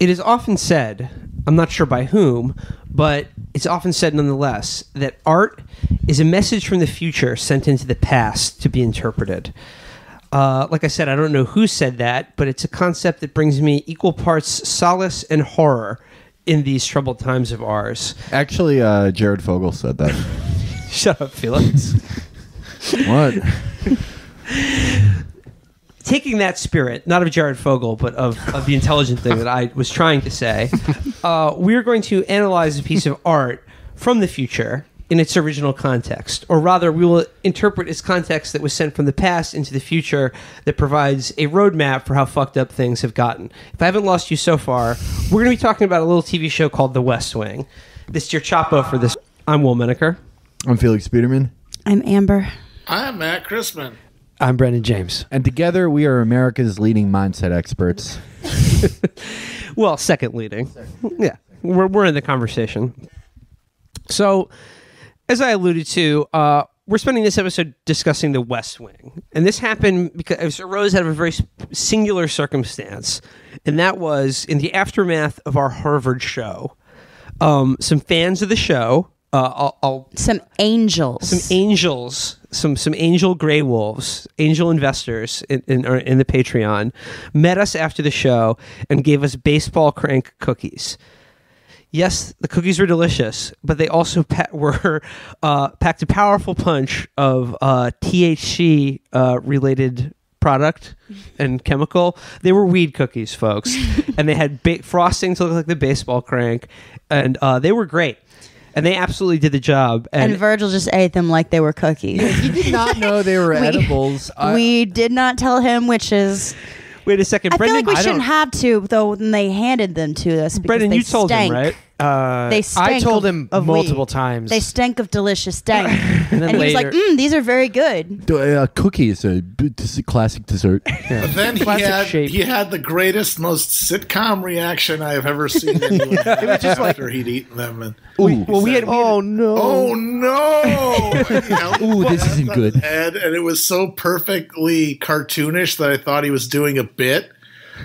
It is often said, I'm not sure by whom, but it's often said nonetheless, that art is a message from the future sent into the past to be interpreted. Like I said, I don't know who said that, but it's a concept that brings me equal parts solace and horror in these troubled times of ours. Actually, Jared Fogle said that. Shut up, Felix. What? Taking that spirit, not of Jared Fogle, but of the intelligent thing that I was trying to say, we're going to analyze a piece of art from the future in its original context. Or rather, we will interpret its context that was sent from the past into the future that provides a roadmap for how fucked up things have gotten. If I haven't lost you so far, we're going to be talking about a little TV show called The West Wing. This is your Chapo for this. I'm Will Menaker. I'm Felix Biederman. I'm Amber. I'm Matt Chrisman. I'm Brendan James. And together we are America's leading mindset experts. Well, second leading. Yeah, we're in the conversation. So, as I alluded to, we're spending this episode discussing The West Wing. And this happened because it arose out of a very singular circumstance. And that was in the aftermath of our Harvard show. Some fans of the show... some angels, some angel gray wolves, angel investors in the Patreon met us after the show and gave us baseball crank cookies. Yes, the cookies were delicious, but they also packed a powerful punch of THC related product and chemical. They were weed cookies, folks, and they had frosting to look like the baseball crank, and they were great. And they absolutely did the job. And Virgil just ate them like they were cookies. He did not know they were edibles. We did not tell him which is... Wait a second, Brendan. I feel like we shouldn't have to, though, when they handed them to us. Brendan, you told him, right? They stank I told him of multiple weed. times. They stank of delicious stank. And he was like, these are very good. Cookies, this is a classic dessert. Yeah. But then he had the greatest, most sitcom reaction I have ever seen anyone have after he'd eaten them. And oh no! Oh no! Ooh, this isn't good. And it was so perfectly cartoonish that I thought he was doing a bit.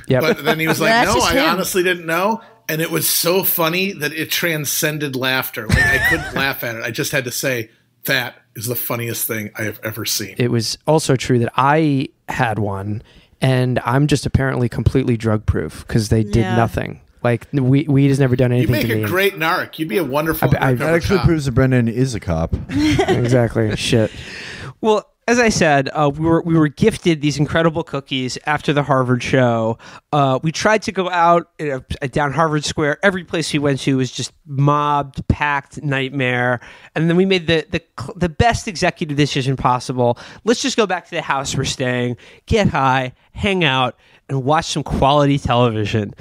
Yep. But then he was like, That's no, just I him. honestly didn't know. And it was so funny that it transcended laughter. Like, I couldn't laugh at it. I just had to say, that is the funniest thing I have ever seen. It was also true that I had one, and I'm just apparently completely drug proof because they did nothing. Like, weed has never done anything to me. You'd make a great narc. You'd be a wonderful That actually proves that Brendan is a cop. Exactly. Shit. Well, as I said, we were gifted these incredible cookies after the Harvard show. We tried to go out down Harvard Square. Every place we went to was just mobbed, packed, nightmare. And then we made the best executive decision possible. Let's just go back to the house we're staying, get high, hang out, and watch some quality television.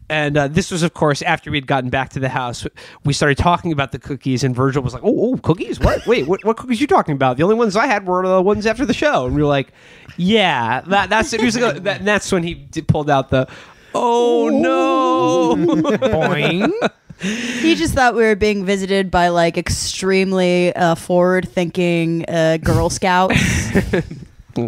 And this was, of course, after we'd gotten back to the house. We started talking about the cookies, and Virgil was like, oh, cookies? What? Wait, what cookies are you talking about? The only ones I had were the ones after the show. And we were like, yeah, that's it. He was like, that's when he pulled out the, oh, no. Boing. He just thought we were being visited by, like, extremely forward-thinking Girl Scouts.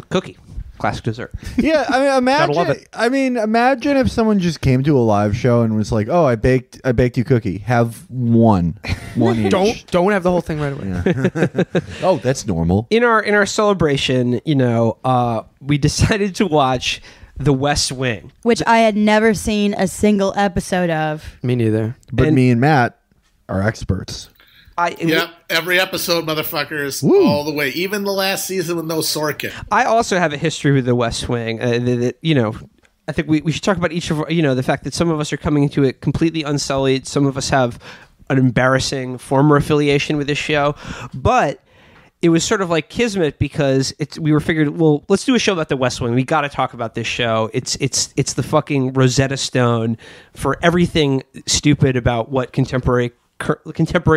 Cookie. Classic dessert. Yeah, I mean, imagine. Gotta love it. I mean, imagine if someone just came to a live show and was like, "Oh, I baked you cookie. Have one each." Don't have the whole thing right away. Yeah. Oh, that's normal. In our celebration, we decided to watch The West Wing, Which I had never seen a single episode of. Me neither. But me and Matt are experts. Yep, every episode, motherfuckers, all the way. Even the last season with no Sorkin. I also have a history with The West Wing. I think we should talk about each of the fact that some of us are coming into it completely unsullied. Some of us have an embarrassing former affiliation with this show, but it was sort of like kismet because we were figured, well, let's do a show about The West Wing. We got to talk about this show. It's the fucking Rosetta Stone for everything stupid about what contemporary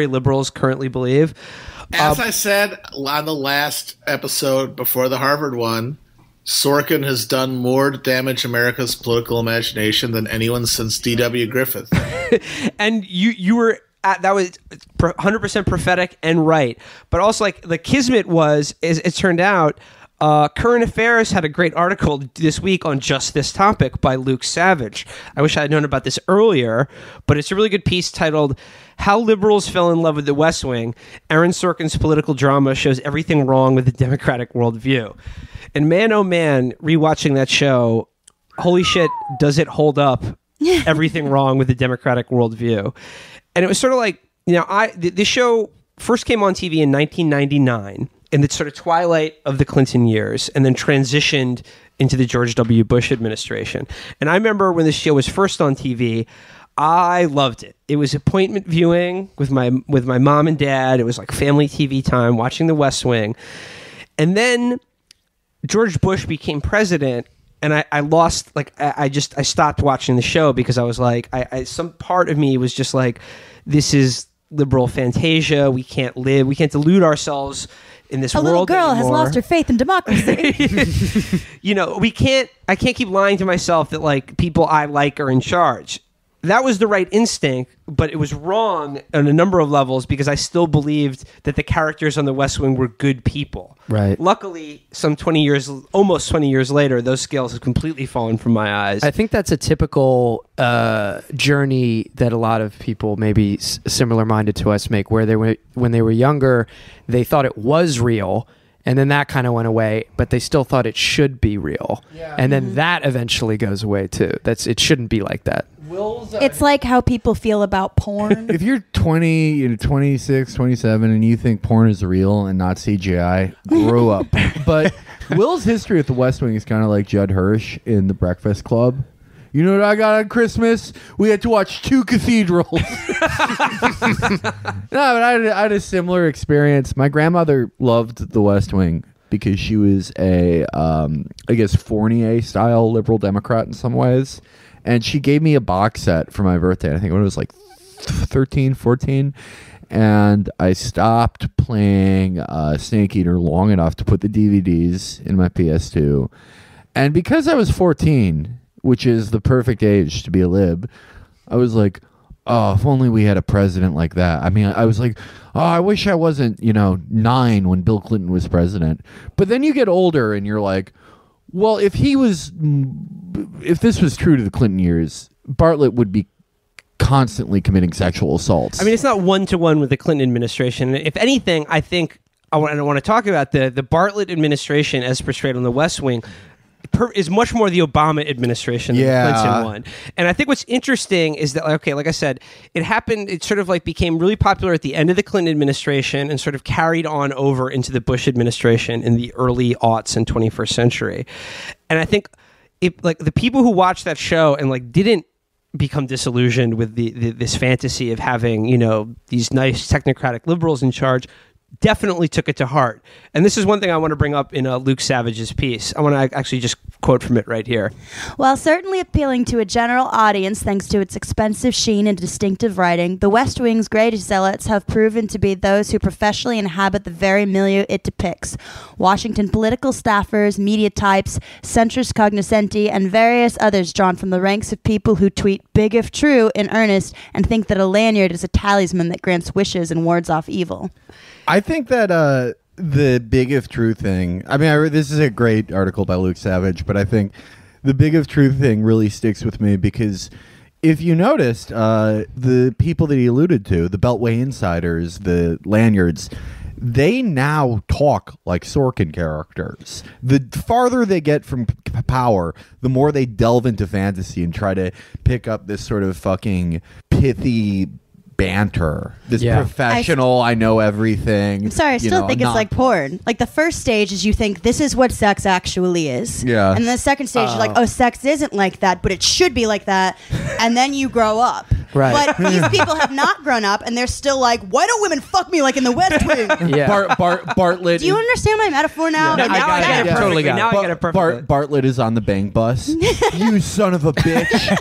liberals currently believe. As I said on the last episode before the Harvard one, Sorkin has done more to damage America's political imagination than anyone since D.W. Griffith. And you were that was 100% prophetic and right. But also, like, the kismet was, as it turned out, Current Affairs had a great article this week on just this topic by Luke Savage. I wish I had known about this earlier, but it's a really good piece titled How Liberals Fell in Love with the West Wing. Aaron Sorkin's political drama shows everything wrong with the Democratic worldview. And man, oh man, rewatching that show, holy shit, does it hold up everything wrong with the Democratic worldview. And it was sort of like, this show first came on TV in 1999 in the sort of twilight of the Clinton years, and then transitioned into the George W. Bush administration. And I remember when this show was first on TV, I loved it. It was appointment viewing with my mom and dad. It was like family TV time, watching The West Wing. And then George Bush became president, and I lost, like, I stopped watching the show because I was like, some part of me was just like, this is liberal fantasia. We can't delude ourselves in this world anymore. A little girl has lost her faith in democracy. I can't keep lying to myself that like people I like are in charge. That was the right instinct, but it was wrong on a number of levels because I still believed that the characters on The West Wing were good people. Right. Luckily, almost 20 years later, those scales have completely fallen from my eyes. I think that's a typical journey that a lot of people, maybe similar-minded to us, make, where when they were younger, they thought it was real, and then that kind of went away, but they still thought it should be real. Yeah. And then that eventually goes away too. It shouldn't be like that. It's like how people feel about porn. If you're 20, 26, 27, and you think porn is real and not CGI, grow up. But Will's history at the West Wing is kind of like Judd Hirsch in The Breakfast Club. You know what I got on Christmas? We had to watch 2 cathedrals. No, but I had a similar experience. My grandmother loved the West Wing because she was a, I guess, Fournier-style liberal Democrat in some ways. And she gave me a box set for my birthday. I think when it was like 13, 14. And I stopped playing Snake Eater long enough to put the DVDs in my PS2. And because I was 14, which is the perfect age to be a lib, I was like, oh, if only we had a president like that. I mean, I was like, oh, I wish I wasn't, 9 when Bill Clinton was president. But then you get older and you're like, well, if this was true to the Clinton years, Bartlett would be constantly committing sexual assaults. I mean, it's not one-to-one with the Clinton administration. If anything, I think I want to talk about the Bartlett administration as portrayed on The West Wing is much more the Obama administration than the Clinton one. And I think what's interesting is that, okay, like I said, it sort of like became really popular at the end of the Clinton administration and sort of carried on over into the Bush administration in the early aughts and 21st century. And I think the people who watched that show and like didn't become disillusioned with this fantasy of having, these nice technocratic liberals in charge definitely took it to heart. And this is one thing I want to bring up in Luke Savage's piece. I want to actually just quote from it right here. While certainly appealing to a general audience thanks to its expensive sheen and distinctive writing, The West Wing's greatest zealots have proven to be those who professionally inhabit the very milieu it depicts. Washington political staffers, media types, centrist cognoscenti, and various others drawn from the ranks of people who tweet big if true in earnest and think that a lanyard is a talisman that grants wishes and wards off evil. I think that the big if true thing, I mean, this is a great article by Luke Savage, but I think the big if true thing really sticks with me because if you noticed, the people that he alluded to, the Beltway insiders, the lanyards, they now talk like Sorkin characters. The farther they get from power, the more they delve into fantasy and try to pick up this sort of fucking pithy banter, this professional, I know everything. I'm sorry, I still think it's like porn. Like the first stage is you think this is what sex actually is. Yeah. And the second stage is like, oh, sex isn't like that, but it should be like that. And then you grow up. Right. But these people have not grown up and they're still like, why don't women fuck me like in the West Wing? Yeah. Bartlett. Do you understand my metaphor now? No, now I get it perfectly. Now I get it perfectly. Bartlett is on the bang bus. You son of a bitch.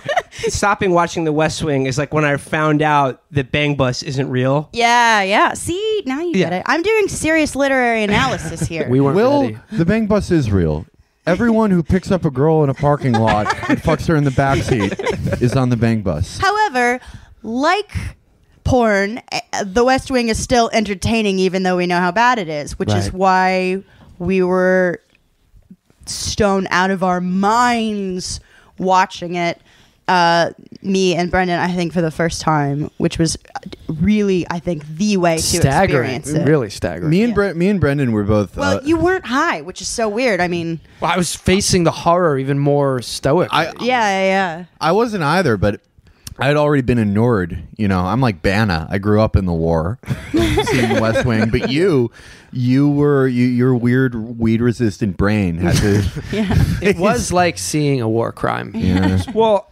Stopping watching The West Wing is like when I found out that Bang Bus isn't real. Yeah. See, now you get it. I'm doing serious literary analysis here. We weren't ready. The bang bus is real. Everyone who picks up a girl in a parking lot and fucks her in the backseat is on the bang bus. However, like porn, The West Wing is still entertaining even though we know how bad it is, which is why we were stone out of our minds watching it. Me and Brendan, I think, for the first time, which was really, I think, the way to experience it. Really staggering. Me and Brendan were both. Well, you weren't high, which is so weird. I mean, well, I was facing the horror even more stoic. yeah. I wasn't either, but I had already been inured. You know, I'm like Banna. I grew up in the war, seeing the West Wing. But your weird weed-resistant brain had to. It was like seeing a war crime. Yeah. Well,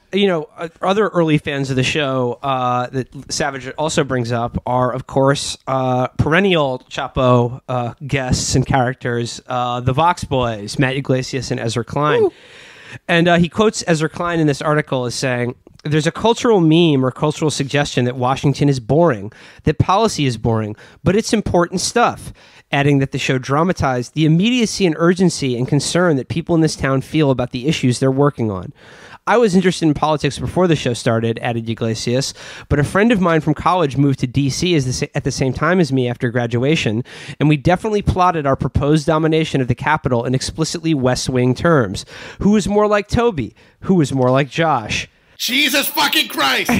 other early fans of the show that Savage also brings up are, of course, perennial Chapo guests and characters, the Vox Boys, Matt Yglesias and Ezra Klein. Ooh. And he quotes Ezra Klein in this article as saying, "There's a cultural meme or cultural suggestion that Washington is boring, that policy is boring, but it's important stuff," adding that the show dramatized the immediacy and urgency and concern that people in this town feel about the issues they're working on. "I was interested in politics before the show started," added Yglesias, "but a friend of mine from college moved to D.C. at the same time as me after graduation, and we definitely plotted our proposed domination of the Capitol in explicitly West Wing terms. Who was more like Toby? Who was more like Josh?" Jesus fucking Christ!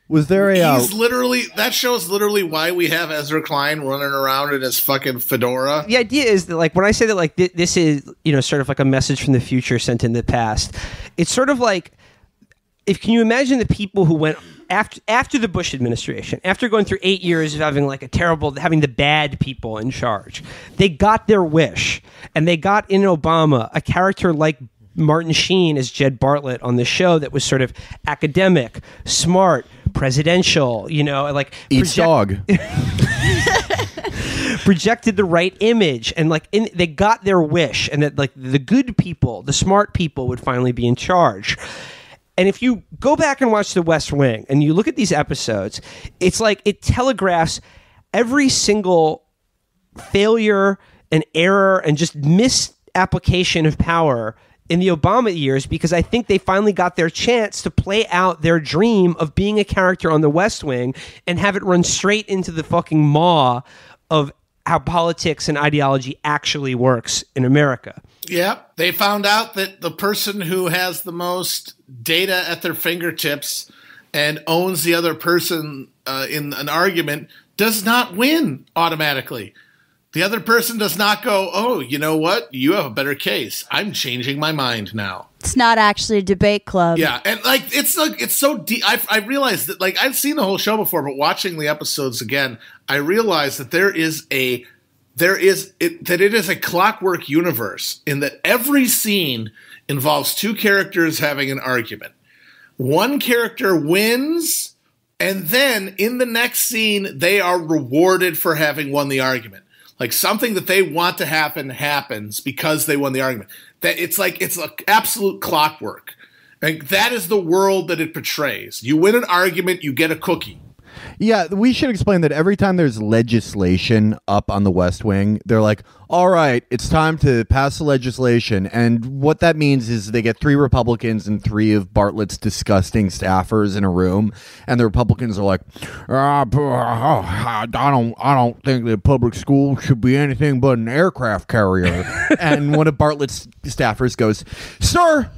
Was there a? That shows literally why we have Ezra Klein running around in his fucking fedora. The idea is that, like, when I say that, like, this is, sort of like a message from the future sent in the past. It's sort of like, can you imagine the people who went after the Bush administration, after going through 8 years of having having the bad people in charge, they got their wish, and they got in Obama a character like Martin Sheen as Jed Bartlett on the show that was sort of academic, smart, presidential, eats dog. Projected the right image, and they got their wish, and that the good people, the smart people, would finally be in charge. And if you go back and watch The West Wing and you look at these episodes, it's like it telegraphs every single failure and error and just misapplication of power in the Obama years, because I think they finally got their chance to play out their dream of being a character on The West Wing and have it run straight into the fucking maw of how politics and ideology actually works in America. Yeah, they found out that the person who has the most data at their fingertips and owns the other person in an argument does not win automatically. The other person does not go, "Oh, you know what? You have a better case. I'm changing my mind now." It's not actually a debate club. Yeah, and it's so deep. I realized that I've seen the whole show before, but watching the episodes again, I realized that it is a clockwork universe in that every scene involves two characters having an argument. One character wins, and then in the next scene, they are rewarded for having won the argument. Like something that they want to happen happens because they won the argument. That it's like absolute clockwork. Like that is the world that it portrays. You win an argument, you get a cookie. Yeah, we should explain that every time there's legislation up on the West Wing, they're like, all right, it's time to pass the legislation. And what that means is they get 3 Republicans and 3 of Bartlett's disgusting staffers in a room. And the Republicans are like, I don't think the public school should be anything but an aircraft carrier. And one of Bartlett's staffers goes, "Sir,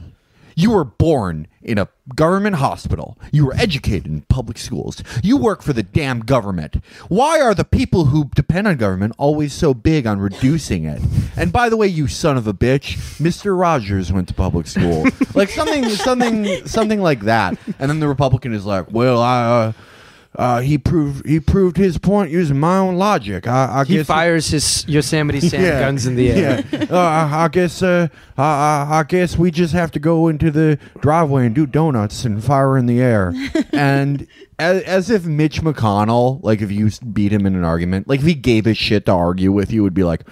you were born in a government hospital. You were educated in public schools. You work for the damn government. Why are the people who depend on government always so big on reducing it? And by the way, you son of a bitch, Mr. Rogers went to public school." Like something like that. And then the Republican is like, "Well, he proved his point using my own logic. I he guess fires his Yosemite Sam guns in the air. Yeah. I guess we just have to go into the driveway and do donuts and fire in the air." And as if Mitch McConnell, like if you beat him in an argument, like if he gave a shit to argue with you, would be like,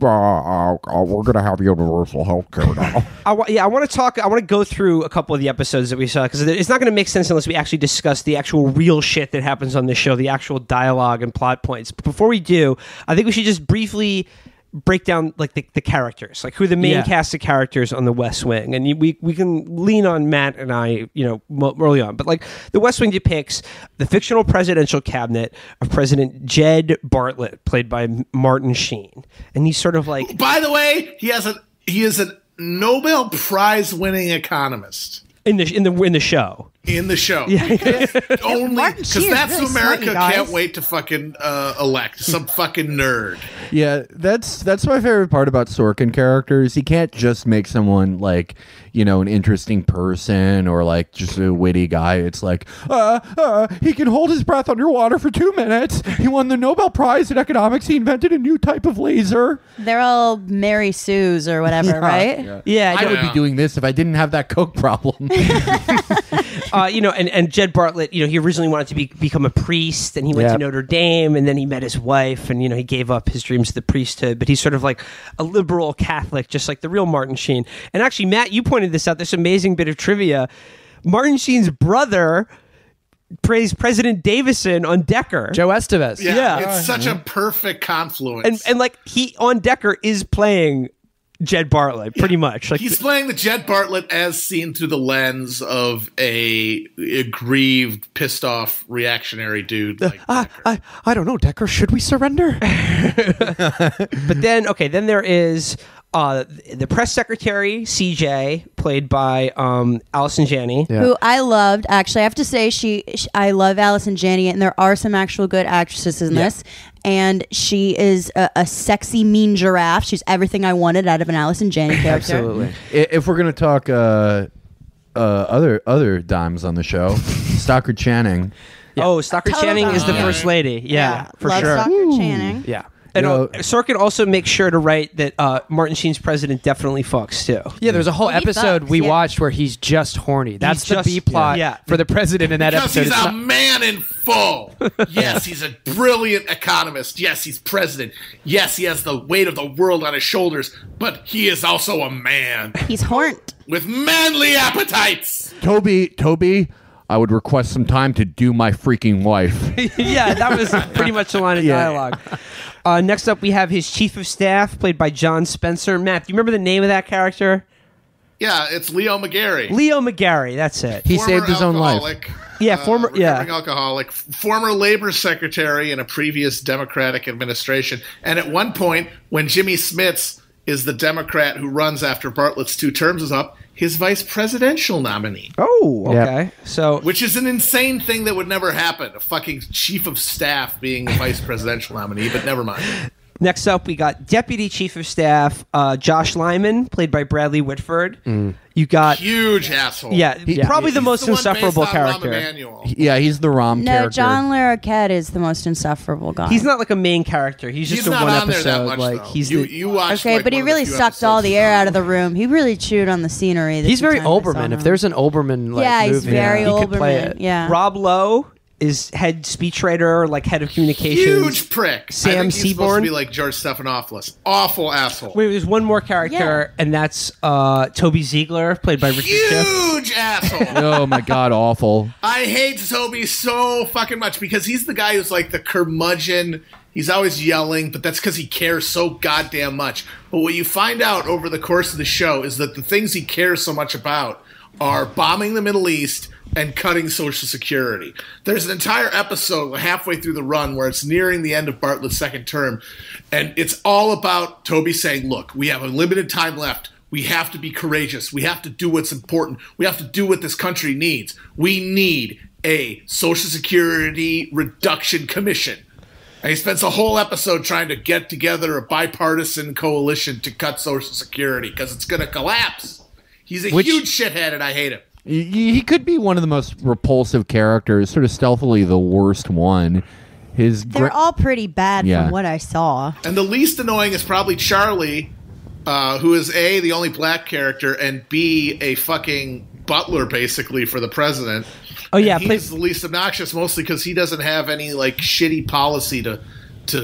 we're gonna have universal health care now. I want to go through a couple of the episodes that we saw, because it's not going to make sense unless we actually discuss the actual real shit that happens on this show, the actual dialogue and plot points. But before we do, I think we should just briefly break down like the characters, like who the main cast of characters on the West Wing, and we can lean on Matt and I, early on. But like the West Wing depicts the fictional presidential cabinet of President Jed Bartlett, played by Martin Sheen, and he's sort of like. By the way, he is an Nobel Prize winning economist. In the show. In the show. Only because that's really America can't wait to fucking elect some fucking nerd. Yeah, that's my favorite part about Sorkin characters. He can't just make someone like, you know, an interesting person or like just a witty guy. It's like, he can hold his breath underwater for 2 minutes. He won the Nobel Prize in economics. He invented a new type of laser. They're all Mary Sue's or whatever, right? Yeah, I would be doing this if I didn't have that Coke problem. You know, and Jed Bartlett, you know, he originally wanted to become a priest, and he went to Notre Dame, and then he met his wife, and, you know, he gave up his dreams of the priesthood, but he's sort of like a liberal Catholic, just like the real Martin Sheen. And actually, Matt, you pointed this out, this amazing bit of trivia. Martin Sheen's brother praised President Davison on Decker. Joe Estevez. Yeah. It's such a perfect confluence. And like, he on Decker is playing Jed Bartlett, pretty much. Like, he's playing the Jed Bartlett as seen through the lens of a aggrieved, pissed off, reactionary dude. Like I don't know, Decker. Should we surrender? But then there is the press secretary, CJ, played by Allison Janney. Yeah. Who I loved. Actually, I have to say, I love Allison Janney, and there are some actual good actresses in this. And she is a sexy, mean giraffe. She's everything I wanted out of an Allison Janney character. Absolutely. If we're gonna talk other dimes on the show, Stockard Channing. Oh, Stockard Channing is the first lady. Yeah, for love sure. Stockard Channing. Yeah. And Sorkin also makes sure to write that Martin Sheen's president definitely fucks too. Yeah, there's a whole episode fucks, we watched where he's just horny. That's the B plot for the president in that because episode. He's a man in full. Yes, he's a brilliant economist. Yes, he's president. Yes, he has the weight of the world on his shoulders. But he is also a man. He's horned. With manly appetites. Toby, I would request some time to do my freaking wife. Yeah, that was pretty much the line of dialogue. Next up, we have his chief of staff, played by John Spencer. Matt, do you remember the name of that character? Yeah, it's Leo McGarry. Leo McGarry, that's it. He saved his own life. Yeah, former alcoholic, former labor secretary in a previous Democratic administration. And at one point, when Jimmy Smits is the Democrat who runs after Bartlett's 2 terms is up, his vice presidential nominee. Oh, okay. So, which is an insane thing that would never happen. A fucking chief of staff being the vice presidential nominee, but never mind. Next up, we got Deputy Chief of Staff Josh Lyman, played by Bradley Whitford. You got huge asshole. Yeah, probably the most insufferable character. Yeah, he's the Rom character. No, John Larroquette is the most insufferable guy. He's not like a main character. He's just not one on episode. There that much, like though. he's you watched. Okay, like, but he really sucked all the air out of the room. He really chewed on the scenery. He's very Oberman. If there's an Oberman movie, he's very he could play Oberman. it. Yeah. Rob Lowe is head speechwriter, like head of communications. Huge prick. Sam I think he's supposed to Seaborn. be like George Stephanopoulos. Awful asshole. Wait, there's one more character, and that's Toby Ziegler, played by Richard Schiff. Huge asshole. Oh my god, awful. I hate Toby so fucking much because he's the guy who's like the curmudgeon. He's always yelling, but that's because he cares so goddamn much. But what you find out over the course of the show is that the things he cares so much about are bombing the Middle East and cutting Social Security. There's an entire episode halfway through the run where it's nearing the end of Bartlett's second term, and it's all about Toby saying, look, we have a limited time left. We have to be courageous. We have to do what's important. We have to do what this country needs. We need a Social Security Reduction Commission. And he spends a whole episode trying to get together a bipartisan coalition to cut Social Security because it's going to collapse. He's a huge shithead, and I hate him. He could be one of the most repulsive characters, sort of stealthily the worst one. They're all pretty bad from what I saw. And the least annoying is probably Charlie, who is A, the only black character, and B, a fucking butler, basically, for the president. Oh, yeah. And he's the least obnoxious, mostly because he doesn't have any, like, shitty policy to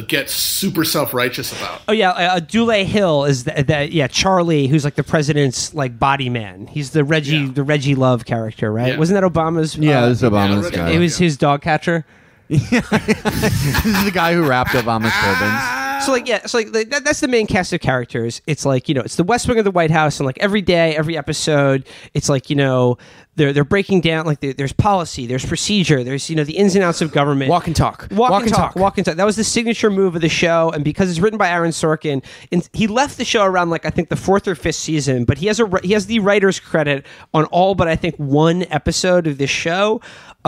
get super self-righteous about. Oh yeah, Dule Hill is Charlie, who's like the president's like body man. He's the Reggie Love character, right? Yeah. wasn't that Obama's? Yeah, this is Obama's guy. It was his dog catcher. This is the guy who wrapped Obama's turbans. So that's the main cast of characters. It's like, it's the West Wing of the White House, and like every day, every episode, it's like, they're breaking down like there's policy, there's procedure, there's the ins and outs of government. Walk and talk. Walk and talk. That was the signature move of the show, and because it's written by Aaron Sorkin, and he left the show around like I think the 4th or 5th season, but he has the writer's credit on all but I think one episode of this show.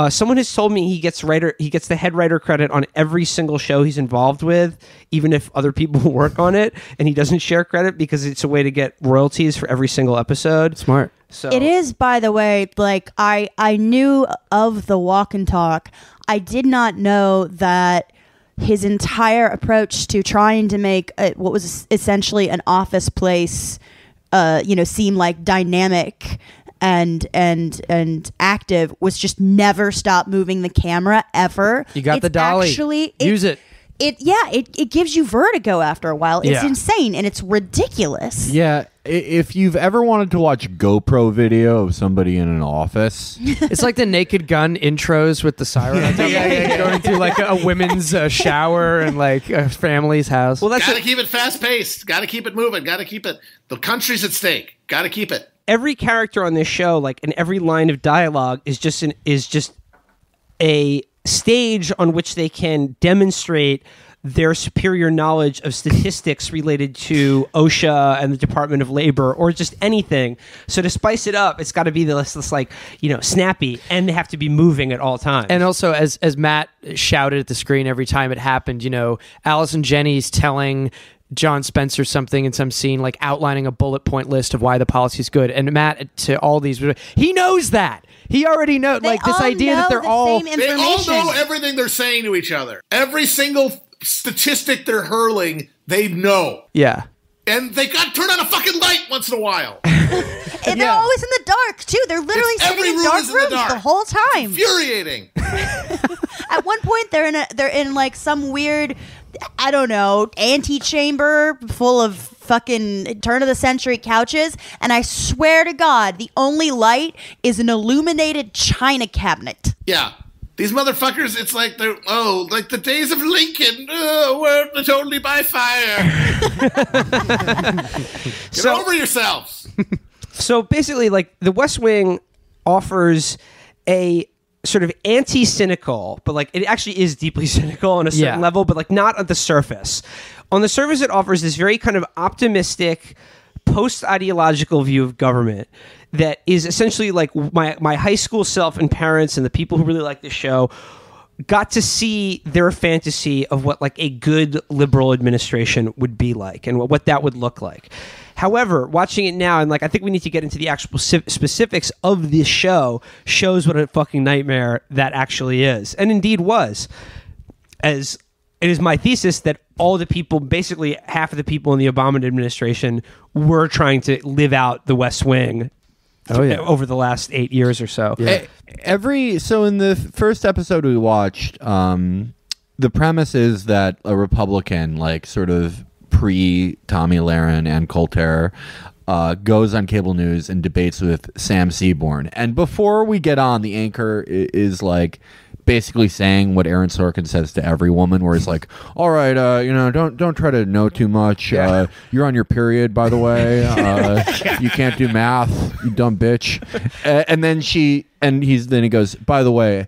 Someone has told me he gets the head writer credit on every single show he's involved with, even if other people work on it, and he doesn't share credit because it's a way to get royalties for every single episode. Smart. So it is, by the way, like I knew of the walk and talk. I did not know that his entire approach to trying to make what was essentially an office place, seem like dynamic and active was just never stop moving the camera ever. You got the dolly. Actually, use it. It gives you vertigo after a while. It's insane and it's ridiculous. Yeah, if you've ever wanted to watch GoPro video of somebody in an office, it's like the Naked Gun intros with the siren going through like a women's shower and like a family's house. Well, gotta keep it fast paced. Gotta keep it moving. Gotta keep it. The country's at stake. Gotta keep it. Every character on this show, like, and every line of dialogue is just a stage on which they can demonstrate their superior knowledge of statistics related to OSHA and the Department of Labor or just anything. So to spice it up, it's got to be this like, snappy, and they have to be moving at all times. And also, as Matt shouted at the screen every time it happened, Allison Jennings telling John Spencer something in some scene, like outlining a bullet point list of why the policy is good. And Matt, to all these, he knows that. He already knows, like, this idea that they're all... They all know everything they're saying to each other. Every single statistic they're hurling, they know. Yeah. And they got to turn on a fucking light once in a while. And they're always in the dark, too. They're literally sitting in dark rooms the whole time. Infuriating. At one point, they're in like some weird, I don't know, antechamber full of fucking turn of the century couches, and I swear to God, the only light is an illuminated china cabinet. Yeah. These motherfuckers, it's like they're, like the days of Lincoln, we're totally by fire. Get over yourselves. So basically, like, The West Wing offers a sort of anti-cynical, but like it actually is deeply cynical on a certain level, but like not at the surface. On the surface, it offers this very kind of optimistic, post-ideological view of government that is essentially like my high school self and parents and the people who really like this show got to see their fantasy of what like a good liberal administration would be like and what that would look like. However, watching it now, and like I think we need to get into the actual specifics of this show, shows what a fucking nightmare that actually is, and indeed was. As it is my thesis that all the people, basically half of the people in the Obama administration, were trying to live out the West Wing over the last 8 years or so. Yeah. So in the first episode we watched, the premise is that a Republican, like sort of pre-Tommy Lahren and Colter, goes on cable news and debates with Sam Seaborn. And before we get on, the anchor is like basically saying what Aaron Sorkin says to every woman, where he's like, all right, don't try to know too much. You're on your period, by the way. You can't do math, you dumb bitch. And then he goes, by the way,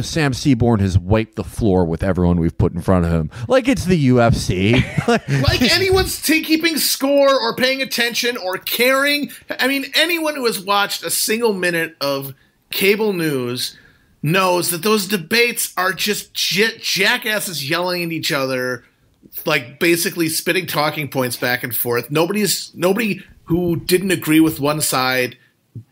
Sam Seaborn has wiped the floor with everyone we've put in front of him. Like it's the UFC. Like anyone's keeping score or paying attention or caring. I mean, anyone who has watched a single minute of cable news knows that those debates are just jackasses yelling at each other, like basically spitting talking points back and forth. Nobody who didn't agree with one side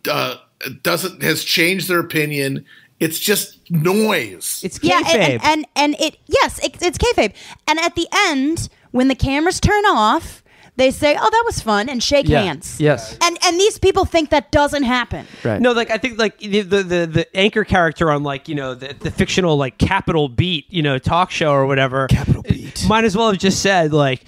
has changed their opinion. It's just noise. It's kayfabe. It's kayfabe. And at the end, when the cameras turn off, they say, "Oh, that was fun," and shake hands. Yes. And these people think that doesn't happen. Right. No, like I think like the anchor character on like the fictional like Capital Beat talk show or whatever. Capital Beat Might as well have just said like,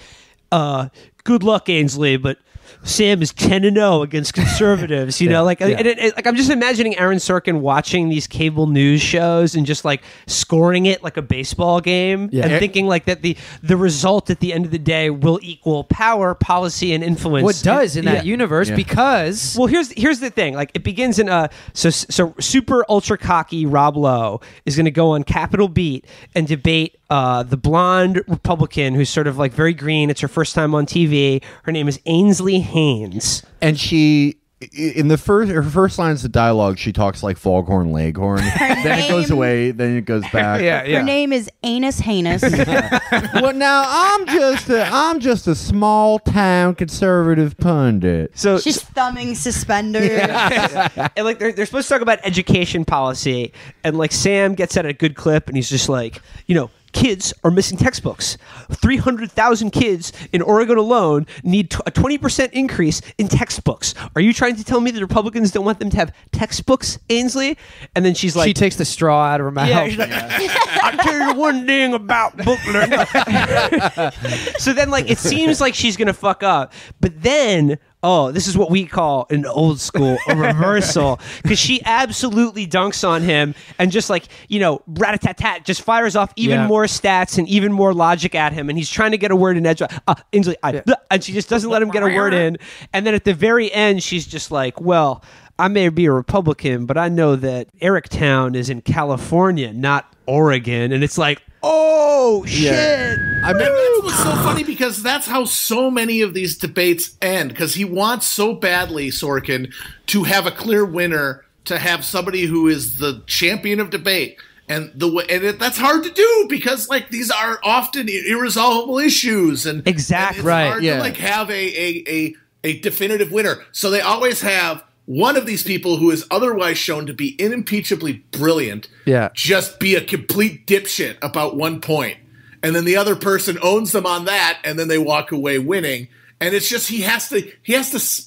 "Good luck, Ainsley," but Sam is 10-0 against conservatives, you know, like, like I'm just imagining Aaron Sorkin watching these cable news shows and just like scoring it like a baseball game and thinking like that the result at the end of the day will equal power, policy, and influence. What does in that universe because well, here's the thing. Like it begins in so super ultra cocky Rob Lowe is going to go on Capitol Beat and debate the blonde Republican who's sort of like very green. It's her first time on TV. Her name is Ainsley Haynes, and she. In her first lines of dialogue, she talks like Foghorn Leghorn. Then it goes away. Then it goes back. Her name is Anus Heinous. Well, now I'm just a small town conservative pundit. So she's thumbing suspenders. And like they're supposed to talk about education policy, and like Sam gets at a good clip, and he's just like, you know, kids are missing textbooks. 300,000 kids in Oregon alone need a 20% increase in textbooks. Are you trying to tell me that Republicans don't want them to have textbooks, Ainsley? And then she's like... She takes the straw out of her mouth. Yeah, she's like, I'll tell you one thing about book learning. So then, like, it seems like she's going to fuck up. But then... Oh, this is what we call in old school a reversal, because she absolutely dunks on him and just like, you know, rat-a-tat-tat, just fires off even more stats and even more logic at him, and he's trying to get a word in edge. Ainsley, and she just doesn't let him get a word in, and then at the very end, she's just like, well, I may be a Republican, but I know that Erictown is in California, not Oregon, and it's like, oh shit! I mean, that's what's so funny, because that's how so many of these debates end. Because he wants so badly, Sorkin, to have a clear winner, to have somebody who is the champion of debate, and that's hard to do because like these are often irresolvable issues, and exactly and it's hard to like have a definitive winner. So they always have one of these people who is otherwise shown to be unimpeachably brilliant, just be a complete dipshit about one point. And then the other person owns them on that, and then they walk away winning. And it's just he has to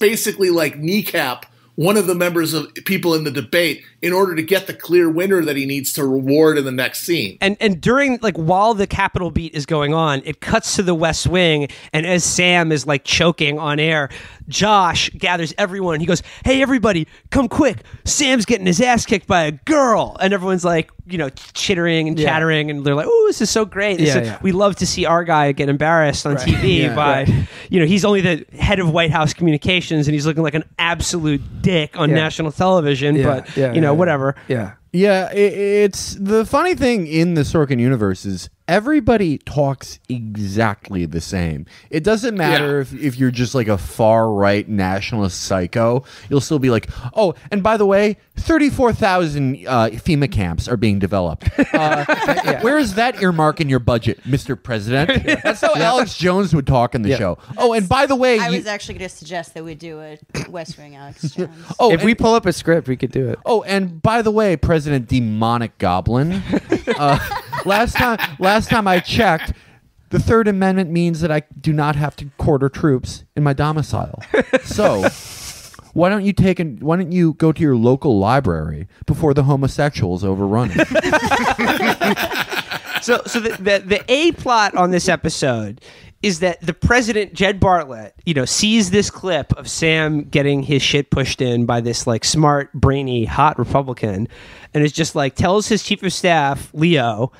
basically like kneecap one of the members of people in the debate in order to get the clear winner that he needs to reward in the next scene. And during, like, while the Capitol beat is going on, it cuts to the West Wing, and as Sam is, like, choking on air, Josh gathers everyone. He goes, hey, everybody, come quick. Sam's getting his ass kicked by a girl. And everyone's, like, you know, chittering and chattering, and they're like, oh, this is so great. We love to see our guy get embarrassed on TV by, you know, he's only the head of White House communications, and he's looking like an absolute dick on national television, but, you know, whatever. It's the funny thing in the Sorkin universe is everybody talks exactly the same. It doesn't matter if you're just like a far-right nationalist psycho. You'll still be like, oh, and by the way, 34,000 FEMA camps are being developed. Where is that earmark in your budget, Mr. President? That's how Alex Jones would talk in the show. Oh, and by the way... I was actually going to suggest that we do a West Wing Alex Jones. If we pull up a script, we could do it. Oh, and by the way, President Demonic Goblin... Last time I checked, the Third Amendment means that I do not have to quarter troops in my domicile. So, why don't you go to your local library before the homosexuals overrun it? So the A plot on this episode is that the president, Jed Bartlett, you know, sees this clip of Sam getting his shit pushed in by this like smart, brainy, hot Republican, and is just like tells his chief of staff, Leo,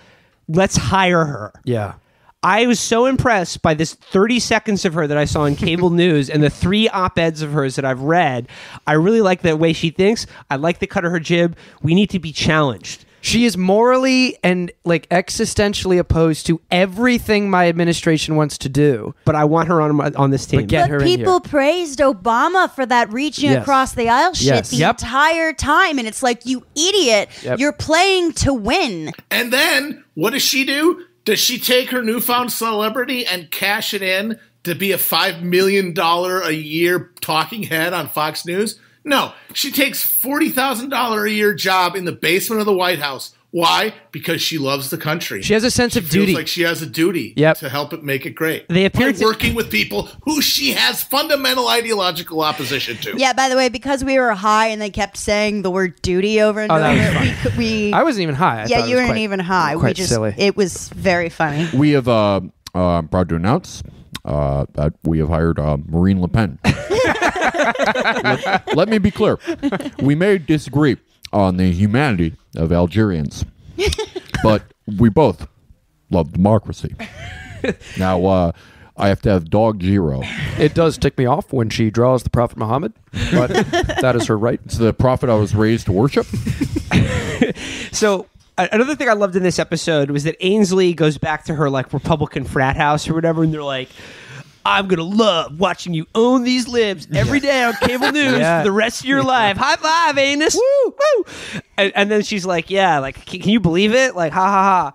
let's hire her. Yeah. I was so impressed by this 30 seconds of her that I saw in cable news and the 3 op-eds of hers that I've read. I really like the way she thinks. I like the cut of her jib. We need to be challenged. She is morally and like existentially opposed to everything my administration wants to do. But I want her on this team. But people praised Obama for that reaching across the aisle shit the entire time. And it's like, you idiot. You're playing to win. And then what does she do? Does she take her newfound celebrity and cash it in to be a $5 million a year talking head on Fox News? No, she takes $40,000 a year job in the basement of the White House. Why? Because she loves the country. She has a sense of duty. duty. Like she has a duty to help it make it great. They appear working with people who she has fundamental ideological opposition to. Yeah, by the way, because we were high and they kept saying the word duty over and over, I wasn't even high. You weren't even high. Quite silly. It was very funny. We have proud to announce that we have hired Marine Le Pen. Let me be clear. We may disagree on the humanity of Algerians, but we both love democracy. Now, I have to have dog Giro. It does tick me off when she draws the Prophet Muhammad, but that is her right. It's the prophet I was raised to worship. So another thing I loved in this episode was that Ainsley goes back to her like Republican frat house or whatever, and they're like, I'm gonna love watching you own these libs every day on cable news for the rest of your life. High five, Anus. Woo, woo. And then she's like, yeah, like, can you believe it? Like, ha ha ha.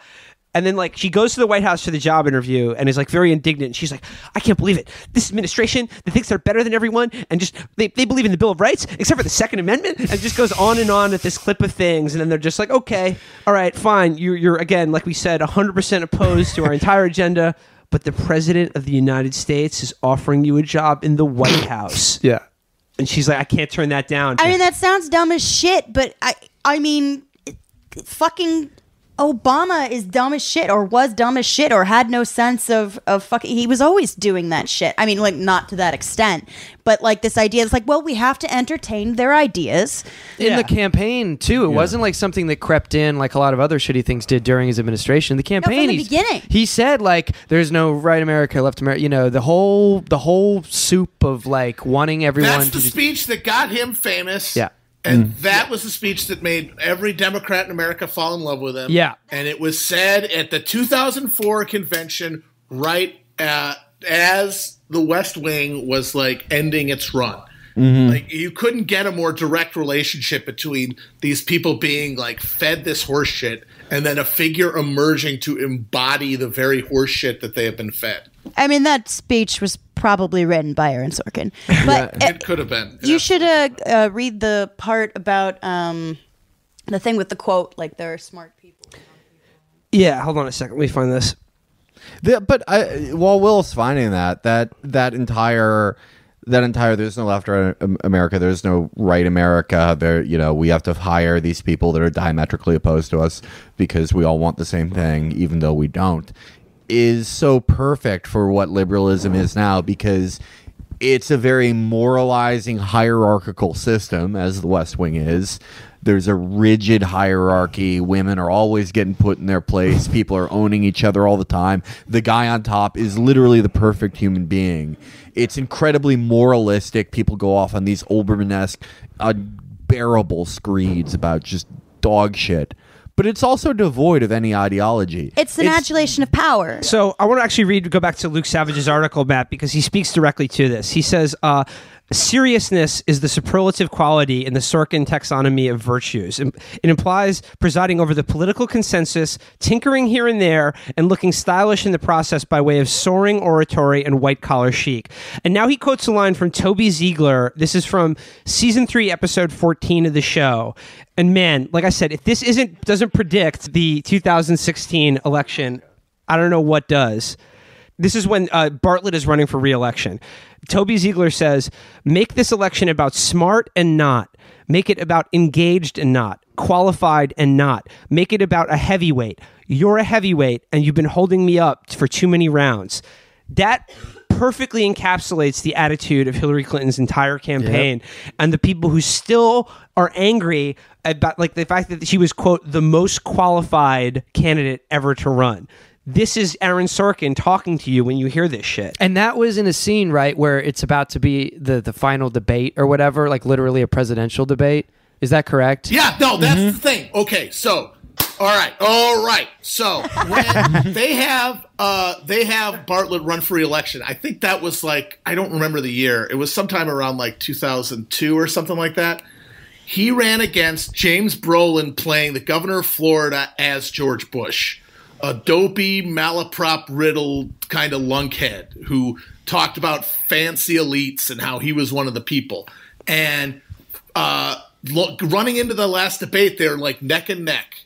And then, like, she goes to the White House for the job interview and is, like, very indignant. She's like, I can't believe it. This administration that thinks they're better than everyone and just, they believe in the Bill of Rights, except for the Second Amendment, and just goes on at this clip of things. And then they're just like, okay, all right, fine. You're again, like we said, 100% opposed to our entire agenda, but the President of the United States is offering you a job in the White House. Yeah. And she's like, I can't turn that down. I mean, that sounds dumb as shit, but I mean, fucking Obama is dumb as shit, or was dumb as shit, or had no sense of fucking. He was always doing that shit. I mean, like, not to that extent, but like this idea is like, well, we have to entertain their ideas in the campaign too. It wasn't like something that crept in like a lot of other shitty things did during his administration. The campaign, from the beginning, he said like, "There's no right America, left America." You know, the whole soup of like wanting everyone. That's the speech that got him famous. Yeah. And that was the speech that made every Democrat in America fall in love with him. Yeah. And it was said at the 2004 convention, right as the West Wing was, like, ending its run. Mm-hmm. Like, you couldn't get a more direct relationship between these people being, like, fed this horse shit and then a figure emerging to embody the very horse shit that they have been fed. I mean, that speech was probably written by Aaron Sorkin, but it could have been. You should read the part about the thing with the quote, like, there are smart people. Yeah, hold on a second. Let me find this. While Will's finding that entire there's no left America, there's no right America. There, we have to hire these people that are diametrically opposed to us because we all want the same thing, even though we don't, is so perfect for what liberalism is now, because it's a very moralizing hierarchical system, as the West Wing is. There's a rigid hierarchy. Women are always getting put in their place. People are owning each other all the time. The guy on top is literally the perfect human being. It's incredibly moralistic. People go off on these Olbermann-esque, unbearable screeds about just dog shit. But it's also devoid of any ideology. It's an adulation of power. So I want to actually go back to Luke Savage's article, Matt, because he speaks directly to this. He says, seriousness is the superlative quality in the Sorkin taxonomy of virtues. It implies presiding over the political consensus, tinkering here and there, and looking stylish in the process by way of soaring oratory and white-collar chic. And now he quotes a line from Toby Ziegler. This is from Season 3, Episode 14 of the show. And man, like I said, if this doesn't predict the 2016 election, I don't know what does. This is when Bartlett is running for re-election. Toby Ziegler says, make this election about smart and not. Make it about engaged and not. Qualified and not. Make it about a heavyweight. You're a heavyweight, and you've been holding me up for too many rounds. That perfectly encapsulates the attitude of Hillary Clinton's entire campaign, and the people who still are angry about, like, the fact that she was, quote, the most qualified candidate ever to run. This is Aaron Sorkin talking to you when you hear this shit. And that was in a scene, right, where it's about to be the final debate or whatever, like literally a presidential debate. Is that correct? Yeah, no, that's the thing. Okay, so, all right. So when they have Bartlett run for re-election, I think that was like, I don't remember the year. It was sometime around like 2002 or something like that. He ran against James Brolin playing the governor of Florida as George Bush. A dopey, malaprop-riddled kind of lunkhead who talked about fancy elites and how he was one of the people. And running into the last debate, they're like neck and neck.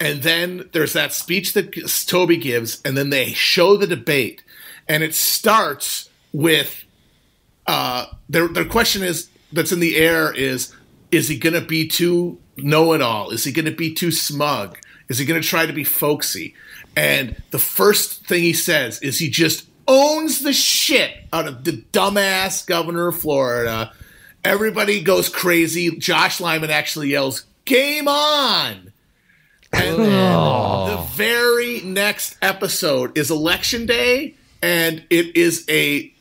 And then there's that speech that Toby gives, and then they show the debate. And it starts with their question is that's in the air is he going to be too know-it-all? Is he going to be too smug? Is he going to try to be folksy? And the first thing he says is he just owns the shit out of the dumbass governor of Florida. Everybody goes crazy. Josh Lyman actually yells, "Game on!" And then the very next episode is Election Day, and it is a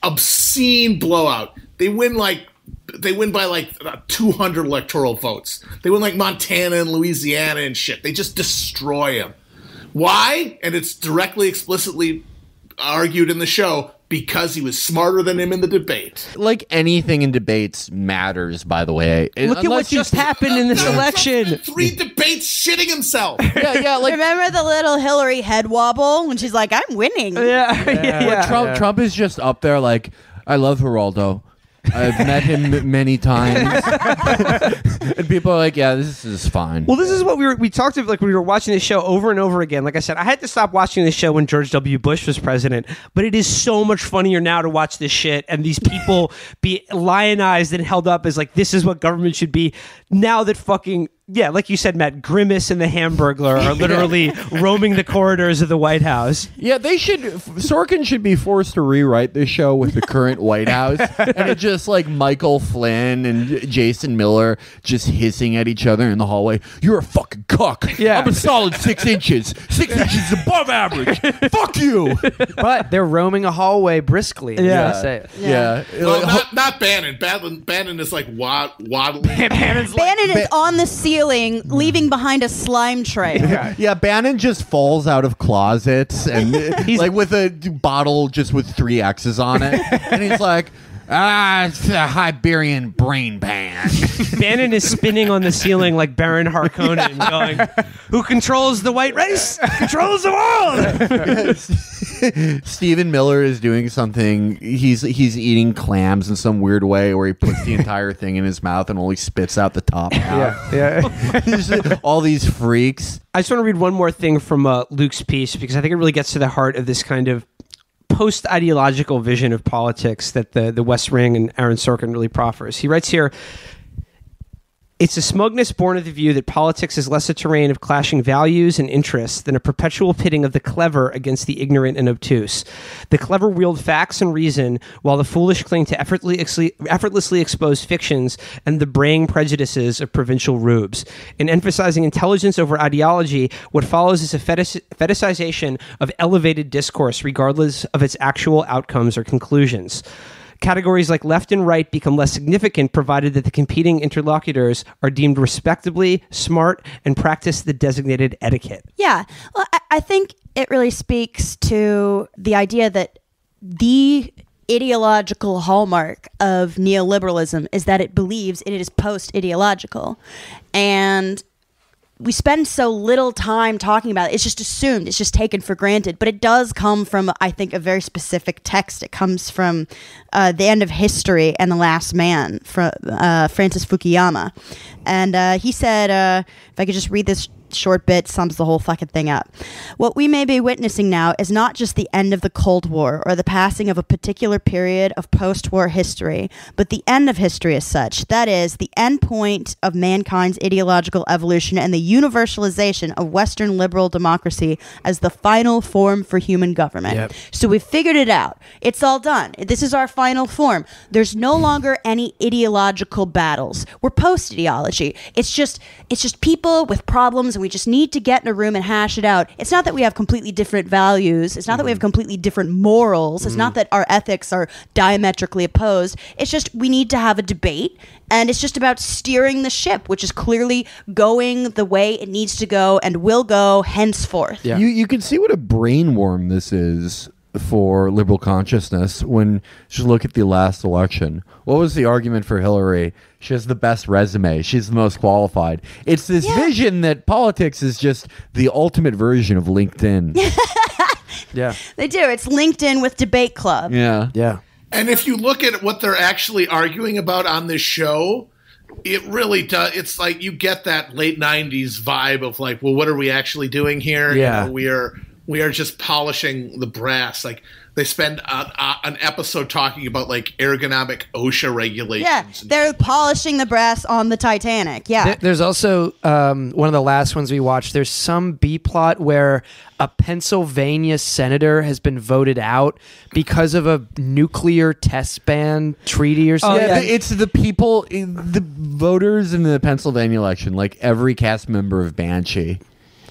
obscene blowout. They win by like 200 electoral votes. They win like Montana and Louisiana and shit. They just destroy him. Why? And it's directly, explicitly argued in the show, because he was smarter than him in the debate. Like anything in debates matters, by the way. Look at what just happened in this election. 3 debates shitting himself. Yeah, like Remember the little Hillary head wobble when she's like, "I'm winning." Yeah. Trump is just up there like, I love Geraldo. I've met him many times. And people are like, yeah, this is fine. Well, this is what we talked about, like we were watching this show over and over again. Like I said, I had to stop watching this show when George W. Bush was president, but it is so much funnier now to watch this shit and these people be lionized and held up as like, this is what government should be, now that fucking, yeah, like you said, Matt, Grimace and the Hamburglar are literally roaming the corridors of the White House. Yeah, Sorkin should be forced to rewrite this show with the current White House. And it's just like Michael Flynn and Jason Miller just hissing at each other in the hallway. You're a fucking cuck. Yeah. I'm a solid 6 inches. 6 inches above average. Fuck you. But they're roaming a hallway briskly. Yeah. Say it. Yeah. Well, not Bannon. Bannon is like waddling. Bannon is on the ceiling, leaving behind a slime tray. Yeah, Bannon just falls out of closets and like with a bottle just with 3 X's on it. And he's like, it's a Iberian brain pan. Bannon is spinning on the ceiling like Baron Harkonnen, going, "Who controls the white race? Controls the world." Stephen Miller is doing something. He's eating clams in some weird way where he puts the entire thing in his mouth and only spits out the top half. Yeah. All these freaks. I just want to read one more thing from Luke's piece, because I think it really gets to the heart of this kind of post-ideological vision of politics that the West Wing and Aaron Sorkin really proffers. He writes here, "It's a smugness born of the view that politics is less a terrain of clashing values and interests than a perpetual pitting of the clever against the ignorant and obtuse. The clever wield facts and reason, while the foolish cling to effortlessly exposed fictions and the braying prejudices of provincial rubes. In emphasizing intelligence over ideology, what follows is a fetishization of elevated discourse, regardless of its actual outcomes or conclusions. Categories like left and right become less significant provided that the competing interlocutors are deemed respectably smart and practice the designated etiquette." Yeah. Well, I think it really speaks to the idea that the ideological hallmark of neoliberalism is that it believes it is post-ideological. And we spend so little time talking about it. It's just assumed. It's just taken for granted. But it does come from, I think, a very specific text. It comes from The End of History and The Last Man, from Francis Fukuyama. And he said, if I could just read this short bit, sums the whole fucking thing up. "What we may be witnessing now is not just the end of the Cold War or the passing of a particular period of post-war history, but the end of history as such. That is, the end point of mankind's ideological evolution and the universalization of Western liberal democracy as the final form for human government." Yep. So we've figured it out. It's all done. This is our final form. There's no longer any ideological battles. We're post-ideology. It's just people with problems, and we just need to get in a room and hash it out. It's not that we have completely different values. It's not that we have completely different morals. It's not that our ethics are diametrically opposed. It's just we need to have a debate, and it's just about steering the ship, which is clearly going the way it needs to go and will go henceforth. Yeah. You can see what a brainworm this is for liberal consciousness when you look at the last election. What was the argument for Hillary? She has the best resume. She's the most qualified. It's this vision that politics is just the ultimate version of LinkedIn. Yeah. They do. It's LinkedIn with Debate Club. Yeah. Yeah. And if you look at what they're actually arguing about on this show, it really does. It's like you get that late 90s vibe of like, well, what are we actually doing here? Yeah. You know, we are just polishing the brass. Like they spend an episode talking about like ergonomic OSHA regulations. Yeah, they're polishing the brass on the Titanic. Yeah. There's also one of the last ones we watched. There's some B plot where a Pennsylvania senator has been voted out because of a nuclear test ban treaty or something. Yeah, it's the people, the voters in the Pennsylvania election, like every cast member of Banshee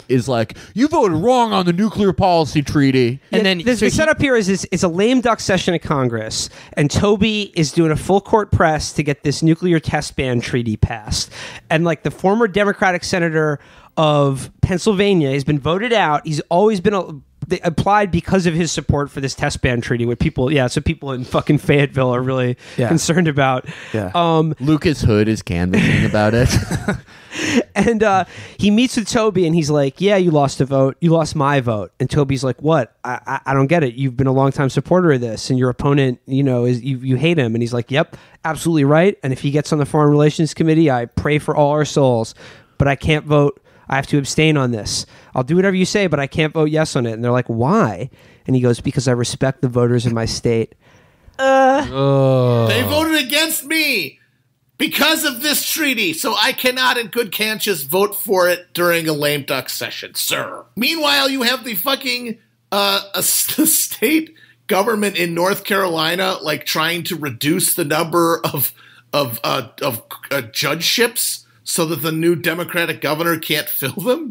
is like, you voted wrong on the nuclear policy treaty. And then the setup here is it's a lame duck session of Congress, and Toby is doing a full court press to get this nuclear test ban treaty passed. And like the former Democratic senator of Pennsylvania has been voted out. He's always been applied because of his support for this test ban treaty, what people, so people in fucking Fayetteville are really concerned about. Yeah. Lucas Hood is canvassing about it. And he meets with Toby and he's like, yeah, you lost a vote. You lost my vote. And Toby's like, what? I don't get it. You've been a longtime supporter of this, and your opponent, is you hate him. And he's like, yep, absolutely right. And if he gets on the Foreign Relations Committee, I pray for all our souls. But I can't vote. I have to abstain on this. I'll do whatever you say, but I can't vote yes on it. And they're like, why? And he goes, because I respect the voters in my state. They voted against me because of this treaty, so I cannot in good conscience vote for it during a lame duck session, sir. Meanwhile, you have the fucking state government in North Carolina like trying to reduce the number of judgeships so that the new Democratic governor can't fill them.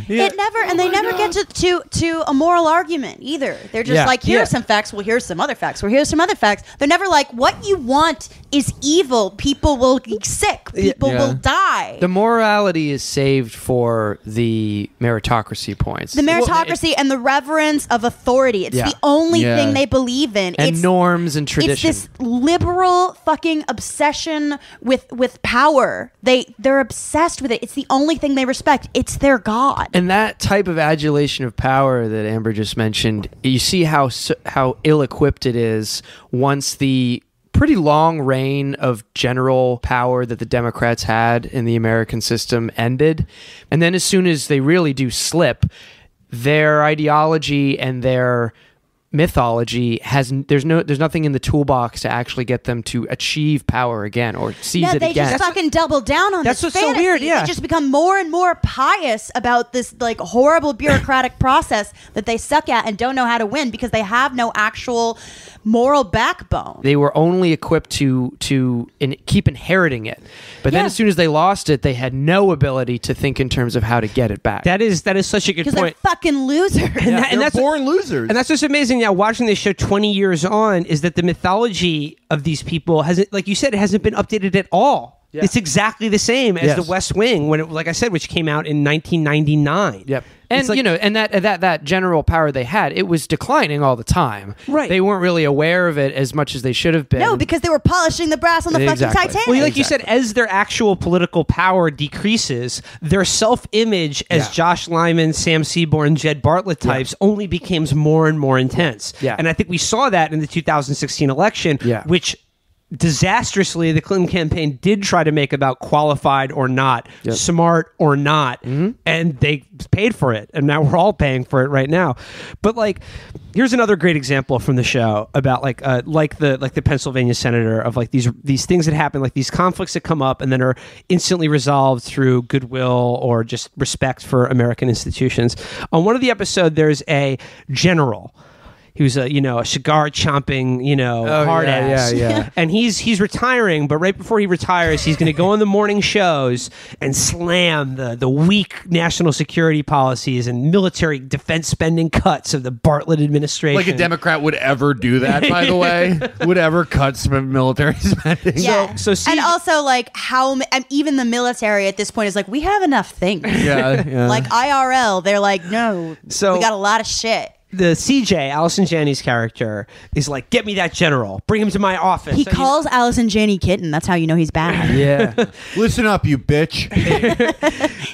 They never get to a moral argument either. They're just like, here are some facts. Well, here's some other facts. Well, here's some other facts. They're never like, what you want is evil. People will be sick. People will die. The morality is saved for the meritocracy points. The meritocracy and the reverence of authority. It's the only thing they believe in. And norms and tradition. It's this liberal fucking obsession with power. They're obsessed with it. It's the only thing they respect. It's their god. And that type of adulation of power that Amber just mentioned, you see how ill-equipped it is once the pretty long reign of general power that the Democrats had in the American system ended. And then as soon as they really do slip, their ideology and their mythology there's nothing in the toolbox to actually get them to achieve power again or seize it again. They just fucking double down on that's this what's fantasy. so weird. They just become more and more pious about this like horrible bureaucratic process that they suck at and don't know how to win because they have no actual moral backbone. They were only equipped to keep inheriting it, but then as soon as they lost it, they had no ability to think in terms of how to get it back. That is such a good point. Because they're fucking losers. And They're born losers. And that's what's amazing now watching this show 20 years on is that the mythology of these people hasn't, like you said, it hasn't been updated at all. Yeah. It's exactly the same as The West Wing, when it, like I said, which came out in 1999. Yep. And and that general power they had, it was declining all the time. Right. They weren't really aware of it as much as they should have been. No, because they were polishing the brass on the fucking Titanic. Well, like you said, as their actual political power decreases, their self-image as Josh Lyman, Sam Seaborn, Jed Bartlett types only becomes more and more intense. Yeah. And I think we saw that in the 2016 election, which disastrously the Clinton campaign did try to make about qualified or not, smart or not, and they paid for it, and now we're all paying for it right now. But like, here's another great example from the show about like the Pennsylvania senator of like these things that happen, like these conflicts that come up and then are instantly resolved through goodwill or just respect for American institutions. On one of the episodes, there's a general. He was a cigar chomping, hard ass. Yeah. And he's retiring, but right before he retires, he's going to go on the morning shows and slam the weak national security policies and military defense spending cuts of the Bartlett administration. Like a Democrat would ever do that, by the way, would ever cut some military spending. Yeah. So and also like even the military at this point is like, we have enough things. Yeah. Like IRL, they're like, no, we got a lot of shit. The CJ, Allison Janney's character, is like, get me that general. Bring him to my office. He calls Allison Janney kitten. That's how you know he's bad. Yeah. Listen up, you bitch.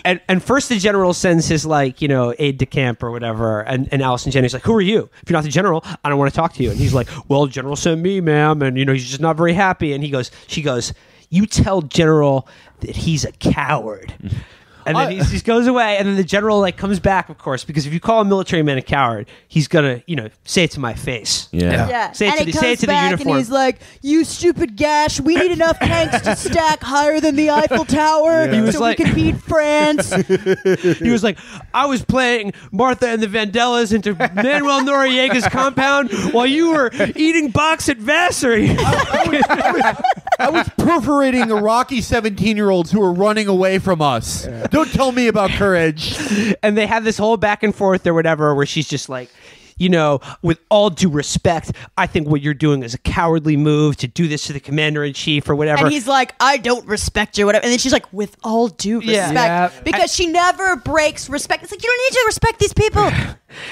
and first the general sends his aide de camp or whatever, and Allison Janney's like, who are you? If you're not the general, I don't want to talk to you. And he's like, well, general sent me, ma'am, and he's just not very happy. And she goes, you tell general that he's a coward. And then he goes away, and then the general like comes back, of course, because if you call a military man a coward, he's gonna, say it to my face. Yeah. Say it and to he the back uniform. and he's like, "You stupid gash! We need enough tanks to stack higher than the Eiffel Tower so we can beat France." He was like, "I was playing Martha and the Vandellas into Manuel Noriega's compound while you were eating box at Vassar." I was perforating Iraqi 17-year-olds who were running away from us. Don't tell me about courage. And they had this whole back and forth or whatever where she's just like, with all due respect, I think what you're doing is a cowardly move to do this to the commander-in-chief or whatever. And he's like, "I don't respect you," whatever. And then she's like, "With all due respect." Yeah. Because she never breaks respect. It's like, you don't need to respect these people.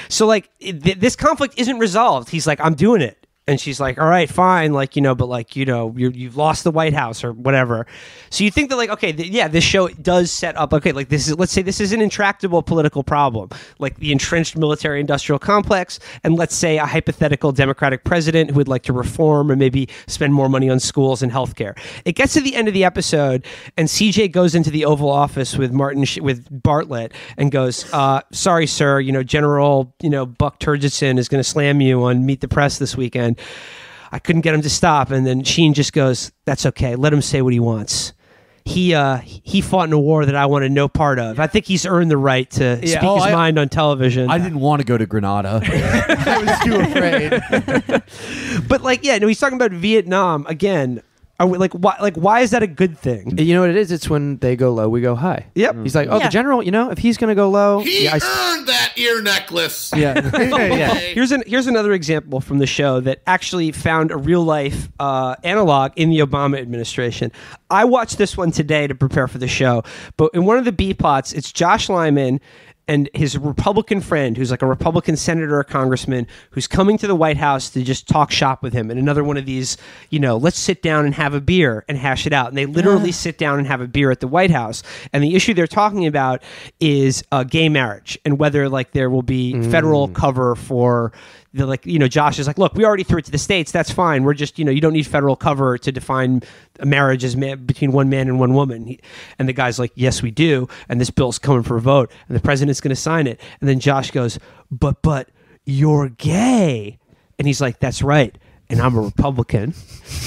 So, like, this conflict isn't resolved. He's like, "I'm doing it." And she's like, "All right, fine. Like, but like, you've lost the White House or whatever." So you think that like, okay, this show does set up, okay, like let's say this is an intractable political problem, like the entrenched military industrial complex. And let's say a hypothetical Democratic president who would like to reform and maybe spend more money on schools and healthcare. It gets to the end of the episode and CJ goes into the Oval Office with with Bartlett and goes, "Sorry, sir, General, Buck Turgidson is going to slam you on Meet the Press this weekend. I couldn't get him to stop." And then Sheen just goes, "That's okay. Let him say what he wants. He fought in a war that I wanted no part of. I think he's earned the right to speak his mind on television." I didn't want to go to Grenada. I was too afraid. But like, he's talking about Vietnam again. Are we, why is that a good thing? You know what it is? It's when they go low, we go high. Yep. He's like, the general, if he's going to go low. He earned that ear necklace. Yeah. Here's another example from the show that actually found a real life analog in the Obama administration. I watched this one today to prepare for the show, but in one of the B plots, it's Josh Lyman and his Republican friend, who's like a Republican senator or congressman, who's coming to the White House to just talk shop with him. And another one of these, let's sit down and have a beer and hash it out. And they literally sit down and have a beer at the White House. And the issue they're talking about is gay marriage and whether like there will be federal cover for Josh is like, "Look, we already threw it to the states. That's fine. We're just, you don't need federal cover to define a marriage as between one man and one woman." And the guy's like, "Yes, we do. And this bill's coming for a vote. And the president's going to sign it." And then Josh goes, but you're gay." And he's like, "That's right. And I'm a Republican,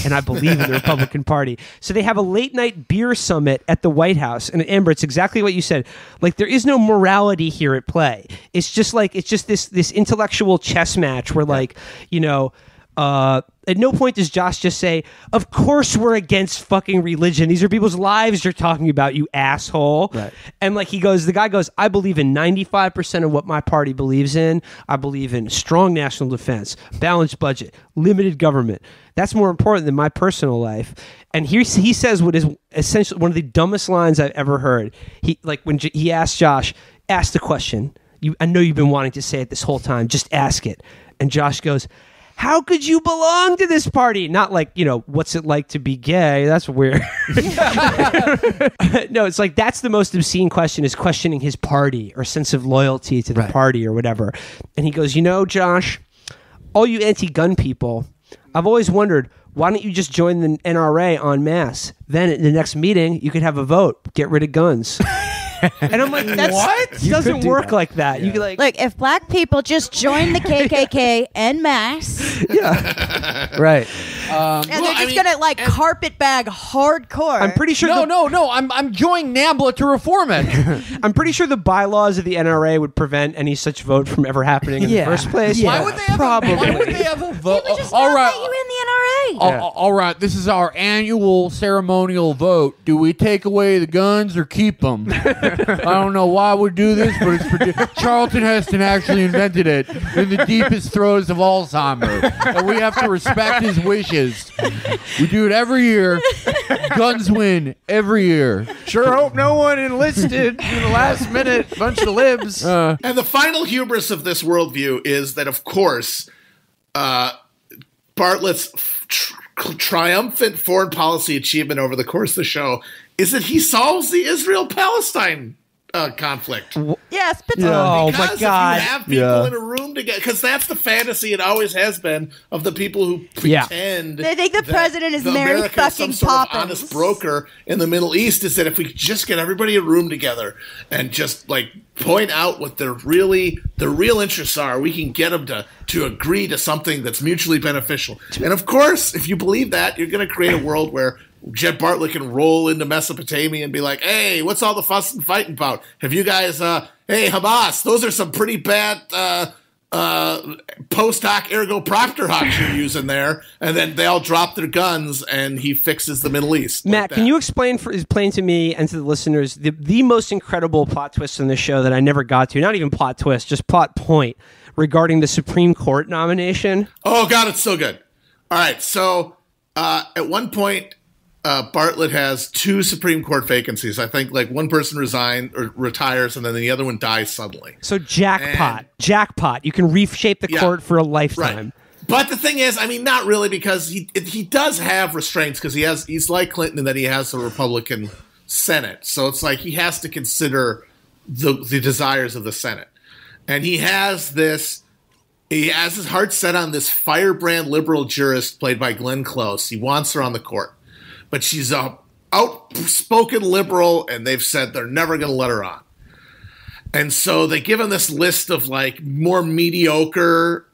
and I believe in the Republican Party." So they have a late night beer summit at the White House. And Amber, it's exactly what you said. Like, there is no morality here at play. It's just this intellectual chess match where at no point does Josh just say, "Of course we're against fucking religion. These are people's lives you're talking about, you asshole." Right. And the guy goes, "I believe in 95% of what my party believes in. I believe in strong national defense, balanced budget, limited government. That's more important than my personal life." And he says what is essentially one of the dumbest lines I've ever heard. When he asked Josh, "Ask the question. I know you've been wanting to say it this whole time. Just ask it." And Josh goes, "How could you belong to this party?" Not like, what's it like to be gay? That's weird. No, it's like that's the most obscene question, is questioning his party or sense of loyalty to the party or whatever. And he goes, "Josh, all you anti-gun people, I've always wondered, why don't you just join the NRA en masse? Then at the next meeting, you could have a vote, get rid of guns." And I'm like, what? It doesn't work like that. Yeah. You could look, if black people just join the KKK en masse, right, and they're just gonna carpetbag hardcore. I'm pretty sure. No. I'm joining NAMBLA to reform it. I'm pretty sure the bylaws of the NRA would prevent any such vote from ever happening in the first place. Yeah. Why would they have a vote? They would just not let you in the NRA. All right, this is our annual ceremonial vote. Do we take away the guns or keep them? I don't know why we do this, but it's Charlton Heston actually invented it in the deepest throes of Alzheimer's, and we have to respect his wishes. We do it every year. Guns win every year. Sure hope no one enlisted in the last minute. Bunch of libs. And the final hubris of this worldview is that, of course, Bartlett's triumphant foreign policy achievement over the course of the show is that he solves the Israel-Palestine conflict. Yeah, spit Oh Because my God! if you have people in a room together, because that's the fantasy it always has been of the people who pretend. They think the that president is Mary America is some fucking sort of Poppins. honest broker in the Middle East. Is that if we just get everybody in a room together and just like point out what their real interests are, we can get them to agree to something that's mutually beneficial. And of course, if you believe that, you're going to create a world where Jed Bartlett can roll into Mesopotamia and be like, hey, what's all the fuss and fighting about? Have you guys, hey, Hamas, those are some pretty bad post hoc ergo propter hocs you're using there. And then they all drop their guns and he fixes the Middle East. Matt, can you explain to me and to the listeners the most incredible plot twist in the show that I never got to? Not even plot twist, just plot point regarding the Supreme Court nomination. Oh, God, it's so good. All right, so at one point, Bartlett has 2 Supreme Court vacancies. I think like one person retires and then the other one dies suddenly. So jackpot. You can reshape the court for a lifetime. Right. But the thing is, I mean, not really, because he does have restraints because he's like Clinton in that he has a Republican Senate. So it's like he has to consider the desires of the Senate. And he has his heart set on this firebrand liberal jurist played by Glenn Close. He wants her on the court. But she's a outspoken liberal, and they've said they're never going to let her on. And so they give him this list of like more mediocre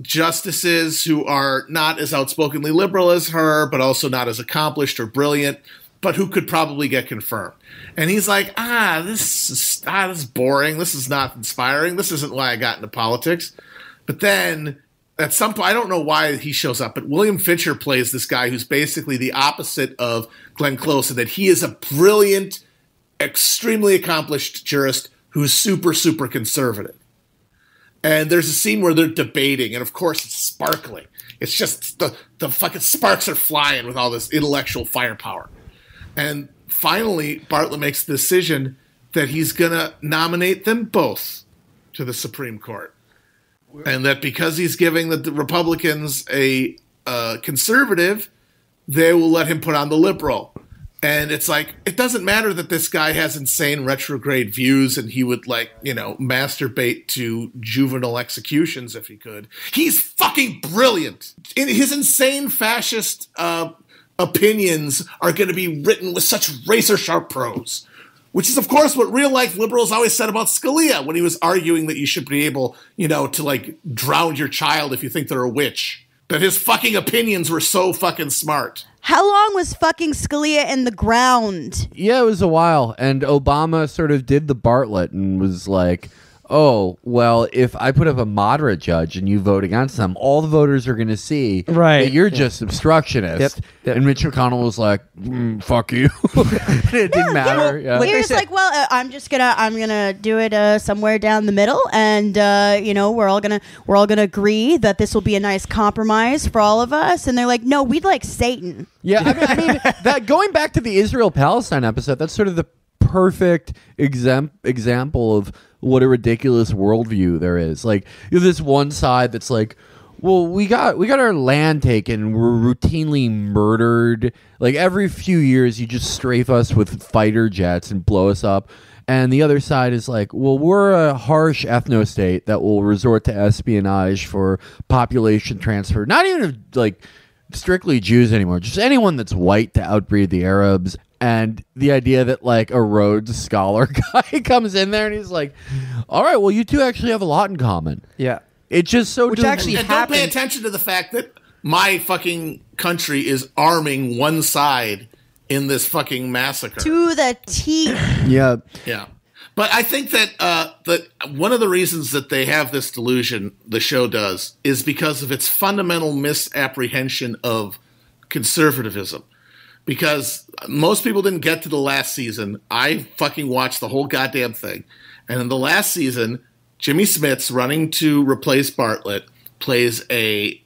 justices who are not as outspokenly liberal as her, but also not as accomplished or brilliant, but who could probably get confirmed. And he's like, this is boring. This is not inspiring. This isn't why I got into politics. But then at some point, I don't know why he shows up, but William Fincher plays this guy who's basically the opposite of Glenn Close, and that he is a brilliant, extremely accomplished jurist who's super, super conservative. And there's a scene where they're debating, and of course it's sparkling. It's just the fucking sparks are flying with all this intellectual firepower. And finally, Bartlett makes the decision that he's going to nominate them both to the Supreme Court. And that because he's giving the Republicans a conservative, they will let him put on the liberal. And it's like, it doesn't matter that this guy has insane retrograde views and he would masturbate to juvenile executions if he could. He's fucking brilliant. His insane fascist opinions are going to be written with such razor-sharp prose. Which is, of course, what real-life liberals always said about Scalia when he was arguing that you should be able, to, drown your child if you think they're a witch. That his fucking opinions were so fucking smart. How long was fucking Scalia in the ground? Yeah, it was a while. And Obama sort of did the Bartlett and was like, oh, well, if I put up a moderate judge and you vote against them, all the voters are going to see that you're just obstructionist. Yep. And Mitch McConnell was like, fuck you. It didn't matter. Yeah. He was like, well, I'm gonna do it somewhere down the middle, and we're all gonna agree that this will be a nice compromise for all of us. And they're like, no, we'd like Satan. Yeah, I mean that going back to the Israel-Palestine episode, that's sort of the perfect example of what a ridiculous worldview there is. Like, you have this one side that's like, well, we got our land taken. We're routinely murdered. Like, every few years, you just strafe us with fighter jets and blow us up. And the other side is like, well, we're a harsh ethno-state that will resort to espionage for population transfer. Not even strictly Jews anymore. Just anyone that's white to outbreed the Arabs. And the idea that a Rhodes Scholar guy comes in there and he's like, all right, well, you two actually have a lot in common. Yeah. It's just so... Which actually don't pay attention to the fact that my fucking country is arming one side in this fucking massacre. To the teeth. Yeah. Yeah. But I think that one of the reasons that they have this delusion, the show does, is because of its fundamental misapprehension of conservatism. Because most people didn't get to the last season. I fucking watched the whole goddamn thing. And in the last season, Jimmy Smits, running to replace Bartlett, plays a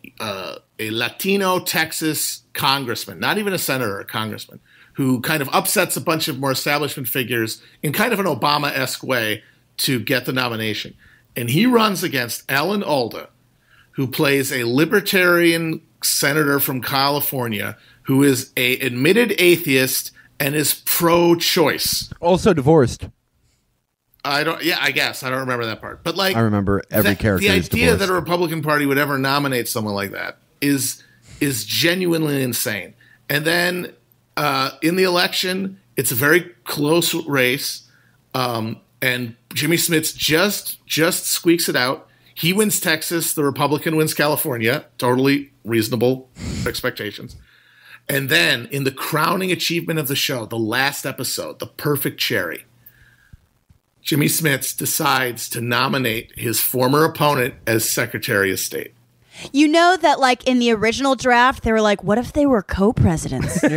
Latino Texas congressman, not even a senator, a congressman, who kind of upsets a bunch of more establishment figures in kind of an Obama-esque way to get the nomination. And he runs against Alan Alda, who plays a libertarian senator from California who is a admitted atheist and is pro-choice. Also divorced. I guess I don't remember that part, but like I remember every character. The is idea divorced. that a Republican Party would ever nominate someone like that is genuinely insane. And then in the election, it's a very close race, and Jimmy Smits just squeaks it out. He wins Texas. The Republican wins California. Totally reasonable expectations. And then in the crowning achievement of the show, the last episode, the perfect cherry, Jimmy Smits decides to nominate his former opponent as Secretary of State. You know that, like, in the original draft, they were like, "What if they were co-presidents?" What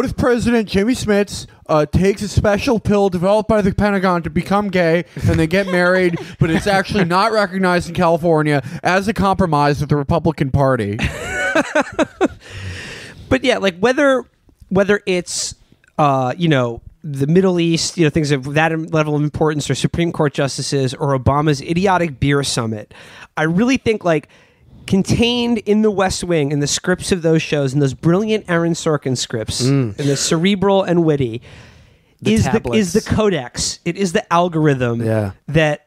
if President Jimmy Smits takes a special pill developed by the Pentagon to become gay, and they get married, but it's actually not recognized in California as a compromise with the Republican Party? But yeah, like whether it's the Middle East, things of that level of importance, or Supreme Court justices, or Obama's idiotic beer summit, I really think like contained in the West Wing, in the scripts of those shows, and those brilliant Aaron Sorkin scripts, and the cerebral and witty, is the codex. It is the algorithm that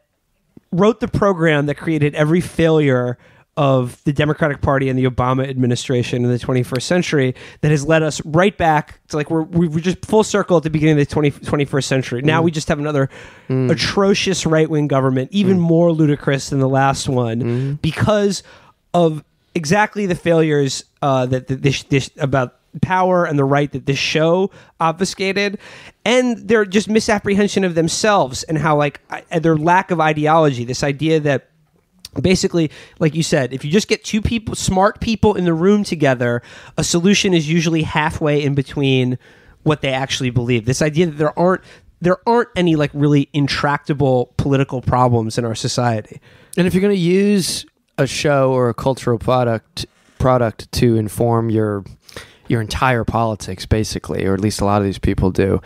wrote the program that created every failure of the Democratic Party and the Obama administration in the 21st century, that has led us right back to like we're just full circle at the beginning of the 21st century. Now we just have another atrocious right-wing government, even more ludicrous than the last one, because of exactly the failures that this about power and the right that this show obfuscated, and their just misapprehension of themselves, and how like their lack of ideology. This idea that basically, like you said, if you just get two people, smart people in the room together, a solution is usually halfway in between what they actually believe. This idea that there aren't any like really intractable political problems in our society. And if you're going to use a show or a cultural product to inform your entire politics, basically, or at least a lot of these people do,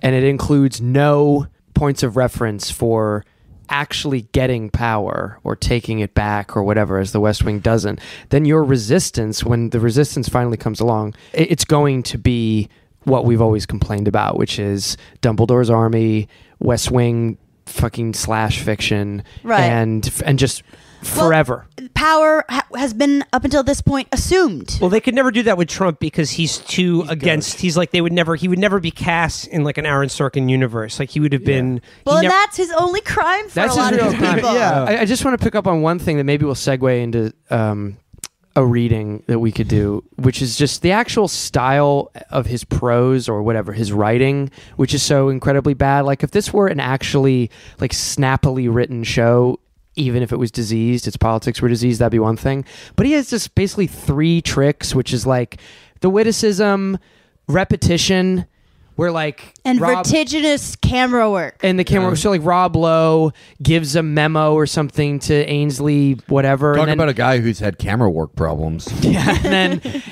and it includes no points of reference for actually getting power or taking it back or whatever, as the West Wing doesn't, then your resistance, when the resistance finally comes along, it's going to be what we've always complained about, which is Dumbledore's army, West Wing fucking slash fiction, right, and just forever. Well, power has been up until this point assumed. Well, they could never do that with Trump because he's too against. ghost. He's like he would never be cast in like an Aaron Sorkin universe. Like he would have been. Well, and that's his only crime for That's a lot his of real these crime. people. Yeah, I just want to pick up on one thing that maybe will segue into a reading that we could do, which is just the actual style of his prose or whatever, his writing, which is so incredibly bad. Like if this were an actually like snappily written show, even if it was diseased, its politics were diseased, that'd be one thing. But he has just basically three tricks, which is like the witticism, repetition, where like And vertiginous camera work. and the camera. So like Rob Lowe gives a memo or something to Ainsley, whatever. Talk and then, about a guy who's had camera work problems. yeah,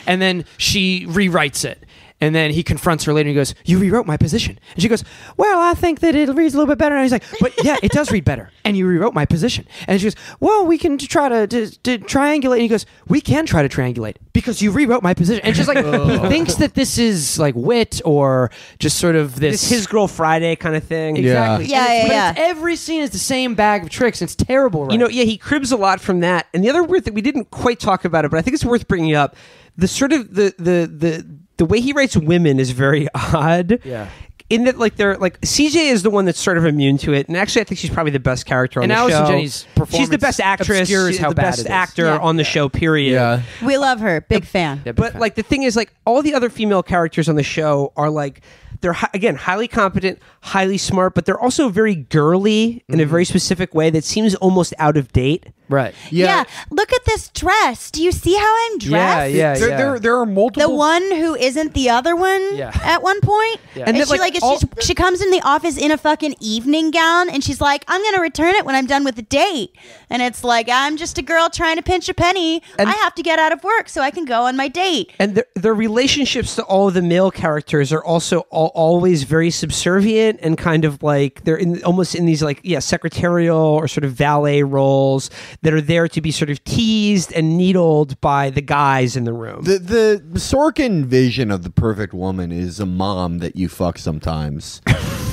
and then she rewrites it. And then he confronts her later and he goes, "You rewrote my position." And she goes, "Well, I think that it reads a little bit better." And he's like, "But yeah, it does read better. And you rewrote my position." And she goes, "Well, we can try to triangulate." And he goes, "We can try to triangulate because you rewrote my position." And she's like, he thinks that this is like wit or just sort of this His Girl Friday kind of thing. Exactly. Yeah. And Yeah, but every scene is the same bag of tricks. It's terrible, right? He cribs a lot from that. And the other weird thing, we didn't quite talk about it, but I think it's worth bringing up. The sort of the way he writes women is very odd. Yeah. In that, like, they're like CJ is the one that's sort of immune to it, and actually, I think she's probably the best character on And the Allison show. Jenny's performance She's the best actress. obscures She's how the bad best it is. actor Yeah. on the show. Period. Yeah. We love her. Big fan. Yeah, big But fan. like the thing is, like all the other female characters on the show are like they're again highly competent, highly smart, but they're also very girly in a very specific way that seems almost out of date. right. Yeah. Look at this dress. Do you see how I'm dressed? Yeah. There are multiple. The one who isn't the other one Yeah. at one point. Yeah. And then, she like, she comes in the office in a fucking evening gown and she's like, "I'm going to return it when I'm done with the date." And it's like, "I'm just a girl trying to pinch a penny. And- I have to get out of work so I can go on my date." And their relationships to all of the male characters are also always very subservient and kind of like they're almost in these like secretarial or sort of valet roles that are there to be sort of teased and needled by the guys in the room. The Sorkin vision of the perfect woman is a mom that you fuck sometimes.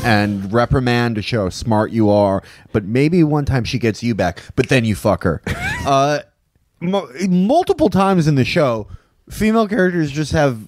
and reprimand to show how smart you are. But maybe one time she gets you back, but then you fuck her. Multiple times in the show, female characters just have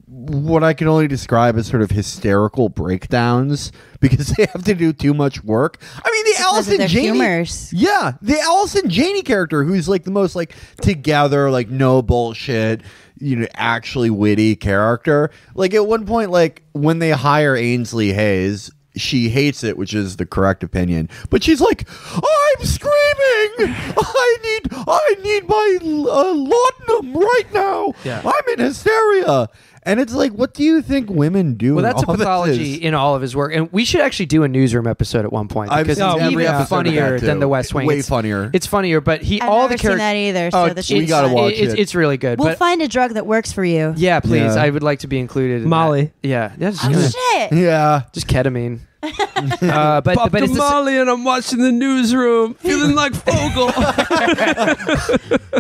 what I can only describe as sort of hysterical breakdowns because they have to do too much work. I mean, the Allison Janney, yeah, the Allison Janney character, who's like the most like together, like no bullshit, you know, actually witty character. Like at one point, like when they hire Ainsley Hayes, she hates it, which is the correct opinion. But she's like, I'm screaming! I need my laudanum right now! Yeah. I'm in hysteria! And it's like, what do you think women do? Well, that's a all pathology this? in all of his work, and we should actually do a newsroom episode at one point I've because seen it's every even episode of funnier that, than too. The West Wing. Way funnier. It's funnier, but I've all never the seen characters. that either. So this we gotta watch it. It's really good. We'll but find a drug that works for you. yeah, please. Yeah. I would like to be included. In Molly. That. Yeah, just, Oh shit! Yeah. just ketamine. Pop but to it's Molly and I'm watching the newsroom, feeling like Fogel.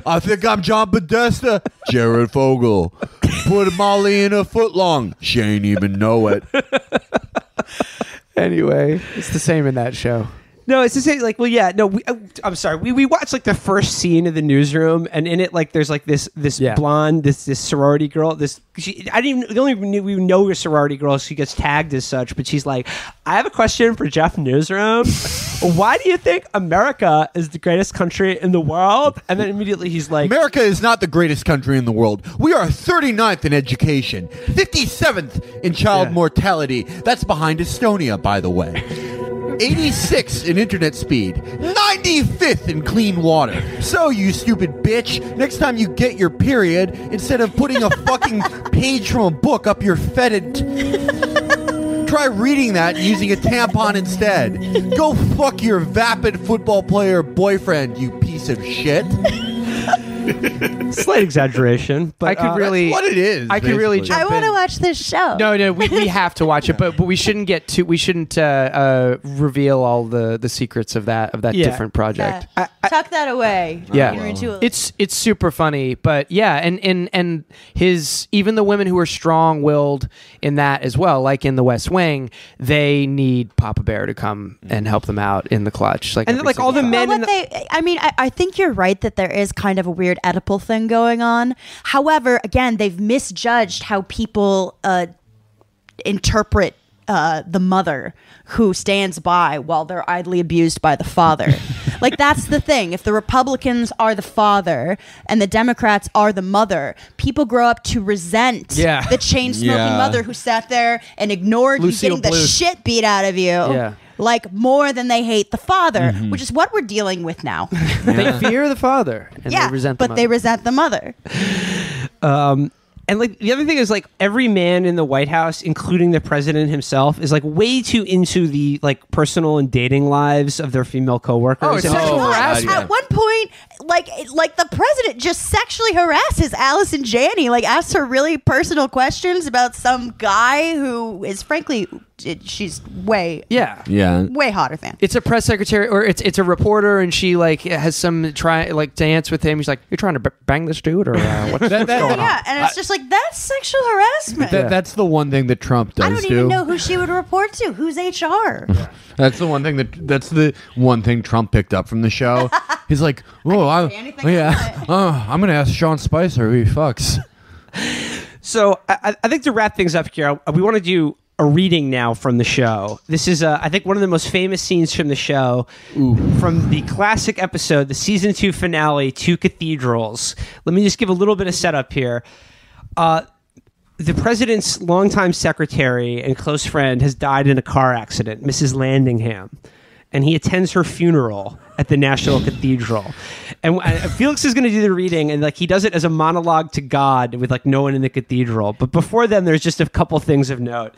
I think I'm John Podesta. Jared Fogle. Put Molly in a footlong. She ain't even know it. Anyway, it's the same in that show. No, it's to say, like, well, yeah, no, I'm sorry. We watched like the first scene of the newsroom, and in it, like, there's like this Yeah. blonde, this sorority girl. I didn't even. The only we know a sorority girl. She gets tagged as such, but she's like, I have a question for Jeff Newsroom. Why do you think America is the greatest country in the world? And then immediately he's like, America is not the greatest country in the world. We are 39th in education, 57th in child mortality. That's behind Estonia, by the way. 86 in internet speed, 95th in clean water. So, you stupid bitch, next time you get your period, instead of putting a fucking page from a book up your fetid... Try reading that and using a tampon instead. Go fuck your vapid football player boyfriend, you piece of shit. slight exaggeration, but I could really. That's what it is. I could really basically. jump I want to in. watch this show. No, we have to watch it, but we shouldn't get too. We shouldn't reveal all the secrets of that Yeah. different project. Tuck that away. Yeah, You're into it. it's super funny, but yeah, and his even the women who are strong-willed in that as well, like in The West Wing, they need Papa Bear to come and help them out in the clutch, like And every like all the single men Well, in what the, I mean, I think you're right that there is kind of a weird Oedipal thing going on. However, again, they've misjudged how people interpret the mother who stands by while they're idly abused by the father. Like, that's the thing. If the Republicans are the father and the Democrats are the mother, people grow up to resent Yeah. the chain-smoking Yeah. mother who sat there and ignored Lucille you getting the Bluth. shit beat out of you. Yeah. Like, more than they hate the father, which is what we're dealing with now. They fear the father, and Yeah, they resent but the they mother. resent the mother. and like the other thing is like every man in the White House, including the president himself, is like way too into the like personal and dating lives of their female coworkers. Oh, it's And- sexual God, harassment. yeah. At one point, like the president just sexually harasses Allison Janney, like asks her really personal questions about some guy who is frankly, she's way Yeah. way hotter than. It's a press secretary, or it's a reporter, and she like has some dance with him. He's like, "You're trying to bang this dude, or what's going on?" Yeah, and it's just like that's sexual harassment. That's the one thing that Trump does I don't do. even know who she would report to. Who's HR? That's the one thing that's the one thing Trump picked up from the show. He's like, say anything about it. I'm gonna ask Sean Spicer who he fucks. So I think to wrap things up here, we want to do a reading now from the show. This is, I think, one of the most famous scenes from the show, from the classic episode, the season 2 finale, Two Cathedrals. Let me just give a little bit of setup here. The president's longtime secretary and close friend has died in a car accident, Mrs. Landingham, and he attends her funeral at the National Cathedral. And Felix is going to do the reading, and like he does it as a monologue to God with like no one in the cathedral. But before then, there's just a couple things of note.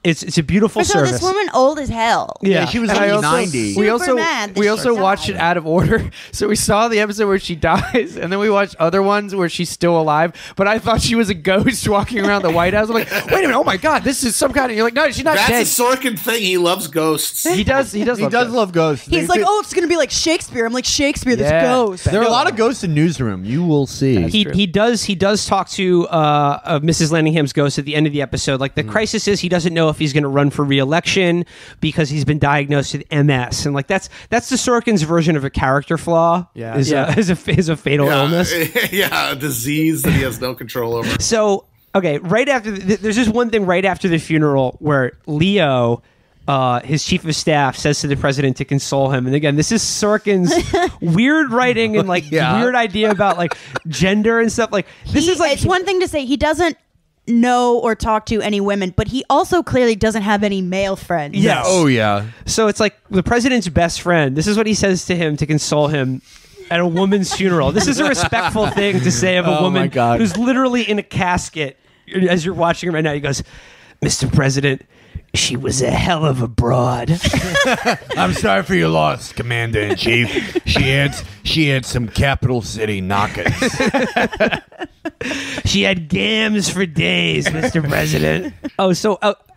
It's a beautiful So service. this woman old as hell. Yeah, she was And only I also- 90. Super We also mad that we she also watched died. it out of order. So we saw the episode where she dies, and then we watched other ones where she's still alive. But I thought she was a ghost walking around the White House. I'm like, wait a minute, oh my god, this is some kind of. You're like, no, she's not dead. That's a Sorkin thing. He loves ghosts. He does. He does. He love does ghosts. love ghosts. He's like, oh, it's gonna be like Shakespeare. I'm like, Shakespeare, there's Yeah. ghosts. There are a lot of ghosts in Newsroom. You will see. He does talk to Mrs. Landingham's ghost at the end of the episode. Like the crisis is he doesn't know know if he's going to run for re-election because he's been diagnosed with MS, and like that's the Sorkin's version of a character flaw. Is a fatal illness. Yeah, a disease that he has no control over. So okay, right after there's just one thing right after the funeral where Leo, his chief of staff, says to the president to console him. And again, this is Sorkin's weird writing and like weird idea about like gender and stuff. Like this is like it's one thing to say he doesn't know or talk to any women, but he also clearly doesn't have any male friends. Yes. Oh yeah. So it's like the president's best friend. This is what he says to him to console him at a woman's funeral. This is a respectful thing to say of a woman who's literally in a casket. As you're watching him right now, he goes, "Mr. President, she was a hell of a broad." I'm sorry for your loss, Commander-in-Chief. She had some capital city knockers. She had gams for days, Mr. President.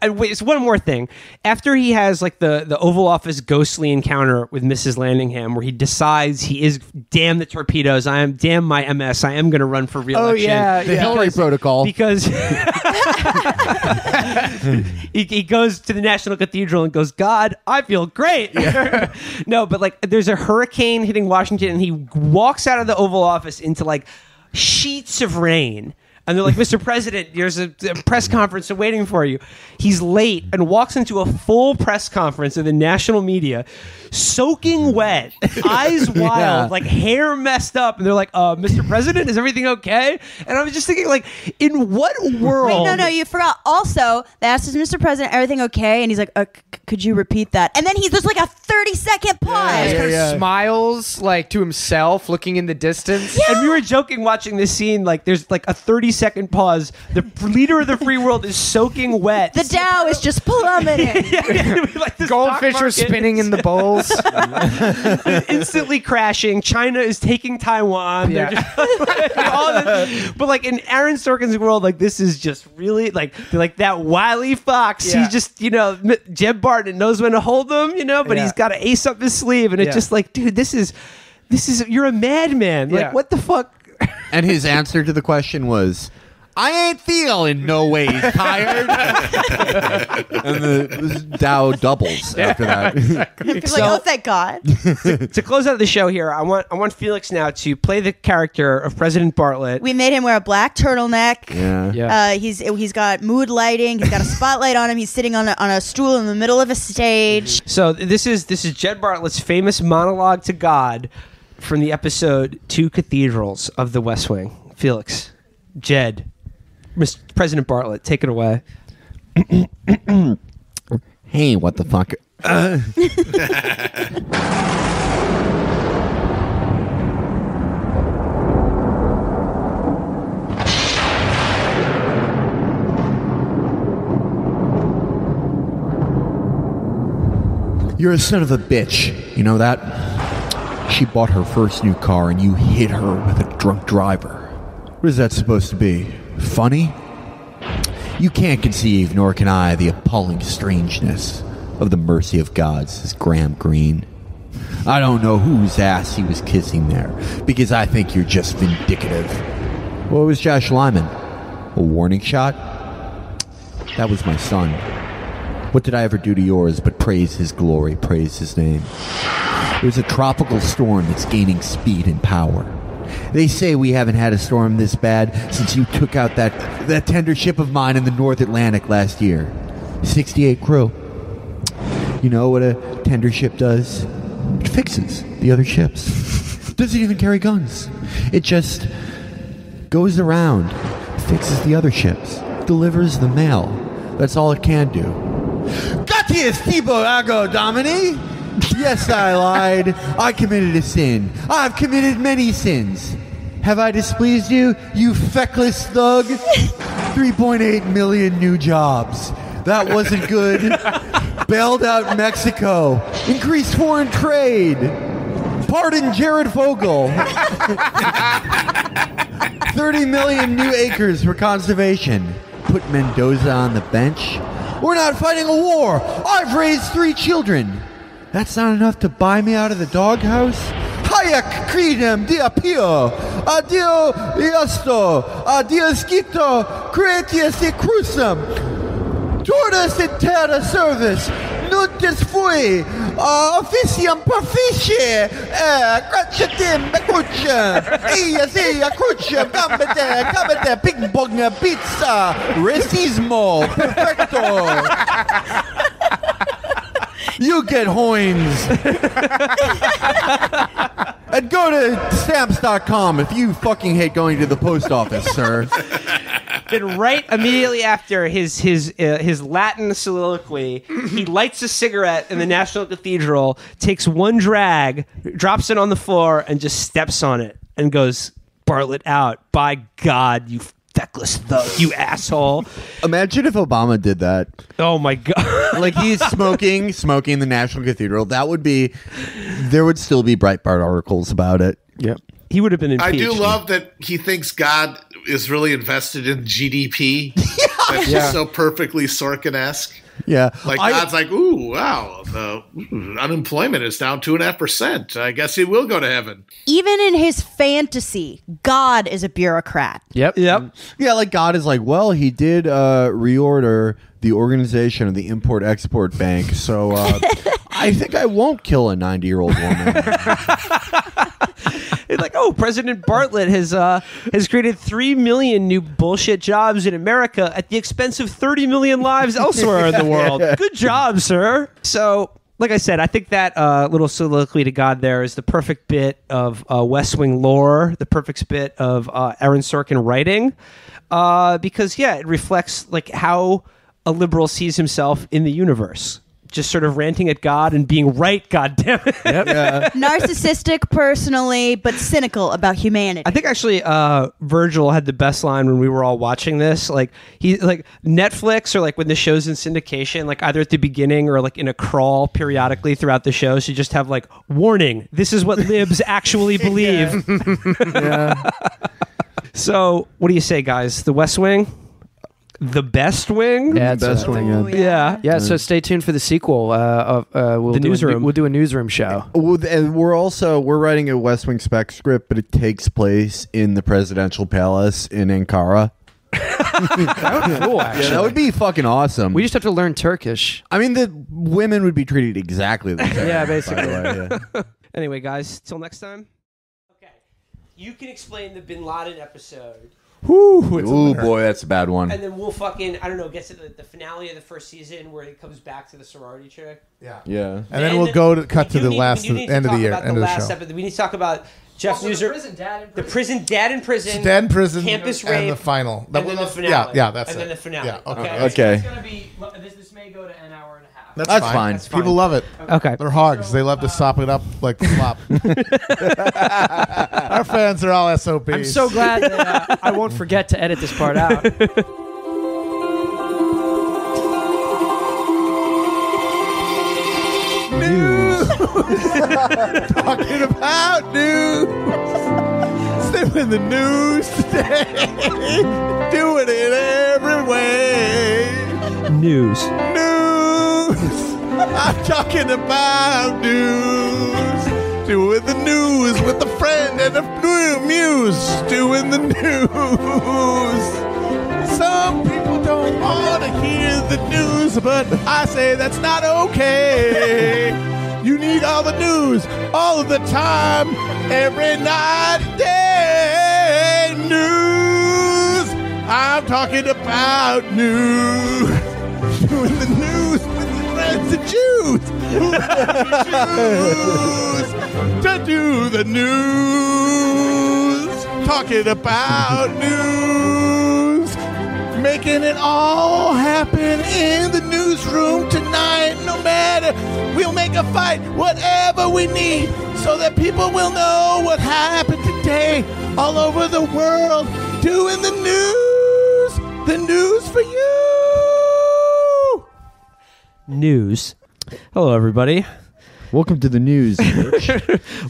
Wait, so one more thing. After he has like the Oval Office ghostly encounter with Mrs. Landingham, where he decides he is, damn the torpedoes, damn my MS, I am going to run for re-election. Oh yeah, The Hillary Protocol. Because he goes to the National Cathedral and goes, "God, I feel great." Yeah. No, but like there's a hurricane hitting Washington, and he walks out of the Oval Office into like sheets of rain. And they're like, "Mr. President, there's a press conference waiting for you." He's late and walks into a full press conference of the national media, soaking wet, eyes wild, like hair messed up. And they're like, "Mr. President, is everything okay?" And I was just thinking, like, in what world? Wait, no, you forgot. Also, they asked, "Is Mr. President everything okay?" And he's like, "Could you repeat that?" And then there's like a 30-second pause. He kind of smiles like to himself, looking in the distance. And we were joking watching this scene, like there's like a 30-second pause. The leader of the free world is soaking wet. The Dow is just plummeting. Like Goldfish are spinning in the bowls. Instantly crashing. China is taking Taiwan. Yeah. But like in Aaron Sorkin's world, like this is just really like that wily fox. Yeah. He's just, Jeb Barton knows when to hold them, but he's got an ace up his sleeve, and it's just like, dude, this is you're a madman. Like what the fuck? And his answer to the question was, "I ain't feeling no ways tired." And the Dow doubles after that. He's like, "Oh, thank God." To close out the show here, I want Felix now to play the character of President Bartlett. We made him wear a black turtleneck. Yeah. He's got mood lighting. He's got a spotlight on him. He's sitting on a stool in the middle of a stage. So this is Jed Bartlett's famous monologue to God from the episode Two Cathedrals of the West Wing. Felix, Jed, Mr. President Bartlett, take it away. Hey, what the fuck? You're a son of a bitch. You know that? She bought her first new car and you hit her with a drunk driver. What is that supposed to be? Funny? You can't conceive, nor can I, the appalling strangeness of the mercy of God, says Graham Greene. I don't know whose ass he was kissing there, because I think you're just vindictive. What was Josh Lyman? A warning shot? That was my son. What did I ever do to yours but praise his glory, praise his name? There's a tropical storm that's gaining speed and power. They say we haven't had a storm this bad since you took out that tender ship of mine in the North Atlantic last year. 68 crew. You know what a tender ship does? It fixes the other ships. Doesn't even carry guns. It just goes around, fixes the other ships, delivers the mail. That's all it can do. Gratias tibo ergo domini. Yes, I lied. I committed a sin. I've committed many sins. Have I displeased you, you feckless thug? 3.8 million new jobs. That wasn't good. Bailed out Mexico. Increased foreign trade. Pardon Jared Fogle. 30 million new acres for conservation. Put Mendoza on the bench. We're not fighting a war. I've raised 3 children. That's not enough to buy me out of the doghouse? Haec, credam, pio, iusto, scito, cruciatus, crucem. Tortus in terra servus, nuntius fui, officium perfeci, cruciatus crucem, crucem, gambete, ping pong, pizza, racismo, perfecto. You get Hoins. And go to stamps.com if you fucking hate going to the post office, sir. Then right immediately after his Latin soliloquy, he lights a cigarette in the National Cathedral, takes one drag, drops it on the floor, and just steps on it and goes, Bartlett out. By God, you feckless thug, you asshole. Imagine if Obama did that. Oh my God. Like he's smoking in the National Cathedral. There would still be Breitbart articles about it. Yep. He would have been impeached. I do love that he thinks God is really invested in GDP. That's just so perfectly Sorkin-esque. Yeah. Like God's like, ooh, wow, unemployment is down 2.5%. I guess he will go to heaven. Even in his fantasy, God is a bureaucrat. Yep. Yeah, like God is like, well, he did reorder the organization of the Import-Export Bank, so I think I won't kill a 90-year-old woman. It's like, oh, President Bartlett has created 3 million new bullshit jobs in America at the expense of 30 million lives elsewhere in the world. Good job, sir. So, like I said, I think that little soliloquy to God there is the perfect bit of West Wing lore, the perfect bit of Aaron Sorkin writing, because it reflects like how a liberal sees himself in the universe. Just sort of ranting at God and being right, goddammit. Yep. Yeah. Narcissistic personally, but cynical about humanity. I think actually Virgil had the best line when we were all watching this. Like Netflix, or like when the show's in syndication, like either at the beginning or like in a crawl periodically throughout the show, so you just have like, warning, this is what libs actually believe. Yeah. So what do you say, guys? The West Wing? The Best Wing? Yeah, Best Wing. Yeah. So stay tuned for the sequel. We'll The Newsroom. We'll do a newsroom show. And we're writing a West Wing spec script, but it takes place in the presidential palace in Ankara. Cool, actually. Yeah, that would be fucking awesome. We just have to learn Turkish. I mean, the women would be treated exactly the same. Yeah, basically. by the way, Anyway, guys, till next time. Okay. You can explain the Bin Laden episode. Ooh, boy, that's a bad one. And then we'll fucking, I don't know, get to the finale of the first season where it comes back to the sorority chick. Yeah. Yeah. And then we'll go to cut to the last end of the year, end of the show. We need to talk about Jeff Newsroom. The prison dad in prison. Dad in prison. Campus and rape. the final. And then the finale. Yeah, that's it. And then the finale. Yeah, okay. Okay. It's gonna be. This may go to an hour and a half. That's fine. People love it. Okay. They're hogs. They love to sop it up like slop. Our fans are all SOPs. I'm so glad that I won't forget to edit this part out. News. Talking about news. Stay in the news today. Doing it every way. News. I'm talking about news. Doing the news with a friend and a muse. Doing the news. Some people don't want to hear the news, but I say that's not okay. You need all the news all of the time, every night and day. News. I'm talking about news. Doing the news with the friends and Jews. To do the news. Talking about news. Making it all happen in the newsroom tonight. No matter, we'll make a fight, whatever we need, so that people will know what happened today all over the world. Doing the news for you. News. Hello, everybody. Welcome to the news.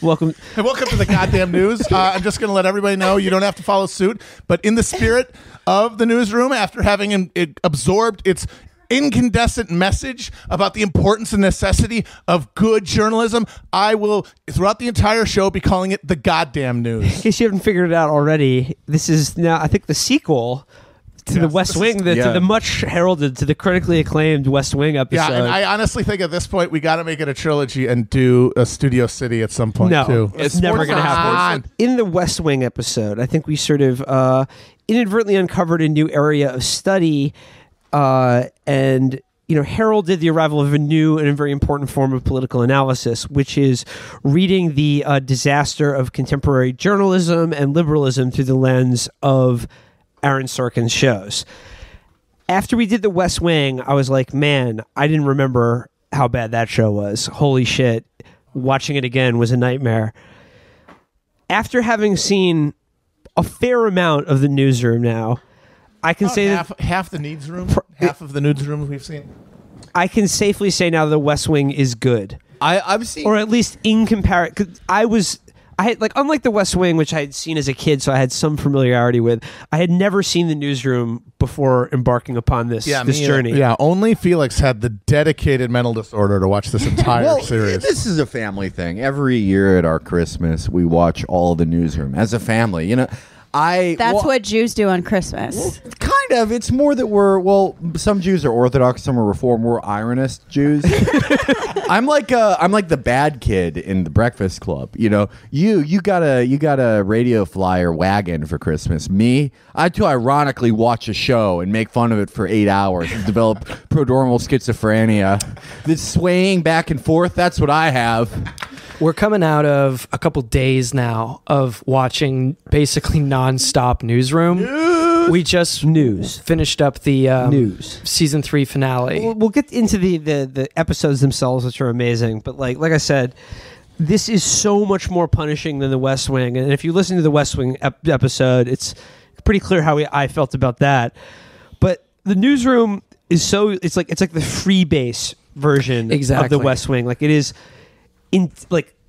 Welcome. And welcome to the goddamn news. I'm just going to let everybody know you don't have to follow suit, but in the spirit of the newsroom, after having absorbed its incandescent message about the importance and necessity of good journalism, I will, throughout the entire show, be calling it the goddamn news. In case you haven't figured it out already, this is now, I think, the sequel to the West Wing, to the much heralded, to the critically acclaimed West Wing episode. Yeah, and I honestly think at this point we got to make it a trilogy and do a Studio City at some point too. It's never going to happen. In the West Wing episode, I think we sort of inadvertently uncovered a new area of study and heralded the arrival of a new and a very important form of political analysis, which is reading the disaster of contemporary journalism and liberalism through the lens of Aaron Sorkin's shows. After we did the West Wing, I was like, man, I didn't remember how bad that show was. Holy shit. Watching it again was a nightmare. After having seen a fair amount of the Newsroom now, I can say half the Newsroom, half of the Newsroom we've seen. I can safely say now the West Wing is good. I've seen, or at least in comparison, I had, like, unlike the West Wing, which I had seen as a kid, so I had some familiarity with. I had never seen the Newsroom before embarking upon this journey. Yeah, only Felix had the dedicated mental disorder to watch this entire series. This is a family thing. Every year at our Christmas, we watch all the Newsroom as a family. That's what Jews do on Christmas. Kind of. It's more that some Jews are Orthodox, some are Reform. We're ironist Jews. I'm like the bad kid in the Breakfast Club. You got a radio flyer wagon for Christmas. Me, I too ironically watch a show and make fun of it for 8 hours and develop prodromal schizophrenia. This swaying back and forth, that's what I have. We're coming out of a couple days now of watching basically nonstop Newsroom. We just finished up the season 3 finale. We'll get into the episodes themselves, which are amazing. But like I said, this is so much more punishing than the West Wing. And if you listen to the West Wing episode, it's pretty clear how I felt about that. But the Newsroom is it's like the freebase version of the West Wing. Like it is.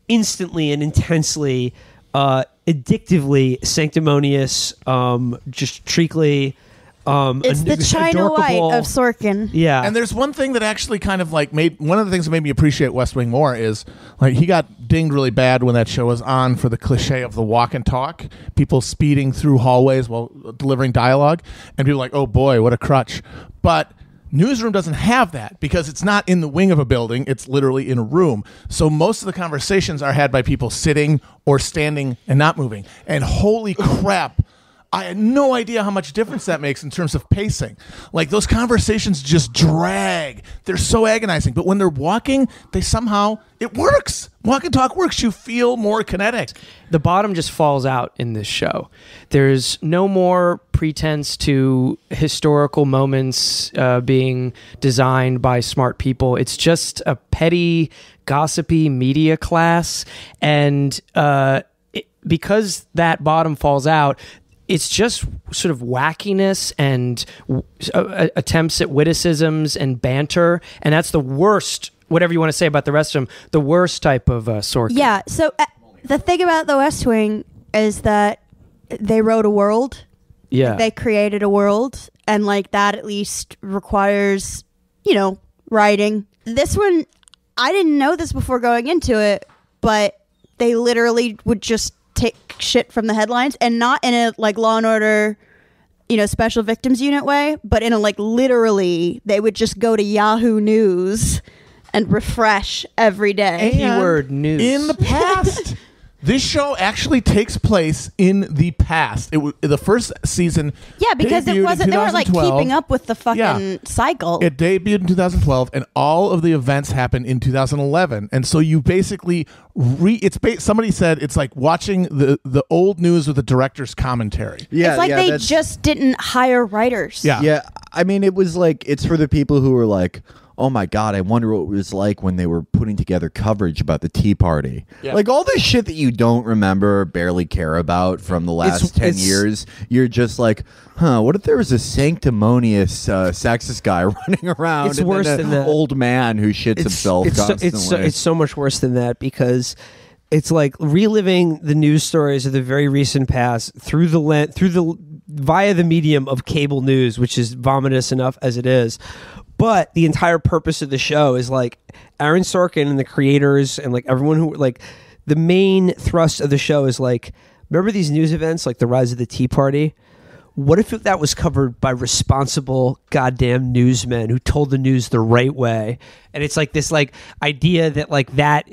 Instantly and intensely, addictively sanctimonious, just treacly. It's the China White of Sorkin. Yeah, and there's one thing that actually kind of made one of the things that made me appreciate West Wing more is he got dinged really bad when that show was on for the cliche of the walk and talk, people speeding through hallways while delivering dialogue, and people like, oh boy, what a crutch, but. Newsroom doesn't have that because it's not in the wing of a building. It's literally in a room. So most of the conversations are had by people sitting or standing and not moving. And holy crap, I had no idea how much difference that makes in terms of pacing. Like those conversations just drag. They're so agonizing. But when they're walking, it works. Walk and talk works. You feel more kinetic. The bottom just falls out in this show. There's no more pretense to historical moments being designed by smart people. It's just a petty, gossipy media class. And because that bottom falls out, it's just sort of wackiness and attempts at witticisms and banter. And that's the worst, whatever you want to say about the rest of them, the worst type of Sorkin. Yeah, so the thing about the West Wing is that they wrote a world. Yeah. They created a world. And that at least requires, writing. This one, I didn't know this before going into it, but they literally would just take shit from the headlines, and not in a Law and Order, Special Victims Unit way, but in a literally they would just go to Yahoo News and refresh every day. Keyword news. In the past. This show actually takes place in the past. The first season. Yeah, because it wasn't. They weren't keeping up with the fucking cycle. It debuted in 2012, and all of the events happened in 2011. And so you basically somebody said it's like watching the old news with the director's commentary. Yeah, it's they just didn't hire writers. Yeah, yeah. I mean, it was it's for the people who were like, oh my God, I wonder what it was like when they were putting together coverage about the Tea Party. Yeah. All this shit that you don't remember, barely care about from the last 10 years, you're just like, what if there was a sanctimonious sexist guy running around? It's worse than that. Old man who shits himself constantly. It's so much worse than that because it's like reliving the news stories of the very recent past via the medium of cable news, which is vomitous enough as it is. But the entire purpose of the show is Aaron Sorkin and the creators and everyone who the main thrust of the show is remember these news events like the rise of the Tea Party? what if that was covered by responsible goddamn newsmen who told the news the right way? And it's like this like idea that like that,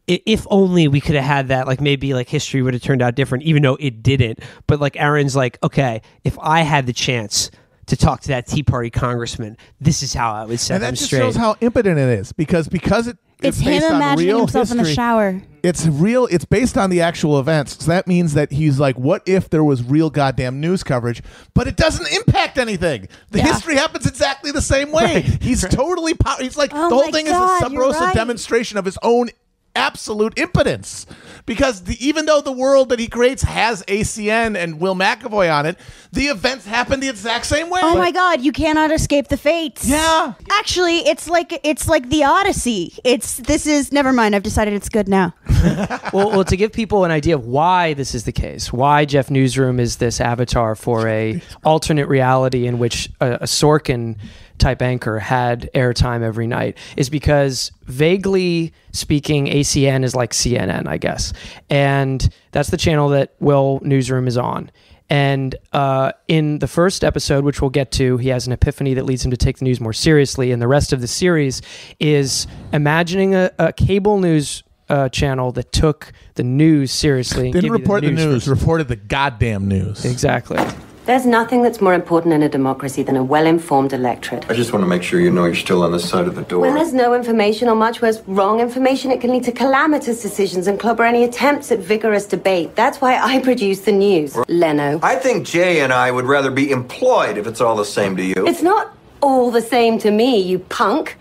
if only we could have had that, like maybe like history would have turned out different, even though it didn't. But like Aaron's like, okay, if I had the chance to talk to that Tea Party congressman, this is how I would set him straight. And that just shows how impotent it is, because it's him based on imagining real himself in the history. shower. It's real. It's based on the actual events. So that means that he's like, what if there was real goddamn news coverage, but it doesn't impact anything? The history happens exactly the same way. He's totally he's like, Oh the whole my thing God, is a sub you're rosa right. demonstration of his own absolute impotence, because even though the world that he creates has ACN and Will McAvoy on it, the events happen the exact same way. Oh my God, you cannot escape the fates. Yeah. Actually, it's like the Odyssey. Never mind, I've decided it's good now. well, to give people an idea of why this is the case, why Jeff Newsroom is this avatar for a alternate reality in which a Sorkin type anchor had airtime every night, is because, vaguely speaking, ACN is like CNN, I guess. And that's the channel that Will Newsroom is on. And in the first episode, which we'll get to, he has an epiphany that leads him to take the news more seriously. And the rest of the series is imagining a cable news channel that took the news seriously. And Didn't give you report the news, first. reported the goddamn news. Exactly. There's nothing that's more important in a democracy than a well-informed electorate. I just want to make sure you know you're still on this side of the door. When there's no information, or much worse, wrong information, it can lead to calamitous decisions and clobber any attempts at vigorous debate. That's why I produce the news, Leno. I think Jay and I would rather be employed if it's all the same to you. It's not all the same to me, you punk.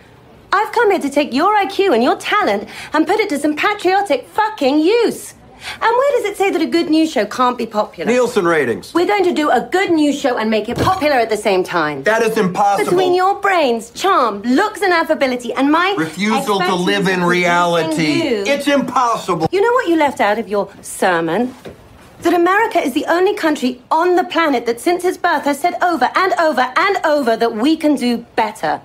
I've come here to take your IQ and your talent and put it to some patriotic fucking use. And where does it say that a good news show can't be popular? Nielsen ratings. We're going to do a good news show and make it popular at the same time. That is impossible. Between your brains, charm, looks and affability and my refusal to expertise live in reality. you. It's impossible. You know what you left out of your sermon? That America is the only country on the planet that since its birth has said over and over and over that we can do better.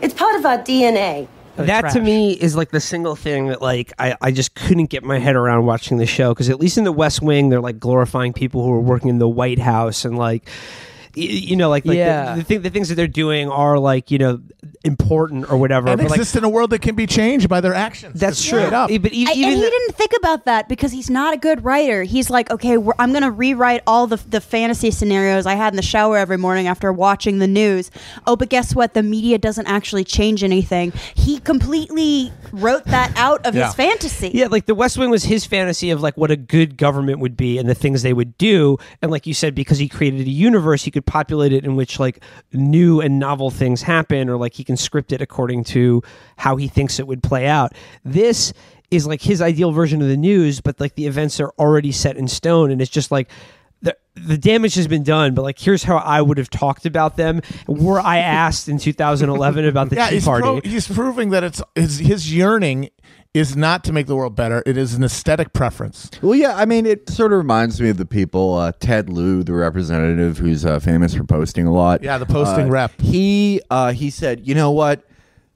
It's part of our DNA. That to me is like the single thing that like I just couldn't get my head around watching the show, because at least in the West Wing they're like glorifying people who are working in the White House, and like you know, like the things that they're doing are like, you know, important or whatever. And but exist in a world that can be changed by their actions. That's true. Up. But even and he didn't think about that because he's not a good writer. He's like, okay, I'm going to rewrite all the fantasy scenarios I had in the shower every morning after watching the news. Oh, but guess what? The media doesn't actually change anything. He completely wrote that out of his fantasy. Yeah, like the West Wing was his fantasy of like what a good government would be and the things they would do. And like you said, because he created a universe, he could populate it in which like new and novel things happen, or like he can script it according to how he thinks it would play out. This is like his ideal version of the news, but like the events are already set in stone, and it's just like the damage has been done, but like here's how I would have talked about them were I asked in 2011 about the Tea Party. He's proving that it's his yearning is not to make the world better. It is an aesthetic preference. Well, yeah, I mean, it sort of reminds me of the people, Ted Lieu, the representative who's famous for posting a lot. Yeah, the posting rep. He said, you know what,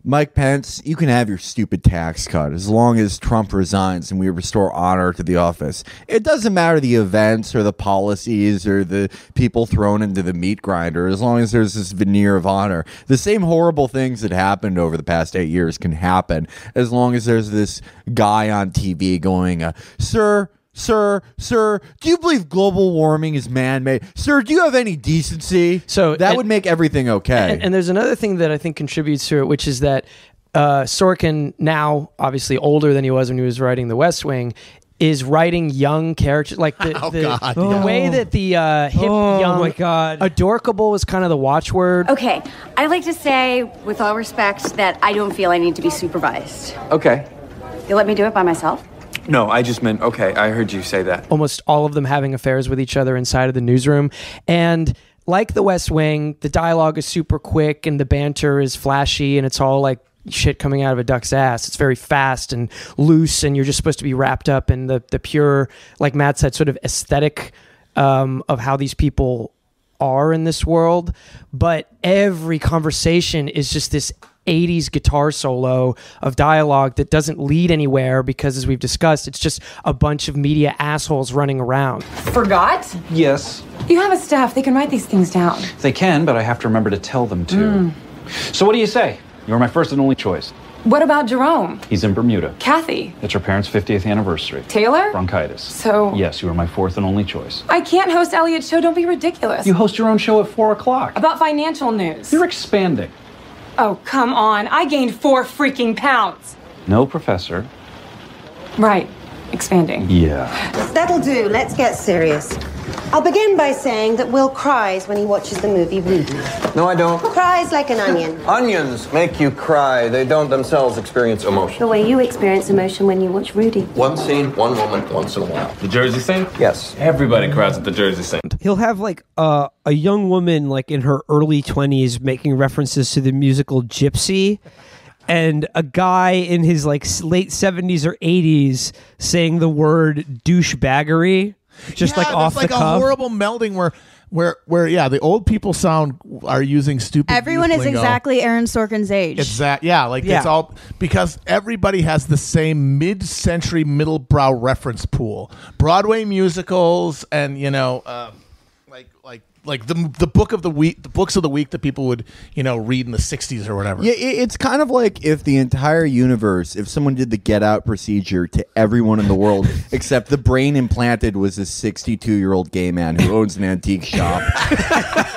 Mike Pence, you can have your stupid tax cut as long as Trump resigns and we restore honor to the office. It doesn't matter the events or the policies or the people thrown into the meat grinder, as long as there's this veneer of honor. The same horrible things that happened over the past 8 years can happen as long as there's this guy on TV going, Sir, do you believe global warming is man-made? Sir, do you have any decency? So that would make everything okay. And there's another thing that I think contributes to it, which is that Sorkin, now obviously older than he was when he was writing The West Wing, is writing young characters. Like the way that the hip, young, my God, adorkable was kind of the watchword. Okay, I'd like to say, with all respect, that I don't feel I need to be supervised. Okay. You'll let me do it by myself? No, I just meant, okay, I heard you say that. Almost all of them having affairs with each other inside of the newsroom. And like The West Wing, the dialogue is super quick and the banter is flashy and it's all like shit coming out of a duck's ass. It's very fast and loose, and you're just supposed to be wrapped up in the pure, like Matt said, sort of aesthetic of how these people are in this world. But every conversation is just this 80s guitar solo of dialogue that doesn't lead anywhere because, as we've discussed, it's just a bunch of media assholes running around. Forgot? Yes. You have a staff. They can write these things down. They can, but I have to remember to tell them to. So what do you say? You're my first and only choice. What about Jerome? He's in Bermuda. Kathy? It's her parents' 50th anniversary. Taylor? Bronchitis. So... Yes, you are my fourth and only choice. I can't host Elliot's show. Don't be ridiculous. You host your own show at 4 o'clock. About financial news. You're expanding. Oh, come on. I gained 4 freaking pounds. No, Professor. Right. Expanding. Yeah. That'll do. Let's get serious. I'll begin by saying that Will cries when he watches the movie Rudy. No, I don't. Cries like an onion. Onions make you cry. They don't themselves experience emotion. The way you experience emotion when you watch Rudy. One scene, one moment, once in a while. The Jersey scene? Yes. Everybody cries at the Jersey scene. He'll have like a young woman like in her early 20s making references to the musical Gypsy, and a guy in his like late 70s or 80s saying the word douchebaggery. Just like off the cuff. A horrible melding where the old people are using stupid. Everyone is exactly Aaron Sorkin's age. It's all because everybody has the same mid-century middle-brow reference pool. Broadway musicals and like the book of the week, the books of the week that people would read in the 60s or whatever. Yeah, it's kind of like if the entire universe, if someone did the get out procedure to everyone in the world, except the brain implanted was a 62-year-old gay man who owns an antique shop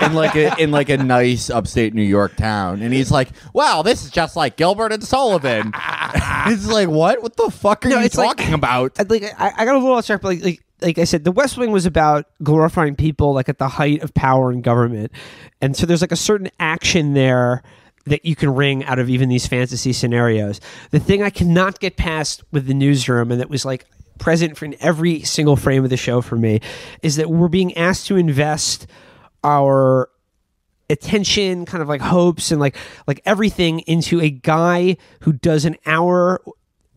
in like a nice upstate New York town, and he's like, "Wow, this is just like Gilbert and Sullivan." It's like, what the fuck are you talking about? Like I got a little off track, but like I said, The West Wing was about glorifying people like at the height of power and government. And so there's like a certain action there that you can wring out of even these fantasy scenarios. The thing I cannot get past with the Newsroom, and that was like present in every single frame of the show for me, is that we're being asked to invest our attention, kind of like hopes and like everything into a guy who does an hour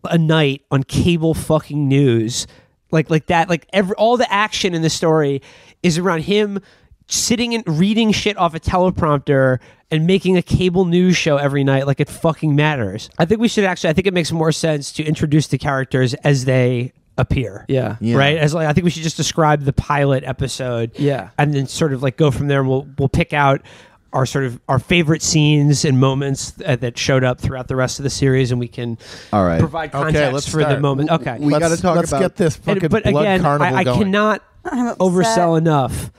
a night on cable fucking news. Like that, all the action in the story is around him sitting and reading shit off a teleprompter and making a cable news show every night like it fucking matters. I think it makes more sense to introduce the characters as they appear. Yeah. Right? I think we should just describe the pilot episode. Yeah. And then sort of like go from there, and we'll pick out our favorite scenes and moments that showed up throughout the rest of the series, and we can provide context for the moment. Okay, we got to talk about. Let's get this fucking blood carnival I going. cannot oversell enough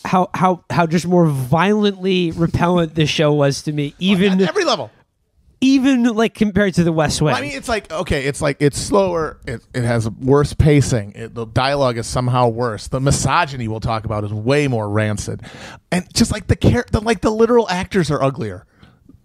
how just more violently repellent this show was to me, even at every level. Even like compared to The West Wing. Well, I mean, it's slower. It has worse pacing. The dialogue is somehow worse. The misogyny we'll talk about is way more rancid, and just like the literal actors are uglier.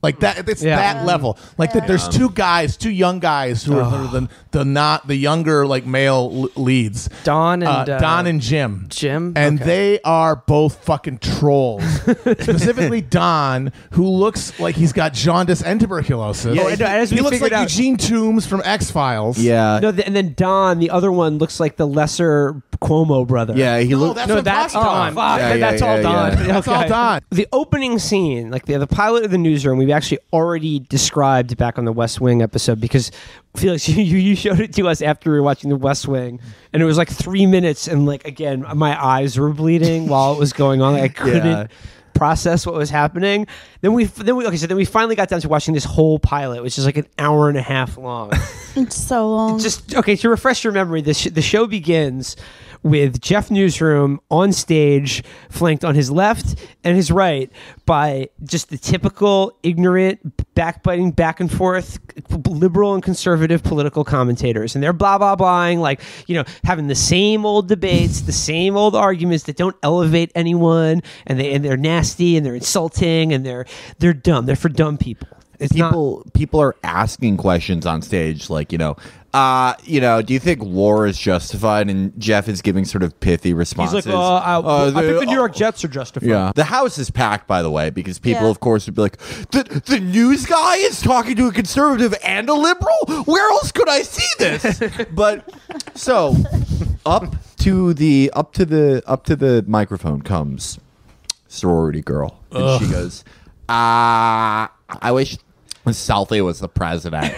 Like that, it's that level. Like that, there's two young guys who are the younger like male leads. Don and Jim. And they are both fucking trolls. Specifically Don, who looks like he's got jaundice and tuberculosis. Yeah, he looks like Eugene Toombs from X-Files. Yeah. No, and then Don, the other one, looks like the lesser Cuomo brother. Yeah, he looks. That's Don. That's all Don. That's all Don. The opening scene, like the pilot of the Newsroom, we've actually already described back on the West Wing episode, because Felix, you showed it to us after we were watching the West Wing, and it was like 3 minutes, and like again, my eyes were bleeding while it was going on. Like I couldn't process what was happening. Then we finally got down to watching this whole pilot, which is like an hour and a half long. It's so long. To refresh your memory, the show begins with Jeff Newsroom on stage, flanked on his left and his right by just the typical ignorant, backbiting, back and forth, liberal and conservative political commentators. And they're blah, blah, blahing, like, having the same old debates, the same old arguments that don't elevate anyone, and they're nasty and they're insulting and they're dumb. They're for dumb people. People are asking questions on stage, like, do you think war is justified? And Jeff is giving sort of pithy responses. He's like, I think the New York Jets are justified. Yeah. The house is packed, by the way, because people, of course, would be like, the news guy is talking to a conservative and a liberal? Where else could I see this? But so up to the microphone comes sorority girl, and she goes, I wish when Southie was the president.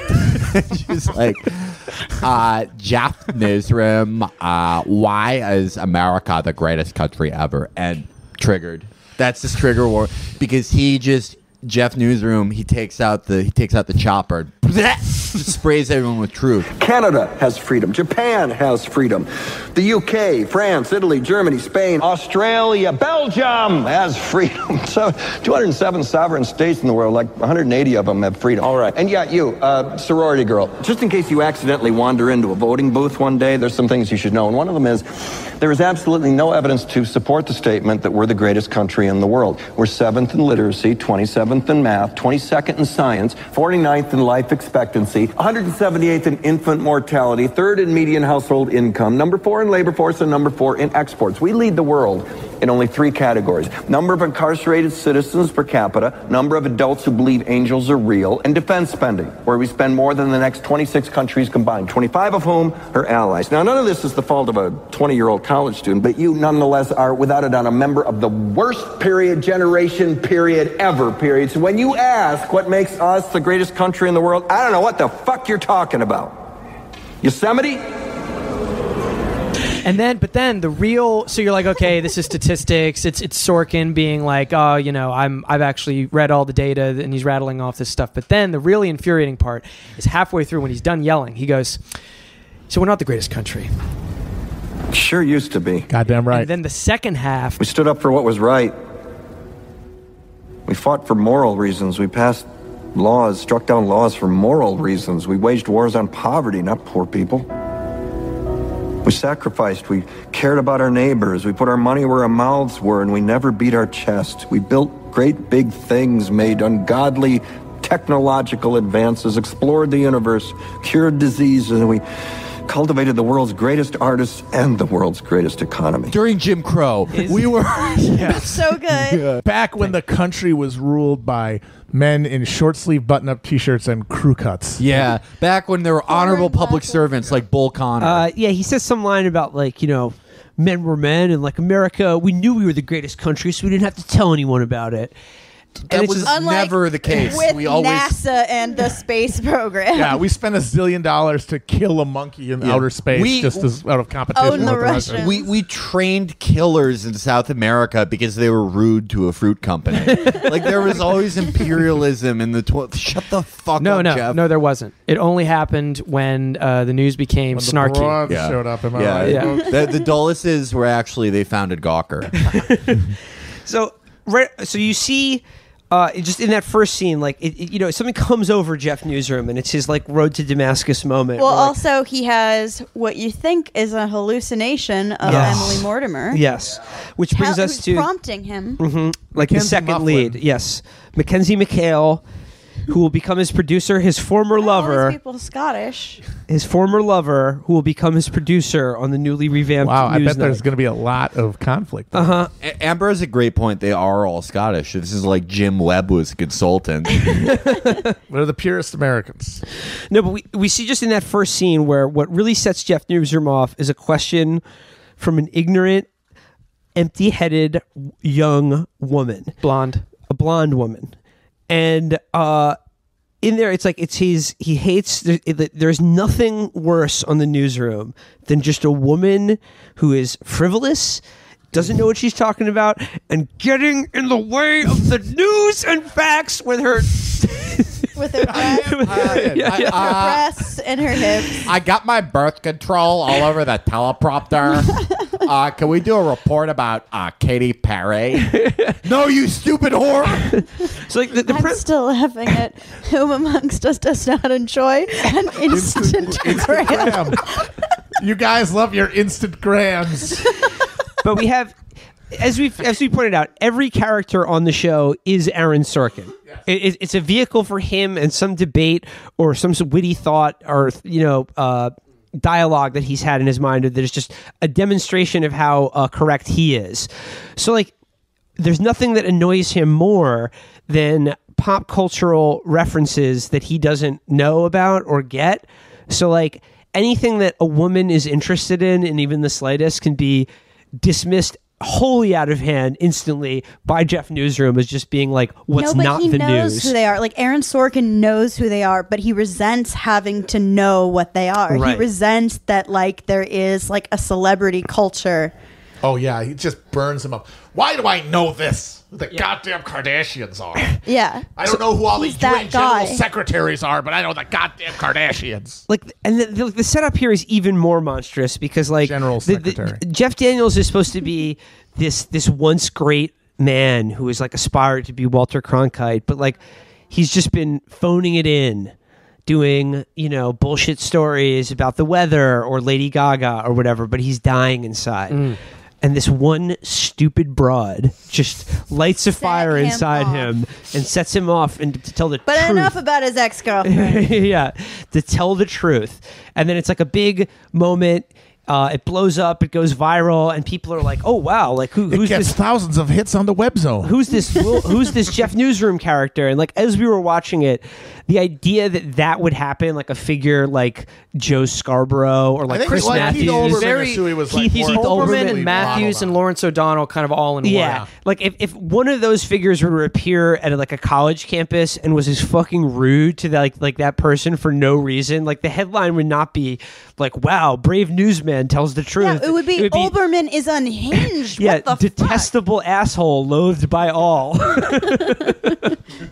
She's like, Jeff Newsroom, why is America the greatest country ever? And triggered. That's his trigger war because Jeff Newsroom, he takes out the chopper, sprays everyone with truth. Canada has freedom. Japan has freedom. The UK, France, Italy, Germany, Spain, Australia, Belgium has freedom. So 207 sovereign states in the world, like 180 of them have freedom. All right. And yeah, you, sorority girl, just in case you accidentally wander into a voting booth one day, there's some things you should know. And one of them is there is absolutely no evidence to support the statement that we're the greatest country in the world. We're 7th in literacy, 27th in math, 22nd in science, 49th in life expectancy, 178th in infant mortality, 3rd in median household income, number 4 in labor force, and number 4 in exports. We lead the world in only 3 categories: number of incarcerated citizens per capita, number of adults who believe angels are real, and defense spending, where we spend more than the next 26 countries combined, 25 of whom are allies. Now, none of this is the fault of a 20-year-old college student, but you nonetheless are, without a doubt, a member of the worst generation ever. So when you ask what makes us the greatest country in the world, I don't know what the fuck you're talking about. Yosemite? But then the real, so you're like, okay, this is statistics. It's Sorkin being like, oh, I've actually read all the data, and he's rattling off this stuff. But then the really infuriating part is halfway through when he's done yelling, he goes, so we're not the greatest country. Sure used to be. Goddamn right. And then the second half, we stood up for what was right. We fought for moral reasons. We passed laws, struck down laws for moral reasons. We waged wars on poverty, not poor people. We sacrificed. We cared about our neighbors. We put our money where our mouths were, and we never beat our chest. We built great big things, made ungodly technological advances, explored the universe, cured diseases, and we cultivated the world's greatest artists and the world's greatest economy. During Jim Crow, we were... That's so good. Yeah. Back when the country was ruled by men in short-sleeve button-up T-shirts and crew cuts. Yeah, back when there were honorable public servants like Bull Connor. He says some line about, like, men were men, and, like, America, we knew we were the greatest country, so we didn't have to tell anyone about it. That was never the case. With we always NASA and the space program. Yeah, we spent $1 zillion to kill a monkey in outer space just as out of competition. Own the Russians. We trained killers in South America because they were rude to a fruit company. Like there was always imperialism in the shut the fuck up, Jeff. No, there wasn't. It only happened when the news became snarky. The showed up. Am I right? Yeah. The Dulluses were actually they founded Gawker. So you see. Just in that first scene, like something comes over Jeff Newsroom, and it's his like road to Damascus moment. Well, also he has what you think is a hallucination of Emily Mortimer. Yes, which brings us to prompting him, like the second lead. Yes, Mackenzie McHale, who will become his producer, his former lover. All these people Scottish. His former lover, who will become his producer on the newly revamped. Wow, I bet Newsnight. There's going to be a lot of conflict. Amber has a great point. They are all Scottish. This is like Jim Webb was a consultant. We're the purest Americans. No, but we see just in that first scene where what really sets Jeff Newsroom off is a question from an ignorant, empty-headed young woman, a blonde woman. And in there, it's like he hates. There's nothing worse on the Newsroom than just a woman who is frivolous, doesn't know what she's talking about, and getting in the way of the news and facts with her. With her breasts and her hips. I got my birth control all over the teleprompter. Can we do a report about Katy Perry? No, you stupid whore! So like I'm still laughing at whom amongst us does not enjoy an instant gram. You guys love your instant grams. But we have, as we pointed out, every character on the show is Aaron Sorkin. Yes. It's a vehicle for him and some debate or some witty thought or dialogue that he's had in his mind that is just a demonstration of how correct he is. So like, there's nothing that annoys him more than pop cultural references that he doesn't know about or get. So like anything that a woman is interested in, and even the slightest, can be dismissed wholly out of hand instantly by Jeff Newsroom as just being like, what's not the news. He knows who they are. Like Aaron Sorkin knows who they are, but he resents having to know what they are. Right. He resents that like there is like a celebrity culture. Oh yeah, he just burns them up. Why do I know this? The goddamn Kardashians are. Yeah. I don't know who all the he's that UN general guy. secretaries are, but I know the goddamn Kardashians. Like, and the setup here is even more monstrous because, like, General secretary. Jeff Daniels is supposed to be this once great man who is like aspired to be Walter Cronkite, but like he's just been phoning it in, doing bullshit stories about the weather or Lady Gaga or whatever, but he's dying inside. And this one stupid broad just lights a fire him inside off. him and sets him off and to tell the But truth. enough about his ex-girlfriend. Yeah, to tell the truth. And then it's like a big moment. It blows up, it goes viral, and people are like, "Oh wow, like who's It gets this? thousands of hits on the web zone. Who's this? Who's this Jeff Newsroom character?" And like as we were watching it, the idea that would happen, like a figure like Joe Scarborough or I like think Chris like Matthews, Keith Olbermann very- is who he was like Keith more Olbermann overtly and Matthews modeled and on. Lawrence O'Donnell kind of all in yeah, one. like if one of those figures were to appear at like a college campus and was as fucking rude to like that person for no reason, like the headline would not be like, "Wow, brave newsman tells the truth." Yeah, it would be Olbermann is unhinged. Yeah, What the detestable asshole loathed by all.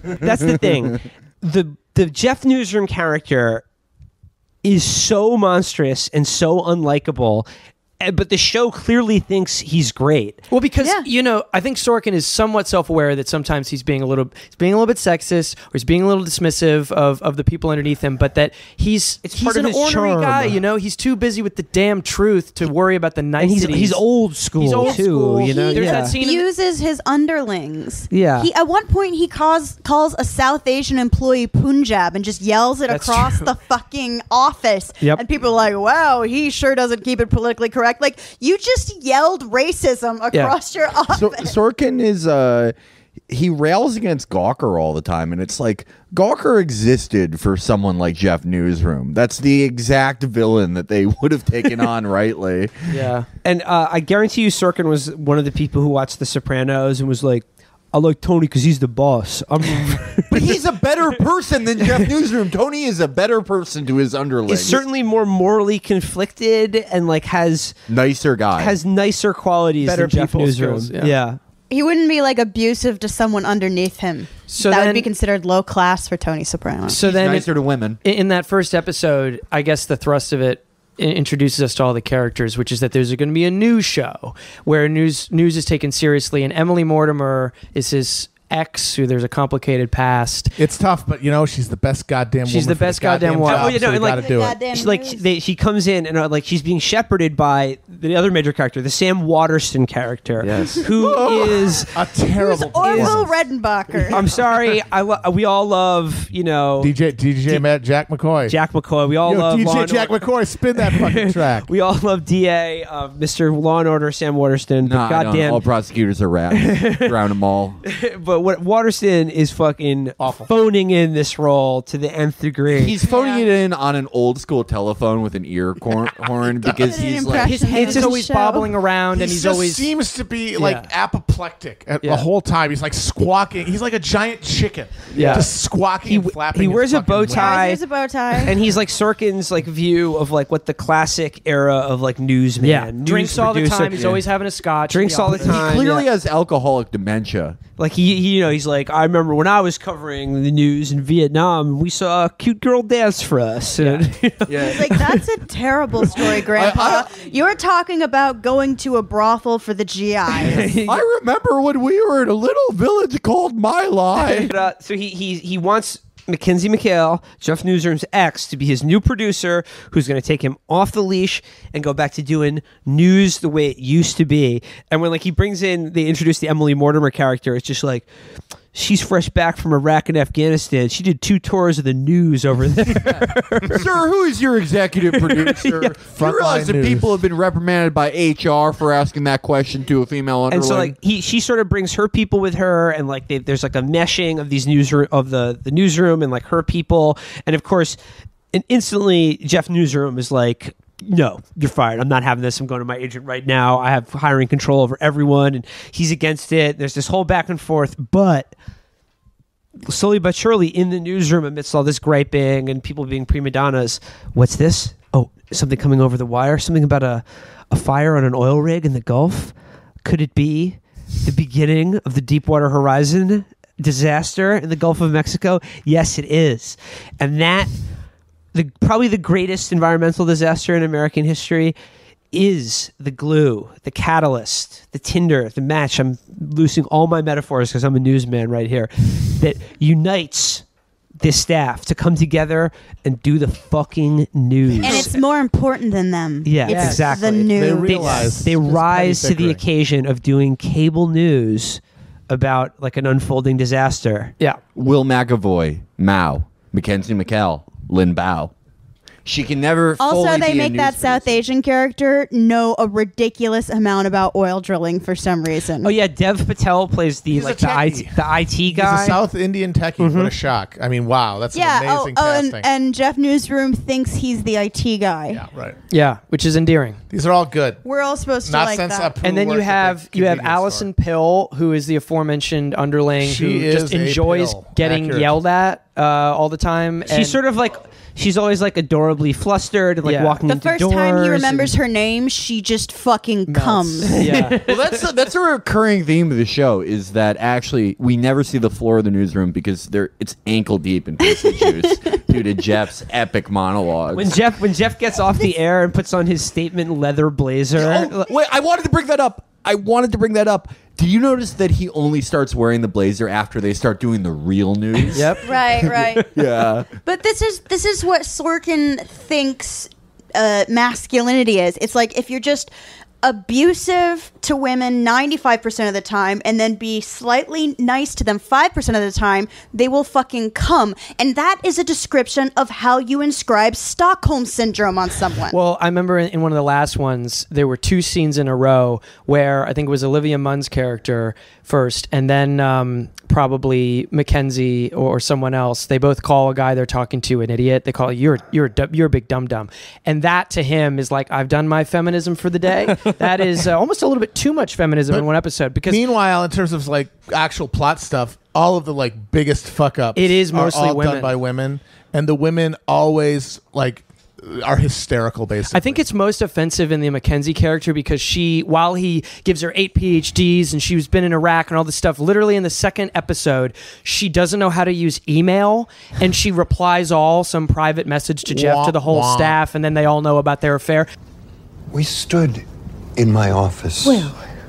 That's the thing. The Jeff Newsroom character is so monstrous and so unlikable, but the show clearly thinks he's great. Well, because I think Sorkin is somewhat self-aware that sometimes he's being a little bit sexist or he's being a little dismissive of the people underneath him, but that he's part of an his ornery charm. guy. He's too busy with the damn truth to worry about the And niceties. he's old school He's old too. school. There's There's that scene. Uses his underlings. Yeah. He at one point he calls a South Asian employee Punjab and just yells it That's across true. the fucking office. Yep. And people are like, "Wow, he sure doesn't keep it politically correct." Like you just yelled racism across your office. So Sorkin is he rails against Gawker all the time, and it's like Gawker existed for someone like Jeff Newsroom. That's the exact villain that they would have taken on rightly. Yeah. And I guarantee you Sorkin was one of the people who watched The Sopranos and was like, "I like Tony because he's the boss." But he's a better person than Jeff Newsroom. Tony is a better person to his underlings. Is certainly more morally conflicted and like has nicer guy. has nicer qualities Better than Jeff people Newsroom. skills, Yeah. He wouldn't be like abusive to someone underneath him. So that then- would be considered low class for Tony Soprano. So He's then nicer to women. in that first episode, I guess the thrust of it introduces us to all the characters, which is that there's going to be a news show where news is taken seriously, and Emily Mortimer is his ex, who there's a complicated past. It's tough, but she's the best goddamn. She's woman the for best the goddamn goddamn wife. job, Oh, yeah, no, so we and, like, gotta do it. Goddamn She, like news. she comes in and like she's being shepherded by the other major character, the Sam Waterston character, Yes. who is A terrible. Orville performance. Redenbacher. I'm sorry, we all love DJ Matt Jack McCoy. Jack McCoy. We all Yo, love Law DJ and Jack Order. McCoy, spin that fucking track. We all love DA, Mr. Law and Order, Sam Waterston. Nah, But I don't. goddamn, All prosecutors are rats. Drown them all. but what Waterston is fucking Awful. phoning in this role to the nth degree. He's phoning it in on an old school telephone with an ear horn because An he's like impression. His head's It's always show. bobbling around, He and he's just always seems to be like Yeah. apoplectic the Yeah. whole time. He's like squawking. He's like a giant chicken. Yeah. Just squawking and flapping. he his wears a fucking bow wings. tie. Here's a bow tie. and he's like Sorkin's like view of like what the classic era of like newsman. News drinks all the producer- time. He's always having a scotch. Drinks all the office. time. clearly yeah. has alcoholic dementia. Like he's like, I remember when I was covering the news in Vietnam, we saw a cute girl dance for us. And, It's like, that's a terrible story, Grandpa. You're talking about going to a brothel for the GIs. I remember when we were in a little village called My Lai. so he wants Mackenzie McHale, Jeff Newsroom's ex, to be his new producer who's going to take him off the leash and go back to doing news the way it used to be. And when like he brings in, they introduce the Emily Mortimer character, it's just like, she's fresh back from Iraq and Afghanistan. She did 2 tours of the news over there. Sir, who is your executive producer? You realize that news. people have been reprimanded by HR for asking that question to a female underling? And so like she sort of brings her people with her, and like there's like a meshing of these newsroom of the newsroom and like her people, and of course, and instantly Jeff Newsroom is like, no, you're fired. I'm not having this. I'm going to my agent right now. I have hiring control over everyone, and he's against it. There's this whole back and forth, but slowly but surely in the newsroom, amidst all this griping and people being prima donnas, what's this? Oh, something coming over the wire? Something about a fire on an oil rig in the Gulf? Could it be the beginning of the Deepwater Horizon disaster in the Gulf of Mexico? Yes, it is. And that, probably the greatest environmental disaster in American history, is the glue, the catalyst, the tinder, the match. I'm losing all my metaphors because I'm a newsman right here. That unites this staff to come together and do the fucking news. And it's more important than them. Yeah, it's exactly. The news. They realize they rise to the occasion of doing cable news about like an unfolding disaster. Yeah. Will McAvoy, Mao, Mackenzie McKell, Lin Bao. She can never Also, fully they be a make that news South Asian character know a ridiculous amount about oil drilling for some reason. Oh yeah, Dev Patel plays the He's like a the techie. IT guy. He's a South Indian techie. What a shock. I mean, wow, that's an amazing casting. And Jeff Newsroom thinks he's the IT guy. Yeah, right. Yeah, which is endearing. These are all good. We're all supposed to Not like since that. Apu And then you worked at have the you have convenience Allison store. Pill, who is the aforementioned underling She who is just a enjoys pill. getting Accurate. yelled at all the time. She's sort of like, she's always like adorably flustered and like Yeah. walking The into first doors. time he remembers her name, she just fucking comes. Yeah. Well, that's a recurring theme of the show is that actually we never see the floor of the newsroom because it's ankle deep in pussy juice due to Jeff's epic monologues. When Jeff gets off the air and puts on his statement leather blazer. Oh, wait, I wanted to bring that up. Did you notice that he only starts wearing the blazer after they start doing the real news? Yep. Right. Yeah. But this is what Sorkin thinks masculinity is. It's like if you're just abusive to women 95% of the time and then be slightly nice to them 5% of the time, they will fucking come. And that is a description of how you inscribe Stockholm Syndrome on someone. Well, I remember in one of the last ones, there were two scenes in a row where I think it was Olivia Munn's character first, and then probably Mackenzie or someone else. They both call a guy they're talking to an idiot. They call you're a big dum dum, and that to him is like, I've done my feminism for the day. That is almost a little bit too much feminism in one episode. Because meanwhile, in terms of like actual plot stuff, all of the like biggest fuck ups, it is mostly are all women. done by women, and the women always like are hysterical. Basically, I think it's most offensive in the Mackenzie character because she, while he gives her 8 PhDs and she's been in Iraq and all this stuff, literally in the second episode, she doesn't know how to use email and she replies all some private message to Jeff to the whole staff, and then they all know about their affair. We stood in my office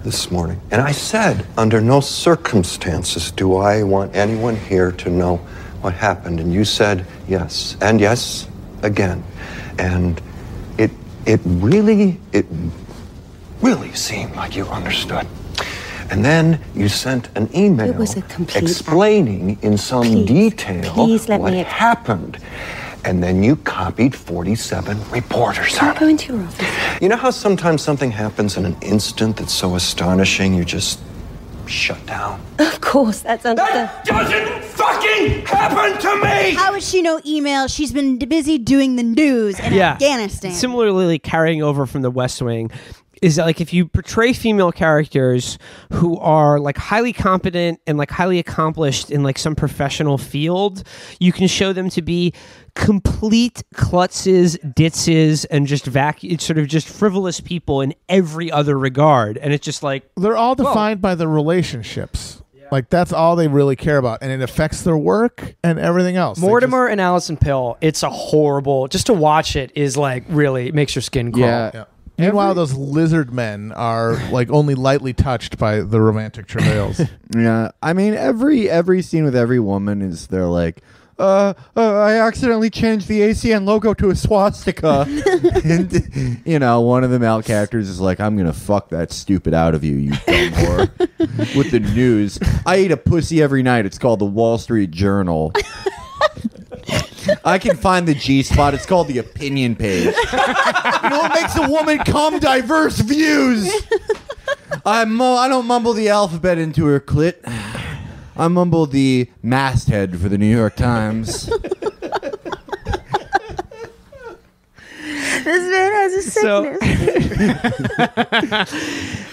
this morning, and I said, under no circumstances do I want anyone here to know what happened. And you said yes, and yes again. And it really seemed like you understood. And then you sent an email It was a complete explaining in some detail please let what me happened. And then you copied 47 reporters. I'll go into your office. You know how sometimes something happens in an instant that's so astonishing you just shut down? Of course, that's understood. Doesn't fucking happen to me! How would she know email? She's been busy doing the news in Afghanistan. Similarly, carrying over from the West Wing is that, like, if you portray female characters who are like highly competent and like highly accomplished in like some professional field, you can show them to be complete klutzes, ditzes, and just sort of just frivolous people in every other regard. And it's just like, they're all defined by the relationships. Like that's all they really care about, and it affects their work and everything else. Mortimer and Allison Pill, it's a horrible. Just to watch it is like really makes your skin crawl. Yeah. Meanwhile, those lizard men are like only lightly touched by the romantic travails. Yeah, I mean every scene with every woman is they're like, I accidentally changed the ACN logo to a swastika. And, you know, one of the male characters is like, I'm going to fuck that stupid out of you, you dumb whore. With the news. I eat a pussy every night. It's called the Wall Street Journal. I can find the G-spot. It's called the opinion page. You know what makes a woman come? Diverse views. I don't mumble the alphabet into her clit. I mumble the masthead for the New York Times. This man has a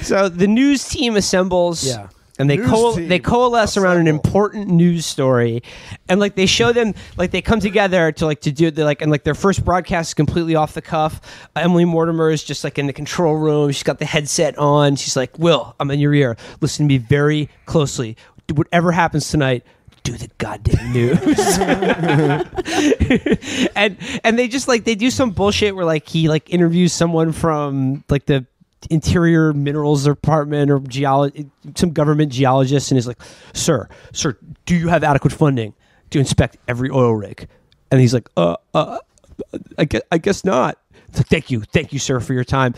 So the news team assembles. Yeah. And they coalesce around an important news story, and like they show them, like they come together to do and like their first broadcast is completely off the cuff. Emily Mortimer is just like in the control room. She's got the headset on. She's like, "Will, I'm in your ear. Listen to me very closely. Whatever happens tonight, do the goddamn news." and they just like they do some bullshit where like he like interviews someone from like the Interior Minerals Department or some government geologist, and he's like, sir, do you have adequate funding to inspect every oil rig? And he's like, I guess not. It's like, thank you, sir, for your time.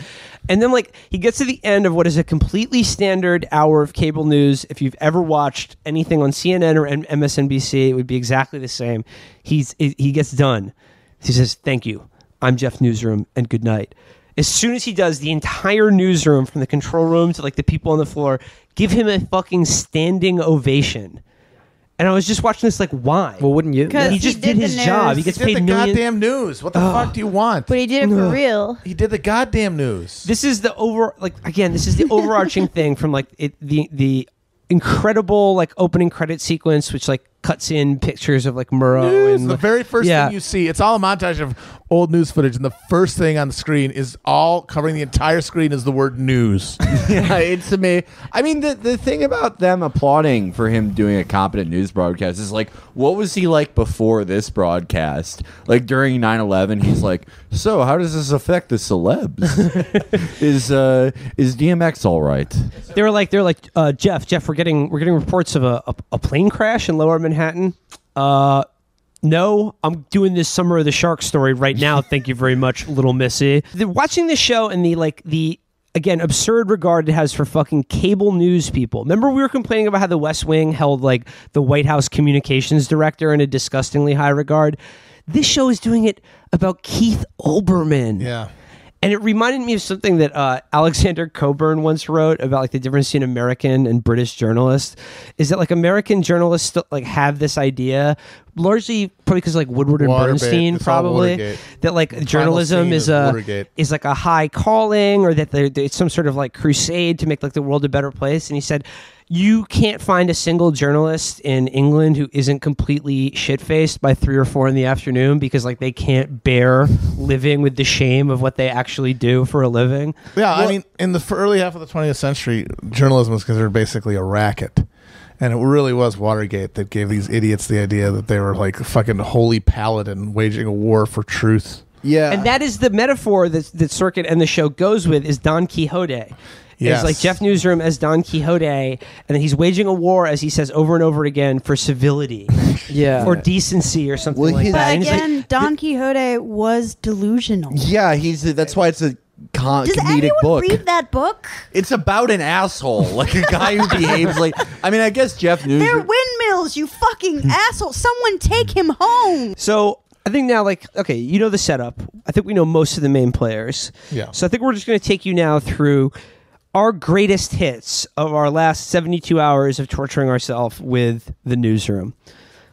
And then like he gets to the end of what is a completely standard hour of cable news. If you've ever watched anything on CNN or MSNBC, it would be exactly the same. He gets done. He says, "Thank you. I'm Jeff Newsroom, and good night." As soon as he does, the entire newsroom, from the control room to like the people on the floor, give him a fucking standing ovation. And I was just watching this like, why? Well, wouldn't you? He just did his job. He gets paid the millions. goddamn news. What the fuck do you want? But he did it for real. He did the goddamn news. This is the overarching thing from like the incredible like opening credit sequence, which like cuts in pictures of like Murrow and the very first thing you see. It's all a montage of old news footage, and the first thing on the screen is all covering the entire screen is the word news. Yeah, it's amazing. I mean, the thing about them applauding for him doing a competent news broadcast is like, what was he like before this broadcast? Like during 9/11, he's like, so how does this affect the celebs? Is DMX all right? They're like, Jeff, we're getting reports of a plane crash in Lower Manhattan. No, I'm doing this Summer of the Shark story right now. Thank you very much, little Missy. Watching this show and the again absurd regard it has for fucking cable news people. Remember we were complaining about how the West Wing held like the White House communications director in a disgustingly high regard. This show is doing it about Keith Olbermann. Yeah. And it reminded me of something that Alexander Cockburn once wrote about like the difference between American and British journalists. Is that like American journalists still like have this idea, largely probably because like Woodward and Bernstein, probably that like journalism is like a high calling, or that it's some sort of like crusade to make like the world a better place. And he said, you can't find a single journalist in England who isn't completely shit-faced by 3 or 4 in the afternoon because like they can't bear living with the shame of what they actually do for a living. Yeah, I mean, in the early half of the 20th century, journalism was considered basically a racket. And it really was Watergate that gave these idiots the idea that they were like a fucking holy paladin waging a war for truth. Yeah. And that is the metaphor that Sorkin and the show goes with, is Don Quixote. Yes. It's like Jeff Newsroom as Don Quixote, and then he's waging a war, as he says over and over again, for civility, or decency, or something like that. But And again, like, Don Quixote was delusional. Yeah, that's why it's a Does comedic anyone book. read that book? It's about an asshole, like a guy who behaves like. I mean, I guess Jeff Newsroom. They're windmills, you fucking asshole. Someone take him home. So I think now, like, okay, you know the setup. I think we know most of the main players. Yeah. So I think we're just going to take you now through our greatest hits of our last 72 hours of torturing ourselves with the newsroom.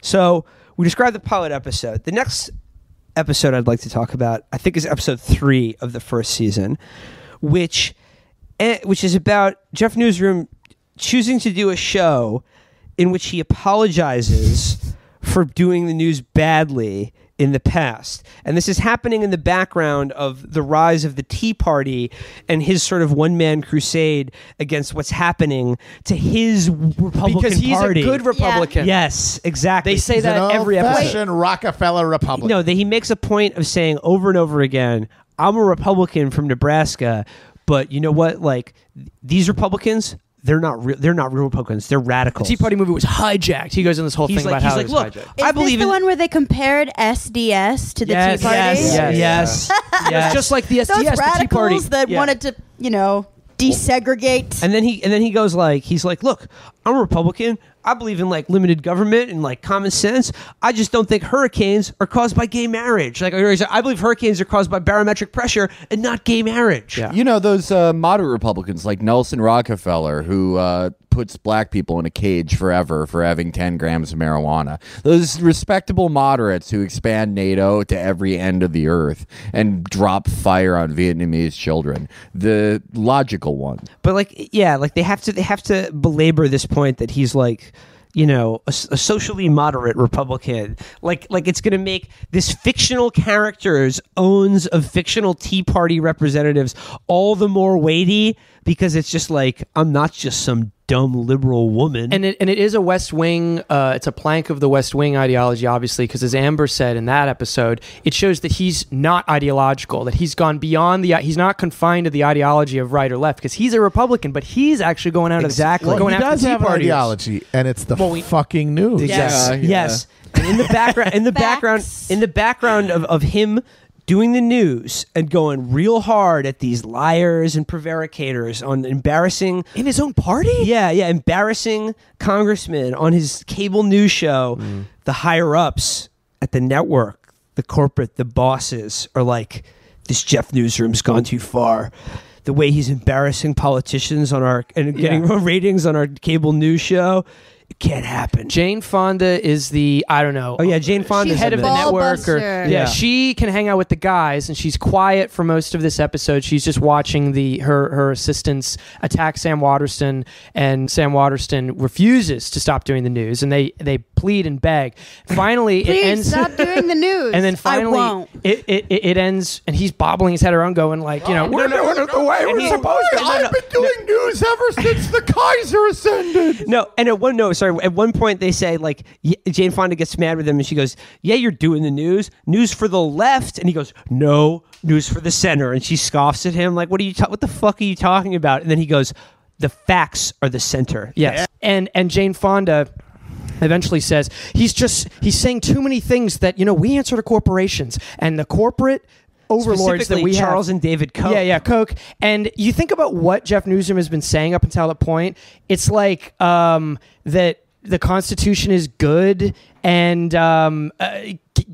So we described the pilot episode. The next episode I'd like to talk about, I think, is episode 3 of the first season, which is about Jeff Newsroom choosing to do a show in which he apologizes for doing the news badly in the past. And this is happening in the background of the rise of the Tea Party and his sort of one-man crusade against what's happening to his Republican because he's Party. a good Republican. Yes, exactly. They say that every episode. Rockefeller Republican. No, that he makes a point of saying over and over again, I'm a Republican from Nebraska, but you know what? Like, these Republicans, they're not real Republicans. They're radicals. The Tea Party movie was hijacked. He goes in this whole thing about how it was hijacked. Is this the one where they compared SDS to the Tea Party? Yes. It's just like the SDS, Those the Tea Party. radicals that wanted to, desegregate. And then he goes like, he's like, look, I'm a Republican. I believe in like limited government and like common sense. I just don't think hurricanes are caused by gay marriage. Like, I believe hurricanes are caused by barometric pressure and not gay marriage. Yeah. You know, those moderate Republicans like Nelson Rockefeller, who puts black people in a cage forever for having 10 grams of marijuana. Those respectable moderates who expand NATO to every end of the earth and drop fire on Vietnamese children. The logical one. But like, yeah, like they have to belabor this point that he's like, you know, a socially moderate Republican. Like it's going to make this fictional character's owns of fictional Tea Party representatives all the more weighty because it's just like, I'm not just some dumb liberal woman. And it is a West Wing, it's a plank of the West Wing ideology, obviously, because as Amber said in that episode, it shows that he's not ideological, that he's gone beyond he's not confined to the ideology of right or left, because he's a Republican, but he's actually going out exactly. of the, Well, going he does after have Tea an Parties. ideology, and it's the fucking news. Yes, yes. And in the background of him doing the news and going real hard at these liars and prevaricators on embarrassing in his own party. Yeah, embarrassing congressmen on his cable news show. The higher ups at the network, the corporate, the bosses are like, this Jeff Newsroom's gone too far. The way he's embarrassing politicians and getting ratings on our cable news show. It can't happen. Jane Fonda is the, I don't know. Oh yeah, Jane Fonda, head of the network. Yeah, she can hang out with the guys, and she's quiet for most of this episode. She's just watching her assistants attack Sam Waterston, and Sam Waterston refuses to stop doing the news, and they plead and beg. Finally, Please it ends. stop doing the news. And then finally, I won't. It ends, and he's bobbling his head around, going like, you know, we're doing it the way we're supposed to. I've been doing news ever since the Kaiser ascended. No, and at one point they say like Jane Fonda gets mad with him and she goes, yeah, you're doing the news for the left, and he goes, no, news for the center, and she scoffs at him like, what the fuck are you talking about? And then he goes, the facts are the center. Yes. And Jane Fonda eventually says he's saying too many things that, you know, we answer to corporations and the corporate overlords that we Charles have. and David Koch. Yeah, Koch. And you think about what Jeff Newsroom has been saying up until that point. It's like that the Constitution is good and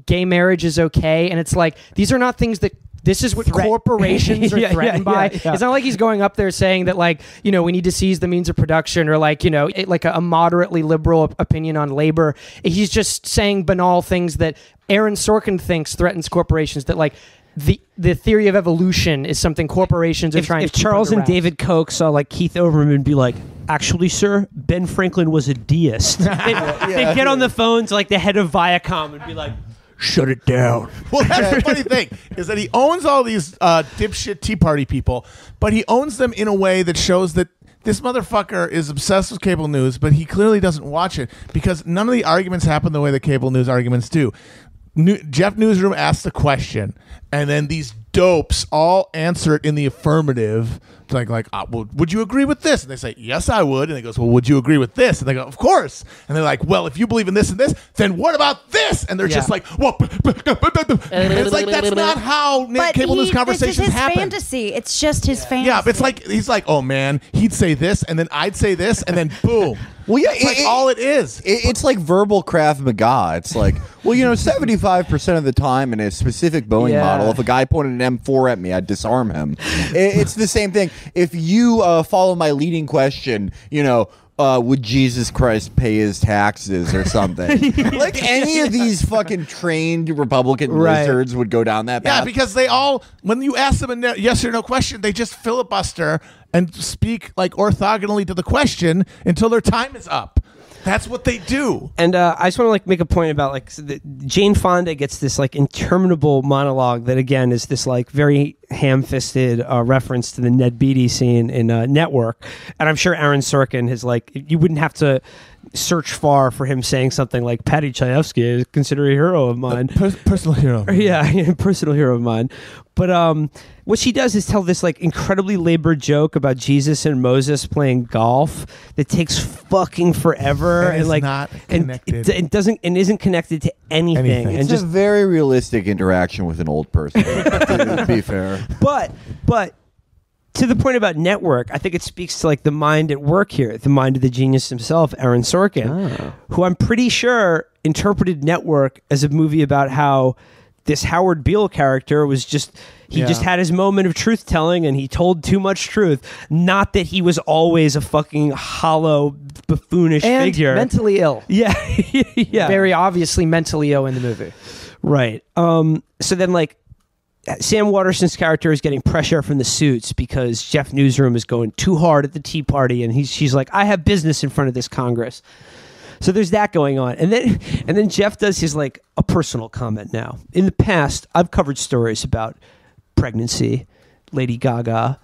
gay marriage is okay. And it's like, these are not things that this is what corporations are threatened by. It's not like he's going up there saying that, like, you know, we need to seize the means of production, or like, you know, like a moderately liberal opinion on labor. He's just saying banal things that Aaron Sorkin thinks threatens corporations, that like the theory of evolution is something corporations are trying to keep Charles under and wraps. David Koch saw like Keith Olbermann and be like, actually, sir, Ben Franklin was a deist. They'd get on the phone to like the head of Viacom and be like, shut it down. Well, that's the funny thing, is that he owns all these dipshit Tea Party people, but he owns them in a way that shows that this motherfucker is obsessed with cable news, but he clearly doesn't watch it because none of the arguments happen the way the cable news arguments do. Jeff Newsroom asks a question, and then these dopes all answer it in the affirmative. Like, well, would you agree with this? And they say, yes, I would. And he goes, well, would you agree with this? And they go, of course. And they're like, well, if you believe in this and this, then what about this? And they're just like, well, and it's like, that's not how cable news conversations it's his happen. fantasy. It's just his fantasy. Yeah, but it's like, he's like, oh man, he'd say this, and then I'd say this, and then boom. Well, yeah, it's like all it is. It's like verbal Krav Maga. It's like, well, you know, 75% of the time in a specific Boeing model, if a guy pointed an M4 at me, I'd disarm him. It's the same thing. If you follow my leading question, you know, would Jesus Christ pay his taxes or something? Like any of these fucking trained Republican lizards would go down that path. Yeah, because they all, when you ask them a yes or no question, they just filibuster and speak like orthogonally to the question until their time is up. That's what they do. And I just want to like make a point about like Jane Fonda gets this like interminable monologue that again is this like very ham-fisted reference to the Ned Beatty scene in Network, and I'm sure Aaron Sorkin has like, you wouldn't have to search far for him saying something like Patty Chayefsky is considered a hero of mine, personal hero. Yeah, personal hero of mine. But what she does is tell this like incredibly labored joke about Jesus and Moses playing golf that takes fucking forever and like not connected. It doesn't and isn't connected to anything. It's And just a very realistic interaction with an old person, to be fair. But to the point about Network, I think it speaks to like the mind at work here, the mind of the genius himself, Aaron Sorkin, who I'm pretty sure interpreted Network as a movie about how this Howard Beale character was just just had his moment of truth telling, and he told too much truth. Not that he was always a fucking hollow, buffoonish figure, mentally ill. Yeah, yeah, very obviously mentally ill in the movie. Right. So then, like, Sam Waterston's character is getting pressure from the suits because Jeff Newsroom is going too hard at the Tea Party, and she's like, I have business in front of this Congress. So there's that going on. And then Jeff does his, like, a personal comment now. In the past, I've covered stories about pregnancy, Lady Gaga,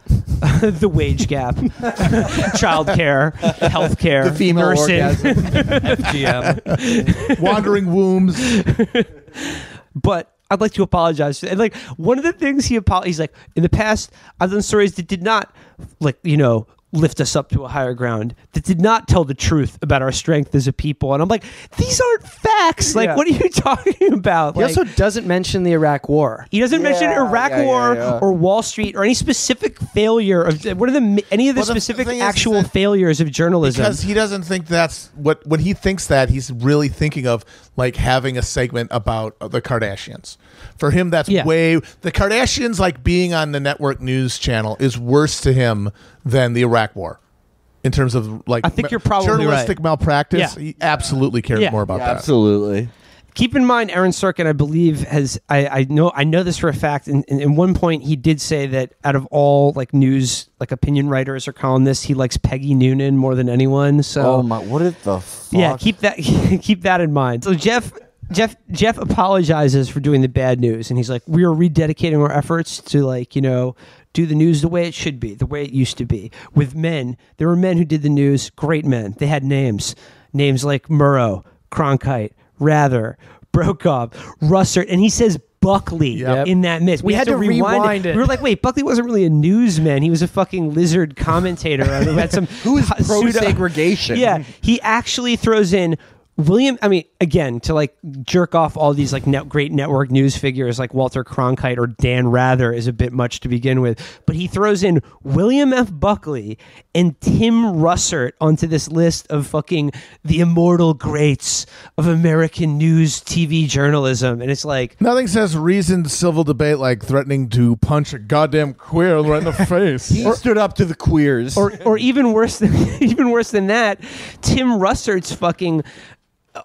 the wage gap, childcare, healthcare, the female nursing, orgasm, FGM, wandering wombs. But I'd like to apologize. And, like, one of the things he's like, in the past, I've done stories that did not, like, lift us up to a higher ground, that did not tell the truth about our strength as a people. And I'm like, these aren't facts. Like, what are you talking about? He also doesn't mention the Iraq War. He doesn't mention Iraq War or Wall Street or any specific failure of any of the specific actual failures of journalism. Because he doesn't think that's when he thinks that, he's really thinking of, like, having a segment about the Kardashians. For him, that's way the Kardashians, like, being on the network news channel is worse to him than the Iraq War. In terms of, like, I think you're probably journalistic right. malpractice, Yeah. he absolutely cares more about that. Absolutely. Keep in mind, Aaron Sorkin, I believe, has I know this for a fact. And in one point, he did say that out of all, like, news, like, opinion writers or columnists, he likes Peggy Noonan more than anyone. So, oh my, what the fuck? Yeah, keep that in mind. So Jeff apologizes for doing the bad news, and he's like, we are rededicating our efforts to, like, do the news the way it should be, the way it used to be. With men, there were men who did the news, great men. They had names like Murrow, Cronkite, Rather, Brokaw, Russert, and he says Buckley in that mix. We had to rewind it. We were like, wait, Buckley wasn't really a newsman. He was a fucking lizard commentator who had some who is pro-segregation. Yeah, he actually throws in William, I mean, again, to, like, jerk off all these, like, great network news figures like Walter Cronkite or Dan Rather is a bit much to begin with. But he throws in William F. Buckley and Tim Russert onto this list of fucking the immortal greats of American news TV journalism. And it's like, nothing says reasoned civil debate like threatening to punch a goddamn queer right in the face. He stood up to the queers. Or even worse than that, Tim Russert's fucking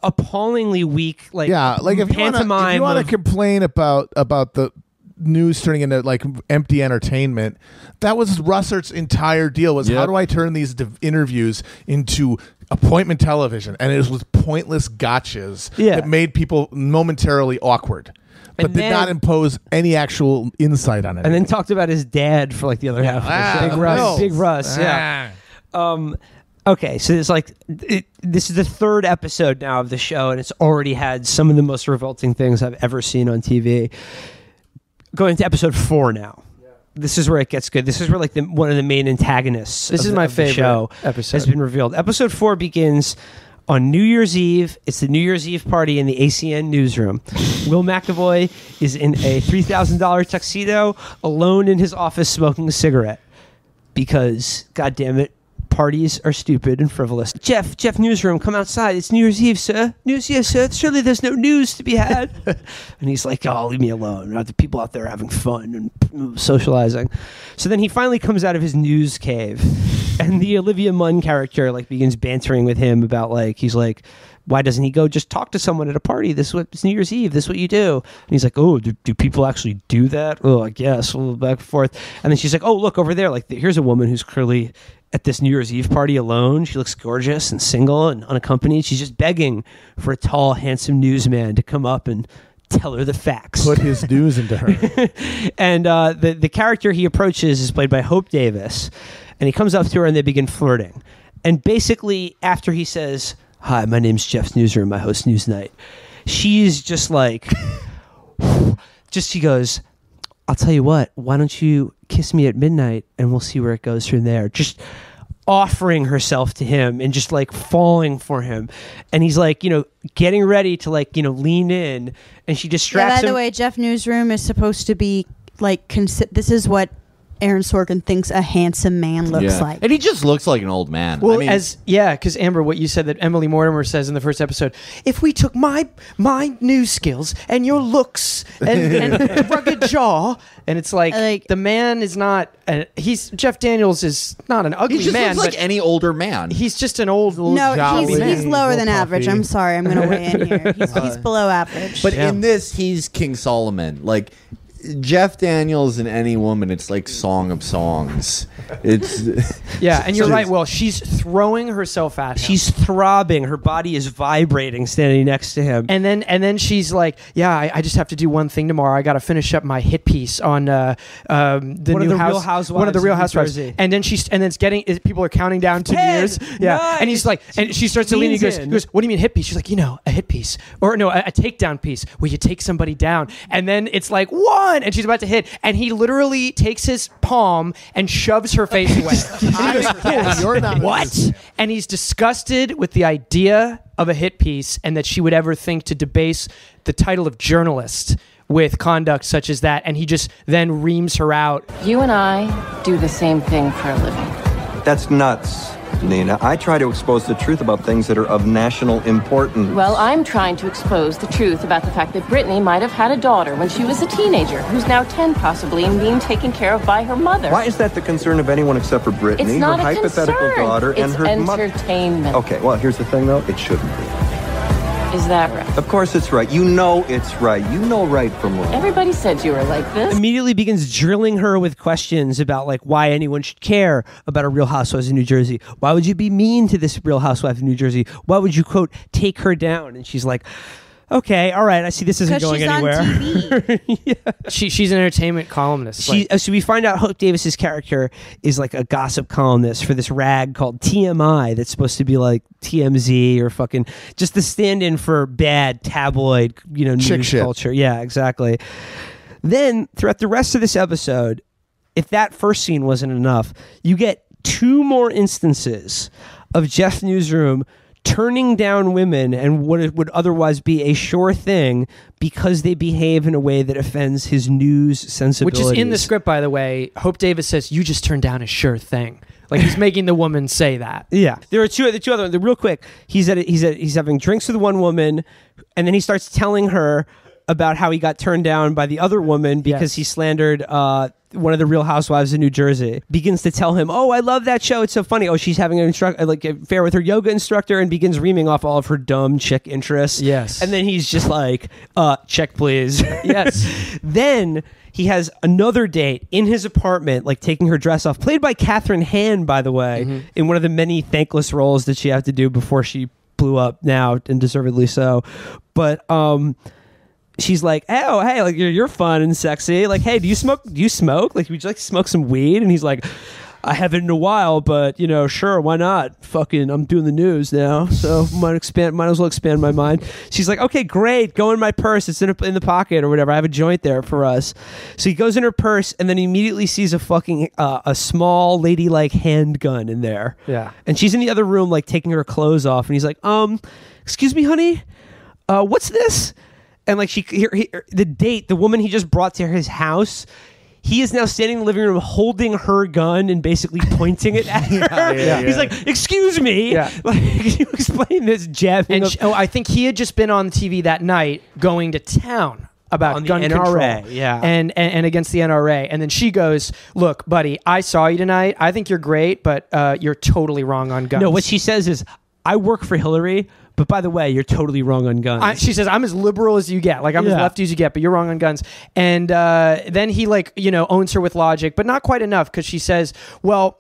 appallingly weak, like, if pantomime. You want to complain about the news turning into, like, empty entertainment, that was Russert's entire deal. Was how do I turn these interviews into appointment television? And it was pointless gotchas that made people momentarily awkward, but did not impose any actual insight on it. And then talked about his dad for, like, the other half. Big Russ. Yeah. Okay, so it's like this is the third episode now of the show, and it's already had some of the most revolting things I've ever seen on TV. Going to episode 4 now. Yeah. This is where it gets good. This is where, like, one of the main antagonists. This is my favorite show episode. Has been revealed. Episode 4 begins on New Year's Eve. It's the New Year's Eve party in the ACN newsroom. Will McAvoy is in a $3,000 tuxedo, alone in his office smoking a cigarette. Because, God damn it, parties are stupid and frivolous. Jeff Newsroom, come outside. It's New Year's Eve, sir. Yes, sir. Surely there's no news to be had. And he's like, oh, leave me alone. The people out there are having fun and socializing. So then he finally comes out of his news cave, and the Olivia Munn character, like, begins bantering with him about, like, he's like, why doesn't he go just talk to someone at a party? It's New Year's Eve. This is what you do. And he's like, oh, do people actually do that? Oh, I guess. A little back and forth. And then she's like, oh, look over there. Like, here's a woman who's clearly at this New Year's Eve party alone. She looks gorgeous and single and unaccompanied. She's just begging for a tall, handsome newsman to come up and tell her the facts. Put his news into her. And the character he approaches is played by Hope Davis. And he comes up to her and they begin flirting. And basically, after he says, hi, my name's Jeff's Newsroom. I host Newsnight. She's just like, she goes, I'll tell you what, why don't you kiss me at midnight and we'll see where it goes from there. Just offering herself to him and just, like, falling for him. And he's like, getting ready to, like, lean in, and she distracts him. By the way, Jeff Newsroom is supposed to be, like, this is what Aaron Sorkin thinks a handsome man looks like. And he just looks like an old man. Well, I mean, because Amber, what you said that Emily Mortimer says in the first episode, if we took my news skills and your looks and rugged jaw, and it's like the man is not. Jeff Daniels is not an ugly he just man, looks like but any older man. he's just an old. No, he's lower than average. I'm sorry, I'm going to weigh in here. He's below average. But in this, he's King Solomon. Like Jeff Daniels and any woman, it's like Song of Songs. It's and you're right. Well, she's throwing herself at him. She's throbbing. Her body is vibrating standing next to him. And then she's like, I just have to do one thing tomorrow. I got to finish up my hit piece on the Real Housewives one of the Real of New Housewives. Jersey. And then it's getting people are counting down to 10, years. Yeah, 9, and he's like, and she starts to lean. He goes, what do you mean hit piece? She's like, a hit piece, or no, a takedown piece where you take somebody down. And then it's like 1, and she's about to hit, and he literally takes his palm and shoves her face away. You're not what? And he's disgusted with the idea of a hit piece and that she would ever think to debase the title of journalist with conduct such as that. And he just then reams her out. You and I do the same thing for a living. That's nuts, Nina. I try to expose the truth about things that are of national importance. Well, I'm trying to expose the truth about the fact that Brittany might have had a daughter when she was a teenager, who's now 10 possibly, and being taken care of by her mother. Why is that the concern of anyone except for Brittany, it's not her a hypothetical concern. daughter, and her mother? It's entertainment. Okay, well, here's the thing, though. It shouldn't be. Is that right? Of course it's right. You know it's right. You know right from wrong. Everybody said you were like this. Immediately begins drilling her with questions about like why anyone should care about a Real Housewives of New Jersey. Why would you be mean to this Real Housewife of New Jersey? Why would you, quote, take her down? And she's like, okay, all right, I see this isn't going anywhere. Yeah. She's an entertainment columnist. So we find out Hope Davis's character is like a gossip columnist for this rag called TMI that's supposed to be like TMZ or fucking just the stand-in for bad tabloid, news culture. Yeah, exactly. Then throughout the rest of this episode, if that first scene wasn't enough, you get 2 more instances of Jeff Newsroom turning down women and what it would otherwise be a sure thing because they behave in a way that offends his news sensibilities. Which is in the script, by the way. Hope Davis says, you just turned down a sure thing. Like he's making the woman say that. Yeah. There are two other, real quick, he's having drinks with one woman and then he starts telling her about how he got turned down by the other woman because he slandered one of the Real Housewives of New Jersey. Begins to tell him, "Oh, I love that show. It's so funny. Oh, she's having an affair with her yoga instructor," and begins reaming off all of her dumb chick interests. Yes. And then he's just like, "Check, please." Yes. Then he has another date in his apartment, like taking her dress off, played by Catherine Hahn, by the way, in one of the many thankless roles that she had to do before she blew up now, and deservedly so. But she's like, "Oh, hey, like you're fun and sexy. Like, hey, do you smoke? Like, would you like to smoke some weed?" And he's like, "I haven't in a while, but sure, why not? Fucking, I'm doing the news now, so might as well expand my mind." She's like, "Okay, great. Go in my purse. It's in the pocket or whatever. I have a joint there for us." So he goes in her purse and then he immediately sees a fucking a small ladylike handgun in there. Yeah, and she's in the other room like taking her clothes off, and he's like, "Excuse me, honey, what's this?" And like the woman he just brought to his house, he is now standing in the living room holding her gun and basically pointing it at her. Yeah. He's like, "Excuse me." Yeah. Like, can you explain this jabbing? I think he had just been on TV that night going to town about on gun the control, NRA, yeah, and against the NRA. And then she goes, "Look, buddy, I saw you tonight. I think you're great, but you're totally wrong on guns." No, what she says is, "I work for Hillary, but by the way, you're totally wrong on guns." She says, "I'm as liberal as you get. Like, I'm as lefty as you get, but you're wrong on guns." And then he owns her with logic, but not quite enough, because she says, "Well,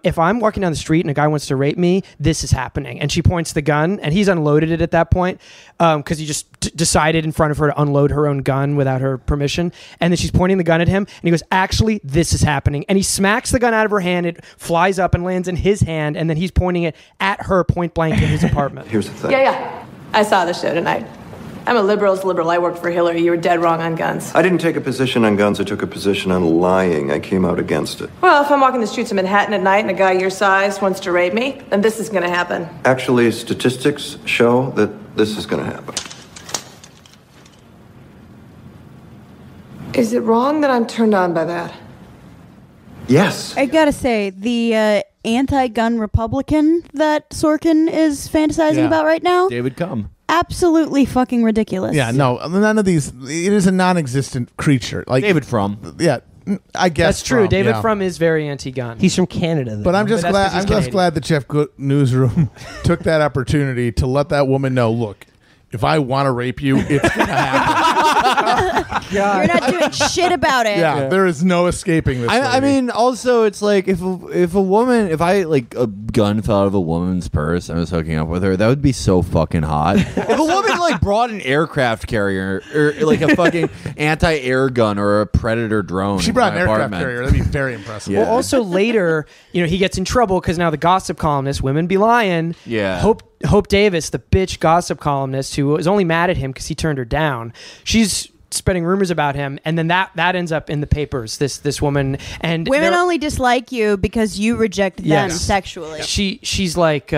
if I'm walking down the street and a guy wants to rape me, this is happening." And she points the gun, and he's unloaded it at that point because he just decided in front of her to unload her own gun without her permission. And then she's pointing the gun at him, and he goes, "Actually, this is happening." And he smacks the gun out of her hand. It flies up and lands in his hand, and then he's pointing it at her point blank in his apartment. Here's the thing. Yeah. I saw the show tonight. I'm a liberal's liberal. I worked for Hillary. You were dead wrong on guns. I didn't take a position on guns. I took a position on lying. I came out against it. Well, if I'm walking the streets of Manhattan at night and a guy your size wants to rape me, then this is going to happen. Actually, statistics show that this is going to happen. Is it wrong that I'm turned on by that? Yes. I gotta say, the anti-gun Republican that Sorkin is fantasizing about right now, David Cum. absolutely fucking ridiculous. Yeah, no, none of these. It is a non-existent creature. Like David Frum. Yeah, I guess That's true. David yeah. Frum is very anti-gun. He's from Canada, though. But I'm just But that's 'cause he's glad. I'm just Canadian. glad that Jeff Newsroom took that opportunity to let that woman know. Look, if I want to rape you, it's gonna happen. You're not doing shit about it. Yeah, there is no escaping this. I mean, also, it's like if a woman, if I like a gun fell out of a woman's purse and I was hooking up with her, that would be so fucking hot. If a woman like brought an aircraft carrier or like a fucking anti-air gun or a Predator drone, she brought an aircraft carrier. That'd be very impressive. Yeah. Well, also later, he gets in trouble because now the gossip columnist, women be lying. Yeah. Hope Davis, the bitch gossip columnist who was only mad at him because he turned her down. She's spreading rumors about him, and then that ends up in the papers. This woman and Women only dislike you because you reject them Yes. sexually. She's like.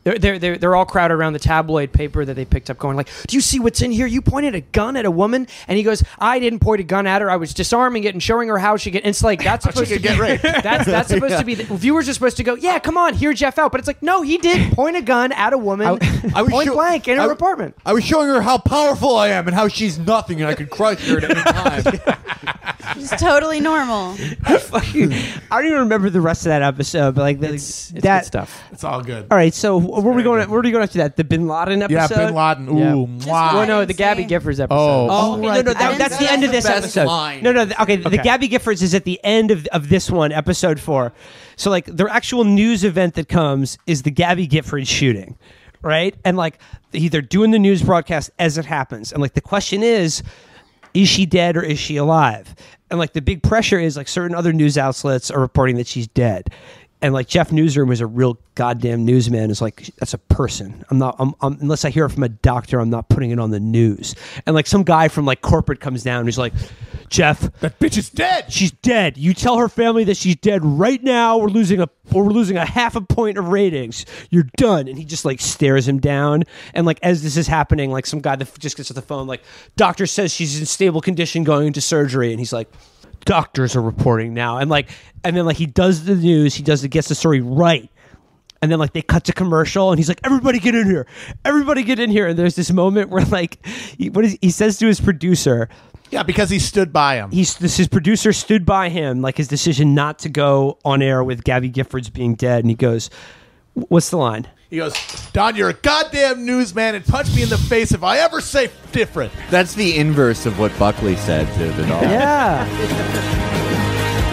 They're all crowded around the tabloid paper that they picked up going like, do you see what's in here? You pointed a gun at a woman? And he goes, I didn't point a gun at her. I was disarming it and showing her how she could. It's like, that's supposed to get raped. That's supposed to be, the viewers are supposed to go, yeah, come on, hear Jeff out. But it's like, no, he did point a gun at a woman I was point blank in her apartment. I was showing her how powerful I am and how she's nothing and I could crush her at any time. It's totally normal. I don't even remember the rest of that episode, but like It's that good stuff. It's all good. All right, so where are we going? Where are we going after that? The Bin Laden Yeah, episode. Bin Laden. Ooh, Yeah. wow. Well, no, the Gabby Giffords episode. Oh, okay, right. no, that's the end of this best episode. line. No, okay, the Gabby Giffords is at the end of this one, episode 4. So, like, the actual news event that comes is the Gabby Giffords shooting, right? And, like, they're doing the news broadcast as it happens. And, like, the question is she dead or is she alive? And, like, the big pressure is, like, certain other news outlets are reporting that she's dead. And like Jeff Newsroom is a real goddamn newsman. Is like, that's a person. I'm unless I hear it from a doctor, I'm not putting it on the news. And like some guy from like corporate comes down and he's like, Jeff, that bitch is dead. She's dead. You tell her family that she's dead right now. We're losing a half a point of ratings. You're done. And he just like stares him down. And like as this is happening, like some guy that just gets to the phone, like, doctor says she's in stable condition going into surgery. And he's like, doctors are reporting now. And then like he does the news, gets the story right. And then like they cut to commercial and he's like, everybody get in here. And there's this moment where like he says to his producer. Yeah, because he stood by him. His producer stood by him, like his decision not to go on air with Gabby Giffords being dead. And he goes, what's the line? He goes, Don, you're a goddamn newsman and punch me in the face if I ever say different. That's the inverse of what Buckley said to the dog. Yeah.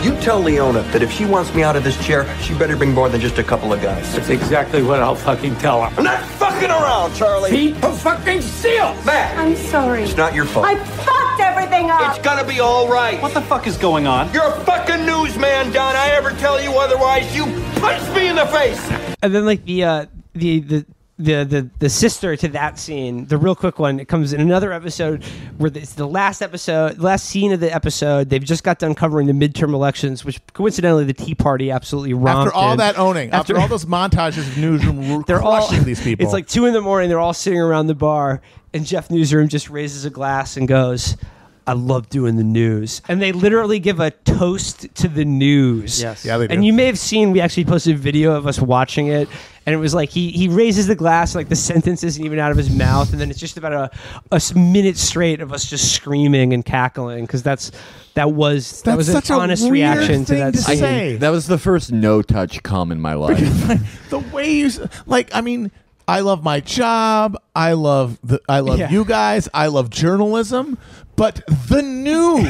You tell Leona that if she wants me out of this chair, she better bring more than just a couple of guys. That's exactly what I'll fucking tell her. I'm not fucking around, Charlie. Feet of fucking steel. Back. I'm sorry. It's not your fault. I fucked everything up. It's gonna be all right. What the fuck is going on? You're a fucking newsman, Don. I ever tell you otherwise, you punch me in the face. And then like the sister to that scene, the real quick one, it comes in another episode where it's the last scene of the episode. They've just got done covering the midterm elections, which coincidentally the Tea Party absolutely romped After all in. that owning, after all those montages of Newsroom, they're crushing these people. It's like 2 a.m. They're all sitting around the bar, and Jeff Newsroom just raises a glass and goes, I love doing the news. And they literally give a toast to the news. Yes. Yeah, they do. And you may have seen, we actually posted a video of us watching it. And it was like he raises the glass, like the sentence isn't even out of his mouth. And then it's just about a minute straight of us just screaming and cackling. Because that was an such a honest weird reaction to thing that to scene. say. That was the first no-touch cum in my life. The way you I love my job. I love you guys. I love journalism. But the news,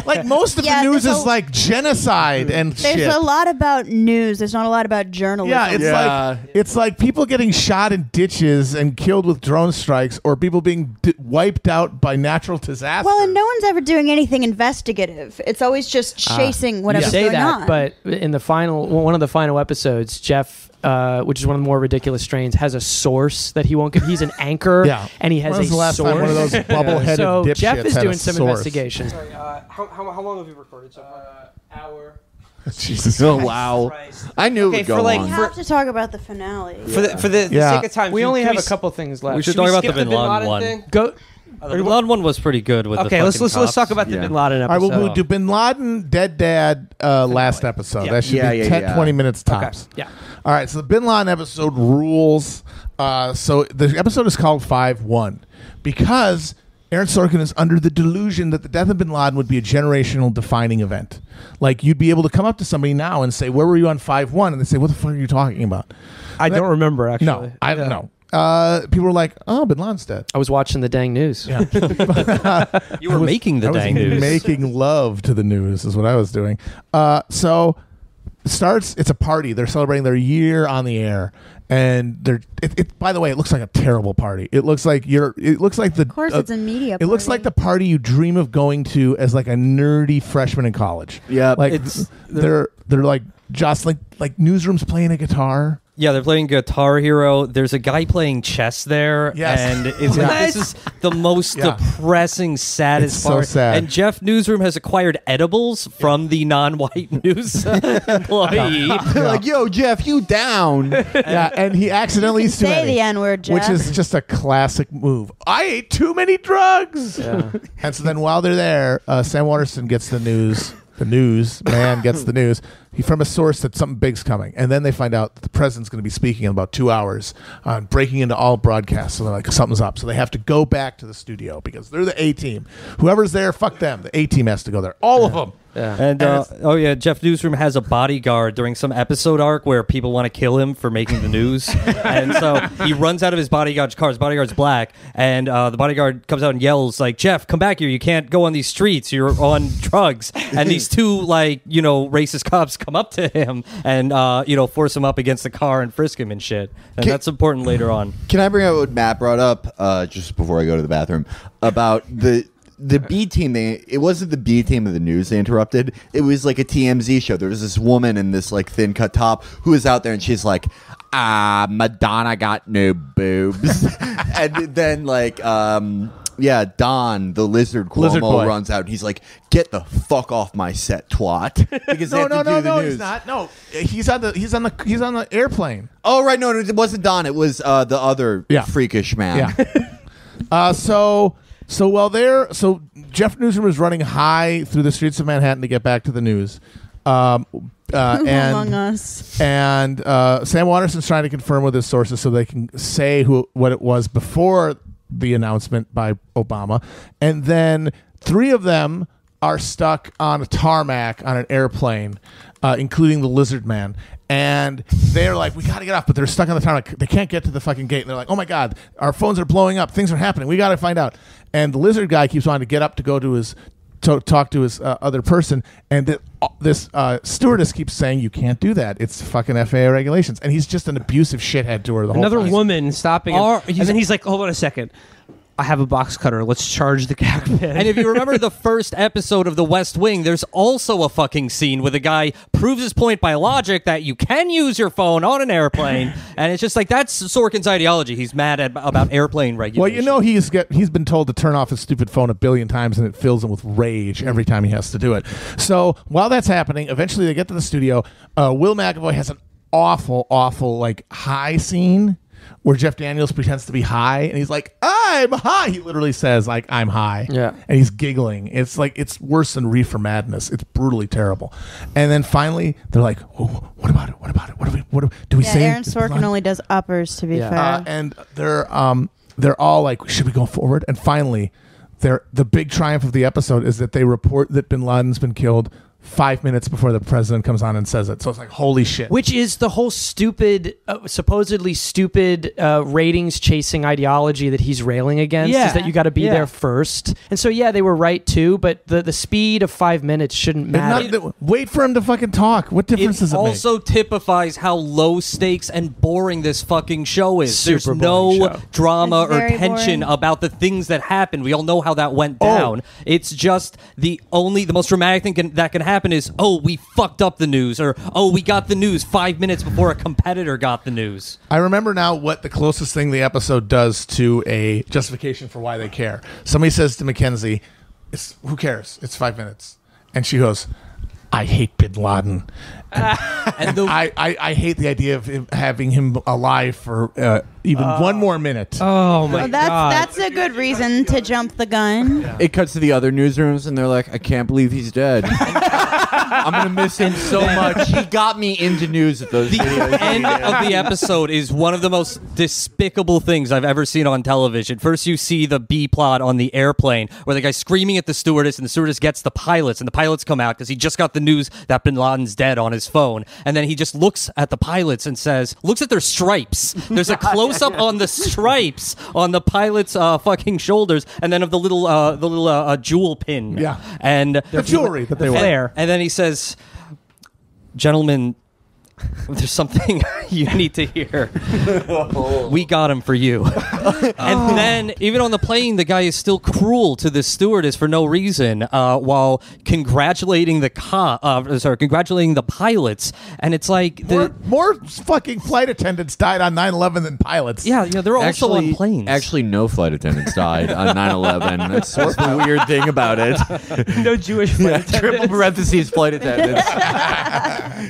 like most of the news is like genocide and shit. There's a lot about news. There's not a lot about journalism. Yeah, it's like people getting shot in ditches and killed with drone strikes, or people being wiped out by natural disasters. Well, and no one's ever doing anything investigative. It's always just chasing whatever's say going that, on. but in the one of the final episodes, Jeff, which is one of the more ridiculous strains, has a source that he won't give. He's an anchor, and he has when was a the last source. time one of those bubble-headed so dipshits Jeff is had doing a some source? investigations. Sorry, how long have you recorded so far? Hour. Jesus. Oh wow! I knew it would go we on. have to talk about the finale. For the sake of time, we only have a s- couple things left. We should we talk about skip the Bin Laden one. thing? The Bin Laden one was pretty good. With okay, let's talk about the Bin Laden episode. All right, we'll do Bin Laden, Dead Dad, last episode. Yeah. That should be 20 minutes tops. Okay. Yeah. All right, so the Bin Laden episode rules. So the episode is called 5-1 because Aaron Sorkin is under the delusion that the death of Bin Laden would be a generational defining event. Like, you'd be able to come up to somebody now and say, where were you on 5-1? And they say, what the fuck are you talking about? I don't remember, actually. No, I don't know. People were like, oh, Bin Laden's dead. I was watching the dang news. Yeah. You were making the dang news. Making love to the news is what I was doing. So it starts, it's a party. They're celebrating their year on the air. And by the way, it looks like a terrible party. It looks like Of course, it's a media party. It looks like the party you dream of going to as like a nerdy freshman in college. Yeah. Like they're like jostling, like Newsroom's playing a guitar. Yeah, they're playing Guitar Hero. There's a guy playing chess there, and this is the most depressing, saddest It's so part. sad. And Jeff Newsroom has acquired edibles from the non-white news employee. They're like, yo, Jeff, you down? Yeah, and he accidentally eats too Say many. the N-word, Jeff. Which is just a classic move. I ate too many drugs. Yeah. And so then while they're there, Sam Waterston gets the news. The news man gets the news from a source that something big's coming, and then they find out that the president's going to be speaking in about 2 hours on breaking into all broadcasts. So they're like, something's up. So they have to go back to the studio because they're the A team. Whoever's there, fuck them. The A team has to go there. All of them. Yeah. And Jeff Newsroom has a bodyguard during some episode arc where people want to kill him for making the news, and so he runs out of his bodyguard's car. His bodyguard's black, and the bodyguard comes out and yells like, "Jeff, come back here! You can't go on these streets. You're on drugs." And these two racist cops come up to him and force him up against the car and frisk him and shit. And that's important later on. Can I bring up what Matt brought up just before I go to the bathroom about the B team? It wasn't the B team of the news they interrupted. It was like a TMZ show. There was this woman in this like thin cut top who was out there, and she's like, Madonna got no boobs. And then Don, the lizard Cuomo, runs out. And he's like, "Get the fuck off my set, twat!" Because they have to do the news. He's not. No, he's on the airplane. Oh right, no, it wasn't Don. It was the other freakish man. Yeah. So Jeff Newsroom is running high through the streets of Manhattan to get back to the news. Among Us. And Sam Waterston's trying to confirm with his sources so they can say what it was before the announcement by Obama. And then 3 of them are stuck on a tarmac on an airplane, including the lizard man. And they're like, we got to get off, but they're stuck on the tarmac. They can't get to the fucking gate. And they're like, oh my God, our phones are blowing up. Things are happening. We got to find out. And the lizard guy keeps wanting to get up to go to his talk to his other person, and this stewardess keeps saying, you can't do that. It's fucking FAA regulations. And he's just an abusive shithead to her the whole time. Another woman stopping him. And then he's like, hold on a second. I have a box cutter. Let's charge the cockpit. And if you remember the first episode of The West Wing, there's also a fucking scene where the guy proves his point by logic that you can use your phone on an airplane. And it's just like, that's Sorkin's ideology. He's mad about airplane regulation. Well, he's been told to turn off his stupid phone 1 billion times, and it fills him with rage every time he has to do it. So while that's happening, eventually they get to the studio. Will McAvoy has an awful like high scene where Jeff Daniels pretends to be high, and he's like, I'm high. He literally says, like, I'm high. Yeah. And he's giggling. It's like, it's worse than Reefer Madness. It's brutally terrible. And then finally, they're like, oh, what about it? Do we say Aaron Sorkin only does uppers, to be fair. And they're all like, should we go forward? And finally, the big triumph of the episode is that they report that Bin Laden's been killed 5 minutes before the president comes on and says it. So it's like, holy shit. Which is the whole stupid, supposedly stupid ratings chasing ideology that he's railing against, is that you got to be there first. And so, they were right too, but the speed of 5 minutes shouldn't matter. Wait for him to fucking talk. What difference does it make? It also typifies how low stakes and boring this fucking show is. Super There's no show. drama It's or very tension boring. about the things that happen. We all know how that went down. It's just the most dramatic thing that can happen is, we fucked up the news, or we got the news 5 minutes before a competitor got the news. I remember now what the closest thing the episode does to a justification for why they care. Somebody says to Mackenzie, who cares? It's 5 minutes. And she goes, I hate Bin Laden. And I hate the idea of having him alive for even one more minute. Oh my God. That's a good reason to jump the gun. Yeah. It cuts to the other newsrooms, and they're like, I can't believe he's dead. I'm going to miss him so much. He got me into news at those videos. The end of the episode is one of the most despicable things I've ever seen on television. First, you see the B plot on the airplane where the guy's screaming at the stewardess, and the stewardess gets the pilots, and the pilots come out because he just got the news that Bin Laden's dead on his phone. And then he just looks at the pilots and looks at their stripes. There's a close-up on the stripes on the pilot's fucking shoulders, and then of the little jewel pin. Yeah. And the jewelry that they wear. And then he says, gentlemen, there's something you need to hear. We got him for you. And then, even on the plane, the guy is still cruel to the stewardess for no reason, while congratulating the pilots. And it's like more fucking flight attendants died on 9/11 than pilots. Yeah, they're also on planes. Actually, no flight attendants died on 9/11. That's the weird thing about it. No Jewish flight attendants. Triple parentheses flight attendants.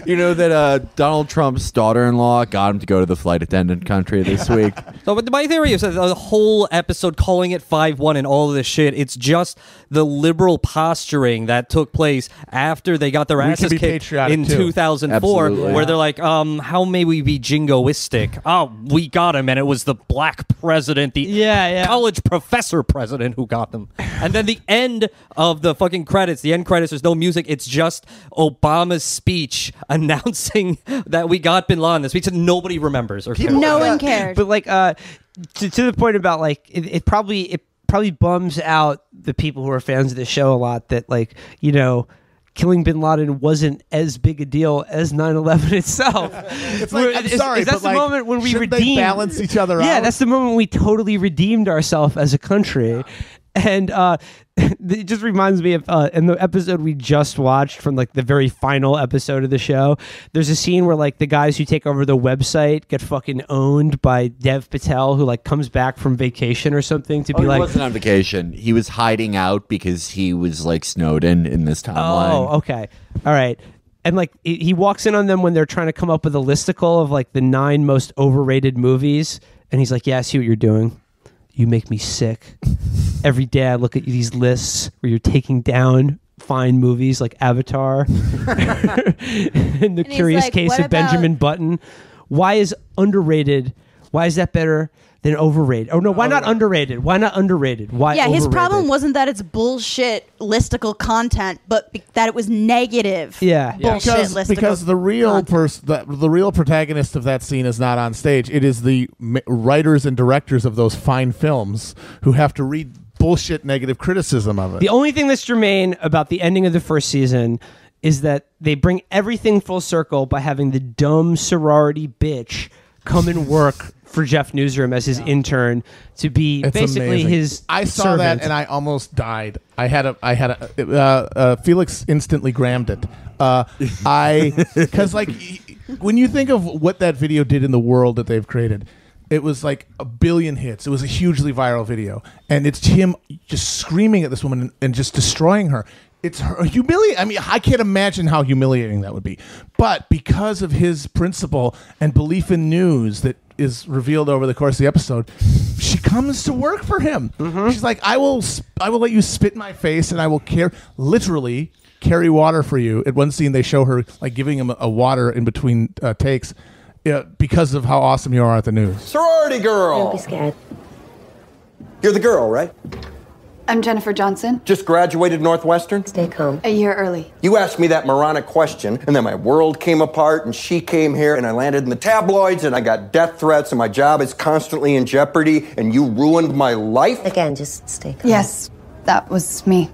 You know that Donald Trump's daughter-in-law got him to go to the flight attendant country this week. So, but my theory is that the whole episode calling it 5-1 and all of this shit, it's just the liberal posturing that took place after they got their asses kicked in 2004, Absolutely. where they're like, how may we be jingoistic? Oh, we got him, and it was the black president, the college professor president who got them. And then the end of the fucking credits, the end credits, there's no music. It's just Obama's speech announcing that we got Bin Laden, the speech that nobody remembers or cares. No one cared. But like, to the point about like, it probably bums out the people who are fans of the show a lot that, like, you know, killing Bin Laden wasn't as big a deal as 9/11 itself. It's like, I'm sorry, that's but the moment when we shouldn't redeemed. they balance each other out? Yeah, that's the moment we totally redeemed ourselves as a country. And it just reminds me of in the episode we just watched from like the very final episode of the show, there's a scene where like the guys who take over the website get fucking owned by Dev Patel, who like comes back from vacation or something to be He like, wasn't on vacation. He was hiding out because he was like Snowden in this timeline. oh, okay, all right. And like he walks in on them when they're trying to come up with a listicle of like the 9 most overrated movies, and he's like, yeah, I see what you're doing. You make me sick. Every day I look at these lists where you're taking down fine movies like Avatar and The Curious like, Case what of Benjamin about- Button. Why is underrated? Why is that better than overrated? Oh no, why not underrated? Why not underrated? Why? Yeah, his overrated? problem wasn't that it's bullshit listicle content, but that it was negative. Yeah, bullshit listicle. because the real the real protagonist of that scene is not on stage. It is the writers and directors of those fine films who have to read bullshit negative criticism of it. The only thing that's germane about the ending of the first season is that they bring everything full circle by having the dumb sorority bitch come and work for Jeff Newsroom as his intern to be It's basically amazing. his I saw servant. that and I almost died. I had a Felix instantly grammed it. Because like when you think of what that video did in the world that they've created, it was like 1 billion hits. It was a hugely viral video, and it's him just screaming at this woman and just destroying her. It's humiliating. I mean, I can't imagine how humiliating that would be. But because of his principle and belief in news that is revealed over the course of the episode, she comes to work for him. She's like, I will let you spit in my face, and I will literally carry water for you. At one scene, they show her like giving him a water in between takes because of how awesome you are at the news. Sorority girl. Don't be scared. You're the girl, right? I'm Jennifer Johnson. Just graduated Northwestern? Stay calm. A year early. You asked me that moronic question, and then my world came apart, and she came here, and I landed in the tabloids, and I got death threats, and my job is constantly in jeopardy, and you ruined my life? Again, just stay calm. Yes, that was me.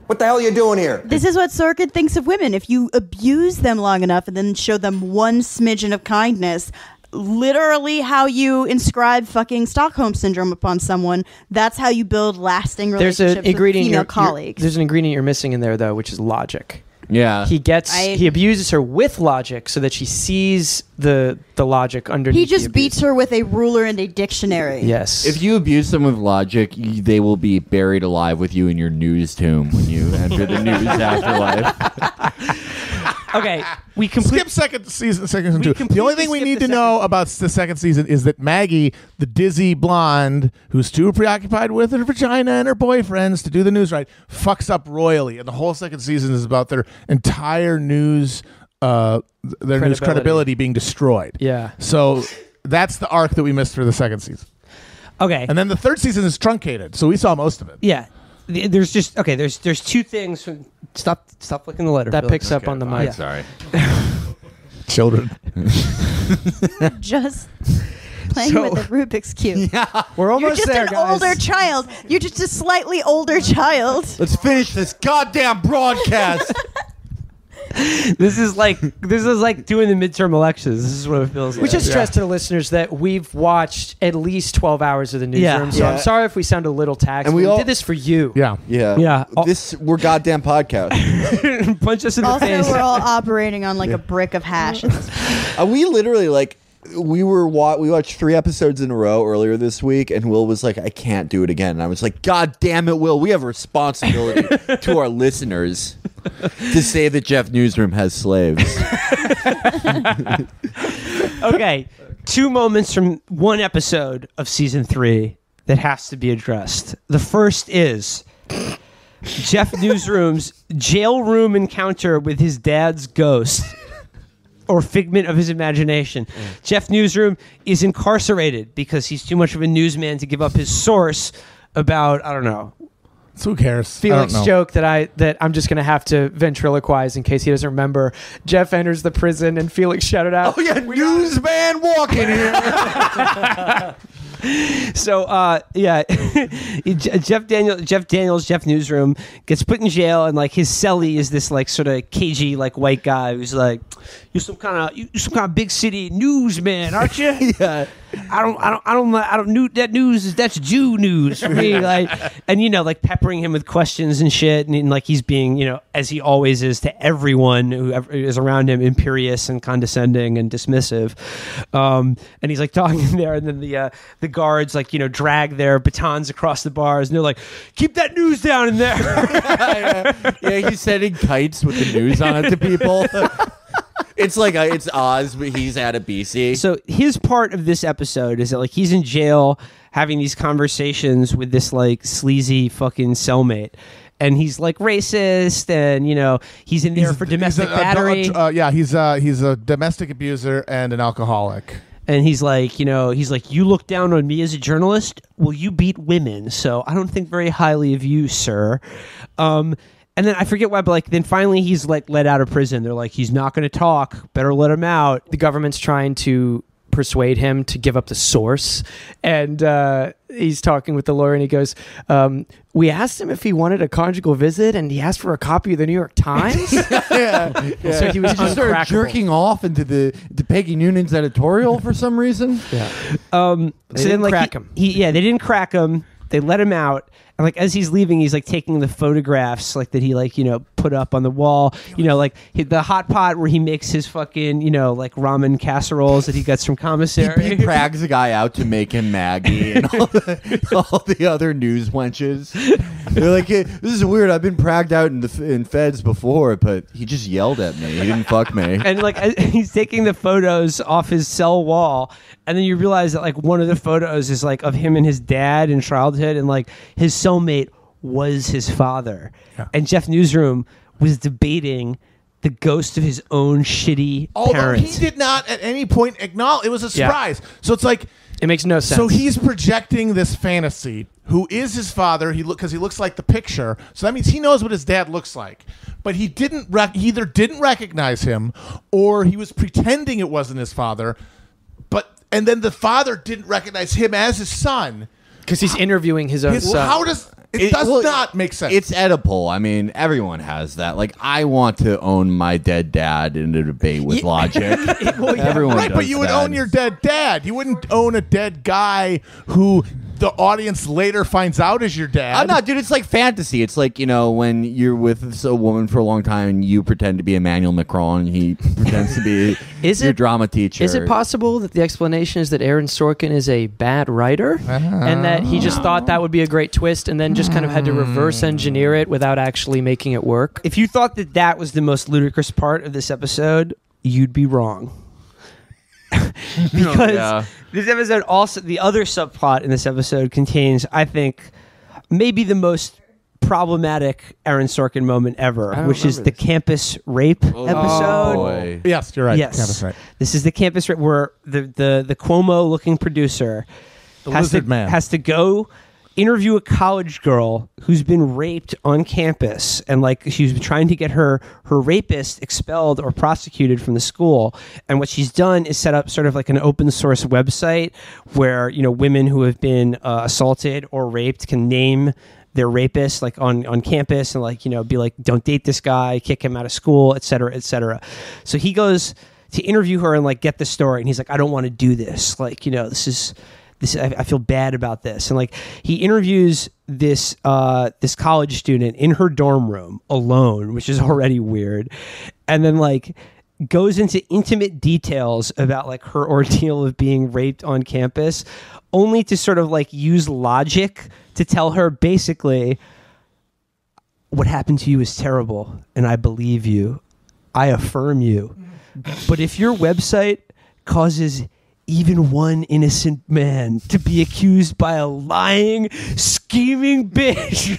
What the hell are you doing here? This is what Sorkin thinks of women. If you abuse them long enough and then show them one smidgen of kindness, literally how you inscribe fucking Stockholm syndrome upon someone, that's how you build lasting relationships with female colleagues. There's an ingredient you're missing in there, though, which is logic. Yeah. He abuses her with logic so that she sees the logic underneath. He just beats her with a ruler and a dictionary. Yes. If you abuse them with logic, they will be buried alive with you in your news tomb when you enter the news afterlife. Okay, skip second season two. The only thing we need to know about the second season is that Maggie, the dizzy blonde who's too preoccupied with her vagina and her boyfriends to do the news right, fucks up royally, and the whole second season is about their entire news, news credibility being destroyed. Yeah. So that's the arc that we missed for the second season. Okay, and then the third season is truncated, so we saw most of it. Yeah. There's just there's two things. Stop flicking the letter. That picks up on the mic. Sorry. Children. Just playing with the Rubik's Cube. Yeah, we're almost You're just there, an guys. older child. You're just a slightly older child. Let's finish this goddamn broadcast. This is like doing the midterm elections. This is what it feels like. We should stress to the listeners that we've watched at least 12 hours of the newsroom. So I'm sorry if we sound a little taxed. And we we did this for you. Yeah. We're goddamn podcast. Punch us in Also, the face. we're all operating on like a brick of hash. We literally we watched 3 episodes in a row earlier this week, and Will was like, I can't do it again. And I was like, God damn it, Will, we have a responsibility to our listeners to say that Jeff Newsroom has slaves. Okay, 2 moments from 1 episode of season 3 that has to be addressed. The first is Jeff Newsroom's jail room encounter with his dad's ghost. Or figment of his imagination. Jeff Newsroom is incarcerated because he's too much of a newsman to give up his source about, I don't know. So who cares? Felix joke that I'm just going to have to ventriloquize in case he doesn't remember. Jeff enters the prison and Felix shouted out, "Oh yeah, newsman walking here." So Jeff Newsroom gets put in jail, and like his cellie is this like sort of cagey like white guy who's like, you're some kind of big city newsman, aren't you? Yeah. I don't that news that's Jew news for me. Like, and like peppering him with questions and shit, and like he's being as he always is to everyone who is around him, imperious and condescending and dismissive. And he's like talking there, and then the guards like drag their batons across the bars, and they're like, keep that news down in there. Yeah, he's sending kites with the news on it to people. It's like it's Oz, but he's at a BC. So his part of this episode is that like he's in jail having these conversations with this like sleazy fucking cellmate, and he's like racist, and he's in there for domestic battery. He's a domestic abuser and an alcoholic. And he's like, you look down on me as a journalist? Well, you beat women, so I don't think very highly of you, sir. And then I forget why, but like then finally he's like let out of prison. They're like, he's not going to talk. Better let him out. The government's trying to persuade him to give up the source, and he's talking with the lawyer, and he goes, we asked him if he wanted a conjugal visit, and he asked for a copy of the New York Times. Yeah. So he was just started jerking off into the Peggy Noonan's editorial for some reason. Yeah. So then like crack him. They didn't crack him. They let him out. And like as he's leaving, he's like taking the photographs like that he like put up on the wall. Like the hot pot where he makes his fucking like ramen casseroles that he gets from commissary. He prags a guy out to make him Maggie and all the other news wenches. They're like, hey, this is weird. I've been pragged out in feds before, but he just yelled at me. He didn't fuck me. And like he's taking the photos off his cell wall, and then you realize that like one of the photos is like of him and his dad in childhood, and like his cellmate was his father. Yeah. And Jeff Newsroom was debating the ghost of his own shitty parents. He did not at any point acknowledge. It was a surprise. Yeah. So it's like it makes no sense. So he's projecting this fantasy. Who is his father? Because he looks like the picture. So that means he knows what his dad looks like. But he either didn't recognize him, or he was pretending it wasn't his father. And then the father didn't recognize him as his son. Because he's interviewing his own son. How does... It does not make sense. It's Oedipal. I mean, everyone has that. Like, I want to own my dead dad in a debate with logic. Everyone does but you would that. own your dead dad. You wouldn't own a dead guy who the audience later finds out is your dad. I'm not, dude. It's like fantasy. It's like, you know, when you're with a woman for a long time and you pretend to be Emmanuel Macron and he pretends to be your drama teacher. Is it possible that the explanation is that Aaron Sorkin is a bad writer and that he just thought that would be a great twist and then just kind of had to reverse engineer it without actually making it work? If you thought that that was the most ludicrous part of this episode, you'd be wrong. Because this episode also, the other subplot in this episode contains, I think, maybe the most problematic Aaron Sorkin moment ever, which is the campus rape episode. Boy. Yes, you're right. Yes. Campus rape. This is the campus rape where the Cuomo looking producer has to go interview a college girl who's been raped on campus, and like she's trying to get her rapist expelled or prosecuted from the school. And what she's done is set up sort of like an open source website where, you know, women who have been assaulted or raped can name their rapist like on campus and like, you know, be like, don't date this guy, kick him out of school, etc., etc. So he goes to interview her and like get the story, and he's like, I don't want to do this. Like, you know, this I feel bad about this. And like he interviews this college student in her dorm room alone, which is already weird, and then like goes into intimate details about like her ordeal of being raped on campus, only to sort of like use logic to tell her basically, what happened to you is terrible and I believe you, I affirm you, but if your website causes even one innocent man to be accused by a lying, scheming bitch,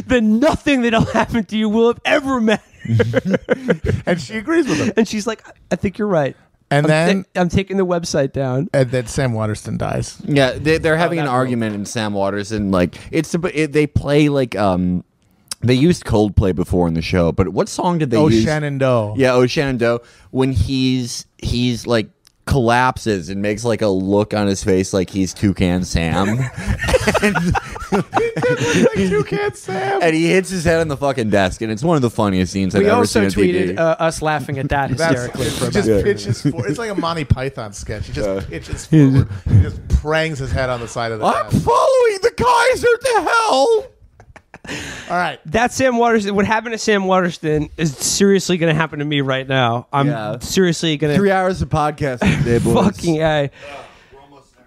then nothing that'll happen to you will have ever mattered. And she agrees with him. And she's like, I think you're right. And then I'm taking the website down. And then Sam Waterston dies. Yeah, they're having an argument, and Sam Waterston, like, they play like they used Coldplay before in the show, but what song did they use? Shenandoah. Yeah, Oh Shenandoah. When he's like collapses and makes like a look on his face like he's Toucan Sam. Toucan Sam. And he hits his head on the fucking desk, and it's one of the funniest scenes I've ever seen on TV. We also tweeted us laughing at that hysterically. Pitches forward. It's like a Monty Python sketch. He just pitches forward. He just prangs his head on the side of the I'm desk. following the Kaiser to hell. All right. That's Sam Waterston. What happened to Sam Waterston is seriously going to happen to me right now. I'm seriously going to... 3 hours of podcasting today, boys. Fucking A. We're almost there.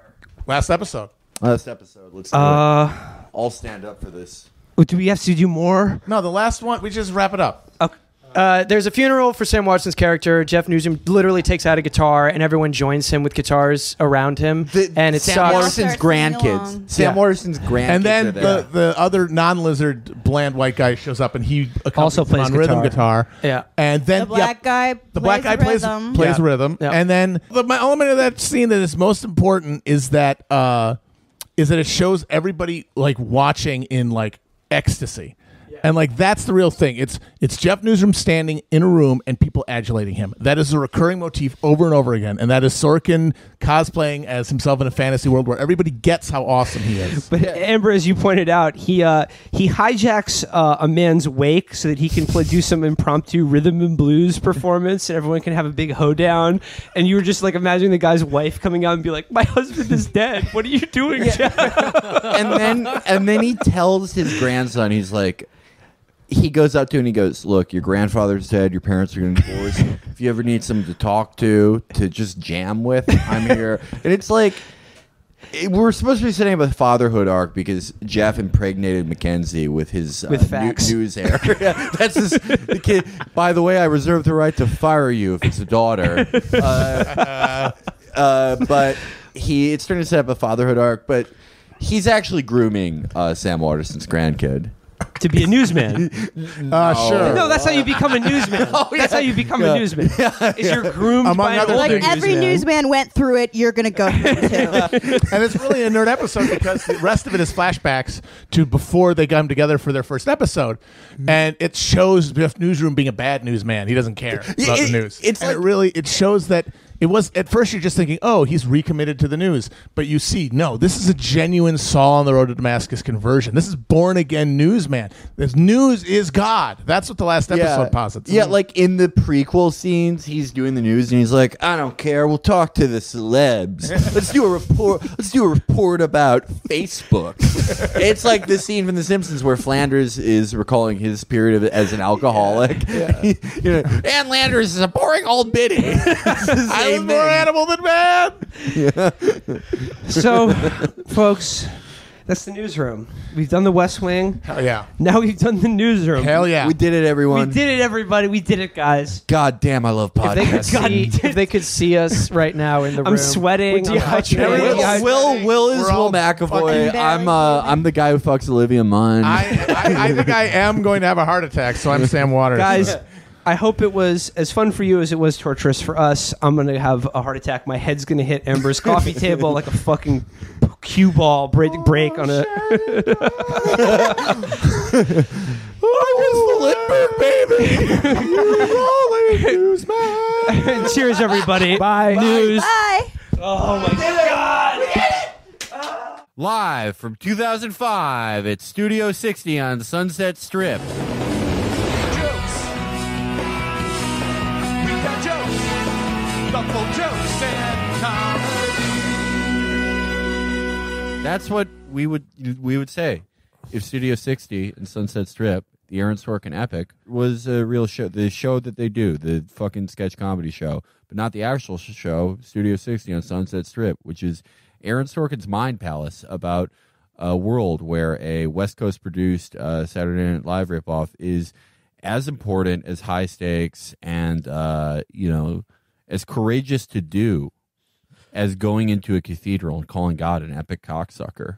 Last episode. Let's do it. I'll stand up for this. Do we have to do more? No, the last one, we just wrap it up. Okay. There's a funeral for Sam Waterston's character. Jeff Newsroom literally takes out a guitar, and everyone joins him with guitars around him. And it's Sam Waterston's grandkids. Sam Waterston's grandkids. And then the other non-lizard bland white guy shows up, and he also plays rhythm guitar. Yeah. And then The black guy plays rhythm. Yeah. And then my element of that scene that is most important is that it shows everybody like watching in like ecstasy. And like that's the real thing. It's Jeff Newsroom standing in a room and people adulating him. That is a recurring motif over and over again. And that is Sorkin cosplaying as himself in a fantasy world where everybody gets how awesome he is. But Amber, as you pointed out, he hijacks a man's wake so that he can do some impromptu rhythm and blues performance, and everyone can have a big hoedown. And you were just like imagining the guy's wife coming out and be like, "My husband is dead. What are you doing, Jeff?" and then he tells his grandson, he's like, he goes up to him and he goes, look, your grandfather's dead, your parents are going to divorce. If you ever need someone to talk to just jam with, I'm here. And it's like, we're supposed to be setting up a fatherhood arc because Jeff impregnated Mackenzie with his news hair. That's the kid. By the way, I reserve the right to fire you if it's a daughter. But it's starting to set up a fatherhood arc, but he's actually grooming Sam Waterston's grandkid. To be a newsman. Sure. No, that's how you become a newsman. That's how you become a newsman. Is you're groomed by an older like every newsman went through it, you're going to go through it too. And it's really a nerd episode because the rest of it is flashbacks to before they got together for their first episode. And it shows Jeff Newsroom being a bad newsman. He doesn't care about the news. It shows that It was at first you're just thinking, oh, he's recommitted to the news, but you see, no, this is a genuine Saul on the road to Damascus conversion. This is born again newsman. This news is God. That's what the last episode posits. Yeah, like in the prequel scenes, he's doing the news and he's like, I don't care. We'll talk to the celebs. Let's do a report. Let's do a report about Facebook. It's like the scene from The Simpsons where Flanders is recalling his period as an alcoholic. And Landers is a boring old biddy. I was more animal than man. Yeah. So, folks, that's the newsroom. We've done the West Wing. Hell yeah. Now we've done the newsroom. Hell yeah. We did it, everyone. We did it, everybody. We did it, guys. God damn, I love podcasts. If they could see us right now in the room. I'm sweating. We're dehydrated. Will is Will McAvoy. I'm the guy who fucks Olivia Munn. I think I am going to have a heart attack, so I'm Sam Waters. Guys, I hope it was as fun for you as it was torturous for us. I'm going to have a heart attack. My head's going to hit Ember's coffee table like a fucking cue ball break on a... Lindbergh, baby. You're rolling news, man. Cheers, everybody. Bye. News. Bye. Oh, my God. Live from 2005 at Studio 60 on Sunset Strip. That's what we would say if Studio 60 and Sunset Strip, the Aaron Sorkin epic, was a real show. The show that they do, the fucking sketch comedy show, but not the actual show, Studio 60 on Sunset Strip, which is Aaron Sorkin's mind palace about a world where a West Coast produced Saturday Night Live ripoff is as important as high stakes and as courageous to do as going into a cathedral and calling God an epic cocksucker.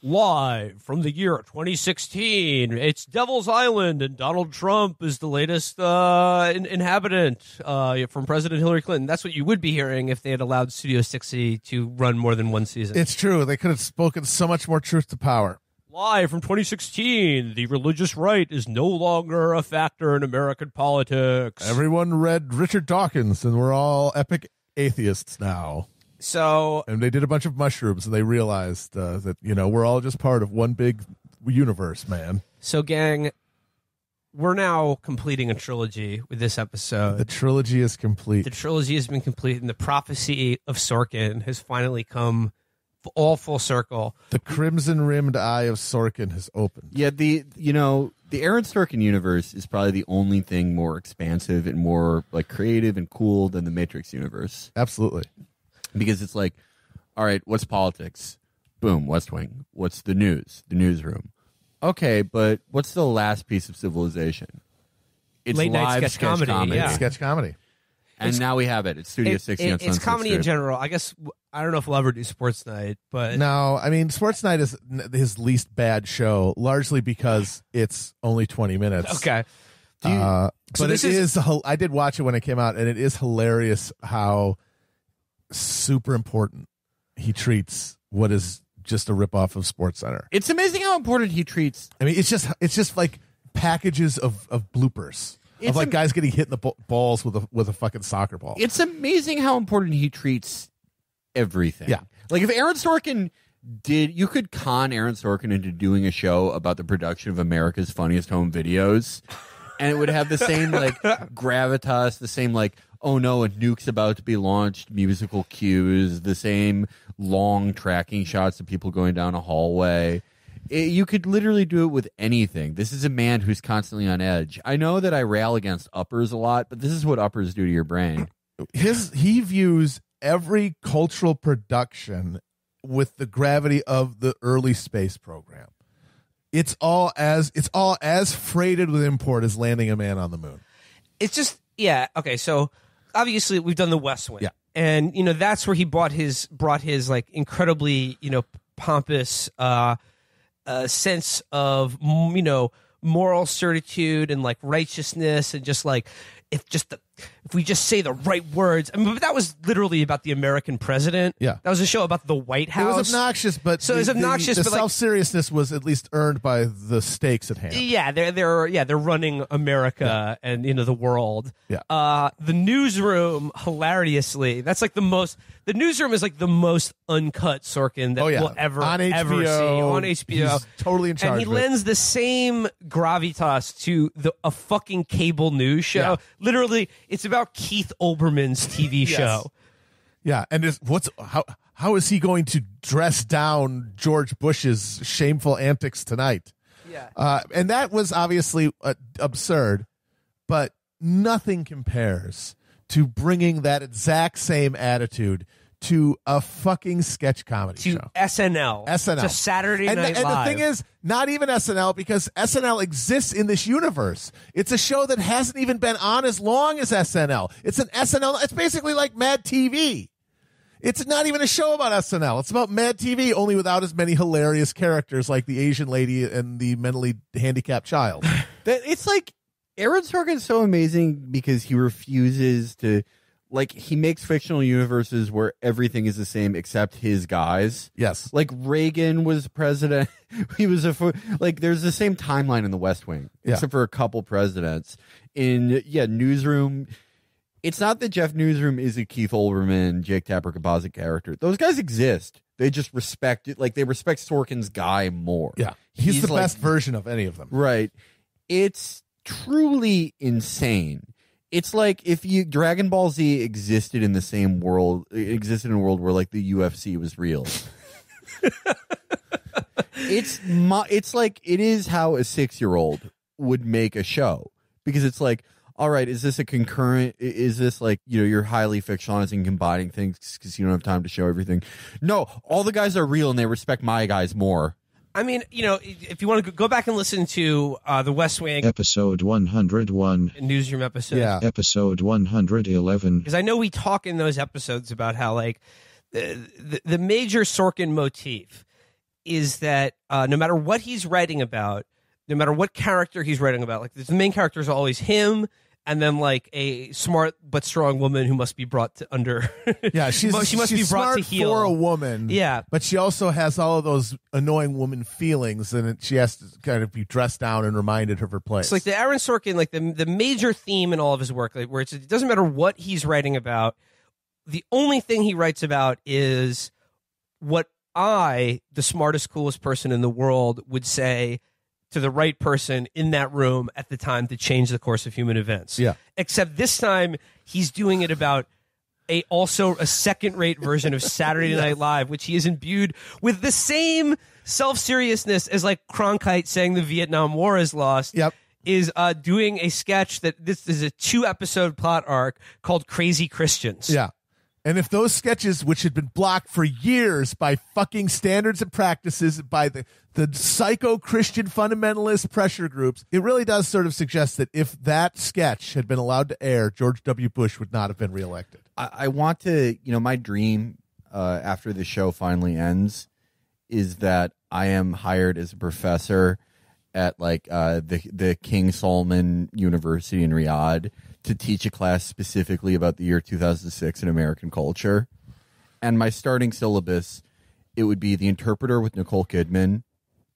Live from the year 2016, it's Devil's Island, and Donald Trump is the latest inhabitant from President Hillary Clinton. That's what you would be hearing if they had allowed Studio 60 to run more than one season. It's true. They could have spoken so much more truth to power. Live from 2016, the religious right is no longer a factor in American politics. Everyone read Richard Dawkins, and we're all epic atheists now. And they did a bunch of mushrooms, and they realized that we're all just part of one big universe, man. So, gang, we're now completing a trilogy with this episode. The trilogy is complete. The trilogy has been complete, and the prophecy of Sorkin has finally come all full circle. The crimson-rimmed eye of Sorkin has opened. Yeah, the Aaron Sorkin universe is probably the only thing more expansive and more like creative and cool than the Matrix universe. Absolutely. Because it's like, all right, what's politics? Boom, West Wing. What's the news? The newsroom. Okay, but what's the last piece of civilization? It's late night live sketch comedy. Yeah. Sketch comedy. And now we have it. It's Studio 60 on Sunset It's comedy Strip. in general. I guess, I don't know if we'll ever do Sports Night, but... No, I mean, Sports Night is his least bad show, largely because it's only 20 minutes. Okay. But it is... I did watch it when it came out, and it is hilarious how super important he treats what is just a ripoff of SportsCenter. It's amazing how important he treats... I mean, it's just like packages of bloopers. Of like guys getting hit in the balls with a fucking soccer ball. It's amazing how important he treats everything. Yeah. Like if Aaron Sorkin you could con Aaron Sorkin into doing a show about the production of America's Funniest Home Videos, and it would have the same like gravitas, the same like, oh no, a nuke's about to be launched, musical cues, the same long tracking shots of people going down a hallway. You could literally do it with anything. This is a man who's constantly on edge. I know that I rail against uppers a lot, but this is what uppers do to your brain. He views every cultural production with the gravity of the early space program. It's all as freighted with import as landing a man on the moon. It's just, yeah, okay, so obviously we've done the West Wing. Yeah. And, that's where he brought his like incredibly, pompous sense of, moral certitude and like righteousness and just like, if just if we just say the right words. I mean, but that was literally about the American president. Yeah. That was a show about the White House. It was obnoxious, but so it was obnoxious. The but like, self-seriousness was at least earned by the stakes at hand. yeah, they're running America and the world. Yeah. The Newsroom, hilariously, that's like the Newsroom is like the most uncut Sorkin that we'll ever on HBO, ever see on HBO. He's totally in charge. And he of it. lends the same gravitas to a fucking cable news show. Yeah. Literally, it's about Keith Olbermann's TV show. Yeah, and how is he going to dress down George Bush's shameful antics tonight? Yeah. And that was obviously absurd, but nothing compares to bringing that exact same attitude to a fucking sketch comedy show. SNL. SNL. To Saturday Night Live. And the thing is, not even SNL, because SNL exists in this universe. It's a show that hasn't even been on as long as SNL. It's an SNL. It's basically like Mad TV. It's not even a show about SNL. It's about Mad TV, only without as many hilarious characters like the Asian lady and the mentally handicapped child. It's like Aaron Sorkin's so amazing because he refuses to, like, he makes fictional universes where everything is the same except his guys. Yes. Like Reagan was president. He was there's the same timeline in the West Wing, except for a couple presidents. In Newsroom, it's not that Jeff Newsroom is a Keith Olbermann, Jake Tapper composite character. Those guys exist. They just respect it. Like, they respect Sorkin's guy more. Yeah. He's the best version of any of them. Right. It's truly insane. It's like if Dragon Ball Z existed in a world where like the UFC was real. It's like it is how a 6-year-old would make a show, because it's like, all right, is this a concurrent? Is this like, you're highly fictionalizing, combining things because you don't have time to show everything? No, all the guys are real and they respect my guys more. I mean, if you want to go back and listen to the West Wing episode 101, Newsroom episode, episode 111, because I know we talk in those episodes about how like the major Sorkin motif is that no matter what he's writing about, no matter what character he's writing about, like the main character is always him, and then like a smart but strong woman who must be brought to under. Yeah, she must be brought smart to heel for a woman. Yeah, but she also has all of those annoying woman feelings, and she has to kind of be dressed down and reminded of her place. It's like the Aaron Sorkin, like the major theme in all of his work, like where it doesn't matter what he's writing about. The only thing he writes about is what I, the smartest, coolest person in the world, would say to the right person in that room at the time to change the course of human events. Yeah. Except this time he's doing it about also a second-rate version of Saturday Night Live, which he is imbued with the same self-seriousness as like Cronkite saying the Vietnam War is lost. Yep. Is doing a sketch that this is a 2-episode plot arc called Crazy Christians. Yeah. And if those sketches, which had been blocked for years by fucking standards and practices, by the psycho-Christian fundamentalist pressure groups, it really does sort of suggest that if that sketch had been allowed to air, George W. Bush would not have been reelected. I want to, my dream after the show finally ends is that I am hired as a professor at like the King Salman University in Riyadh to teach a class specifically about the year 2006 in American culture. And my starting syllabus, it would be The Interpreter with Nicole Kidman,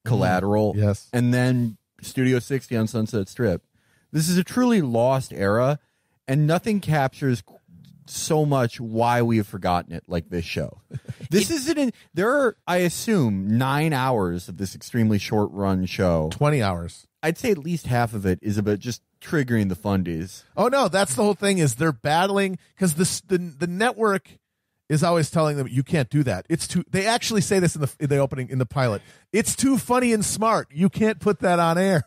Collateral, yes, and then Studio 60 on Sunset Strip. This is a truly lost era, and nothing captures so much why we have forgotten it like this show. This isn't there are, I assume, 9 hours of this extremely short run show. 20 hours. I'd say at least half of it is about just triggering the fundies. Oh no, that's the whole thing, is they're battling because the network is always telling them you can't do that. It's too. They actually say this in the opening, in the pilot. It's too funny and smart. You can't put that on air.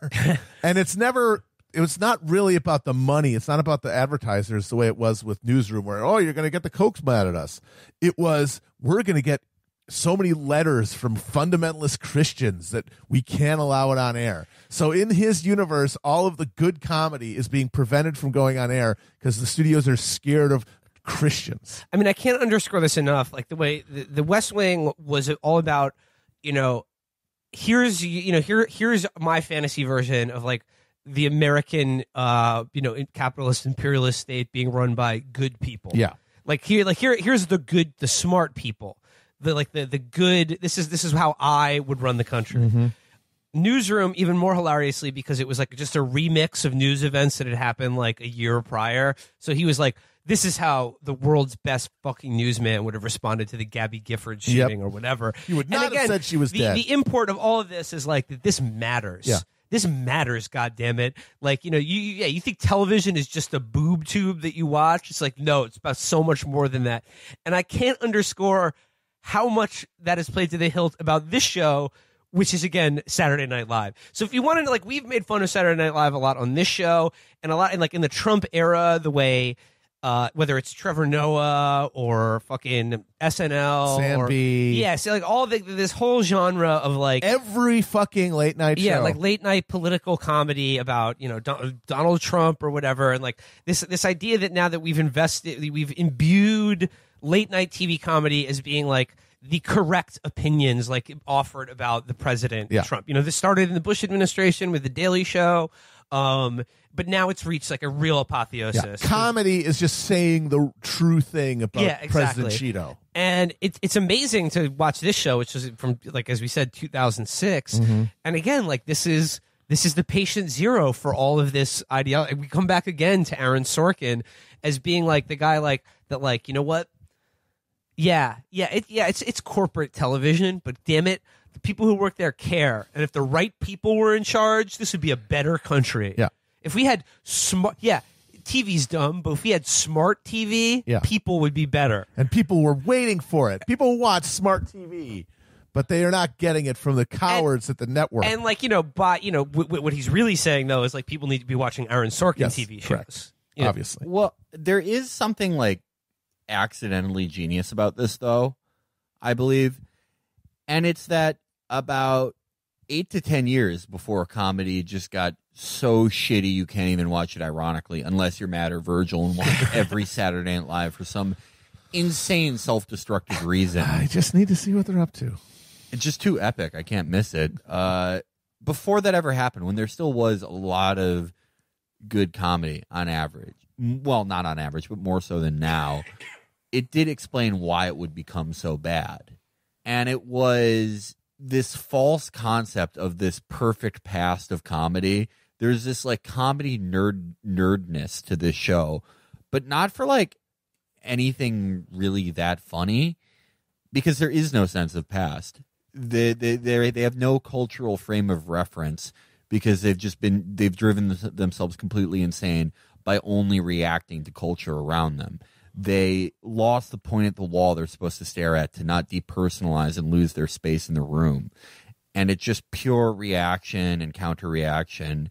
And it's never. It was not really about the money. It's not about the advertisers the way it was with Newsroom, where, oh, you're going to get the Kochs mad at us. It was, we're going to get so many letters from fundamentalist Christians that we can't allow it on air. So in his universe, all of the good comedy is being prevented from going on air because the studios are scared of Christians. I mean, I can't underscore this enough. Like the way the West Wing was all about, here's my fantasy version of like the American, capitalist imperialist state being run by good people. Yeah. Here's the smart people. The good. This is how I would run the country. Mm-hmm. Newsroom, even more hilariously, because it was like just a remix of news events that had happened like a year prior. So he was like, this is how the world's best fucking newsman would have responded to the Gabby Gifford shooting or whatever. He would not have said she was dead. The import of all of this is like that this matters. Yeah. This matters, goddammit. Like, you think television is just a boob tube that you watch? It's like, no, it's about so much more than that. And I can't underscore how much that is played to the hilt about this show, which is, again, Saturday Night Live. So if you want to, we've made fun of Saturday Night Live a lot on this show, and a lot in the Trump era, the way, whether it's Trevor Noah or fucking SNL. Sam B. Yeah, so all this whole genre of every fucking late night show. Yeah, late night political comedy about, Donald Trump or whatever. And this idea that now that we've imbued late night TV comedy as being the correct opinions offered about the president Trump. This started in the Bush administration with the Daily Show, but now it's reached a real apotheosis. Yeah. Comedy is just saying the true thing about President Cheeto. And it's amazing to watch this show, which is from as we said, 2006. Mm-hmm. And again, this is the patient zero for all of this ideology. We come back again to Aaron Sorkin as being the guy that you know what? It's corporate television, but damn it, the people who work there care. And if the right people were in charge, this would be a better country. Yeah. If we had TV's dumb, but if we had smart TV, people would be better. And people were waiting for it. People watch smart TV, but they are not getting it from the cowards at the network. And what he's really saying though is people need to be watching Aaron Sorkin TV shows. Correct. Obviously. Well, there is something accidentally genius about this, though, I believe. And it's that about 8 to 10 years before comedy just got so shitty you can't even watch it ironically, unless you're Matt or Virgil and watch every Saturday Night Live for some insane self-destructive reason. I just need to see what they're up to. It's just too epic. I can't miss it. Before that ever happened, when there still was a lot of good comedy on average, well, not on average, but more so than now, it did explain why it would become so bad. And it was this false concept of this perfect past of comedy. There's this comedy nerdness to this show, but not for anything really that funny, because there is no sense of past. They have no cultural frame of reference, because they've driven themselves completely insane by only reacting to culture around them. They lost the point at the wall they're supposed to stare at to not depersonalize and lose their space in the room. And it's just pure reaction and counter-reaction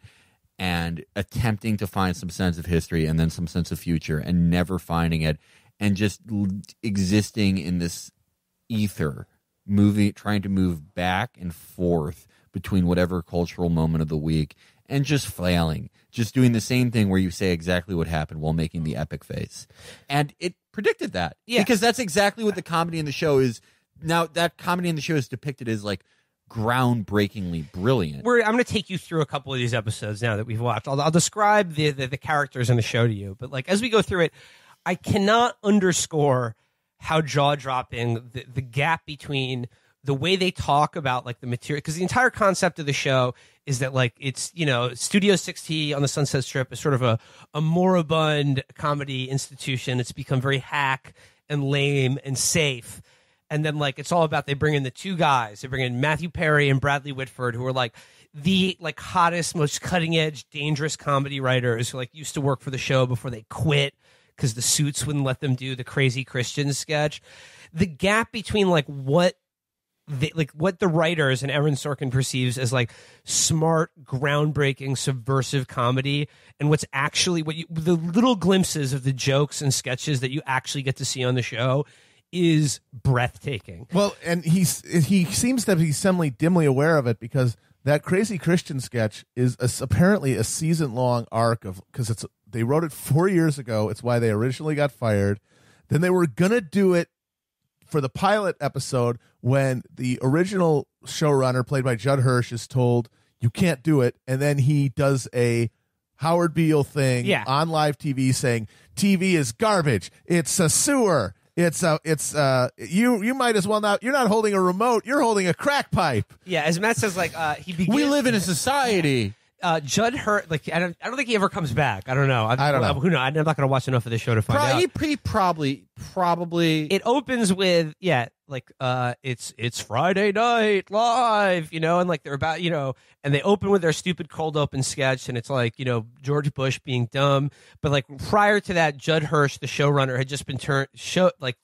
and attempting to find some sense of history and then some sense of future and never finding it, and just existing in this ether, trying to move back and forth between whatever cultural moment of the week, and just flailing, just doing the same thing where you say exactly what happened while making the epic face. And it predicted that. Yeah. Because that's exactly what the comedy in the show is. Now, that comedy in the show is depicted as groundbreakingly brilliant. I'm going to take you through a couple of these episodes now that we've watched. I'll describe the characters in the show to you. But as we go through it, I cannot underscore how jaw-dropping the gap between the way they talk about the material, because the entire concept of the show is that it's Studio 60 on the Sunset Strip is sort of a moribund comedy institution. It's become very hack and lame and safe, and then it's all about, they bring in the two guys, they bring in Matthew Perry and Bradley Whitford, who are the hottest, most cutting edge, dangerous comedy writers who used to work for the show before they quit because the suits wouldn't let them do the crazy Christian sketch. The gap between what the writers and Aaron Sorkin perceives as smart, groundbreaking, subversive comedy, and what's actually the little glimpses of the jokes and sketches that you actually get to see on the show is breathtaking. Well, and he seems to be dimly aware of it, because that crazy Christian sketch is apparently a season-long arc because they wrote it 4 years ago. It's why they originally got fired. Then they were gonna do it for the pilot episode when the original showrunner, played by Judd Hirsch, is told, you can't do it. And then he does a Howard Beale thing on live TV saying TV is garbage. It's a sewer. You might as well not. You're not holding a remote. You're holding a crack pipe. Yeah, as Matt says, like he begins. We live in a society. Judd Hirsch, like I don't think he ever comes back. I don't know. I don't know. Who knows? I'm not going to watch enough of this show to find out. He probably. It opens with it's Friday night live, and like they're about and they open with their stupid cold open sketch, and it's like George Bush being dumb, but like prior to that, Judd Hirsch, the showrunner, had just been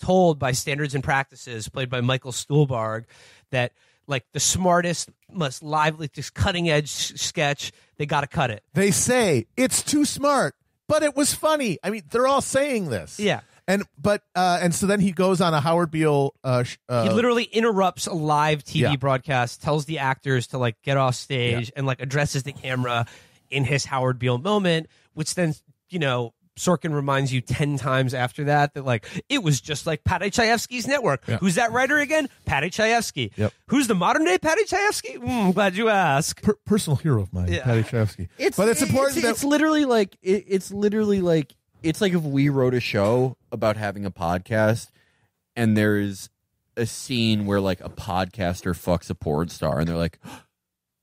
told by Standards and Practices, played by Michael Stuhlbarg, that like the smartest, most lively, just cutting edge sketch, they got to cut it. They say it's too smart, but it was funny. I mean, they're all saying this. Yeah. And so then he goes on a Howard Beale. He literally interrupts a live TV broadcast, tells the actors to like get off stage, and like addresses the camera in his Howard Beale moment, which then Sorkin reminds you 10 times after that like it was just like Paddy Chayefsky's network. Yeah. Who's that writer again? Paddy Chayefsky. Yep. Who's the modern day Paddy Chayefsky? I'm glad you asked. Personal hero of mine, Paddy Chayefsky. But it's important. It's literally like it's like if we wrote a show about having a podcast, and there's a scene where like a podcaster fucks a porn star, and they're like,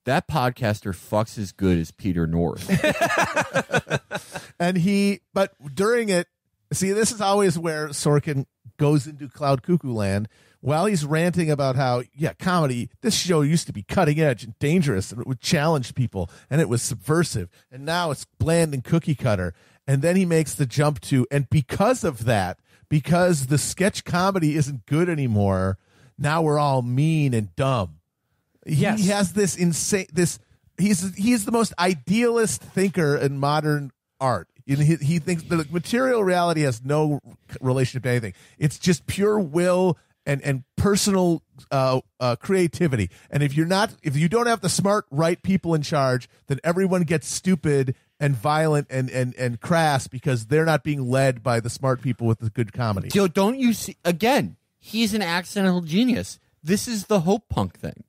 that podcaster fucks as good as Peter North. But during it, see, this is always where Sorkin goes into Cloud Cuckoo land while he's ranting about how, comedy, this show used to be cutting edge and dangerous, and it would challenge people, and it was subversive, and now it's bland and cookie cutter. And then he makes the jump to, and because of that, because the sketch comedy isn't good anymore, now we're all mean and dumb. He has this insane, he's the most idealist thinker in modern art. He thinks the material reality has no relationship to anything. It's just pure will and personal creativity. And if you don't have the smart, right people in charge, then everyone gets stupid and violent and crass because they're not being led by the smart people with the good comedy. Yo, don't you see? Again, he's an accidental genius. This is the hope punk thing.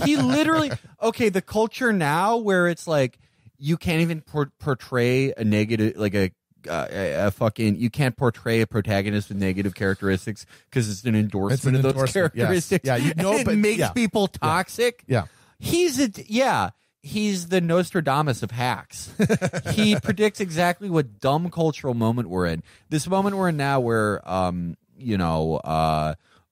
He literally, the culture now where it's like, you can't even portray a negative, like a fucking, you can't portray a protagonist with negative characteristics because it's an endorsement of those characteristics. Yes. Yeah, it makes people toxic. Yeah. He's the Nostradamus of hacks. He predicts exactly what dumb cultural moment we're in. This moment we're in now where,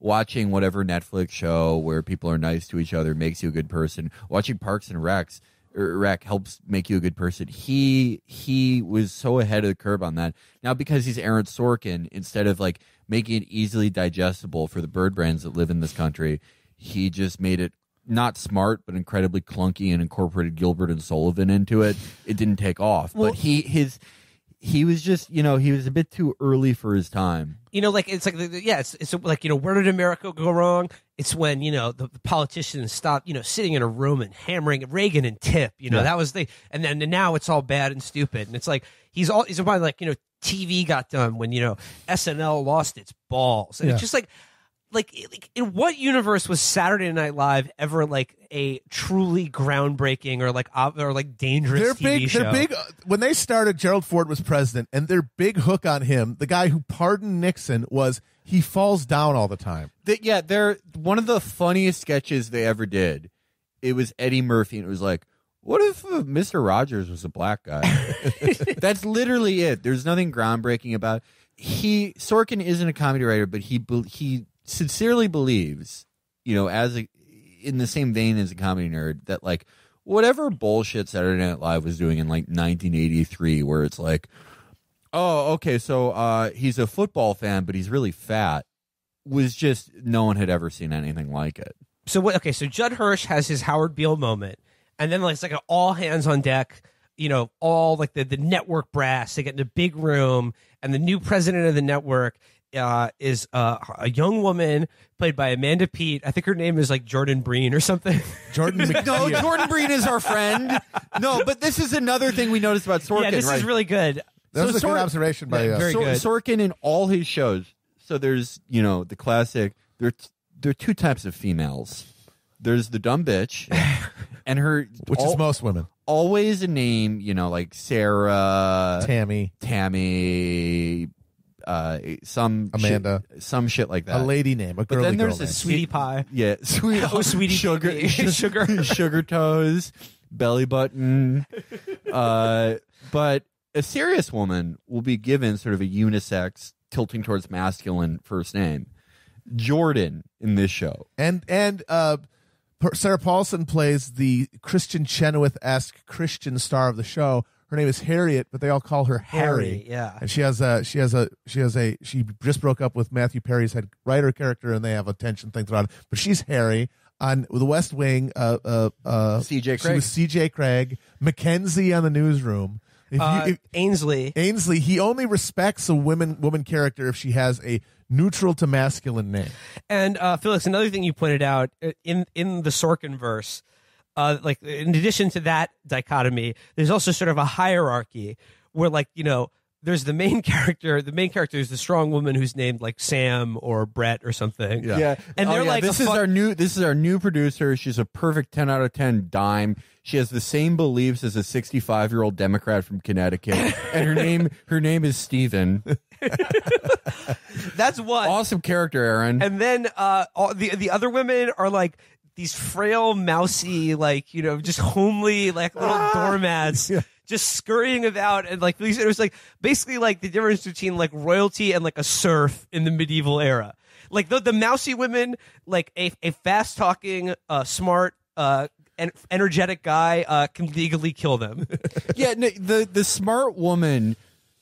watching whatever Netflix show where people are nice to each other makes you a good person. Watching Parks and Rec helps make you a good person. He was so ahead of the curve on that. Now, because he's Aaron Sorkin, instead of like making it easily digestible for the bird brands that live in this country, he just made it not smart, but incredibly clunky and incorporated Gilbert and Sullivan into it. It didn't take off. But he was just, he was a bit too early for his time. It's like, where did America go wrong? It's when, the politicians stopped, sitting in a room and hammering Reagan and Tip, that was and then now it's all bad and stupid. And it's like, he's about like, TV got done when, SNL lost its balls. And it's just like in what universe was Saturday Night Live ever like a truly groundbreaking or like dangerous TV show? They're big. When they started, Gerald Ford was president, and their big hook on him, the guy who pardoned Nixon, was he falls down all the time. They're one of the funniest sketches they ever did. It was Eddie Murphy, and it was like, what if Mr. Rogers was a black guy? That's literally it. There's nothing groundbreaking about it. Sorkin isn't a comedy writer, but he sincerely believes, in the same vein as a comedy nerd, that like whatever bullshit Saturday Night Live was doing in like 1983, where it's like, so he's a football fan, but he's really fat, was just, no one had ever seen anything like it. So so Judd Hirsch has his Howard Beale moment, and then it's like an all hands on deck. All like the network brass, they get in a big room, and the new president of the network is a young woman played by Amanda Peet. I think her name is like Jordan Breen or something. Jordan McNeil. No, Jordan Breen is our friend. No, but this is another thing we noticed about Sorkin. Yeah, this is really good. That was a good observation by very good. Sorkin in all his shows. So there's, the classic, there are two types of females. there's the dumb bitch, and which is most women. Always a name, like Sarah, Tammy, some Amanda, some shit like that. A lady name, a girly but then there's girl a name. Sweetie Pie. Yeah, Sweetie sugar toes, belly button. But a serious woman will be given sort of a unisex, tilting towards masculine first name. Jordan in this show, and Sarah Paulson plays the Christian Chenoweth-esque Christian star of the show. Her name is Harriet, but they all call her Harry. Yeah, and she just broke up with Matthew Perry's head writer character, and they have a tension thing throughout it. But she's Harry on The West Wing. C.J. Craig. She was C.J. Craig. Mackenzie on The Newsroom. Ainsley. He only respects a woman character if she has a neutral to masculine name. And Felix, another thing you pointed out in the Sorkin verse, like in addition to that dichotomy, there's also sort of a hierarchy where, like, there's the main character. The main character is the strong woman who's named like Sam or Brett or something. Yeah. And they're like, this is our new producer. She's a perfect 10 out of 10 dime. She has the same beliefs as a 65-year-old Democrat from Connecticut, and her name is Steven. That's one awesome character, Aaron. And then the other women are like these frail, mousy, like, just homely, like little doormats. Yeah. Just scurrying about, and like it was like basically like the difference between like royalty and like a serf in the medieval era. Like the mousy women, like a fast talking, smart, and energetic guy can legally kill them. Yeah, no, the smart woman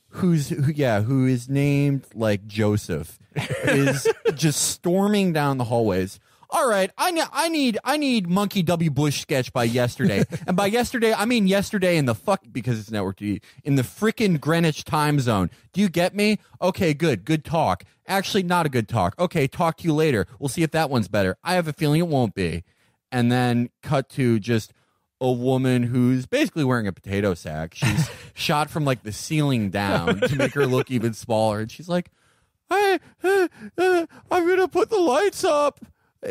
who is named like Joseph is just storming down the hallways. All right, I need Monkey W. Bush sketch by yesterday, and by yesterday I mean yesterday in the because it's network TV in the frickin' Greenwich time zone. Do you get me? Okay, good talk. Actually, not a good talk. Okay, talk to you later. We'll see if that one's better. I have a feeling it won't be. And then cut to just a woman who's basically wearing a potato sack. She's shot from like the ceiling down to make her look even smaller, and she's like, I'm gonna put the lights up.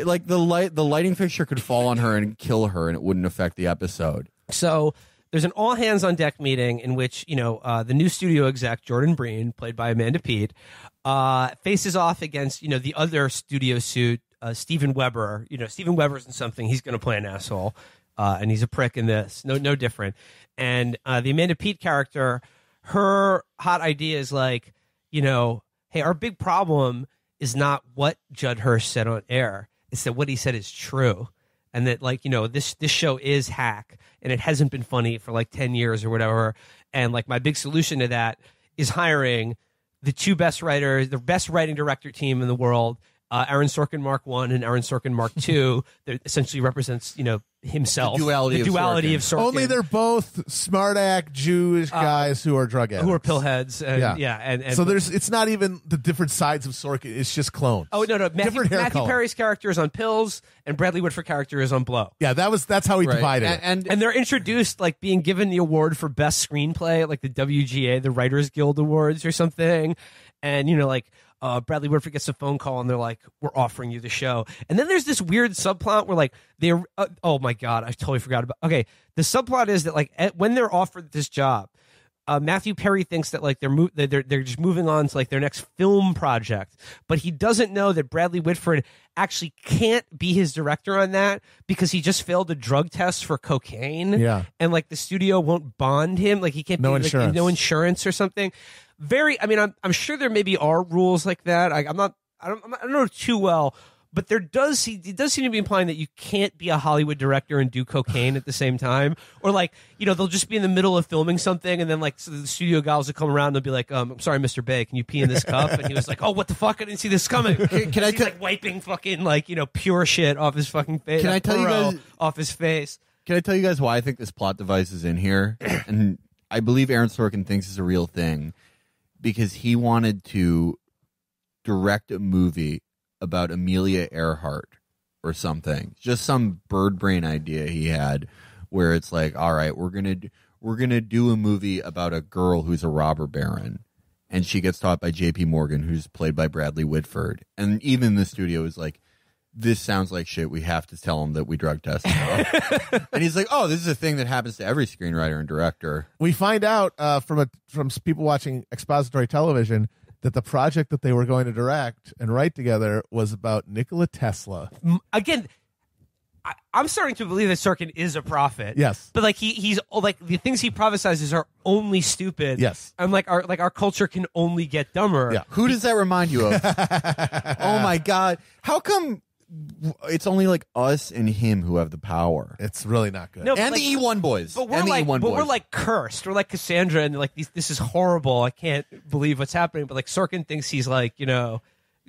Like the lighting fixture could fall on her and kill her, and it wouldn't affect the episode. So there's an all hands on deck meeting in which the new studio exec Jordan Breen, played by Amanda Peet, faces off against the other studio suit Steven Weber. Steven Weber's in something. He's going to play an asshole, and he's a prick in this. No different. And the Amanda Peet character, her hot idea is like, hey, our big problem is not what Judd Hirsch said on air. It's that what he said is true. And that, like, this show is Haec, and it hasn't been funny for like 10 years or whatever. And like my big solution to that is hiring the two best writers, the best writing director team in the world, Aaron Sorkin Mark I and Aaron Sorkin Mark II, that essentially represents, himself. The duality of Sorkin. Only they're both smart-act Jewish guys who are drug addicts. Who are pillheads. And so it's not even the different sides of Sorkin. It's just clones. Oh, no. Matthew Perry's character is on pills, and Bradley Whitford character is on blow. Yeah, that's how he divided it. And they're introduced, like, being given the award for best screenplay at, like, the WGA, the Writers Guild Awards or something. And, Bradley Whitford gets a phone call, and they're like, we're offering you the show. And then there's this weird subplot where, like, they're oh my God, I totally forgot about. Okay, the subplot is that, like, when they're offered this job, Matthew Perry thinks that, like, they're just moving on to, like, their next film project, but he doesn't know that Bradley Whitford actually can't be his director on that because he just failed a drug test for cocaine. Yeah, and like the studio won't bond him, like he can't be insurance. Like, no insurance or something. I'm sure there maybe are rules like that. I don't know too well. But it does seem to be implying that you can't be a Hollywood director and do cocaine at the same time. Or, like, they'll just be in the middle of filming something, and then, like, so the studio guys will come around and they'll be like, I'm sorry, Mr. Bay, can you pee in this cup? And he was like, oh, what the fuck? I didn't see this coming. Can I he's like wiping fucking, like, pure shit off his fucking face. Can I tell you guys off his face? Can I tell you guys why I think this plot device is in here? And I believe Aaron Sorkin thinks it's a real thing because he wanted to direct a movie about Amelia Earhart or something, just some bird brain idea he had, where it's like, all right, we're gonna do a movie about a girl who's a robber baron, and she gets taught by J.P. Morgan, who's played by Bradley Whitford, and even the studio is like, this sounds like shit. We have to tell him that we drug tested him. And he's like, oh, this is a thing that happens to every screenwriter and director. We find out from people watching expository television that the project that they were going to direct and write together was about Nikola Tesla. Again, I'm starting to believe that Sorkin is a prophet. Yes, but like he's like the things he prophesizes are only stupid. Yes, and like our culture can only get dumber. Yeah. Who does that remind you of? Oh my God! How come it's only like us and him who have the power? It's really not good. No, and like, the E1 boys. But we're like cursed. We're like Cassandra, and like this is horrible. I can't believe what's happening. But like Sorkin thinks he's like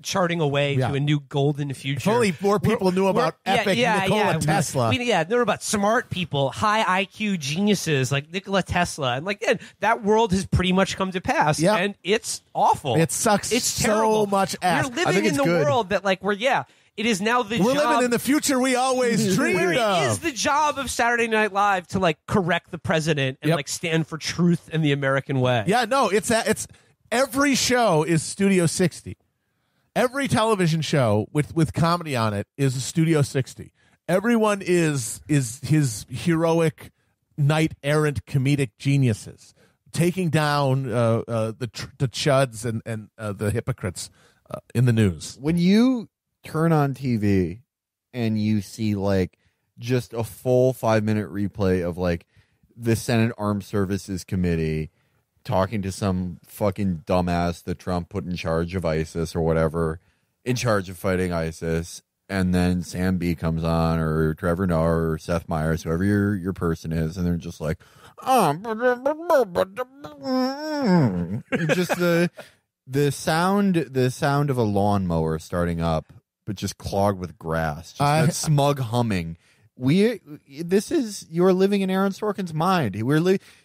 charting a way to a new golden future. If only more people knew about epic Nikola Tesla. Knew about smart people, high IQ geniuses like Nikola Tesla, and like that world has pretty much come to pass. Yep. And it's awful. It sucks. It's terrible. So much ass. We're living in the world that like it is now the we're job. living in the future we always dreamed where of. It is the job of Saturday Night Live to like correct the president and like stand for truth and the American way. Yeah, no, it's every show is Studio 60. Every television show with comedy on it is Studio 60. Everyone is his heroic knight errant comedic geniuses, taking down the chuds and the hypocrites in the news. When you turn on TV and you see like just a full 5-minute replay of like the Senate Armed Services Committee talking to some fucking dumbass that Trump put in charge of ISIS or whatever, in charge of fighting ISIS, and then Sam B comes on, or Trevor Noah, or Seth Meyers, whoever your person is, and they're just like, just the sound of a lawnmower starting up, but just clogged with grass, just that smug humming. You're living in Aaron Sorkin's mind.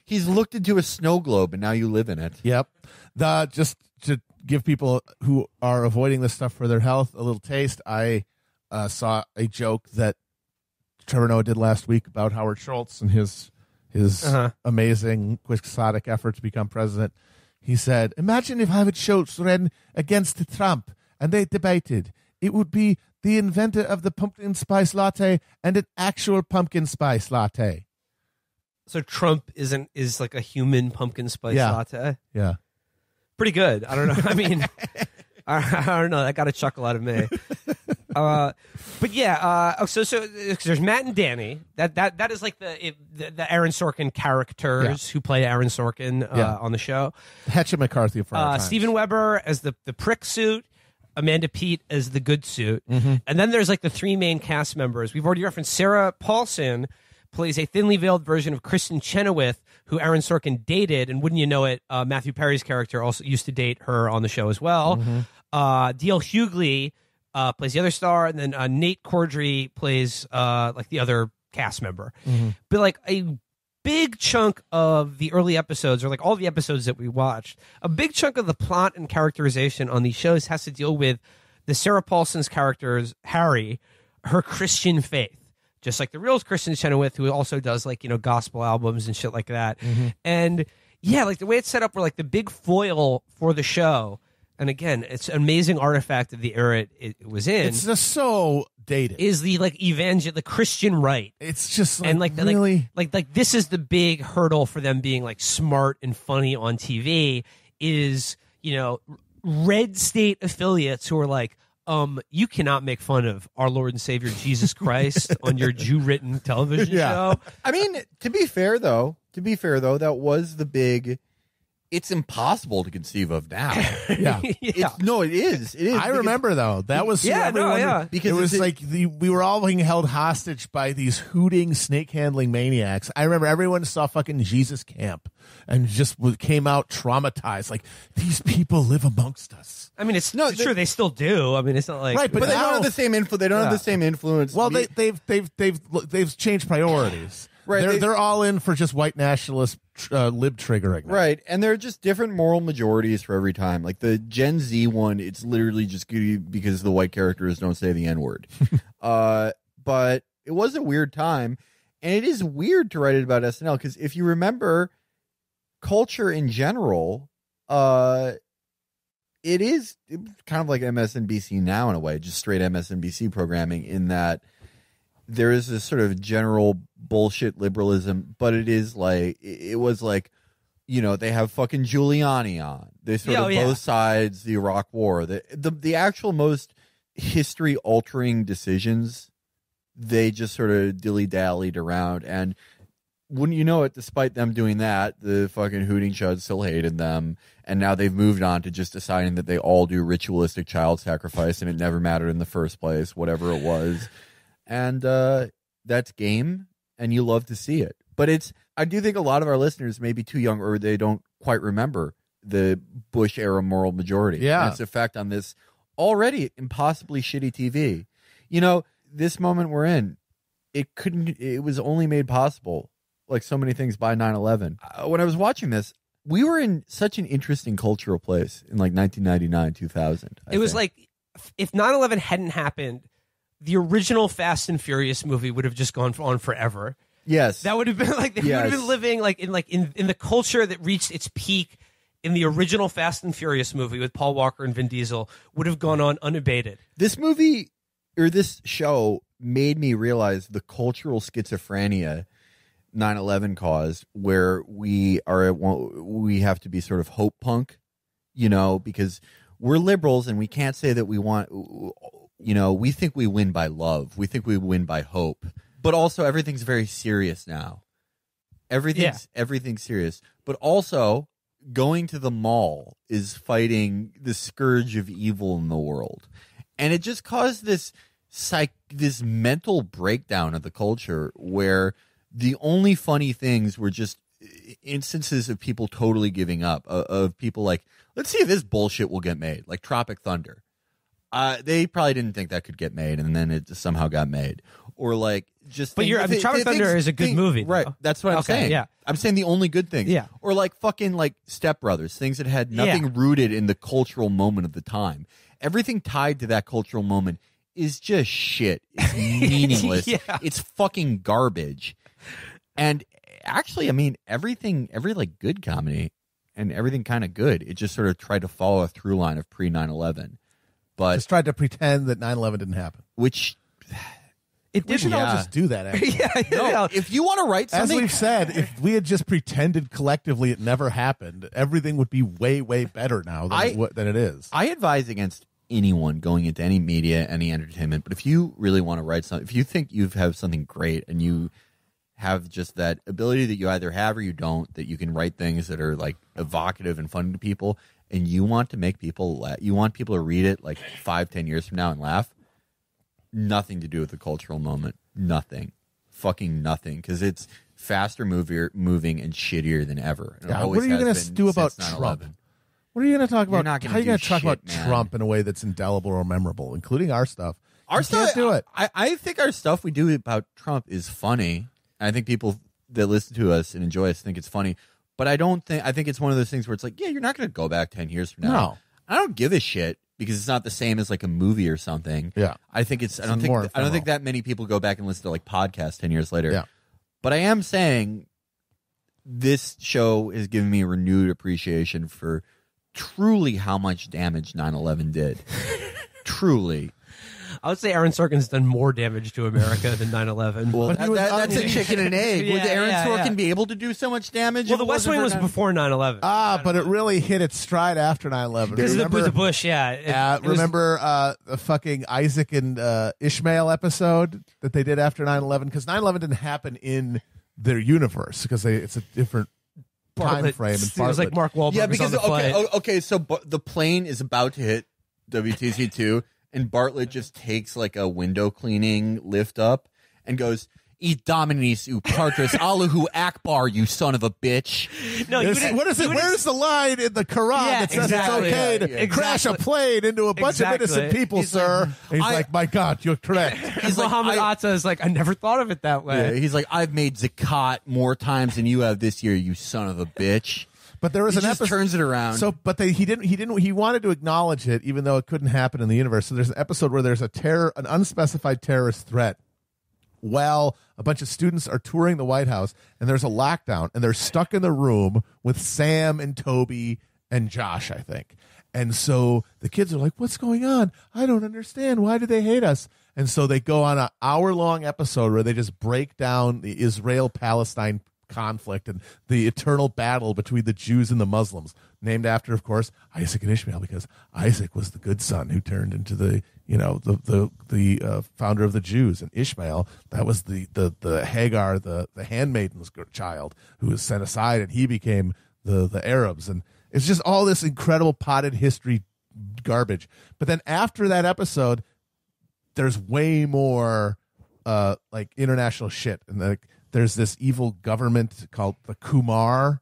He's looked into a snow globe, and now you live in it. Yep. Just to give people who are avoiding this stuff for their health a little taste, I saw a joke that Trevor Noah did last week about Howard Schultz and his amazing quixotic effort to become president. He said, imagine if Howard Schultz ran against Trump and they debated. It would be the inventor of the pumpkin spice latte and an actual pumpkin spice latte. So Trump is like a human pumpkin spice latte? Yeah. Pretty good. I don't know. I mean, I don't know. That got a chuckle out of me. But yeah, so there's Matt and Danny. That is like the Aaron Sorkin characters who play Aaron Sorkin on the show. Hetcha McCarthy for Steven Weber as the prick suit, Amanda Peet as the good suit, and then there's like the three main cast members. We've already referenced Sarah Paulson plays a thinly veiled version of Kristen Chenoweth, who Aaron Sorkin dated, and wouldn't you know it, Matthew Perry's character also used to date her on the show as well. D.L. Hughley plays the other star, and then Nate Cordry plays like the other cast member. But like a big chunk of the early episodes, or like all the episodes that we watched, a big chunk of the plot and characterization on these shows has to deal with the Sarah Paulson's character's Harry, her Christian faith. Just like the real Kristen Chenoweth, who also does like, gospel albums and shit like that. And yeah, like the way it's set up, we're like the big foil for the show. And again, it's an amazing artifact of the era it was in. It's just so dated. Is the like the Christian right? It's just like, and like really like this is the big hurdle for them being like smart and funny on TV. Is red state affiliates who are like, you cannot make fun of our Lord and Savior Jesus Christ on your Jew-written television show. I mean, to be fair though, that was the big. It's impossible to conceive of now. It is. It is. I remember though. That was because it was like we were all being held hostage by these hooting, snake handling maniacs. I remember everyone saw fucking Jesus Camp and just came out traumatized. Like, these people live amongst us. I mean, it's true. They still do. I mean, it's not like right, but they don't have the same influence. They don't have the same influence. Well, they've changed priorities. Right, they're all in for just white nationalist lib triggering. Right, and they're just different moral majorities for every time. Like the Gen Z one, it's literally just because the white characters don't say the N-word. But it was a weird time, and it is weird to write it about SNL because if you remember, culture in general, it is kind of like MSNBC now in a way, just straight MSNBC programming, in that there is this sort of general bullshit liberalism, but it is like, it was like, they have fucking Giuliani on. They sort of both sides, the Iraq War, the actual most history altering decisions, they just sort of dilly-dallied around. And wouldn't you know it, despite them doing that, the fucking hooting chuds still hated them. And now they've moved on to just deciding that they all do ritualistic child sacrifice and it never mattered in the first place, whatever it was. And that's game, and you love to see it. But I do think a lot of our listeners may be too young, or they don't quite remember the Bush era moral majority and its effect on this already impossibly shitty TV. This moment we're in, it was only made possible, like so many things, by 9/11. When I was watching this, we were in such an interesting cultural place in like 1999, 2000. It was like, if 9/11 hadn't happened, the original Fast and Furious movie would have just gone on forever. Yes. That would have been like, they would have been living in the culture that reached its peak in the original Fast and Furious movie with Paul Walker and Vin Diesel, would have gone on unabated. This movie, or this show, made me realize the cultural schizophrenia 9/11 caused, where we have to be sort of hope punk, because we're liberals and we can't say that we want, we think we win by love. We think we win by hope. But also everything's very serious now. Everything's serious. But also going to the mall is fighting the scourge of evil in the world. And it just caused this mental breakdown of the culture, where the only funny things were just instances of people totally giving up, of people like, let's see if this bullshit will get made, like Tropic Thunder. They probably didn't think that could get made, and then it just somehow got made. Or like just. But Tropic Thunder is a good movie, right? Though. That's what I'm saying. Yeah, I'm saying the only good things. Yeah. Or like fucking like Step Brothers, things that had nothing rooted in the cultural moment of the time. Everything tied to that cultural moment is just shit. It's meaningless. It's fucking garbage. And actually, I mean, every like good comedy and everything kind of good, it just sort of tried to follow a through line of pre 9/11. But just tried to pretend that 9/11 didn't happen. Which we should all just do that. Actually. If you want to write something, as we've said, if we had just pretended collectively it never happened, everything would be way, way better now than it is. I advise against anyone going into any media, any entertainment. But if you really want to write something, if you think you have something great and you have just that ability that you either have or you don't, that you can write things that are like evocative and fun to people, and you want to make people laugh, you want people to read it like 5-10 years from now and laugh, nothing to do with the cultural moment. Nothing. Fucking nothing. Because it's faster moving and shittier than ever. And what are you going to do about Trump? What are you going to talk about? How are you going to talk about Trump in a way that's indelible or memorable, including our stuff? Our stuff, can't do it. I think our stuff we do about Trump is funny. I think people that listen to us and enjoy us think it's funny. But I think it's one of those things where it's like, you're not going to go back 10 years from now. No. I don't give a shit, because it's not the same as like a movie or something. Yeah. I think I don't think that many people go back and listen to like podcasts 10 years later. Yeah. But I am saying this show has given me a renewed appreciation for truly how much damage 9/11 did. Truly. I would say Aaron Sorkin's done more damage to America than 9/11. Well, that's a chicken and egg. Would Aaron Sorkin be able to do so much damage? Well, the West Wing was before 9/11. But it really hit its stride after 9/11. Because of the Bush, remember the fucking Isaac and Ishmael episode that they did after 9/11? Because 9/11 didn't happen in their universe, because it's a different time frame. It was like Mark Wahlberg. Yeah, because so the plane is about to hit WTC2. And Bartlett just takes like a window cleaning lift up and goes, "E dominis u patris Allahu Akbar, you son of a bitch." No, what is it? Where's the line in the Quran that says it's okay to crash a plane into a bunch of innocent people, sir? He's like, "My God, you're correct." He's like, Muhammad Atta is like, "I never thought of it that way." Yeah, he's like, "I've made zakat more times than you have this year, you son of a bitch." But there was an episode, turns it around. So, but he wanted to acknowledge it, even though it couldn't happen in the universe. So there's an episode where there's an unspecified terrorist threat. Well, a bunch of students are touring the White House, and there's a lockdown, and they're stuck in the room with Sam and Toby and Josh, I think. And so the kids are like, what's going on? I don't understand. Why do they hate us? And so they go on an hour-long episode where they just break down the Israel-Palestine conflict and the eternal battle between the Jews and the Muslims, named after, of course, Isaac and Ishmael, because Isaac was the good son who turned into the founder of the Jews, and Ishmael, that was the Hagar, the handmaiden's child, who was set aside, and he became the Arabs. And it's just all this incredible potted history garbage. But then after that episode, there's way more like international shit, and there's this evil government called the Kumar.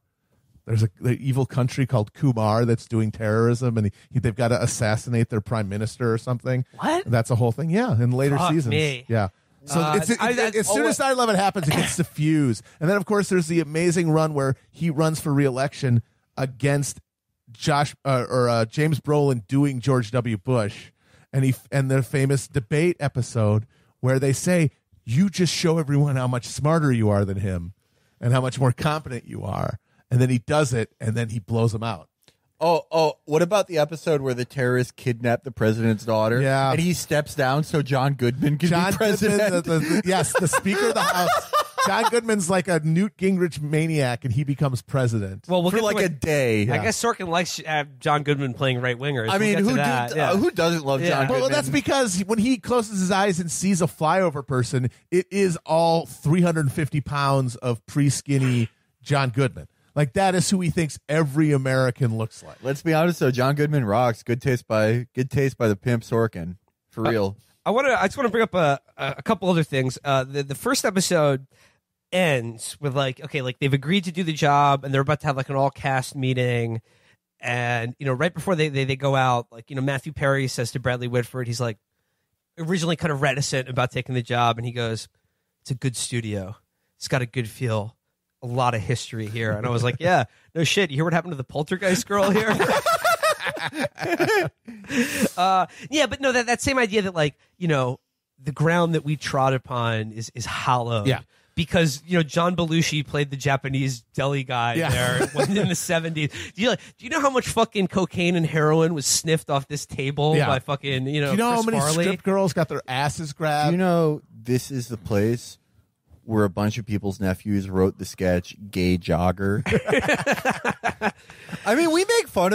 There's the evil country called Kumar that's doing terrorism, and they've got to assassinate their prime minister or something. What? And that's a whole thing. Yeah, in later Fuck seasons. me. Yeah. So as soon as 9/11 happens, it gets diffused, and then of course there's the amazing run where he runs for re-election against James Brolin doing George W. Bush, and their famous debate episode where they say, you just show everyone how much smarter you are than him and how much more competent you are. And then he does it, and then he blows them out. Oh, what about the episode where the terrorists kidnap the president's daughter? Yeah. And he steps down so John Goodman can be president? Goodman, yes, the Speaker of the House. John Goodman's like a Newt Gingrich maniac, and he becomes president. Well, we'll for get like to a day. I guess Sorkin likes John Goodman playing right wingers. I mean, who doesn't love John Goodman? Well, that's because when he closes his eyes and sees a flyover person, it is all 350 pounds of pre-skinny John Goodman. Like, that is who he thinks every American looks like. Let's be honest, though. John Goodman rocks. Good taste by the pimp Sorkin. For real. I just want to bring up a couple other things. The first episode ends with like they've agreed to do the job, and they're about to have like an all cast meeting, and right before they go out, Matthew Perry says to Bradley Whitford, he's like originally kind of reticent about taking the job, and he goes, "It's a good studio. It's got a good feel. A lot of history here." And I was like, yeah, no shit. You hear what happened to the poltergeist girl here? Yeah, but no, that same idea that the ground that we trod upon is hallowed. Yeah. Because John Belushi played the Japanese deli guy there in the 70s. Do you know how much fucking cocaine and heroin was sniffed off this table by fucking Do you know how many strip girls got their asses grabbed? This is the place where a bunch of people's nephews wrote the sketch "Gay Jogger." I mean, we make fun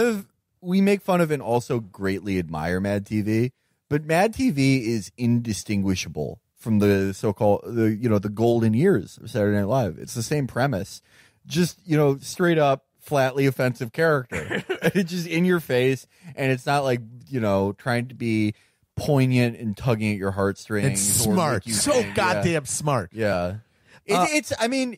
of and also greatly admire Mad TV, but Mad TV is indistinguishable from the so-called the golden years of Saturday Night Live. It's the same premise, just straight up flatly offensive character. It's just in your face, and it's not like trying to be poignant and tugging at your heartstrings. And smart, goddamn smart. Yeah, it's. I mean,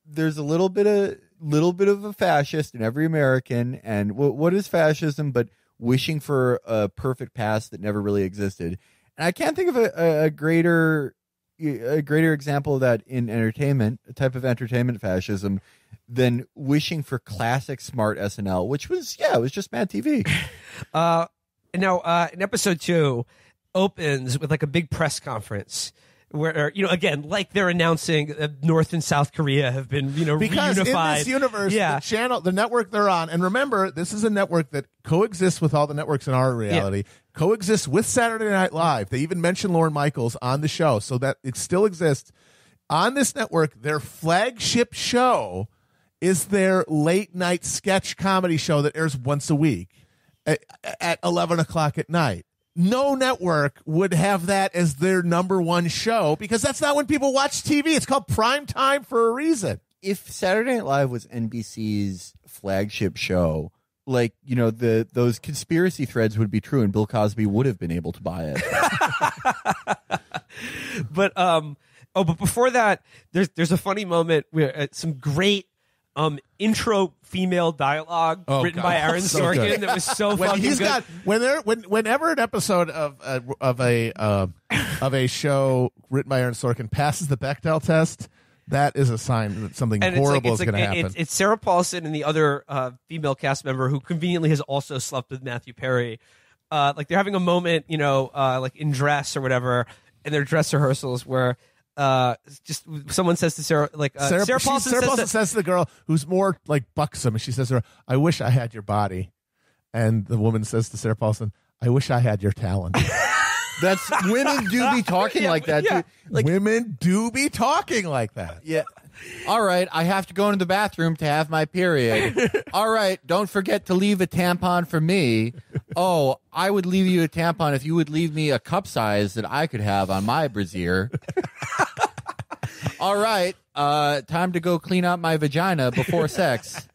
there's a little bit of a fascist in every American, and what is fascism but wishing for a perfect past that never really existed? And I can't think of a greater example of that in entertainment, a type of entertainment fascism, than wishing for classic smart SNL, which was it was just Mad TV. Now, in episode 2 opens with like a big press conference where, again, like they're announcing North and South Korea have been, because reunified. in this universe, the network they're on, and remember, this is a network that coexists with all the networks in our reality, coexists with Saturday Night Live. They even mention Lorne Michaels on the show, so that it still exists. On this network, their flagship show is their late night sketch comedy show that airs once a week at 11 o'clock at night. No network would have that as their number one show because that's not when people watch TV. It's called prime time for a reason. If Saturday Night Live was NBC's flagship show, those conspiracy threads would be true, and Bill Cosby would have been able to buy it. But before that, there's a funny moment where some great intro female dialogue written by Aaron Sorkin that was so fucking good. Whenever an episode of a show written by Aaron Sorkin passes the Bechdel test, that is a sign that something horrible is going to happen. It's Sarah Paulson and the other female cast member who conveniently has also slept with Matthew Perry. They're having a moment, like in dress or whatever, in their dress rehearsals where just someone says to Sarah, Sarah Paulson says to the girl who's more like buxom, and she says to her, "I wish I had your body." And the woman says to Sarah Paulson, I wish I had your talent. That's women do be talking like that too. Like, women do be talking like that. Yeah. All right, I have to go into the bathroom to have my period. All right, don't forget to leave a tampon for me. Oh, I would leave you a tampon if you would leave me a cup size that I could have on my brassiere. All right, time to go clean out my vagina before sex.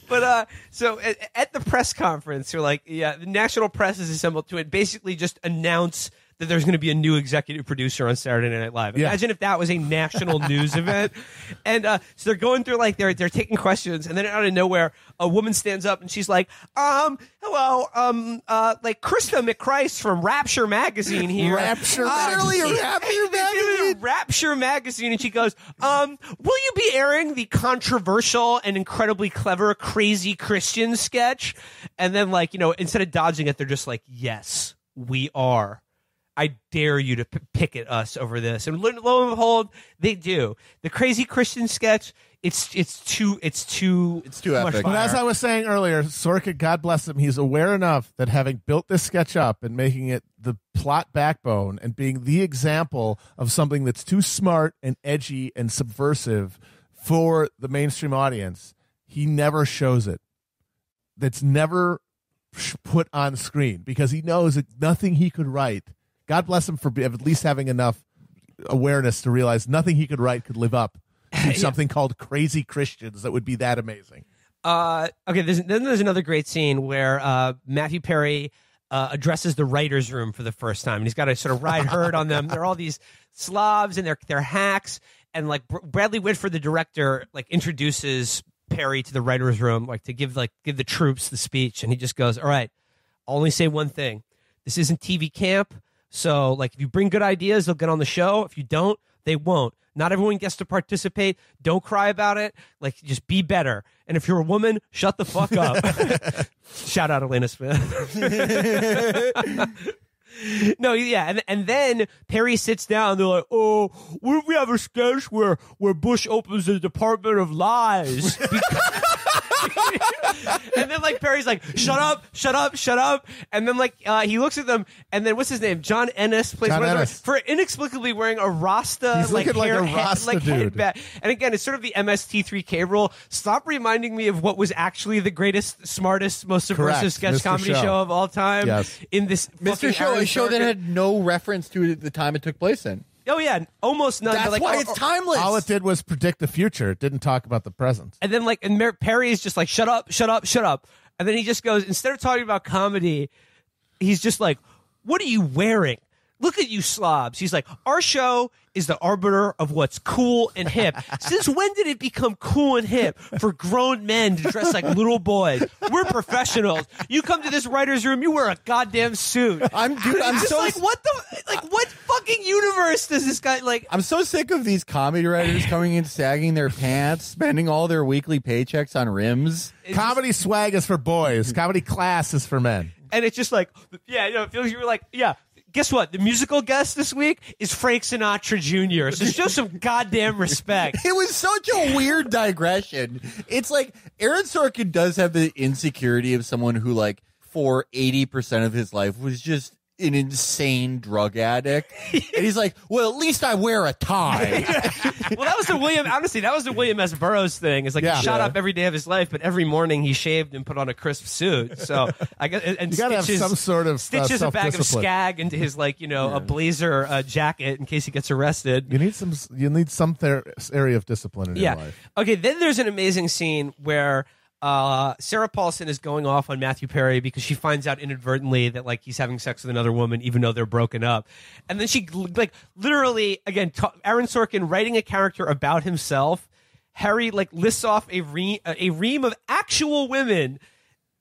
But so at the press conference, you're like, yeah, the national press is assembled to basically just announce that there's going to be a new executive producer on Saturday Night Live. Yeah. Imagine if that was a national news event. And so they're going through, like, they're taking questions, and then out of nowhere, a woman stands up and she's like, hello, like Krista McChrist from Rapture Magazine here. Rapture Magazine. Rapture Magazine. And she goes, will you be airing the controversial and incredibly clever Crazy Christian sketch? And then, like, you know, instead of dodging it, they're just like, yes, we are. I dare you to pick at us over this. And lo and behold, they do. The Crazy Christian sketch, it's too much epic. But as I was saying earlier, Sorkin, God bless him, he's aware enough that having built this sketch up and making it the plot backbone and being the example of something that's too smart and edgy and subversive for the mainstream audience, he never shows it. That's never put on screen because he knows that nothing he could write. God bless him for at least having enough awareness to realize nothing he could write could live up to something called Crazy Christians that would be that amazing. Okay, then there's another great scene where Matthew Perry addresses the writer's room for the first time. And he's got to sort of ride herd on them. They're all these slobs and they're hacks. And like Bradley Whitford, the director, like introduces Perry to the writer's room, like to give the troops the speech. And he just goes, all right, I'll only say one thing. This isn't TV camp. So, like, if you bring good ideas, they'll get on the show. If you don't, they won't. Not everyone gets to participate. Don't cry about it. Like, just be better. And if you're a woman, shut the fuck up. Shout out Elena Smith. No, yeah, and then Perry sits down. They're like, "Oh, what if we have a sketch where Bush opens the Department of Lies?" And then like Perry's like, "Shut up, shut up, shut up!" And then like he looks at them, and then what's his name? John Ennis plays one of them for inexplicably wearing a Rasta. He's looking like a Rasta dude. And again, it's sort of the MST3K rule. Stop reminding me of what was actually the greatest, smartest, most subversive sketch Mr. comedy show of all time. Yes. In this Mr. Show, a show that had no reference to the time it took place in. Oh yeah, almost none. That's but like, why it's timeless. All it did was predict the future. It didn't talk about the present. And then Perry is just like, shut up, shut up, shut up. And then he just goes, instead of talking about comedy, he's just like, what are you wearing? Look at you slobs. He's like, our show is the arbiter of what's cool and hip. Since when did it become cool and hip for grown men to dress like little boys? We're professionals. You come to this writer's room, you wear a goddamn suit. I'm just so like, what fucking universe does this guy like? I'm so sick of these comedy writers coming in sagging their pants, spending all their weekly paychecks on rims. Comedy swag is for boys. Comedy class is for men. And it's just like, yeah, you know, it feels you're like, yeah. Guess what? The musical guest this week is Frank Sinatra Jr. So show some goddamn respect. It was such a weird digression. It's like Aaron Sorkin does have the insecurity of someone who, like, for 80% of his life was just an insane drug addict. And he's like, well, at least I wear a tie. Well, that was the William S. Burroughs thing. It's like he shot up every day of his life, but every morning he shaved and put on a crisp suit. So I guess, and you gotta have some sort of stitches a bag of skag into his, like, you know, a blazer jacket in case he gets arrested. You need some area of discipline in your life. Okay, then there's an amazing scene where Sarah Paulson is going off on Matthew Perry because she finds out inadvertently that, like, he's having sex with another woman, even though they're broken up. And then she, like, literally, again, Aaron Sorkin writing a character about himself. Harry, like, lists off a ream of actual women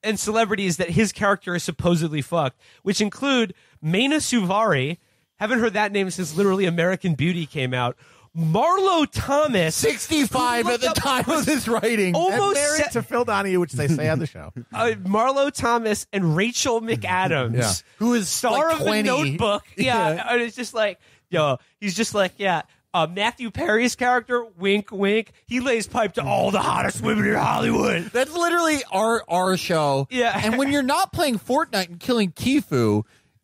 and celebrities that his character is supposedly fucked, which include Maina Suvari. Haven't heard that name since literally American Beauty came out. Marlo Thomas, 65 at the time of this writing, almost married to Phil Donahue, which they say on the show. Marlo Thomas and Rachel McAdams, who is star like 20. of The Notebook. Yeah, and it's just like, yo, he's just like, yeah. Matthew Perry's character, wink, wink, he lays pipe to all the hottest women in Hollywood. That's literally our show. Yeah. And when you're not playing Fortnite and killing Tfue,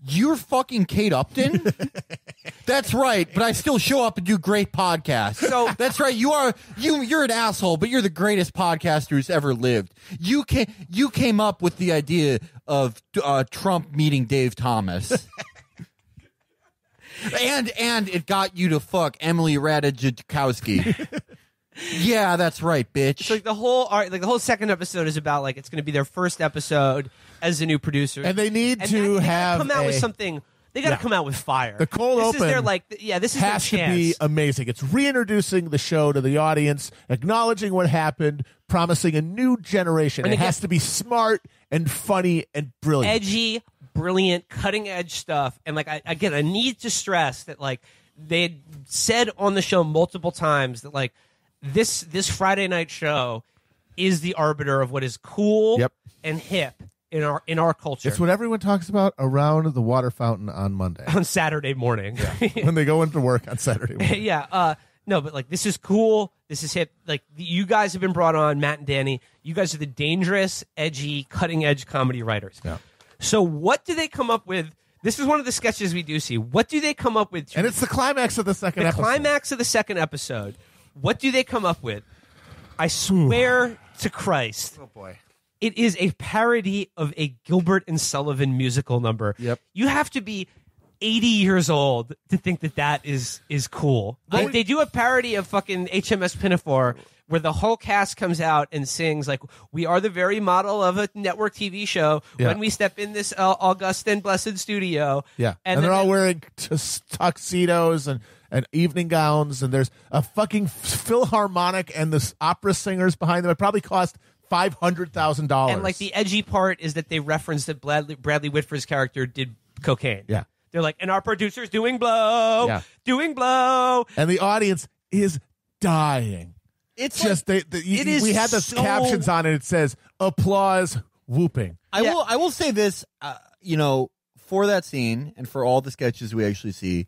you're fucking Kate Upton. That's right, but I still show up and do great podcasts. So that's right. You're an asshole, but you're the greatest podcaster who's ever lived. You came up with the idea of Trump meeting Dave Thomas. And it got you to fuck Emily Ratajkowski. Yeah, that's right, bitch. So the whole second episode is about it's going to be their first episode as a new producer, and they need to come out with something. They got to come out with fire. The cold open. This is has their to be chance. amazing. It's reintroducing the show to the audience, acknowledging what happened, promising a new generation. And it has to be smart and funny and brilliant, edgy, brilliant, cutting edge stuff. And I need to stress that they had said on the show multiple times that this Friday night show is the arbiter of what is cool and hip in our culture. It's what everyone talks about around the water fountain on Monday, on Saturday morning, when they go into work on Saturday morning. No, but this is cool. This is hip. You guys have been brought on, Matt and Danny. You guys are the dangerous, edgy, cutting edge comedy writers. Yeah. So what do they come up with? This is one of the sketches we do see. What do they come up with? And it's the climax of the second episode. Climax of the second episode. What do they come up with? I swear to Christ. Oh, boy. It is a parody of a Gilbert and Sullivan musical number. Yep. You have to be 80 years old to think that is cool. They do a parody of fucking HMS Pinafore where the whole cast comes out and sings we are the very model of a network TV show when we step in this august and blessed studio. Yeah. And they're all wearing tuxedos and evening gowns, and there's a fucking Philharmonic and the opera singers behind them. It probably cost $500,000. And the edgy part is that they reference that Bradley Whitford's character did cocaine. Yeah. They're and our producer's doing blow, doing blow. And the audience is dying. It's just, we had the captions on it. It says, applause, whooping. I will say this, for that scene and for all the sketches we actually see,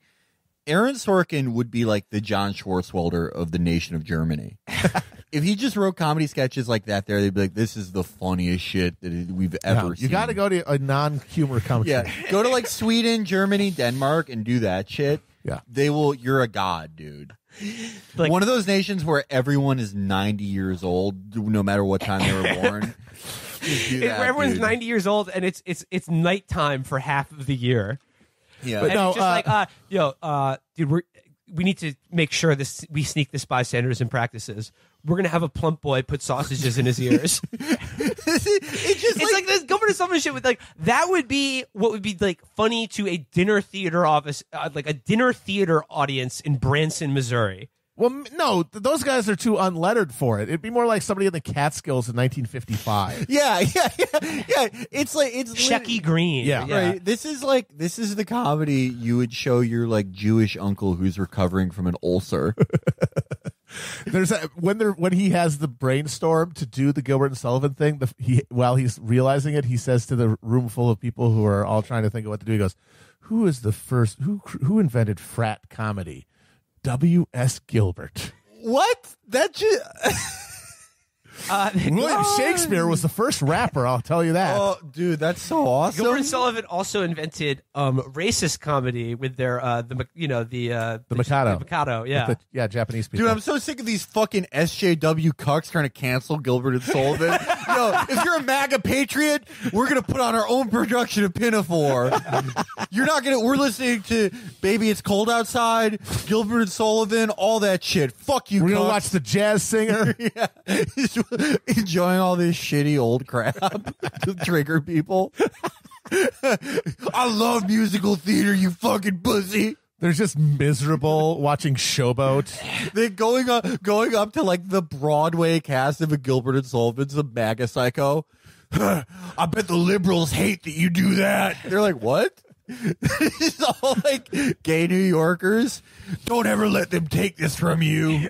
Aaron Sorkin would be the John Schwartzwalder of the nation of Germany. If he just wrote comedy sketches like that they'd be this is the funniest shit that we've ever seen. You got to go to a non-humor comedy. Yeah, go to Sweden, Germany, Denmark, and do that shit. Yeah. You're a god, dude. One of those nations where everyone is 90 years old, no matter what time they were born. Where everyone's 90 years old, and it's nighttime for half of the year. Yeah, but it's just dude, we need to make sure we sneak this bystanders and practices. We're gonna have a plump boy put sausages in his ears. It's this Gilbert and Sullivan shit with that would be what would be funny to a dinner theater office, a dinner theater audience in Branson, Missouri. Well, no, those guys are too unlettered for it. It'd be more like somebody in the Catskills in 1955. Yeah. It's Shecky Green. Yeah. Right. This is the comedy you would show your Jewish uncle who's recovering from an ulcer. There's when he has the brainstorm to do the Gilbert and Sullivan thing, while he's realizing it, he says to the room full of people who are all trying to think of what to do, he goes, "Who is the first? Who invented frat comedy? W.S. Gilbert." What? That just... William Shakespeare was the first rapper, I'll tell you that. Oh, dude, that's so awesome. Gilbert and Sullivan also invented racist comedy with their the Mikado. The Mikado, yeah. Japanese people. Dude, I'm so sick of these fucking SJW cucks trying to cancel Gilbert and Sullivan. If you're a MAGA patriot, we're gonna put on our own production of Pinafore. We're listening to Baby It's Cold Outside, Gilbert and Sullivan, all that shit. Fuck you, We're cucks. gonna watch The Jazz Singer. Yeah. Enjoying all this shitty old crap to trigger people. I love musical theater, you fucking pussy. They're just miserable watching Showboat. They're going up to the Broadway cast of a Gilbert and Sullivan's a MAGA psycho. I bet the liberals hate that you do that. They're like, what? It's all gay New Yorkers. Don't ever let them take this from you.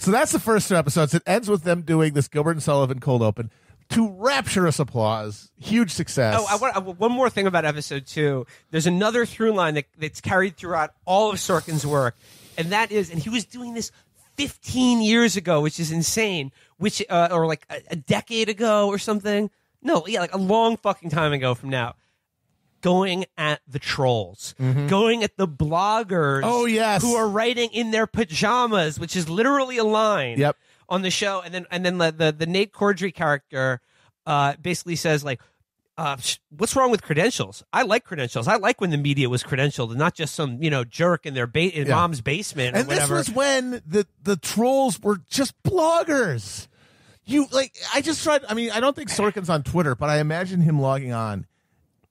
So that's the first two episodes. It ends with them doing this Gilbert and Sullivan cold open. to rapturous applause. Huge success. One more thing about episode 2. There's another through line that's carried throughout all of Sorkin's work, and that is, and he was doing this 15 years ago, which is insane, or like a decade ago or something. No, yeah, like a long fucking time ago from now. Going at the trolls, going at the bloggers who are writing in their pajamas, which is literally a line on the show. And then the Nate Cordry character basically says, like, what's wrong with credentials? I like credentials. I like when the media was credentialed and not just some, jerk in their mom's basement or whatever. This was when the trolls were just bloggers. I don't think Sorkin's on Twitter, but I imagine him logging on.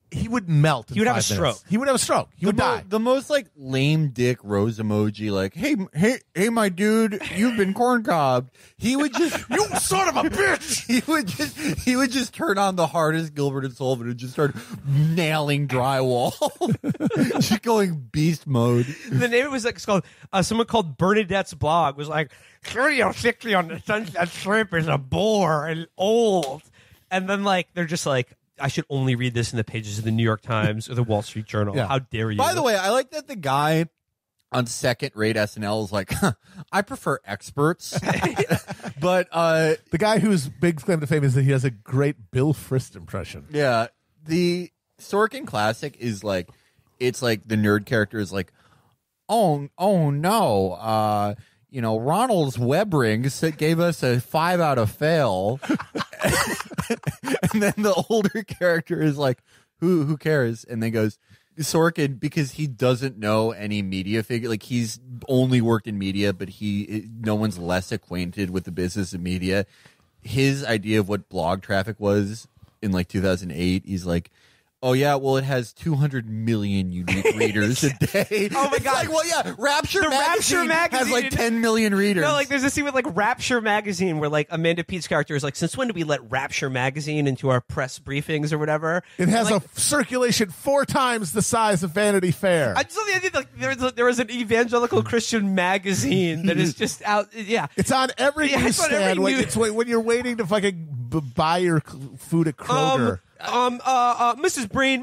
He would melt. He would have a stroke. He would have a stroke. He would die. The most like lame dick rose emoji, like, hey, my dude, you've been corn cobbed. He would just, you son of a bitch. He would just turn on the hardest Gilbert and Sullivan and just start nailing drywall, just going beast mode. The name was it's called someone called Bernadette's blog was like 30 or 60 on the Sunset Strip is a bore and old, and then they're just like, I should only read this in the pages of the New York Times or the Wall Street Journal. Yeah. How dare you? By the way, I like that the guy on second rate SNL is like, I prefer experts. But the guy whose big claim to fame is that he has a great Bill Frist impression. Yeah. The Sorkin classic is like, it's like the nerd character is like, oh no, Ronald's web rings that gave us a 5 out of fail. And then the older character is like, who cares? And then goes, Sorkin, because he doesn't know any media figure. Like, he's only worked in media, but no one's less acquainted with the business of media. His idea of what blog traffic was in 2008, he's like, oh yeah, well it has 200 million unique readers a day. Oh my god! Rapture magazine has 10 million readers. No, there's a scene with Rapture magazine where Amanda Pete's character is like, since when do we let Rapture magazine into our press briefings or whatever? It has a circulation 4 times the size of Vanity Fair. I just love the idea there is an evangelical Christian magazine that is just out. Yeah, it's on every newsstand when you're waiting to fucking buy your food at Kroger. Mrs. Breen,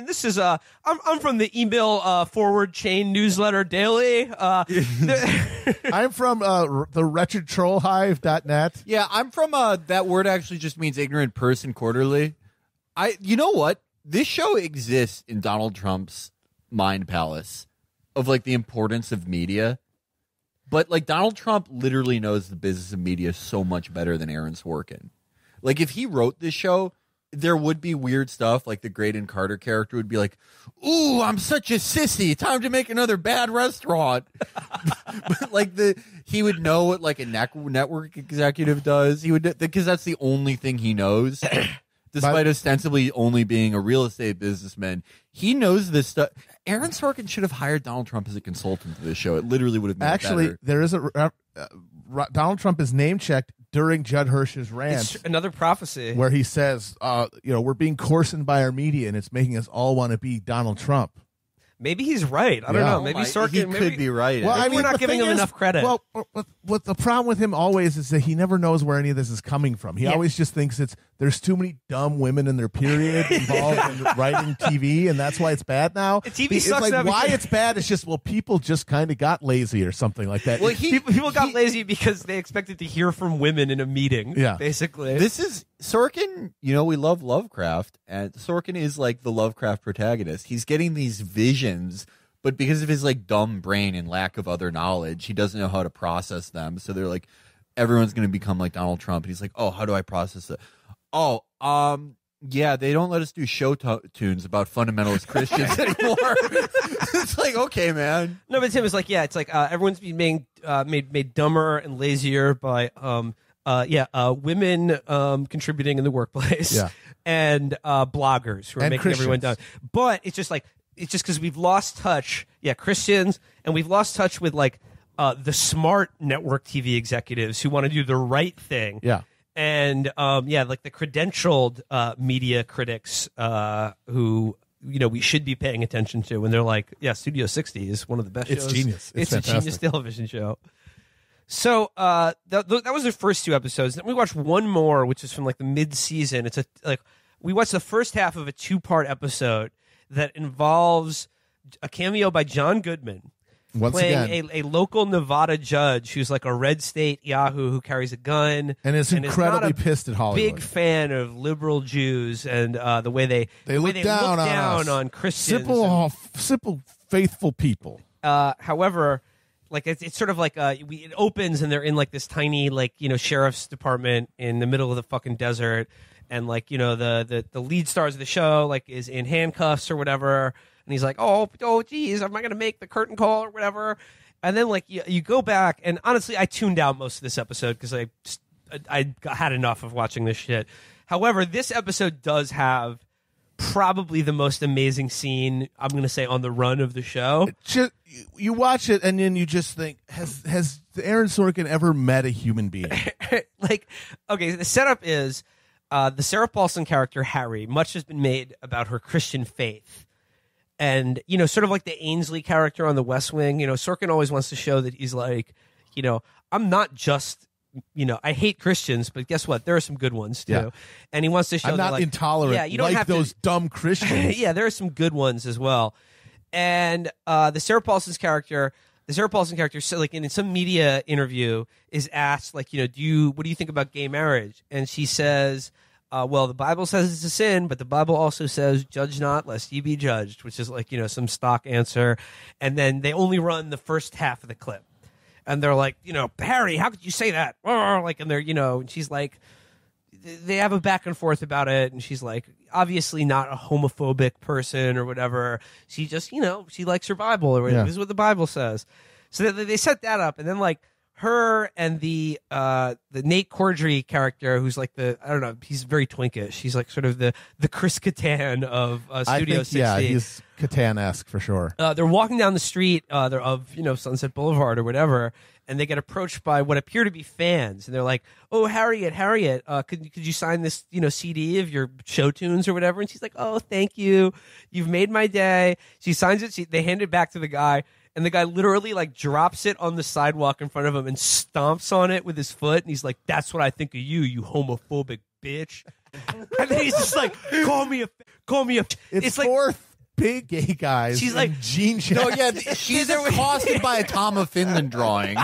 this is I'm from the email forward chain newsletter daily. I'm from the wretchedtrollhive.net. Yeah, I'm from that word actually just means ignorant person quarterly. You know what? This show exists in Donald Trump's mind palace of the importance of media. But Donald Trump literally knows the business of media so much better than Aaron Sorkin. If he wrote this show, there would be weird stuff, the Graydon Carter character would be like, ooh, I'm such a sissy, time to make another bad restaurant. But he would know what a network executive does. He would, because that's the only thing he knows. Despite ostensibly only being a real estate businessman, he knows this stuff. Aaron Sorkin should have hired Donald Trump as a consultant to this show. It literally would have made Actually, it better. There is Donald Trump is name checked during Judd Hirsch's rant. It's another prophecy where he says, we're being coarsened by our media and it's making us all want to be Donald Trump. Maybe he's right. I don't know. Maybe Sorkin could be right. Well, we're not giving him enough credit. Well, what the problem with him always is that he never knows where any of this is coming from. He always just thinks there's too many dumb women in their period involved in writing TV, and that's why it's bad now. TV sucks. Why it's bad is just people just kind of got lazy or something like that. Well, people got lazy because they expected to hear from women in a meeting. Yeah, basically. This is Sorkin. We love Lovecraft, and Sorkin is the Lovecraft protagonist. He's getting these visions, but because of his dumb brain and lack of other knowledge, he doesn't know how to process them. So they're everyone's going to become like Donald Trump. And he's like, oh, how do I process it? Oh, yeah, they don't let us do show tunes about fundamentalist Christians anymore. It's okay, man. No, but Tim is everyone's being made dumber and lazier by women contributing in the workplace, and bloggers who are making everyone dumb. But it's just because we've lost touch, Christians, and we've lost touch with the smart network TV executives who want to do the right thing. Yeah. And the credentialed media critics who we should be paying attention to when they're Studio 60 is one of the best shows. It's genius. It's a genius television show. So that was the first 2 episodes. Then we watched one more, which is from like the mid-season. It's we watched the first half of a 2-part episode that involves a cameo by John Goodman. Once playing again, a local Nevada judge who's like a red state yahoo who carries a gun and is incredibly not a pissed at Hollywood. Big fan of liberal Jews and the way they look down on Christians. Simple, faithful people. However, like it's sort of like it opens and they're in like this tiny like sheriff's department in the middle of the fucking desert, and like the lead stars of the show like is in handcuffs or whatever. And he's like, oh, geez, am I going to make the curtain call or whatever? And then, like, you go back, and honestly, I tuned out most of this episode because I had enough of watching this shit. However, this episode does have probably the most amazing scene, I'm going to say, on the run of the show. You watch it, and then you just think, has Aaron Sorkin ever met a human being? Like, okay, the setup is the Sarah Paulson character, Harry. Much has been made about her Christian faith. And, sort of like the Ainsley character on The West Wing, Sorkin always wants to show that he's like, I'm not just, I hate Christians, but guess what? There are some good ones too. Yeah. And he wants to show I'm that, not like, intolerant yeah, you don't like have those dumb Christians. Yeah, there are some good ones as well. And the Sarah Paulson character, so like in some media interview is asked, like, what do you think about gay marriage? And she says, well, the Bible says it's a sin, but the Bible also says, judge not lest ye be judged, which is like, some stock answer. And then they only run the first half of the clip. And they're like, Harry, how could you say that? Like, and they're, and she's like, they have a back and forth about it. And she's like, obviously not a homophobic person or whatever. She just, she likes her Bible or whatever. Yeah. This is what the Bible says. So they set that up. And then like, her and the Nate Cordry character, who's like he's very twinkish. He's like sort of the Chris Kattan of Studio 60. Yeah, he's Kattan-esque for sure. They're walking down the street they're of Sunset Boulevard or whatever, and they get approached by what appear to be fans, and they're like, "Oh, Harriet, could you sign this CD of your show tunes or whatever?" And she's like, "Oh, thank you, you've made my day." She signs it. They hand it back to the guy. And the guy literally like drops it on the sidewalk in front of him and stomps on it with his foot. And he's like, "That's what I think of you, you homophobic bitch." And then he's just like, call me a. It's like four big gay guys. She's like jean No, jackets. yeah, she's accosted by a Tom of Finland drawing.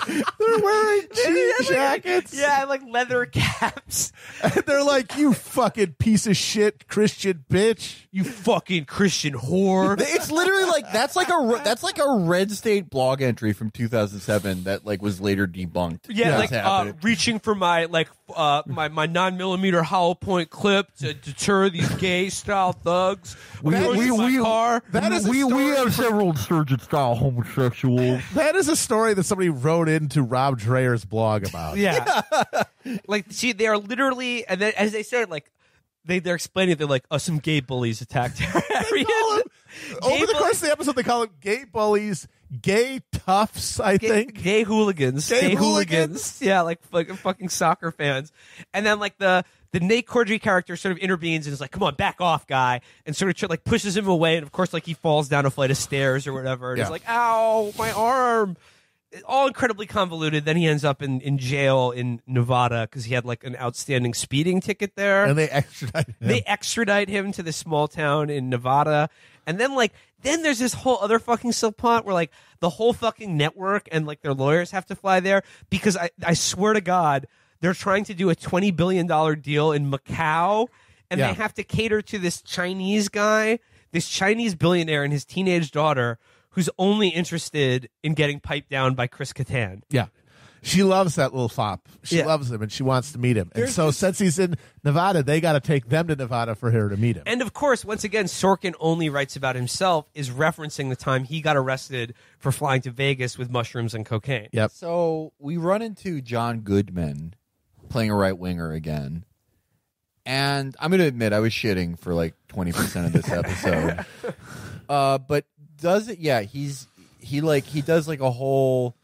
They're wearing jean jackets. Yeah, like leather caps. And they're like, "You fucking piece of shit Christian bitch. You fucking Christian whore." It's literally like that's like a Red State blog entry from 2007 that like was later debunked. Yeah, That's like happening. reaching for my my 9mm hollow point clip to deter these gay style thugs. We have several insurgent style homosexuals. That is a story that somebody wrote into Rob Dreyer's blog about. Yeah. Like, see, they are literally, and then, as they said, like, they're explaining, they're like, some gay bullies attacked Harriet. Over the course of the episode, they call them gay bullies, gay toughs, I think. Gay hooligans. Gay hooligans. Yeah, like fucking soccer fans. And then, like, the Nate Cordry character sort of intervenes and is like, "Come on, back off, guy," and sort of like pushes him away. And of course, like, he falls down a flight of stairs or whatever. And he's like, "Ow, my arm." All incredibly convoluted. Then he ends up in jail in Nevada because he had like an outstanding speeding ticket there. And they extradite him. To this small town in Nevada. And then then there's this whole other fucking subplot where like the whole fucking network and like their lawyers have to fly there because I swear to God, they're trying to do a $20 billion deal in Macau, and they have to cater to this Chinese guy, this Chinese billionaire and his teenage daughter, who's only interested in getting piped down by Chris Kattan. Yeah. She loves that little fop. She loves him, and she wants to meet him. And so since he's in Nevada, they got to take them to Nevada for her to meet him. And of course, once again, Sorkin only writes about himself, is referencing the time he got arrested for flying to Vegas with mushrooms and cocaine. Yep. So we run into John Goodman playing a right winger again. And I'm going to admit I was shitting for like 20% of this episode. But does it? Yeah, he does like a whole.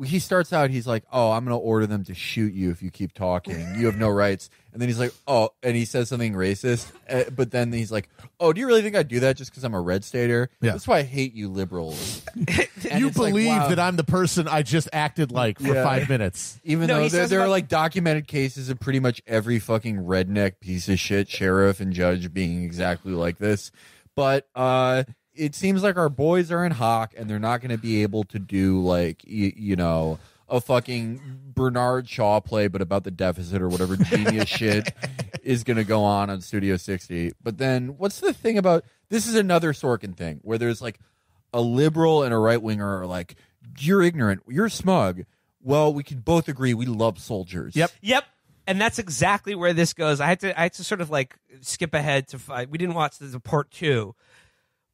He starts out. He's like, "Oh, I'm going to order them to shoot you if you keep talking. You have no rights." And then he's like, oh, and he says something racist. But then he's like, oh, do you really think I'd do that just because I'm a red stater? Yeah. That's why I hate you liberals. You believe that I'm the person I just acted like for 5 minutes. Even though there are like documented cases of pretty much every fucking redneck piece of shit sheriff and judge being exactly like this. But it seems like our boys are in Haec and they're not going to be able to do like, you know, a fucking Bernard Shaw play, but about the deficit or whatever genius shit is going to go on Studio 60. But then what's the thing about this is another Sorkin thing where there's like a liberal and a right winger are like, you're ignorant, you're smug. Well, we can both agree we love soldiers. Yep. And that's exactly where this goes. I had to sort of like skip ahead to we didn't watch the part 2.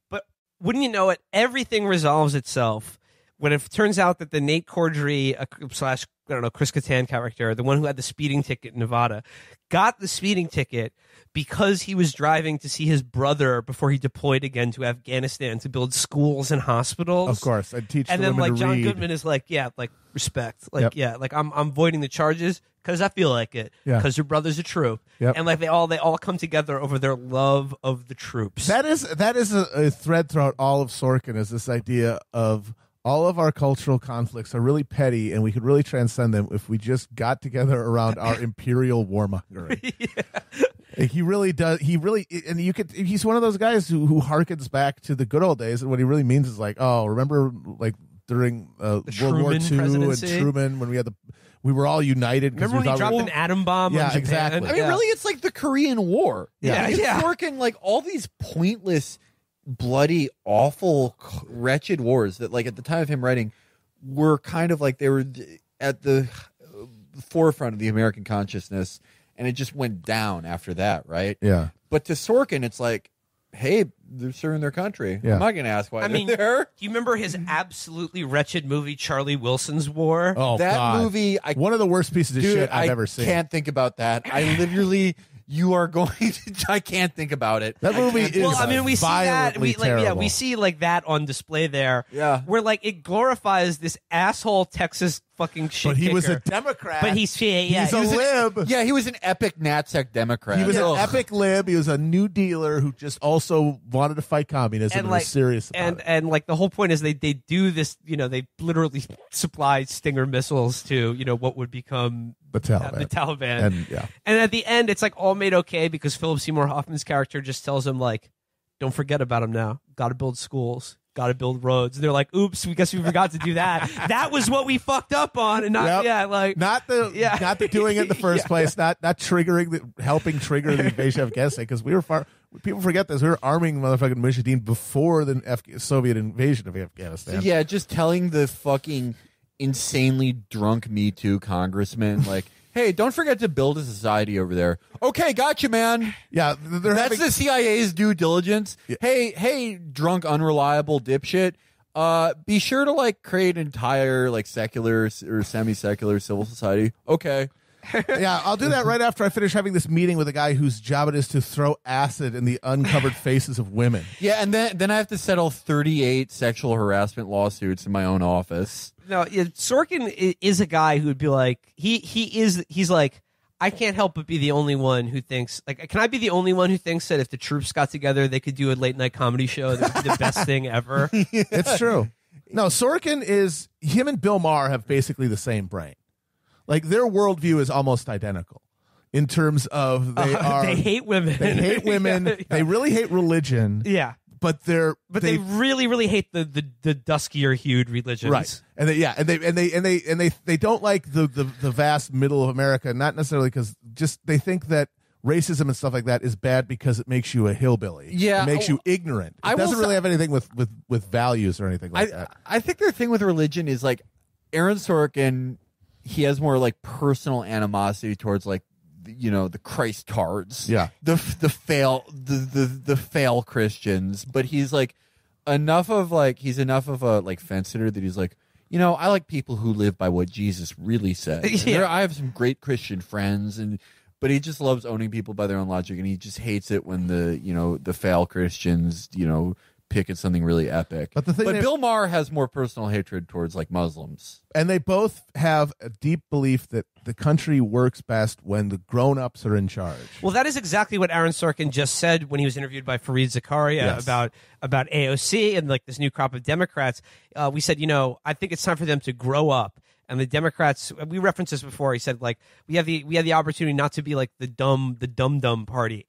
But wouldn't you know it, everything resolves itself when it turns out that the Nate Cordry slash, I don't know, Chris Kattan character, the one who had the speeding ticket in Nevada, got the speeding ticket because he was driving to see his brother before he deployed again to Afghanistan to build schools and hospitals. Of course, I'd teach. And the then women like to John read. Goodman is like, yeah, like respect, like like I'm voiding the charges because I feel like it, because your brother's a troop, and like they all come together over their love of the troops. That is a thread throughout all of Sorkin, is this idea of all of our cultural conflicts are really petty, and we could really transcend them if we just got together around our imperial warmongering. He really does. He really, and you could. He's one of those guys who harkens back to the good old days, and what he really means is like, oh, remember like during World War II and Truman when we were all united. Remember when he dropped an atom bomb on Japan? Exactly. I mean, really, it's like the Korean War. Yeah. Sorkin, like all these pointless, bloody, awful, wretched wars that, like, at the time of him writing, were kind of like they were at the forefront of the American consciousness, and it just went down after that, right? Yeah. But to Sorkin, it's like, hey, they're serving their country. Yeah. I'm not going to ask why they're there. Do you remember his absolutely wretched movie, Charlie Wilson's War? Oh, that God. movie, one of the worst pieces of shit I've ever seen. I can't think about that. I literally, you are going to, I can't think about it. That movie is Well, I mean, we see that. terrible. We see like that on display there. Yeah. Where like it glorifies this asshole Texas fucking shit. But he was a kicker. Democrat. But he's He's a lib. Yeah, he was an epic NatSec Democrat. He was an epic lib. He was a New Dealer who just also wanted to fight communism and was serious about it. And like the whole point is they do this, you know, they literally supply Stinger missiles to, you know, what would become the Taliban. And, and at the end, it's like all made okay because Philip Seymour Hoffman's character just tells him like, don't forget about him now. Got to build schools. Got to build roads. And they're like, oops, we guess we forgot to do that. That was what we fucked up on, and not not the doing it in the first place, not helping trigger the invasion of Afghanistan, because we were people forget this. We were arming motherfucking Mujahideen before the Soviet invasion of Afghanistan. Yeah, just telling the fucking insanely drunk Me Too congressman, like, hey, don't forget to build a society over there. Okay, gotcha, man. Yeah, that's the CIA's due diligence. Yeah. Hey, drunk, unreliable dipshit. Be sure to like create an entire like secular or semi-secular civil society. Okay. Yeah, I'll do that right after I finish having this meeting with a guy whose job it is to throw acid in the uncovered faces of women. Yeah, and then I have to settle 38 sexual harassment lawsuits in my own office. No, Sorkin is a guy who would be like, he's like, I can't help but be the only one who thinks, like, can I be the only one who thinks that if the troops got together, they could do a late night comedy show that would be the best thing ever? It's true. No, Sorkin him and Bill Maher have basically the same brain. Like, their worldview is almost identical in terms of they hate women. They hate women. Yeah. They really hate religion. Yeah. But they really, really hate the duskier hued religions. Right. And they don't like the vast middle of America, not necessarily because just they think that racism and stuff like that is bad because it makes you a hillbilly. Yeah. It makes you ignorant. It doesn't really have anything with values or anything like that. I think their thing with religion is like Aaron Sorkin, he has more like personal animosity towards like, you know, the Christ cards, the fail Christians, but he's like enough of a like fence sitter that he's like, you know, I like people who live by what Jesus really said. I have some great Christian friends, but he just loves owning people by their own logic, and he just hates it when the fail Christians, you know, pick at something really epic. But the thing Bill Maher has more personal hatred towards like Muslims. And they both have a deep belief that the country works best when the grown-ups are in charge. Well, that is exactly what Aaron Sorkin just said when he was interviewed by Fareed Zakaria about AOC and like this new crop of Democrats. We said, I think it's time for them to grow up. And the Democrats, we referenced this before. He said, like, we have the opportunity not to be like the dumb party.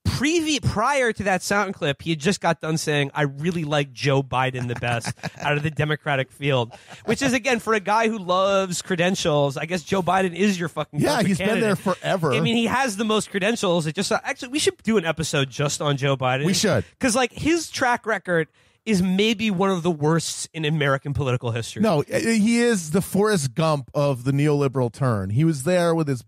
Prior to that sound clip, he had just got done saying, I really like Joe Biden the best out of the Democratic field, which is, again, for a guy who loves credentials, I guess Joe Biden is your fucking perfect he's candidate. been there forever. I mean, he has the most credentials. It just actually, we should do an episode just on Joe Biden. We should. Because, like, his track record is maybe one of the worst in American political history. No, he is the Forrest Gump of the neoliberal turn. He was there with his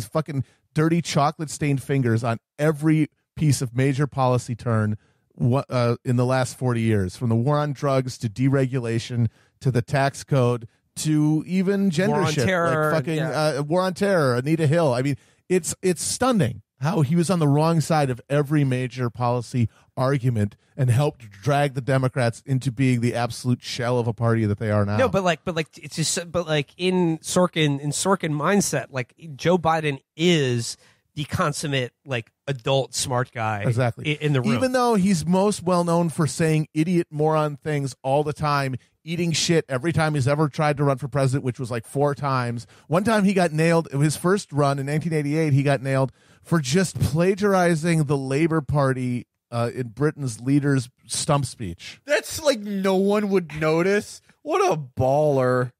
fucking dirty chocolate-stained fingers on every piece of major policy turn in the last 40 years, from the war on drugs to deregulation to the tax code to even gender War on shit, terror, like fucking war on terror, Anita Hill. I mean, it's stunning how he was on the wrong side of every major policy argument and helped drag the Democrats into being the absolute shell of a party that they are now. No, but it's just in Sorkin mindset, like Joe Biden is the consummate like adult smart guy exactly in the room. Even though he's most well known for saying idiot moron things all the time, eating shit every time he's ever tried to run for president, which was like 4 times. One time he got nailed. His first run in 1988, he got nailed for just plagiarizing the Labour Party in Britain's leader's stump speech. That's like no one would notice. What a baller.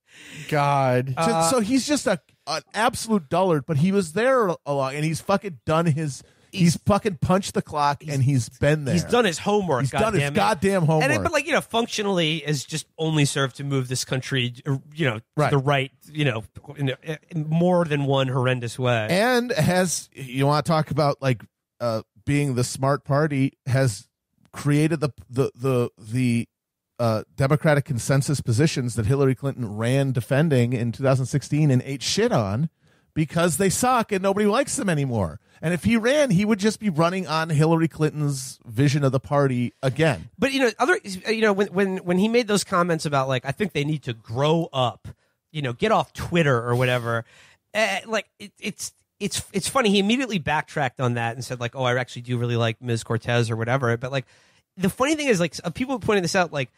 God. So he's just an absolute dullard, but he was there a lot, and he's fucking done he's fucking punched the clock, and he's been there. He's done his homework. He's done his goddamn homework. And but functionally has just only served to move this country, to the right, in more than one horrendous way. And you want to talk about like being the smart party, has created the Democratic consensus positions that Hillary Clinton ran defending in 2016 and ate shit on because they suck and nobody likes them anymore. And if he ran, he would just be running on Hillary Clinton's vision of the party again. But when he made those comments about like, I think they need to grow up, get off Twitter or whatever. It's funny. He immediately backtracked on that and said like, oh, I actually do really like Ms. Cortez or whatever. But like, the funny thing is like, people pointing this out, like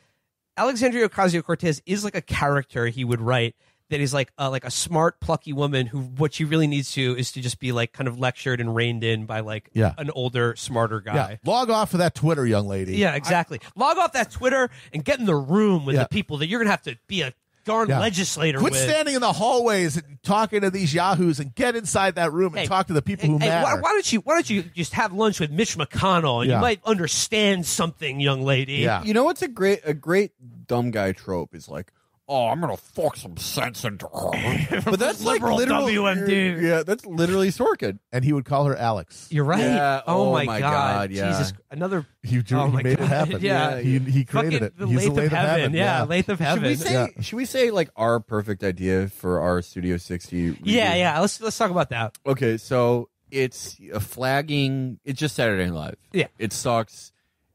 Alexandria Ocasio-Cortez is like a character he would write that is like a smart, plucky woman who what she really needs to is to just be like kind of lectured and reined in by like an older, smarter guy. Yeah. Log off of that Twitter, young lady. Yeah, exactly. Log off that Twitter and get in the room with the people that you're gonna have to be a darn legislator Quit with. standing in the hallways and talking to these yahoos and get inside that room and talk to the people who matter. Why don't you just have lunch with Mitch McConnell and you might understand something, young lady. Yeah. You know what's a great dumb guy trope is like, oh, I'm gonna fuck some sense into her. But that's like literally WMD. Yeah, that's literally Sorkin. And he would call her Alex. You're right. Yeah. Oh, my God. Yeah. Jesus. Another. He made it happen. Yeah. He created it. The He's lathe the of heaven. Yeah. Lathe of heaven. Should we say like our perfect idea for our Studio 60 review? Yeah. Let's talk about that. Okay, so it's a flagging. It's just Saturday Night Live. Yeah. It sucks.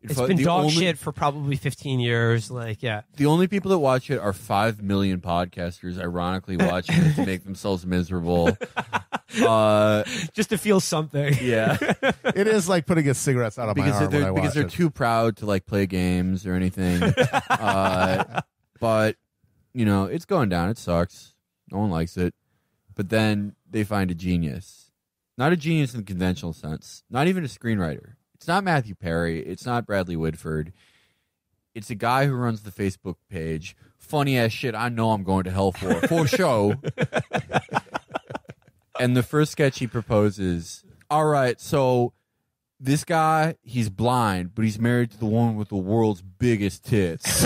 It's been dog shit for probably 15 years. Like, yeah. The only people that watch it are 5 million podcasters, ironically watching it to make themselves miserable. Just to feel something. Yeah. It is like putting a cigarettes out of my arm when I watch because they're it. too proud to like play games or anything. But, it's going down. It sucks. No one likes it. But then they find a genius. Not a genius in the conventional sense. Not even a screenwriter. It's not Matthew Perry. It's not Bradley Whitford. It's a guy who runs the Facebook page. Funny ass shit I know I'm going to hell for show. And the first sketch he proposes, all right, so this guy, he's blind, but he's married to the woman with the world's biggest tits.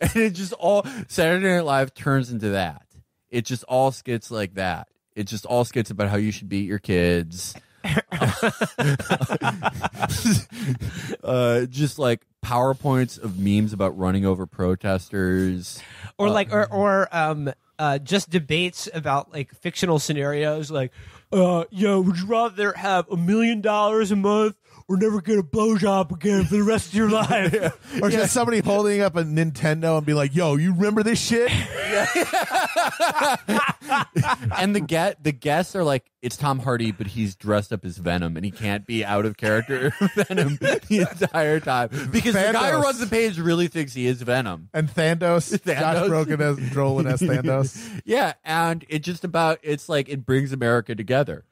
And it just all, Saturday Night Live turns into that. It just all skits like that. It just all skits about how you should beat your kids. Just like PowerPoints of memes about running over protesters, or just debates about like fictional scenarios, like, would you rather have $1 million a month we're never gonna blowjob again for the rest of your life. Or just somebody holding up a Nintendo and be like, yo, you remember this shit? And the guests are like, it's Tom Hardy, but he's dressed up as Venom, and he can't be out of character Venom the entire time because the guy who runs the page really thinks he is Venom. And Josh Brolin as Thanos. Yeah, and it's like it brings America together.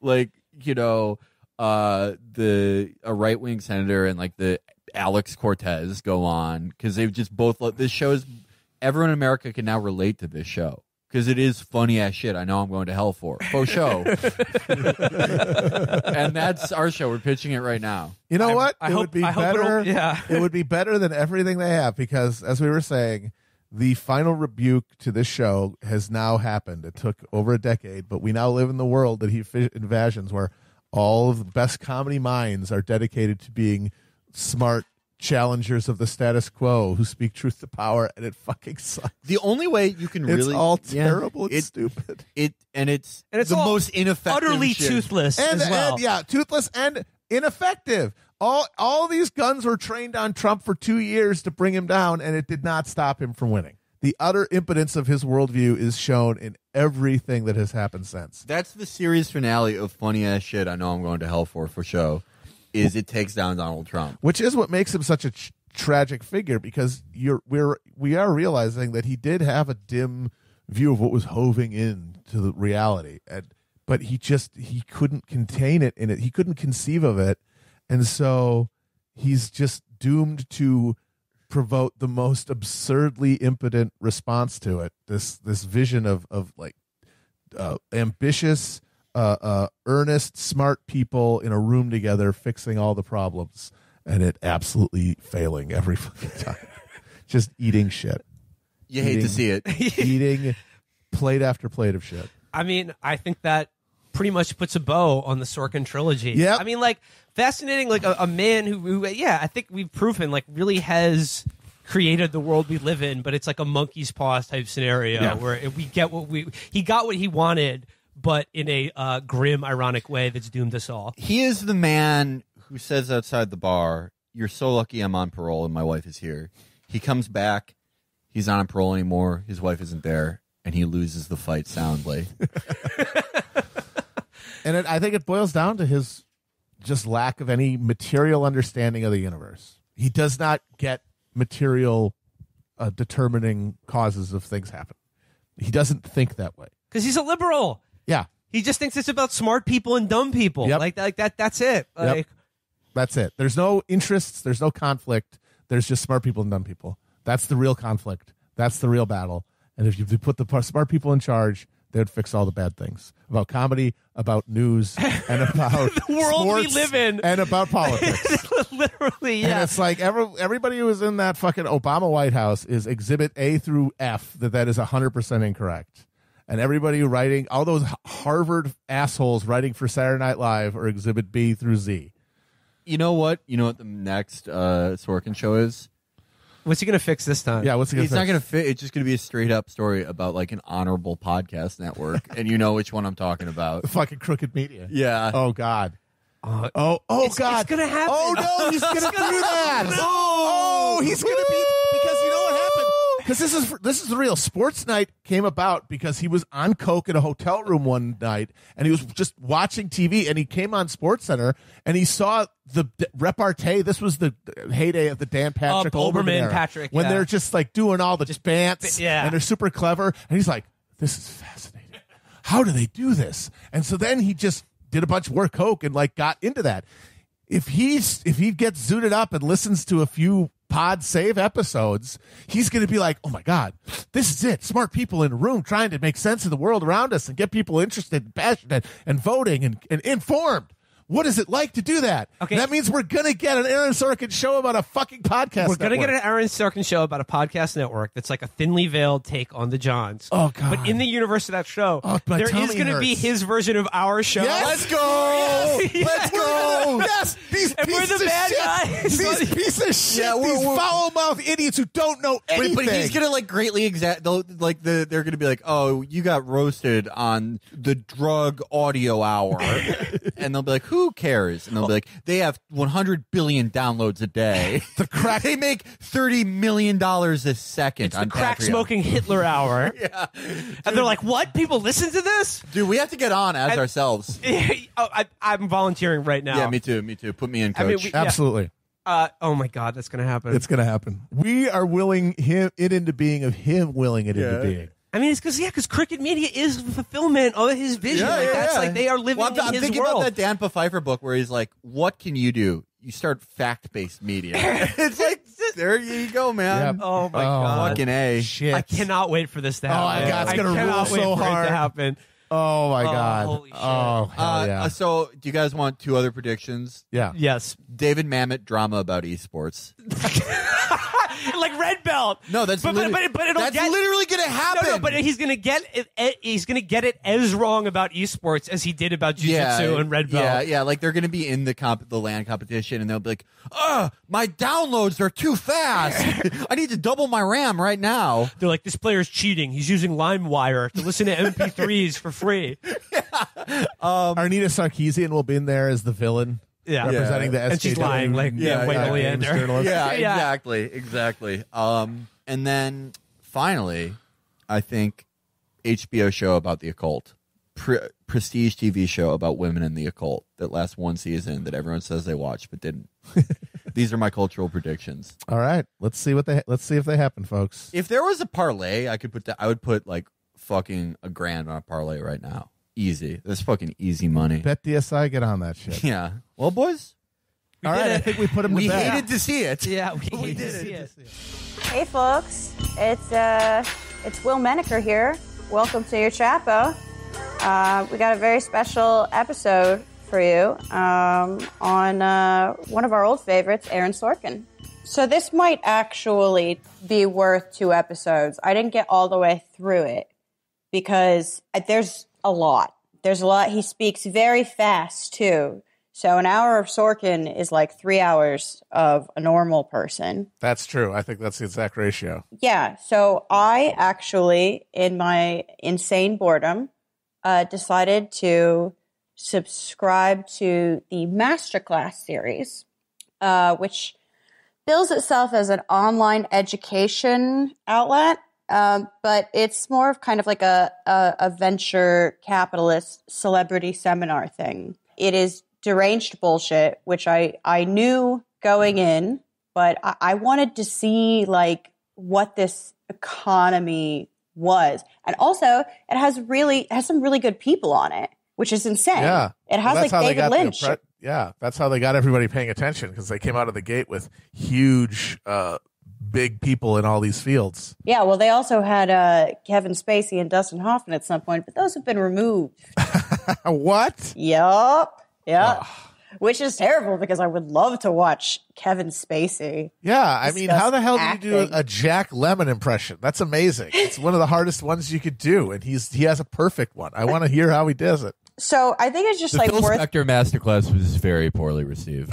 Like, you know, a right-wing senator and like the Alex Cortez go on because they've just both this shows. Everyone in America can now relate to this show. Because it is funny ass shit. I know I'm going to hell for faux show, and that's our show. We're pitching it right now. You know what? It would be better. It would be better than everything they have because, as we were saying, the final rebuke to this show has now happened. It took over a decade, but we now live in the world that he envisions, where all of the best comedy minds are dedicated to being smart challengers of the status quo who speak truth to power, and it fucking sucks. The only way you can really, it's all terrible and stupid. It's the most ineffective, utterly shit. Toothless, toothless and ineffective. All these guns were trained on Trump for 2 years to bring him down, and it did not stop him from winning. The utter impotence of his worldview is shown in everything that has happened since. That's the series finale of funny ass shit. I know I'm going to hell for show. Is it takes down Donald Trump, which is what makes him such a tragic figure, because we are realizing that he did have a dim view of what was hoving in to the reality, but he couldn't contain it in it. He couldn't conceive of it, and so he's just doomed to provoke the most absurdly impotent response to it. This vision of like ambitious, earnest, smart people in a room together fixing all the problems, and it absolutely failing every fucking time. Just eating shit. Hate to see it. Eating plate after plate of shit. I mean, I think that pretty much puts a bow on the Sorkin trilogy. Yeah. I mean, like, fascinating, like a man who, I think we've proven, like, really has created the world we live in, but it's like a monkey's paws type scenario where we get he got what he wanted, but in a grim, ironic way that's doomed us all. He is the man who says outside the bar, "You're so lucky I'm on parole and my wife is here." He comes back, he's not on parole anymore, his wife isn't there, and he loses the fight soundly. And I think it boils down to his just lack of any material understanding of the universe. He does not get material determining causes of things happen. He doesn't think that way. Because he's a liberal. Yeah. He just thinks it's about smart people and dumb people. Yep. Like that. That's it. Like, That's it. There's no interests. There's no conflict. There's just smart people and dumb people. That's the real conflict. That's the real battle. And if you put the smart people in charge, they would fix all the bad things about comedy, about news, and about the world sports, we live in, and about politics. Literally, yeah. And it's like everybody who was in that fucking Obama White House is exhibit A through F. That is 100% incorrect. And everybody writing, all those Harvard assholes writing for Saturday Night Live are exhibit B through Z. You know what? You know what the next Sorkin show is? What's he going to fix this time? Yeah, what's he going to fix? It's not going to fit. It's just going to be a straight up story about like an honorable podcast network. And you know which one I'm talking about. The fucking Crooked Media. Yeah. Oh, God. God. It's going to happen. Oh, no, he's going to do that. No. Oh, he's going to be, because you know what happened? Because this is real. Sports Night came about because he was on coke in a hotel room one night, and he was just watching TV, and he came on SportsCenter, and he saw the repartee. This was the heyday of the Dan Patrick Olbermann era, Patrick, when they're just like doing all the bants, and they're super clever. And he's like, "This is fascinating. How do they do this?" And so then he just did a bunch more coke and like got into that. If he gets zooted up and listens to a few pod save episodes, he's going to be like, "Oh my God, this is it. Smart people in a room trying to make sense of the world around us and get people interested and passionate and voting and informed. What is it like to do that?" Okay. That means we're going to get an Aaron Sorkin show about a fucking podcast We're going to get an Aaron Sorkin show about a podcast network that's like a thinly veiled take on the Johns. Oh, God. But in the universe of that show, my there tummy is going to be hurts. his version of our show. Yes. Let's go. Yes. Let's go. Yes. These And we're pieces the of bad shit. These piece of shit, these foul-mouthed idiots who don't know anything. But he's gonna like greatly they're gonna be like, oh, you got roasted on the drug audio hour, and they'll be like, who cares? And they'll be like, they have 100 billion downloads a day. They make $30 million a second. It's on the crack Patreon. smoking Hitler hour. Yeah, and they're like, what? People listen to this? Dude, we have to get on as ourselves. I'm volunteering right now. Yeah, me too. Put me in, coach. Absolutely. Oh my God, that's gonna happen. It's gonna happen. We are willing it into being of him willing it into being. I mean, it's because Cricket Media is fulfillment of his vision. Like they are living in I'm his thinking world. about that Dan Pfeiffer book where he's like, what can you do? You start fact-based media. It's like, there you go, man. Yep. Oh my God. Fucking A. Shit. I cannot wait for this to happen. Oh my God, it's gonna rule so hard to happen. Oh my God. Holy shit. Oh, hell yeah. So, do you guys want two other predictions? Yeah. Yes. David Mamet drama about esports. Like Red Belt. No, that's but it'll that's literally going to happen. No, but he's going to get it. He's going to get it as wrong about esports as he did about jiu-jitsu and Red Belt. Yeah. Like they're going to be in the LAN competition, and they'll be like, my downloads are too fast. I need to double my RAM right now. They're like, this player's cheating. He's using LimeWire to listen to MP3s for free. Arnita Sarkeesian will be in there as the villain. Yeah. Representing the SJW. And she's lying like Wayne Leander. Yeah, exactly. And then finally, I think HBO show about the occult. Prestige TV show about women in the occult that lasts one season that everyone says they watched but didn't. These are my cultural predictions. All right, let's see if they happen, folks. If there was a parlay, I would put like fucking $1,000 on a parlay right now. Easy. That's fucking easy money. Bet DSI, get on that shit. Yeah. Well, boys. All right, I think we put him to We bed. hated to see it. Yeah, we hated to see it. Hey folks, it's Will Menaker here. Welcome to your Chapo. We got a very special episode for you on one of our old favorites, Aaron Sorkin. So this might actually be worth 2 episodes. I didn't get all the way through it because there's a lot. There's a lot. He speaks very fast too. So an hour of Sorkin is like 3 hours of a normal person. That's true. I think that's the exact ratio. Yeah. So I actually, in my insane boredom, decided to subscribe to the Masterclass series, which bills itself as an online education outlet. But it's more of kind of like a venture capitalist celebrity seminar thing. It is deranged bullshit, which I knew going in, but I wanted to see like what this economy was. And also it has some really good people on it, which is insane. Yeah. It has like David Lynch. That's how they got everybody paying attention, because they came out of the gate with huge, big people in all these fields. Yeah, well, they also had Kevin Spacey and Dustin Hoffman at some point, but those have been removed. What? Yup. Yeah. Which is terrible, because I would love to watch Kevin Spacey. Yeah, I mean, how the hell do you do acting. a Jack Lemmon impression? That's amazing. It's one of the hardest ones you could do, and he has a perfect one. I want to hear how he does it. So I think it's just The like Phil worth. Spector Masterclass was very poorly received.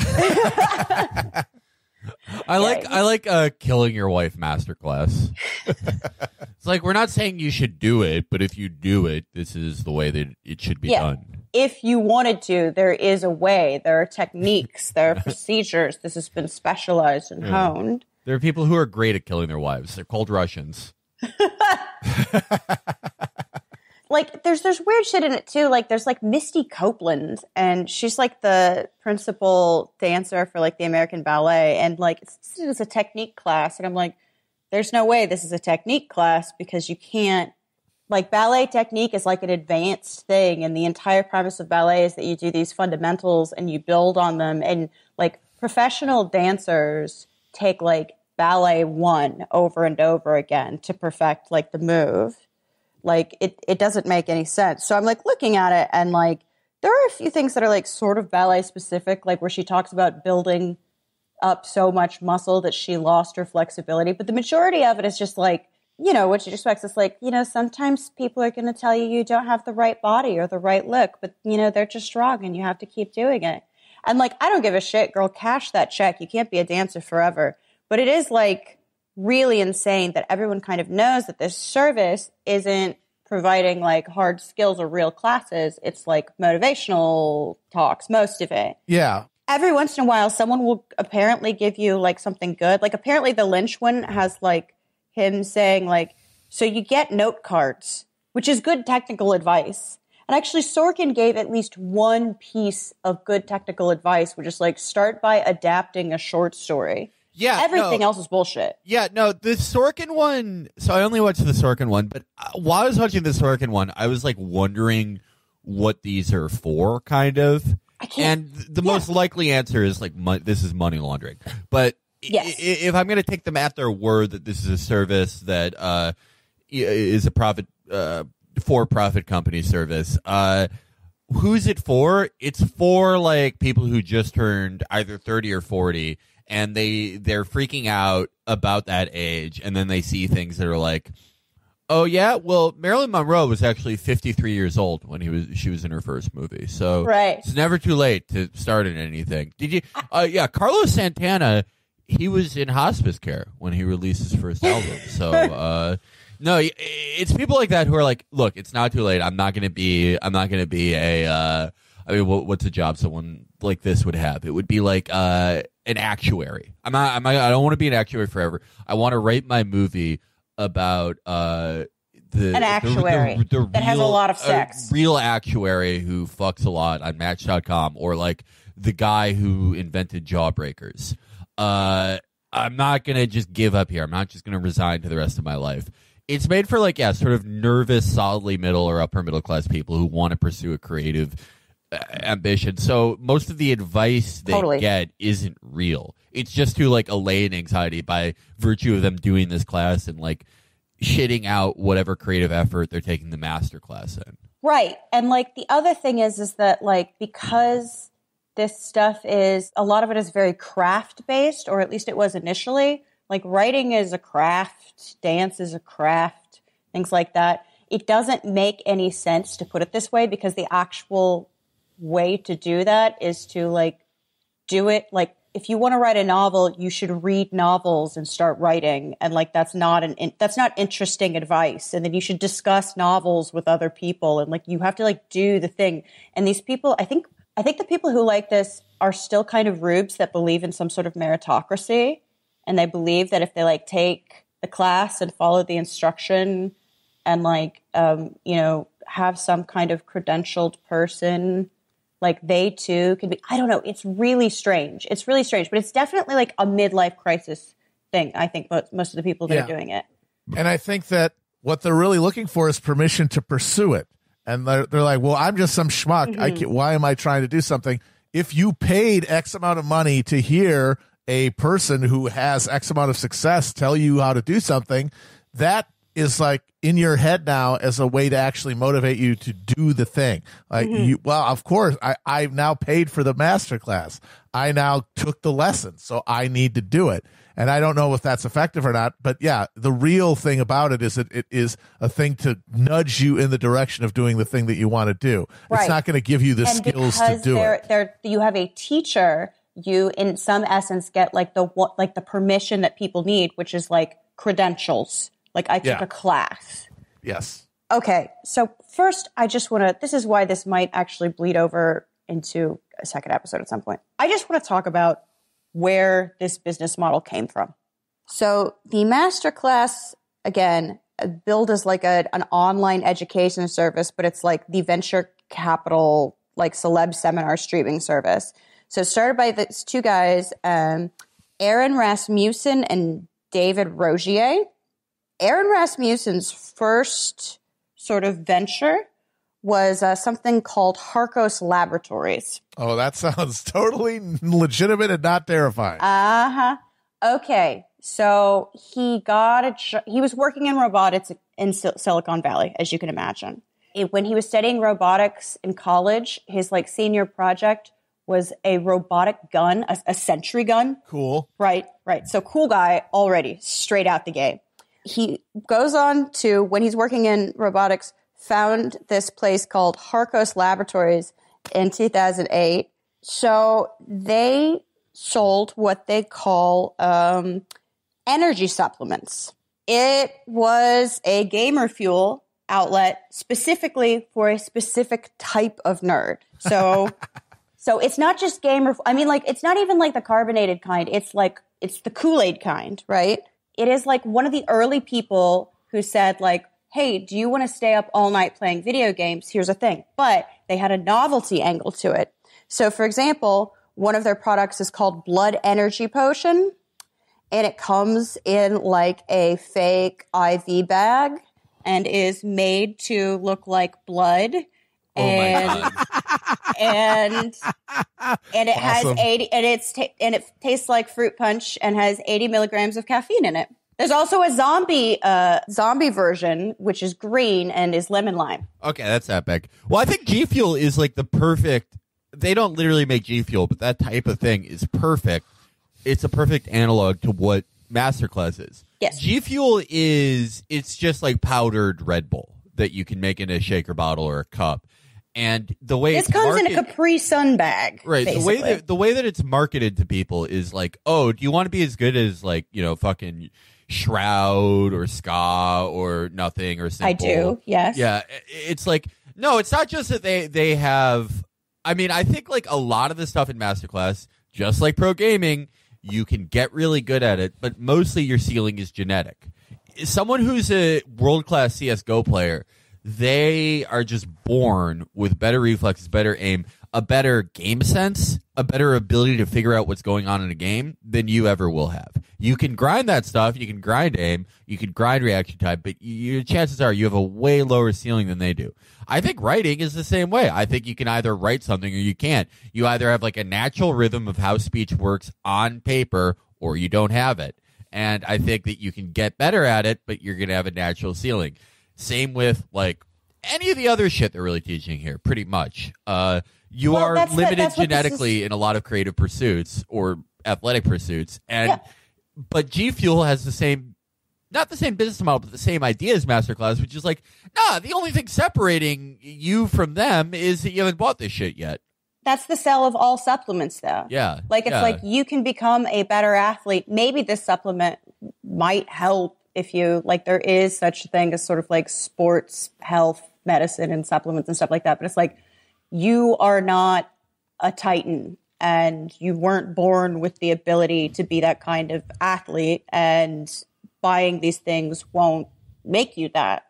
I like killing your wife masterclass. It's like, we're not saying you should do it, but if you do it, this is the way that it should be done. If you wanted to, there is a way. There are techniques. There are procedures. This has been specialized and honed. There are people who are great at killing their wives. They're called Russians. Like, there's weird shit in it too. Like, there's like Misty Copeland, and she's like the principal dancer for like the American Ballet, and like it's a technique class, and I'm like, there's no way this is a technique class, because you can't. Like, ballet technique is like an advanced thing, and the entire premise of ballet is that you do these fundamentals and you build on them, and like professional dancers take like ballet 1 over and over again to perfect like the move. Like, it doesn't make any sense. So I'm like looking at it, and like there are a few things that are like sort of ballet specific, like where she talks about building up so much muscle that she lost her flexibility. But the majority of it is just like, you know, what you'd expect. It's like, you know, sometimes people are going to tell you don't have the right body or the right look, but, you know, they're just strong and you have to keep doing it. And like, I don't give a shit, girl, cash that check. You can't be a dancer forever. But it is like really insane that everyone kind of knows that this service isn't providing like hard skills or real classes. It's like motivational talks, most of it. Yeah. Every once in a while, someone will apparently give you like something good. Like apparently the Lynch one has like him saying like, so you get note cards, which is good technical advice. And actually Sorkin gave at least one piece of good technical advice, which is like start by adapting a short story. Yeah, everything else is bullshit. Yeah, no, the Sorkin one. So I only watched the Sorkin one, but while I was watching the Sorkin one, I was like wondering what these are for, kind of. And the most likely answer is like this is money laundering. But if I'm going to take them at their word that this is a service that is a for-profit company service, who's it for? It's for like people who just turned either 30 or 40. And they're freaking out about that age, and then they see things that are like, oh yeah, well Marilyn Monroe was actually 53 years old when she was in her first movie, so it's never too late to start in anything. Did you? Yeah, Carlos Santana, he was in hospice care when he released his first album. So no, it's people like that who are like, look, it's not too late. I'm not gonna be a. I mean, what's a job someone like this would have? It would be like an actuary. I don't want to be an actuary forever. I want to write my movie about an actuary that has a lot of sex. Real actuary who fucks a lot on Match.com, or like the guy who invented Jawbreakers. I'm not gonna just give up here. I'm not just gonna resign to the rest of my life. It's made for like sort of nervous, solidly middle or upper middle class people who want to pursue a creative ambition. So most of the advice they get isn't real. It's just to like allay an anxiety by virtue of them doing this class and like shitting out whatever creative effort they're taking the master class in. Right. And like the other thing is that like because this stuff is a lot of it is very craft based, or at least it was initially. Like writing is a craft, dance is a craft, things like that. It doesn't make any sense to put it this way, because the actual way to do that is to like do it like if you want to write a novel, you should read novels and start writing, and like that's not interesting advice. And then you should discuss novels with other people, and like you have to like do the thing. And these people, I think the people who like this are still kind of rubes that believe in some sort of meritocracy, and they believe that if they like take the class and follow the instruction and like have some kind of credentialed person, like they too can be, I don't know. It's really strange. But it's definitely like a midlife crisis thing. I think most of the people that are doing it. And I think that what they're really looking for is permission to pursue it. And they're like, well, I'm just some schmuck. Mm-hmm. Why am I trying to do something? If you paid X amount of money to hear a person who has X amount of success tell you how to do something, that is like in your head now as a way to actually motivate you to do the thing. Like, well, of course, I've now paid for the masterclass. I now took the lesson, so I need to do it. And I don't know if that's effective or not, but yeah, the real thing about it is that it is a thing to nudge you in the direction of doing the thing that you want to do. Right. It's not going to give you the skills to do it. You have a teacher, you in some essence get like the permission that people need, which is like credentials. Like I took a class. Yes. Okay. So first, I just want to, this is why this might actually bleed over into a second episode at some point. I just want to talk about where this business model came from. So the masterclass, again, billed as like an online education service, but it's like the venture capital, like celeb seminar streaming service. So it started by these two guys, Aaron Rasmussen and David Rogier. Aaron Rasmussen's first sort of venture was something called Harcos Laboratories. Oh, that sounds totally legitimate and not terrifying. Uh-huh. Okay. So he was working in robotics in Silicon Valley, as you can imagine. When he was studying robotics in college, his like senior project was a robotic gun, a sentry gun. Cool. Right. So cool guy already, straight out the gate. He goes on to, when he's working in robotics, found this place called Harcos Laboratories in 2008. So they sold what they call energy supplements. It was a gamer fuel outlet specifically for a specific type of nerd. So it's not just gamer. I mean, like, it's not even like the carbonated kind. It's the Kool-Aid kind, right? It is like one of the early people who said, like, hey, do you want to stay up all night playing video games? Here's a thing. But they had a novelty angle to it. So, for example, one of their products is called Blood Energy Potion. And it comes in like a fake IV bag and is made to look like blood. And it has 80, and it tastes like fruit punch and has 80 milligrams of caffeine in it. There's also a zombie version, which is green and is lemon lime. Okay, that's epic. Well, I think G Fuel is like the perfect. They don't literally make G Fuel, but that type of thing is perfect. It's a perfect analog to what Masterclass is. Yes. G Fuel it's just like powdered Red Bull that you can make in a shaker bottle or a cup. And the way this comes in a Capri Sun bag, right? Basically. The way that it's marketed to people is like, oh, do you want to be as good as like fucking Shroud or Ska or Nothing or Simple? I do. Yes. Yeah. It's like no, it's not just that they have. I mean, I think like a lot of the stuff in Masterclass, just like pro gaming, you can get really good at it, but mostly your ceiling is genetic. Someone who's a world-class CSGO player, they are just born with better reflexes, better aim, a better game sense, a better ability to figure out what's going on in a game than you ever will have. You can grind that stuff, you can grind aim, you can grind reaction time, but your chances are you have a way lower ceiling than they do. I think writing is the same way. I think you can either write something or you can't. You either have like a natural rhythm of how speech works on paper or you don't have it. And I think that you can get better at it, but you're going to have a natural ceiling. Same with like any of the other shit they're really teaching here, pretty much. You are limited genetically in a lot of creative pursuits or athletic pursuits. But G Fuel has the same, not the same business model, but the same idea as Masterclass, which is like, nah, the only thing separating you from them is that you haven't bought this shit yet. That's the sell of all supplements, though. Yeah. Like, it's like you can become a better athlete. Maybe this supplement might help if you, like, there is such a thing as sort of like sports, health, medicine, and supplements and stuff like that. But it's like, you are not a titan and you weren't born with the ability to be that kind of athlete, and buying these things won't make you that.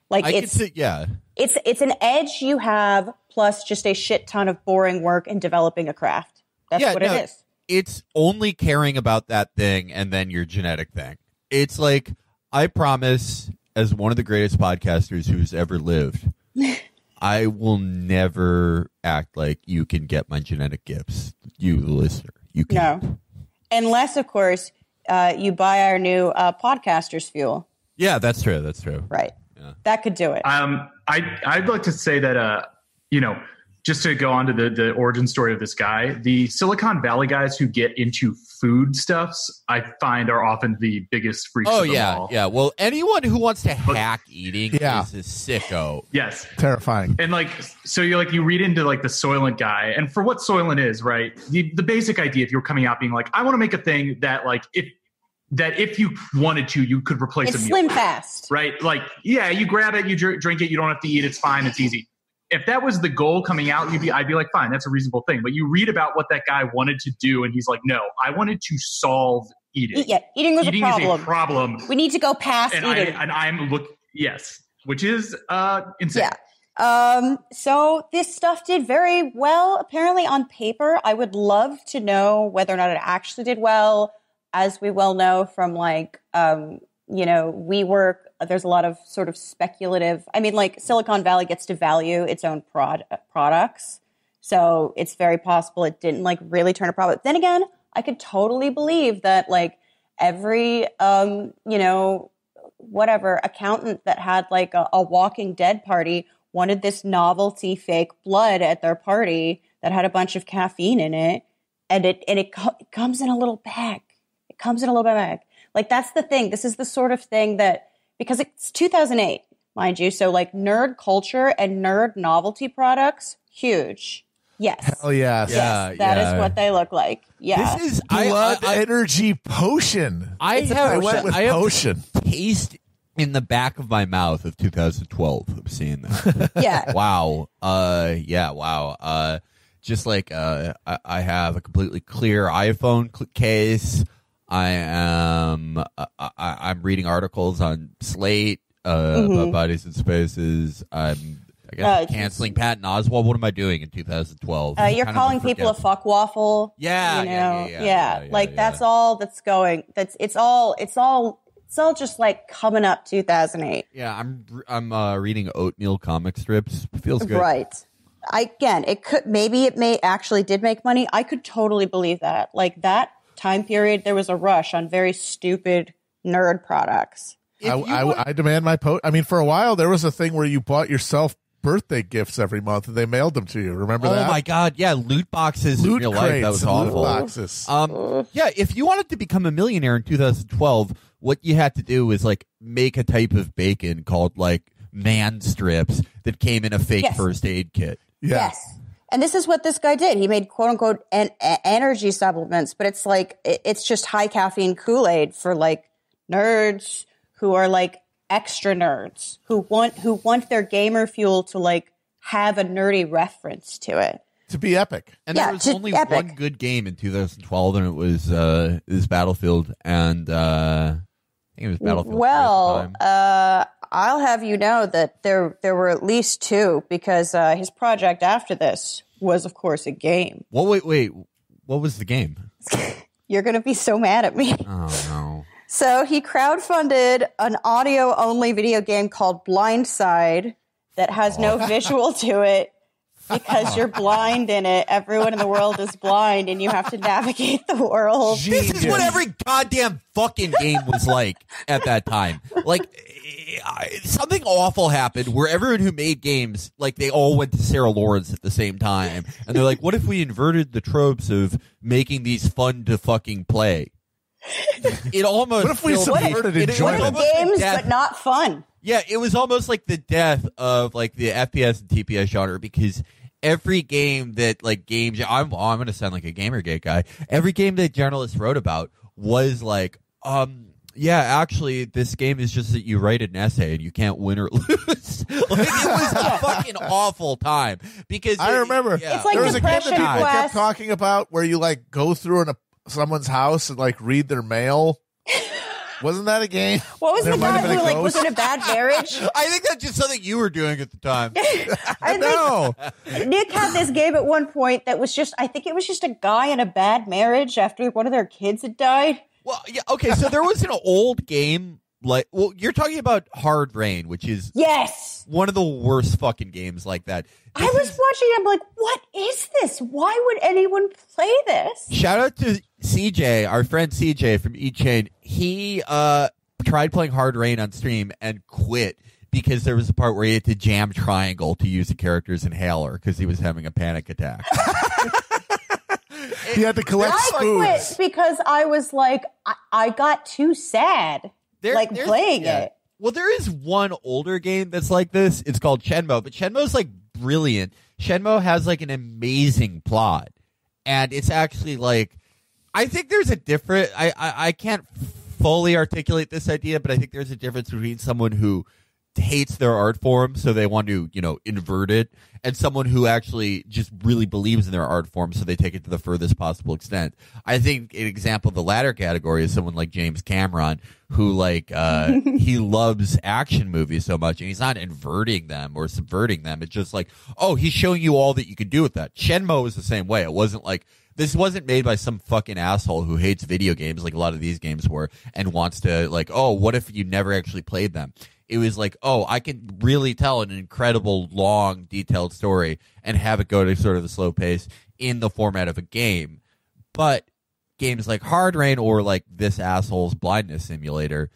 Like, it's an edge you have plus just a shit ton of boring work in developing a craft. That's what it is. It's only caring about that thing and then your genetic thing. It's like, I promise, as one of the greatest podcasters who's ever lived, I will never act like you can get my genetic gifts. You, the listener. You can't. No. Unless, of course, you buy our new Podcasters Fuel. Yeah, that's true. That's true. Right. Yeah. That could do it. I'd like to say that, just to go on to the origin story of this guy, the Silicon Valley guys who get into foodstuffs, I find, are often the biggest freaks of them all. Yeah. Well, anyone who wants to hack eating is a sicko. Yes. Terrifying. And so you read into like the Soylent guy, and for what Soylent is, right? The basic idea, if you're coming out being like, I want to make a thing that like, if you wanted to, you could replace it's a meal. Slim Fast. Right? Like, yeah, you grab it, you drink it, you don't have to eat, it's fine, it's easy. If that was the goal coming out, I'd be like, fine, that's a reasonable thing. But you read about what that guy wanted to do, and he's like, no, I wanted to solve eating. Eating was a problem. Is a problem. We need to go past eating. Which is insane. Yeah. So this stuff did very well, apparently, on paper. I would love to know whether or not it actually did well. As we well know from WeWork, there's a lot of sort of speculative. I mean, like, Silicon Valley gets to value its own products. So it's very possible it didn't like really turn a profit. Then again, I could totally believe that like every, accountant that had like a Walking Dead party wanted this novelty fake blood at their party that had a bunch of caffeine in it. And it comes in a little bag. It comes in a little bag. Like, that's the thing. This is the sort of thing that, because it's 2008, mind you, so like nerd culture and nerd novelty products, huge. Yes. Hell yes. Yes, that is what they look like. Yeah. This is blood energy potion. I went with potion. Taste in the back of my mouth of 2012. I'm seeing that. Yeah. Wow. Wow. Just like I have a completely clear iPhone case. I'm reading articles on Slate about Bodies and Spaces. I guess canceling Patton Oswalt. What am I doing in 2012? You're calling people a fuck waffle. Yeah. Like that's all that's going. It's all just like coming up 2008. Yeah, I'm reading oatmeal comic strips. Feels good. Right. It may actually did make money. I could totally believe that. Like that time period, there was a rush on very stupid nerd products. I demand my I mean, for a while there was a thing where you bought yourself birthday gifts every month and they mailed them to you. Remember that? Oh my god, yeah, loot boxes in real life. That was awful. Loot boxes. Yeah, if you wanted to become a millionaire in 2012, what you had to do was like make a type of bacon called like man strips that came in a fake first aid kit. Yeah. Yes. And this is what this guy did. He made quote unquote energy supplements, but it's like it's just high caffeine Kool-Aid for like nerds who are like extra nerds who want their gamer fuel to like have a nerdy reference to it. To be epic. And there was only one good game in 2012 and it was Battlefield and I think it was Battlefield. Well, I'll have you know that there were at least two because his project after this was, of course, a game. Well, wait. What was the game? You're going to be so mad at me. Oh, no. So he crowdfunded an audio-only video game called Blindside that has no visual to it because you're blind in it. Everyone in the world is blind, and you have to navigate the world. This is what every goddamn fucking game was like at that time. Like, something awful happened where everyone who made games, like, they all went to Sarah Lawrence at the same time. And they're like, what if we inverted the tropes of making these fun to fucking play? It almost... What if we subverted enjoyment? Games, but not fun. Yeah, it was almost like the death of, like, the FPS and TPS genre because... Every game that like games, I'm going to sound like a Gamergate guy. Every game that journalists wrote about was like, yeah, actually, this game is just that you write an essay and you can't win or lose. Like, it was a fucking awful time because I remember it's like there was a game that people Quest. kept talking about where you like go through someone's house and like read their mail. Wasn't that a game? What was the guy who like was in a bad marriage? I think that's just something you were doing at the time. I think Nick had this game at one point that was just, I think it was just a guy in a bad marriage after one of their kids had died. Well, yeah, okay, so there was an old game, like, well, you're talking about Hard Rain, which is one of the worst fucking games like that. I was watching it, I'm like, what is this? Why would anyone play this? Shout out to CJ, our friend CJ from E-Chain. He tried playing Hard Rain on stream and quit because there was a part where he had to jam triangle to use the character's inhaler because he was having a panic attack. He had to collect spoons. I quit because I was like, I got too sad playing it. Well, there is one older game that's like this. It's called Shenmue, but Shenmue's like brilliant. Shenmue has like an amazing plot, and it's actually like, I think there's a different. I can't fully articulate this idea, but I think there's a difference between someone who hates their art form, so they want to, invert it, and someone who actually just really believes in their art form, so they take it to the furthest possible extent. I think an example of the latter category is someone like James Cameron, who he loves action movies so much, and he's not inverting them or subverting them. It's just like, oh, he's showing you all that you can do with that. Shenmue was the same way. It wasn't like, this wasn't made by some fucking asshole who hates video games like a lot of these games were and wants to like, oh, what if you never actually played them? It was like, oh, I can really tell an incredible, long, detailed story and have it go to sort of the slow pace in the format of a game. But games like Hard Rain or like this asshole's Blindness Simulator,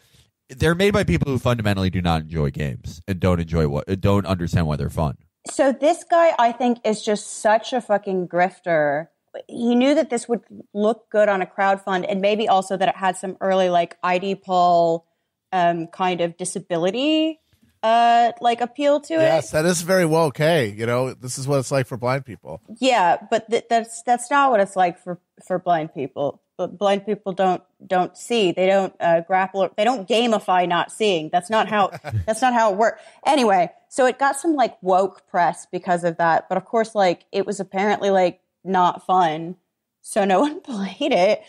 they're made by people who fundamentally do not enjoy games and don't understand why they're fun. So this guy, I think, is just such a fucking grifter. He knew that this would look good on a crowdfund and maybe also that it had some early like ID Paul kind of disability like appeal to it. Yes, that is very woke. Hey, you know, this is what it's like for blind people. Yeah, but that's not what it's like for blind people. But blind people don't see. They don't grapple. They don't gamify not seeing. That's not how it works. Anyway, so it got some like woke press because of that. But of course, like it was apparently like not fun, so no one played it.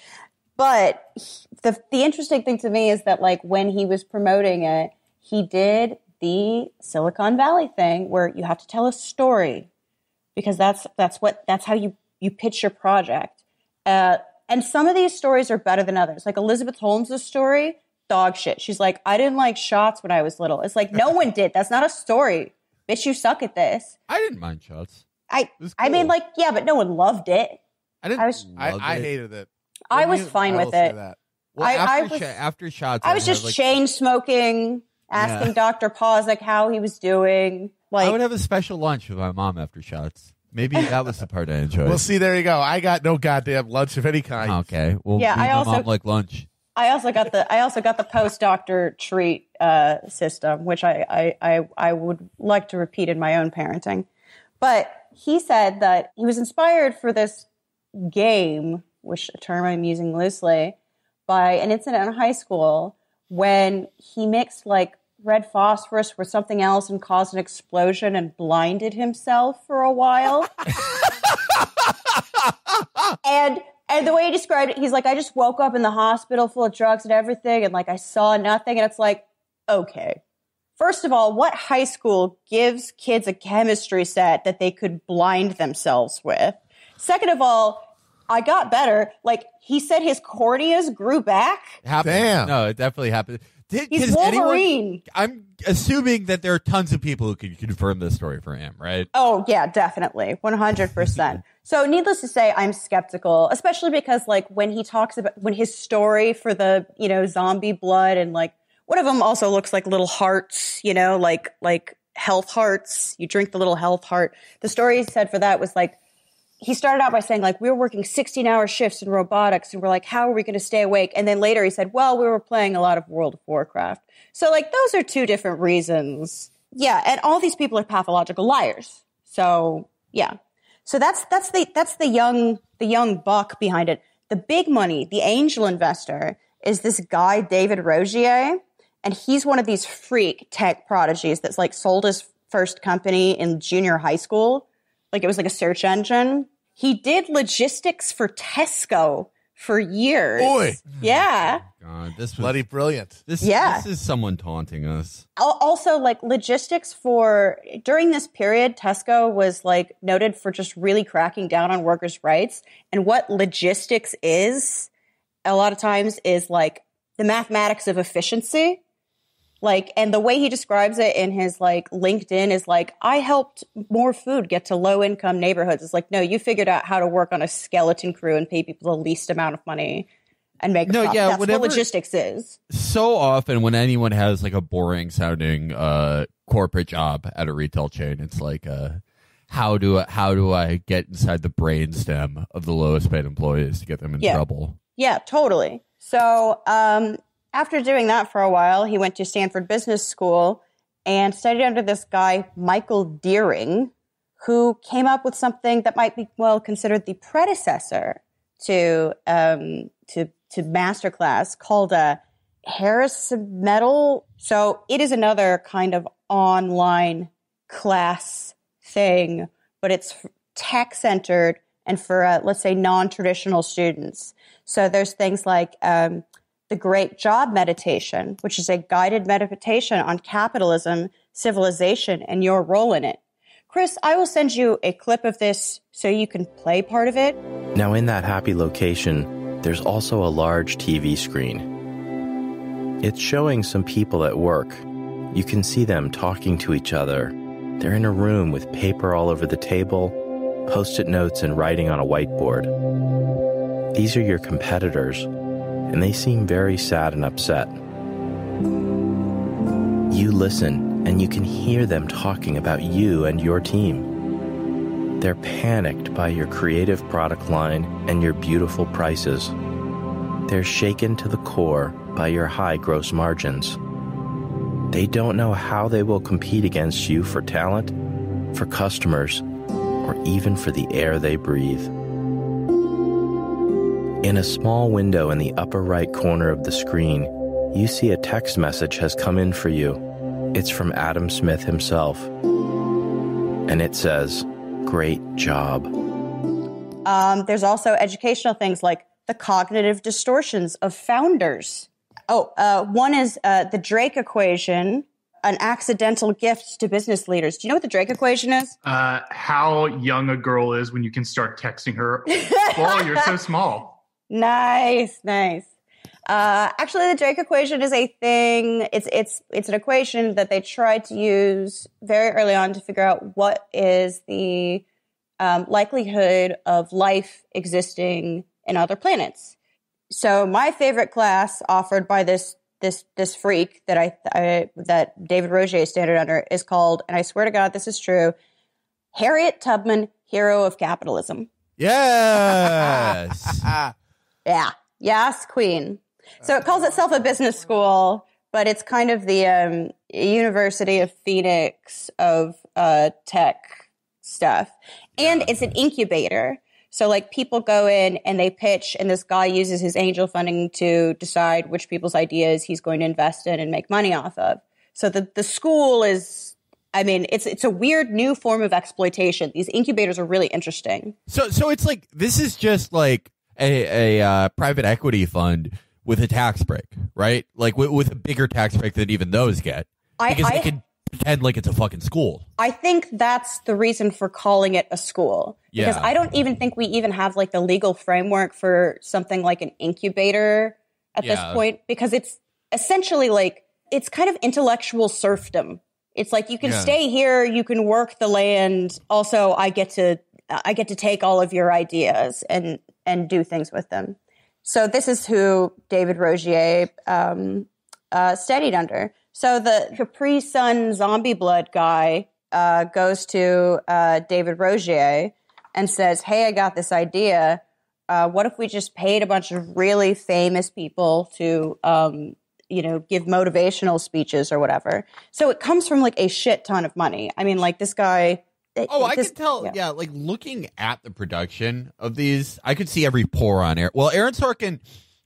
But the interesting thing to me is that like when he was promoting it, he did the Silicon Valley thing where you have to tell a story because that's how you pitch your project. And some of these stories are better than others. Like Elizabeth Holmes' story, dog shit. She's like, I didn't like shots when I was little. It's like, no one did. That's not a story. Bitch, you suck at this. I didn't mind shots. I mean, like, yeah, but no one loved it. I hated it. I was fine with it. Well, after shots, I was just chain smoking, asking Dr. Pausek how he was doing. Like, I would have a special lunch with my mom after shots. Maybe that was the part I enjoyed. Well, see, there you go. I got no goddamn lunch of any kind. Okay. Well, yeah, I also like lunch. I also got the post-doctor treat system, which I would like to repeat in my own parenting. But he said that he was inspired for this game, which a term I'm using loosely, by an incident in high school when he mixed like red phosphorus with something else and caused an explosion and blinded himself for a while. and the way he described it, he's like, I just woke up in the hospital full of drugs and everything, and like I saw nothing. And it's like, okay. First of all, what high school gives kids a chemistry set that they could blind themselves with? Second of all, I got better. Like, he said his corneas grew back. Damn. No, it definitely happened. He's Wolverine. I'm assuming that there are tons of people who can confirm this story for him, right? Oh, yeah, definitely. 100%. So needless to say, I'm skeptical, especially because like when he talks about when his story for the, you know, zombie blood and like one of them also looks like little hearts, you know, like health hearts. You drink the little health heart. The story he said for that was like, he started out by saying, like, we were working 16-hour shifts in robotics, and we're like, how are we going to stay awake? And then later he said, well, we were playing a lot of World of Warcraft. So, like, those are two different reasons. Yeah, and all these people are pathological liars. So, yeah. So that's the young buck behind it. The big money, the angel investor, is this guy, David Rogier, and he's one of these freak tech prodigies that's, like, sold his first company in junior high school. Like, it was like a search engine. He did logistics for Tesco for years. Boy. Yeah. God, this was bloody brilliant. This is someone taunting us. Also, like, logistics for, during this period, Tesco was, like, noted for just really cracking down on workers' rights. And what logistics is, a lot of times, is, like, the mathematics of efficiency. Like, and the way he describes it in his, like, LinkedIn is like, I helped more food get to low-income neighborhoods. It's like, no, you figured out how to work on a skeleton crew and pay people the least amount of money and make a profit. That's what logistics is. So often when anyone has, like, a boring-sounding corporate job at a retail chain, it's like, how do I get inside the brainstem of the lowest-paid employees to get them in trouble? Yeah, totally. So, after doing that for a while, he went to Stanford Business School and studied under this guy, Michael Deering, who came up with something that might be, well, considered the predecessor to Masterclass, called a Harris-Metal. So it is another kind of online class thing, but it's tech-centered and for, let's say, non-traditional students. So there's things like the Great Job Meditation, which is a guided meditation on capitalism, civilization, and your role in it. Chris, I will send you a clip of this so you can play part of it. Now, in that happy location, there's also a large TV screen. It's showing some people at work. You can see them talking to each other. They're in a room with paper all over the table, Post-it notes, and writing on a whiteboard. These are your competitors, and they seem very sad and upset. You listen, and you can hear them talking about you and your team. They're panicked by your creative product line and your beautiful prices. They're shaken to the core by your high gross margins. They don't know how they will compete against you for talent, for customers, or even for the air they breathe. In a small window in the upper right corner of the screen, you see a text message has come in for you. It's from Adam Smith himself. And it says, "Great job." There's also educational things like the cognitive distortions of founders. One is the Drake equation, an accidental gift to business leaders. Do you know what the Drake equation is? How young a girl is when you can start texting her, "Whoa, you're so small." Nice. Actually, the Drake equation is a thing. It's an equation that they tried to use very early on to figure out what is the likelihood of life existing in other planets. So my favorite class offered by this freak that that David Rogier standard under is called, and I swear to God this is true, Harriet Tubman, Hero of Capitalism. Yes. Yeah. Yes, Queen. So it calls itself a business school, but it's kind of the University of Phoenix of tech stuff. And it's an incubator. So like people go in and they pitch, and this guy uses his angel funding to decide which people's ideas he's going to invest in and make money off of. So the school is, I mean, it's a weird new form of exploitation. These incubators are really interesting. So it's like, this is just like a private equity fund with a tax break, right? Like with a bigger tax break than even those get. Because they can pretend like it's a fucking school. I think that's the reason for calling it a school. Because I don't even think we even have like the legal framework for something like an incubator at this point. Because it's essentially like, it's kind of intellectual serfdom. It's like, you can stay here, you can work the land. Also, I get to take all of your ideas and do things with them. So this is who David Rogier studied under. So the Capri Sun zombie blood guy goes to David Rogier and says, "Hey, I got this idea. What if we just paid a bunch of really famous people to, give motivational speeches or whatever?" So it comes from like a shit ton of money. I mean, like this guy. I can tell. Yeah, like looking at the production of these, I could see every pore on Aaron. Well, Aaron Sorkin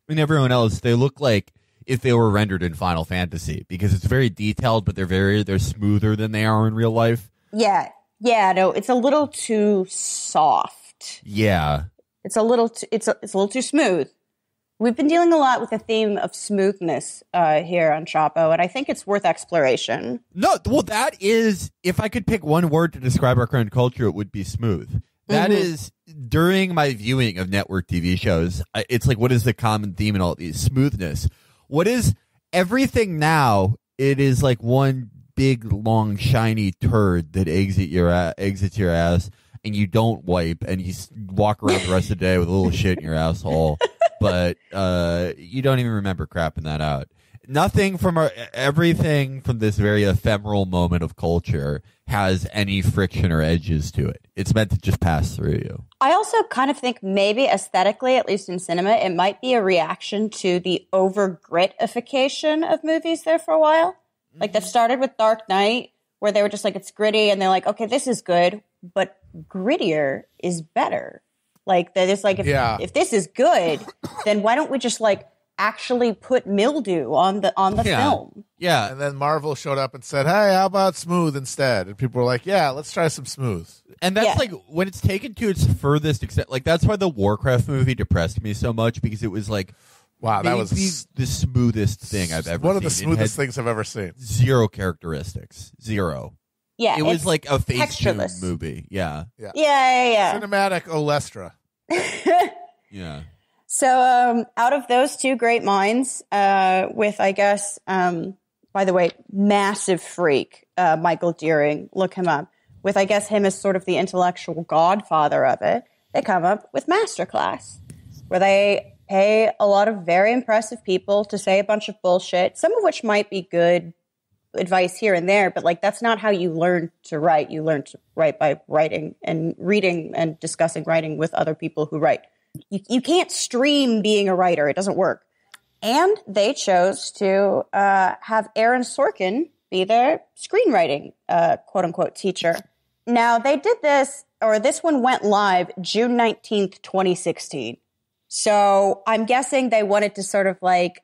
and everyone else, they look like if they were rendered in Final Fantasy, because it's very detailed, but they're smoother than they are in real life. Yeah, no, it's a little too soft. Yeah, it's a little too smooth. We've been dealing a lot with the theme of smoothness here on Chapo, and I think it's worth exploration. No, well, that is, if I could pick one word to describe our current culture, it would be smooth. That is, during my viewing of network TV shows, it's like, what is the common theme in all these? Smoothness. What is everything now? It is like one big, long, shiny turd that exits your ass, and you don't wipe, and you walk around the rest of the day with a little shit in your asshole. But you don't even remember crapping that out. Everything from this very ephemeral moment of culture has any friction or edges to it. It's meant to just pass through you. I also kind of think maybe aesthetically, at least in cinema, it might be a reaction to the over-gritification of movies there for a while. Like that started with Dark Knight, where they were just like, it's gritty, and they're like, okay, this is good, but grittier is better. Like they're just like, if this is good, then why don't we just like actually put mildew on the film? Yeah. And then Marvel showed up and said, "Hey, how about smooth instead?" And people were like, "Yeah, let's try some smooth." And that's like when it's taken to its furthest extent. Like that's why the Warcraft movie depressed me so much, because it was like, wow, that was the smoothest thing I've ever seen. One of the smoothest things I've ever seen. Zero characteristics. Zero. Yeah, it was like a Phase 2 movie. Yeah. Cinematic Olestra. Yeah. So out of those two great minds, with, I guess, by the way, massive freak, Michael Deering, look him up, with, I guess, him as sort of the intellectual godfather of it, they come up with Masterclass, where they pay a lot of very impressive people to say a bunch of bullshit, some of which might be good advice here and there, but like that's not how you learn to write. You learn to write by writing and reading and discussing writing with other people who write. You can't stream being a writer. It doesn't work. And they chose to have Aaron Sorkin be their screenwriting, quote unquote, teacher. Now, they did this, or this one went live June 19th, 2016. So I'm guessing they wanted to sort of like,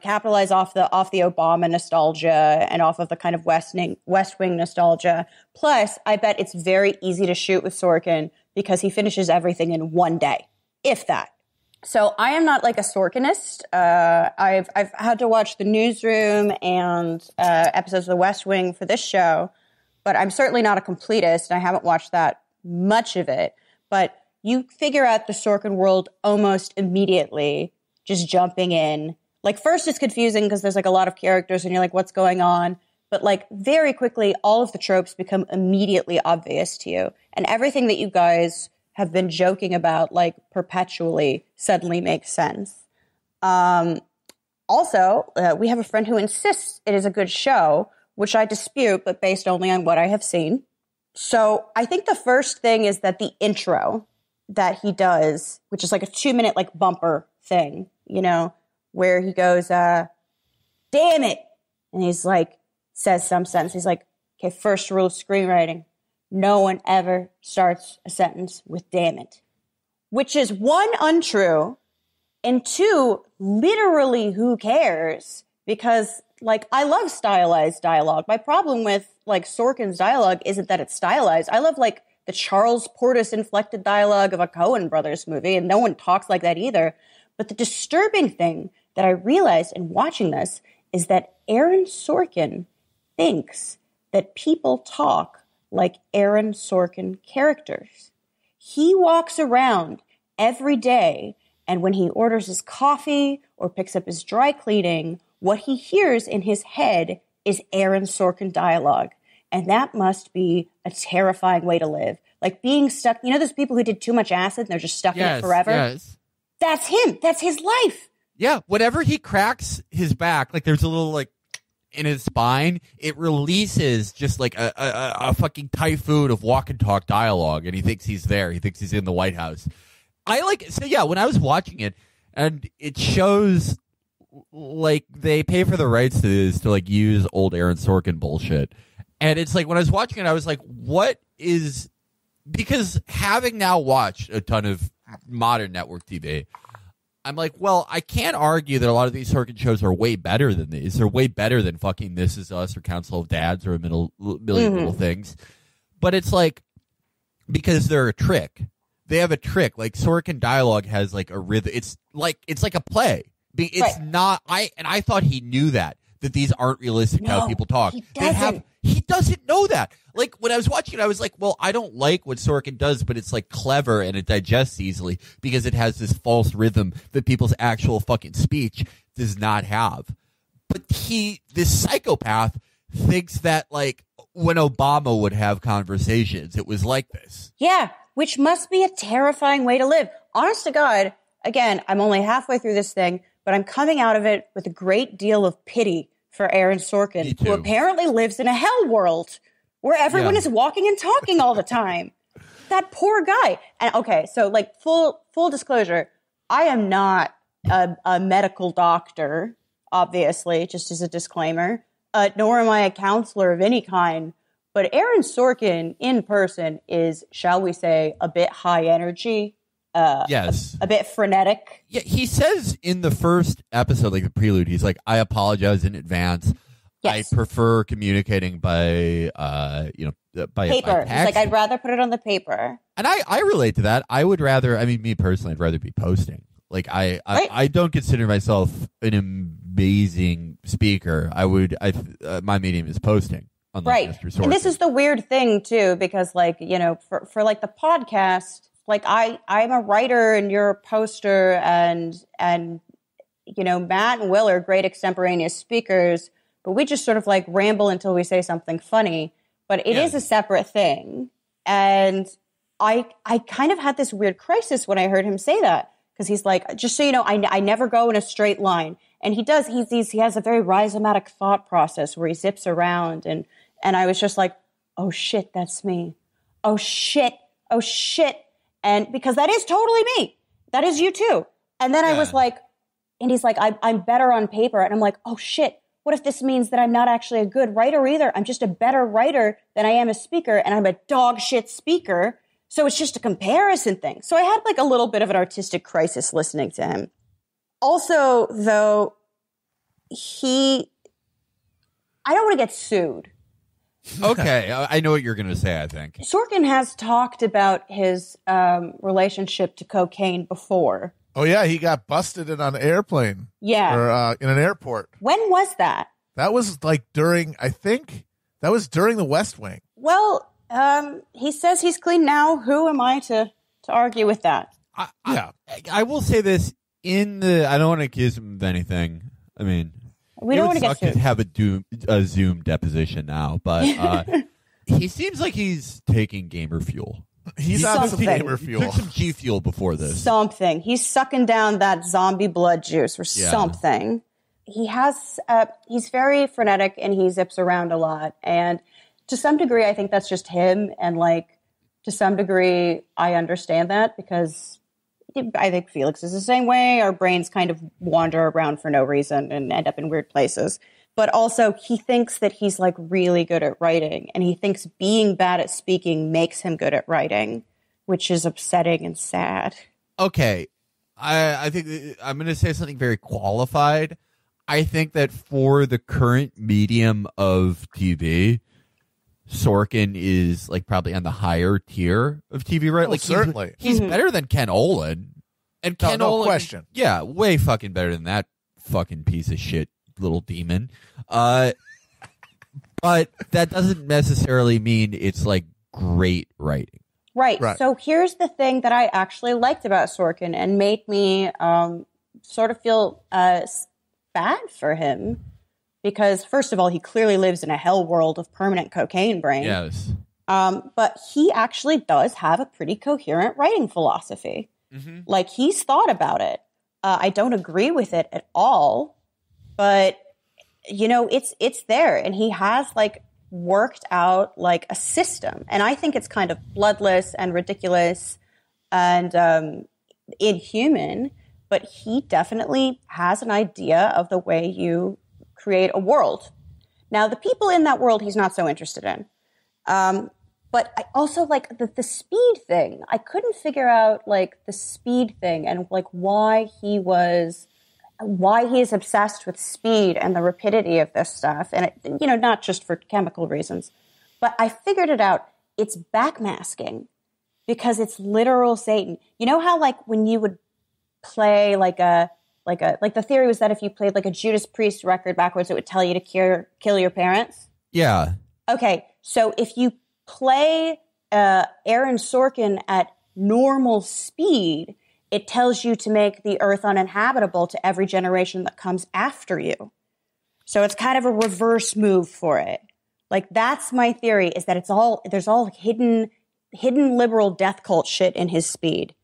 capitalize off the Obama nostalgia and off of the kind of West Wing nostalgia. Plus, I bet it's very easy to shoot with Sorkin because he finishes everything in one day, if that. So I am not like a Sorkinist. I've had to watch the Newsroom and episodes of the West Wing for this show, but I'm certainly not a completist, and I haven't watched that much of it. But you figure out the Sorkin world almost immediately, just jumping in. Like, first it's confusing because there's like a lot of characters and you're like, what's going on? But like very quickly, all of the tropes become immediately obvious to you. And everything that you guys have been joking about like perpetually suddenly makes sense. Also, we have a friend who insists it is a good show, which I dispute, but based only on what I have seen. So I think the first thing is that the intro that he does, which is like a 2-minute like bumper thing, where he goes, damn it. And he's like, says some sentence. He's like, okay, first rule of screenwriting. No one ever starts a sentence with damn it. Which is 1, untrue, and 2, literally who cares? Because like, I love stylized dialogue. My problem with like Sorkin's dialogue isn't that it's stylized. I love like the Charles Portis inflected dialogue of a Coen Brothers movie, and no one talks like that either. But the disturbing thing that I realized in watching this is that Aaron Sorkin thinks that people talk like Aaron Sorkin characters. He walks around every day, and when he orders his coffee or picks up his dry cleaning, what he hears in his head is Aaron Sorkin dialogue. And that must be a terrifying way to live. Like being stuck, those people who did too much acid and they're just stuck in it forever? Yes. That's him. That's his life. Yeah, whenever he cracks his back, like there's a little like in his spine, it releases just like a fucking typhoon of walk and talk dialogue, and he thinks he's there. He thinks he's in the White House. When I was watching it, and it shows like they pay for the rights to this to like use old Aaron Sorkin bullshit. And it's like when I was watching it, I was like, what is, because having now watched a ton of modern network TV, I'm like, well, I can't argue that a lot of these Sorkin shows are way better than these. They're way better than fucking This Is Us or Council of Dads or a million little things. But it's like, because they're a trick. They have a trick. Like Sorkin dialogue has like a rhythm. It's like a play. It's not. I thought he knew that these aren't realistic how people talk. He doesn't know that. Like when I was watching it, I was like, well, I don't like what Sorkin does, but it's like clever and it digests easily because it has this false rhythm that people's actual fucking speech does not have. But this psychopath thinks that like when Obama would have conversations, it was like this. Yeah, which must be a terrifying way to live. Honest to God, again, I'm only halfway through this thing, but I'm coming out of it with a great deal of pity for Aaron Sorkin, who apparently lives in a hell world where everyone is walking and talking all the time. That poor guy. And okay, so like full disclosure, I am not a medical doctor, obviously, just as a disclaimer, nor am I a counselor of any kind. But Aaron Sorkin in person is, shall we say, a bit high energy. Yes. A bit frenetic. Yeah, he says in the first episode, like the prelude, he's like, I apologize in advance. Yes. I prefer communicating by paper. He's like, I'd rather put it on the paper. And I relate to that. I would rather, me personally, I'd rather be posting. Like, I don't consider myself an amazing speaker. My medium is posting. Right. And this is the weird thing, too, because, like, for like the podcast, like I'm a writer and you're a poster and Matt and Will are great extemporaneous speakers, but we just sort of like ramble until we say something funny. But it is a separate thing. And I kind of had this weird crisis when I heard him say that, because he's like, just so you know, I never go in a straight line. And he does. He has a very rhizomatic thought process where he zips around. And I was just like, oh, shit, that's me. Oh, shit. Oh, shit. And because that is totally me. That is you too. And then I was like, and he's like, I'm better on paper. And I'm like, oh shit, what if this means that I'm not actually a good writer either? I'm just a better writer than I am a speaker, and I'm a dog shit speaker. So it's just a comparison thing. So I had like a little bit of an artistic crisis listening to him. Also, though, I don't want to get sued. Okay, I know what you're going to say, I think. Sorkin has talked about his relationship to cocaine before. Oh, yeah, he got busted in an airplane. Yeah. Or in an airport. When was that? That was like during the West Wing. Well, he says he's clean now. Who am I to argue with that? I will say this I don't want to accuse him of anything. I mean, we don't want to get sued. Have a Zoom deposition now, but he seems like he's taking gamer fuel. He's on some gamer fuel. Took some G fuel before this. Something. He's sucking down that zombie blood juice or something. He has. He's very frenetic and he zips around a lot. And to some degree, I think that's just him. And like, to some degree, I understand that because I think Felix is the same way. Our brains kind of wander around for no reason and end up in weird places. But also, he thinks that he's like really good at writing, and he thinks being bad at speaking makes him good at writing, which is upsetting and sad. Okay, I think I'm going to say something very qualified. I think that for the current medium of TV, Sorkin is like probably on the higher tier of TV, right? Like certainly, he's better than Ken Olin, and Ken Olin, question. Yeah, way fucking better than that fucking piece of shit little demon. But that doesn't necessarily mean it's like great writing. Right. So here's the thing that I actually liked about Sorkin and made me sort of feel bad for him. Because, first of all, he clearly lives in a hell world of permanent cocaine brain. Yes. But he actually does have a pretty coherent writing philosophy. Mm-hmm. Like, he's thought about it. I don't agree with it at all. But, you know, it's there. And he has, like, worked out, like, a system. And I think it's kind of bloodless and ridiculous and inhuman. But he definitely has an idea of the way you create a world. Now, the people in that world he's not so interested in. But I also, like, the speed thing. I couldn't figure out, like, the speed thing and, like, why he is obsessed with speed and the rapidity of this stuff. And, it, you know, not just for chemical reasons. But I figured it out. It's backmasking because it's literal Satan. You know how, like, when you would play, like the theory was that if you played, like, a Judas Priest record backwards, it would tell you to kill your parents? Yeah. Okay, so if you play Aaron Sorkin at normal speed, it tells you to make the earth uninhabitable to every generation that comes after you. So it's kind of a reverse move for it. Like, that's my theory, is that there's all hidden liberal death cult shit in his speed.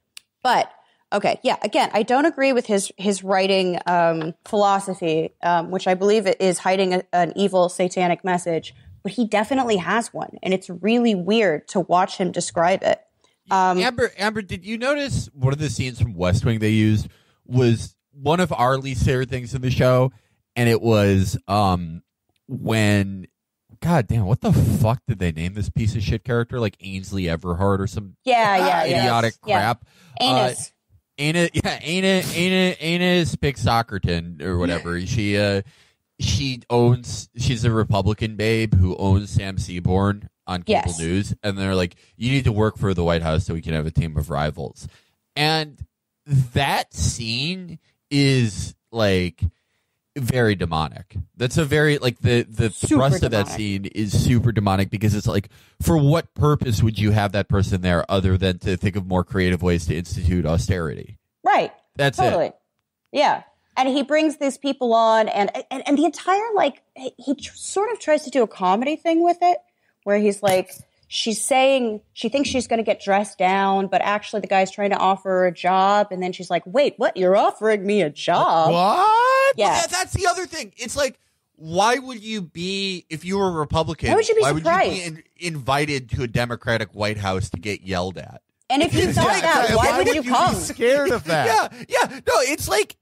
But, okay, yeah, again, I don't agree with his writing philosophy, which I believe is hiding an evil satanic message, but he definitely has one, and it's really weird to watch him describe it. Amber, did you notice one of the scenes from West Wing they used was one of our least favorite things in the show, and it was when, god damn, what the fuck did they name this piece of shit character? Like Ainsley Everhart or some idiotic crap? Anus. Anus Spixockerton or whatever. She's a Republican babe who owns Sam Seaborn on cable news, and they're like, you need to work for the White House so we can have a team of rivals. And that scene is like very demonic. That's a very, like, the thrust of that scene is super demonic, because it's like, for what purpose would you have that person there other than to think of more creative ways to institute austerity? Right. That's totally. it. Yeah. And he brings these people on, and the entire, like, he sort of tries to do a comedy thing with it, where he's like, she's saying she thinks she's going to get dressed down, but actually the guy's trying to offer her a job, and then she's like, wait, what? You're offering me a job? What? Yeah. Well, that's the other thing. It's like, why would you be, if you were a Republican, why would you be surprised? surprised? Would you be invited to a Democratic White House to get yelled at? And if you thought that, why would you come? Be scared of that? Yeah. No, it's like,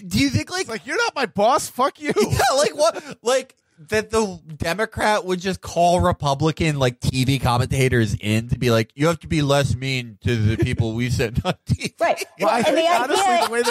Do you think like you're not my boss? Fuck you. Yeah, like what? Like that the Democrat would just call Republican like TV commentators in to be like, you have to be less mean to the people we sent on TV. Right. Well, I and think, the honestly, idea, the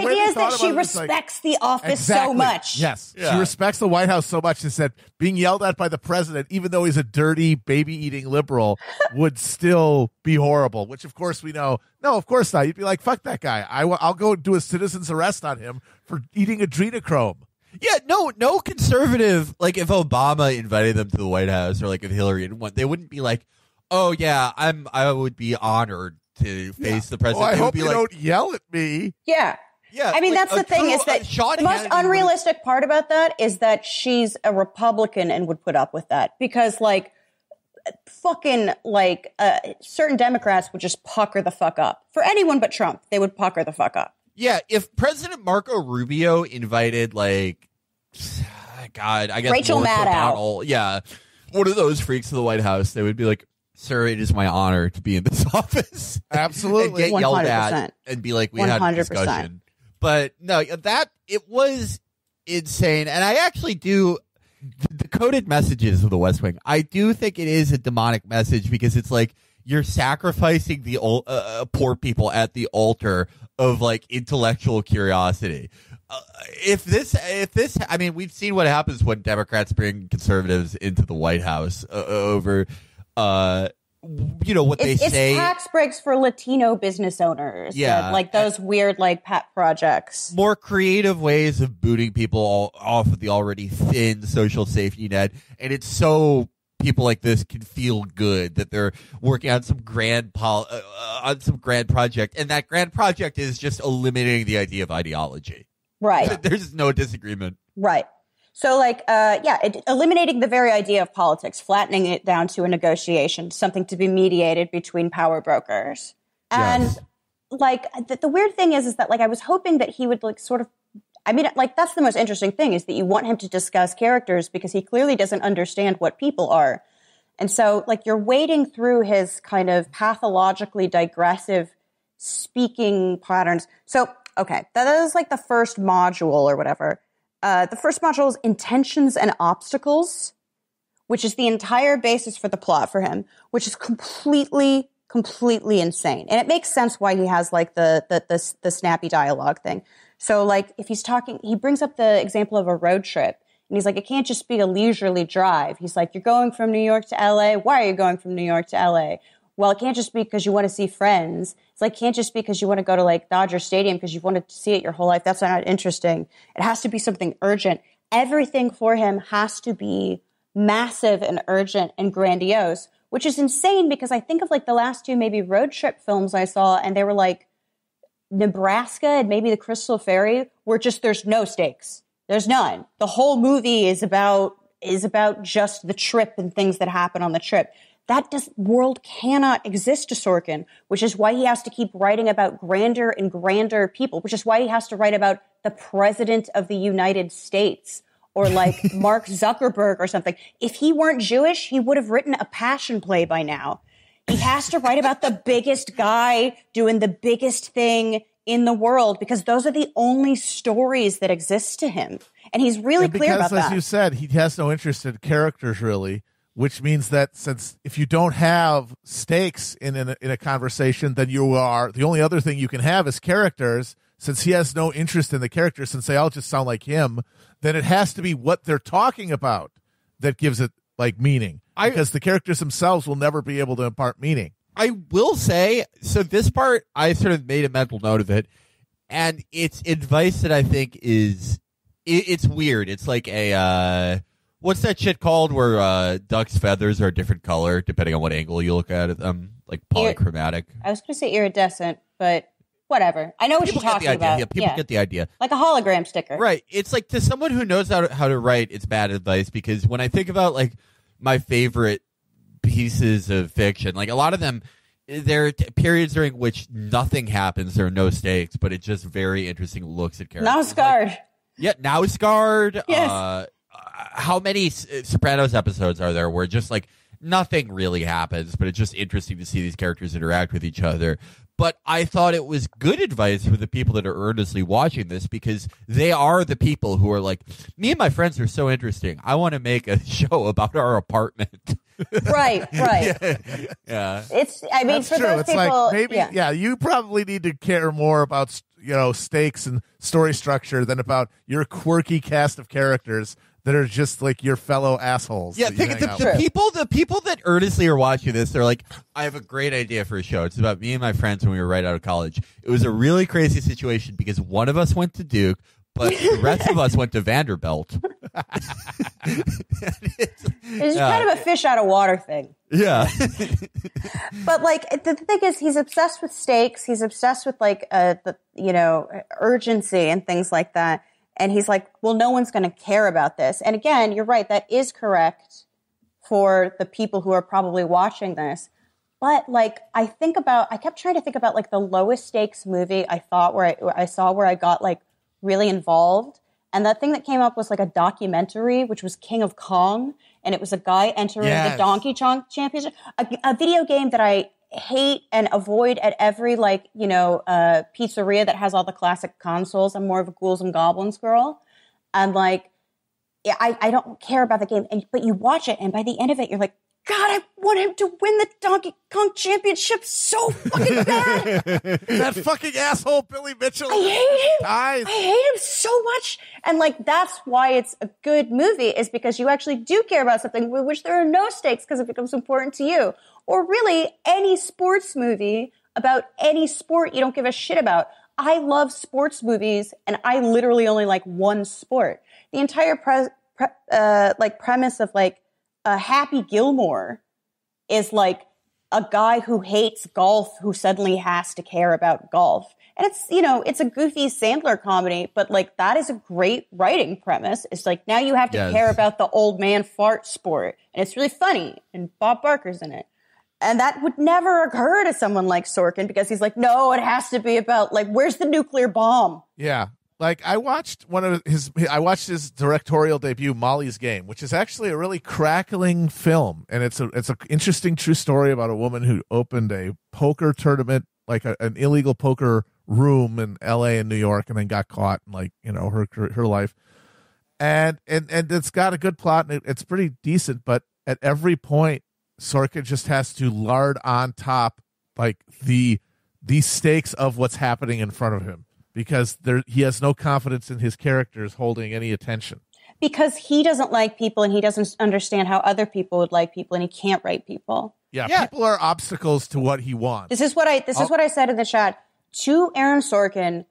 way they is that thought she about it is like- respects the office Exactly. so much. Yes. Yeah. She respects the White House so much and said being yelled at by the president, even though he's a dirty, baby-eating liberal, would still be horrible, which, of course, we know. No, of course not. You'd be like, fuck that guy. I'll go do a citizen's arrest on him for eating adrenochrome. Yeah, no conservative, like if Obama invited them to the White House or like if Hillary didn't want, they wouldn't be like, oh yeah, I would be honored to face the president. Well, I They would hope be you like, don't yell at me. Yeah. Yeah, I mean, like, that's the thing is that Sean the most Hannity unrealistic part about that is that she's a Republican and would put up with that because, like, fucking, like, certain Democrats would just pucker the fuck up. For anyone but Trump, they would pucker the fuck up. yeah, if President Marco Rubio invited like, God, I guess Rachel Lawrence Maddow. O'Donnell, yeah, one of those freaks to the White House, they would be like, sir, it is my honor to be in this office. Absolutely. And get yelled 100%. at and be like, we had a 100%. discussion. But no, that it was insane. And I actually do the coded messages of the West Wing. I do think it is a demonic message because it's like you're sacrificing the poor people at the altar of like intellectual curiosity. If this, I mean, we've seen what happens when Democrats bring conservatives into the White House over, you know, what they say. It's tax breaks for Latino business owners. Yeah. Like those weird, like, pet projects. More creative ways of booting people off of the already thin social safety net. And it's so people like this can feel good that they're working on some grand project. And that grand project is just eliminating the idea of ideology. Right. There's no disagreement. Right. So, like, eliminating the very idea of politics, flattening it down to a negotiation, something to be mediated between power brokers. And, Yes. like, the weird thing is that, like, I was hoping that he would, like, sort of, I mean, like, that's the most interesting thing is that you want him to discuss characters because he clearly doesn't understand what people are. And so, like, you're wading through his kind of pathologically digressive speaking patterns. So, okay, that is, like, the first module or whatever. The first module is intentions and obstacles, which is the entire basis for the plot for him, which is completely insane. And it makes sense why he has like the snappy dialogue thing. So like if he's talking, he brings up the example of a road trip and he's like, it can't just be a leisurely drive. He's like, you're going from New York to LA. Why are you going from New York to LA? Well, it can't just be because you want to see friends. It's like, can't just be because you want to go to like Dodger Stadium because you've wanted to see it your whole life. That's not interesting. It has to be something urgent. Everything for him has to be massive and urgent and grandiose, which is insane because I think of like the last two maybe road trip films I saw and they were like Nebraska and maybe the Crystal Ferry where just there's no stakes. There's none. The whole movie is about just the trip and things that happen on the trip. That world cannot exist to Sorkin, which is why he has to keep writing about grander and grander people, which is why he has to write about the President of the United States or like Mark Zuckerberg or something. If he weren't Jewish, he would have written a passion play by now. He has to write about the biggest guy doing the biggest thing in the world because those are the only stories that exist to him. And he's really clear about that. Because, as you said, he has no interest in characters really. Which means that since if you don't have stakes in a conversation, then you are the only other thing you can have is characters. Since he has no interest in the characters, since they all just sound like him, then it has to be what they're talking about that gives it like meaning. Because the characters themselves will never be able to impart meaning. I will say, so this part, I sort of made a mental note of it, and it's advice that I think is, it's weird. It's like a, what's that shit called where ducks' feathers are a different color depending on what angle you look at them? Like polychromatic. I was going to say iridescent, but whatever. I know what you're talking about. Yeah, people get the idea. Like a hologram sticker. Right. It's like to someone who knows how to write, it's bad advice because when I think about like my favorite pieces of fiction, like a lot of them, there are periods during which nothing happens, there are no stakes, but it's just very interesting looks at characters. Now Scarred. Like, yeah, Now Scarred. Yes. How many Sopranos episodes are there where just like nothing really happens, but it's just interesting to see these characters interact with each other. But I thought it was good advice for the people that are earnestly watching this, because they are the people who are like, me and my friends are so interesting. I want to make a show about our apartment. Right. Yeah. I mean, That's for true. those It's people, like maybe, you probably need to care more about, stakes and story structure than about your quirky cast of characters that are just like your fellow assholes. Yeah, think the people that earnestly are watching this, they're like, I have a great idea for a show. It's about me and my friends when we were right out of college. It was a really crazy situation because one of us went to Duke, but the rest of us went to Vanderbilt. it's kind of a fish out of water thing. Yeah. But like the thing is, he's obsessed with stakes. He's obsessed with like urgency and things like that. And he's like, well, no one's going to care about this. And again, you're right. That is correct for the people who are probably watching this. But like, I kept trying to think about like the lowest stakes movie I thought where I saw where I got like really involved. And that thing that came up was like a documentary, which was King of Kong. And it was a guy entering the Donkey Kong Championship, a video game that I hate and avoid at every pizzeria that has all the classic consoles. I'm more of a Ghouls and Goblins girl. And like, I don't care about the game. But you watch it, and by the end of it, you're like, God, I want him to win the Donkey Kong Championship so fucking bad. That fucking asshole Billy Mitchell. I hate him. I hate him so much. And like, that's why it's a good movie, is because you actually do care about something with which there are no stakes because it becomes important to you. Or really any sports movie about any sport you don't give a shit about. I love sports movies, and I literally only like one sport. The entire premise of like Happy Gilmore is like a guy who hates golf who suddenly has to care about golf. And it's a goofy Sandler comedy, but like that is a great writing premise. It's like now you have to care about the old man fart sport, and it's really funny, and Bob Barker's in it. And that would never occur to someone like Sorkin, because he's like, no, it has to be about like, where's the nuclear bomb? Yeah. Like I watched his directorial debut, Molly's Game, which is actually a really crackling film. And it's an interesting true story about a woman who opened a poker tournament, like an illegal poker room in LA and New York, and then got caught in like, her life. And it's got a good plot, and it's pretty decent, but at every point, Sorkin just has to lard on top like the stakes of what's happening in front of him, because he has no confidence in his characters holding any attention. Because he doesn't like people, and he doesn't understand how other people would like people, and he can't write people. Yeah, people are obstacles to what he wants. This is what I said in the chat. To Aaron Sorkin,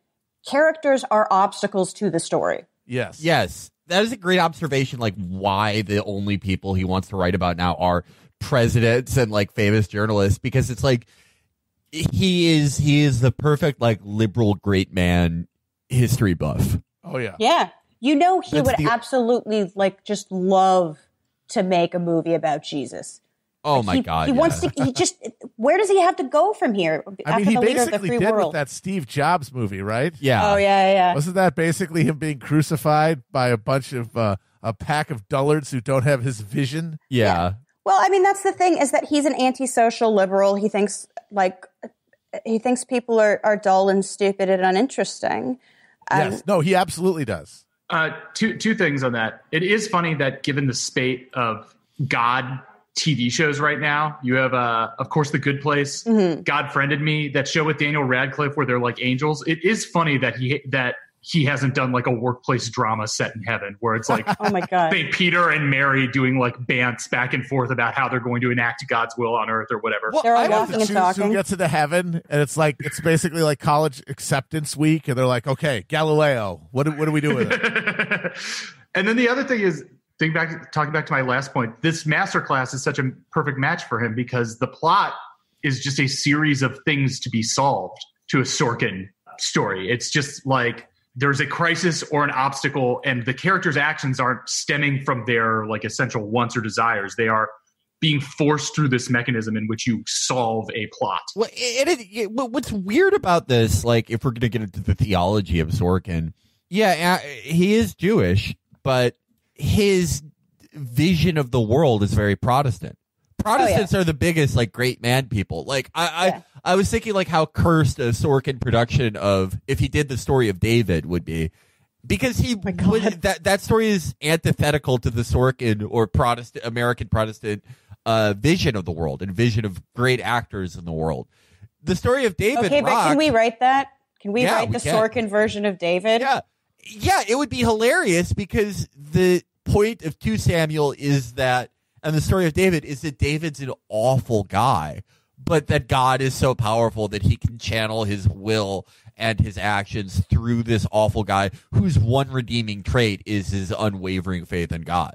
characters are obstacles to the story. Yes. That is a great observation, like why the only people he wants to write about now are presidents and like famous journalists, because it's like he is the perfect like liberal great man history buff. Oh yeah. Yeah. He would absolutely like just love to make a movie about Jesus. Oh my God. He wants to, where does he have to go from here? I mean, he basically did with that Steve Jobs movie, right? Yeah. Oh yeah. Wasn't that basically him being crucified by a bunch of a pack of dullards who don't have his vision? Yeah. Well, I mean, that's the thing, is that he's an antisocial liberal. He thinks people are dull and stupid and uninteresting. Yes. No, he absolutely does. Two things on that. It is funny that given the spate of God TV shows right now, you have, of course, The Good Place, God Friended Me, that show with Daniel Radcliffe where they're like angels. It is funny that he hasn't done like a workplace drama set in heaven where it's like, oh my God, St. Peter and Mary doing like bants back and forth about how they're going to enact God's will on earth or whatever. Well, they're all walking and talking. Who gets into heaven, and it's basically like college acceptance week, and they're like, okay, Galileo, what do we do with it? And then the other thing is, talking back to my last point, this masterclass is such a perfect match for him because the plot is just a series of things to be solved to a Sorkin story. It's just like there's a crisis or an obstacle, and the characters' actions aren't stemming from their like essential wants or desires. They are being forced through this mechanism in which you solve a plot. Well, what's weird about this, like if we're going to get into the theology of Sorkin, he is Jewish, but his vision of the world is very Protestant. Protestants are the biggest like great man people. Like I was thinking like how cursed a Sorkin production of if he did the story of David would be. Because that story is antithetical to the Sorkin or American Protestant vision of the world and vision of great actors in the world. The story of David. Okay, but can we write that? Can we write the Sorkin version of David? Yeah, it would be hilarious because the point of 2 Samuel is that, and the story of David is that David's an awful guy, but that God is so powerful that he can channel his will and his actions through this awful guy whose one redeeming trait is his unwavering faith in God.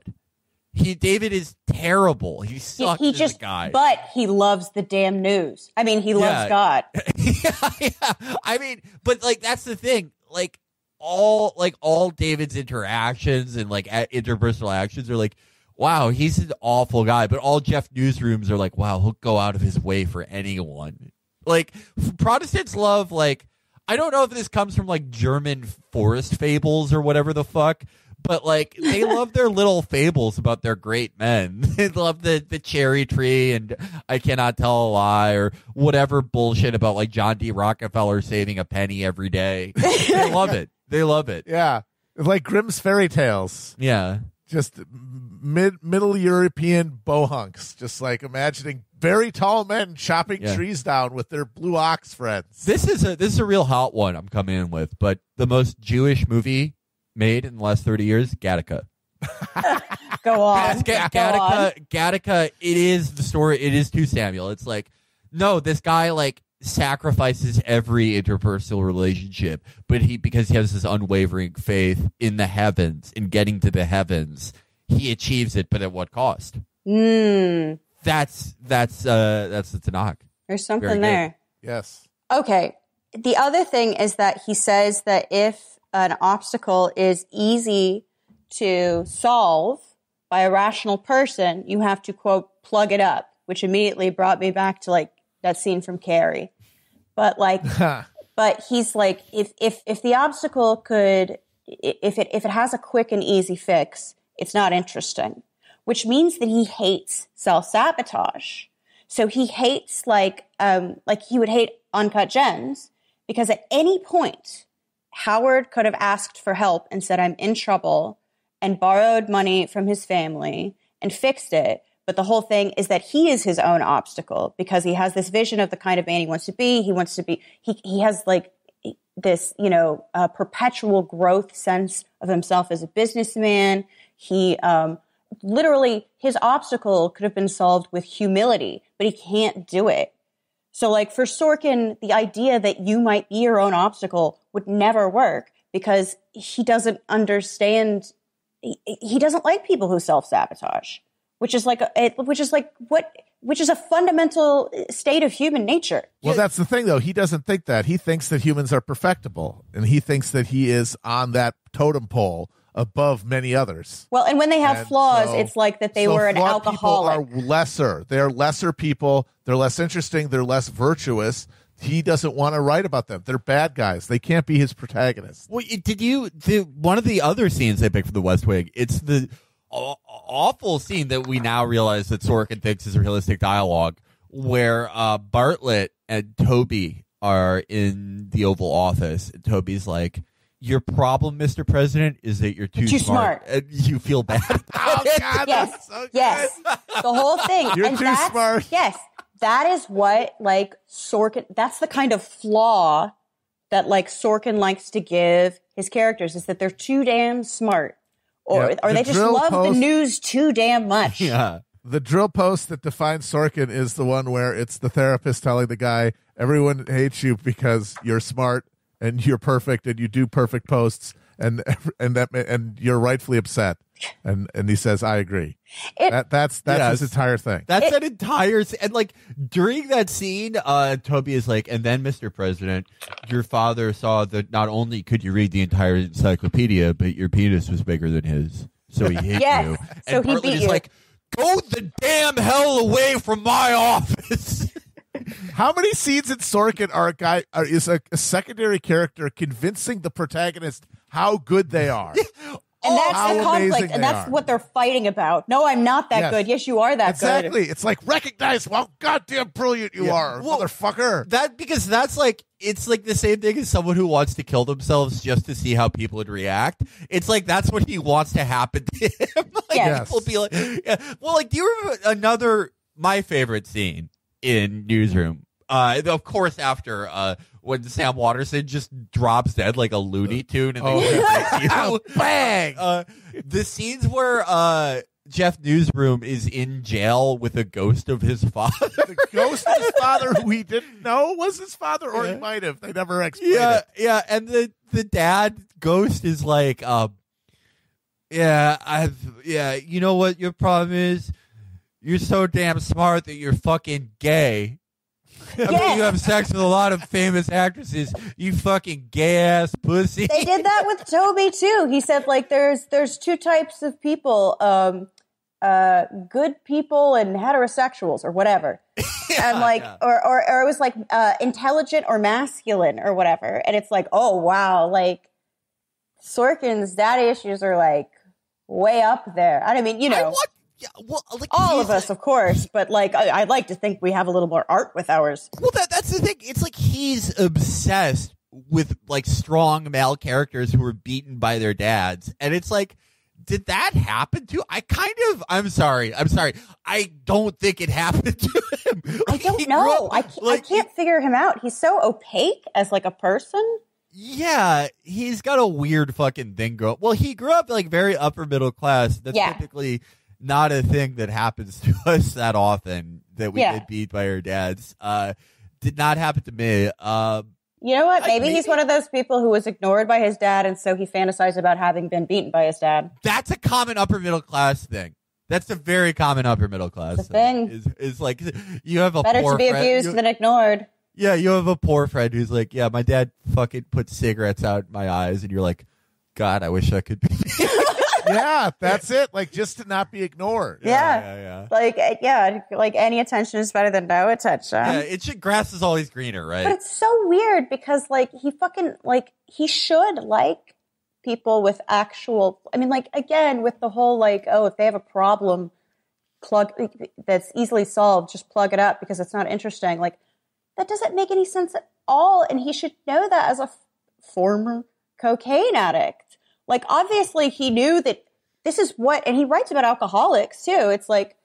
David is terrible. He sucks as a guy. But he loves the damn news. I mean, he loves God. I mean, but like that's the thing. Like all David's interactions and like interpersonal actions are like, wow, he's an awful guy. But all Jeff Newsrooms are like, wow, he'll go out of his way for anyone. Like Protestants love like, I don't know if this comes from like German forest fables or whatever the fuck, but like they love their little fables about their great men. They love the cherry tree and I cannot tell a lie or whatever bullshit about like John D. Rockefeller saving a penny every day. They love it. They love it. Yeah. Like Grimm's fairy tales. Yeah. Just middle European bohunks. Just like imagining very tall men chopping trees down with their blue ox friends. This is a real hot one I'm coming in with, but the most Jewish movie made in the last 30 years, Gattaca. Go on. Gattaca, it is the story. It is 2 Samuel. It's like, no, this guy like sacrifices every interpersonal relationship, but because he has this unwavering faith in the heavens, in getting to the heavens, he achieves it, but at what cost? That's the Tanakh. There's something there. Yes. Okay. The other thing is that he says that if an obstacle is easy to solve by a rational person, you have to, quote, plug it up, which immediately brought me back to like that scene from Carrie. But like, but he's like, if the obstacle could, if it has a quick and easy fix, it's not interesting, which means that he hates self-sabotage. So he hates like he would hate Uncut Gems because at any point, Howard could have asked for help and said, I'm in trouble, and borrowed money from his family and fixed it. But the whole thing is that he is his own obstacle because he has this vision of the kind of man he wants to be. He has like this, perpetual growth sense of himself as a businessman. He, literally his obstacle could have been solved with humility, but he can't do it. So like for Sorkin, the idea that you might be your own obstacle would never work because he doesn't understand. He doesn't like people who self-sabotage, which is a fundamental state of human nature. Well, that's the thing though. He doesn't think that. He thinks that humans are perfectible and he thinks that he is on that totem pole above many others. Well, and when they have flaws, it's like that they were an alcoholic. People are lesser. They're lesser people. They're less interesting. They're less virtuous. He doesn't want to write about them. They're bad guys. They can't be his protagonists. Well, one of the other scenes I picked for the West Wing, it's the awful scene that we now realize that Sorkin thinks is realistic dialogue, where Bartlett and Toby are in the Oval Office. And Toby's like, your problem, Mr. President, is that you're too smart. And you feel bad. Oh, God, yes, so yes. The whole thing. You're too smart. Yes. That is what, like, Sorkin, that's the kind of flaw that, like, Sorkin likes to give his characters, is that they're too damn smart. Or they just love the news too damn much. Yeah. The drill post that defines Sorkin is the one where it's the therapist telling the guy, everyone hates you because you're smart and you're perfect and you do perfect posts and you're rightfully upset. And he says, I agree. That's his entire thing. That's an entire and like during that scene, Toby is like, and then Mr. President, your father saw that not only could you read the entire encyclopedia, but your penis was bigger than his. So he hit you. And so he Bartlett beat is you. like, go the damn hell away from my office. How many scenes in Sorkin is a secondary character convincing the protagonist how good they are? And that's how the conflict, amazing and they that's are. what they're fighting about. No, I'm not that Yes. good. Yes, you are that Exactly. good. It's like, recognize how goddamn brilliant you are, motherfucker. Because that's like, it's like the same thing as someone who wants to kill themselves just to see how people would react. It's like that's what he wants to happen to him. Like, Yes. people be like, yeah. Well, like, do you remember my favorite scene in Newsroom? Of course, after when Sam Waterston just drops dead like a Looney Tune and they bang. The scenes where Jeff Newsroom is in jail with a ghost of his father. The ghost of his father, who he didn't know was his father, or he might have. They never explained it. Yeah, and the dad ghost is like, you know what your problem is? You're so damn smart that you're fucking gay. I mean, you have sex with a lot of famous actresses. You fucking gay ass pussy. They did that with Toby too. He said like there's two types of people, good people and heterosexuals or whatever. And like or it was like intelligent or masculine or whatever. And it's like, oh wow, like Sorkin's daddy issues are like way up there. I mean, you know. All of us, of course, but like I'd like to think we have a little more art with ours. Well, that's the thing. It's like he's obsessed with like strong male characters who were beaten by their dads, and it's like, did that happen to? I'm sorry. I don't think it happened to him. I don't know. I can't figure him out. He's so opaque as like a person. Yeah, he's got a weird fucking thing. Well, he grew up like very upper middle class. That's typically not a thing that happens to us that often, that we get beat by our dads. Did not happen to me. You know what? Maybe he's one of those people who was ignored by his dad, and so he fantasized about having been beaten by his dad. That's a common upper middle class thing. That's a very common upper middle class thing. Is like, you have a better poor to be friend, abused than ignored. Yeah, you have a poor friend who's like, yeah, my dad fucking put cigarettes out my eyes, and you're like, God, I wish I could be. Yeah, that's it. Like, just to not be ignored. Yeah. Like any attention is better than no attention. Yeah, grass is always greener, right? But it's so weird because like he should like people with actual. I mean, like again with the whole like, oh, if they have a problem, that's easily solved, just plug it up because it's not interesting. Like that doesn't make any sense at all, and he should know that as a former cocaine addict. Like, obviously, he knew that this is what, and he writes about alcoholics, too. It's like,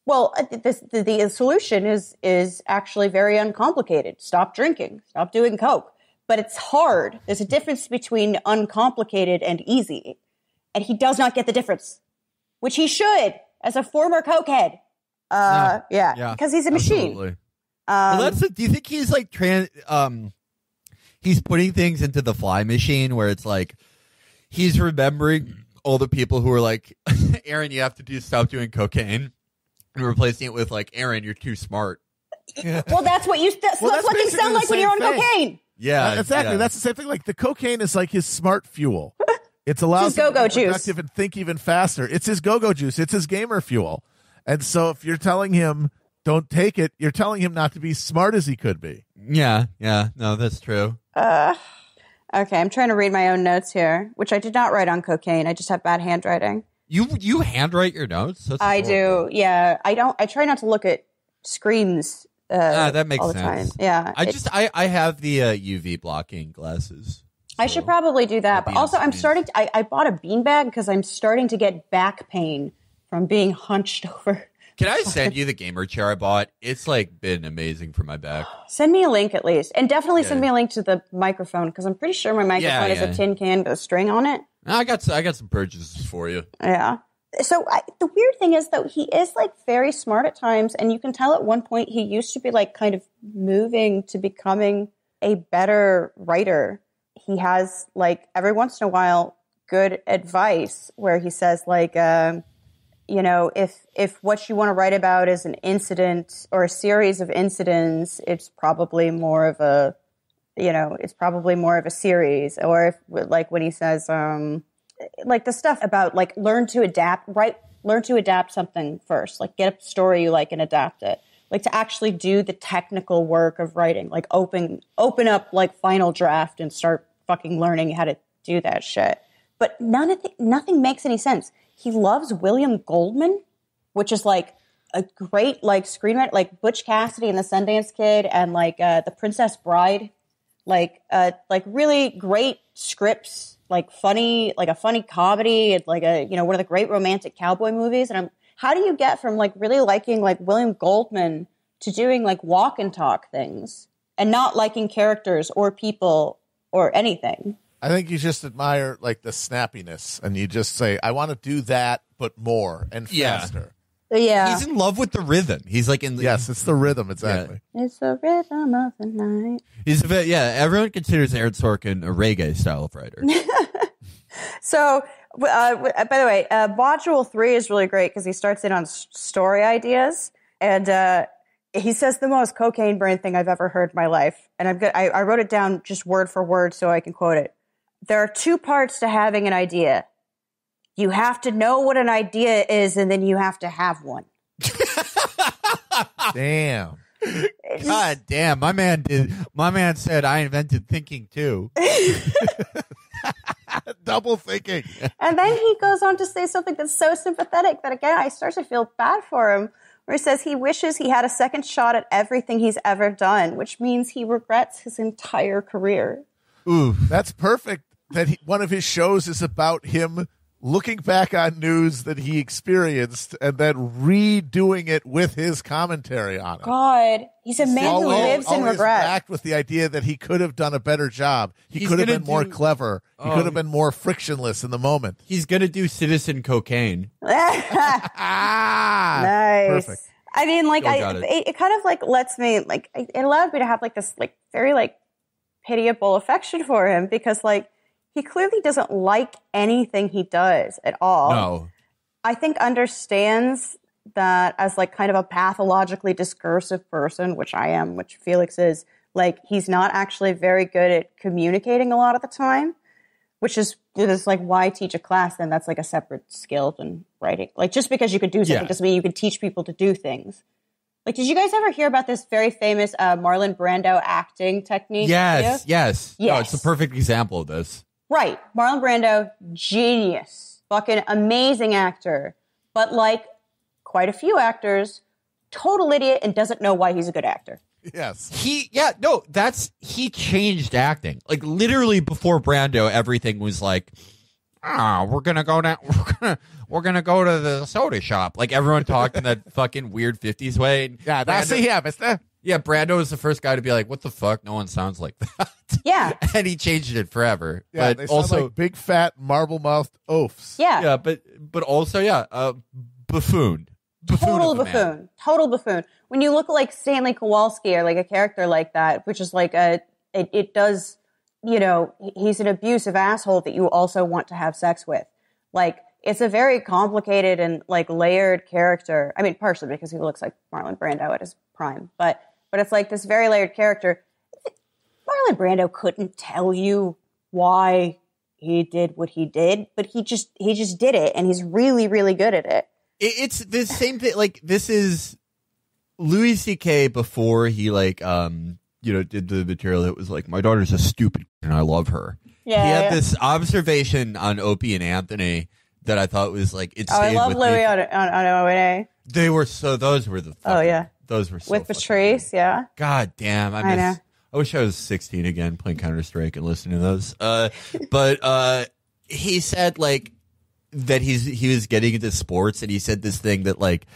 well, the solution is actually very uncomplicated. Stop drinking. Stop doing coke. But it's hard. There's a difference between uncomplicated and easy. And he does not get the difference, which he should as a former cokehead. Because he's a machine. Well, do you think he's like he's putting things into the fly machine where it's like, he's remembering all the people who are like, Aaron, you have to stop doing cocaine, and replacing it with like, Aaron, you're too smart. Well, that's what that's what you sound like when you're on cocaine. Yeah, exactly. Yeah. That's the same thing. Like the cocaine is like his smart fuel. It's allows him to be productive and think even faster. It's his go-go juice. It's his gamer fuel. And so if you're telling him don't take it, you're telling him not to be smart as he could be. Yeah. No, that's true. Okay, I'm trying to read my own notes here, which I did not write on cocaine. I just have bad handwriting. You handwrite your notes? That's I do. Yeah, I try not to look at screens. That makes all the sense. time. Yeah, I have the UV blocking glasses. I should probably do that. But also, I'm starting. I bought a beanbag because I'm starting to get back pain from being hunched over. Can I send you the gamer chair I bought? It's like been amazing for my back. Send me a link at least, and definitely send me a link to the microphone because I'm pretty sure my microphone is a tin can with a string on it. I got some purchases for you. Yeah. So the weird thing is that he is like very smart at times, and you can tell at one point he used to be like kind of moving to becoming a better writer. He has like every once in a while good advice where he says like, you know, if what you want to write about is an incident or a series of incidents, it's probably more of a, series. Or if like when he says, like the stuff about like learn to adapt something first, like get a story you like and adapt it. Like to actually do the technical work of writing, like open up like Final Draft and start fucking learning how to do that shit. but nothing makes any sense. He loves William Goldman, which is like a great like screenwriter, like Butch Cassidy and the Sundance Kid, and like The Princess Bride, like really great scripts, like a funny comedy, and like one of the great romantic cowboy movies. And how do you get from like really liking like William Goldman to doing like walk and talk things and not liking characters or people or anything? I think you just admire like the snappiness, and you just say, I want to do that, but more and faster. Yeah. He's in love with the rhythm. He's like in the... Yes, it's the rhythm, exactly. Yeah. It's the rhythm of the night. He's a bit, everyone considers Aaron Sorkin a reggae style of writer. So, by the way, Module 3 is really great because he starts in on story ideas, and he says the most cocaine brain thing I've ever heard in my life. And I wrote it down just word for word so I can quote it. There are two parts to having an idea. You have to know what an idea is, and then you have to have one. Damn. God damn. My man said I invented thinking too. Double thinking. And then he goes on to say something that's so sympathetic that, again, I start to feel bad for him, where he says he wishes he had a second shot at everything he's ever done, which means he regrets his entire career. Ooh, that's perfect. That one of his shows is about him looking back on news that he experienced and then redoing it with his commentary on it. God, he's a man who lives in regret. Racked with the idea that he could have done a better job. He could have been more clever. He could have been more frictionless in the moment. He's going to do Citizen Cocaine. Nice. Perfect. I mean, like, it kind of like lets me, like, it allowed me to have like this, like, very like pitiable affection for him, because like he clearly doesn't like anything he does at all. No. I think understands that as like kind of a pathologically discursive person, which I am, which Felix is, like he's not actually very good at communicating a lot of the time, which is like why teach a class then? That's like a separate skill than writing. Like just because you could do something doesn't mean you can teach people to do things. Like, did you guys ever hear about this very famous Marlon Brando acting technique? Yes. No, it's a perfect example of this. Right. Marlon Brando, genius. Fucking amazing actor. But like quite a few actors, total idiot and doesn't know why he's a good actor. Yes. He changed acting. Like literally before Brando, everything was like, we're gonna go down, we're gonna go to the soda shop. Like everyone talked in that fucking weird 50s way. Yeah, that's mister. Yeah, Brando was the first guy to be like, what the fuck? No one sounds like that. Yeah. And he changed it forever. Yeah, but they sound also like big fat marble-mouthed oafs. Yeah. Yeah, but also, buffoon. Total buffoon. Total buffoon. When you look at like Stanley Kowalski or like a character like that, which is like it does, he's an abusive asshole that you also want to have sex with. Like, it's a very complicated and like layered character. I mean, partially because he looks like Marlon Brando at his prime, but it's like this very layered character. Marlon Brando couldn't tell you why he did what he did, but he just did it, and he's really, really good at it. It's the same thing. Like, this is Louis C.K. before he did the material that was like, my daughter's a stupid and I love her. Yeah, he had this observation on Opie and Anthony that I thought was like, it stayed I love with Louis me. on O&A. Those were the fucking, those were so with Patrice, yeah. God damn, I know. I wish I was 16 again, playing Counter-Strike and listening to those. But he said like that he was getting into sports, and he said this thing that like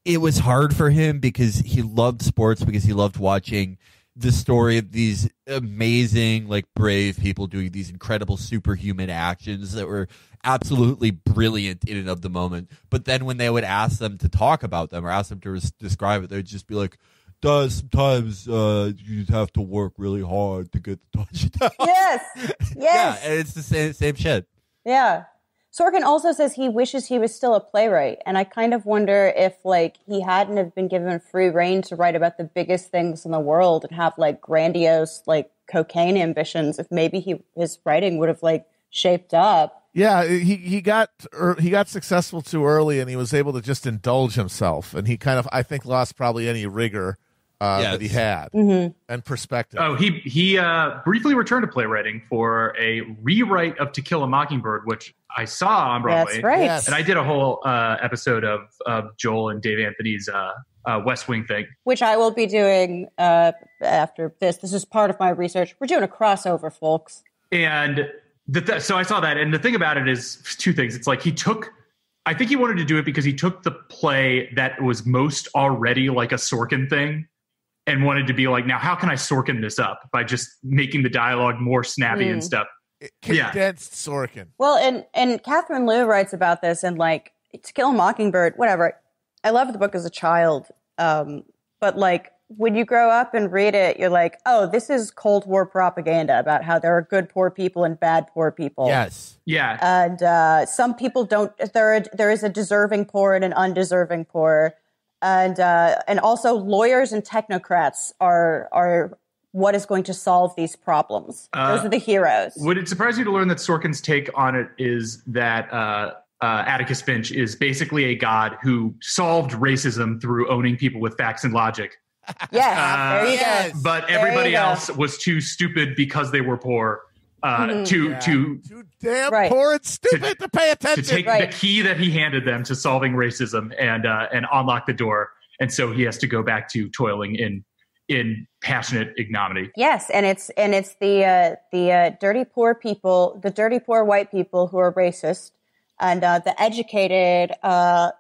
it was hard for him because he loved sports, because he loved watching the story of these amazing, like, brave people doing these incredible superhuman actions that were absolutely brilliant in and of the moment. But then when they would ask them to talk about them or ask them to describe it, they'd just be like, sometimes you have to work really hard to get the touchdown. Yes. Yeah, and it's the same shit. Yeah. Sorkin also says he wishes he was still a playwright, and I kind of wonder if, like, he hadn't have been given free rein to write about the biggest things in the world and have, like, grandiose, like, cocaine ambitions, if maybe his writing would have, like, shaped up. Yeah, he got successful too early, and he was able to just indulge himself, and he kind of, I think, lost probably any rigor that he had and perspective. Oh, he briefly returned to playwriting for a rewrite of To Kill a Mockingbird, which I saw on Broadway. That's right. Yes. And I did a whole episode of Joel and Dave Anthony's West Wing thing. Which I will be doing after this. This is part of my research. We're doing a crossover, folks. And so I saw that. And the thing about it is two things. It's like I think he wanted to do it because he took the play that was most already like a Sorkin thing and wanted to be like, now how can I Sorkin this up by just making the dialogue more snappy and stuff? Condensed Sorkin. Well, and Catherine Liu writes about this and like To Kill a Mockingbird, whatever. I loved the book as a child, but like when you grow up and read it, you're like, oh, this is Cold War propaganda about how there are good poor people and bad poor people. Yes. Yeah. And some people don't. There is a deserving poor and an undeserving poor, and also lawyers and technocrats are what is going to solve these problems. Those are the heroes. Would it surprise you to learn that Sorkin's take on it is that Atticus Finch is basically a god who solved racism through owning people with facts and logic? Yes, there you go. But everybody else was too stupid because they were poor too damn poor and stupid to pay attention. To take the key that he handed them to solving racism and unlock the door. And so he has to go back to toiling in passionate ignominy. Yes, and it's the dirty poor people, the dirty poor white people who are racist, and the educated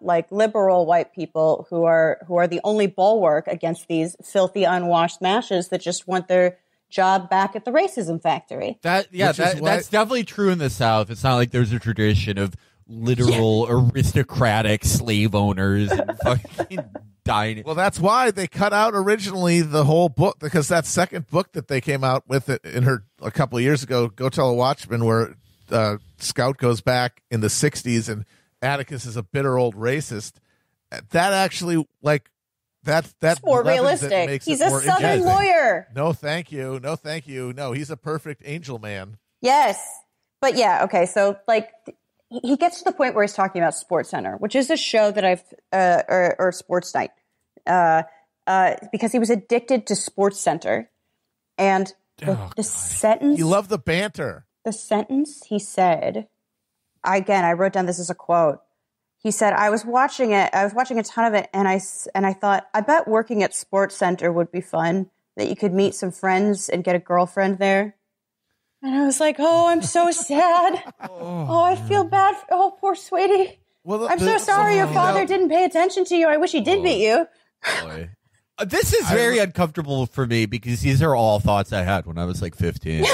like liberal white people who are the only bulwark against these filthy unwashed mashes that just want their job back at the racism factory. That's definitely true in the South. It's not like there's a tradition of literal aristocratic slave owners and fucking dying. Well, that's why they cut out originally the whole book, because that second book that they came out with it in her a couple of years ago, Go Tell a Watchman, where Scout goes back in the 60s and Atticus is a bitter old racist. That actually, like, that's more realistic. He's a Southern lawyer. No, thank you. No, thank you. No, he's a perfect angel man. Yes. But yeah, okay. So, like, he gets to the point where he's talking about SportsCenter, which is a show that or Sports Night, because he was addicted to SportsCenter. And the sentence. You love the banter. The sentence he said, I wrote down this as a quote. He said, I was watching a ton of it, and I thought, I bet working at SportsCenter would be fun, that you could meet some friends and get a girlfriend there. And I was like, oh, I'm so sad. Oh, I feel bad. Oh, poor sweetie. Well, I'm so sorry your father didn't pay attention to you. I wish he did meet you. Boy. This is very uncomfortable for me because these are all thoughts I had when I was like 15.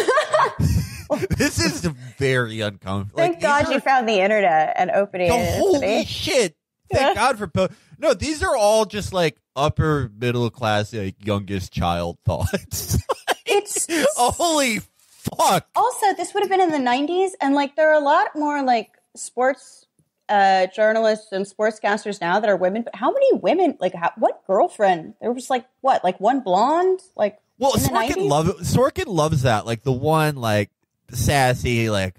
This is very uncomfortable. Thank God you found the internet and opening it. Holy shit. Thank God for... No, these are all just like upper middle class, like youngest child thoughts. It's... Holy fuck. Also, this would have been in the 90s, and like there are a lot more like sports journalists and sportscasters now that are women. But how many women, like what girlfriend? There was like what, like one blonde? Like, well, Sorkin loves that. Like the one like sassy, like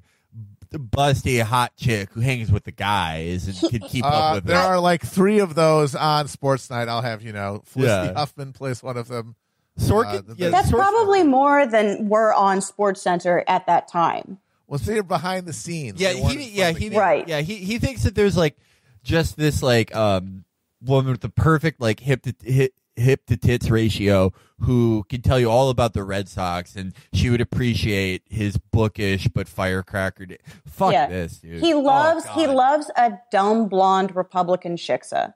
busty hot chick who hangs with the guys and can keep up with there them. are like 3 of those on Sports Night. I'll have you know. Felicity Huffman plays one of them. Sorkin, that's probably more than were on SportsCenter at that time. Well, they're behind the scenes. Yeah, he thinks that there's like just this like woman with the perfect like hip to tits ratio who can tell you all about the Red Sox, and she would appreciate his bookish but firecracker. Fuck this, dude. He loves a dumb blonde Republican shiksa.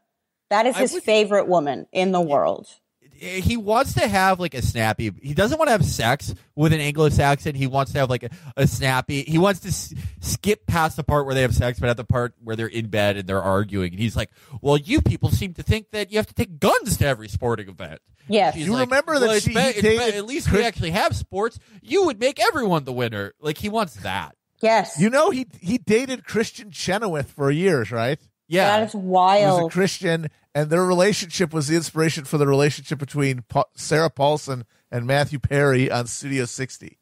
That is his favorite woman in the world. He wants to have like a snappy. He doesn't want to have sex with an Anglo-Saxon. He wants to have like a snappy. He wants to skip past the part where they have sex, but at the part where they're in bed and they're arguing. And he's like, "Well, you people seem to think that you have to take guns to every sporting event." Yes, you remember that she dated. At least we actually have sports. You would make everyone the winner. Like he wants that. Yes, you know he dated Christian Chenoweth for years, right? Yeah, that is wild. He was a Christian, and their relationship was the inspiration for the relationship between Sarah Paulson and Matthew Perry on Studio 60.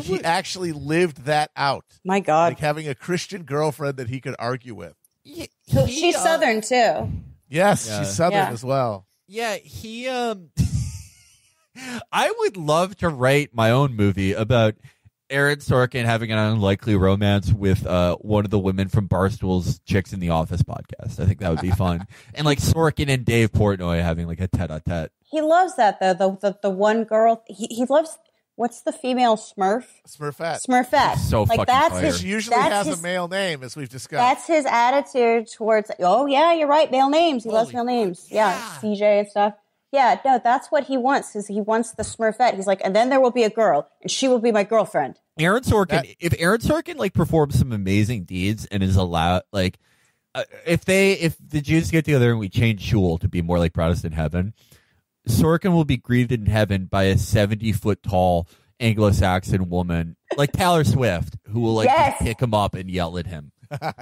He actually lived that out. My God, like having a Christian girlfriend that he could argue with. She's Southern too. Yes, she's Southern as well. Yeah, he I would love to write my own movie about Aaron Sorkin having an unlikely romance with one of the women from Barstool's Chicks in the Office podcast. I think that would be fun. And like Sorkin and Dave Portnoy having like a tete-a-tete. He loves that though. The one girl he loves. What's the female Smurf? Smurfette. So like fucking that's fire. his. She usually that's has his, a male name, as we've discussed. That's his attitude towards. Oh yeah, you're right. Male names. He loves male names. Yeah, CJ and stuff. Yeah, no, that's what he wants. Is he wants the Smurfette? He's like, and then there will be a girl, and she will be my girlfriend. Aaron Sorkin. If Aaron Sorkin like performs some amazing deeds and is allowed, like, if the Jews get together and we change shul to be more like Protestant heaven, Sorkin will be greeted in heaven by a 70-foot tall Anglo-Saxon woman like Taylor Swift, who will like just pick him up and yell at him.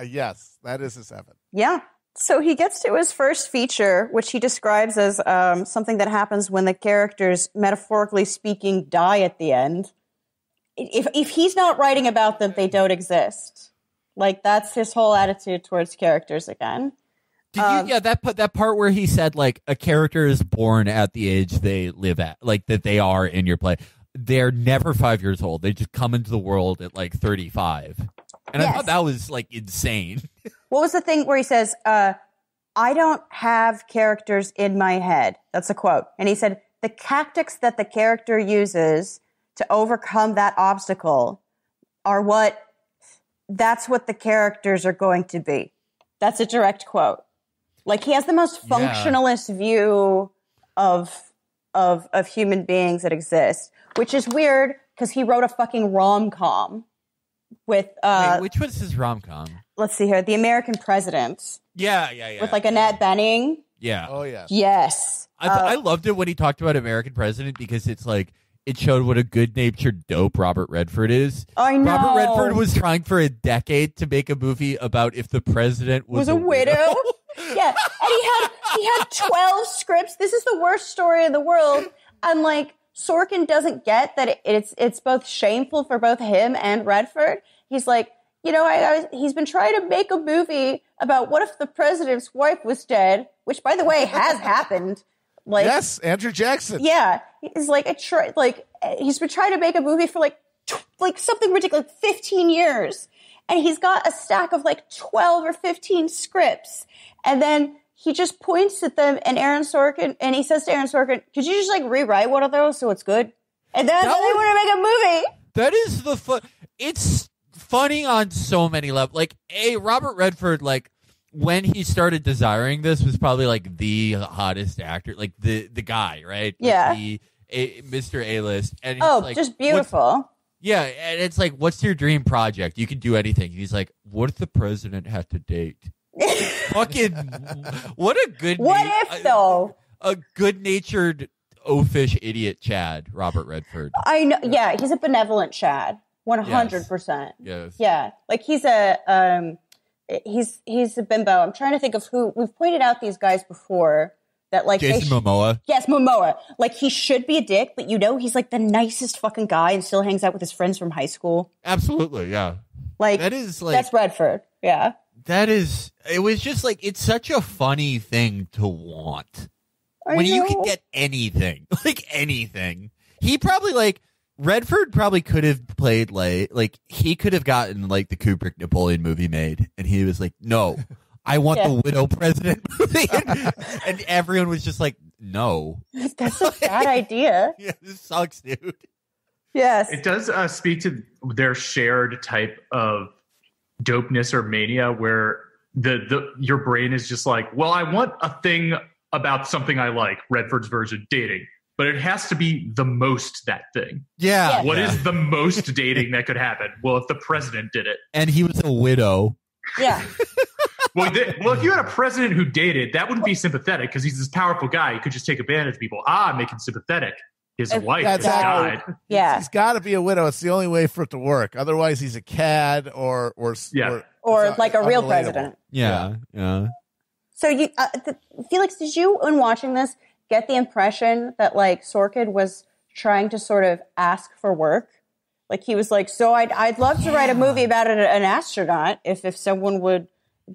Yes, that is his heaven. Yeah. So he gets to his first feature, which he describes as something that happens when the characters, metaphorically speaking, die at the end. If he's not writing about them, they don't exist. Like, that's his whole attitude towards characters again. That part where he said like a character is born at the age they live at, like that they are in your play. They're never 5 years old. They just come into the world at like 35. And I thought that was like insane. What was the thing where he says, I don't have characters in my head? That's a quote. And he said, the tactics that the character uses to overcome that obstacle that's what the characters are going to be. That's a direct quote. Like, he has the most functionalist view of human beings that exist, which is weird because he wrote a fucking rom-com with Wait, which was his rom-com? Let's see here, The American President. Yeah. With like Annette Bening. Yeah. Oh yeah. Yes. I loved it when he talked about American President because it's like it showed what a good-natured dope Robert Redford is. I know. Robert Redford was trying for a decade to make a movie about if the president was a widow. Yeah, and he had 12 scripts. This is the worst story in the world. And like Sorkin doesn't get that it's both shameful for both him and Redford. He's like, he's been trying to make a movie about what if the president's wife was dead, which by the way has happened. Like, yes, Andrew Jackson. Yeah, he's like he's been trying to make a movie for like something ridiculous, 15 years, and he's got a stack of like 12 or 15 scripts, and then he just points at them, and he says to Aaron Sorkin, "Could you just like rewrite one of those so it's good?" And then they want to make a movie. That is the fun. It's funny on so many levels. Like, Robert Redford, like, when he started desiring this was probably like the hottest actor, like the guy, right? Yeah. Like Mr. A-list. And he's like, just beautiful. Yeah, and it's like, what's your dream project? You can do anything. And he's like, what if the president had to date? Fucking, what a good though? A good-natured, oafish idiot Chad, Robert Redford. I know. Yeah, he's a benevolent Chad. 100%. Yes. Yeah. Like he's a bimbo. I'm trying to think of who we've pointed out these guys before that like Jason Momoa. Yes, Momoa. Like he should be a dick, but he's like the nicest fucking guy and still hangs out with his friends from high school. Absolutely, yeah. Like that is like that's Redford. Yeah. It was just like it's such a funny thing to want. When you can get anything. Like anything. He probably like Redford probably could have played like he could have gotten like the Kubrick Napoleon movie made, and he was like, "No, I want the Widow President movie," and everyone was just like, "No, that's a bad idea." Yeah, this sucks, dude. Yes, it does speak to their shared type of dopeness or mania, where your brain is just like, "Well, I want a thing about something I like." Redford's version, dating. But it has to be the most that thing. Yeah. What is the most dating that could happen? Well, if the president did it. And he was a widow. Yeah. Well, if you had a president who dated, that wouldn't be sympathetic because he's this powerful guy. He could just take advantage of people. Make him sympathetic. His wife has died. Yeah. He's got to be a widow. It's the only way for it to work. Otherwise, he's a cad or like a real president. Yeah. So Felix, did you, in watching this, get the impression that like Sorkin was trying to sort of ask for work? Like he was like, so I'd love to write a movie about an astronaut if someone would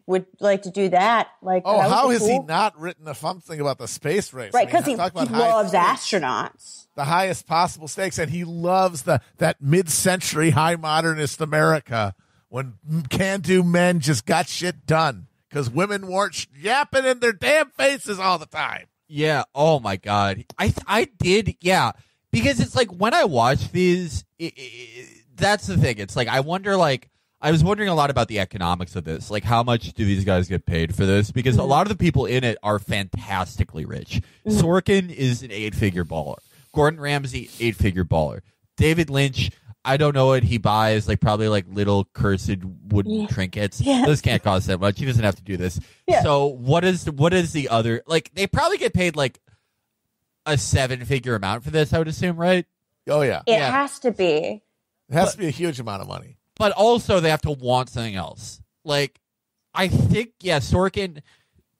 would like to do that. Like, Oh, that would how be has he cool. not written something about the space race? Right, because he he loves astronauts. The highest possible stakes, and he loves that mid-century high modernist America when can-do men just got shit done because women weren't yapping in their damn faces all the time. Yeah. Oh my God. I did. Yeah. Because it's like when I watch these, that's the thing. It's like I wonder. Like I was wondering a lot about the economics of this. Like how much do these guys get paid for this? Because a lot of the people in it are fantastically rich. Sorkin is an 8-figure baller. Gordon Ramsay, 8-figure baller. David Lynch, I don't know what he buys, like probably like little cursed wooden trinkets. Those can't cost that much. He doesn't have to do this. So what is the other, like they probably get paid like a 7-figure amount for this, I would assume, right? Oh yeah. It has to be. It has to be a huge amount of money. But also they have to want something else. Like I think, Sorkin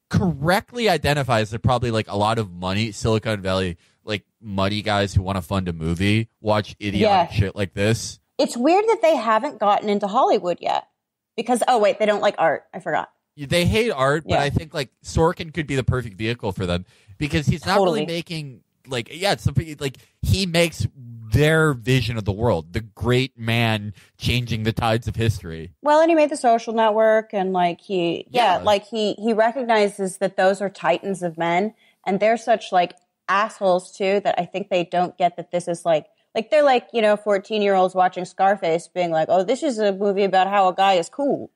correctly identifies that probably like a lot of money, Silicon Valley, like money guys who want to fund a movie watch idiotic shit like this. It's weird that they haven't gotten into Hollywood yet because they don't like art. I forgot. They hate art, but I think like Sorkin could be the perfect vehicle for them because he's not really making like it's something like he makes their vision of the world, the great man changing the tides of history. Well, and he made The Social Network, and like he recognizes that those are titans of men, and they're such like assholes too that I think they don't get that this is like they're like 14-year-olds watching Scarface being like, oh, this is a movie about how a guy is cool.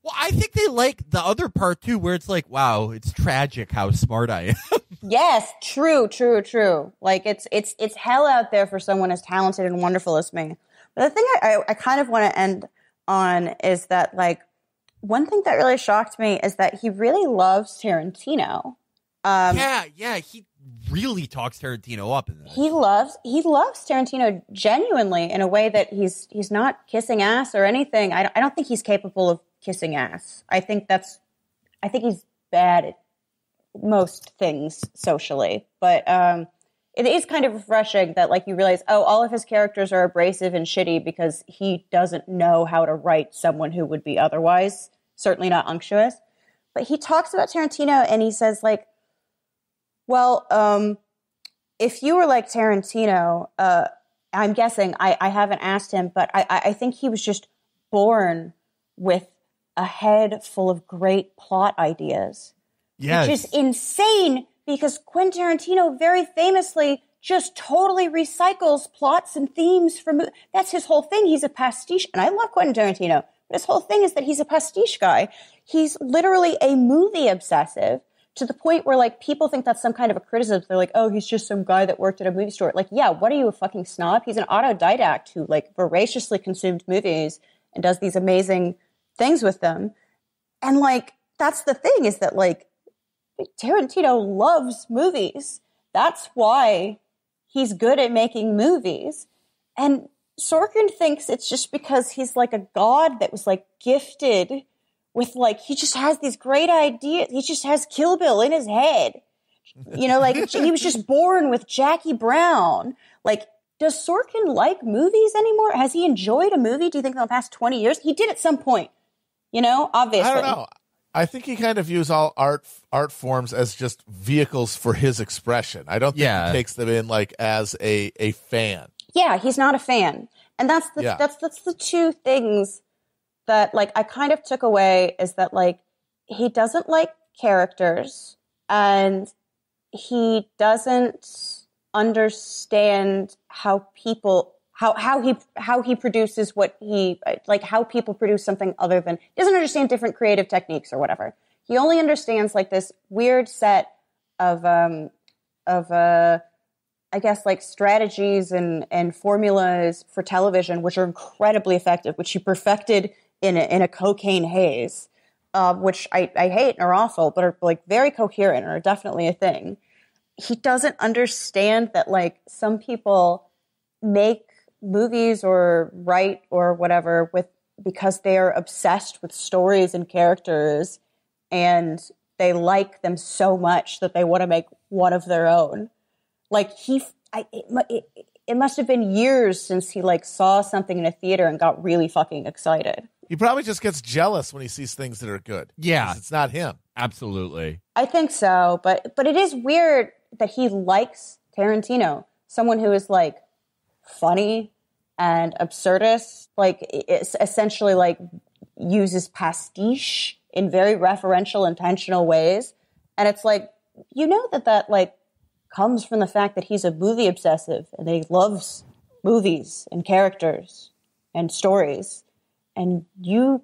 Well, I think they like the other part too, where it's like, wow, it's tragic how smart I am. Yes, true. Like it's hell out there for someone as talented and wonderful as me. But the thing I kind of want to end on is that like one thing that really shocked me is that he really loves Tarantino. He really talks Tarantino up in this. He loves Tarantino genuinely in a way that he's not kissing ass or anything. I don't think he's capable of kissing ass. I think he's bad at most things socially, but it is kind of refreshing that like you realize, oh, all of his characters are abrasive and shitty because he doesn't know how to write someone who would be otherwise certainly not unctuous. But he talks about Tarantino and he says like, well, if you were like Tarantino, I'm guessing, I haven't asked him, but I think he was just born with a head full of great plot ideas. Yes. Which is insane because Quentin Tarantino very famously just totally recycles plots and themes from that's his whole thing. He's a pastiche. And I love Quentin Tarantino. But his whole thing is that he's a pastiche guy. He's literally a movie obsessive to the point where like people think that's some kind of a criticism. They're like, oh, he's just some guy that worked at a movie store. Like, yeah, what are you, a fucking snob? He's an autodidact who like voraciously consumed movies and does these amazing things with them. And like, that's the thing is that like Tarantino loves movies. That's why he's good at making movies. And Sorkin thinks it's just because he's like a god that was like gifted with like, he just has these great ideas. He just has Kill Bill in his head. Like he was just born with Jackie Brown. Like, does Sorkin like movies anymore? Has he enjoyed a movie, do you think, in the past 20 years? He did at some point, obviously. I don't know. I think he kind of views all art forms as just vehicles for his expression. I don't think he takes them in like as a fan. Yeah, he's not a fan. And that's the two things that like I kind of took away is that like he doesn't like characters and he doesn't understand how people how he produces what he like how people produce something other than he doesn't understand different creative techniques or whatever. He only understands like this weird set of I guess like strategies and formulas for television, which are incredibly effective, which he perfected in a cocaine haze, which I hate and are awful, but are like very coherent and are definitely a thing. He doesn't understand that like some people make movies or write or whatever because they are obsessed with stories and characters and they like them so much that they want to make one of their own. Like it must have been years since he like saw something in a theater and got really fucking excited. He probably just gets jealous when he sees things that are good. Yeah. 'Cause it's not him. Absolutely. I think so, but it is weird that he likes Tarantino, someone who is like funny and absurdist, like it's essentially like uses pastiche in very referential, intentional ways. And it's like, you know, that like comes from the fact that he's a movie obsessive and that he loves movies and characters and stories. And you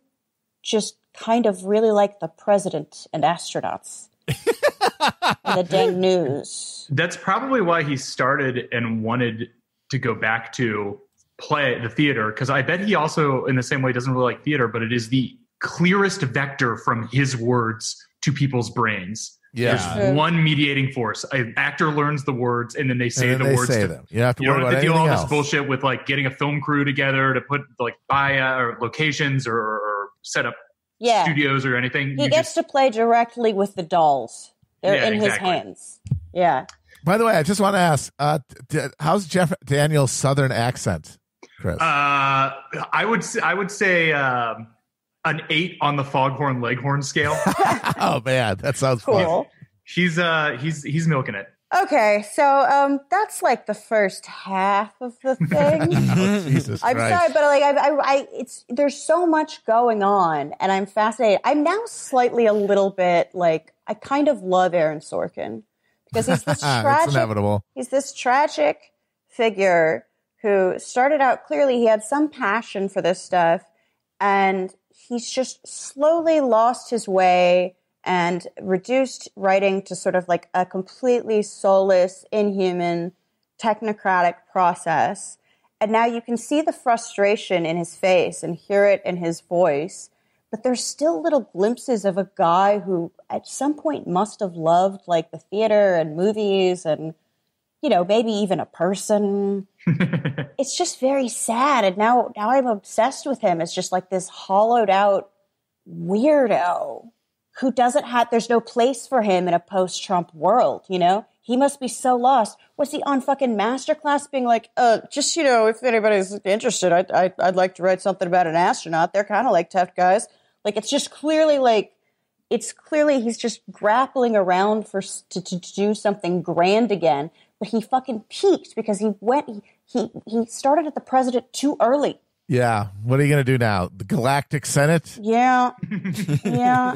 just kind of really like the president and astronauts and the dang news. That's probably why he started and wanted to go back to play the theater, because I bet he also, in the same way, doesn't really like theater, but it is the clearest vector from his words to people's brains. Yeah. There's one mediating force. An actor learns the words, and then they say And then the they words. say to, them. You don't have to you worry don't have about to deal all anything this else. bullshit with like getting a film crew together to put like buy or locations or set up Yeah. studios or anything. He You gets to play directly with the dolls. They're Yeah, in his exactly. hands. Yeah. By the way, I just want to ask, how's Jeff Daniels' Southern accent, Chris? I would say an 8 on the Foghorn Leghorn scale. Oh man, that sounds Cool. He's milking it. Okay, so that's like the first half of the thing. Oh, Jesus I'm Christ. sorry, but like it's there's so much going on, and I'm fascinated. I'm now slightly a little bit like I kind of love Aaron Sorkin because he's this It's tragic. inevitable. He's this tragic figure who started out clearly he had some passion for this stuff, and he's just slowly lost his way and reduced writing to sort of like a completely soulless, inhuman, technocratic process. And now you can see the frustration in his face and hear it in his voice, but there's still little glimpses of a guy who at some point must have loved like the theater and movies and, you know, maybe even a person. It's just very sad. And now I'm obsessed with him as just like this hollowed out weirdo who doesn't have, there's no place for him in a post-Trump world, you know? He must be so lost. Was he on fucking Masterclass being like, just, you know, if anybody's interested, I'd like to write something about an astronaut. They're kind of like tough guys. Like, it's just clearly like, it's clearly he's just grappling around to do something grand again. But he fucking peaked because he started at the president too early. Yeah. What are you going to do now? The Galactic Senate? Yeah. Yeah.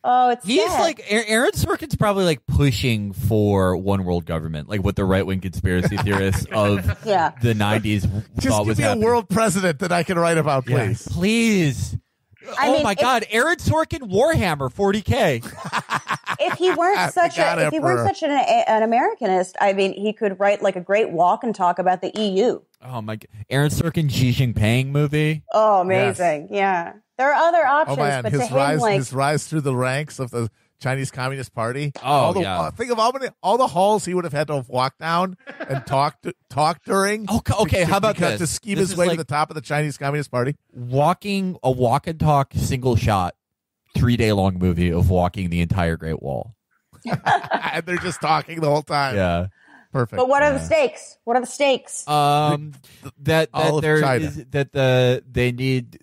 Oh, it's He's sad. like Aaron Sorkin's probably like pushing for one world government, like what the right wing conspiracy theorists of Yeah. the 90s Just thought give was me happening. a world president that I can write about, please. Please. I mean, my God, Aaron Sorkin Warhammer 40K. If he weren't such God, an Americanist, I mean, he could write like a great walk and talk about the EU. Oh my God, Aaron Sorkin Xi Jinping movie. Oh, amazing! Yeah, there are other options, Oh man, but to his him, rise, like, his rise through the ranks of the Chinese Communist Party. Oh, Think of all the halls he would have had to walk down and talk during. Okay, how about because this? to scheme This his is way like to the top of the Chinese Communist Party. Walk and talk single shot 3-day long movie of walking the entire Great Wall. And they're just talking the whole time. Yeah. Perfect. but what are the stakes? What are the stakes? That All of there China. is that they need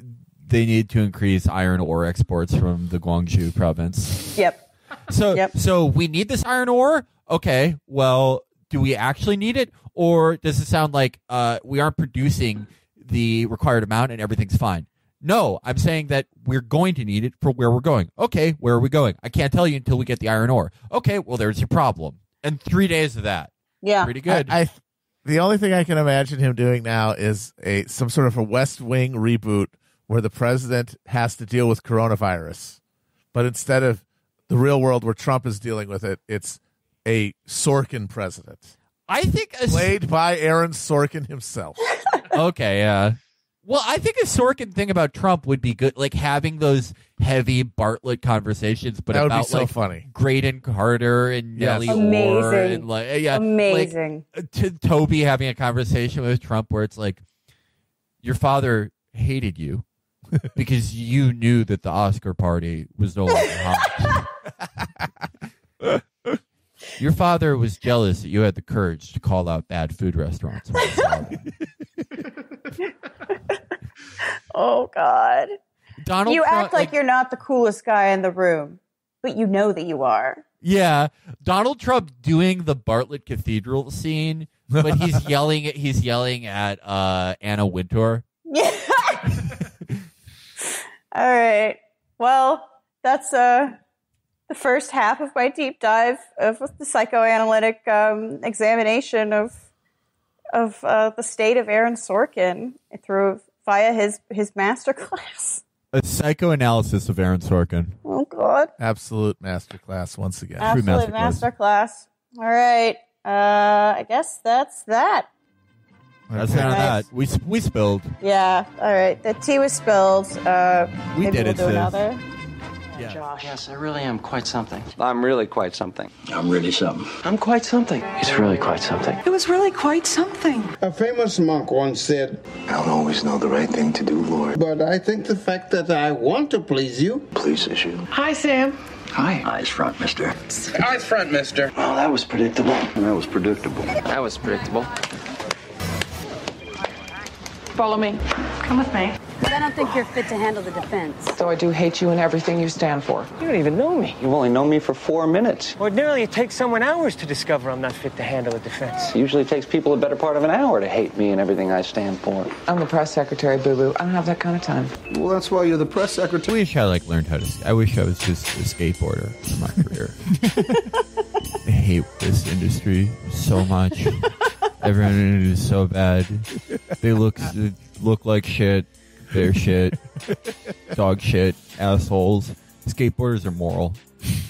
to increase iron ore exports from the Guangzhou province. Yep. So we need this iron ore. Okay, well, do we actually need it, or does it sound like we aren't producing the required amount and everything's fine? No, I'm saying that we're going to need it for where we're going. Okay, where are we going? I can't tell you until we get the iron ore. Okay, well, there's your problem. And 3 days of that. Yeah. Pretty good. The only thing I can imagine him doing now is some sort of a West Wing reboot where the president has to deal with coronavirus, but instead of the real world where Trump is dealing with it, it's a Sorkin president. I think played by Aaron Sorkin himself. Okay, yeah. Well, I think a Sorkin thing about Trump would be good, like having those heavy Bartlett conversations, but That would be about so like funny. Graydon Carter and Yes. Nellie Amazing. Orr and like Amazing. to Toby having a conversation with Trump where it's like, your father hated you because you knew that the Oscar party was no longer hot. Your father was jealous that you had the courage to call out bad food restaurants. Oh, God. Donald You Trump, act like you're not the coolest guy in the room, but you know that you are. Yeah, Donald Trump doing the Bartlett Cathedral scene, but he's yelling at Anna Wintour. Yeah. All right. Well, that's the first half of my deep dive of the psychoanalytic examination of the state of Aaron Sorkin via his masterclass. A psychoanalysis of Aaron Sorkin. Oh, God. Absolute masterclass once again. Absolute masterclass. All right. I guess that's that. That's it on that. We spilled. Yeah. All right. The tea was spilled. We maybe did we'll it, do sis. another. Yeah. Josh. Yes, I really am quite something. I'm really quite something. I'm really something. I'm quite something. It's really quite something. It was really quite something. A famous monk once said, I don't always know the right thing to do, Lord. but I think the fact that I want to please you Pleases you. Hi, Sam. Hi. Eyes front, mister. Eyes front, mister. Well, that was predictable. That was predictable. That was predictable. Follow me. Come with me. But I don't think you're fit to handle the defense. So I do hate you and everything you stand for. You don't even know me. You've only known me for 4 minutes. Ordinarily, it takes someone hours to discover I'm not fit to handle a defense. It usually takes people a better part of an hour to hate me and everything I stand for. I'm the press secretary, boo-boo. I don't have that kind of time. Well, that's why you're the press secretary. I wish I learned how to. I wish I was just a skateboarder in my career. I hate this industry so much. Everyone in it is so bad. They look like shit. They're shit. Dog shit. Assholes. Skateboarders are moral.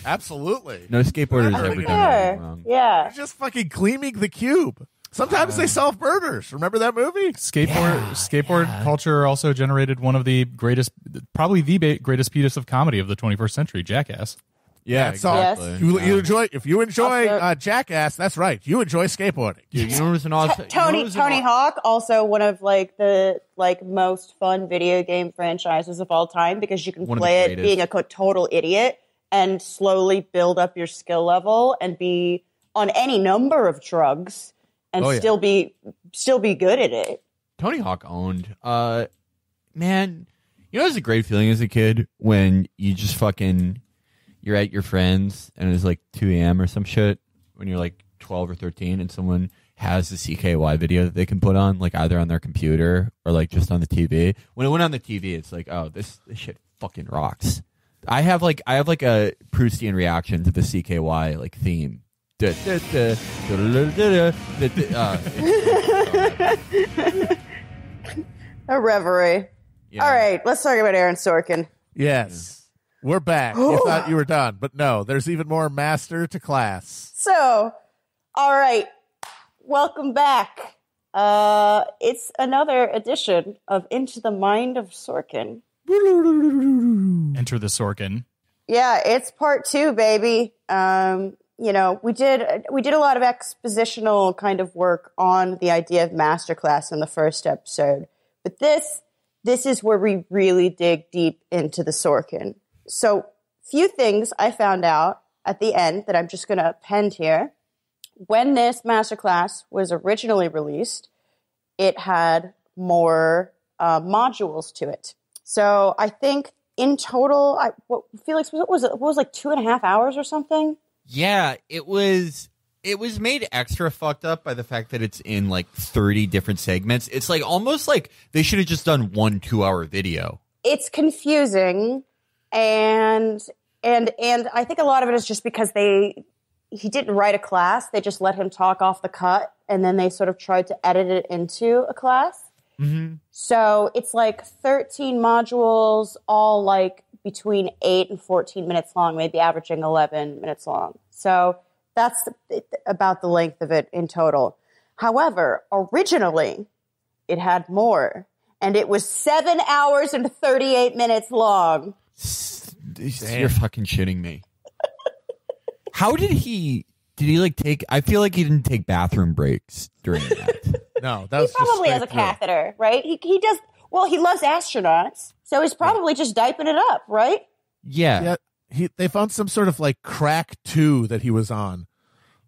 Absolutely. No skateboarders ever done anything wrong. Yeah. They're just fucking gleaming the cube. Sometimes they solve murders. Remember that movie? Skateboard culture also generated one of the greatest, probably the greatest piece of comedy of the 21st century, Jackass. Yeah, that's all. exactly. You enjoy if you enjoy Jackass. That's right. You enjoy skateboarding. Dude, you know what's an awesome Tony Hawk, also one of the most fun video game franchises of all time because you can One of play the it greatest. being a total idiot and slowly build up your skill level and be on any number of drugs and Oh, yeah. still be good at it. Tony Hawk owned. Man, you know what's a great feeling as a kid when you just fucking you're at your friends and it's like 2 a.m. or some shit when you're like 12 or 13 and someone has the CKY video that they can put on like either on their computer or like just on the TV. When it went on the TV, it's like, oh, this shit fucking rocks. I have like a Proustian reaction to the CKY like theme. A reverie. Yeah. All right, let's talk about Aaron Sorkin. Yes, we're back. You thought you were done, but no. There's even more master to class. So, all right, welcome back. It's another edition of Into the Mind of Sorkin. Enter the Sorkin. Yeah, it's part 2, baby. We did a lot of expositional kind of work on the idea of masterclass in the first episode, but this is where we really dig deep into the Sorkin. So, few things I found out at the end that I'm just going to append here. When this masterclass was originally released, it had more modules to it. So I think in total, Felix, what was it? What was like 2.5 hours or something? Yeah, it was made extra fucked up by the fact that it's in like 30 different segments. It's like almost like they should have just done 1 2-hour video. It's confusing, and I think a lot of it is just because he didn't write a class. They just let him talk off the cut, and then they sort of tried to edit it into a class. Mm-hmm. So it's like 13 modules, all like between 8 and 14 minutes long, maybe averaging 11 minutes long. So that's about the length of it in total. However, originally it had more, and it was 7 hours and 38 minutes long. You're fucking shitting me. How did he like take, I feel like he didn't take bathroom breaks during that. No, that He was just probably has a straight through. catheter, right? He does, well, he loves astronauts, so he's probably just diping it up, right? Yeah. They found some sort of like crack 2 that he was on.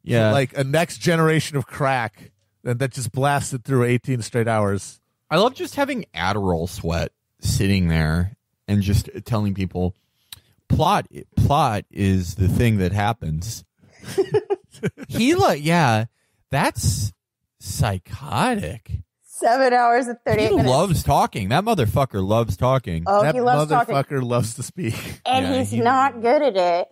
Yeah. So, like a next generation of crack and that just blasted through 18 straight hours. I love just having Adderall sweat. sitting there and just telling people, plot is the thing that happens. That's psychotic. 7 hours and 38 minutes. He loves talking. That motherfucker loves talking. Oh, That he loves talking. motherfucker loves to speak. And he's not good at it.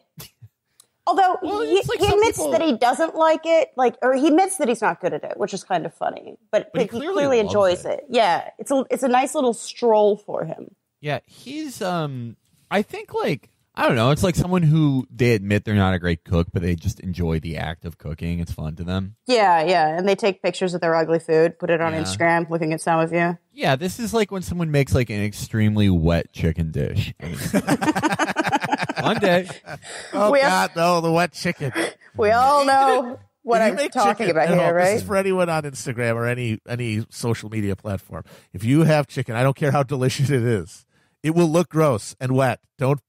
Although he admits that he doesn't like it, or he admits that he's not good at it, which is kind of funny. But he clearly enjoys it. Yeah, it's a nice little stroll for him. Yeah, he's I think I don't know. It's like someone who they admit they're not a great cook, but they just enjoy the act of cooking. It's fun to them. Yeah, and they take pictures of their ugly food, put it on Instagram, looking at some of you. Yeah, this is like when someone makes an extremely wet chicken dish. One day. Oh, God, no, the wet chicken. We all know what I'm talking about here, right? This is for anyone on Instagram or any social media platform. If you have chicken, I don't care how delicious it is, it will look gross and wet. Don't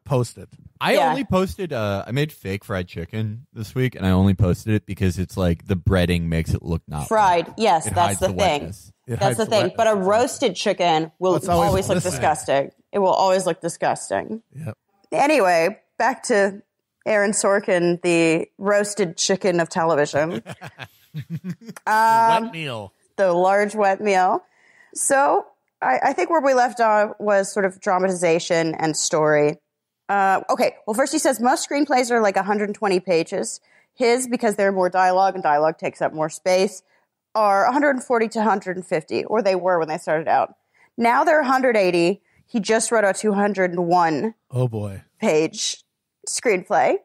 post it. I only posted, I made fake fried chicken this week, and I only posted it because it's like the breading makes it look not fried. wet. Yes, It that's hides the the thing. wetness. That's the thing. But a roasted chicken will always look disgusting. It will always look disgusting. Yep. Anyway, back to Aaron Sorkin, the roasted chicken of television. Wet meal. The large wet meal. So I think where we left off was sort of dramatization and story. Okay, well, first he says most screenplays are 120 pages. His, because they're more dialogue and dialogue takes up more space, are 140 to 150, or they were when they started out. Now they're 180. He just wrote a 201 page screenplay.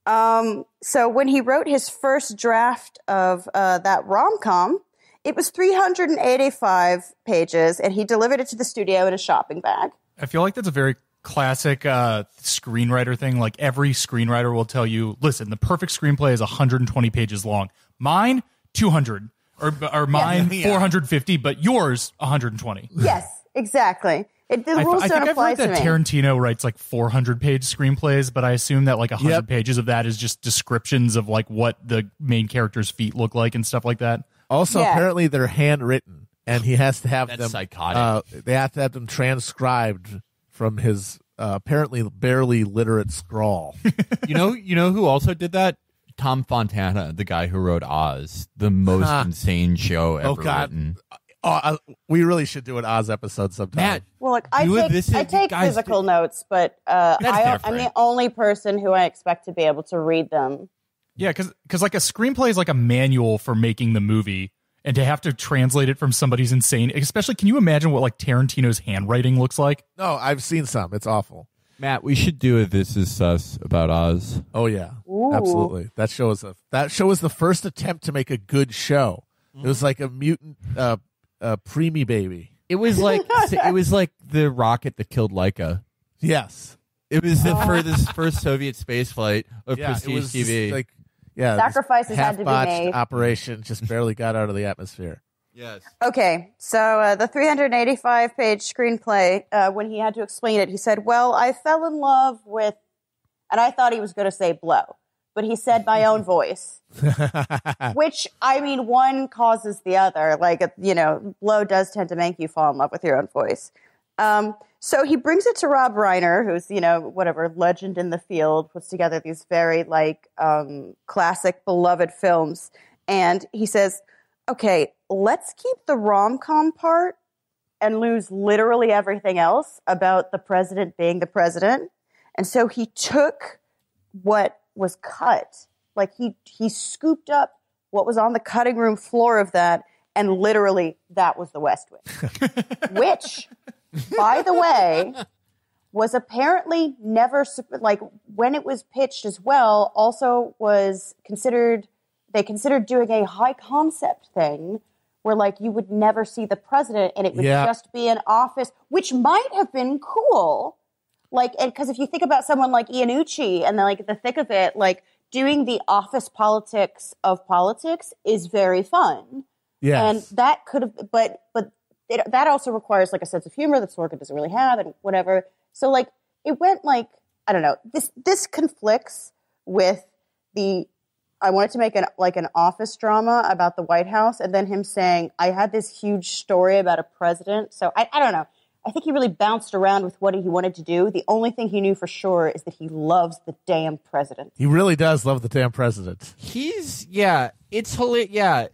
So when he wrote his first draft of that rom-com, it was 385 pages, and he delivered it to the studio in a shopping bag. I feel like that's a very classic screenwriter thing. Like every screenwriter will tell you, listen, the perfect screenplay is 120 pages long. Mine, 200. Or mine, 450, but yours, 120. Yes, exactly. The rules I don't think apply I've to heard me. that Tarantino writes 400-page screenplays, but I assume that 100 pages of that is just descriptions of what the main character's feet look like and stuff like that. Also, apparently they're handwritten, and he has to have them psychotic. They have to have them transcribed from his apparently barely literate scrawl. You know who also did that? Tom Fontana, the guy who wrote Oz, the most insane show ever written. We really should do an Oz episode sometime. Matt, well, look, I take physical notes, but I'm the only person who I expect to be able to read them. Yeah, because a screenplay is like a manual for making the movie, and to have to translate it from somebody's insane. Especially, can you imagine what Tarantino's handwriting looks like? No, I've seen some. It's awful. Matt, we should do a This Is Sus about Oz. Oh yeah, Ooh. Absolutely. That show was the first attempt to make a good show. It was like a mutant preemie baby. It was like the rocket that killed Laika. Yes, it was for this first Soviet space flight of Prestige TV. Sacrifices had to be made. Operation just barely got out of the atmosphere. Yes. Okay, so the 385-page screenplay, when he had to explain it, he said, well, I fell in love with, and I thought he was going to say blow, but he said my own voice, which, one causes the other. Blow does tend to make you fall in love with your own voice. So he brings it to Rob Reiner, who's, legend in the field, puts together these very, classic, beloved films, and he says, okay, let's keep the rom-com part and lose literally everything else about the president being the president. And so he took what was cut, he scooped up what was on the cutting room floor of that, and literally that was the West Wing. Which, by the way, was apparently never, when it was pitched as well, also was considered... They considered doing a high concept thing where you would never see the president and it would just be an office, which might have been cool. Because if you think about someone like Iannucci and the thick of it, doing the office politics of politics is very fun. Yes. And that could have, but that also requires a sense of humor that Sorkin doesn't really have and whatever. So it went I don't know, this conflicts with I wanted to make an office drama about the White House, and then him saying, I had this huge story about a president. So I don't know. I think he really bounced around with what he wanted to do. The only thing he knew for sure is that he loves the damn president. He really does love the damn president. It's hilarious. Yeah,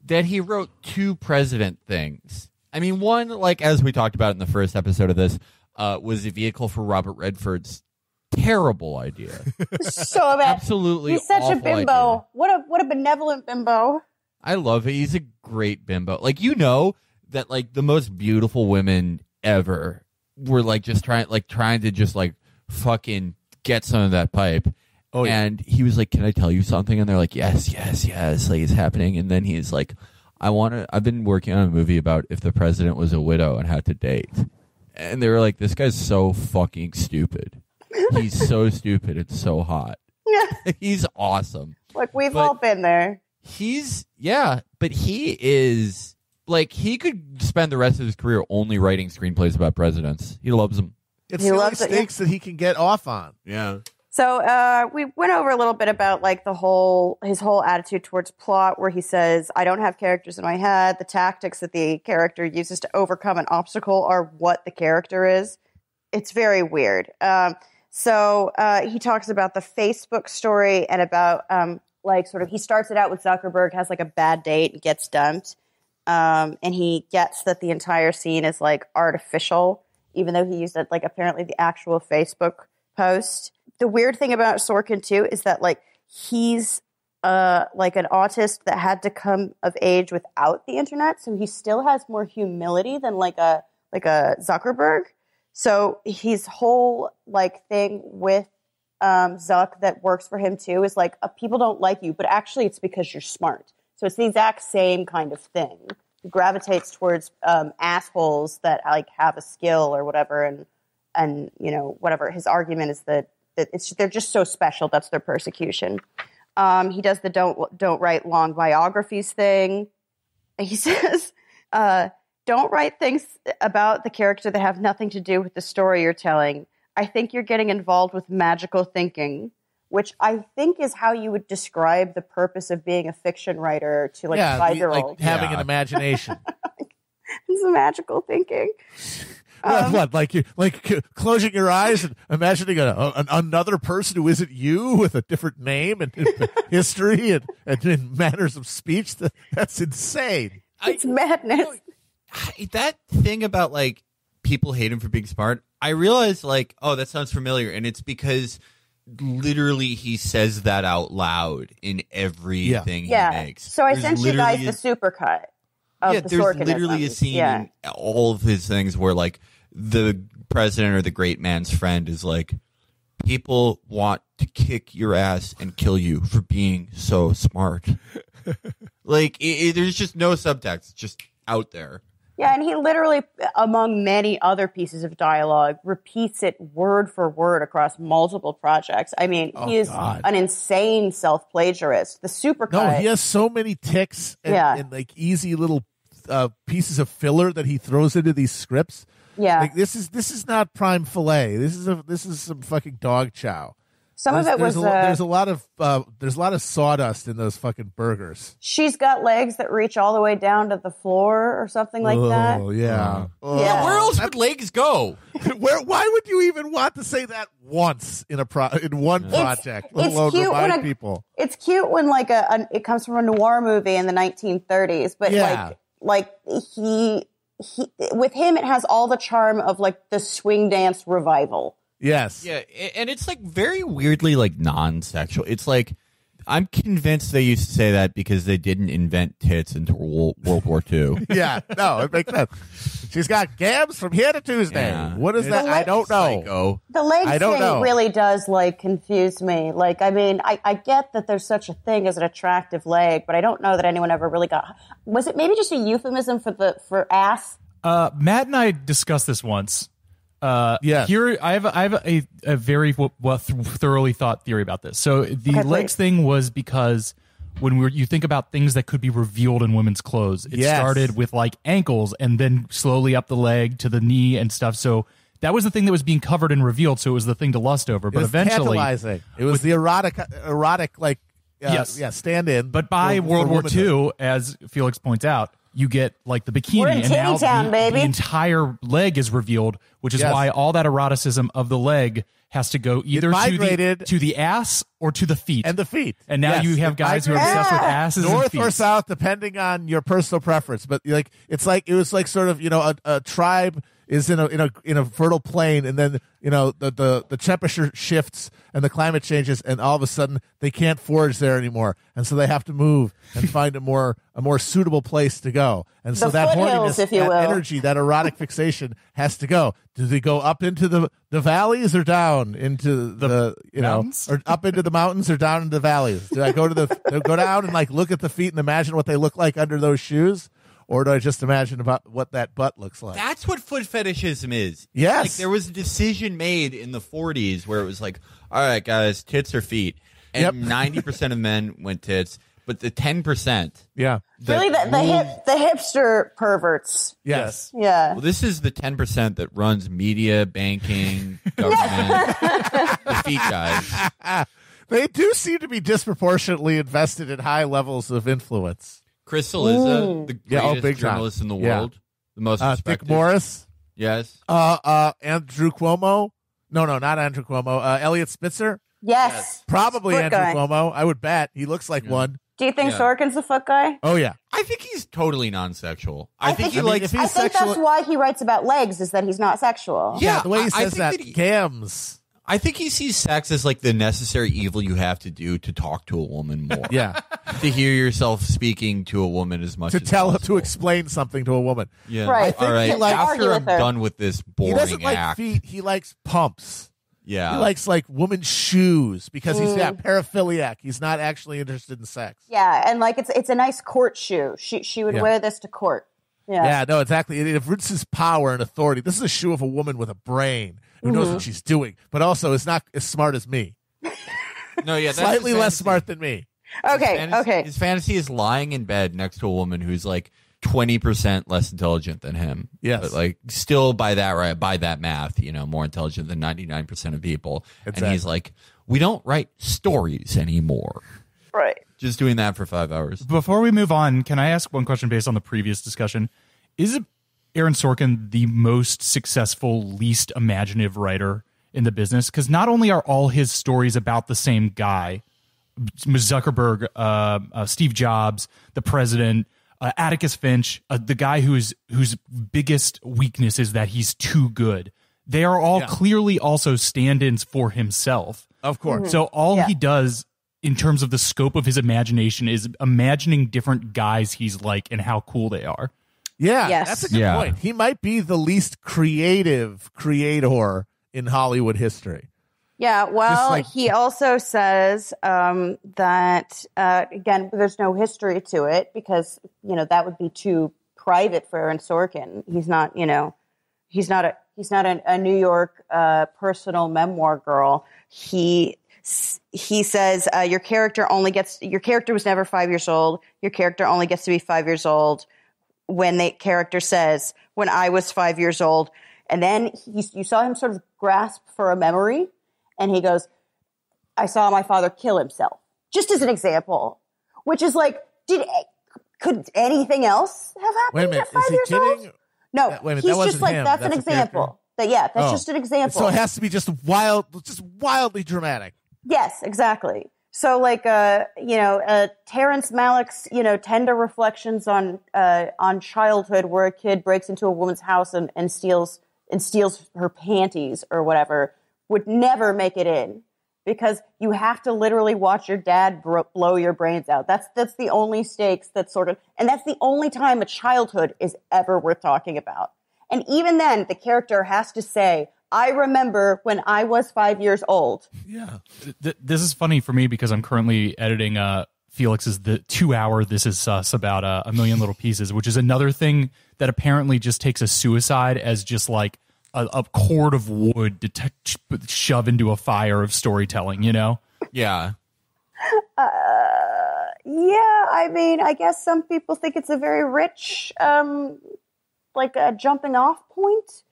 that he wrote 2 president things. I mean, one, like as we talked about in the first episode of this, was a vehicle for Robert Redford's terrible idea. So bad. Absolutely, he's such a awful bimbo. idea. What a benevolent bimbo. I love it. He's a great bimbo. Like, you know that like the most beautiful women ever were like just trying to just like fucking get some of that pipe. Oh, yeah. And he was like, "Can I tell you something?" And they're like, "Yes, yes, yes." Like, it's happening. And then he's like, I've been working on a movie about if the president was a widow and had to date. And they were like, "This guy's so fucking stupid. He's so stupid. It's so hot." Yeah. He's awesome. Look, we've all been there. But he is like, he could spend the rest of his career only writing screenplays about presidents. He loves them. It's the only stakes that he can get off on. Yeah. So we went over a little bit about like his whole attitude towards plot, where he says, "I don't have characters in my head. The tactics that the character uses to overcome an obstacle are what the character is." It's very weird. So he talks about the Facebook story and about like sort of, he starts it out with Zuckerberg, has like a bad date and gets dumped. And he gets that the entire scene is like artificial, even though he used it like apparently the actual Facebook post. The weird thing about Sorkin too is that like he's like an autist that had to come of age without the internet, so he still has more humility than like a Zuckerberg. So his whole like thing with Zuck that works for him too is like, people don't like you, but actually it's because you're smart. So it's the exact same kind of thing. He gravitates towards assholes that like have a skill or whatever, and you know, whatever. His argument is that they're just so special, that's their persecution. He does the don't write long biographies thing. He says, "Don't write things about the character that have nothing to do with the story you're telling. I think you're getting involved with magical thinking," which I think is how you would describe the purpose of being a fiction writer to like a 5-year-old. Like having an imagination. It's magical thinking. What? Like you, closing your eyes and imagining another person who isn't you with a different name and history and manners of speech. That's insane. It's madness. That thing about like people hate him for being smart, I realized like, oh, that sounds familiar, and it's because literally he says that out loud in everything he makes. So I sent you guys the supercut. There's literally a scene in all of his things where like the president or the great man's friend is like, people want to kick your ass and kill you for being so smart. Like there's just no subtext, just out there. Yeah, and he literally, among many other pieces of dialogue, repeats it word for word across multiple projects. I mean, he is an insane self-plagiarist. The supercut. No, he has so many ticks and like easy little pieces of filler that he throws into these scripts. Yeah, like this is not prime filet. This is some fucking dog chow. Some of it was there's a lot of sawdust in those fucking burgers. She's got legs that reach all the way down to the floor or something like that. Oh yeah. Yeah, where else would legs go? Why would you even want to say that once in one project? Let alone remind people. It's cute when like it comes from a noir movie in the 1930s, but like he with him it has all the charm of like the swing dance revival. Yes. Yeah, and it's like very weirdly like non-sexual. It's like, I'm convinced they used to say that because they didn't invent tits until World War II. Yeah, no, it makes sense. She's got gabs from here to Tuesday. Yeah. What is that? I don't know. Psycho. The legs thing really does like confuse me. Like, I mean, I get that there's such a thing as an attractive leg, but I don't know that anyone ever really got. Was it maybe just a euphemism for ass? Matt and I discussed this once. Here I have a very thoroughly thought theory about this. So the legs thing was because when you think about things that could be revealed in women's clothes, it started with like ankles and then slowly up the leg to the knee and stuff. So that was the thing that was being covered and revealed. So it was the thing to lust over. But eventually, tantalizing. It was the erotic like stand-in. But by World War II, as Felix points out, you get like the bikini, We're in and now Titty Town, baby. the entire leg is revealed, which is why all that eroticism of the leg has to go either to the ass or to the feet. And the feet. And now you have guys who are obsessed with asses and North feet. or south, depending on your personal preference. But like it was like sort of, you know, a tribe is in a fertile plain, and then, you know, the temperature shifts and the climate changes, and all of a sudden they can't forage there anymore, and so they have to move and find a more suitable place to go. And so that horniness, that energy, that erotic fixation has to go. Do they go up into the valleys or down into the mountains? Or up into the mountains or down into the valleys? Do I go go down and like look at the feet and imagine what they look like under those shoes? Or do I just imagine about what that butt looks like? That's what foot fetishism is. Yes. Like, there was a decision made in the 40s where it was like, all right, guys, tits or feet. And 90% of men went tits, but the 10%. Yeah. Really, the hipster perverts. Yes. Yeah. Well, this is the 10% that runs media, banking, government, the feet guys. They do seem to be disproportionately invested in high levels of influence. Chris Eliza, the greatest big journalist time. in the world, the most respected. Dick Morris. Yes. Andrew Cuomo. No, not Andrew Cuomo. Elliot Spitzer. Yes. Probably Foot Andrew guy. Cuomo. I would bet. He looks like one. Do you think Sorkin's a foot guy? Oh, yeah. I think he's totally non-sexual. I think that's why he writes about legs, is that he's not sexual. Yeah, the way he I says that. Gams. I think he sees sex as like the necessary evil you have to do to talk to a woman more. Yeah. To hear yourself speaking to a woman as much To as tell her possible. to explain something to a woman. Yeah. Right. All right. he likes- After I'm with her. done with this boring He doesn't like act. feet. He likes pumps. Yeah. He likes like women's shoes because he's paraphiliac. He's not actually interested in sex. Yeah, and like it's a nice court shoe. She would wear this to court. Yeah. Yeah, no, exactly. It evinces power and authority. This is a shoe of a woman with a brain who knows what she's doing, but also is not as smart as me. No, yeah, that's Slightly his less fantasy. smart than me. Okay. His fantasy is lying in bed next to a woman who's like 20% less intelligent than him. Yes. But like still by that math, you know, more intelligent than 99% of people. And he's Exactly. like, we don't write stories anymore. Right. Just doing that for 5 hours. Before we move on, can I ask one question based on the previous discussion? Is Aaron Sorkin the most successful, least imaginative writer in the business? Because not only are all his stories about the same guy, Zuckerberg, Steve Jobs, the president, Atticus Finch, the guy whose biggest weakness is that he's too good. They are all clearly also stand-ins for himself. Of course. So all he does in terms of the scope of his imagination is imagining different guys he's like and how cool they are. Yeah, Yes. that's a good point. He might be the least creative creator in Hollywood history. Yeah, well, Just like- he also says that, again, there's no history to it because, you know, that would be too private for Aaron Sorkin. He's not, you know, he's not a New York personal memoir girl. He says your character was never 5 years old. Your character only gets to be 5 years old when the character says, when I was 5 years old. And then you saw him sort of grasp for a memory. And he goes, I saw my father kill himself, just as an example, which is like, could anything else have happened Wait a minute, at 5 is he years kidding? old? No, Wait a minute, he's that wasn't just like, him. that's an That's a character? example. That's Oh. just an example. So it has to be just wildly dramatic. Yes, exactly. So like, Terrence Malick's, tender reflections on childhood where a kid breaks into a woman's house and steals her panties or whatever would never make it in because you have to literally watch your dad blow your brains out. That's the only stakes and that's the only time a childhood is ever worth talking about. And even then, the character has to say, I remember when I was 5 years old. Yeah. This is funny for me because I'm currently editing Felix's the 2 hour This Is Sus about a million little pieces, which is another thing that apparently just takes a suicide as just like a cord of wood to shove into a fire of storytelling, you know? Yeah. Yeah, I mean, I guess some people think it's a very rich, like a jumping off point.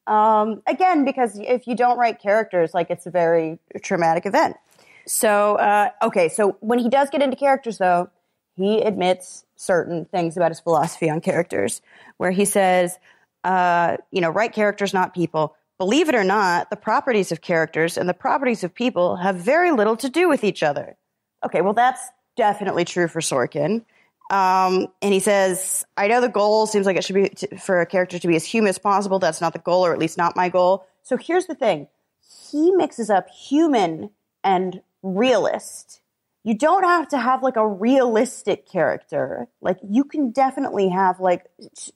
Again, because if you don't write characters, like it's a very traumatic event. So, okay. So when he does get into characters though, he admits certain things about his philosophy on characters, where he says, write characters, not people. Believe it or not, the properties of characters and the properties of people have very little to do with each other. Okay, well, that's definitely true for Sorkin. And he says, I know the goal seems like it should be for a character to be as human as possible. That's not the goal, or at least not my goal. So here's the thing. He mixes up human and realist. You don't have to have like a realistic character. Like you can definitely have like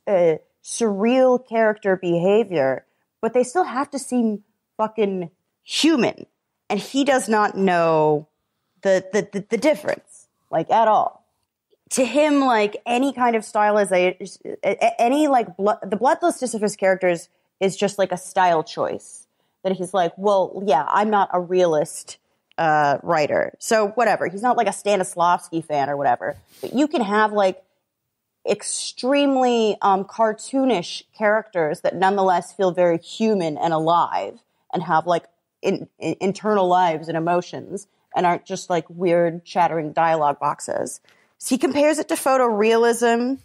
a surreal character behavior, but they still have to seem fucking human. And he does not know the difference, like at all. To him, like any kind of stylization, any like the bloodlessness of his characters is just like a style choice. That he's like, well, yeah, I'm not a realist writer, so whatever. He's not like a Stanislavski fan or whatever. But you can have like extremely cartoonish characters that nonetheless feel very human and alive and have like internal lives and emotions and aren't just like weird chattering dialogue boxes. So he compares it to photorealism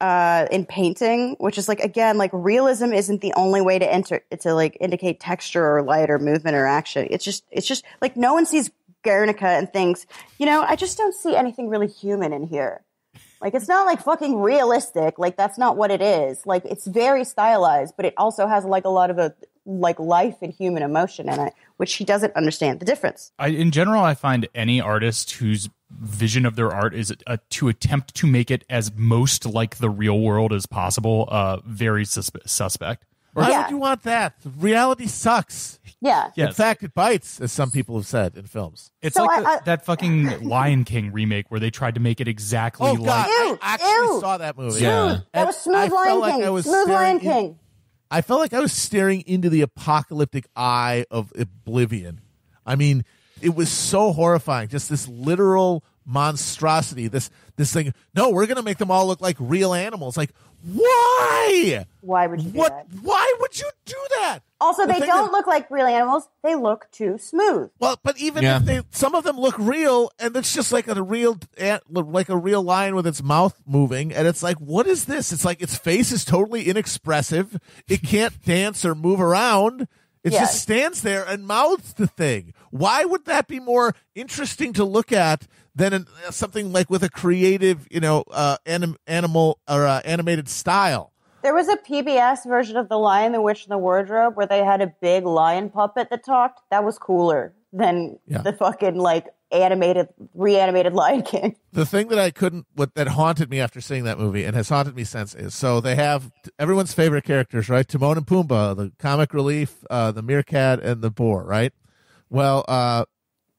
in painting, which is like, again, like realism isn't the only way to like indicate texture or light or movement or action. It's just like no one sees Guernica and thinks, I just don't see anything really human in here. Like, it's not like fucking realistic. Like, that's not what it is. Like, it's very stylized, but it also has like a lot of like life and human emotion in it, which he doesn't understand the difference. In general, I find any artist whose vision of their art is to attempt to make it as most like the real world as possible, very suspect. Why would you want that? Reality sucks. Yeah. Yes. In fact, it bites, as some people have said in films. It's like that fucking Lion King remake where they tried to make it exactly like... I actually saw that movie. Yeah. That was Smooth Lion King. I felt like I was staring into the apocalyptic eye of oblivion. I mean, it was so horrifying. Just this literal monstrosity. This thing. No, we're going to make them all look like real animals. Like, why? Why would you do that? Why would you do that? Also, they don't look like real animals. They look too smooth. Well, but even if some of them look real, and it's just like a real lion with its mouth moving, and it's like, what is this? It's like its face is totally inexpressive. It can't dance or move around. It just stands there and mouths the thing. Why would that be more interesting to look at than something like with a creative, animal or animated style? There was a PBS version of The Lion, the Witch, and the Wardrobe where they had a big lion puppet that talked. That was cooler than the fucking like reanimated Lion King. The thing that that haunted me after seeing that movie and has haunted me since is, so they have everyone's favorite characters, right? Timon and Pumbaa, the comic relief, the meerkat, and the boar, right? Well,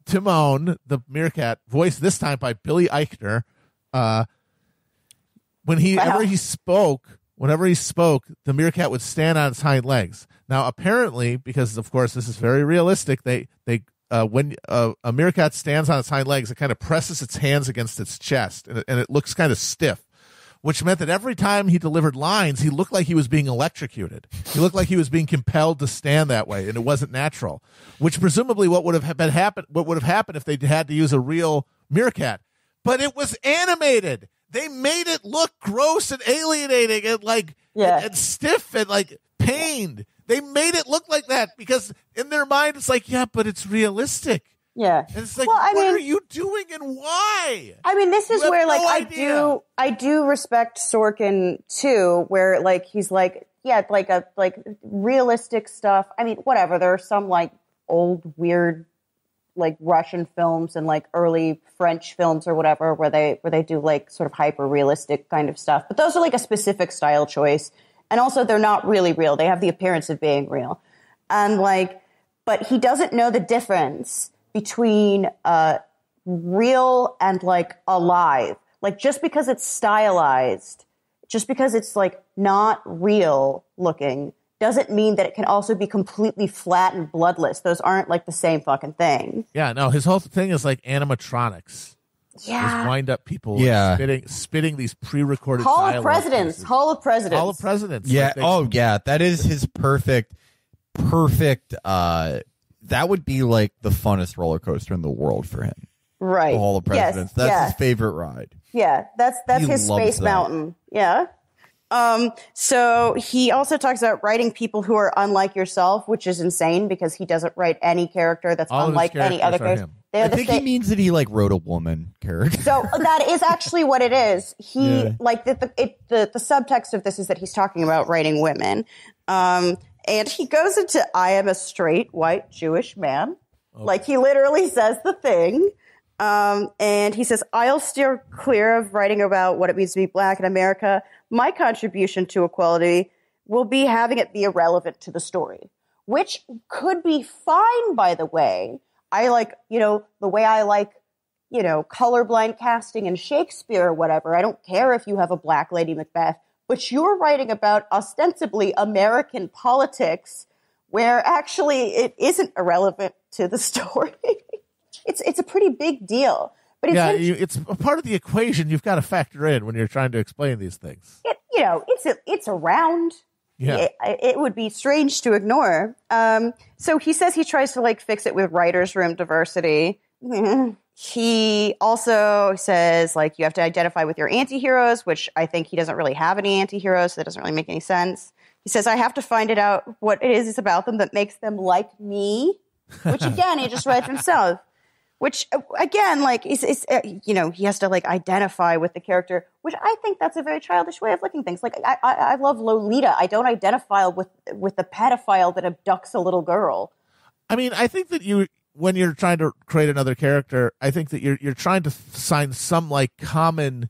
Timon, the meerkat, voiced this time by Billy Eichner, whenever he spoke, the meerkat would stand on its hind legs. Now, apparently, because of course this is very realistic, when a meerkat stands on its hind legs, it kind of presses its hands against its chest, and it looks kind of stiff, which meant that every time he delivered lines, he looked like he was being electrocuted. He looked like he was being compelled to stand that way, and it wasn't natural. Which presumably what would have happened if they had to use a real meerkat, but it was animated. They made it look gross and alienating and and stiff and like pained. They made it look like that because in their mind it's like, yeah, but it's realistic. Yeah. And it's like, what are you doing and why? I mean, this is where I do respect Sorkin too, where like he's like, yeah, like realistic stuff. I mean, whatever. There are some like old weird like Russian films and like early French films or whatever where they do like sort of hyper realistic kind of stuff. But those are like a specific style choice. And also they're not really real. They have the appearance of being real. And like, but he doesn't know the difference between real and like alive. Like just because it's stylized, just because it's like not real looking, doesn't mean that it can also be completely flat and bloodless. Those aren't like the same fucking thing. Yeah, no, his whole thing is like animatronics. Yeah. These wind up people spitting these pre-recorded Hall of Presidents. Yeah. That is his perfect that would be like the funnest roller coaster in the world for him. Right. The Hall of Presidents. That's his favorite ride. Yeah, that's He his loves Space that. Mountain. Yeah. So he also talks about writing people who are unlike yourself, which is insane because he doesn't write any character that's All of his unlike any other characters are character. him. I think he means that he like wrote a woman character. So that is actually what it is. He Yeah. like the subtext of this is that he's talking about writing women. And he goes into I am a straight white Jewish man. Like he literally says the thing. And he says, I'll steer clear of writing about what it means to be black in America. My contribution to equality will be having it be irrelevant to the story, which could be fine, by the way. I like, the way I like, colorblind casting in Shakespeare or whatever. I don't care if you have a black Lady Macbeth, but you're writing about ostensibly American politics where actually it isn't irrelevant to the story. It's a pretty big deal. But it's a part of the equation you've got to factor in when you're trying to explain these things. It's around. Yeah. It would be strange to ignore. So he says he tries to fix it with writers' room diversity. He also says you have to identify with your anti-heroes, which I think he doesn't really have any anti-heroes, so that doesn't really make any sense. He says I have to find it out what it is about them that makes them like me, which again he just writes himself. Which again, he has to identify with the character, which I think that's a very childish way of looking at things. I love Lolita. I don't identify with the pedophile that abducts a little girl. I mean, I think that when you're trying to create another character, I think that you're trying to find some common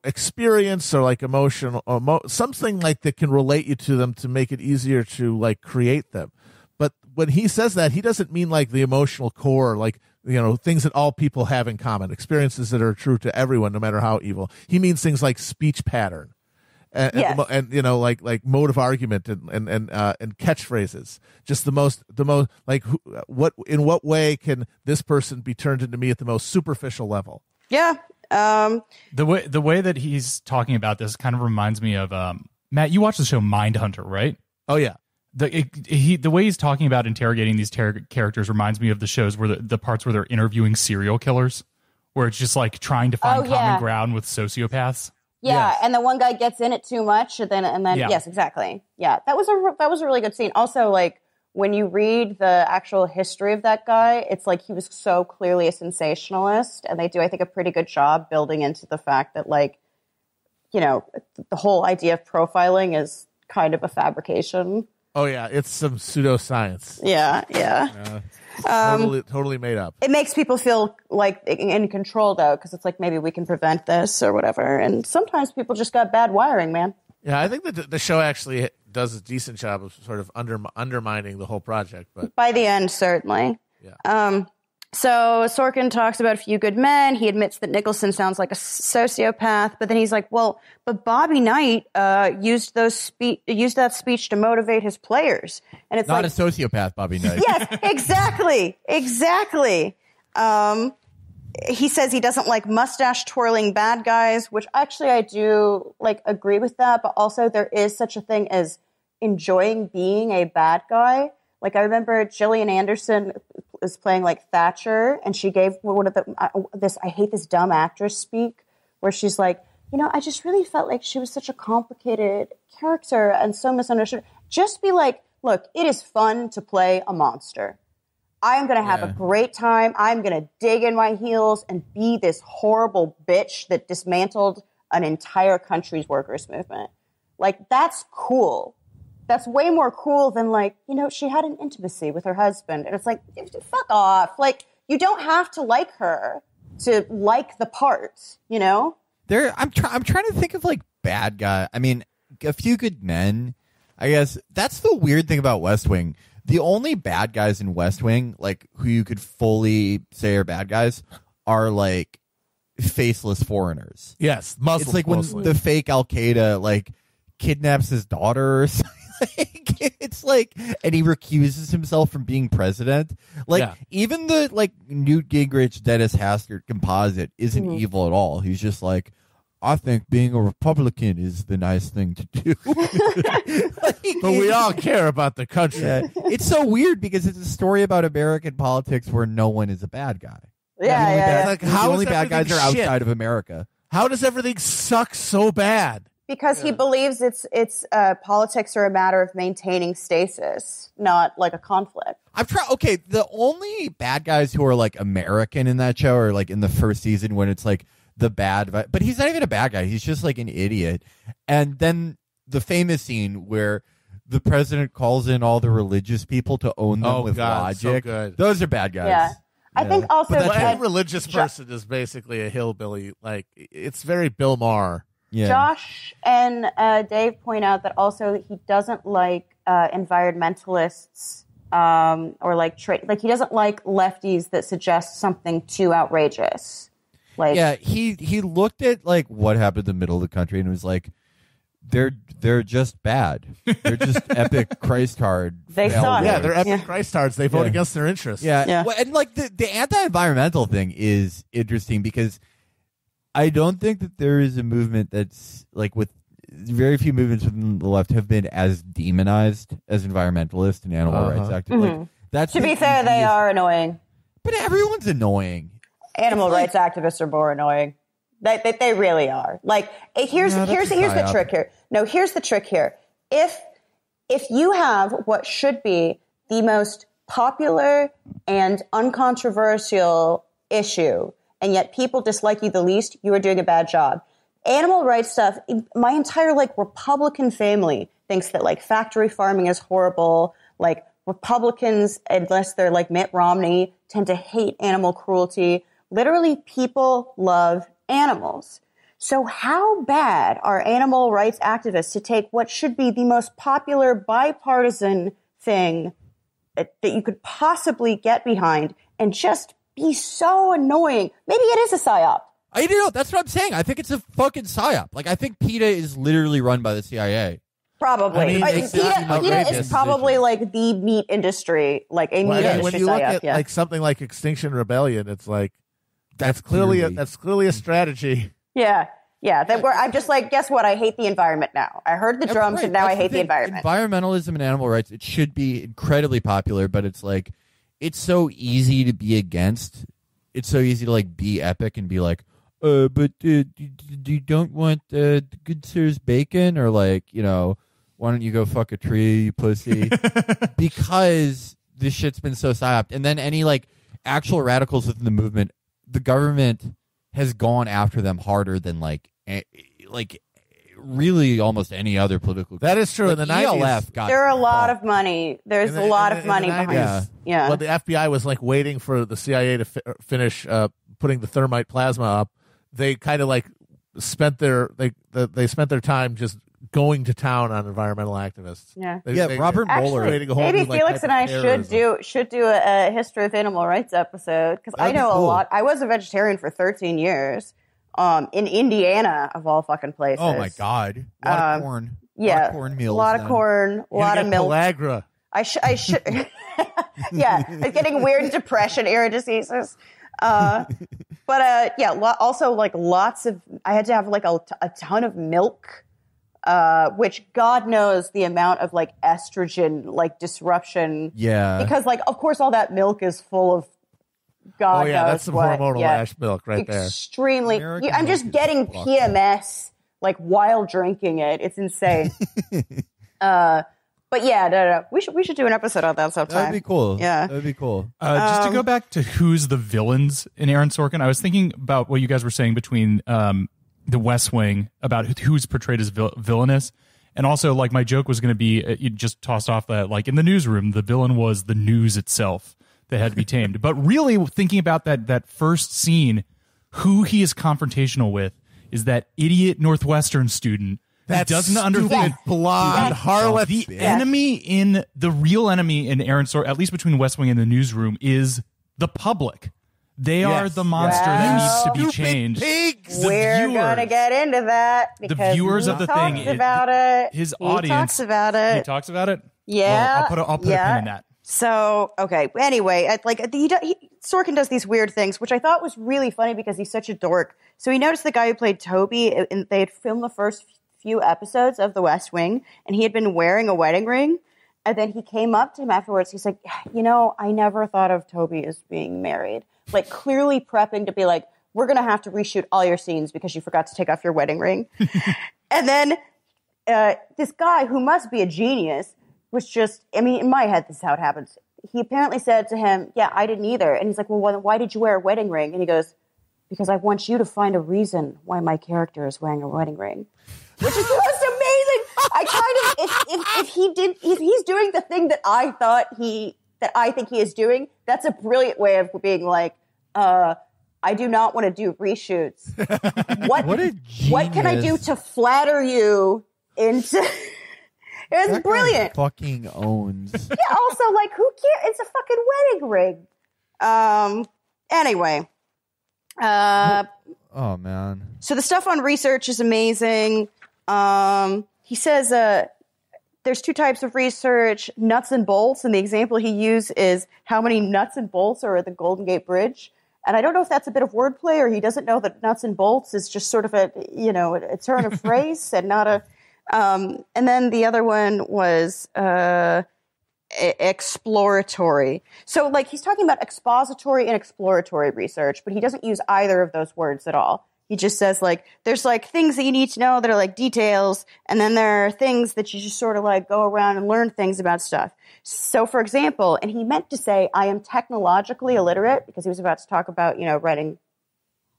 experience or emotional something that can relate you to them to make it easier to create them. But when he says that, he doesn't mean the emotional core, things that all people have in common, experiences that are true to everyone, no matter how evil. He means things like speech pattern, and mode of argument and catchphrases. Just the most in what way can this person be turned into me at the most superficial level? Yeah. The way that he's talking about this kind of reminds me of Matt. You watch the show Mindhunter, right? Oh yeah. The way he's talking about interrogating these characters reminds me of the shows where the parts where they're interviewing serial killers, where it's just trying to find common ground with sociopaths. Yeah, Yes. and the one guy gets in it too much, and then Yeah. yes, exactly. Yeah, that was a really good scene. Also, when you read the actual history of that guy, it's he was so clearly a sensationalist, and they do, I think, a pretty good job building into the fact that the whole idea of profiling is kind of a fabrication. Oh yeah, it's some pseudoscience. Yeah. Totally made up. It makes people feel in control, though, because it's maybe we can prevent this or whatever. And sometimes people just got bad wiring, man. Yeah, I think that the show actually does a decent job of sort of undermining the whole project. But By the end, certainly. Yeah. So Sorkin talks about A Few Good Men. He admits that Nicholson sounds like a sociopath, but then he's like, well, but Bobby Knight used that speech to motivate his players. And it's Not a sociopath, Bobby Knight. Yes, exactly. He says he doesn't like mustache twirling bad guys, which actually I do agree with that. But also there is such a thing as enjoying being a bad guy. I remember Gillian Anderson was playing Thatcher, and she gave one of this I hate this dumb actress speak where she's I just really felt like she was such a complicated character and so misunderstood. Just be look, it is fun to play a monster. I am going to have a great time. I'm going to dig in my heels and be this horrible bitch that dismantled an entire country's workers' movement. That's cool. That's way more cool than she had an intimacy with her husband. And it's fuck off. You don't have to like her to like the parts, I'm trying to think of bad guy. I mean, A Few Good Men. I guess that's the weird thing about West Wing. The only bad guys in West Wing, who you could fully say are bad guys, are faceless foreigners. Yes, Muslims. It's when mostly. the fake Al Qaeda kidnaps his daughter or something. It's and he recuses himself from being president. Even the Newt Gingrich, Dennis Hastert composite isn't evil at all. He's just I think being a Republican is the nice thing to do. But we all care about the country. Yeah. It's so weird because it's a story about American politics where no one is a bad guy. Like, The how only is bad guys are everything shit? outside of America. How does everything suck so bad? Because he believes it's politics are a matter of maintaining stasis, not like a conflict. I've tried. Okay, the only bad guys who are like American in that show are like in the first season when it's like the bad, but he's not even a bad guy. He's just like an idiot. And then the famous scene where the president calls in all the religious people to own them with logic. So good. Those are bad guys. Yeah. I think also any religious person is basically a hillbilly. Like, it's very Bill Maher. Yeah. Josh and Dave point out that also he doesn't like environmentalists or like he doesn't like lefties that suggest something too outrageous. Like, yeah, he looked at like what happened in the middle of the country and was like, they're just bad. They're just epic Christ-hard. They suck. Yeah, they're epic Christ-hards. They vote against their interests. Yeah. Well, and like the anti-environmental thing is interesting because I don't think that there is a movement that's like, with very few movements within the left have been as demonized as environmentalists and animal rights activists. Like, that's to be fair, they are annoying. But everyone's annoying. Animal rights activists are more annoying. They really are. Like, here's the trick here. No, here's the trick here. If you have what should be the most popular and uncontroversial issue, and yet people dislike you the least, you are doing a bad job. Animal rights stuff, my entire like Republican family thinks that like factory farming is horrible. Like, Republicans, unless they're like Mitt Romney, tend to hate animal cruelty. Literally, people love animals. So how bad are animal rights activists to take what should be the most popular bipartisan thing that you could possibly get behind and just be so annoying? Maybe it is a psyop. I don't know. That's what I'm saying. I think it's a fucking psyop. Like, I think PETA is literally run by the CIA. Probably. PETA is probably like the meat industry, like a meat industry when you look psyop. at like something like Extinction Rebellion, it's like that's clearly a strategy. Yeah. I'm just like, guess what? I hate the environment now. I heard the drums, and now I hate the environment. Environmentalism and animal rights, it should be incredibly popular, but it's like, it's so easy to be against. It's so easy to like be epic and be like, but you don't want good sir's bacon, or like, you know, why don't you go fuck a tree, you pussy? Because this shit's been so psyoped. And then any like actual radicals within the movement, the government has gone after them harder than like really almost any other political. That is true. Like, in the ELF 90s, got there are a lot of money. There's a lot of money behind. Yeah. Well, the FBI was like waiting for the CIA to finish putting the thermite plasma up. They kind of like spent their they spent their time just going to town on environmental activists. Yeah. Robert Mueller. Maybe Felix and I should do a history of animal rights episode, because I know a lot. I was a vegetarian for 13 years. In Indiana, of all fucking places. Oh my God! A lot of corn. Yeah, a lot of cornmeals. A lot of corn. A lot of milk. Pellagra. I should. Yeah, it's getting weird depression, era diseases. Also like lots of. I had to have like a ton of milk, which God knows the amount of like estrogen like disruption. Yeah, because like of course all that milk is full of. God knows that's some what. hormonal ash milk right there. Extremely. I'm just getting PMS like while drinking it. It's insane. But yeah, no. We should do an episode on that sometime. That'd be cool. Yeah, that'd be cool. Just to go back to who's the villains in Aaron Sorkin, I was thinking about what you guys were saying between the West Wing about who's portrayed as villainous. And also, like, my joke was going to be, you just tossed off that, like, in the newsroom, the villain was the news itself that had to be tamed. But really, thinking about that first scene, who he is confrontational with is that idiot Northwestern student that doesn't understand blonde harlot. The real enemy in Aaron Sorkin, at least between West Wing and the newsroom, is the public. They are the monster that needs to be changed. We're gonna get into that because the viewers of the thing about it. His audience talks about it. He talks about it. Yeah, well, I'll put a pin in that. So okay. Anyway, Sorkin does these weird things, which I thought was really funny because he's such a dork. So he noticed the guy who played Toby, and they had filmed the first few episodes of The West Wing, and he had been wearing a wedding ring. And then he came up to him afterwards. He's like, I never thought of Toby as being married. Like, clearly prepping to be like, we're going to have to reshoot all your scenes because you forgot to take off your wedding ring. And then this guy, who must be a genius, was just, in my head, this is how it happens. He apparently said to him, yeah, I didn't either. And he's like, well, why did you wear a wedding ring? And he goes, because I want you to find a reason why my character is wearing a wedding ring. Which is the most amazing. If he's doing the thing that I think he is doing, that's a brilliant way of being like, I do not want to do reshoots. What can I do to flatter you into? It was brilliant. Fucking owns. Yeah. Also, like, who cares? It's a fucking wedding ring. Anyway. Oh man. So the stuff on research is amazing. He says there's two types of research: nuts and bolts, and the example he used is how many nuts and bolts are at the Golden Gate Bridge. And I don't know if that's a bit of wordplay or he doesn't know that nuts and bolts is just sort of a turn of phrase and not a. And then the other one was exploratory. So, like, he's talking about expository and exploratory research, but he doesn't use either of those words at all. He just says, like, there's, like, things that you need to know that are, like, details, and then there are things that you just sort of, like, go around and learn things about stuff. So, for example, and he meant to say, I am technologically illiterate, because he was about to talk about, writing,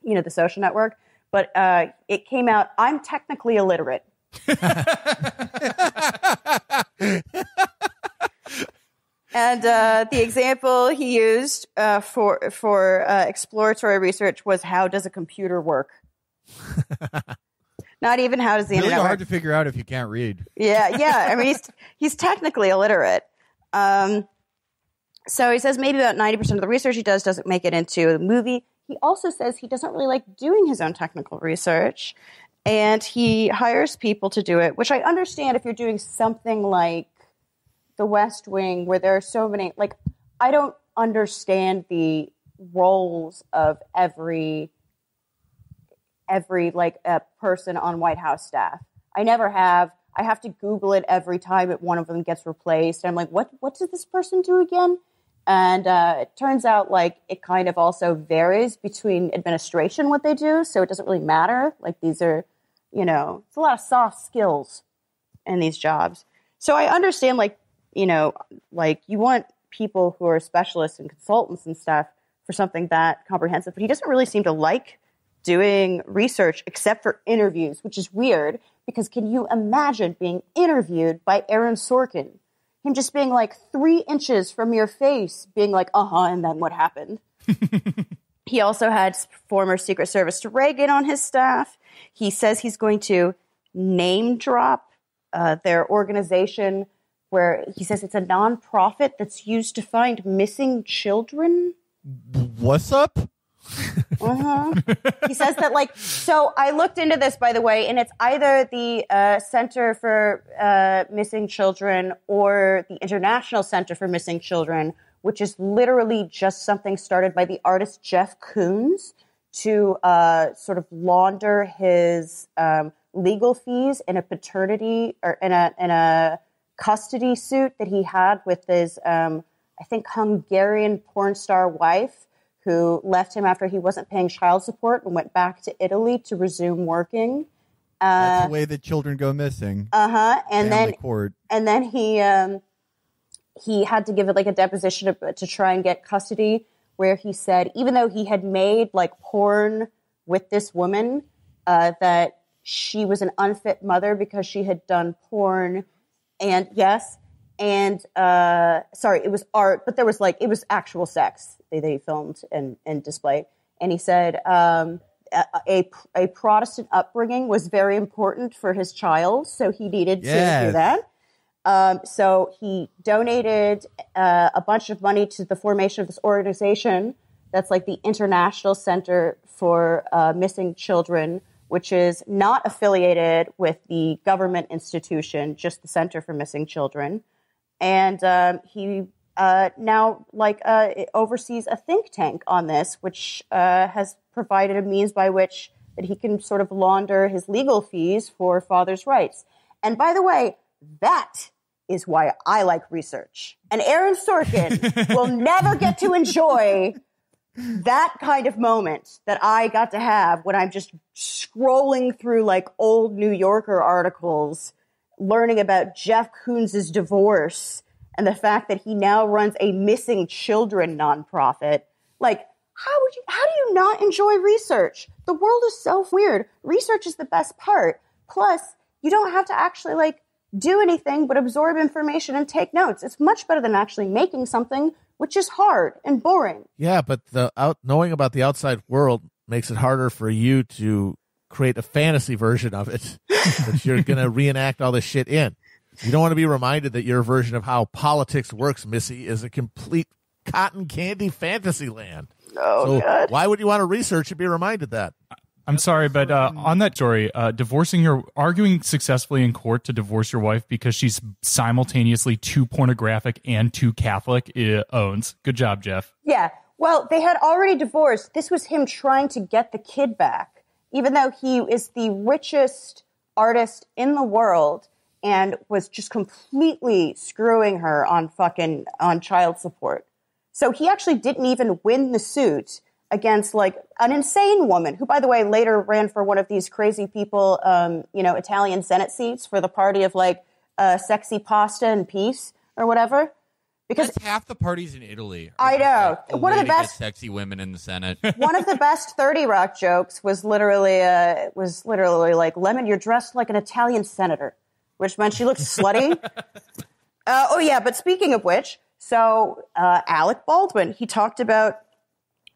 The Social Network, but it came out, I'm technically illiterate. And the example he used for exploratory research was, how does a computer work? Not even how does the really internet hard work. to figure out if you can't read. Yeah. I mean, he's technically illiterate. So he says maybe about 90% of the research he does doesn't make it into the movie. He also says he doesn't really like doing his own technical research, and he hires people to do it, which I understand if you're doing something like The West Wing, where there are so many, like, I don't understand the roles of every like a person on White House staff. I never have. I have to Google it every time one of them gets replaced. I'm like, what does this person do again? And it turns out, like, it kind of also varies between administration what they do, so it doesn't really matter. Like, these are, it's a lot of soft skills in these jobs. So I understand, like, like, you want people who are specialists and consultants and stuff for something that comprehensive, but he doesn't really seem to like doing research except for interviews, which is weird, because can you imagine being interviewed by Aaron Sorkin? Him just being like 3 inches from your face, being like, and then what happened? He also had former Secret Service to Reagan on his staff. He says he's going to name drop their organization, where he says it's a nonprofit that's used to find missing children. What's up? He says that, like, so I looked into this, by the way, and it's either the Center for Missing Children or the International Center for Missing Children, which is literally just something started by the artist Jeff Koons to sort of launder his legal fees in a paternity or in a custody suit that he had with his, I think, Hungarian porn star wife, who left him after he wasn't paying child support and went back to Italy to resume working. That's the way that children go missing. And then court. And then he had to give it like a deposition to try and get custody, where he said, even though he had made like porn with this woman, that she was an unfit mother because she had done porn. And it was art, but there was like, it was actual sex they filmed and displayed. And he said a Protestant upbringing was very important for his child, so he needed to do that. So he donated a bunch of money to the formation of this organization that's like the International Center for Missing Children, which is not affiliated with the government institution, just the Center for Missing Children. And he now oversees a think tank on this, which has provided a means by which that he can sort of launder his legal fees for fathers' rights. And by the way, that is why I like research. And Aaron Sorkin will never get to enjoy that kind of moment that I got to have when I'm just scrolling through like old New Yorker articles, learning about Jeff Koons's divorce and the fact that he now runs a missing children nonprofit. Like, how do you not enjoy research? The world is so weird. Research is the best part. Plus, you don't have to actually like do anything but absorb information and take notes. It's much better than actually making something, which is hard and boring. Yeah, but knowing about the outside world makes it harder for you to create a fantasy version of it that you're going to reenact all this shit in. You don't want to be reminded that your version of how politics works, Missy, is a complete cotton candy fantasy land. Oh, God. Why would you want to research and be reminded that? I'm sorry, but on that story, arguing successfully in court to divorce your wife because she's simultaneously too pornographic and too Catholic owns. Good job, Jeff. Yeah. Well, they had already divorced. This was him trying to get the kid back, even though he is the richest artist in the world and was just completely screwing her on child support. So he actually didn't even win the suit against like an insane woman who, by the way, later ran for one of these crazy people, Italian Senate seats for the party of like sexy pasta and peace or whatever. Because that's half the parties in Italy. I know. Like one of the best sexy women in the Senate. One of the best 30 Rock jokes was literally like, Lemon, you're dressed like an Italian senator, which meant she looked slutty. But speaking of which, so Alec Baldwin, he talked about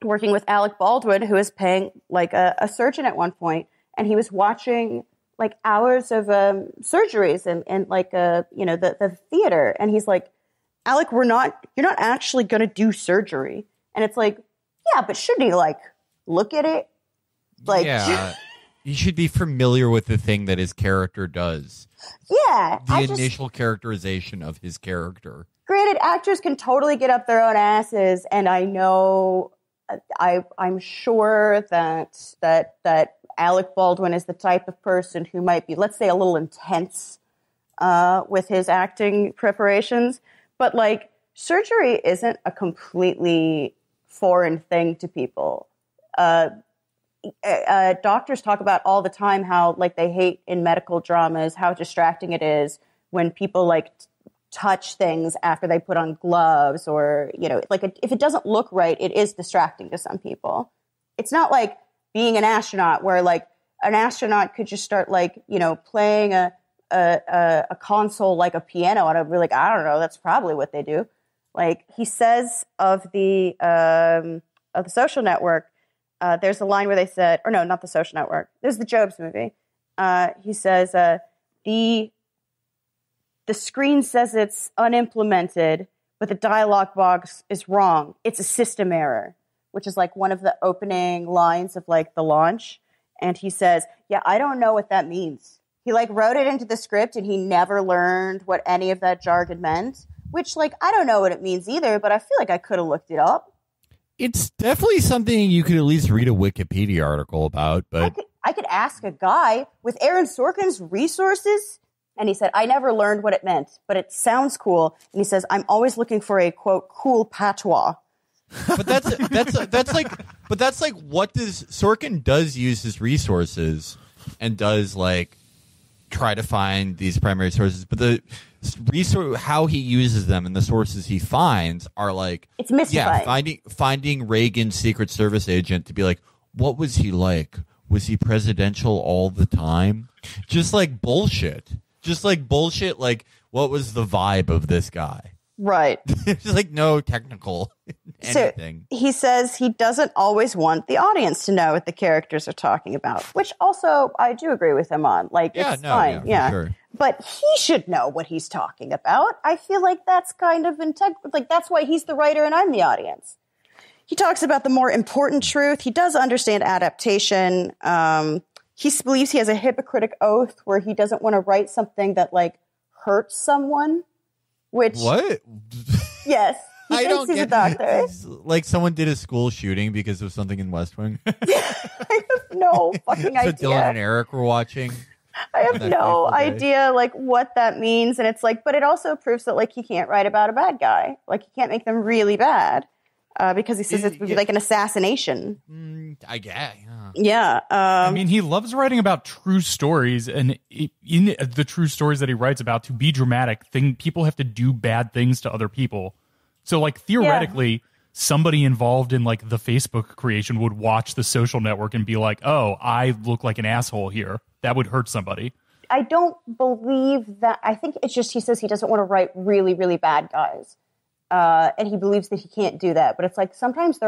working with Alec Baldwin, who is paying like a surgeon at one point, and he was watching like hours of surgeries and like the theater, and he's like, Alec, you're not actually going to do surgery, and it's like, yeah, but shouldn't he like look at it? Like, yeah, you should be familiar with the thing that his character does. Yeah, the initial characterization of his character. Granted, actors can totally get up their own asses, and I know. I'm sure that Alec Baldwin is the type of person who might be, let's say, a little intense with his acting preparations. But like, surgery isn't a completely foreign thing to people. Doctors talk about all the time how like they hate in medical dramas how distracting it is when people like touch things after they put on gloves, or if it doesn't look right, it is distracting to some people. It's not like being an astronaut where like an astronaut could just start like playing a console like a piano, and I'd be like, I don't know, that's probably what they do. Like he says of the Social Network, there's a line where they said, or no, not the Social Network, there's the Jobs movie. He says the screen says it's unimplemented, but the dialogue box is wrong. It's a system error, which is like one of the opening lines of like the launch. And he says, yeah, I don't know what that means. He like wrote it into the script and he never learned what any of that jargon meant, which like, I don't know what it means either, but I feel like I could have looked it up. It's definitely something you could at least read a Wikipedia article about, but I could ask a guy with Aaron Sorkin's resources. And he said, I never learned what it meant, but it sounds cool. And he says, I'm always looking for a, quote, cool patois. But that's like what does Sorkin does use his resources and does like try to find these primary sources, but the resource how he uses them and the sources he finds are like, it's mystifying. Yeah, finding Reagan's Secret Service agent to be like, what was he like? Was he presidential all the time? Just like bullshit. Like, what was the vibe of this guy? Right. It's like no technical anything. So he says he doesn't always want the audience to know what the characters are talking about, which also I do agree with him on. Like, it's fine. Yeah. Sure. But he should know what he's talking about. I feel like that's kind of like, that's why he's the writer and I'm the audience. He talks about the more important truth. He does understand adaptation. He believes he has a Hippocratic oath where he doesn't want to write something that like hurts someone. Which what? Yes, he thinks he's a doctor. Like someone did a school shooting because of something in West Wing. I have no fucking idea. So Dylan and Eric were watching. I have no idea like what that means, and it's like, but it also proves that like he can't write about a bad guy, like he can't make them really bad, because he says it would be like an assassination. I guess. Yeah. I mean, he loves writing about true stories, and in the true stories that he writes about, to be dramatic, people have to do bad things to other people. So, like, theoretically, somebody involved in, like, the Facebook creation would watch The Social Network and be like, oh, I look like an asshole here. That would hurt somebody. I don't believe that. I think it's just he says he doesn't want to write really, really bad guys. And he believes that he can't do that. But it's like sometimes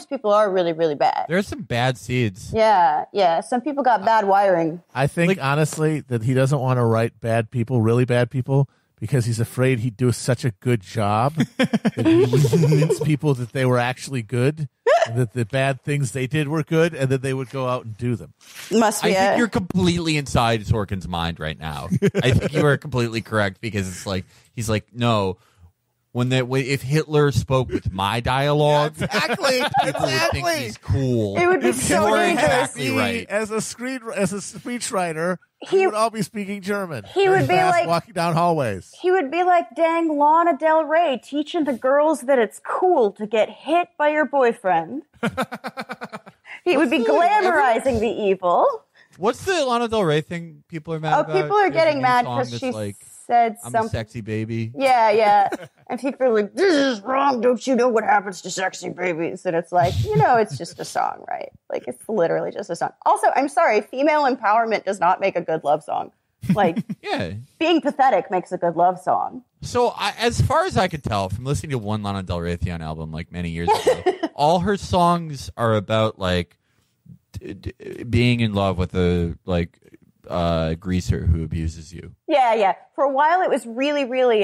people are really, really bad. There's some bad seeds. Yeah. Some people got bad wiring. I think, honestly, that he doesn't want to write bad people, really bad people, because he's afraid he'd do such a good job that he would convince people that they were actually good, and that the bad things they did were good, and that they would go out and do them. Must be. I think you're completely inside Sorkin's mind right now. I think you are completely correct, because it's like he's like, no, if Hitler spoke with my dialogue, exactly, people would think he's cool. It would be so dangerous. Exactly right. As a speechwriter, he would all be speaking German. He would be like walking down hallways. He would be like, dang, Lana Del Rey teaching the girls that it's cool to get hit by your boyfriend. He would be glamorizing the evil. What's the Lana Del Rey thing people are mad about? People are getting mad because she said I'm something. a sexy baby. Yeah. And people are like, this is wrong. Don't you know what happens to sexy babies? And it's like, it's just a song, right? Like, it's literally just a song. Also, I'm sorry, female empowerment does not make a good love song. Like, being pathetic makes a good love song. So, as far as I could tell from listening to one Lana Del Rey album like many years ago, all her songs are about like being in love with a greaser who abuses you. Yeah. For a while, it was really, really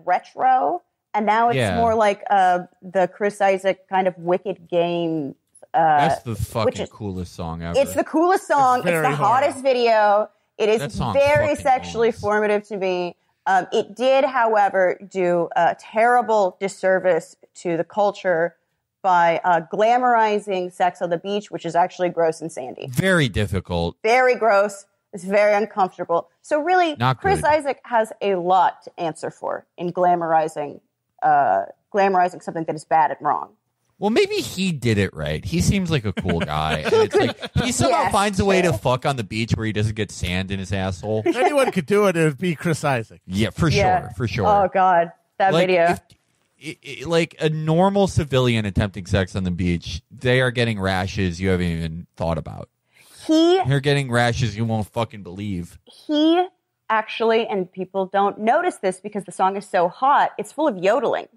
retro, and now it's more like the Chris Isaak kind of Wicked Game. That's the fucking coolest song ever. It's the coolest song. It's the hottest video. It is very sexually formative to me. It did, however, do a terrible disservice to the culture by glamorizing sex on the beach, which is actually gross and sandy. Very difficult. Very gross. It's very uncomfortable. So really, Chris good. Isaak has a lot to answer for in glamorizing something that is bad and wrong. Well, maybe he did it right. He seems like a cool guy. And it's like he somehow finds a way to fuck on the beach where he doesn't get sand in his asshole. If anyone could do it, it would be Chris Isaak. Yeah, for sure. Oh, God. That video. Like a normal civilian attempting sex on the beach, they are getting rashes you haven't even thought about. They're getting rashes you won't fucking believe. He actually, and people don't notice this because the song is so hot, it's full of yodeling.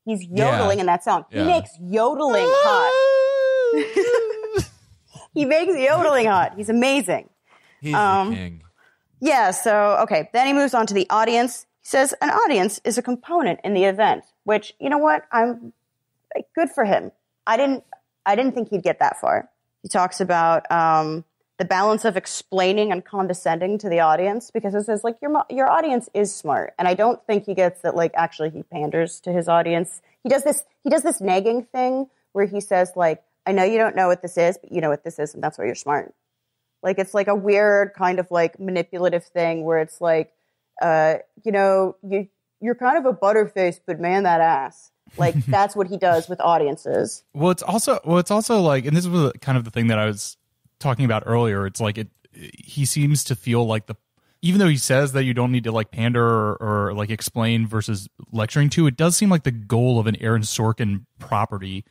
He's yodeling in that song. He makes yodeling hot. He makes yodeling hot. He's amazing. He's the king. Yeah, so, okay. Then he moves on to the audience. He says an audience is a component in the event, which, you know what? I'm good for him. I didn't think he'd get that far. He talks about the balance of explaining and condescending to the audience, because it says, like, your audience is smart. And I don't think he gets that, like, actually he panders to his audience. He does this nagging thing where he says, like, I know you don't know what this is, but you know what this is, and that's why you're smart. Like, it's like a weird kind of, like, manipulative thing where it's like, you're kind of a butterface, but man, that ass. Like, that's what he does with audiences. Well, it's also like, and this was kind of the thing that I was talking about earlier. It's like he seems to feel like even though he says that you don't need to like pander or like explain versus lecturing to, it does seem like the goal of an Aaron Sorkin property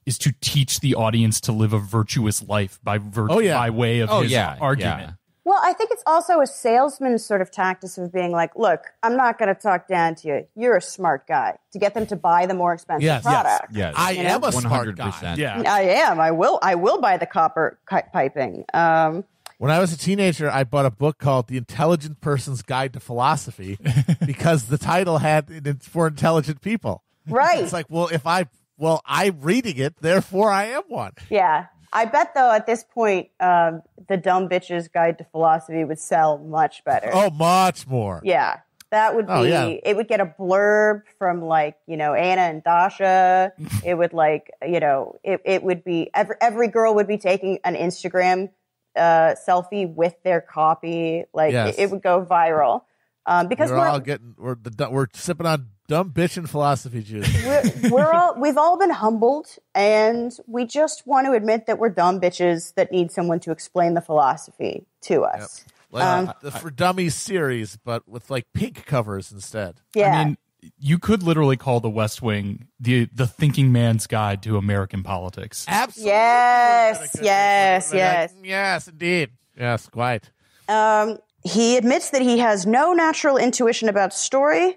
is to teach the audience to live a virtuous life by way of his argument. Yeah. Well, I think it's also a salesman's sort of tactic of being like, look, I'm not going to talk down to you. You're a smart guy, to get them to buy the more expensive product. Yes. I am a 100%. smart guy. Yeah. I am. I will buy the copper piping. When I was a teenager, I bought a book called The Intelligent Person's Guide to Philosophy because the title it's for intelligent people. Right. It's like, I'm reading it, therefore I am one. Yeah. I bet, though, at this point, the Dumb Bitch's Guide to Philosophy would sell much better. Oh, much more. Yeah. That would be, it would get a blurb from, like, Anna and Dasha. It would, like, it would be, every girl would be taking an Instagram selfie with their copy. Like it would go viral because we're sipping on dumb bitchin' philosophy juice. We've all been humbled, and we just want to admit that we're dumb bitches that need someone to explain the philosophy to us. Yep. Like the For Dummies series, but with like pink covers instead. Yeah. I mean, you could literally call The West Wing the thinking man's guide to American politics. Absolutely. Yes, indeed. Yes, quite. He admits that he has no natural intuition about story,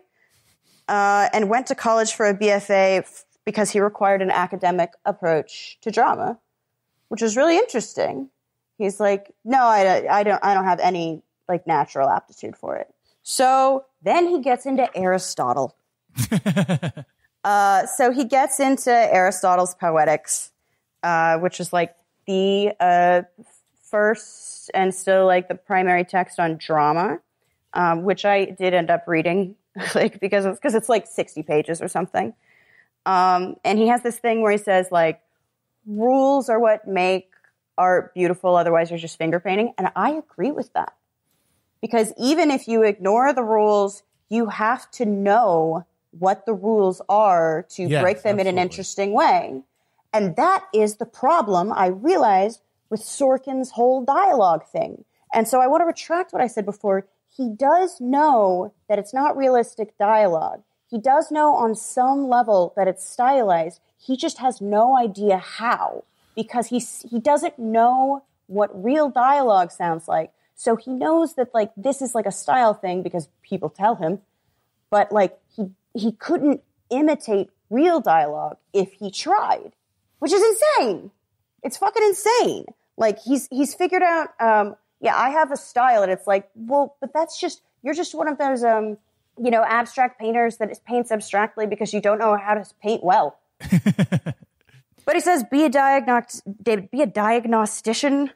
and went to college for a BFA because he required an academic approach to drama, which was really interesting. He's like, no, I don't have any like natural aptitude for it. So then he gets into Aristotle. So he gets into Aristotle's Poetics, which is like the first and still like the primary text on drama, which I did end up reading, like because it's like 60 pages or something. And he has this thing where he says like rules are what make art beautiful, otherwise you're just finger painting, and I agree with that. Because even if you ignore the rules, you have to know what the rules are to break them in an interesting way. And that is the problem I realized with Sorkin's whole dialogue thing. And so I want to retract what I said before. He does know that it's not realistic dialogue. He does know on some level that it's stylized. He just has no idea how, because he doesn't know what real dialogue sounds like. So he knows that like this is like a style thing because people tell him, but like he couldn't imitate real dialogue if he tried, which is insane. It's fucking insane. Like he's figured out, I have a style, and it's like, well, but you're just one of those abstract painters that paints abstractly because you don't know how to paint well. But he says, be a diagnostician.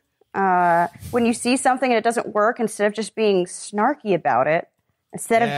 When you see something and it doesn't work, instead of just being snarky about it, instead of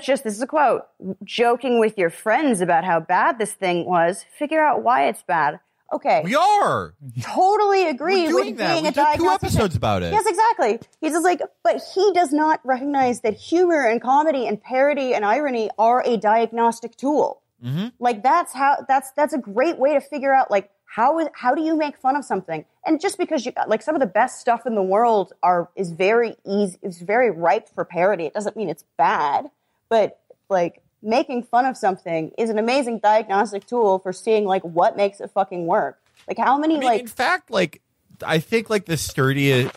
just, this is a quote, joking with your friends about how bad this thing was, figure out why it's bad. Okay. We are. Totally agree with being that. a did 2 episodes about it. Yes, exactly. He's just like, but he does not recognize that humor and comedy and parody and irony are a diagnostic tool. Mm-hmm. Like that's a great way to figure out like how do you make fun of something? And just because you like some of the best stuff in the world is very easy, is very ripe for parody. It doesn't mean it's bad, but like making fun of something is an amazing diagnostic tool for seeing like what makes it fucking work. Like how many in fact, like I think like the sturdiest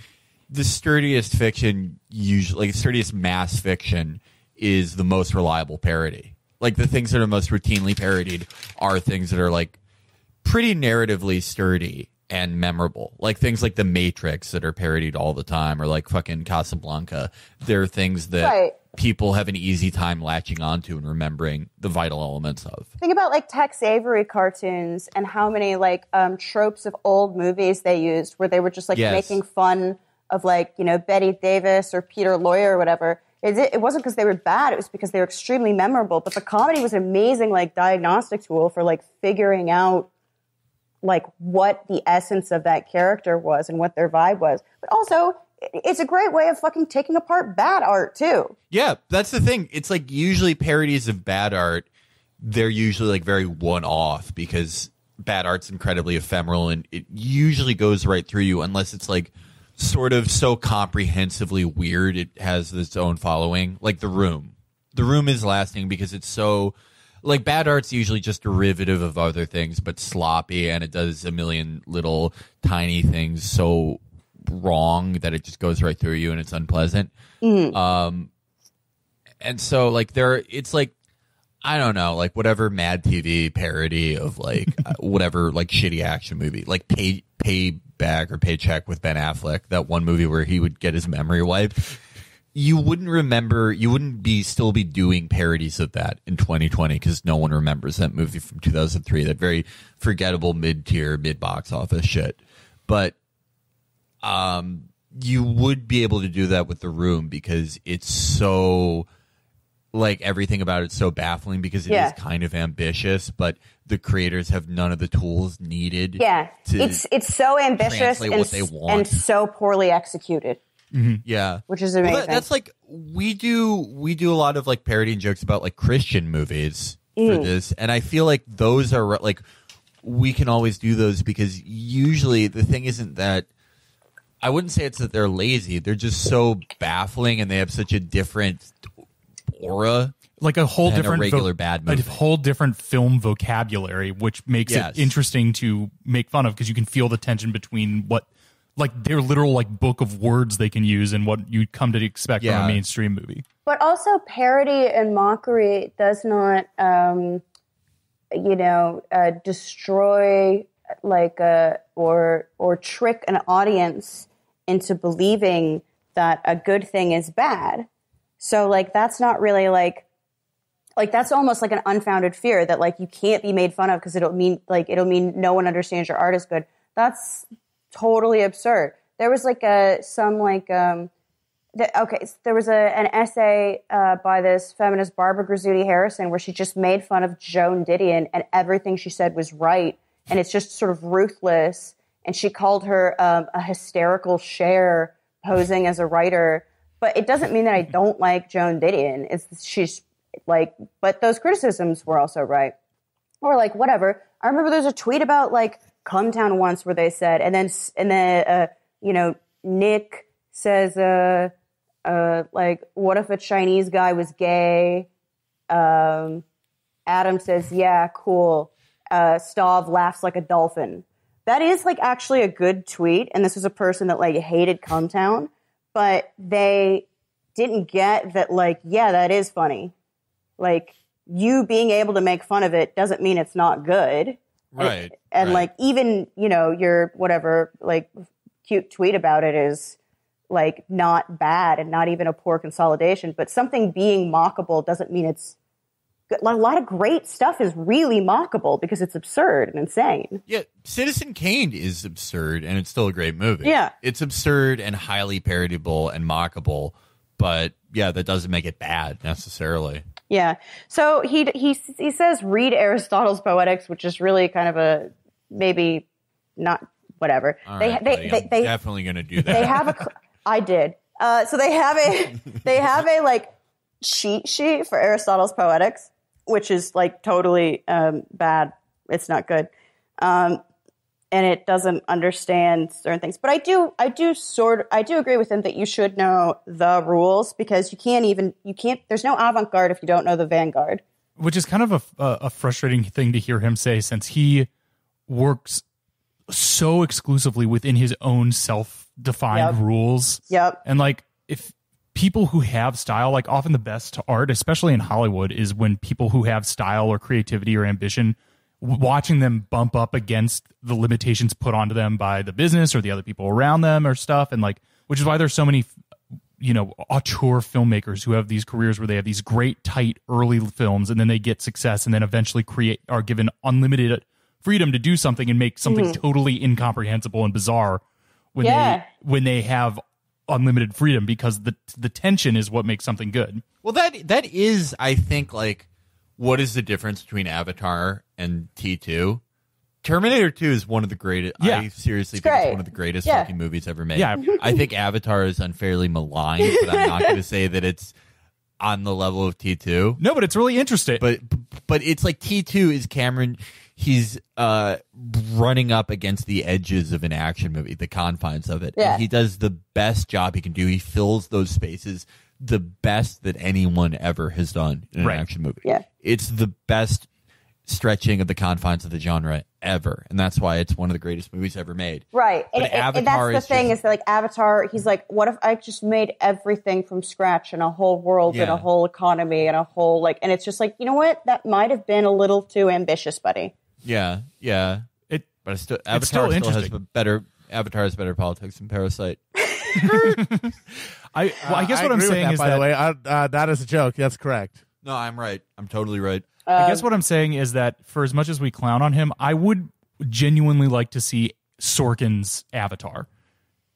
fiction usually, like sturdiest mass fiction, is the most reliable parody. Like the things that are most routinely parodied are things that are like pretty narratively sturdy and memorable. Like things like The Matrix that are parodied all the time, or like fucking Casablanca. They're things that people have an easy time latching onto and remembering the vital elements of. Think about like Tex Avery cartoons and how many like tropes of old movies they used where they were just like making fun of like, Betty Davis or Peter Lorre or whatever. It wasn't because they were bad. It was because they were extremely memorable. But the comedy was an amazing like diagnostic tool for like figuring out like what the essence of that character was and what their vibe was. But also, it's a great way of fucking taking apart bad art too. Yeah, that's the thing. It's like usually parodies of bad art, they're usually like very one-off because bad art's incredibly ephemeral and it usually goes right through you unless it's like sort of so comprehensively weird it has its own following. Like The Room. The Room is lasting because it's so... Like, bad art's usually just derivative of other things, but sloppy, and it does a million little tiny things so wrong that it just goes right through you, and it's unpleasant. Mm-hmm. And so, like, it's like, I don't know, like, whatever Mad TV parody of, like, whatever, like, shitty action movie, like Payback or Paycheck with Ben Affleck, that one movie where he would get his memory wiped. You wouldn't still be doing parodies of that in 2020 because no one remembers that movie from 2003, that very forgettable mid-tier, mid-box office shit. But you would be able to do that with The Room because it's so like everything about it's so baffling because it is kind of ambitious, but the creators have none of the tools needed. Yeah, it's so ambitious and so poorly executed. Yeah, which is amazing. Well, that's like we do a lot of like parodying jokes about like Christian movies for this, and I feel like those are like we can always do those because usually the thing isn't that. I wouldn't say it's that they're lazy. They're just so baffling, and they have such a different aura, like a whole different regular bad movie. A whole different film vocabulary, which makes it interesting to make fun of because you can feel the tension between what, like their literal like book of words they can use and what you come to expect from a mainstream movie. But also, parody and mockery does not, destroy like or trick an audience into believing that a good thing is bad. So like that's not really like that's almost like an unfounded fear that like you can't be made fun of because it'll mean no one understands your art is good. That's totally absurd. There was like there was an essay by this feminist Barbara Grazzuti Harrison where she just made fun of Joan Didion and everything she said was right. And it's just sort of ruthless. And she called her a hysterical Cher posing as a writer. But it doesn't mean that I don't like Joan Didion. She's like, but those criticisms were also right. Or like, whatever. I remember there's a tweet about like Come Town once where they said, and then Nick says, like, what if a Chinese guy was gay? Adam says, yeah, cool. Stav laughs like a dolphin. That is like actually a good tweet, and this was a person that like hated Come Town, but they didn't get that like, yeah, that is funny. Like you being able to make fun of it doesn't mean it's not good. Right. And like even, your whatever like cute tweet about it is like not bad and not even a poor consolidation, but something being mockable doesn't mean it's good. A lot of great stuff is really mockable because it's absurd and insane. Yeah, Citizen Kane is absurd and it's still a great movie. Yeah. It's absurd and highly parodiable and mockable, but yeah, that doesn't make it bad necessarily. Yeah. So he says read Aristotle's Poetics, which is really kind of a maybe not whatever. All right, buddy, I'm definitely going to do that. They have I did. So they have a like cheat sheet for Aristotle's Poetics, which is like totally bad. It's not good. And it doesn't understand certain things. But I do agree with him that you should know the rules because you can't there's no avant-garde if you don't know the vanguard. Which is kind of a frustrating thing to hear him say since he works so exclusively within his own self-defined rules. Yep. And like if people who have style, like often the best art, especially in Hollywood, is when people who have style or creativity or ambition, watching them bump up against the limitations put onto them by the business or the other people around them or stuff. And like, which is why there's so many, auteur filmmakers who have these careers where they have these great, tight early films and then they get success and then eventually are given unlimited freedom to do something and make something totally incomprehensible and bizarre when they have unlimited freedom because the tension is what makes something good. Well, that is, I think, like, what is the difference between Avatar and T2? Terminator 2 is one of the greatest. Yeah. I seriously think it's one of the greatest fucking movies ever made. Yeah. I think Avatar is unfairly maligned, but I'm not going to say that it's on the level of T2. No, but it's really interesting. But it's like T2 is Cameron. He's running up against the edges of an action movie, the confines of it. Yeah. And he does the best job he can do. He fills those spaces the best that anyone ever has done in an action movie. Yeah. It's the best stretching of the confines of the genre ever. And that's why it's one of the greatest movies ever made. Right. But And that's the thing is that, like, Avatar, he's like, what if I just made everything from scratch and a whole world and a whole economy and a whole, like, and it's just like, you know what? That might have been a little too ambitious, buddy. Yeah. Yeah. But Avatar still has Avatar has better politics than Parasite. I guess what I'm saying is by the way, that is a joke. That's correct. No, I'm right. I'm totally right. I guess what I'm saying is that for as much as we clown on him, I would genuinely like to see Sorkin's Avatar.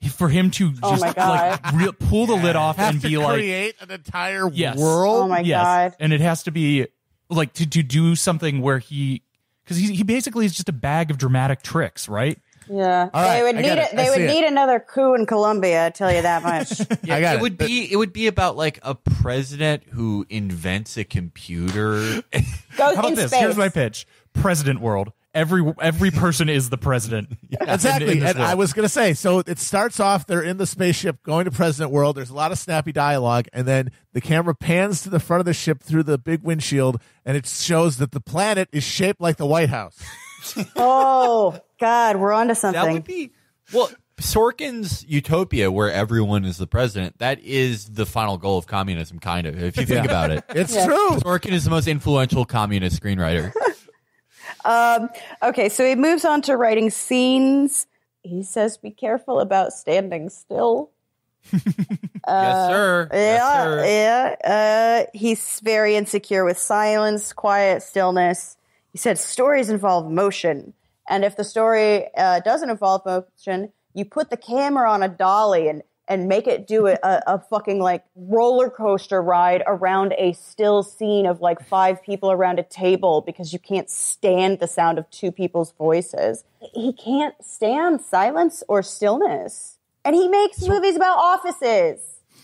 for him to Oh just my God. like pull the lid off Have and to be like, create an entire yes. world. Oh my yes. God. And it has to be like to do something where because he basically is just a bag of dramatic tricks, right? Yeah, All right, they would I need get it. it. They I would see need another coup in Colombia. I tell you that much. Yeah, I got it would be about like a president who invents a computer. Goes How about in this? space. Here's my pitch: President world. Every person is the president. Exactly. in this And I world. was going to say, so it starts off, they're in the spaceship going to President World. There's a lot of snappy dialogue. And then the camera pans to the front of the ship through the big windshield. And it shows that the planet is shaped like the White House. Oh God, we're onto something. That would be Sorkin's utopia, where everyone is the president. That is the final goal of communism, kind of. If you think about it, It's true. Sorkin is the most influential communist screenwriter. Okay, so he moves on to writing scenes. He says, "Be careful about standing still." Yes, sir. Yes, sir. Yeah. He's very insecure with silence, quiet, stillness. He said stories involve motion, and if the story doesn't involve motion, you put the camera on a dolly and make it do a fucking like roller coaster ride around a still scene of like 5 people around a table because you can't stand the sound of 2 people's voices. He can't stand silence or stillness. And he makes movies about offices.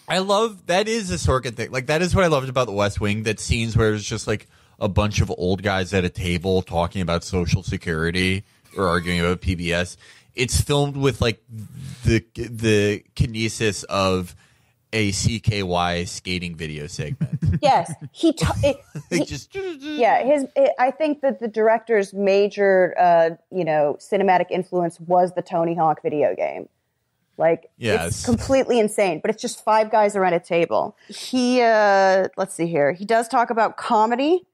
I love that is a Sorkin thing. Like that is what I loved about The West Wing. That scenes where it's just like a bunch of old guys at a table talking about Social Security or arguing about PBS. It's filmed with like the kinesis of a CKY skating video segment. Yes, I think that the director's major, cinematic influence was the Tony Hawk video game. Like, it's completely insane, but it's just 5 guys around a table. He, let's see here. He does talk about comedy.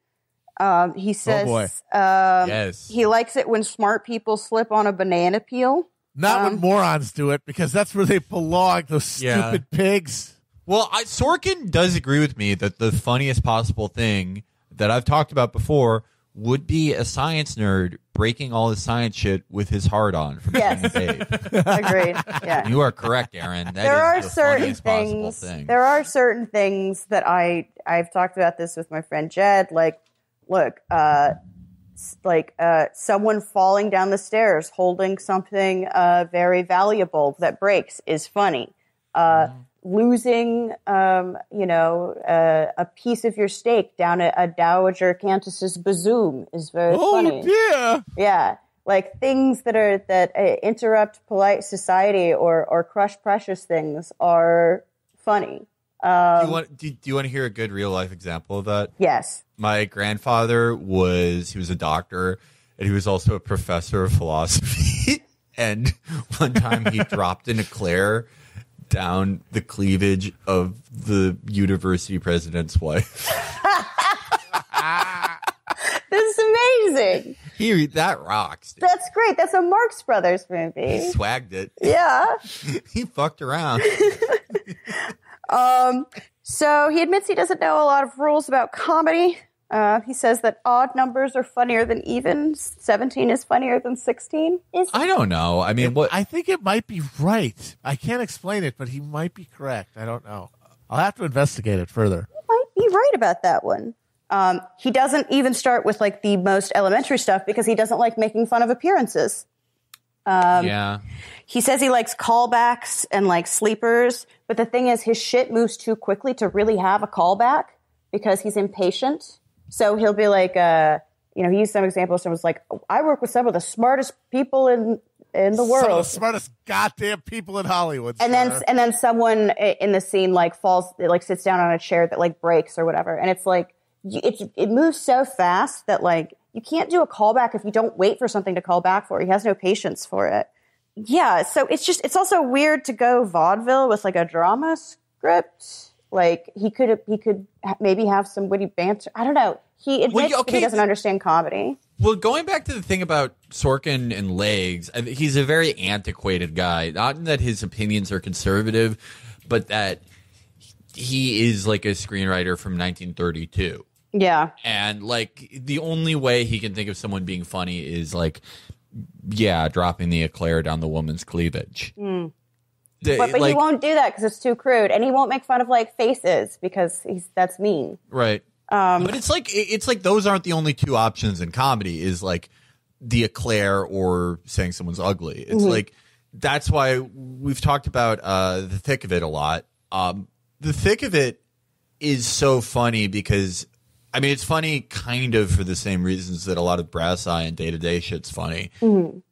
He says, yes, he likes it when smart people slip on a banana peel. Not when morons do it, because that's where they belong, those stupid pigs. Well, Sorkin does agree with me that the funniest possible thing that I've talked about before would be a science nerd breaking all his science shit with his hard-on from Yes. Babe. Agreed. Yeah. You are correct, Aaron. That There is are the certain funniest possible things. thing. There are certain things that I've talked about this with my friend Jed. Like, look, someone falling down the stairs holding something very valuable that breaks is funny. Losing, a piece of your steak down a Dowager Countess's bazoom is very funny. Oh, dear. Yeah. Like things that interrupt polite society or crush precious things are funny. Do you want to hear a good real life example of that? Yes. My grandfather was a doctor, and he was also a professor of philosophy. And one time he dropped an eclair down the cleavage of the university president's wife. This is amazing. That rocks. Dude. That's great. That's a Marx Brothers movie. He swagged it. Yeah. He fucked around. So he admits he doesn't know a lot of rules about comedy. He says that odd numbers are funnier than even. 17 is funnier than 16. I don't know. I mean, what? I think it might be right. I can't explain it, but he might be correct. I don't know. I'll have to investigate it further. He might be right about that one. He doesn't even start with like the most elementary stuff because he doesn't like making fun of appearances. Yeah. He says he likes callbacks and like sleepers, but the thing is his shit moves too quickly to really have a callback because he's impatient. So he'll be like, he used some example. Someone's like, I work with some of the smartest people in the world. Some of the smartest goddamn people in Hollywood. And then someone in the scene like sits down on a chair that like breaks or whatever. And it's like, it moves so fast that like you can't do a callback if you don't wait for something to call back for. He has no patience for it. Yeah. So it's also weird to go vaudeville with like a drama script. Like he could maybe have some witty banter. I don't know. He admits that he doesn't understand comedy. Well, going back to the thing about Sorkin and legs, he's a very antiquated guy. Not in that his opinions are conservative, but that he is like a screenwriter from 1932. Yeah. And like the only way he can think of someone being funny is like, dropping the eclair down the woman's cleavage. But he won't do that because it's too crude, and he won't make fun of like faces because that's mean. Right. But it's like those aren't the only two options in comedy. Is like the eclair or saying someone's ugly. It's like that's why we've talked about the thick of it a lot. The thick of it is so funny because I mean it's funny kind of for the same reasons that a lot of brass eye and day to day shit's funny.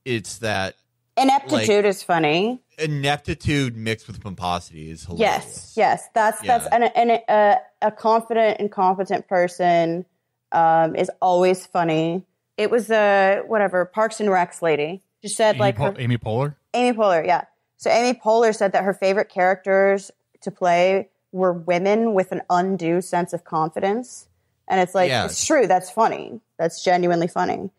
It's that ineptitude is funny. Ineptitude mixed with pomposity is hilarious. Yes. That's a confident and competent person is always funny. It was Parks and Recs lady. She said Amy Poehler. Amy Poehler, yeah. So Amy Poehler said that her favorite characters to play were women with an undue sense of confidence, and it's like it's true. That's funny. That's genuinely funny.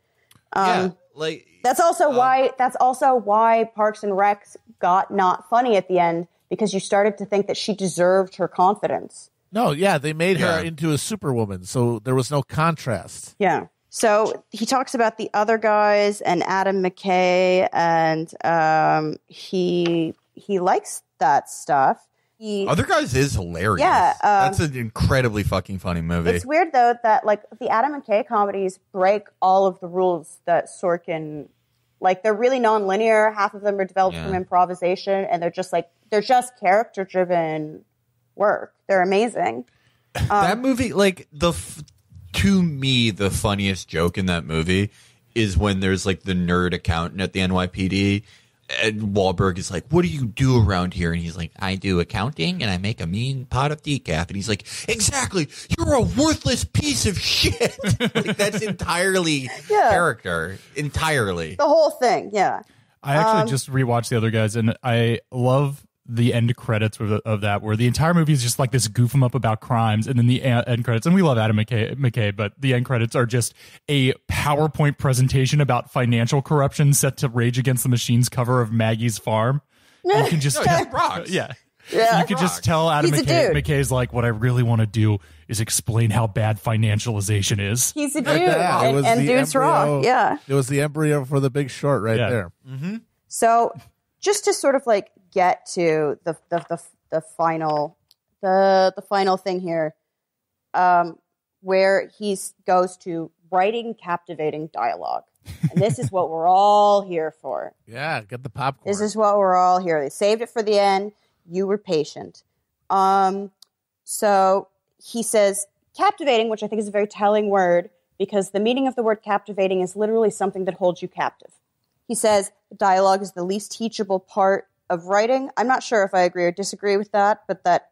That's also why Parks and Recs got not funny at the end, because you started to think that she deserved her confidence. No, yeah, they made her into a superwoman, so there was no contrast. Yeah. So he talks about the other guys and Adam McKay, and he likes that stuff. Other Guys is hilarious. Yeah. That's an incredibly fucking funny movie. It's weird, though, that like the Adam McKay comedies break all of the rules that Sorkin, like they're really non-linear. Half of them are developed from improvisation, and they're just character-driven work. They're amazing. That movie, like to me, the funniest joke in that movie is when there's like the nerd accountant at the NYPD. And Wahlberg is like, what do you do around here? And he's like, I do accounting and I make a mean pot of decaf. And he's like, exactly. You're a worthless piece of shit. Like, that's entirely character. Entirely. The whole thing. Yeah. I actually just rewatched The Other Guys, and I love the end credits of that, where the entire movie is just like this goof 'em up about crimes, and then the end credits, and we love Adam McKay, but the end credits are just a PowerPoint presentation about financial corruption set to Rage Against the Machine's cover of Maggie's Farm. You can just you could just tell Adam McKay's like, what I really want to do is explain how bad financialization is. He's a dude, and dude's wrong. Yeah, it was the embryo for The Big Short right there. Mm-hmm. So just to sort of like get to the final thing here, where he goes to writing captivating dialogue, and this is what we're all here for. Yeah, get the popcorn. This is what we're all here. They saved it for the end. You were patient. So he says captivating, which I think is a very telling word, because the meaning of the word captivating is literally something that holds you captive. He says dialogue is the least teachable part of writing. I'm not sure if I agree or disagree with that, but that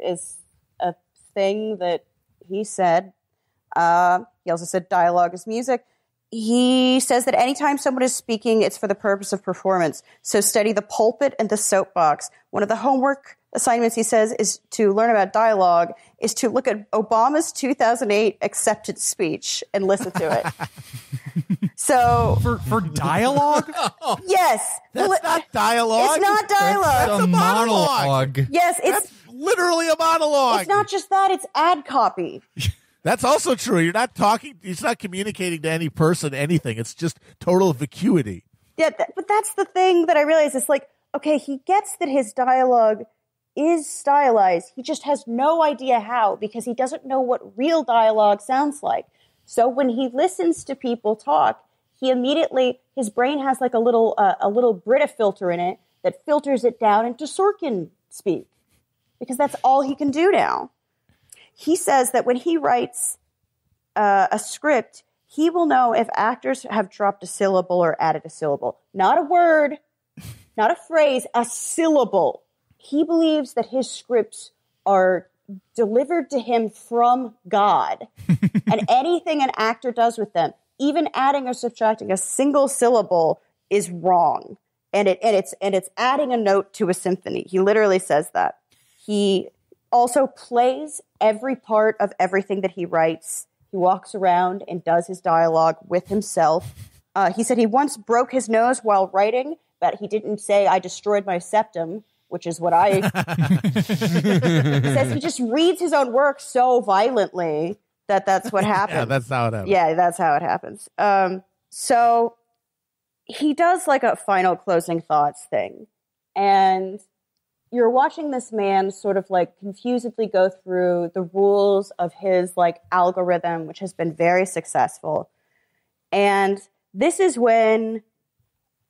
is a thing that he said. He also said dialogue is music. He says that anytime someone is speaking, it's for the purpose of performance. So study the pulpit and the soapbox. One of the homework assignments, he says, is to learn about dialogue, is to look at Obama's 2008 acceptance speech and listen to it. So for dialogue? Yes. That's not dialogue. It's not dialogue. That's a monologue. Yes, That's literally a monologue. It's not just that, it's ad copy. That's also true. You're not talking, it's not communicating to any person anything. It's just total vacuity. Yeah, but that's the thing that I realize. It's like, okay, he gets that his dialogue is stylized. He just has no idea how, because he doesn't know what real dialogue sounds like. So when he listens to people talk, he immediately, his brain has like a little Brita filter in it that filters it down into Sorkin speak, because that's all he can do now. He says that when he writes a script, he will know if actors have dropped a syllable or added a syllable. Not a word, not a phrase, a syllable. He believes that his scripts are delivered to him from God. And anything an actor does with them, even adding or subtracting a single syllable, is wrong. And it's adding a note to a symphony. He literally says that. He also plays every part of everything that he writes. He walks around and does his dialogue with himself. He said he once broke his nose while writing, but he didn't say, I destroyed my septum, which is what I... He says he just reads his own work so violently that's what happens. Yeah, that's how it happens. Yeah, that's how it happens. So he does like a final closing thoughts thing. And you're watching this man sort of like confusedly go through the rules of his like algorithm, which has been very successful. And this is when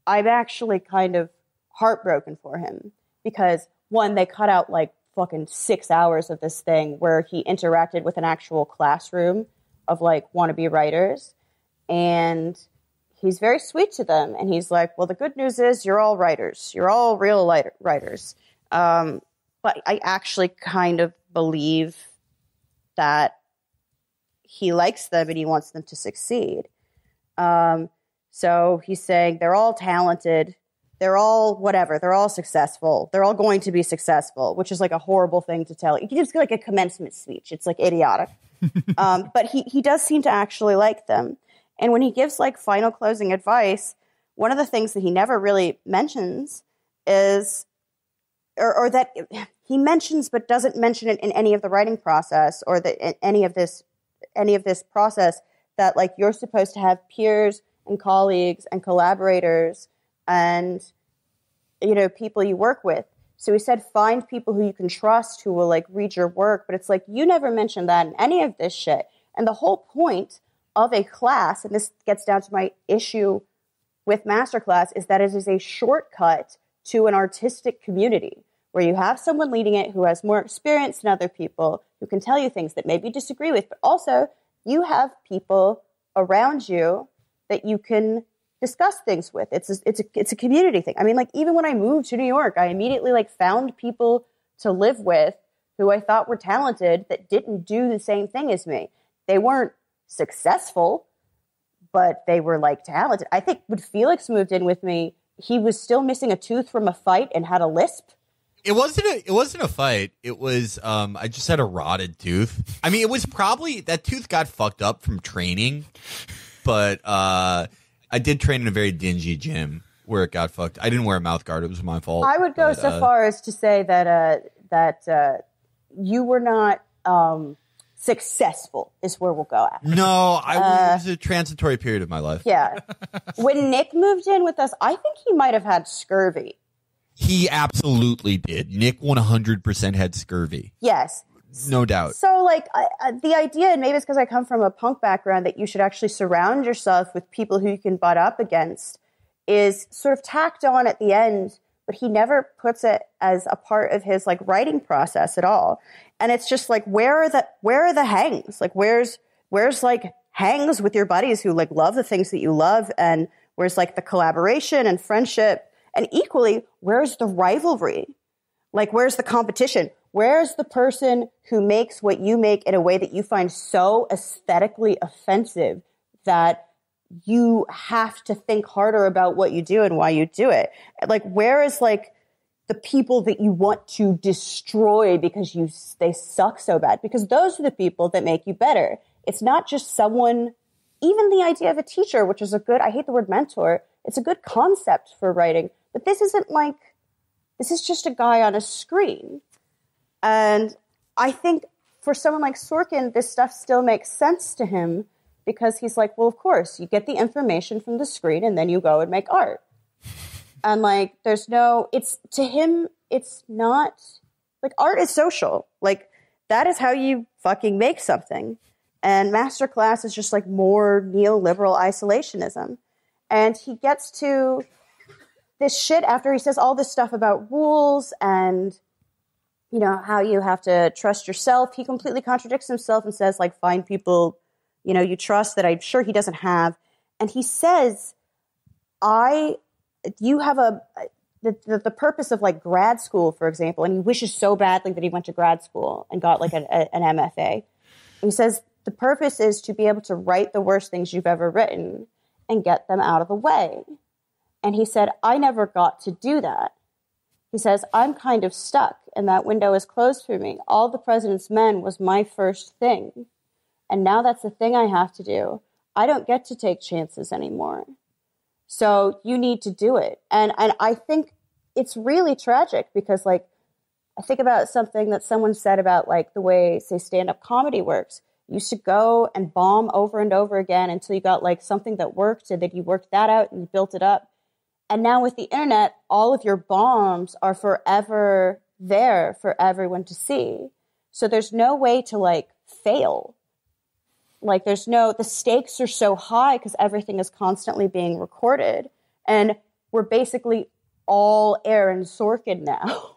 I'm actually kind of heartbroken for him because, one, they cut out like fucking 6 hours of this thing where he interacted with an actual classroom of like wannabe writers, and he's very sweet to them. And he's like, well, the good news is you're all writers. You're all real writers. But I actually kind of believe that he likes them and he wants them to succeed. So he's saying they're all talented. They're all whatever. They're all successful. They're all going to be successful, which is like a horrible thing to tell. You can just like a commencement speech. It's like idiotic. But he does seem to actually like them. And when he gives like final closing advice, one of the things that he never really mentions is, or that he mentions but doesn't mention it in any of the writing process or any of this process, that like you're supposed to have peers and colleagues and collaborators and, you know, people you work with. So he said, find people who you can trust who will like read your work. But it's like, you never mentioned that in any of this shit. And the whole point of a class, and this gets down to my issue with Masterclass, is that it is a shortcut to an artistic community where you have someone leading it who has more experience than other people, who can tell you things that maybe you disagree with, but also you have people around you that you can discuss things with. It's a community thing. I mean, like, even when I moved to New York, I immediately like found people to live with who I thought were talented that didn't do the same thing as me. They weren't successful, but they were like talented. I think when Felix moved in with me, he was still missing a tooth from a fight and had a lisp. It wasn't a fight. It was I just had a rotted tooth. I mean, it was probably that tooth got fucked up from training, but I did train in a very dingy gym where it got fucked. I didn't wear a mouth guard. It was my fault. I would go so far as to say that you were not successful is where we'll go at. No, it was a transitory period of my life. Yeah. When Nick moved in with us, I think he might have had scurvy. He absolutely did. Nick 100% had scurvy. Yes. No doubt. So, like, the idea, and maybe it's because I come from a punk background, that you should actually surround yourself with people who you can butt up against is sort of tacked on at the end, but he never puts it as a part of his, like, writing process at all. And it's just like, where are the hangs? Like, where's like hangs with your buddies who like love the things that you love, and where's like the collaboration and friendship, and equally, where's the rivalry? Like, where's the competition? Where's the person who makes what you make in a way that you find so aesthetically offensive that you have to think harder about what you do and why you do it? Like, where is like the people that you want to destroy because they suck so bad? Because those are the people that make you better. It's not just someone, even the idea of a teacher, which is I hate the word mentor. It's a good concept for writing, but this is just a guy on a screen. And I think for someone like Sorkin, this stuff still makes sense to him because he's like, well, of course, you get the information from the screen and then you go and make art. And like, to him, it's not, like, art is social. Like, that is how you fucking make something. And Masterclass is just like more neoliberal isolationism. And he gets to this shit after he says all this stuff about rules and, you know, how you have to trust yourself. He completely contradicts himself and says, like, find people, you know, you trust that I'm sure he doesn't have. And he says, you have the purpose of like grad school, for example, and he wishes so badly that he went to grad school and got like an MFA. He says the purpose is to be able to write the worst things you've ever written and get them out of the way. And he said, I never got to do that. He says, I'm kind of stuck and that window is closed for me. All the President's Men was my first thing. And now that's the thing I have to do. I don't get to take chances anymore. So you need to do it. And I think it's really tragic because, like, I think about something that someone said about, like, the way, say, stand-up comedy works. You used to go and bomb over and over again until you got, like, something that worked, and then you worked that out and you built it up. And now with the internet, all of your bombs are forever there for everyone to see. So there's no way to like fail. Like the stakes are so high because everything is constantly being recorded. And we're basically all Aaron Sorkin now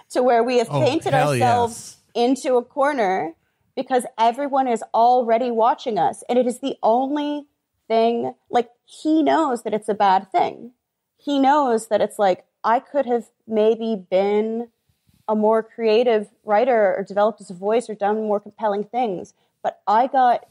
to where we have painted ourselves into a corner because everyone is already watching us. And it is the only thing, like, he knows that it's a bad thing. He knows that it's like, I could have maybe been a more creative writer or developed as a voice or done more compelling things. But I got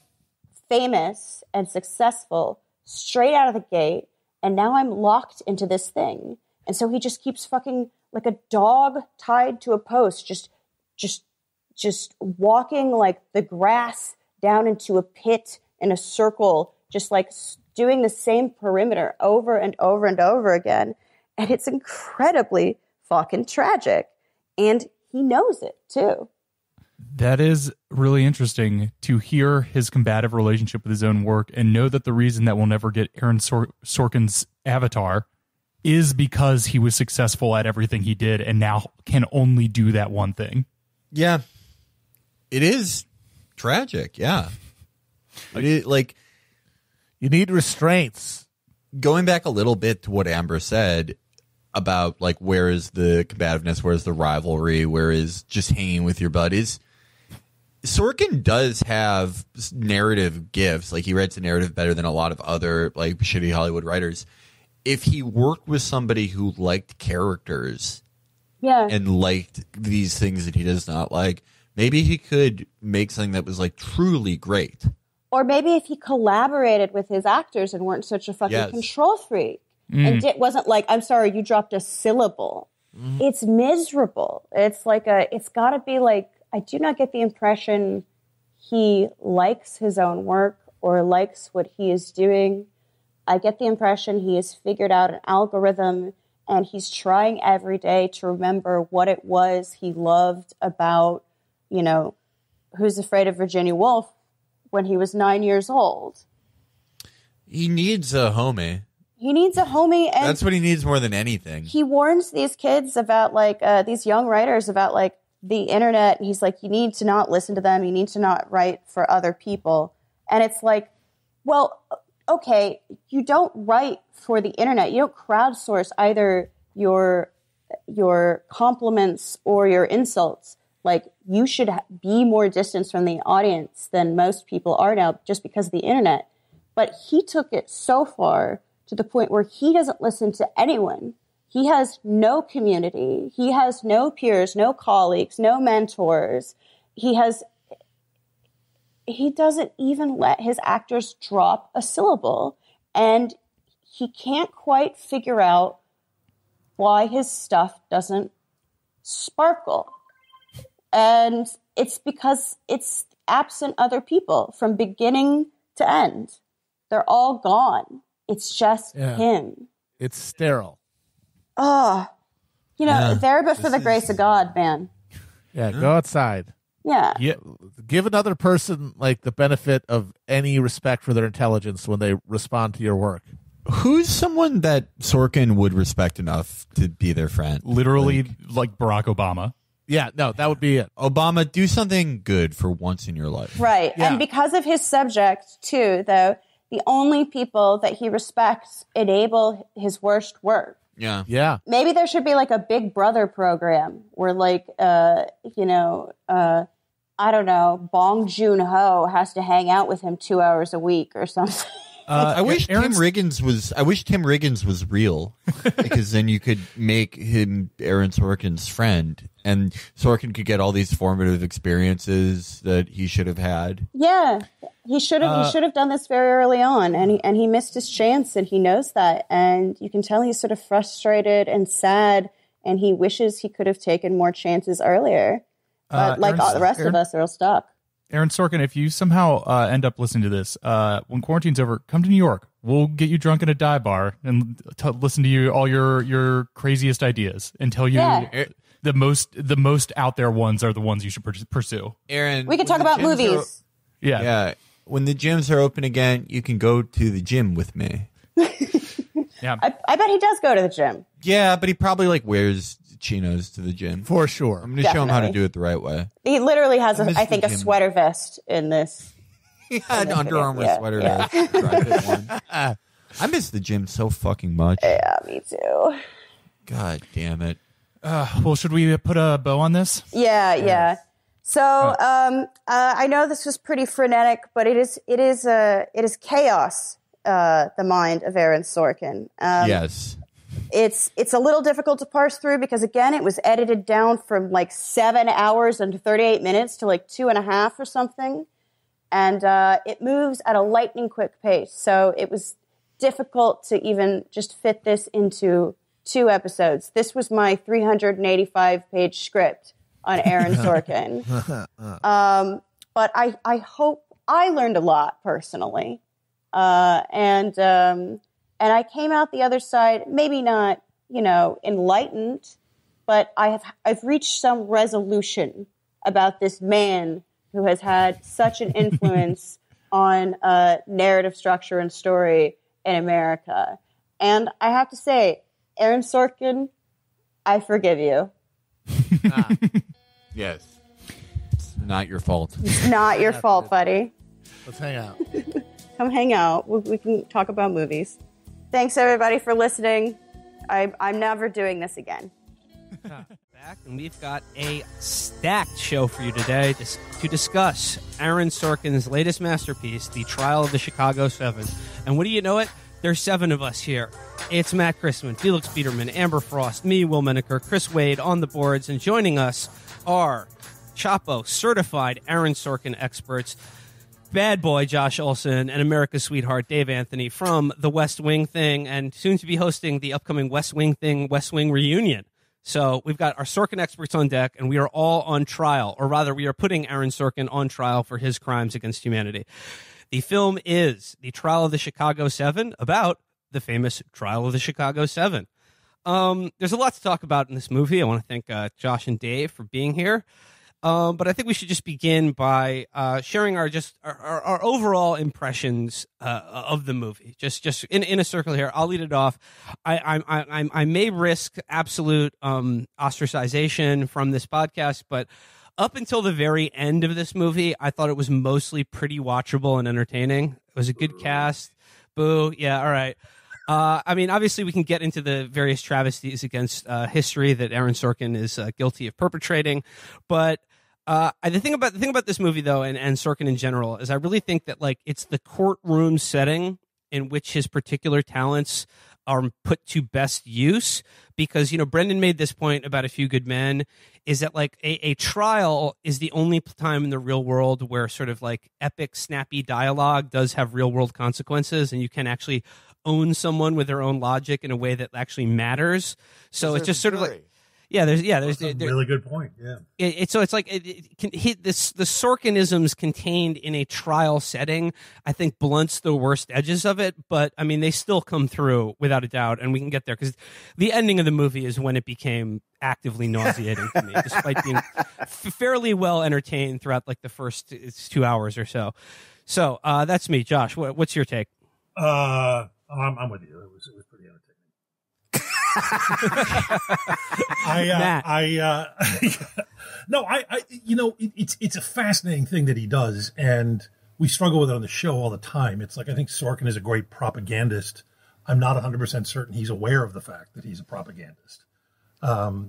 famous and successful straight out of the gate. And now I'm locked into this thing. And so he just keeps fucking like a dog tied to a post, just walking like the grass down into a pit in a circle, just like doing the same perimeter over and over and over again. And it's incredibly fucking tragic. And he knows it too. That is really interesting to hear his combative relationship with his own work and know that the reason that we'll never get Aaron Sorkin's Avatar is because he was successful at everything he did and now can only do that one thing. Yeah. It is tragic. Yeah. Like, you need restraints. Going back a little bit to what Amber said about like, where is the combativeness? Where's the rivalry? Where is just hanging with your buddies? Sorkin does have narrative gifts. Like, he writes a narrative better than a lot of other like shitty Hollywood writers. If he worked with somebody who liked characters and liked these things that he does not like, maybe he could make something that was like truly great. Or maybe if he collaborated with his actors and weren't such a fucking control freak and it wasn't like, I'm sorry, you dropped a syllable. It's miserable. It's like it's got to be like, I do not get the impression he likes his own work or likes what he is doing. I get the impression he has figured out an algorithm and he's trying every day to remember what it was he loved about, you know, Who's Afraid of Virginia Woolf when he was 9 years old. He needs a homie. He needs a homie. And that's what he needs more than anything. He warns these kids about like these young writers about like the internet. And he's like, you need to not listen to them. You need to not write for other people. And it's like, well, okay, you don't write for the internet. You don't crowdsource either your compliments or your insults. Like, you should be more distanced from the audience than most people are now just because of the internet. But he took it so far to the point where he doesn't listen to anyone. He has no community. He has no peers, no colleagues, no mentors. He doesn't even let his actors drop a syllable. And he can't quite figure out why his stuff doesn't sparkle. And it's because it's absent other people from beginning to end. They're all gone. It's just him. It's sterile. Oh, there but for the grace of God, man. Yeah, go outside. Yeah. Give another person like the benefit of any respect for their intelligence when they respond to your work. Who's someone that Sorkin would respect enough to be their friend? Literally, like Barack Obama. Yeah, no, that would be it. Obama, do something good for once in your life. Right. Yeah. And because of his subject, too, though, the only people that he respects enable his worst work. Yeah. Yeah. Maybe there should be like a Big Brother program where like, I don't know, Bong Joon-ho has to hang out with him 2 hours a week or something. I wish Tim Riggins was real, because then you could make him Aaron Sorkin's friend, and Sorkin could get all these formative experiences that he should have had. Yeah, he should have done this very early on, and he missed his chance, and he knows that, and you can tell he's sort of frustrated and sad, and he wishes he could have taken more chances earlier. But like all the rest of us, are stuck. Aaron Sorkin, if you somehow end up listening to this, when quarantine's over, come to New York. We'll get you drunk in a dive bar and listen to you all your craziest ideas and tell you the most out there ones are the ones you should pursue. Aaron, we can talk about movies. Yeah. When the gyms are open again, you can go to the gym with me. Yeah, I bet he does go to the gym. Yeah, but he probably like wears chinos to the gym. For sure. I'm going to show him how to Definitely. do it the right way. He literally has, I miss I think, the a gym. sweater vest in this. He had an Under Armour Yeah, sweater yeah. vest. Tried it one. I miss the gym so fucking much. Yeah, me too. God damn it. Well, should we put a bow on this? Yeah. So I know this was pretty frenetic, but it is chaos. The mind of Aaron Sorkin. Yes. It's a little difficult to parse through because again, it was edited down from like 7 hours and 38 minutes to like 2.5 or something, and it moves at a lightning quick pace. So it was difficult to even just fit this into 2 episodes. This was my 385-page script on Aaron Sorkin. But I hope I learned a lot personally. And I came out the other side, maybe not, enlightened, but I've reached some resolution about this man who has had such an influence on narrative structure and story in America. And I have to say, Aaron Sorkin, I forgive you. Yes. It's not your fault. It's not your fault, buddy. Let's hang out. Come hang out. We can talk about movies. Thanks, everybody, for listening. I'm never doing this again. Back, and we've got a stacked show for you today to discuss Aaron Sorkin's latest masterpiece, The Trial of the Chicago 7. And what do you know it? There's 7 of us here. It's Matt Chrisman, Felix Biederman, Amber Frost, me, Will Menaker, Chris Wade on the boards, and joining us are Chapo, certified Aaron Sorkin experts, bad boy Josh Olson, and America's sweetheart Dave Anthony from the West Wing thing, and soon to be hosting the upcoming West Wing thing, West Wing reunion. So we've got our Sorkin experts on deck, and we are all on trial, or rather, we are putting Aaron Sorkin on trial for his crimes against humanity. The film is The Trial of the Chicago 7, about the famous Trial of the Chicago 7. There's a lot to talk about in this movie. I want to thank Josh and Dave for being here. But I think we should just begin by sharing our overall impressions of the movie. Just in a circle here. I'll lead it off. I may risk absolute ostracization from this podcast, but up until the very end of this movie, I thought it was mostly pretty watchable and entertaining. It was a good cast. Boo. Yeah. All right. I mean, obviously, we can get into the various travesties against history that Aaron Sorkin is guilty of perpetrating, but the thing about this movie, though, and Sorkin in general, is I really think that it's the courtroom setting in which his particular talents are put to best use. Because Brendan made this point about A Few Good Men, is that a trial is the only time in the real world where sort of epic, snappy dialogue does have real world consequences, and you can actually own someone with their own logic in a way that actually matters. So it's just sort of there's a really good point. Yeah, the Sorkinisms contained in a trial setting, I think, blunts the worst edges of it. But I mean, they still come through without a doubt, and we can get there because the ending of the movie is when it became actively nauseating to me, despite being fairly well entertained throughout the first 2 hours or so. So that's me, Josh. What's your take? I'm with you. It was pretty entertaining. It's a fascinating thing that he does, and we struggle with it on the show all the time. It's I think Sorkin is a great propagandist. I'm not 100% certain he's aware of the fact that he's a propagandist.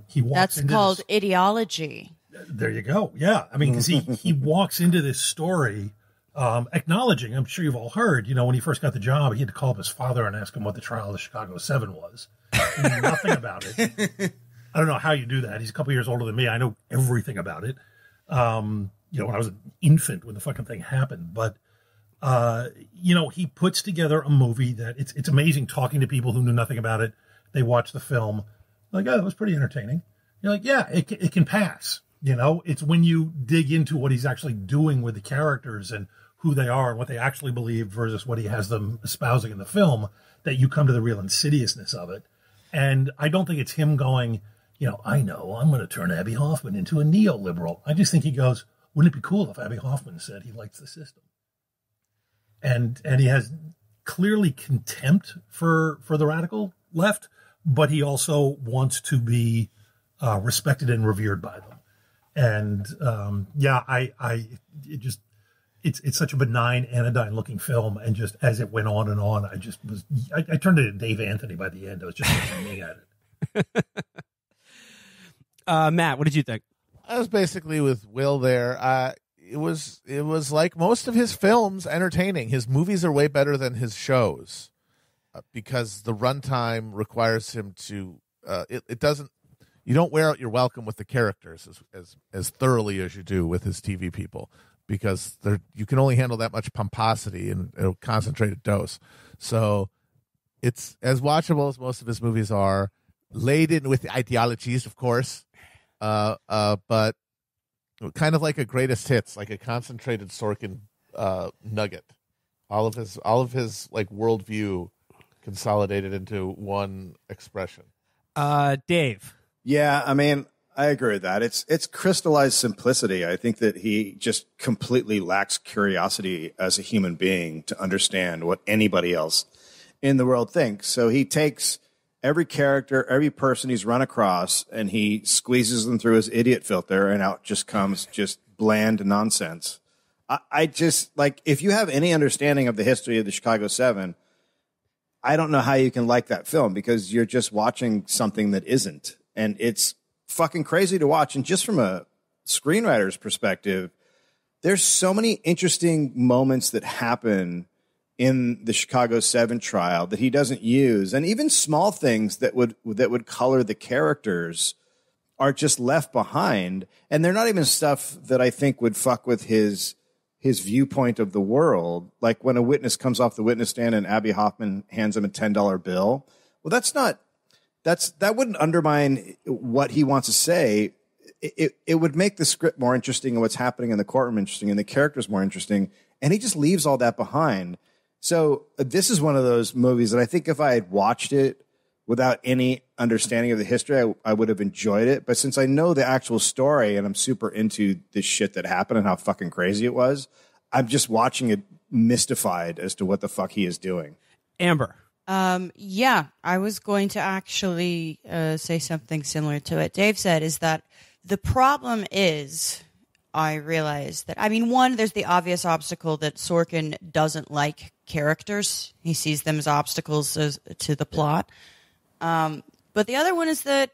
He walks That's into called ideology. There you go. Yeah, I mean, because he walks into this story acknowledging, I'm sure you've all heard, when he first got the job, he had to call up his father and ask him what the Trial of the Chicago 7 was. He knew nothing about it. I don't know how you do that. He's a couple years older than me. I know everything about it. When I was an infant when the fucking thing happened. But, he puts together a movie that it's amazing talking to people who knew nothing about it. They watch the film. They're like, oh, that was pretty entertaining. You're like, yeah, it can pass. It's when you dig into what he's actually doing with the characters and who they are and what they actually believe versus what he has them espousing in the film that you come to the real insidiousness of it. And I don't think it's him going, I know, I'm going to turn Abby Hoffman into a neoliberal. I just think he goes, wouldn't it be cool if Abby Hoffman said he likes the system? And he has clearly contempt for the radical left, but he also wants to be respected and revered by them. And it's such a benign, anodyne looking film. And just as it went on and on, I turned into Dave Anthony by the end. I was just looking at it. Matt, what did you think? I was basically with Will there. It was like most of his films entertaining. His movies are way better than his shows because the runtime requires him to. It doesn't. You don't wear out your welcome with the characters as thoroughly as you do with his TV people because you can only handle that much pomposity in a concentrated dose. So it's as watchable as most of his movies are, laden with ideologies, of course, but kind of like a greatest hits, like a concentrated Sorkin nugget. All of his like worldview consolidated into one expression. Dave. Yeah, I mean, I agree with that. It's crystallized simplicity. I think that he just completely lacks curiosity as a human being to understand what anybody else in the world thinks. So he takes every character, every person he's run across, and he squeezes them through his idiot filter, and out just comes just bland nonsense. I just, like, if you have any understanding of the history of the Chicago 7, I don't know how you can like that film because you're just watching something that isn't. And it's fucking crazy to watch. And just from a screenwriter's perspective, there's so many interesting moments that happen in the Chicago 7 trial that he doesn't use. And even small things that would color the characters are just left behind. And they're not even stuff that I think would fuck with his viewpoint of the world. Like when a witness comes off the witness stand and Abby Hoffman hands him a $10 bill. Well, that wouldn't undermine what he wants to say. It would make the script more interesting and what's happening in the courtroom interesting and the characters more interesting. And he just leaves all that behind. So this is one of those movies that I think if I had watched it without any understanding of the history, I would have enjoyed it. But since I know the actual story and I'm super into this shit that happened and how fucking crazy it was, I'm just watching it mystified as to what the fuck he is doing. Amber. Yeah, I was going to actually say something similar to what Dave said, is that the problem is, I realize that, I mean, one, there's the obvious obstacle that Sorkin doesn't like characters. He sees them as obstacles to the plot. But the other one is that,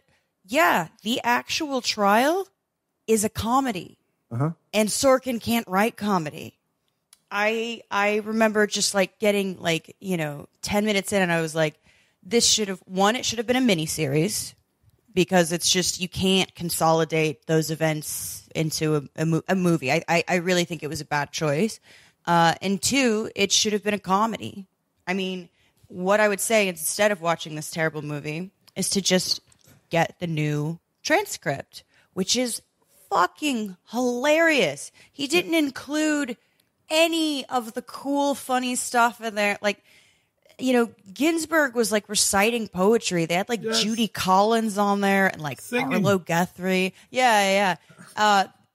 yeah, the actual trial is a comedy. And Sorkin can't write comedy. I remember just like getting 10 minutes in and I was like, it should have been a miniseries because it's just, you can't consolidate those events into a movie. I really think it was a bad choice. And two, it should have been a comedy. I mean, what I would say instead of watching this terrible movie is to just get the new transcript, which is fucking hilarious. He didn't include any of the cool, funny stuff in there. Like, Ginsberg was like reciting poetry. They had like Judy Collins on there and like Arlo Guthrie. Yeah.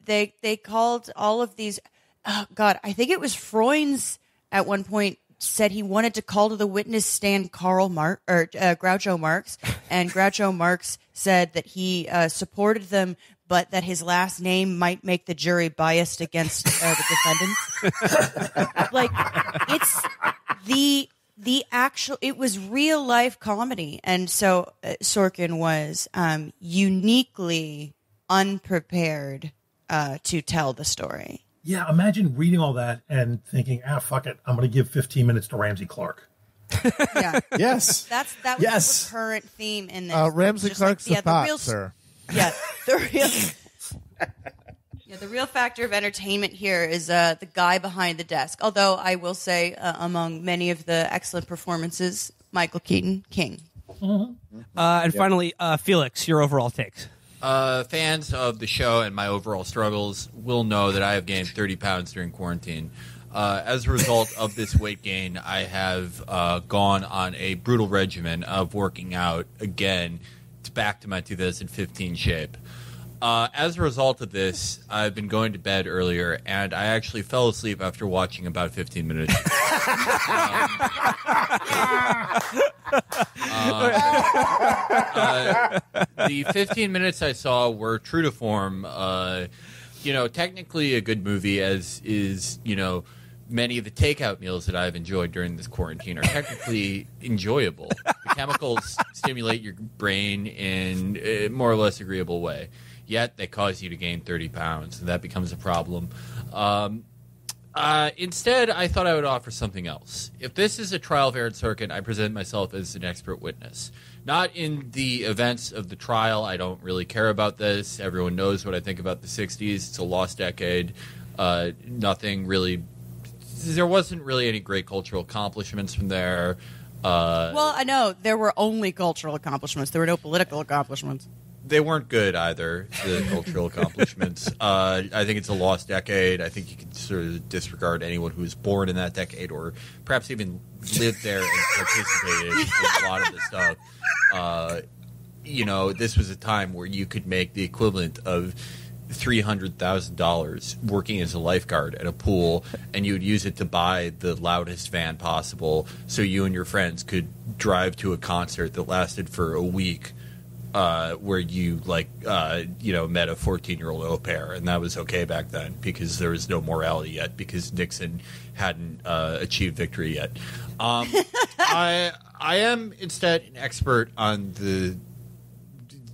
They called all of these. Oh God, I think it was Freund's at one point said he wanted to call to the witness stand Groucho Marx, and Groucho Marx said that he supported them, but that his last name might make the jury biased against the defendants. Like, it's the actual, it was real life comedy. And so Sorkin was uniquely unprepared to tell the story. Yeah, imagine reading all that and thinking, fuck it, I'm going to give 15 minutes to Ramsey Clark. Yeah. Yes. That was the recurrent theme in this. Ramsey Clark's the thought, sir. Yeah, the real factor of entertainment here is the guy behind the desk. Although I will say, among many of the excellent performances, Michael Keaton, King. And finally, Felix, your overall takes. Fans of the show and my overall struggles will know that I have gained 30 pounds during quarantine. As a result of this weight gain, I have gone on a brutal regimen of working out again back to my 2015 shape. As a result of this, I've been going to bed earlier, and I actually fell asleep after watching about 15 minutes The 15 minutes I saw were true to form. Technically a good movie, as is, many of the takeout meals that I've enjoyed during this quarantine are technically enjoyable. The chemicals stimulate your brain in a more or less agreeable way. Yet they cause you to gain 30 pounds, and that becomes a problem. Instead, I thought I would offer something else. If this is a trial of Aaron Sorkin, I present myself as an expert witness. Not in the events of the trial. I don't really care about this. Everyone knows what I think about the 60s. It's a lost decade. Nothing really... There wasn't really any great cultural accomplishments from there. Well, I know. There were only cultural accomplishments. There were no political accomplishments. They weren't good either, the cultural accomplishments. I think it's a lost decade. I think you can sort of disregard anyone who was born in that decade or perhaps even lived there and participated in a lot of the stuff. This was a time where you could make the equivalent of $300,000 working as a lifeguard at a pool, and you would use it to buy the loudest van possible so you and your friends could drive to a concert that lasted for a week, where you met a 14-year-old au pair, and that was okay back then because there was no morality yet, because Nixon hadn't achieved victory yet. I am instead an expert on the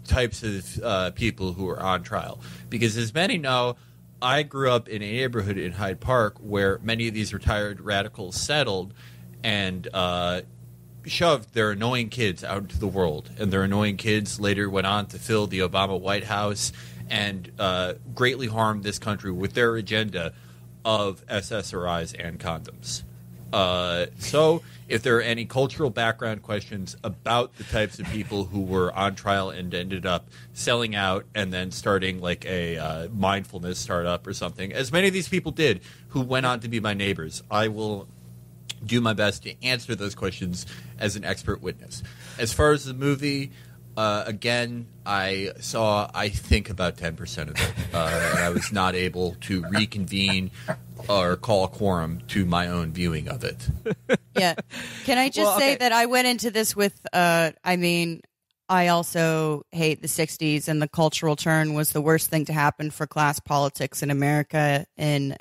types of people who are on trial, because as many know, I grew up in a neighborhood in Hyde Park where many of these retired radicals settled and shoved their annoying kids out into the world, and their annoying kids later went on to fill the Obama White House and greatly harmed this country with their agenda of SSRIs and condoms. So if there are any cultural background questions about the types of people who were on trial and ended up selling out and then starting like a mindfulness startup or something, as many of these people did who went on to be my neighbors, I will do my best to answer those questions as an expert witness. As far as the movie, again, I think about 10% of it, and I was not able to reconvene or call a quorum to my own viewing of it. Yeah. Can I just say that I went into this with, I also hate the 60s, and the cultural turn was the worst thing to happen for class politics in America in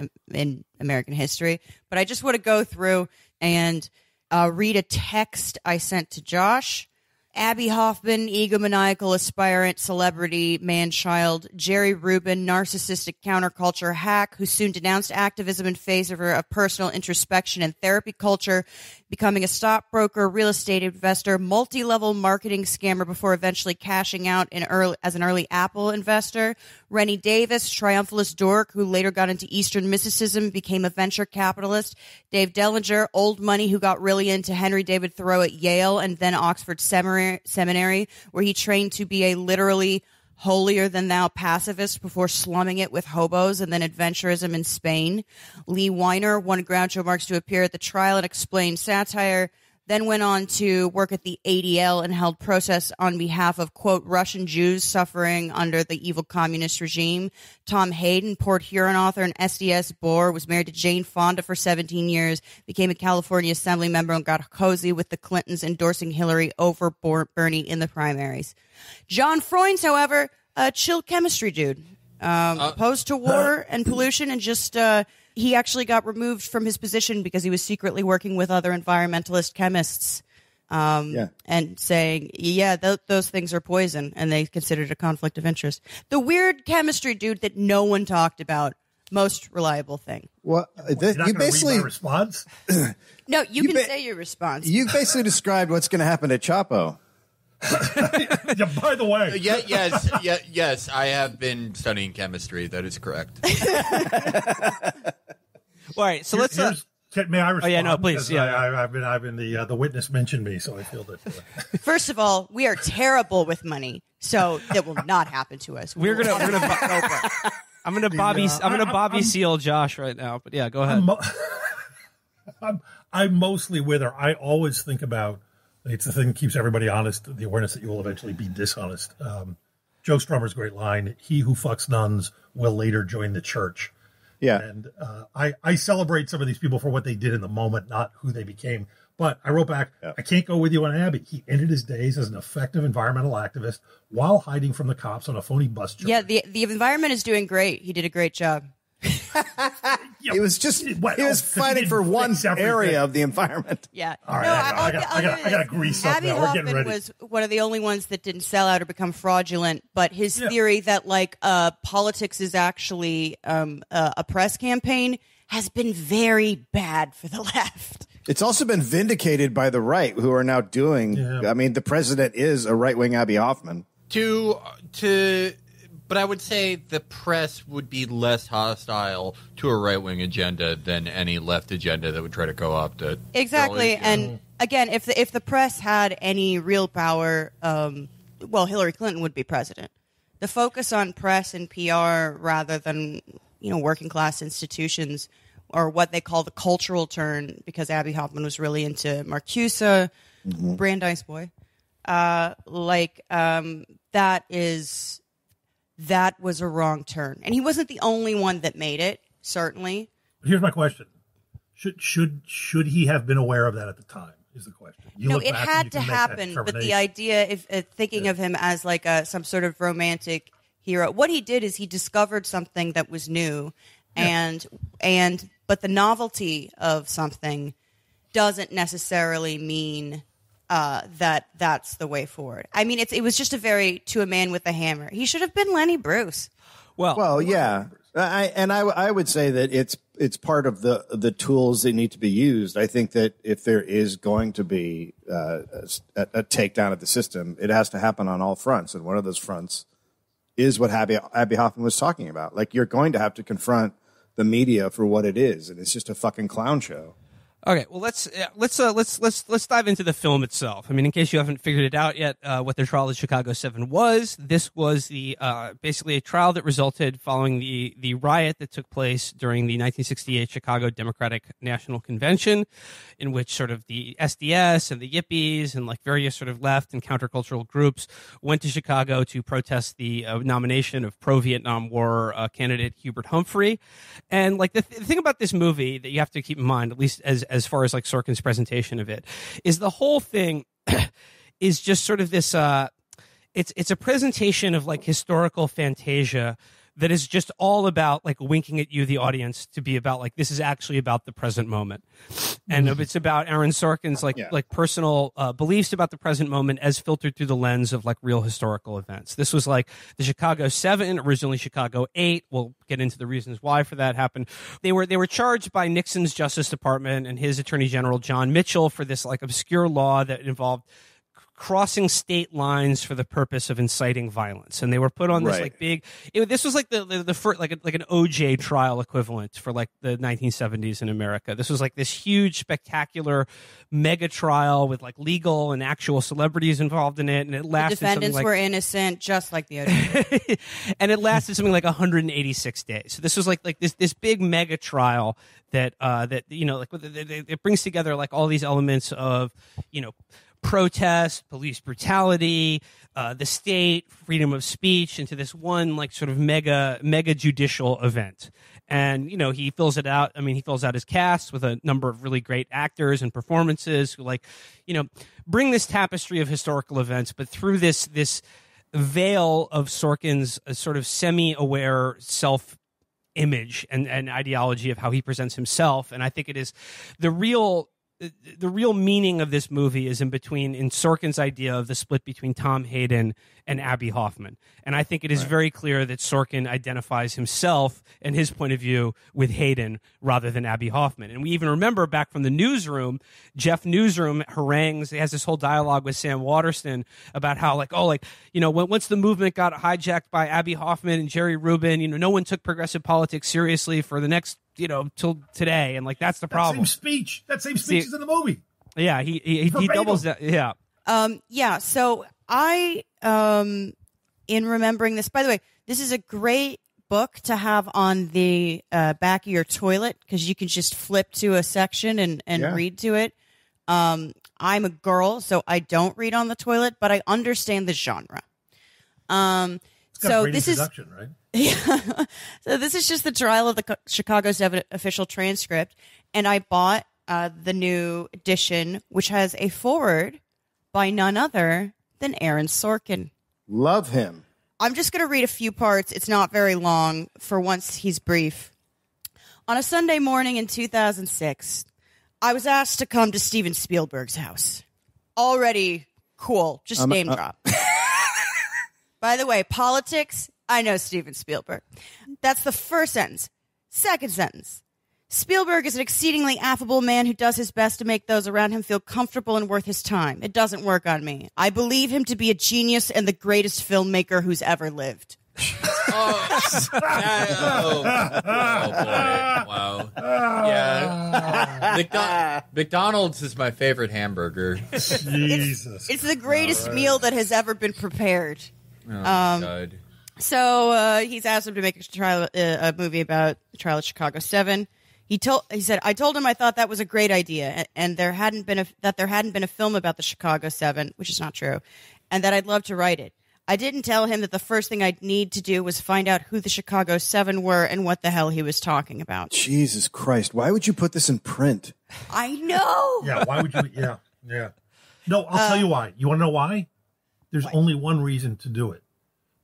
American history. But I just want to go through and read a text I sent to Josh. Abby Hoffman, egomaniacal aspirant, celebrity, man-child. Jerry Rubin, narcissistic counterculture hack who soon denounced activism in favor of personal introspection and therapy culture, becoming a stockbroker, real estate investor, multi-level marketing scammer before eventually cashing out as an early Apple investor. Rennie Davis, triumphalist dork who later got into Eastern mysticism, became a venture capitalist. Dave Dellinger, old money who got really into Henry David Thoreau at Yale and then Oxford Seminary, where he trained to be a literally holier-than-thou pacifist before slumming it with hobos and then adventurism in Spain. Lee Weiner wanted Groucho Marx to appear at the trial and explain satire, then went on to work at the ADL and held protests on behalf of, quote, Russian Jews suffering under the evil communist regime. Tom Hayden, Port Huron author and SDS bore, was married to Jane Fonda for 17 years, became a California Assembly member, and got cozy with the Clintons, endorsing Hillary over Bernie in the primaries. John Freund's, however, a chill chemistry dude, opposed to war and pollution, and just... he actually got removed from his position because he was secretly working with other environmentalist chemists and saying, those things are poison, and they considered it a conflict of interest. The weird chemistry dude that no one talked about. Most reliable thing. Well, you basically read my response. No, you can say your response. You basically described what's going to happen to Chapo. Yeah, by the way. Yes, I have been studying chemistry. That is correct. All right, so let's. May I respond? Oh yeah, no, please. Yeah, I've been the witness mentioned me, so I feel that. First of all, we are terrible with money, so that will not happen to us. I'm gonna Bobby Seal Josh right now, but yeah, go ahead. I'm mostly with her. I always think about. It's the thing that keeps everybody honest, the awareness that you will eventually be dishonest. Joe Strummer's great line, he who fucks nuns will later join the church. Yeah. And I celebrate some of these people for what they did in the moment, not who they became. But I wrote back, I can't go with you on Abby. He ended his days as an effective environmental activist while hiding from the cops on a phony bus charge. Yeah, the environment is doing great. He did a great job. He was fighting for one area of the environment. Yeah. All right, I got to grease up Abby now. We're getting Hoffman ready. was one of the only ones that didn't sell out or become fraudulent. But his theory that politics is actually a press campaign has been very bad for the left. It's also been vindicated by the right, who are now doing. I mean, the president is a right-wing Abby Hoffman. But I would say the press would be less hostile to a right-wing agenda than any left agenda that would try to go up to. Exactly. And again, if the press had any real power, Hillary Clinton would be president. The focus on press and PR rather than, working class institutions, or what they call the cultural turn, because Abby Hoffman was really into Marcuse, Brandeis boy. That was a wrong turn. And he wasn't the only one that made it, certainly. Here's my question. Should he have been aware of that at the time, is the question. It had to happen, but the idea, if thinking of him as some sort of romantic hero, what he did is he discovered something that was new, but the novelty of something doesn't necessarily mean that's the way forward. I mean, it was just to a man with a hammer. He should have been Lenny Bruce. Well, yeah. I would say that it's part of the tools that need to be used. I think that if there is going to be a takedown of the system, it has to happen on all fronts. And one of those fronts is what Abby Hoffman was talking about. Like, you're going to have to confront the media for what it is, and it's just a fucking clown show. Okay, well let's dive into the film itself. I mean, in case you haven't figured it out yet, what the trial of Chicago 7 was. This was the basically a trial that resulted following the riot that took place during the 1968 Chicago Democratic National Convention, in which sort of the SDS and the Yippies and various sort of left and countercultural groups went to Chicago to protest the nomination of pro-Vietnam War candidate Hubert Humphrey. And the thing about this movie that you have to keep in mind, at least as far as Sorkin's presentation of it, is the whole thing is just sort of this it's a presentation of historical fantasia that is just all about winking at you, the audience, to be about this is actually about the present moment. And it's about Aaron Sorkin's personal beliefs about the present moment as filtered through the lens of real historical events. This was the Chicago 7, originally Chicago 8. We'll get into the reasons why for that happened. They were charged by Nixon's Justice Department and his Attorney General John Mitchell for this obscure law that involved crossing state lines for the purpose of inciting violence, and they were put on this big. This was the first an OJ trial equivalent for the 1970s in America. This was this huge, spectacular mega trial with legal and actual celebrities involved in it, and it lasted. The defendants were innocent, just like the OJ. And it lasted something 186 days. So this was this big mega trial that it brings together all these elements of protest, police brutality, the state, freedom of speech, into this one sort of mega judicial event. And he fills it out. I mean, he fills out his cast with a number of really great actors and performances who bring this tapestry of historical events, but through this veil of Sorkin's sort of semi-aware self-image and ideology of how he presents himself. And I think it is the real meaning of this movie is in Sorkin's idea of the split between Tom Hayden and Abby Hoffman. And I think it is very clear that Sorkin identifies himself and his point of view with Hayden rather than Abby Hoffman. And we even remember back from the Newsroom, Jeff Newsroom harangues, he has this whole dialogue with Sam Waterston about how once the movement got hijacked by Abby Hoffman and Jerry Rubin, no one took progressive politics seriously for the next till today, and that's the problem. That same speech is in the movie. Yeah, he doubles that. Yeah. So I in remembering this, by the way, this is a great book to have on the back of your toilet, because you can just flip to a section and read to it. I'm a girl, so I don't read on the toilet, but I understand the genre. got a great introduction, right? Yeah. So this is just the trial of the Chicago 7 official transcript, and I bought the new edition, which has a foreword by none other than Aaron Sorkin. Love him. I'm just going to read a few parts. It's not very long. For once, he's brief. On a Sunday morning in 2006, I was asked to come to Steven Spielberg's house. Already cool. Just name drop. By the way, politics, I know Steven Spielberg. That's the first sentence. Second sentence. Spielberg is an exceedingly affable man who does his best to make those around him feel comfortable and worth his time. It doesn't work on me. I believe him to be a genius and the greatest filmmaker who's ever lived. Oh boy. Wow. Yeah. McDonald's is my favorite hamburger. Jesus. It's the greatest meal that has ever been prepared. Oh, God. So he's asked him to make a movie about the trial of Chicago 7. He said, I told him I thought that was a great idea, and there hadn't been a film about the Chicago 7, which is not true, and that I'd love to write it. I didn't tell him that the first thing I'd need to do was find out who the Chicago 7 were and what the hell he was talking about. Jesus Christ. Why would you put this in print? I know. Yeah, why would you? Yeah. No, I'll tell you why. You want to know why? There's only one reason to do it.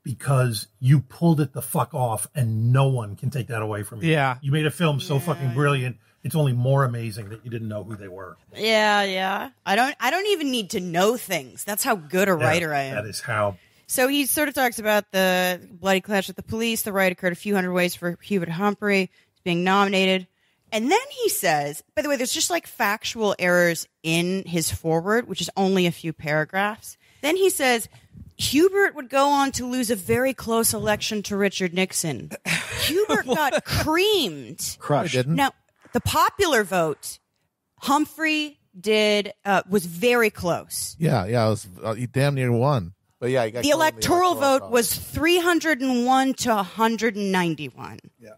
Because you pulled it the fuck off and no one can take that away from you. Yeah. You made a film so fucking brilliant. It's only more amazing that you didn't know who they were. Yeah. I don't even need to know things. That's how good a writer I am. That is how. So he sort of talks about the bloody clash with the police. The riot occurred a few hundred ways for Hubert Humphrey being nominated. And then he says, by the way, there's just like factual errors in his foreword, which is only a few paragraphs. Then he says, Hubert would go on to lose a very close election to Richard Nixon. Hubert got creamed. Crushed. Now, the popular vote, Humphrey was very close. Yeah, it was, he damn near won. But yeah, he got The electoral vote was 301 to 191. Yeah.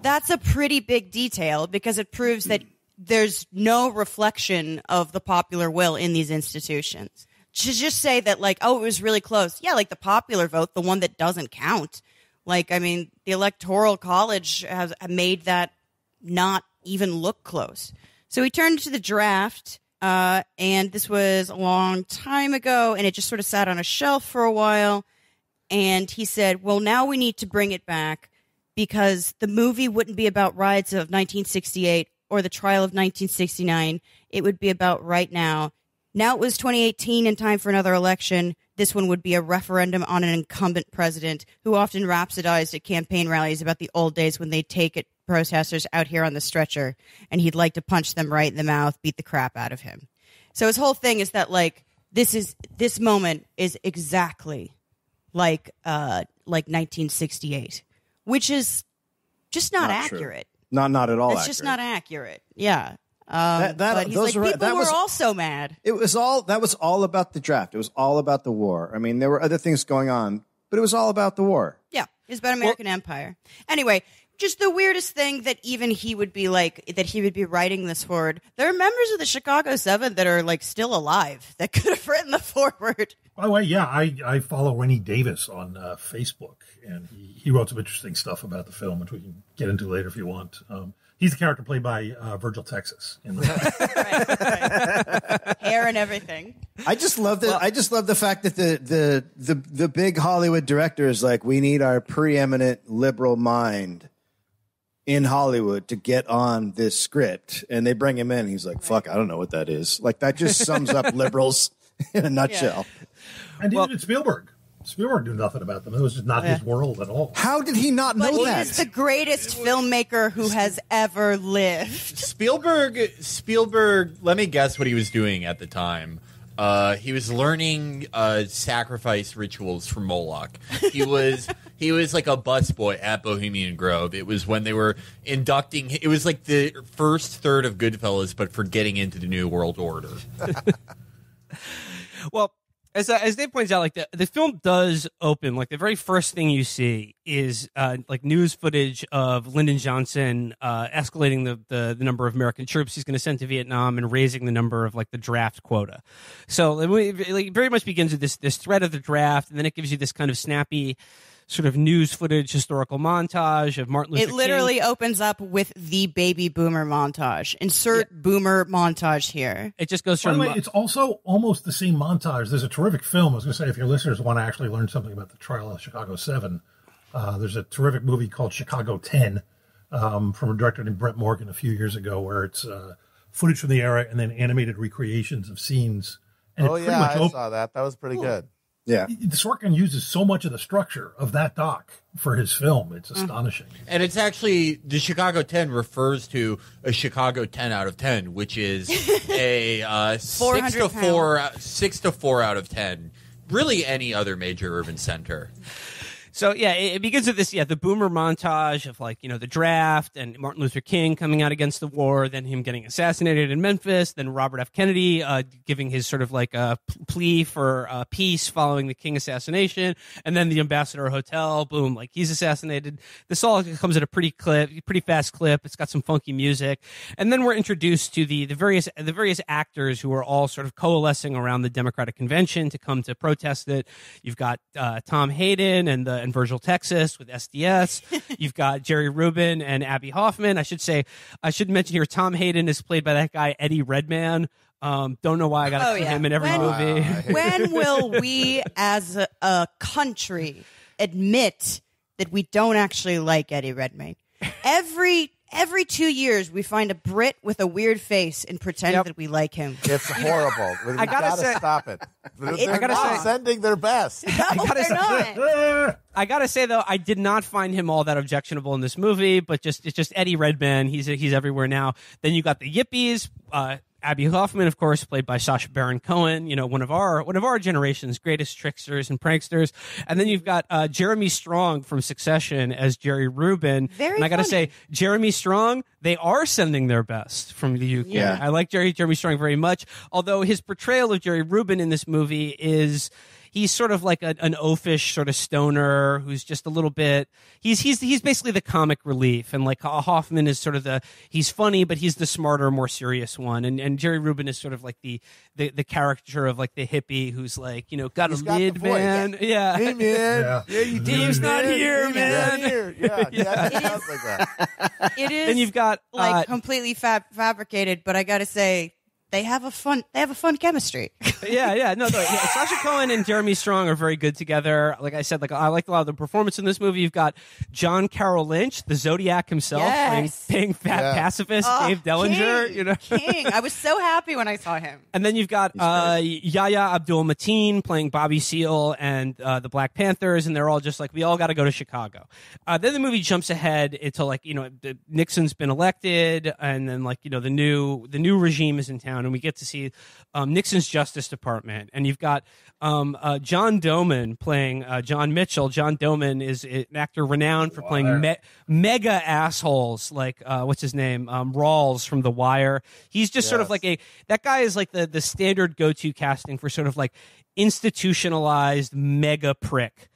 That's a pretty big detail because it proves that there's no reflection of the popular will in these institutions. To just say that, like, oh, it was really close. Yeah, like the popular vote, the one that doesn't count. Like, I mean, the Electoral College has made that not even look close. So he turned to the draft, and this was a long time ago, and it just sort of sat on a shelf for a while. And he said, well, now we need to bring it back because the movie wouldn't be about riots of 1968 or the trial of 1969. It would be about right now. Now it was 2018 and time for another election. This one would be a referendum on an incumbent president who often rhapsodized at campaign rallies about the old days when they'd take it protesters out here on the stretcher, and he'd like to punch them right in the mouth, beat the crap out of him. So his whole thing is that, like, this moment is exactly like 1968, which is just not accurate. Not at all. It's just not accurate. Yeah. But he's like, people were also mad. That was all about the draft. It was all about the war. I mean, there were other things going on, but it was all about the war. Yeah, it was about American Empire. Anyway, just the weirdest thing that even he would be like, that he would be writing this forward. There are members of the Chicago 7 that are like still alive that could have written the forward. By the way, yeah, I follow Rennie Davis on Facebook, and he wrote some interesting stuff about the film, which we can get into later if you want. He's the character played by Virgil Texas. In the right. Hair and everything. I just love that. I just love the fact that the big Hollywood director is like, we need our preeminent liberal mind in Hollywood to get on this script, and they bring him in. And he's like, "Fuck, I don't know what that is." Like that just sums up liberals in a nutshell. Yeah. And neither did Spielberg. Spielberg knew nothing about them. It was just not his world at all. How did he not know that? He is the greatest filmmaker who has ever lived. Spielberg, let me guess what he was doing at the time. He was learning sacrifice rituals from Moloch. He was like a busboy at Bohemian Grove. It was when they were inducting. It was like the first third of Goodfellas, but for getting into the New World Order. Well, as Dave points out, like the film does open, like the very first thing you see is like news footage of Lyndon Johnson escalating the number of American troops he's going to send to Vietnam and raising the number of like the draft quota. So it very much begins with this threat of the draft, and then it gives you this kind of snappy sort of news footage historical montage of Martin Luther It literally King. opens up with the baby boomer montage. Insert boomer montage here. It just goes By from the way, it's also almost the same montage. There's a terrific film. I was going to say, if your listeners want to actually learn something about the trial of Chicago 7, there's a terrific movie called Chicago 10 from a director named Brett Morgan a few years ago, where it's footage from the era and then animated recreations of scenes. And Oh, it pretty yeah, much I saw that. That was pretty good. Yeah. Sorkin uses so much of the structure of that doc for his film. It's astonishing. And it's actually, the Chicago 10 refers to a Chicago 10 out of 10, which is a 6 to 4 out of 10. Really any other major urban center. So yeah, it begins with this, the boomer montage of like, the draft and Martin Luther King coming out against the war, then him getting assassinated in Memphis, then Robert F. Kennedy giving his sort of like a plea for peace following the King assassination, and then the Ambassador Hotel, boom, like he's assassinated. This all comes at a pretty fast clip. It's got some funky music, and then we're introduced to the various actors who are all sort of coalescing around the Democratic Convention to come to protest it. You've got Tom Hayden and Virgil Texas with SDS. You've got Jerry Rubin and Abby Hoffman. I should mention here, Tom Hayden is played by that guy, Eddie Redmayne. Don't know why I got to see him in every movie. When will we as a country admit that we don't actually like Eddie Redmayne? Every 2 years, we find a Brit with a weird face and pretend that we like him. It's horrible. We gotta stop it. They're not sending their best. I gotta say though, I did not find him all that objectionable in this movie, but it's just Eddie Redmayne. He's everywhere now. Then you got the Yippies. Abby Hoffman, of course, played by Sacha Baron Cohen, one of our generation's greatest tricksters and pranksters. And then you've got Jeremy Strong from Succession as Jerry Rubin. And I got to say, Jeremy Strong, they are sending their best from the UK. Yeah. I like Jeremy Strong very much, although his portrayal of Jerry Rubin in this movie is... He's sort of like an oafish sort of stoner who's just a little bit. He's basically the comic relief, and like Hoffman is sort of he's funny, but he's the smarter, more serious one. And Jerry Rubin is sort of like the caricature of like the hippie who's like got a lid, man. Yeah, hey man, Dave's not here, man. Yeah, it sounds like that. It is. Then you've got like completely fabricated, but I got to say. They have a fun chemistry. Sacha Cohen and Jeremy Strong are very good together. Like I said, I liked a lot of the performance in this movie. You've got John Carroll Lynch, the Zodiac himself, playing fat pacifist Dave Dellinger. King. I was so happy when I saw him. And then you've got Yahya Abdul-Mateen playing Bobby Seale and the Black Panthers, and they're all just like, we all got to go to Chicago. Then the movie jumps ahead until Nixon's been elected, and then the new regime is in town. And we get to see Nixon's Justice Department. And you've got John Doman playing John Mitchell. John Doman is an actor renowned for playing mega assholes like, what's his name? Rawls from The Wire. He's just sort of like that guy is like the standard go-to casting for sort of like institutionalized mega prick.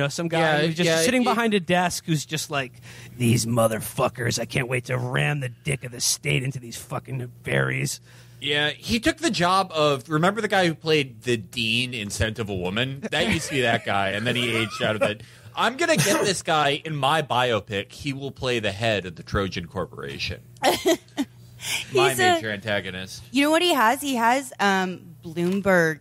Some guy who's just sitting behind a desk who's just like, these motherfuckers, I can't wait to ram the dick of the state into these fucking berries. Yeah, he took the job of, remember the guy who played the dean in Scent of a Woman? That used to be that guy, and then he aged out of it. I'm going to get this guy in my biopic. He will play the head of the Trojan Corporation. My major antagonist. You know what he has? He has Bloomberg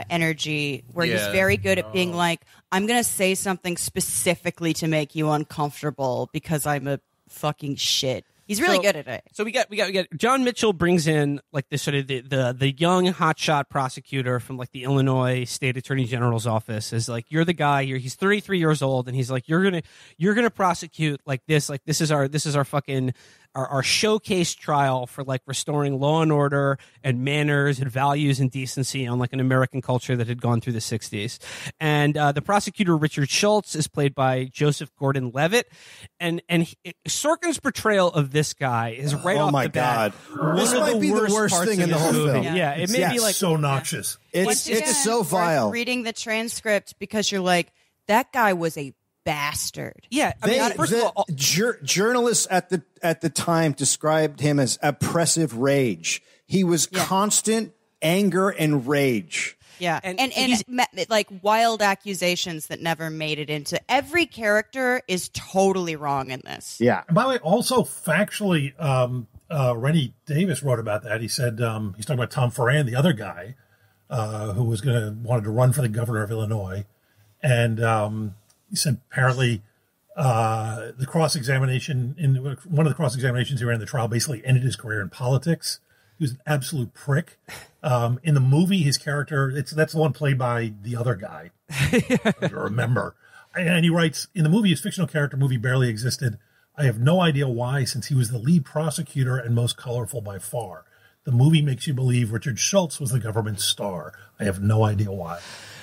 energy, where he's very good at being like, I'm going to say something specifically to make you uncomfortable because I'm a fucking shit. He's really good at it. So we got John Mitchell brings in like this sort of the young hotshot prosecutor from like the Illinois State Attorney General's office is like, you're the guy here. He's 33 years old, and he's like, you're gonna prosecute like this is our fucking our showcase trial for like restoring law and order and manners and values and decency on like an American culture that had gone through the 60s. And the prosecutor, Richard Schultz, is played by Joseph Gordon-Levitt. And Sorkin's portrayal of this guy is right off the bat. This might be the worst thing in the whole film. Yeah, it may be like so noxious. It's so vile. Reading the transcript because you're like, that guy was a bastard. Yeah, first of all, journalists at the time described him as oppressive rage. He was constant anger and rage. Yeah, And and like wild accusations that never made it into. Every character is totally wrong in this. Yeah. And by the way, also factually, Rennie Davis wrote about that. He said he's talking about Tom Ferran, the other guy who wanted to run for the governor of Illinois, and he said apparently the cross-examination in one of the cross-examinations he ran in the trial basically ended his career in politics. He was an absolute prick. In the movie, his character, that's the one played by the other guy. I remember. And he writes, in the movie, his fictional character movie barely existed. I have no idea why, since he was the lead prosecutor and most colorful by far. The movie makes you believe Richard Schultz was the government star. I have no idea why.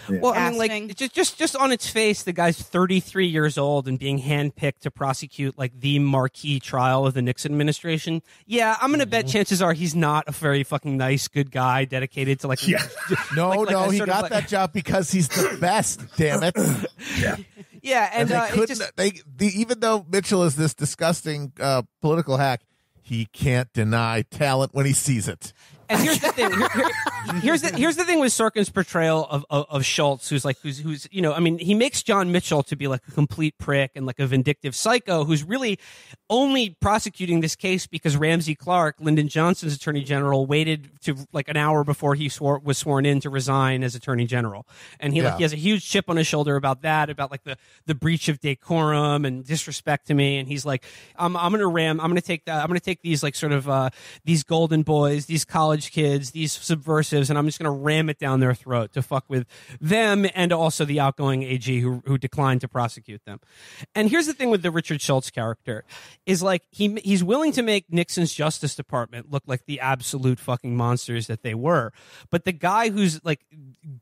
Yeah. Well, I mean, like, just on its face, the guy's 33 years old and being handpicked to prosecute like the marquee trial of the Nixon administration. Yeah, I'm gonna bet chances are he's not a very fucking nice, good guy dedicated to like. Yeah. No, he got that job because he's the best. Damn it. Yeah. Yeah, and they couldn't. Even though Mitchell is this disgusting political hack, he can't deny talent when he sees it. And here's the thing. Here's the thing with Sorkin's portrayal of Schultz, who's I mean, he makes John Mitchell to be like a complete prick and like a vindictive psycho who's really only prosecuting this case because Ramsey Clark, Lyndon Johnson's attorney general, waited to like an hour before he was sworn in to resign as attorney general, and he has a huge chip on his shoulder about that, about like the breach of decorum and disrespect to me, and he's like, I'm gonna take these like sort of these golden boys, these college kids, these subversives, and I'm just going to ram it down their throat to fuck with them and also the outgoing AG who declined to prosecute them. And here's the thing with the Richard Schultz character is like he's willing to make Nixon's Justice Department look like the absolute fucking monsters that they were. But the guy who's like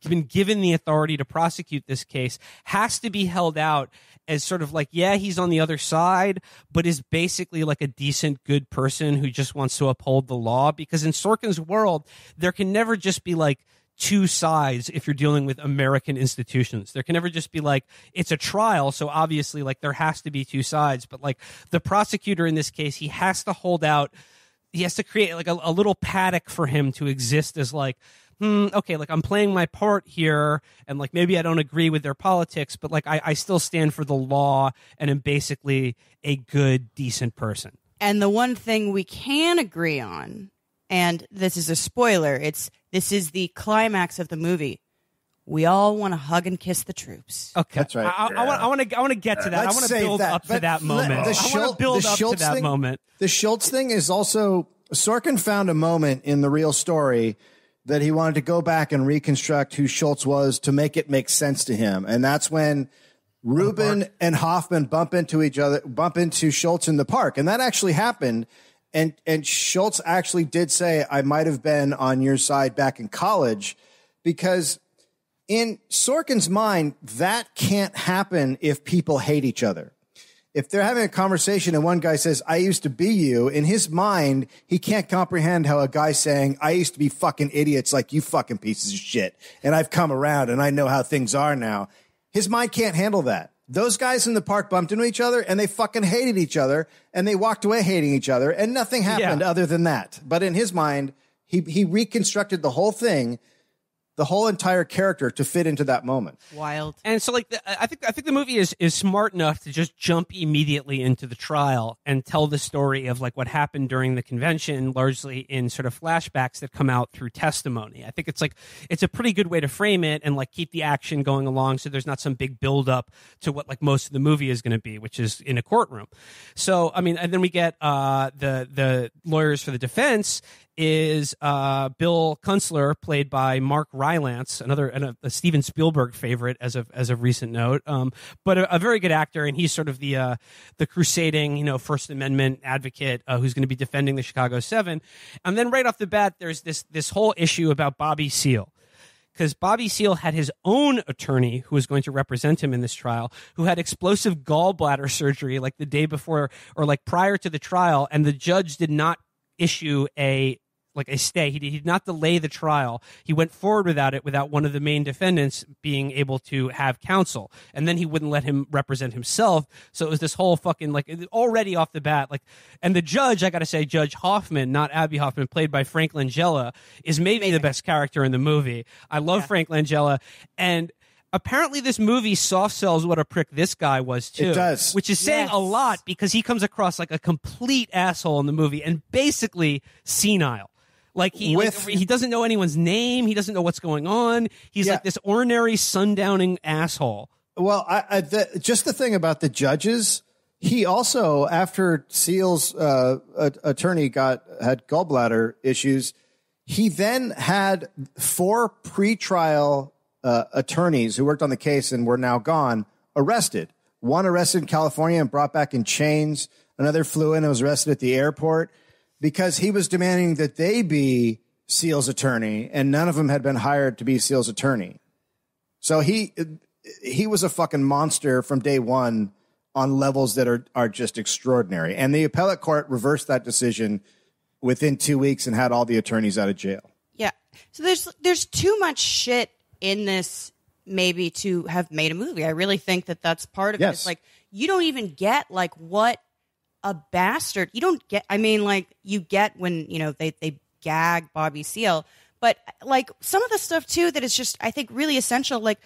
been given the authority to prosecute this case has to be held out as sort of like, yeah, he's on the other side, but is basically like a decent, good person who just wants to uphold the law. Because in Sorkin's world, there can never just be like two sides if you're dealing with American institutions. There can never just be like, it's a trial, so obviously like there has to be two sides. But like the prosecutor in this case, he has to hold out, he has to create like a little paddock for him to exist as like, okay, like I'm playing my part here, and like maybe I don't agree with their politics, but like I still stand for the law and am basically a good, decent person. And the one thing we can agree on, and this is a spoiler, this is the climax of the movie. We all want to hug and kiss the troops. Okay, that's right. I want to get to that. I want to build up to that moment. I want to build up to that moment. The Schultz thing is also, Sorkin found a moment in the real story that he wanted to go back and reconstruct who Schultz was to make it make sense to him. And that's when Rubin and Hoffman bump into Schultz in the park. And that actually happened. And Schultz actually did say, I might have been on your side back in college, because in Sorkin's mind, that can't happen if people hate each other. If they're having a conversation and one guy says, I used to be you, in his mind, he can't comprehend how a guy saying, I used to be fucking idiots like you fucking pieces of shit, and I've come around and I know how things are now. His mind can't handle that. Those guys in the park bumped into each other and they fucking hated each other and they walked away hating each other and nothing happened other than that. But in his mind, he reconstructed the whole thing, the whole entire character to fit into that moment. Wild. And so like I think the movie is smart enough to just jump immediately into the trial and tell the story of like what happened during the convention, largely in sort of flashbacks that come out through testimony. I think it's a pretty good way to frame it and like keep the action going along so there's not some big build up to what like most of the movie is going to be, which is in a courtroom. So I mean, and then we get the lawyers for the defense is Bill Kunstler, played by Mark Rylance, a Steven Spielberg favorite as of recent note, but a very good actor, and he's sort of the crusading, First Amendment advocate who's going to be defending the Chicago 7. And then right off the bat, there's this whole issue about Bobby Seale. Because Bobby Seale had his own attorney who was going to represent him in this trial, who had explosive gallbladder surgery like the day before or like prior to the trial, and the judge did not issue a like a stay. He did not delay the trial. He went forward without it, without one of the main defendants being able to have counsel. And then he wouldn't let him represent himself. So it was this whole fucking, like, already off the bat, like, and the judge, I gotta say, Judge Hoffman, not Abby Hoffman, played by Frank Langella, is maybe the best character in the movie. I love Frank Langella. And apparently this movie soft sells what a prick this guy was too. It does. Which is saying a lot, because he comes across like a complete asshole in the movie and basically senile. Like he doesn't know anyone's name. He doesn't know what's going on. He's like this ordinary sundowning asshole. Well, just the thing about the judges, he also, after Seal's attorney had gallbladder issues, he then had 4 pretrial attorneys who worked on the case and were now gone arrested. One arrested in California and brought back in chains. Another flew in and was arrested at the airport because he was demanding that they be Seal's attorney, and none of them had been hired to be Seal's attorney. So he was a fucking monster from day one on levels that are just extraordinary. And the appellate court reversed that decision within 2 weeks and had all the attorneys out of jail. Yeah. So there's too much shit in this maybe to have made a movie. I really think that that's part of it. It's like, you don't even get like what a bastard, you don't get, I mean, like you get when, you know, they gag Bobby Seale, but like some of the stuff too, that is just, I think, really essential. Like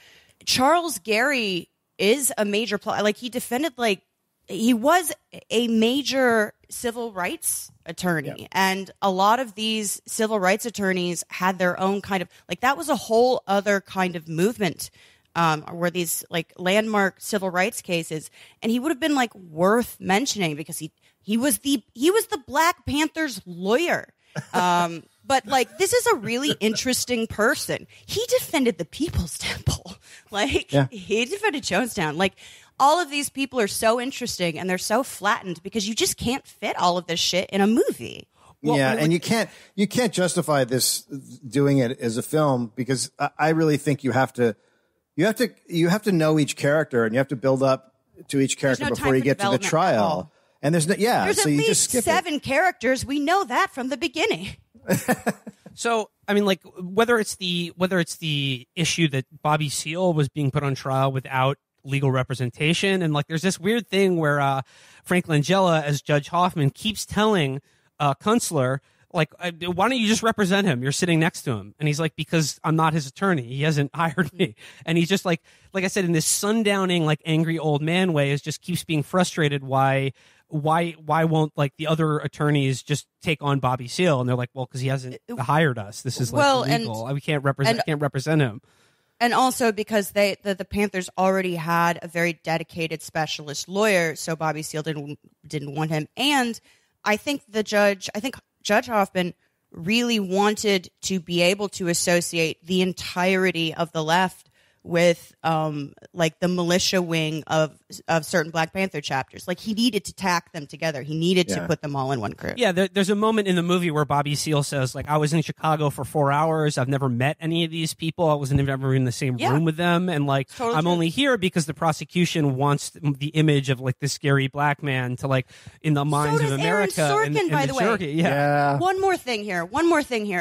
Charles Gary is a major plot. Like he defended, like he was a major civil rights attorney, and a lot of these civil rights attorneys had their own kind of, like, that was a whole other kind of movement, where these like landmark civil rights cases, and he would have been like worth mentioning because he was the Black Panthers lawyer. But like, this is a really interesting person. He defended the People's Temple. Like he defended Jonestown. Like, all of these people are so interesting, and they're so flattened because you just can't fit all of this shit in a movie. Well, and you can't justify this doing it as a film, because I really think you have to know each character, and you have to build up to each character before you get to the trial. And there's at least 7 characters. We know that from the beginning. So, I mean, like, whether it's the issue that Bobby Seale was being put on trial without legal representation, and like there's this weird thing where Frank Langella as Judge Hoffman keeps telling Kunstler, like, why don't you just represent him? You're sitting next to him. And he's like, because I'm not his attorney. He hasn't hired me. And he's just like I said, in this sundowning, like, angry old man way, is just keeps being frustrated why won't, like, the other attorneys just take on Bobby Seale? And they're like, well, because he hasn't hired us. This is like illegal. We can't represent him. And also because the Panthers already had a very dedicated specialist lawyer, so Bobby Seale didn't want him. And I think Judge Hoffman really wanted to be able to associate the entirety of the left with like the militia wing of certain Black Panther chapters. Like, he needed to tack them together. He needed to put them all in one crew. Yeah, there's a moment in the movie where Bobby Seale says, like, I was in Chicago for 4 hours. I've never met any of these people. I wasn't ever in the same room with them. And like, totally I'm only here because the prosecution wants the image of like this scary black man to, like, in the minds of America. Aaron Sorkin, by the way. Yeah. One more thing here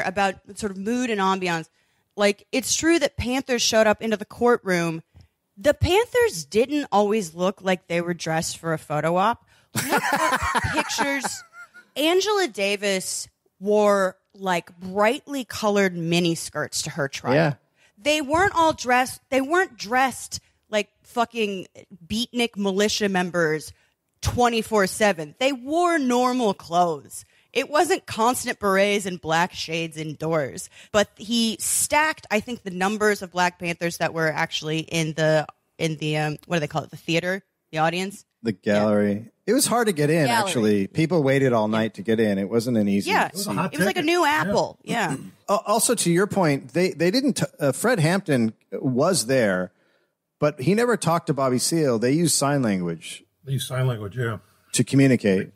about sort of mood and ambiance. Like, it's true that Panthers showed up into the courtroom. The Panthers didn't always look like they were dressed for a photo op. Look at pictures. Angela Davis wore, like, brightly colored mini skirts to her trial. Yeah. They weren't all dressed. They weren't dressed like fucking beatnik militia members 24/7. They wore normal clothes. It wasn't constant berets and black shades indoors, but he stacked, I think, the numbers of Black Panthers that were actually in the what do they call it? The theater, the audience, the gallery. Yeah. It was hard to get in. Actually, people waited all night to get in. It wasn't an easy. Yeah, it was like a new Apple. Yeah. Also, to your point, they didn't. Fred Hampton was there, but he never talked to Bobby Seale. They used sign language. To communicate.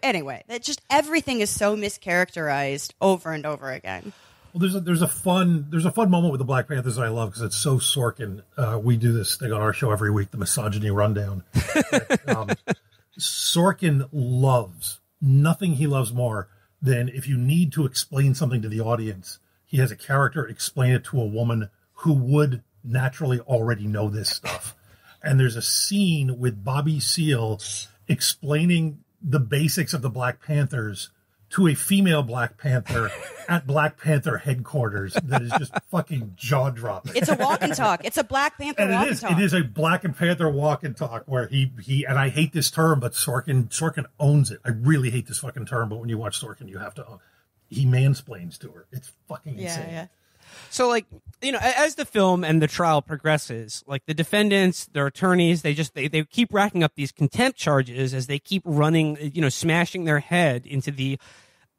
Anyway, that just everything is so mischaracterized over and over again. Well, there's a fun moment with the Black Panthers that I love because it's so Sorkin. We do this thing on our show every week, the Misogyny Rundown. Sorkin loves nothing. He loves more then if you need to explain something to the audience, he has a character explain it to a woman who would naturally already know this stuff. And there's a scene with Bobby Seale explaining the basics of the Black Panthers to a female Black Panther at Black Panther headquarters that is just fucking jaw-dropping. It's a walk and talk. It's a Black Panther And walk and talk. it is a Black Panther walk and talk where he and I hate this term, but Sorkin owns it. I really hate this fucking term, but when you watch Sorkin, you have to own. He mansplains to her. It's fucking insane. Yeah. So, like, you know, as the film and the trial progresses, like the defendants, their attorneys, they keep racking up these contempt charges as they keep running, you know, smashing their head into the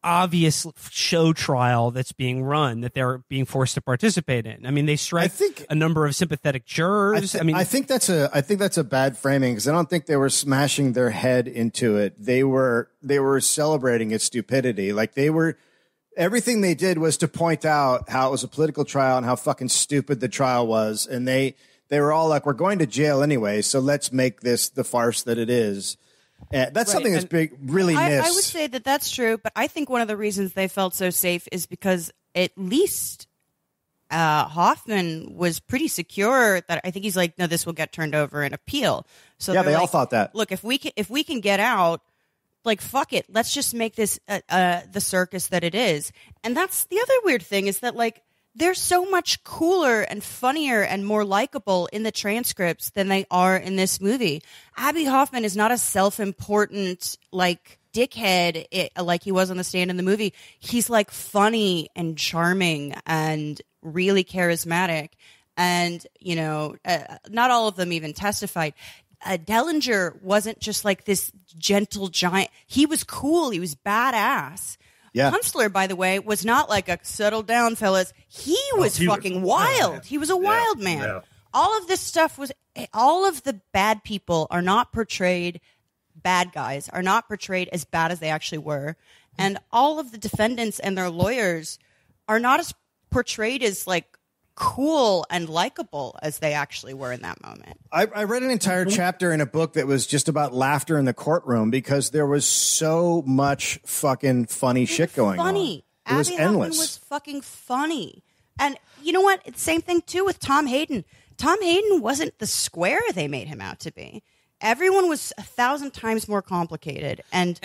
obvious show trial that's being run that they're being forced to participate in. I mean, they strike a number of sympathetic jurors. I think that's a bad framing, because I don't think they were smashing their head into it. They were celebrating its stupidity. Like everything they did was to point out how it was a political trial and how fucking stupid the trial was. And they were all like, we're going to jail anyway, so let's make this the farce that it is. That's something that's really missed. I would say that that's true, but I think one of the reasons they felt so safe is because at least Hoffman was pretty secure that I think he's like, no, this will get turned over in appeal. So yeah, they all thought that. Look, if we can get out, like, fuck it, let's just make this the circus that it is. And that's the other weird thing, is that, like, they're so much cooler and funnier and more likable in the transcripts than they are in this movie. Abby Hoffman is not a self-important, like, dickhead like he was on the stand in the movie. He's, like, funny and charming and really charismatic. And, you know, not all of them even testified. Dellinger wasn't just like this gentle giant. He was cool. He was badass. Yeah. Kunstler, by the way, was not like a settle down, fellas. He was fucking wild. He was a wild man. Yeah. All of this stuff all of the bad people are not portrayed, bad guys are not portrayed as bad as they actually were. And all of the defendants and their lawyers are not as portrayed as, like, cool and likable as they actually were in that moment. I read an entire chapter in a book that was just about laughter in the courtroom because there was so much fucking funny shit going on. It was Abby endless. Hoffman was fucking funny. And you know what? It's the same thing too with Tom Hayden. Tom Hayden wasn't the square they made him out to be. Everyone was 1,000 times more complicated and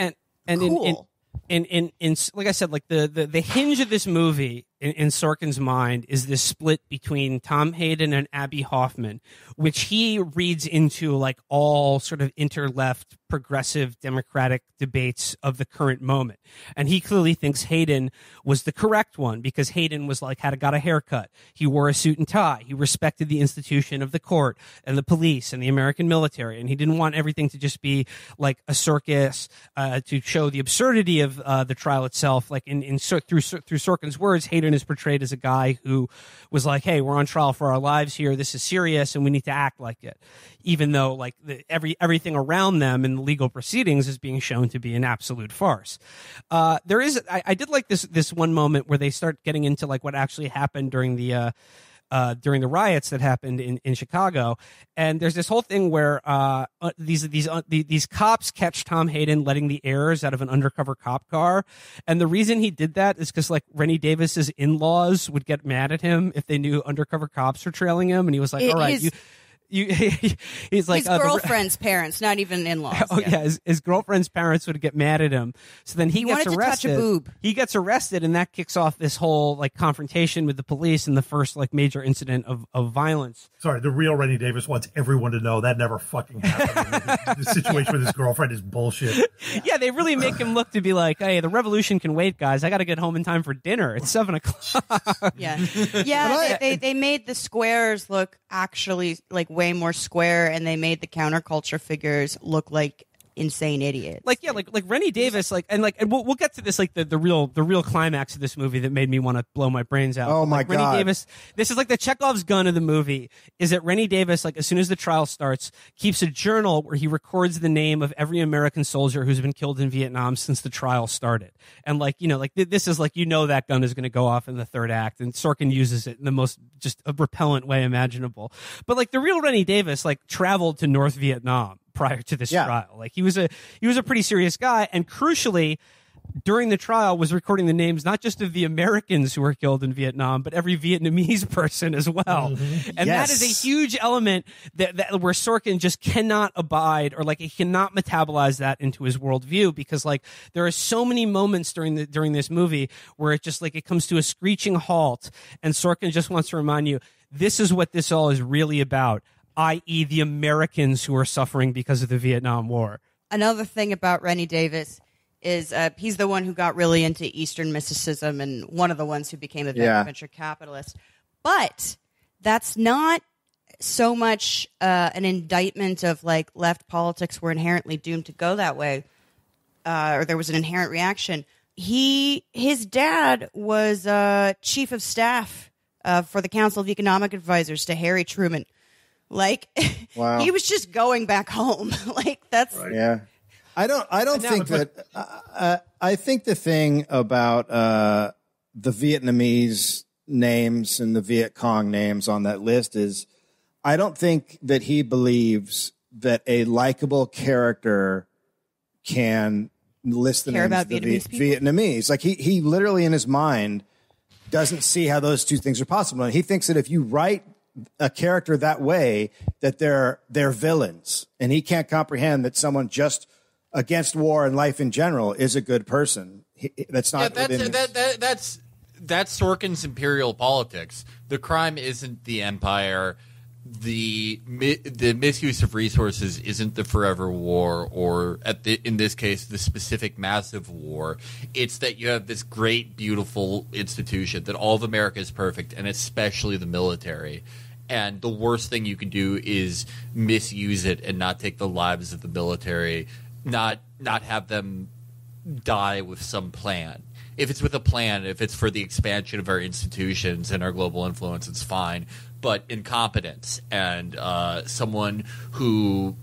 cool. In like I said, like the hinge of this movie in Sorkin's mind is this split between Tom Hayden and Abby Hoffman, which he reads into like all sort of inter-left progressive democratic debates of the current moment. And he clearly thinks Hayden was the correct one because Hayden was like, got a haircut. He wore a suit and tie. He respected the institution of the court and the police and the American military. And he didn't want everything to just be like a circus, to show the absurdity of the trial itself. Like through Sorkin's words, Hayden is portrayed as a guy who was like, hey, we're on trial for our lives here. This is serious and we need to act like it. Even though like everything around them in the legal proceedings is being shown to be an absolute farce. I did like this one moment where they start getting into like what actually happened during the riots that happened in Chicago. And there's this whole thing where these cops catch Tom Hayden letting the airs out of an undercover cop car. And the reason he did that is because like Rennie Davis's in-laws would get mad at him if they knew undercover cops were trailing him. And he was like, all right, he's like his girlfriend's parents, not even in-laws. Oh yeah, his girlfriend's parents would get mad at him. So then he gets wanted arrested. To touch a boob. He gets arrested, and that kicks off this whole like confrontation with the police and the first like major incident of violence. Sorry, the real Rennie Davis wants everyone to know that never fucking happened. The situation with his girlfriend is bullshit. Yeah, they really make him look to be like, hey, the revolution can wait, guys. I got to get home in time for dinner. It's 7:00. Yeah. They made the squares look actually like way more square, and they made the counterculture figures look like insane idiots. Like Rennie Davis, and we'll get to this, like the real climax of this movie that made me want to blow my brains out. Oh my God. God. Rennie Davis, this is like the Chekhov's gun of the movie, is that Rennie Davis, like as soon as the trial starts, keeps a journal where he records the name of every American soldier who's been killed in Vietnam since the trial started. And like, you know, like this is like, you know, that gun is going to go off in the third act, and Sorkin uses it in the most just a repellent way imaginable. But like the real Rennie Davis, like traveled to North Vietnam prior to this trial. Like he was a pretty serious guy. And crucially, during the trial was recording the names not just of the Americans who were killed in Vietnam, but every Vietnamese person as well. And that is a huge element that where Sorkin just cannot abide, or like he cannot metabolize that into his worldview, because like there are so many moments during this movie where it just like it comes to a screeching halt, and Sorkin just wants to remind you, this is what this all is really about, i.e. the Americans who are suffering because of the Vietnam War. Another thing about Rennie Davis is he's the one who got really into Eastern mysticism and one of the ones who became a venture capitalist. But that's not so much an indictment of like left politics were inherently doomed to go that way, or there was an inherent reaction. His dad was chief of staff for the Council of Economic Advisors to Harry Truman. Like, wow. He was just going back home. Like, that's yeah. I don't think that. I think the thing about the Vietnamese names and the Viet Cong names on that list is, I don't think that he believes that a likable character can list the names of the Vietnamese. Like he literally in his mind doesn't see how those two things are possible. And he thinks that if you write a character that way, that they're villains, and he can't comprehend that someone just against war and life in general is a good person. That's not. Yeah, that's Sorkin's imperial politics. The crime isn't the empire. The misuse of resources isn't the forever war, or in this case, the specific massive war. It's that you have this great, beautiful institution that all of America is perfect, and especially the military. And the worst thing you can do is misuse it and not take the lives of the military, not have them die with some plan. If it's with a plan, if it's for the expansion of our institutions and our global influence, it's fine. But incompetence and someone who,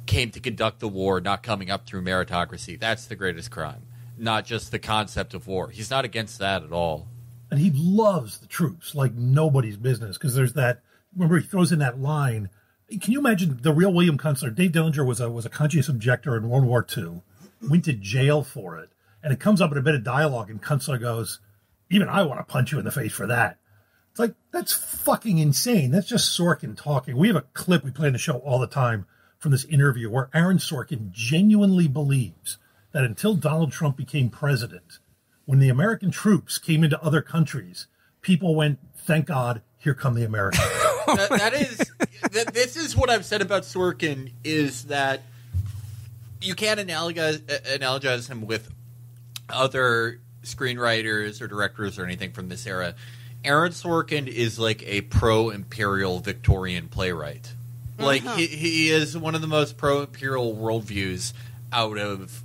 came to conduct the war, not coming up through meritocracy, that's the greatest crime. Not just the concept of war. He's not against that at all. And he loves the troops like nobody's business, because there's that, remember, he throws in that line. Can you imagine the real William Kunstler? Dave Dillinger was a conscious objector in World War II, went to jail for it. And it comes up in a bit of dialogue, and Kunstler goes, even I want to punch you in the face for that. It's like, that's fucking insane. That's just Sorkin talking. We have a clip we play in the show all the time from this interview where Aaron Sorkin genuinely believes that until Donald Trump became president, when the American troops came into other countries, people went, thank God, here come the Americans. This is what I've said about Sorkin, is that you can't analogize him with other screenwriters or directors or anything from this era. Aaron Sorkin is like a pro-imperial Victorian playwright. Like he is one of the most pro-imperial worldviews out of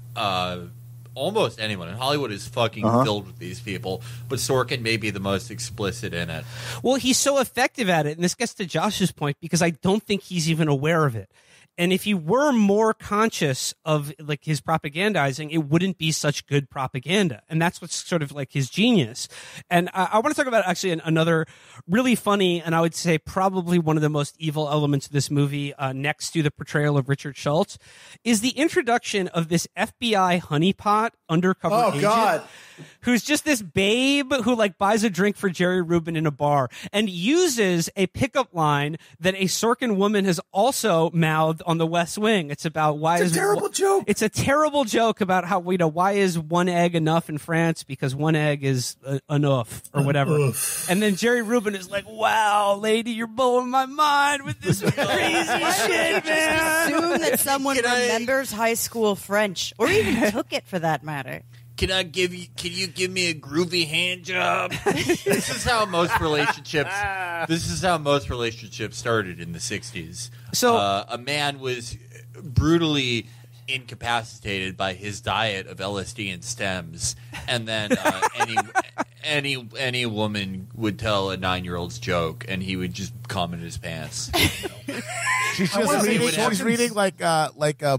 almost anyone. And Hollywood is fucking filled with these people, but Sorkin may be the most explicit in it. Well, he's so effective at it, and this gets to Josh's point, because I don't think he's even aware of it. And if he were more conscious of like his propagandizing, it wouldn't be such good propaganda. And that's what's sort of like his genius. And I want to talk about actually another really funny, and I would say probably one of the most evil elements of this movie, next to the portrayal of Richard Schultz, is the introduction of this FBI honeypot undercover agent, who's just this babe who like buys a drink for Jerry Rubin in a bar and uses a pickup line that a Sorkin woman has also mouthed on The West Wing. It's about it's a terrible joke. It's a terrible joke about how, why is one egg enough in France? Because one egg is enough or whatever. And then Jerry Rubin is like, wow, lady, you're blowing my mind with this crazy shit, man. Assume that someone remembers high school French, or even took it for that matter. Can you give me a groovy hand job? This is how most relationships started in the 60s. So a man was brutally incapacitated by his diet of LSD and stems, and then any woman would tell a 9-year-old's joke, and he would just cum in his pants. She's reading like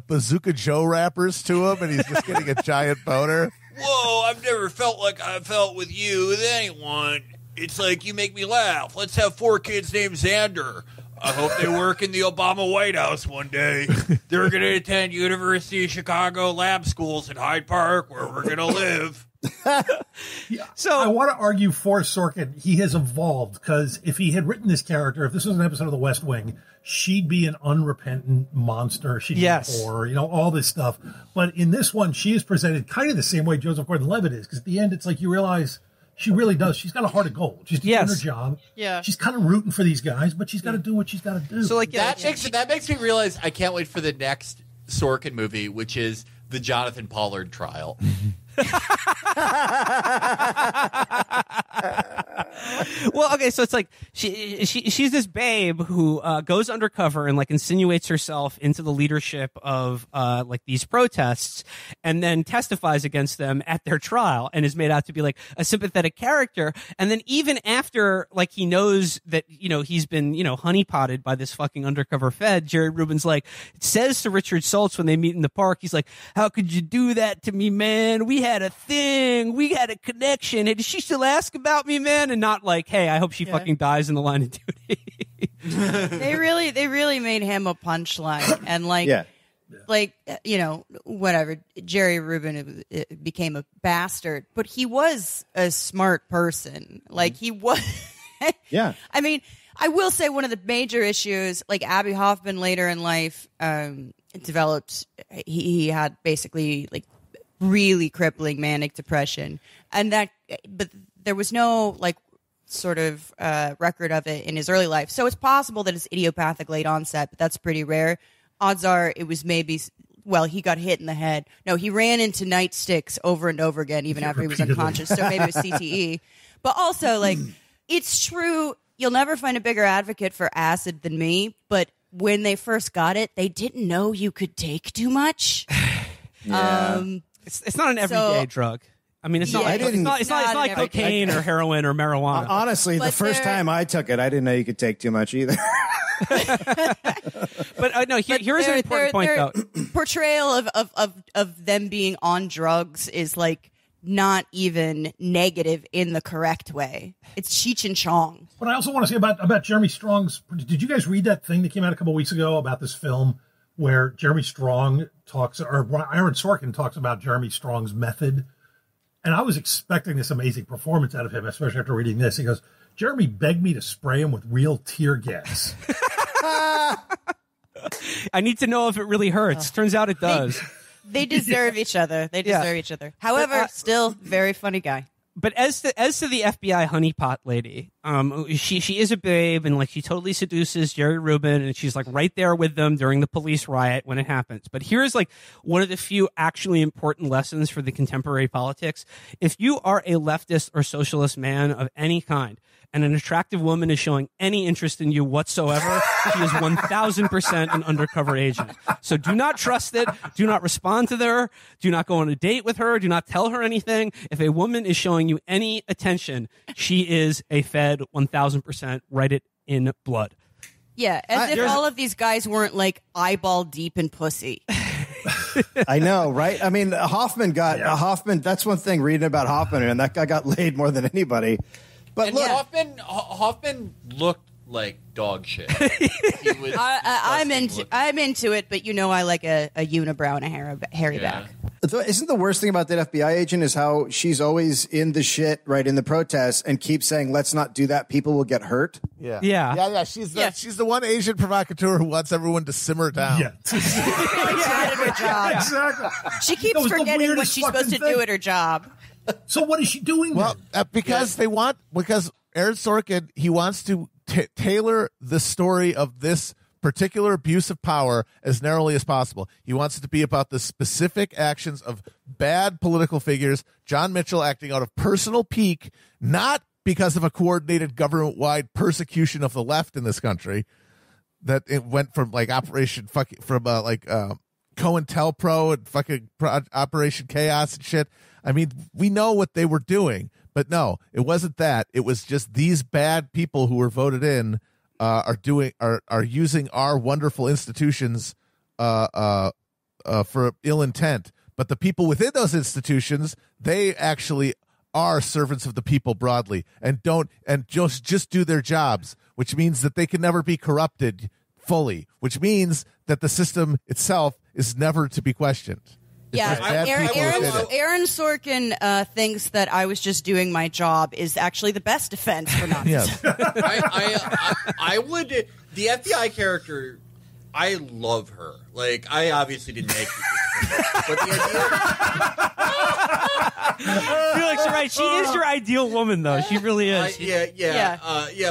Bazooka Joe rappers to him, and he's just getting a giant boner. Whoa, I've never felt like I felt with you, with anyone. It's like you make me laugh. Let's have 4 kids named Xander. I hope they work in the Obama White House one day. They're going to attend University of Chicago lab schools in Hyde Park, where we're going to live. So I want to argue for Sorkin. He has evolved, because if he had written this character, if this was an episode of The West Wing, she'd be an unrepentant monster. She'd be a whore, all this stuff. But in this one, she is presented kind of the same way Joseph Gordon-Levitt is, because at the end, it's like you realize she really does. She's got a heart of gold. She's doing her job. Yeah. She's kind of rooting for these guys, but she's got to do what she's got to do. So that makes me realize I can't wait for the next Sorkin movie, which is the Jonathan Pollard trial. Well, okay, so it's like she's this babe who goes undercover and like insinuates herself into the leadership of like these protests, and then testifies against them at their trial, and is made out to be like a sympathetic character. And then even after like he knows that he's been honeypotted by this fucking undercover Fed, Jerry Rubin's like says to Richard Schultz when they meet in the park, he's like, "How could you do that to me, man? We had a thing, we had a connection. Hey, does she still ask about me, man?" And not like, "Hey, I hope she fucking dies in the line of duty." They really made him a punchline, and whatever. Jerry Rubin became a bastard, but he was a smart person. Like he was. Yeah. I mean, I will say one of the major issues, like Abby Hoffman later in life, developed. He had basically like really crippling manic depression, but there was no like sort of record of it in his early life. So it's possible that it's idiopathic late onset, but that's pretty rare. Odds are it was maybe, he got hit in the head. No, he ran into nightsticks over and over again, even after he was unconscious. So maybe it was CTE. But also, like, it's true. You'll never find a bigger advocate for acid than me. But when they first got it, they didn't know you could take too much. It's not an everyday drug. I mean, it's not like cocaine or heroin or marijuana. Honestly, the first time I took it, I didn't know you could take too much either. But no, here's an important point, though. Portrayal of them being on drugs is like not even negative in the correct way. It's Cheech and Chong. But I also want to say about Jeremy Strong's. Did you guys read that thing that came out a couple weeks ago about this film where Jeremy Strong Aaron Sorkin talks about Jeremy Strong's method? And I was expecting this amazing performance out of him, especially after reading this. He goes, "Jeremy begged me to spray him with real tear gas." I need to know if it really hurts. Turns out it does. They deserve each other. They deserve each other. However, still very funny guy. But as to the FBI honeypot lady, she is a babe, and like she totally seduces Jerry Rubin, and she's like right there with them during the police riot when it happens. But here's like one of the few actually important lessons for the contemporary politics. If you are a leftist or socialist man of any kind, and an attractive woman is showing any interest in you whatsoever, she is 1000% an undercover agent. So do not trust it. Do not respond to her. Do not go on a date with her. Do not tell her anything. If a woman is showing you any attention, she is a Fed 1000%. Write it in blood. Yeah, as if all of these guys weren't like eyeball deep in pussy. I know, right? I mean, Hoffman. That's one thing reading about Hoffman, and that guy got laid more than anybody. But and look, Hoffman looked like dog shit. I'm into it, but I like a unibrow and a hairy back. Isn't the worst thing about that FBI agent is how she's always in the shit, right, in the protests, and keeps saying, "Let's not do that. People will get hurt." Yeah. She's the one Asian provocateur who wants everyone to simmer down. Yeah. Exactly. She keeps forgetting what she's supposed to do at her job. So what is she doing? Well, because Aaron Sorkin, he wants to tailor the story of this particular abuse of power as narrowly as possible. He wants it to be about the specific actions of bad political figures, John Mitchell acting out of personal pique, not because of a coordinated government-wide persecution of the left in this country, that it went from like Operation COINTELPRO and fucking Operation Chaos and shit. I mean, we know what they were doing, but no, it wasn't that. It was just these bad people who were voted in are using our wonderful institutions for ill intent. But the people within those institutions, they actually are servants of the people broadly and just do their jobs, which means that they can never be corrupted fully, which means that the system itself is never to be questioned. Yeah, Aaron Sorkin thinks that I was just doing my job is actually the best defense for Nazis. Yes. I would. The FBI character, I love her. Like, I obviously didn't make it, but the idea. Felix, you're right. She is your ideal woman, though. She really is.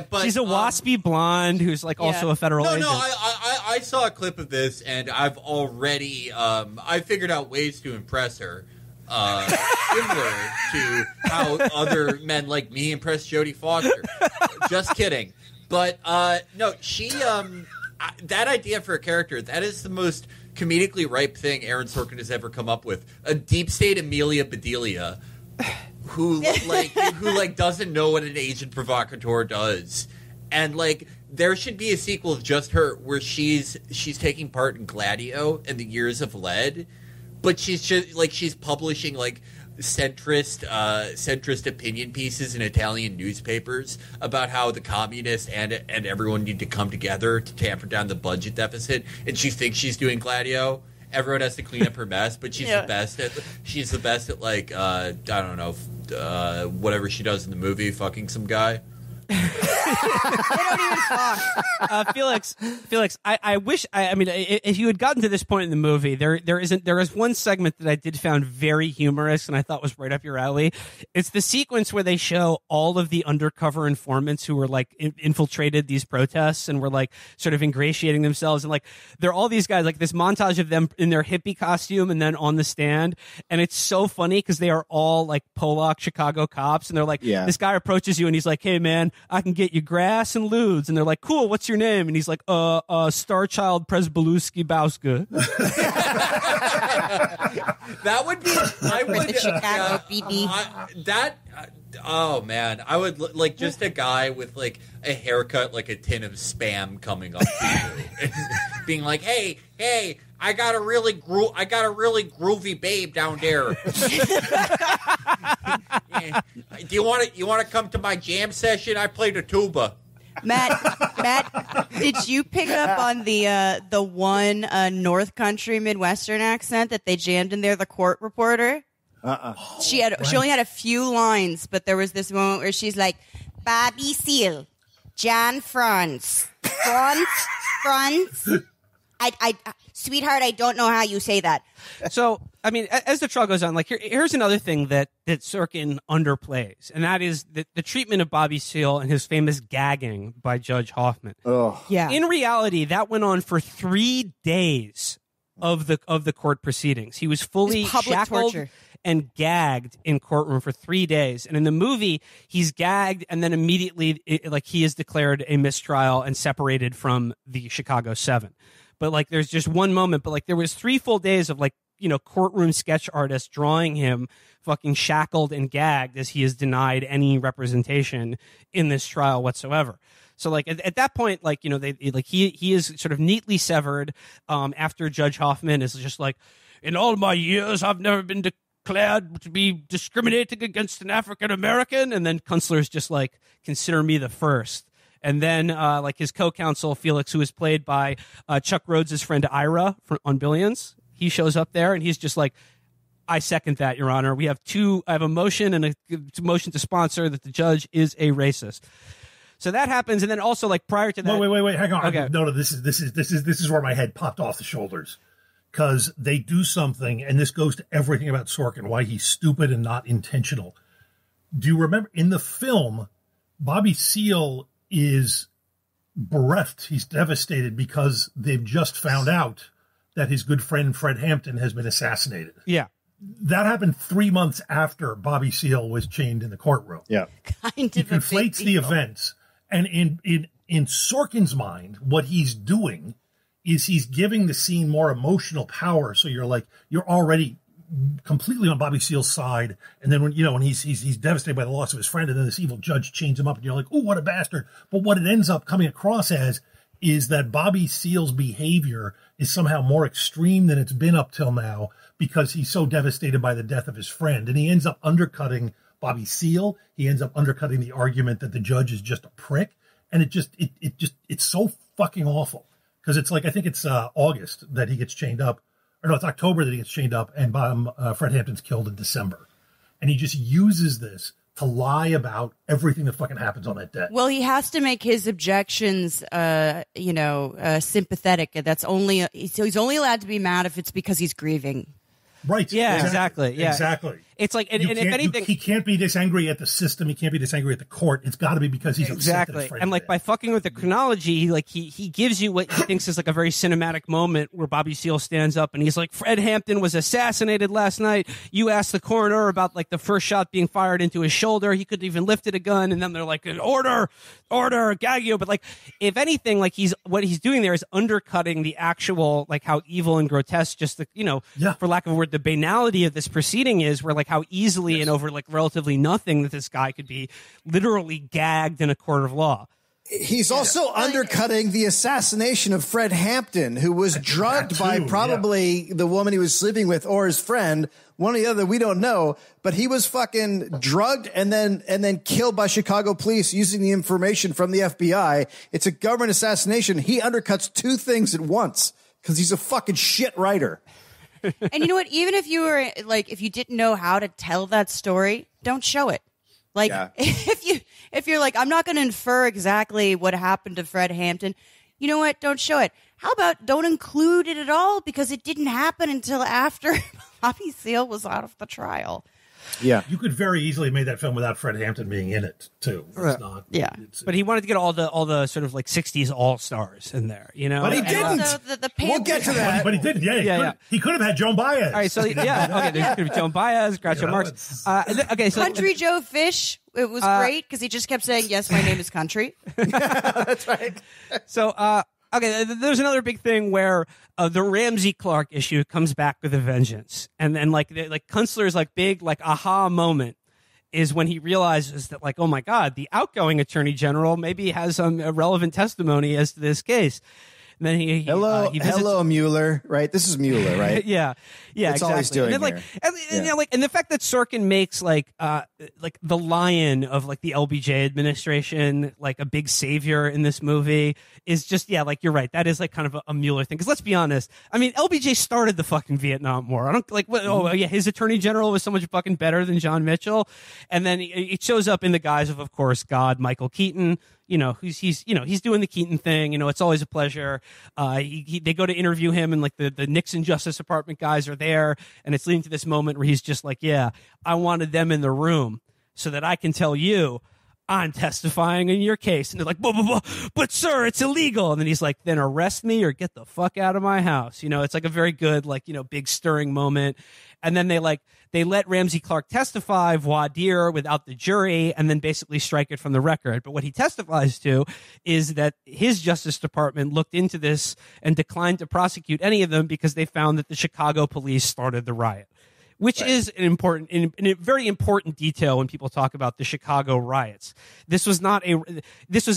But she's a waspy blonde who's like also a federal agent. I saw a clip of this, and I've already I figured out ways to impress her, similar to how other men like me impress Jodie Foster. Just kidding, but no, she that idea for a character, that is the most comedically ripe thing Aaron Sorkin has ever come up with. A deep state Amelia Bedelia who doesn't know what an agent provocateur does. And like there should be a sequel of just her where she's taking part in Gladio and the Years of Lead, but she's just like she's publishing like centrist opinion pieces in Italian newspapers about how the communists and everyone need to come together to tamper down the budget deficit, and she thinks she's doing Gladio. Everyone has to clean up her mess, but she's the best at like I don't know whatever she does in the movie, fucking some guy. They don't even talk. Felix, I wish. I mean, if you had gotten to this point in the movie, there is one segment that I did found very humorous, and I thought was right up your alley. It's the sequence where they show all of the undercover informants who were like infiltrated these protests and were like sort of ingratiating themselves, and like they're all these guys, like this montage of them in their hippie costume and then on the stand, and it's so funny because they are all like Polak Chicago cops, and they're like, this guy approaches you and he's like, hey man, I can get you grass and ludes. And they're like, cool, what's your name? And he's like, Starchild Presbeluski Bauska. That would be, I would, the Chicago PD. Oh man, I would like just a guy with like a haircut, like a tin of Spam coming up to you, and being like, "Hey, I got a really groovy babe down there. Do you want to come to my jam session? I play the tuba." Matt, did you pick up on the one North Country Midwestern accent that they jammed in there? The court reporter. She only had a few lines, but there was this moment where she's like, Bobby Seale, John Franz. Sweetheart, I don't know how you say that. So, I mean, as the trial goes on, like here's another thing that Sorkin underplays, and that is the treatment of Bobby Seale and his famous gagging by Judge Hoffman. Oh. Yeah. In reality, that went on for 3 days of the court proceedings. He was fully shackled torture and gagged in courtroom for 3 days. And in the movie, he's gagged and then immediately, he is declared a mistrial and separated from the Chicago 7. But like, there's just one moment, but like, there was 3 full days of like, courtroom sketch artists drawing him fucking shackled and gagged as he is denied any representation in this trial whatsoever. So like at that point, like, he is sort of neatly severed, after Judge Hoffman is just like, in all my years, I've never been declared to be discriminating against an African American. And then Kunstler's just like, consider me the first. And then, like his co-counsel Felix, who is played by Chuck Rhodes' friend Ira on Billions, he shows up there and he's just like, I second that, Your Honor. I have a motion and a motion to sponsor that the judge is a racist. So that happens, and then also like prior to that, wait, hang on. Okay. No, this is where my head popped off the shoulders, because they do something, and this goes to everything about Sorkin, why he's stupid and not intentional. Do you remember in the film, Bobby Seale is bereft. He's devastated because they've just found out that his good friend Fred Hampton has been assassinated. Yeah. That happened 3 months after Bobby Seale was chained in the courtroom. Yeah. He conflates the events. And in Sorkin's mind, what he's doing is he's giving the scene more emotional power. So you're already completely on Bobby Seale's side. And then when he's devastated by the loss of his friend, and then this evil judge chains him up, and you're like, oh, what a bastard. But what it ends up coming across as is that Bobby Seale's behavior is somehow more extreme than it's been up till now, because he's so devastated by the death of his friend. And he ends up undercutting Bobby Seale. He ends up undercutting the argument that the judge is just a prick. And it's so fucking awful. Because it's like, I think it's August that he gets chained up. Or no, it's October that he gets chained up, and Fred Hampton's killed in December. And he just uses this to lie about everything that fucking happens on that day. Well, he has to make his objections, sympathetic. That's only so he's only allowed to be mad if it's because he's grieving. Right. Yeah, exactly. Yeah. Exactly. It's like, and if anything, he can't be this angry at the system. He can't be this angry at the court. It's got to be because he's upset that his friend and like did. by fucking with the chronology, he gives you what he thinks is like a very cinematic moment where Bobby Seale stands up and he's like, Fred Hampton was assassinated last night. You asked the coroner about like the first shot being fired into his shoulder. He couldn't even lifted a gun, and then they're like, order, gag you. But like, if anything, like what he's doing there is undercutting the actual like how evil and grotesque, just the for lack of a word, the banality of this proceeding is, where like how easily and over like relatively nothing that this guy could be literally gagged in a court of law. He's also undercutting the assassination of Fred Hampton, who was drugged by probably the woman he was sleeping with or his friend, one or the other, we don't know, but he was fucking drugged and then killed by Chicago police using the information from the FBI. It's a government assassination. He undercuts two things at once because he's a fucking shit writer. And you know what? Even if you were like, if you didn't know how to tell that story, don't show it. Like, if you're like, I'm not going to infer exactly what happened to Fred Hampton, you know what? Don't show it. How about don't include it at all, because it didn't happen until after Bobby Seale was out of the trial. Yeah, you could very easily have made that film without Fred Hampton being in it too. It's not. Yeah, but he wanted to get all the sort of like '60s all stars in there, you know. But he didn't. We'll get to that. But he didn't. Yeah, he could have had Joan Baez. All right, so okay, there's going to be Joan Baez, Groucho Marx. Okay, so Country Joe Fish. It was great because he just kept saying, "Yes, my name is Country." That's right. So. Okay, there's another big thing where the Ramsey Clark issue comes back with a vengeance, and then like Kunstler's like big like aha moment is when he realizes that like, oh my God, the outgoing attorney general maybe has some relevant testimony as to this case. And then he hello Mueller, right? This is Mueller, right? yeah, That's exactly. all he's doing and then, here. And, you know, like, and the fact that Sorkin makes like the lion of like the LBJ administration like a big savior in this movie is just like you're right. That is like kind of a Mueller thing, because let's be honest. I mean, LBJ started the fucking Vietnam War. I don't like his attorney general was so much fucking better than John Mitchell, and then it shows up in the guise of course God, Michael Keaton. You know, he's doing the Keaton thing. You know, it's always a pleasure. They go to interview him, and like the Nixon Justice Department guys are there, and it's leading to this moment where he's just like, "Yeah, I wanted them in the room so that I can tell you I'm testifying in your case." And they're like, but sir, it's illegal. And then he's like, then arrest me or get the fuck out of my house. You know, it's like a very good, like, you know, big stirring moment. And then they let Ramsey Clark testify voir dire without the jury, and then basically strike it from the record. But what he testifies to is that his Justice Department looked into this and declined to prosecute any of them because they found that the Chicago police started the riot. Which is an a very important detail when people talk about the Chicago riots. This was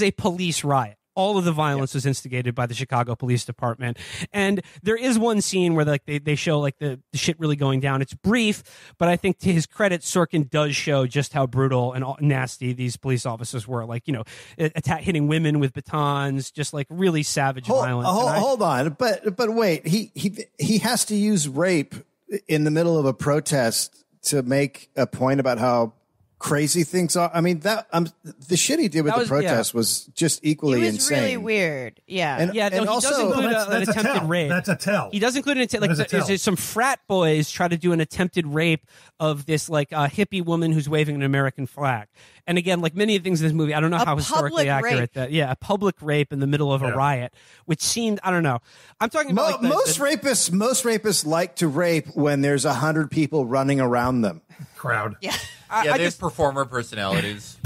a police riot. All of the violence was instigated by the Chicago Police Department. And there is one scene where like they show like the shit really going down. It's brief, but I think to his credit, Sorkin does show just how brutal and nasty these police officers were. Like, you know, hitting women with batons, just like really savage violence. Hold on, but wait, he has to use rape in the middle of a protest to make a point about how crazy things are. I mean, that the shit he did with the protest was just equally insane. Really weird. Yeah. And he does include an attempted rape. That's a tell. He does include an there's some frat boys try to do an attempted rape of this like hippie woman who's waving an American flag. And again, like many of the things in this movie, I don't know how historically accurate that. Yeah, a public rape in the middle of a riot, which seemed, I don't know. I'm talking about most rapists like to rape when there's 100 people running around them. Crowd. Yeah. They have performer personalities.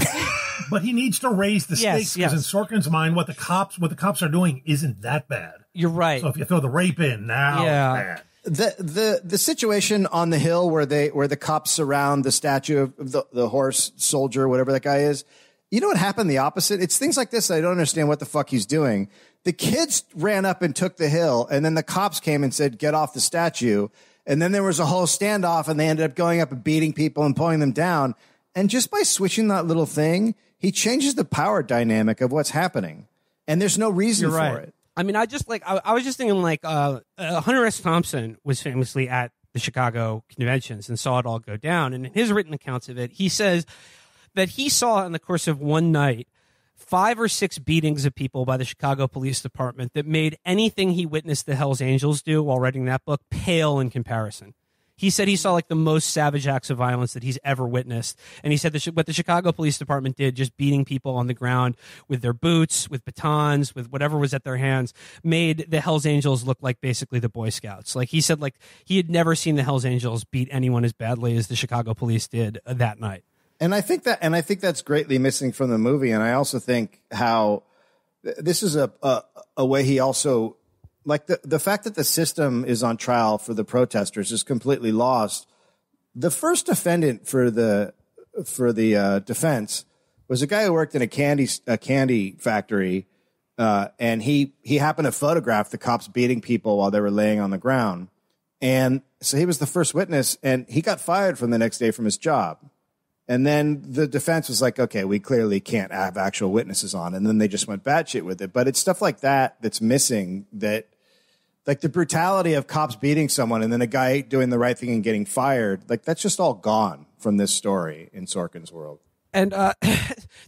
But he needs to raise the stakes because in Sorkin's mind, what the cops are doing isn't that bad. You're right. So if you throw the rape in now, it's bad. The situation on the hill where the cops surround the statue of the horse soldier, whatever that guy is, you know what happened? The opposite. It's things like this. I don't understand what the fuck he's doing. The kids ran up and took the hill, and then the cops came and said, "Get off the statue." And then there was a whole standoff, and they ended up going up and beating people and pulling them down. And just by switching that little thing, he changes the power dynamic of what's happening. And there's no reason for it. I mean, I was just thinking like Hunter S. Thompson was famously at the Chicago conventions and saw it all go down. And in his written accounts of it, he says that he saw in the course of one night 5 or 6 beatings of people by the Chicago Police Department that made anything he witnessed the Hells Angels do while writing that book pale in comparison. He said he saw like the most savage acts of violence that he's ever witnessed. And he said what the Chicago Police Department did, just beating people on the ground with their boots, with batons, with whatever was at their hands, made the Hells Angels look like basically the Boy Scouts. Like he said, like he had never seen the Hells Angels beat anyone as badly as the Chicago police did that night. And I think that's greatly missing from the movie. And I also think how this is a way he also, like the fact that the system is on trial for the protesters is completely lost. The first defendant for the defense was a guy who worked in a candy factory, and he happened to photograph the cops beating people while they were laying on the ground, and so he was the first witness, and he got fired from the next day from his job. And then the defense was like, okay, we clearly can't have actual witnesses on. And then they just went batshit with it. But it's stuff like that that's missing, that like the brutality of cops beating someone and then a guy doing the right thing and getting fired. Like that's just all gone from this story in Sorkin's world. And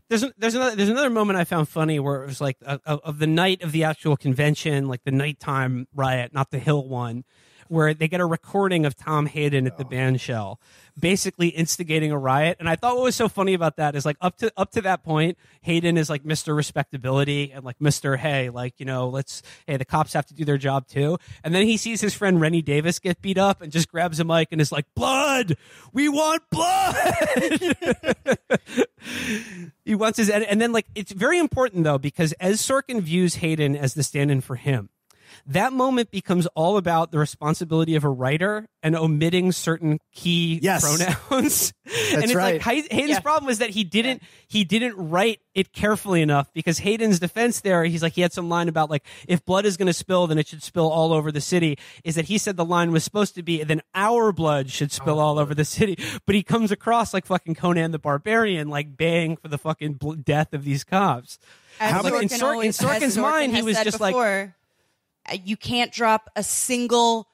there's another moment I found funny where it was like of the night of the actual convention, like the nighttime riot, not the Hill one, where they get a recording of Tom Hayden at the band shell, basically instigating a riot. And I thought what was so funny about that is like up to that point, Hayden is like Mr. Respectability and like Mr. Hey, like, you know, hey, the cops have to do their job too. And then he sees his friend Rennie Davis get beat up and just grabs a mic and is like, blood! We want blood! He wants his, and then like, it's very important though, because as Sorkin views Hayden as the stand-in for him, that moment becomes all about the responsibility of a writer and omitting certain key pronouns. And it's right. like Hayden's problem was that he didn't write it carefully enough, because Hayden's defense there, he's like, he had some line about like, if blood is going to spill, then it should spill all over the city, is that he said the line was supposed to be, then our blood should spill all over the city. But he comes across like fucking Conan the Barbarian, like baying for the fucking death of these cops. As Like, in Sorkin's mind, he was just before, like, you can't drop a single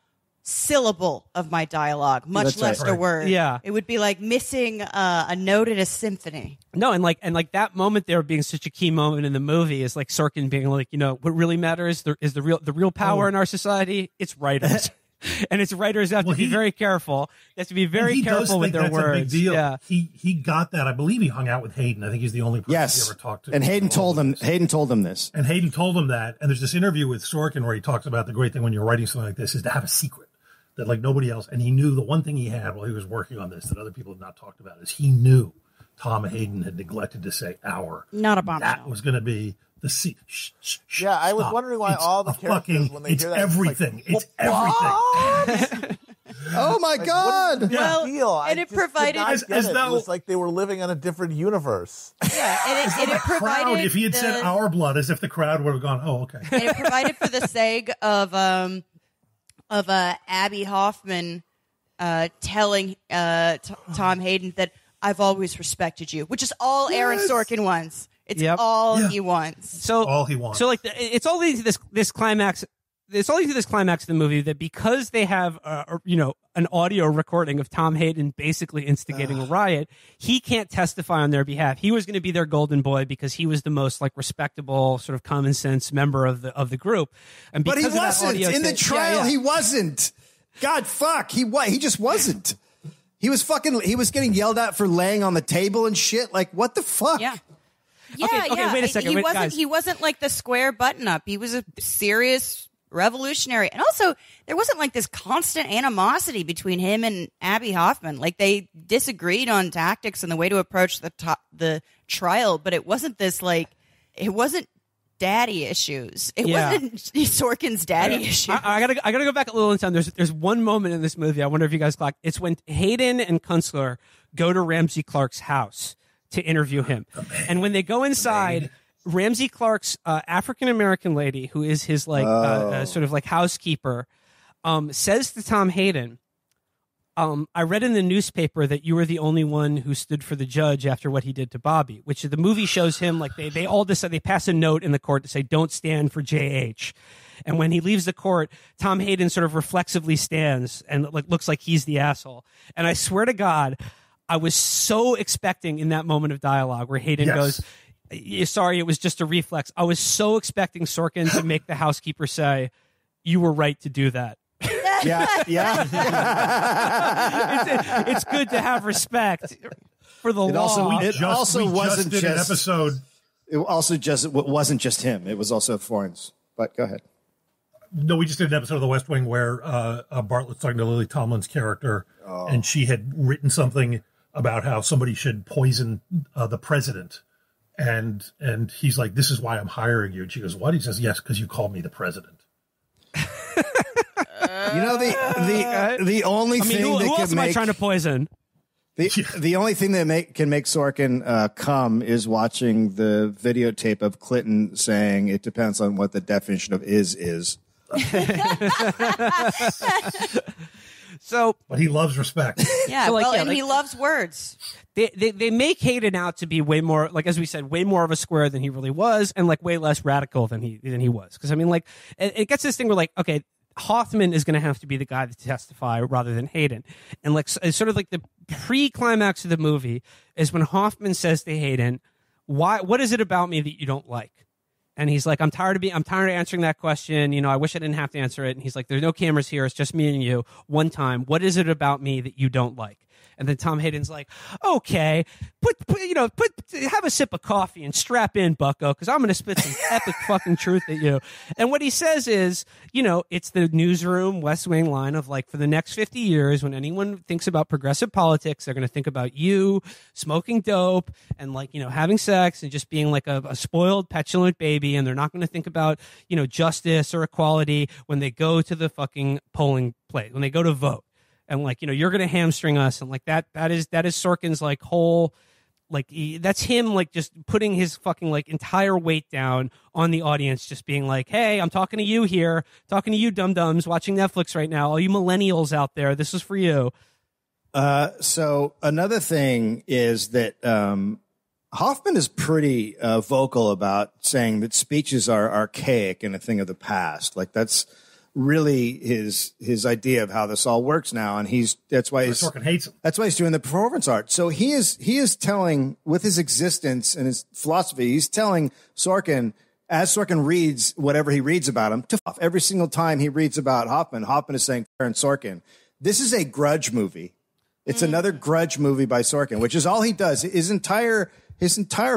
syllable of my dialogue, much less a word. Yeah. It would be like missing a note in a symphony. No, and like that moment there being such a key moment in the movie is like Sorkin being like, you know, what really matters is the real power in our society. It's writers. And its writers have to be very careful. They have to be very careful with their words. A big deal. Yeah. He got that. I believe he hung out with Hayden. I think he's the only person he ever talked to. And Hayden told him this. And Hayden told him that. And there's this interview with Sorkin where he talks about the great thing when you're writing something like this is to have a secret that like nobody else. And he knew the one thing he had while he was working on this that other people had not talked about is he knew Tom Hayden had neglected to say our. Not a bombshell. That was going to be the Yeah, I was wondering why all the characters, when they hear that, everything. It's everything. Oh my God! What is the deal? And it provided as though it was like they were living on a different universe. Yeah, and it provided crowd, if he had said our blood, as if the crowd would have gone, oh, okay. And it provided for the sake of Abby Hoffman telling Tom Hayden that I've always respected you, which is all Aaron Sorkin wants. It's all he wants. So all he wants. So like it's all leading to this climax. It's all leading to this climax of the movie that because they have an audio recording of Tom Hayden basically instigating a riot, he can't testify on their behalf. He was going to be their golden boy because he was the most like respectable, sort of common sense member of the group. And but because he wasn't in the trial. He wasn't. God, fuck. He just wasn't. He was getting yelled at for laying on the table and shit. Like, what the fuck? Yeah. Okay, wait a second. He wasn't like the square button up. He was a serious revolutionary. And also, there wasn't like this constant animosity between him and Abby Hoffman. Like, they disagreed on tactics and the way to approach the trial, but it wasn't this like, it wasn't daddy issues. It wasn't Sorkin's daddy issues. I gotta go back a little in time. There's one moment in this movie. I wonder if you guys clocked. It's when Hayden and Kunstler go to Ramsey Clark's house to interview him, and when they go inside, Ramsey Clark's African American lady, who is his like sort of like housekeeper, says to Tom Hayden, I read in the newspaper that you were the only one who stood for the judge after what he did to Bobby, which the movie shows him like they all decide, they pass a note in the court to say, don't stand for JH. And when he leaves the court, Tom Hayden sort of reflexively stands and like looks like he's the asshole. And I swear to God, I was so expecting in that moment of dialogue where Hayden goes, sorry, it was just a reflex. I was so expecting Sorkin to make the housekeeper say, you were right to do that. It's good to have respect for the law. It wasn't just him. It was also Florence. But go ahead. No, we just did an episode of The West Wing where Bartlett's talking to Lily Tomlin's character, and she had written something about how somebody should poison the president. And he's like, this is why I'm hiring you. And she goes, what? He says, yes, because you called me the president. You know, the only thing who that else am I trying to poison? The only thing that can make Sorkin come is watching the videotape of Clinton saying it depends on what the definition of is. But he loves respect. Yeah, he loves words. They make Hayden out to be way more, like as we said, way more of a square than he really was, and like way less radical than he was. Because I mean, like it gets this thing where like, okay, Hoffman is going to have to be the guy to testify rather than Hayden. And like sort of like the pre-climax of the movie is when Hoffman says to Hayden, what is it about me that you don't like? And he's like, I'm tired of answering that question. You know, I wish I didn't have to answer it. And he's like, there's no cameras here. It's just me and you. One time, what is it about me that you don't like? And then Tom Hayden's like, okay, have a sip of coffee and strap in, bucko, because I'm going to spit some epic fucking truth at you. And what he says is, you know, it's the Newsroom West Wing line of like, for the next 50 years, when anyone thinks about progressive politics, they're going to think about you smoking dope and like, you know, having sex and just being like a spoiled, petulant baby. And they're not going to think about, you know, justice or equality when they go to the fucking polling place, when they go to vote. And like, you know, you're going to hamstring us. And like that is Sorkin's like whole, like that's him like just putting his fucking like entire weight down on the audience, just being like, hey, I'm talking to you here, talking to you dum-dums watching Netflix right now. All you millennials out there, this is for you. So another thing is that Hoffman is pretty vocal about saying that speeches are archaic and a thing of the past. Like that's really his idea of how this all works now, and that's why Sorkin hates him. That's why he's doing the performance art. So he is telling, with his existence and his philosophy, he's telling Sorkin, as Sorkin reads whatever he reads about him, to off every single time he reads about Hoffman is saying Aaron Sorkin, this is a grudge movie. It's another grudge movie by Sorkin, which is all he does. His entire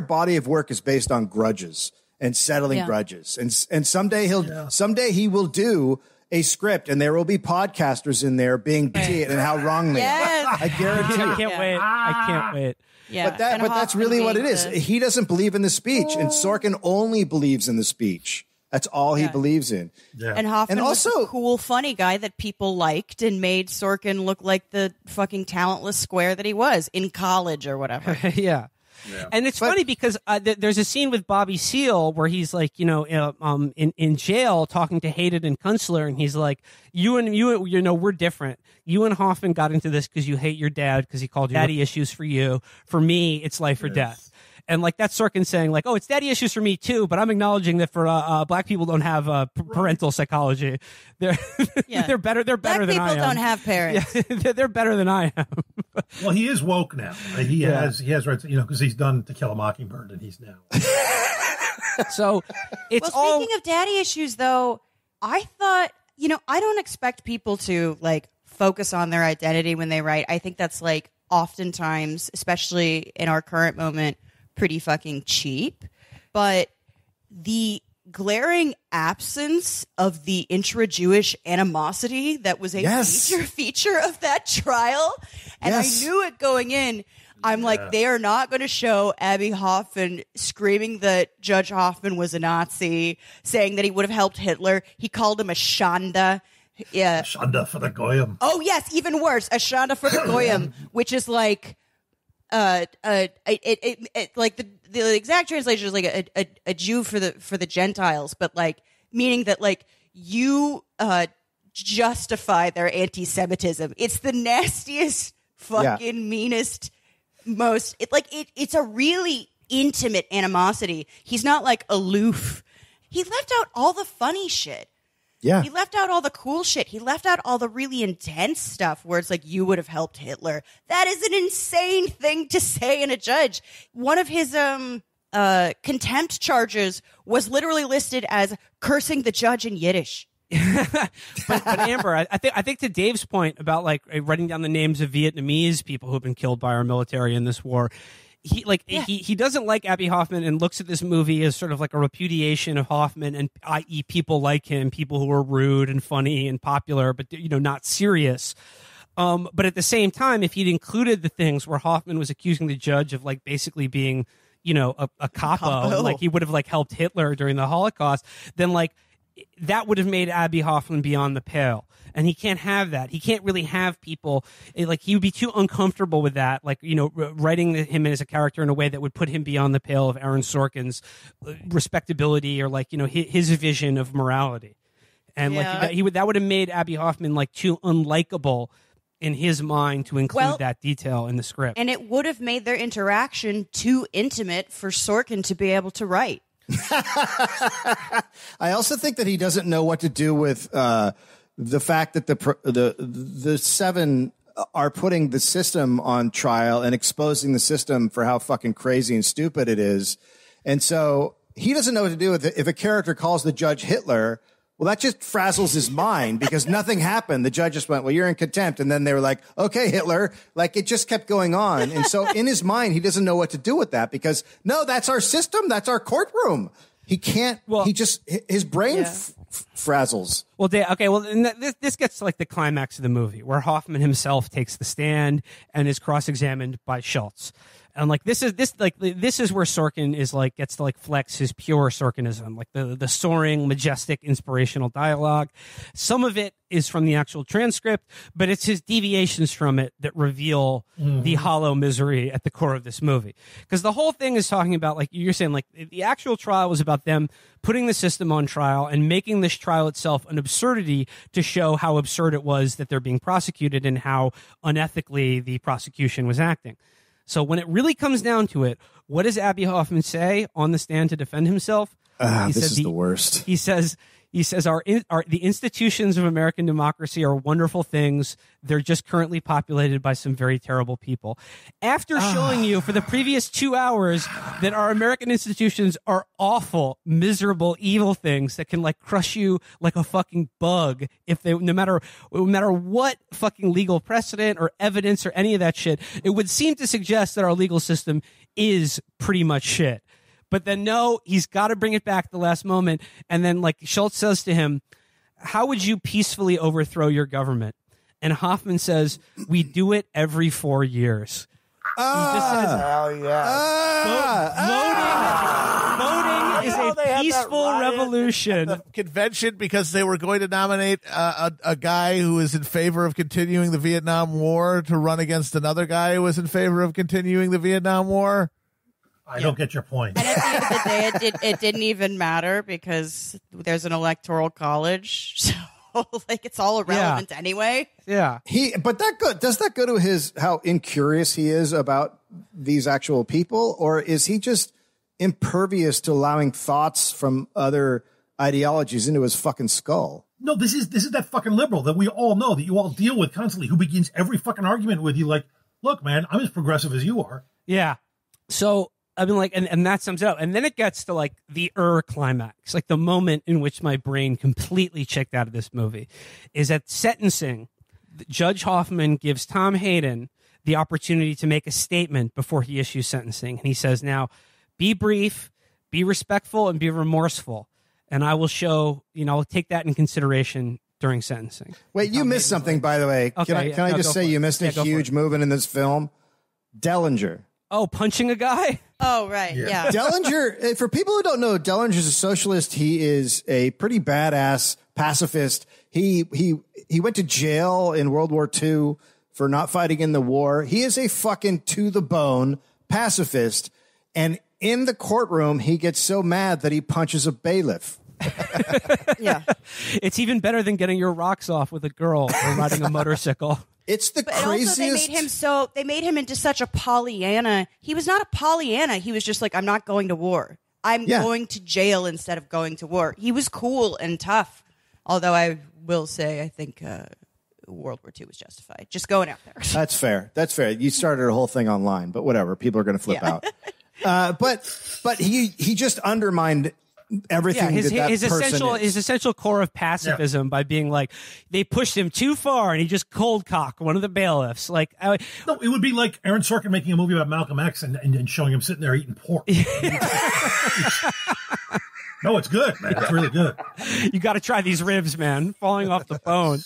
body of work is based on grudges and settling grudges. And someday he will do a script, and there will be podcasters in there being bitty and how wrong they are. I guarantee you. I can't wait. Yeah. But that's really what it is. He doesn't believe in the speech, and Sorkin only believes in the speech. That's all he believes in. Yeah. And Hoffman was a cool, funny guy that people liked and made Sorkin look like the fucking talentless square that he was in college or whatever. Yeah. And it's funny because there's a scene with Bobby Seale where he's like, you know, in jail talking to Hayden and Kunstler, and he's like, you know, we're different. You and Hoffman got into this because you hate your dad because he called you daddy issues for you. For me, it's life or death. And like that's Sorkin saying like, oh, it's daddy issues for me too, but I'm acknowledging that for black people don't have parental psychology. They're better. They're better than I am. Black people don't have parents. Yeah, they're better than I am. Well, he is woke now. He has rights, you know, because he's done To Kill a Mockingbird, and he's now. So it's speaking of daddy issues, though, I thought, you know, I don't expect people to like focus on their identity when they write. I think that's like oftentimes, especially in our current moment, pretty fucking cheap. But the glaring absence of the intra-Jewish animosity that was a feature of that trial, and I knew it going in. I'm like, they are not going to show Abby Hoffman screaming that Judge Hoffman was a Nazi, saying that he would have helped Hitler. He called him a Shanda. Yeah, Shanda for the Goyim. Oh yes, even worse, a Shanda for the Goyim, which is like, like the exact translation is like a Jew for the Gentiles, but like meaning that like you justify their anti-Semitism. It's the nastiest, fucking meanest, most. It's a really intimate animosity. He's not like aloof. He left out all the funny shit. Yeah. He left out all the cool shit. He left out all the really intense stuff where it's like, you would have helped Hitler. That is an insane thing to say in a judge. One of his contempt charges was literally listed as cursing the judge in Yiddish. but Amber, I think to Dave's point about like writing down the names of Vietnamese people who've been killed by our military in this war, he doesn't like Abbie Hoffman and looks at this movie as sort of like a repudiation of Hoffman and i.e. people like him, people who are rude and funny and popular, but not serious. But at the same time, if he'd included the things where Hoffman was accusing the judge of like basically being, a capo, and like he would have like helped Hitler during the Holocaust, then like that would have made Abbie Hoffman beyond the pale. And he can't have that. He can't really have people like he would be too uncomfortable with that. Like, writing him as a character in a way that would put him beyond the pale of Aaron Sorkin's respectability or like, his vision of morality. And that would have made Abbie Hoffman like too unlikable in his mind to include that detail in the script. And it would have made their interaction too intimate for Sorkin to be able to write. I also think that he doesn't know what to do with the fact that the seven are putting the system on trial and exposing the system for how fucking crazy and stupid it is. And so he doesn't know what to do with it. If a character calls the judge Hitler, well, that just frazzles his mind because nothing happened. The judge just went, well, you're in contempt. And then they were like, okay, Hitler. Like it just kept going on. And so in his mind, he doesn't know what to do with that because no, that's our system. That's our courtroom. He can't, his brain frazzles. Well, this gets to like the climax of the movie where Hoffman himself takes the stand and is cross-examined by Schultz. And like this is where Sorkin is like gets to like flex his pure Sorkinism, like the soaring, majestic, inspirational dialogue. Some of it is from the actual transcript, but it's his deviations from it that reveal the hollow misery at the core of this movie. Because the whole thing is talking about, like you're saying, like the actual trial was about them putting the system on trial and making this trial itself an absurdity to show how absurd it was that they're being prosecuted and how unethically the prosecution was acting. So when it really comes down to it, what does Abbie Hoffman say on the stand to defend himself? This is the worst. He says the institutions of American democracy are wonderful things. They're just currently populated by some very terrible people. After showing you for the previous 2 hours that our American institutions are awful, miserable, evil things that can like crush you like a fucking bug if they, no matter what fucking legal precedent or evidence or any of that shit, it would seem to suggest that our legal system is pretty much shit. But then no, he's got to bring it back at the last moment. And then like Schultz says to him, how would you peacefully overthrow your government? And Hoffman says, we do it every 4 years. He just says, voting is a peaceful revolution. At the convention because they were going to nominate a guy who was in favor of continuing the Vietnam War to run against another guy who was in favor of continuing the Vietnam War. I don't get your point. And at the end of the day, it didn't even matter because there's an electoral college. So, like, it's all irrelevant anyway. Yeah. Does that go to how incurious he is about these actual people? Or is he just impervious to allowing thoughts from other ideologies into his fucking skull? No, this is that fucking liberal that we all know, that you all deal with constantly, who begins every fucking argument with you like, look, man, I'm as progressive as you are. Yeah. So, I mean, like, and that sums it up. And then it gets to like the climax, like the moment in which my brain completely checked out of this movie is at sentencing. Judge Hoffman gives Tom Hayden the opportunity to make a statement before he issues sentencing. And he says, now be brief, be respectful, and be remorseful. And I will show, I'll take that in consideration during sentencing. Wait, you missed something, by the way. Okay, can I just say you missed a huge movement in this film? Dellinger. Oh, punching a guy? Oh, right. Yeah. Dellinger, for people who don't know, Dellinger's a socialist. He is a pretty badass pacifist. He went to jail in World War II for not fighting in the war. He is a fucking to the bone pacifist. And in the courtroom, he gets so mad that he punches a bailiff. Yeah. It's even better than getting your rocks off with a girl or riding a motorcycle. It's the But craziest. also, they made him into such a Pollyanna. He was not a Pollyanna. He was just like, I'm not going to war. I'm going to jail instead of going to war. He was cool and tough. Although I will say, I think World War II was justified. Just going out there. That's fair. That's fair. You started a whole thing online, but whatever. People are going to flip out. But he just undermined everything. His person is. his essential core of pacifism by being like, they pushed him too far and he just cold cocked one of the bailiffs. Like, no, it would be like Aaron Sorkin making a movie about Malcolm X and showing him sitting there eating pork. No, it's good, man. It's really good. You got to try these ribs, man. Falling off the bone.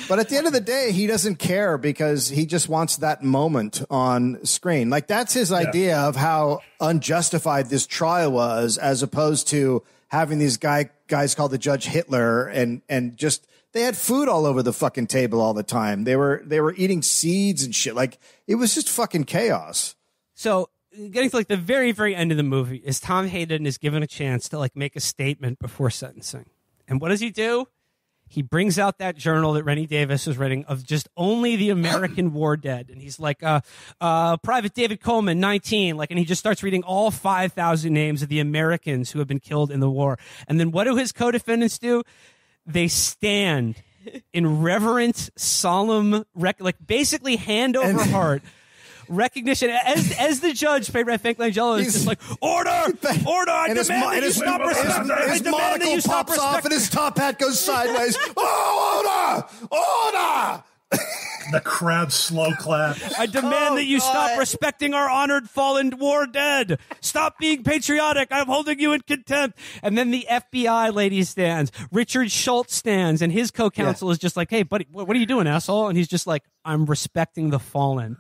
But at the end of the day, he doesn't care because he just wants that moment on screen. Like, that's his idea of how unjustified this trial was, as opposed to having these guys called the Judge Hitler and just, they had food all over the fucking table all the time. They were eating seeds and shit. Like, it was just fucking chaos. So, getting to like the very, very end of the movie is Tom Hayden is given a chance to like make a statement before sentencing. And what does he do? He brings out that journal that Rennie Davis was writing of just only the American war dead. And he's like, Private David Coleman, 19. Like, and he just starts reading all 5,000 names of the Americans who have been killed in the war. And then what do his co-defendants do? They stand in reverent, solemn, like basically hand over heart. Recognition as the judge, played by Frank Langella, is just like, order! I demand that you stop respecting. His monocle pops off and his top hat goes sideways. Oh, order! The crowd slow claps. I demand that you stop respecting our honored fallen war dead. Stop being patriotic. I'm holding you in contempt. And then the FBI lady stands. Richard Schultz stands, and his co-counsel is just like, hey, buddy, what are you doing, asshole? And he's just like, I'm respecting the fallen.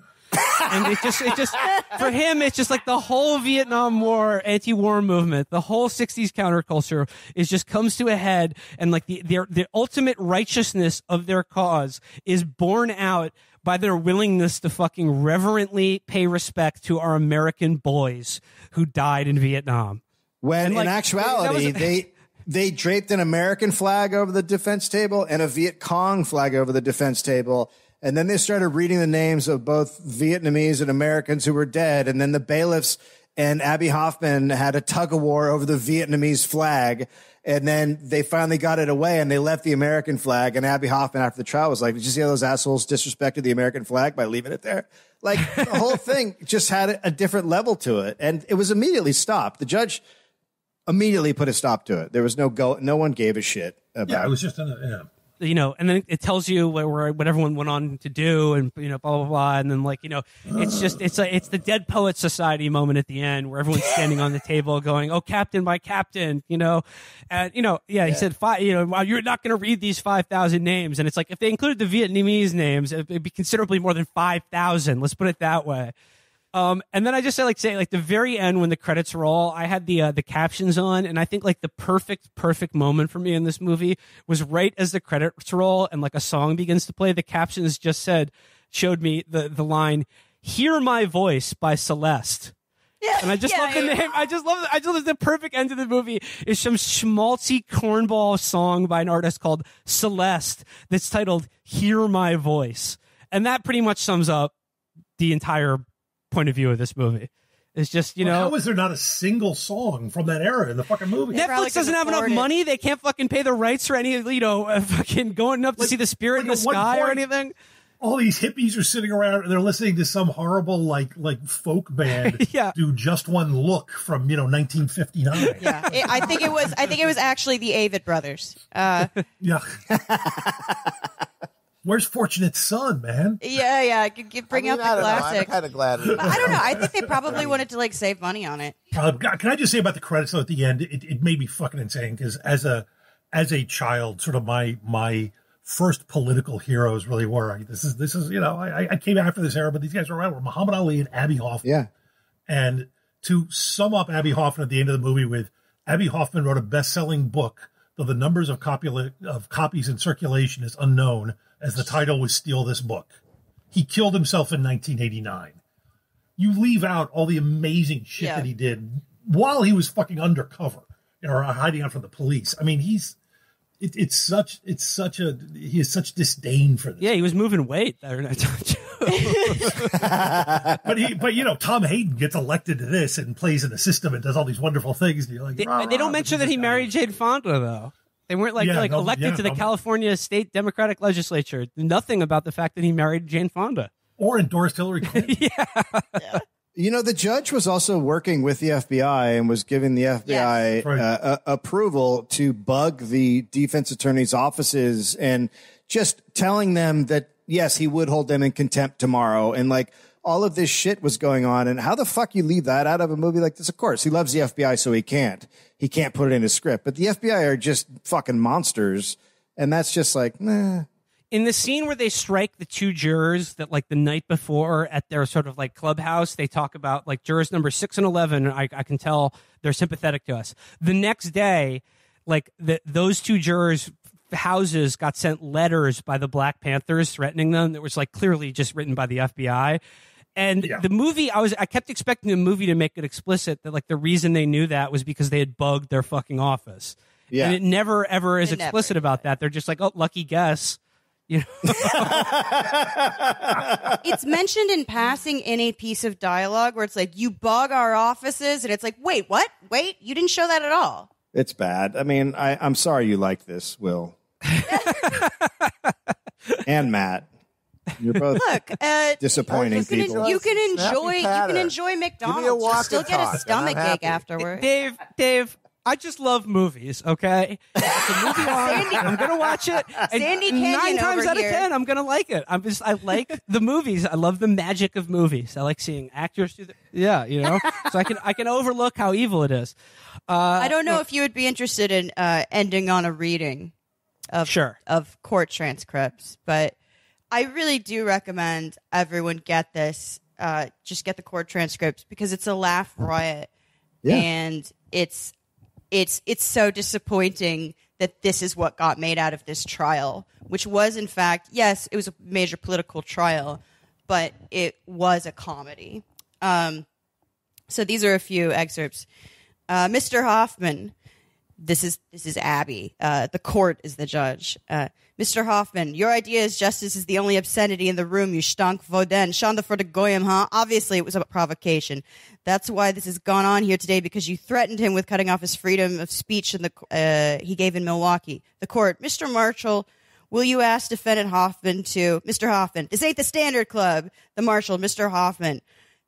And it just for him, it's just like the whole Vietnam War anti-war movement, the whole 60s counterculture is just comes to a head, and like the ultimate righteousness of their cause is borne out by their willingness to fucking reverently pay respect to our American boys who died in Vietnam. When in actuality, they draped an American flag over the defense table and a Viet Cong flag over the defense table. And then they started reading the names of both Vietnamese and Americans who were dead. And then the bailiffs and Abby Hoffman had a tug of war over the Vietnamese flag. And then they finally got it away and they left the American flag. And Abby Hoffman, after the trial, was like, did you see how those assholes disrespected the American flag by leaving it there? Like, the whole thing just had a different level to it. And it was immediately stopped. The judge immediately put a stop to it. There was no one gave a shit about it. Yeah, it was just you know, and then it tells you what everyone went on to do, and you know, blah blah blah, and then like, you know, it's just it's the Dead Poets Society moment at the end where everyone's standing on the table going, "Oh, Captain, my Captain," you know, and you know, he said, you know, you're not going to read these 5,000 names, and it's like if they included the Vietnamese names, it'd be considerably more than 5,000. Let's put it that way. And then I just say the very end when the credits roll, I had the captions on, and I think like the perfect moment for me in this movie was right as the credits roll and like a song begins to play. The captions just showed me the line, "Hear My Voice" by Celeste. Yeah, and I just love the name. I just love the perfect end of the movie is some schmaltzy cornball song by an artist called Celeste that's titled "Hear My Voice," and that pretty much sums up the entire point of view of this movie. It's just, you know, how is there not a single song from that era in the fucking movie? Netflix doesn't have enough money. They can't fucking pay the rights for any, you know, fucking going up to see the Spirit in the Sky or anything. All these hippies are sitting around and they're listening to some horrible like folk band do "Just One Look" from 1959. Yeah, I think it was actually the Avett Brothers. Yeah. Where's Fortunate Son, man? Yeah. Bring out the classic. I'm kind of glad. I don't know. I think they probably wanted to like save money on it. Can I just say about the credits though? At the end, it made me fucking insane because as a child, sort of my first political heroes really were. This is you know, I came after this era, but these guys were around. Were Muhammad Ali and Abby Hoffman. Yeah. And to sum up Abby Hoffman at the end of the movie with, Abby Hoffman wrote a best-selling book, though the numbers of copies in circulation is unknown, as the title was "Steal This Book." He killed himself in 1989. You leave out all the amazing shit that he did while he was fucking undercover. or hiding out from the police. I mean, he has such disdain for this. Yeah, he was moving weight. But Tom Hayden gets elected to this and plays in the system and does all these wonderful things. And you're like, they don't mention that he married Jane Fonda, though. They weren't elected to the California State Democratic Legislature. Nothing about the fact that he married Jane Fonda or endorsed Hillary Clinton. Yeah. The judge was also working with the FBI and was giving the FBI approval to bug the defense attorney's offices and just telling them that, yes, he would hold them in contempt tomorrow. And all of this shit was going on. And how the fuck you leave that out of a movie like this? Of course, he loves the FBI, so he can't put it in his script. But the FBI are just fucking monsters. And that's just nah. In the scene where they strike the two jurors that the night before at their sort of clubhouse, they talk about jurors number 6 and 11. I can tell they're sympathetic to us. The next day, those two jurors' houses got sent letters by the Black Panthers threatening them. That was clearly just written by the FBI. And the movie, I kept expecting the movie to make it explicit that the reason they knew that was because they had bugged their fucking office. Yeah. And it never ever is explicit about that. They're just oh, lucky guess. It's mentioned in passing in a piece of dialogue where it's you bug our offices, and it's wait, what? Wait, you didn't show that at all. It's bad. I mean, I'm sorry you like this, Will. And Matt. You're both disappointing people. You can enjoy McDonald's. You'll still get a stomach ache afterward. Dave, I just love movies, okay? It's a movie on. I'm going to watch it. Sandy Canyon 9 times over out of here. 10, I'm going to like it. I like the movies. I love the magic of movies. I like seeing actors do so I can overlook how evil it is. I don't know if you would be interested in ending on a reading of court transcripts, but I really do recommend everyone get this. Just get the court transcripts because it's a laugh riot, and it's so disappointing that this is what got made out of this trial, which was, in fact, yes, it was a major political trial, but it was a comedy. So these are a few excerpts. Mr. Hoffman, this is Abby. The court is the judge. Mr. Hoffman, your idea is justice is the only obscenity in the room. You stank voden. Shanda for the goyim, huh? Obviously, it was a provocation. That's why this has gone on here today, because you threatened him with cutting off his freedom of speech he gave in Milwaukee. The court, Mr. Marshall, will you ask defendant Hoffman to... Mr. Hoffman, this ain't the Standard Club. The Marshal, Mr. Hoffman.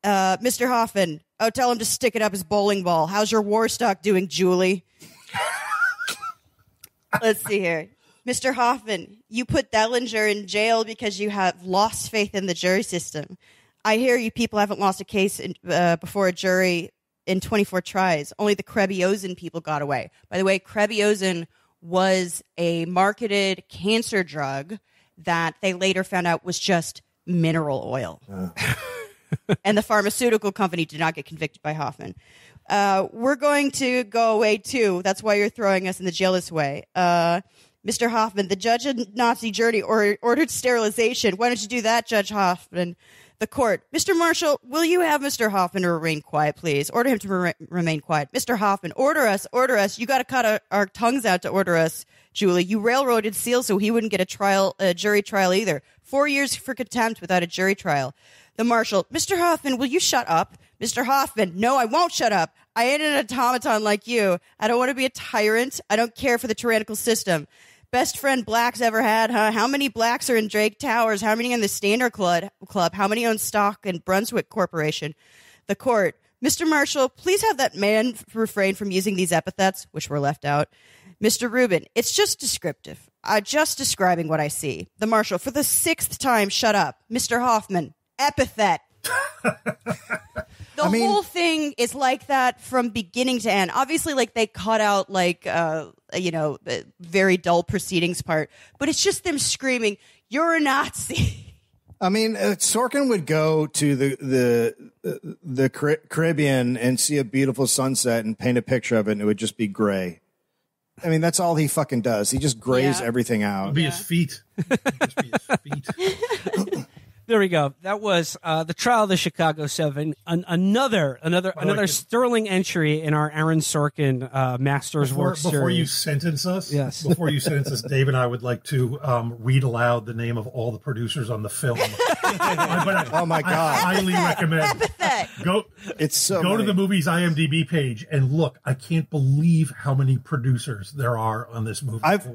Mr. Hoffman, tell him to stick it up his bowling ball. How's your war stock doing, Julie? Let's see here. Mr. Hoffman, you put Dellinger in jail because you have lost faith in the jury system. I hear you people haven't lost a case before a jury in 24 tries. Only the Crebiosin people got away. By the way, Crebiosin was a marketed cancer drug that they later found out was just mineral oil. And the pharmaceutical company did not get convicted by Hoffman. We're going to go away, too. That's why you're throwing us in the jail this way. Mr. Hoffman, the judge in Nazi Germany ordered sterilization. Why don't you do that, Judge Hoffman? The court. Mr. Marshall, will you have Mr. Hoffman to remain quiet, please? Order him to remain quiet. Mr. Hoffman, order us. You got to cut our tongues out to order us, Julie. You railroaded Seal so he wouldn't get a jury trial either. 4 years for contempt without a jury trial. The Marshal, Mr. Hoffman, will you shut up? Mr. Hoffman, no, I won't shut up. I ain't an automaton like you. I don't want to be a tyrant. I don't care for the tyrannical system. Best friend blacks ever had, huh? How many blacks are in Drake Towers? How many in the Standard Club? How many own stock in Brunswick Corporation? The court. Mr. Marshall, please have that man refrain from using these epithets, which were left out. Mr. Rubin, it's just descriptive. Just describing what I see. The Marshal, for the 6th time, shut up. Mr. Hoffman, epithet. The whole thing is like that from beginning to end. Obviously, they cut out the very dull proceedings part, but it's just them screaming, "You're a Nazi." I mean, Sorkin would go to the Caribbean and see a beautiful sunset and paint a picture of it, and it would just be gray. I mean, that's all he fucking does. He just grays everything out. It'd be his feet. There there we go. That was the trial of the Chicago 7. Another sterling entry in our Aaron Sorkin Master's Work series. Before you sentence us, yes. Before you sentence us, Dave and I would like to read aloud the name of all the producers on the film. Oh my God! I highly recommend. Go to the movie's IMDb page and look. I can't believe how many producers there are on this movie. I've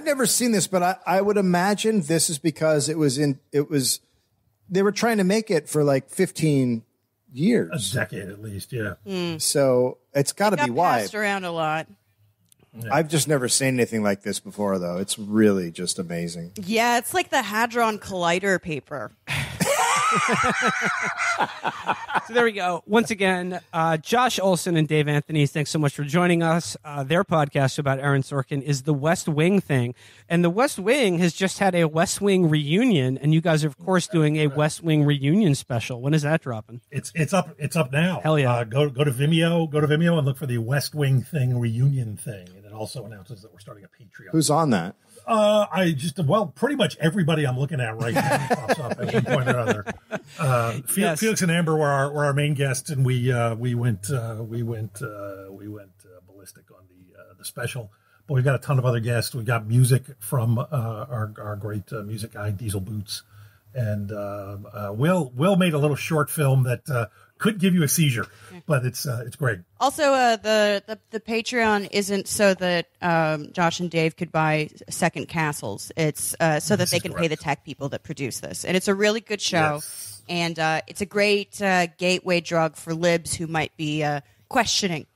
never seen this, but I would imagine this is because they were trying to make it for like 15 years, a decade at least. Yeah. So it's got to be why. Passed around a lot. Yeah. I've just never seen anything like this before, though. It's really just amazing. Yeah, it's like the Hadron Collider paper. So there we go. Once again, Josh Olson and Dave Anthony, thanks so much for joining us. Their podcast about Aaron Sorkin is The West Wing Thing. And The West Wing has just had a West Wing reunion, and you guys are, of course, doing a West Wing reunion special. When is that dropping? It's up now. Hell yeah. Go to Vimeo and look for the West Wing Thing reunion thing. And it also announces that we're starting a Patreon. Who's on that? Pretty much everybody I'm looking at right now pops up at one point or another. Felix and Amber were our main guests, and we went ballistic on the special. But we've got a ton of other guests. We got music from our great music guy Diesel Boots, and Will made a little short film that could give you a seizure, but it's great. Also, the Patreon isn't so that Josh and Dave could buy second castles. It's so that they can pay the tech people that produce this, and it's a really good show, and it's a great gateway drug for libs who might be questioning.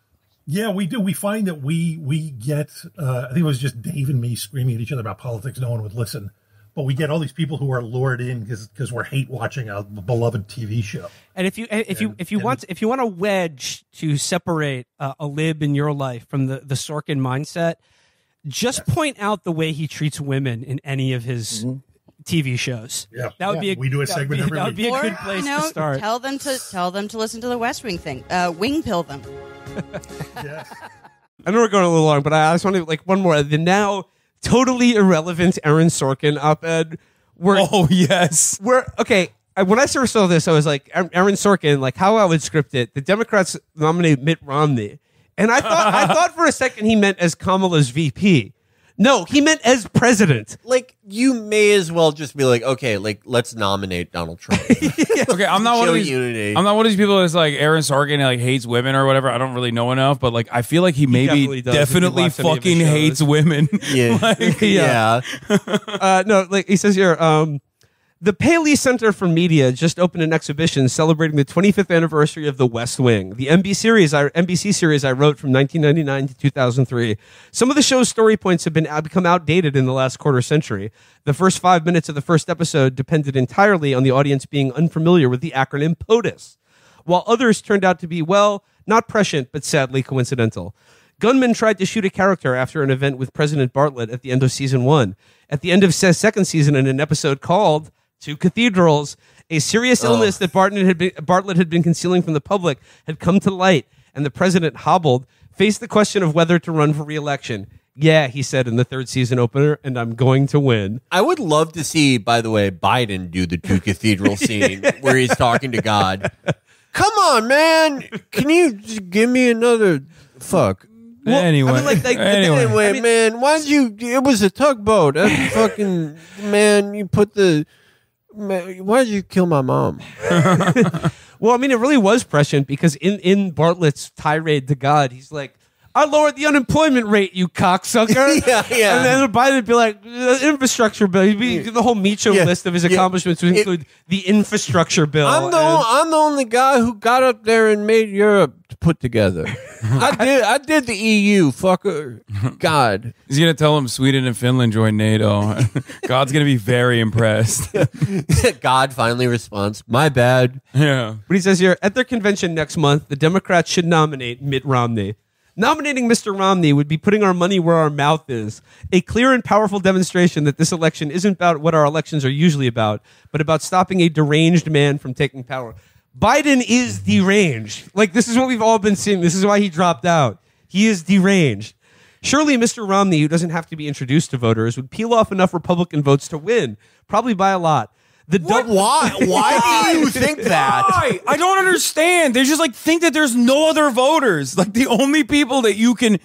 Yeah, we do. We find that we get. I think it was just Dave and me screaming at each other about politics. No one would listen. But we get all these people who are lured in because we're hate watching a beloved TV show. And if you want a wedge to separate a lib in your life from the Sorkin mindset, just point out the way he treats women in any of his TV shows. Yeah, that would be. We do a segment every week. That would be a good place to start. Tell them to listen to the West Wing thing. Wing pill them. Yes. I know we're going a little long, but I just want to one more. The now totally irrelevant Aaron Sorkin op-ed. When I first saw this, I was like, Aaron Sorkin, how I would script it. The Democrats nominate Mitt Romney, and I thought for a second he meant as Kamala's VP. No, he meant as president. You may as well just be okay, let's nominate Donald Trump. Okay, I'm not one of these. Unity. I'm not one of these people that's Aaron Sorkin hates women or whatever. I don't really know enough, but I feel like he definitely fucking hates women. Yeah. He says here. The Paley Center for Media just opened an exhibition celebrating the 25th anniversary of The West Wing, the NBC series I wrote from 1999 to 2003. Some of the show's story points have become outdated in the last quarter century. The first 5 minutes of the first episode depended entirely on the audience being unfamiliar with the acronym POTUS, while others turned out to be, not prescient, but sadly coincidental. Gunman tried to shoot a character after an event with President Bartlett at the end of season 1. At the end of second season, in an episode called Two Cathedrals, a serious illness that Bartlett had been concealing from the public had come to light, and the president, hobbled, faced the question of whether to run for re-election. Yeah, he said in the third season opener, and I'm going to win. I would love to see, by the way, Biden do the Two Cathedral scene where he's talking to God. Come on, man. Can you just give me another fuck? Well, anyway, man, why did you? It was a tugboat. That fucking man. You put the. Man, why did you kill my mom? Well, it really was prescient because in Bartlett's tirade to God, he's like, I lowered the unemployment rate, you cocksucker. yeah. And then Biden would be like, infrastructure bill. He'd be the whole Micho list of his accomplishments would include the infrastructure bill. I'm the only guy who got up there and made Europe put together. I did the EU, fucker. God. He's going to tell him Sweden and Finland join NATO. God's going to be very impressed. God finally responds, my bad. Yeah. But he says here, at their convention next month, the Democrats should nominate Mitt Romney. Nominating Mr. Romney would be putting our money where our mouth is. A clear and powerful demonstration that this election isn't about what our elections are usually about, but about stopping a deranged man from taking power. Biden is deranged. This is what we've all been seeing. This is why he dropped out. He is deranged. Surely Mr. Romney, who doesn't have to be introduced to voters, would peel off enough Republican votes to win, probably by a lot. Why? Why do you think that? Why? I don't understand. They just like think that there's no other voters. Like the only people that you can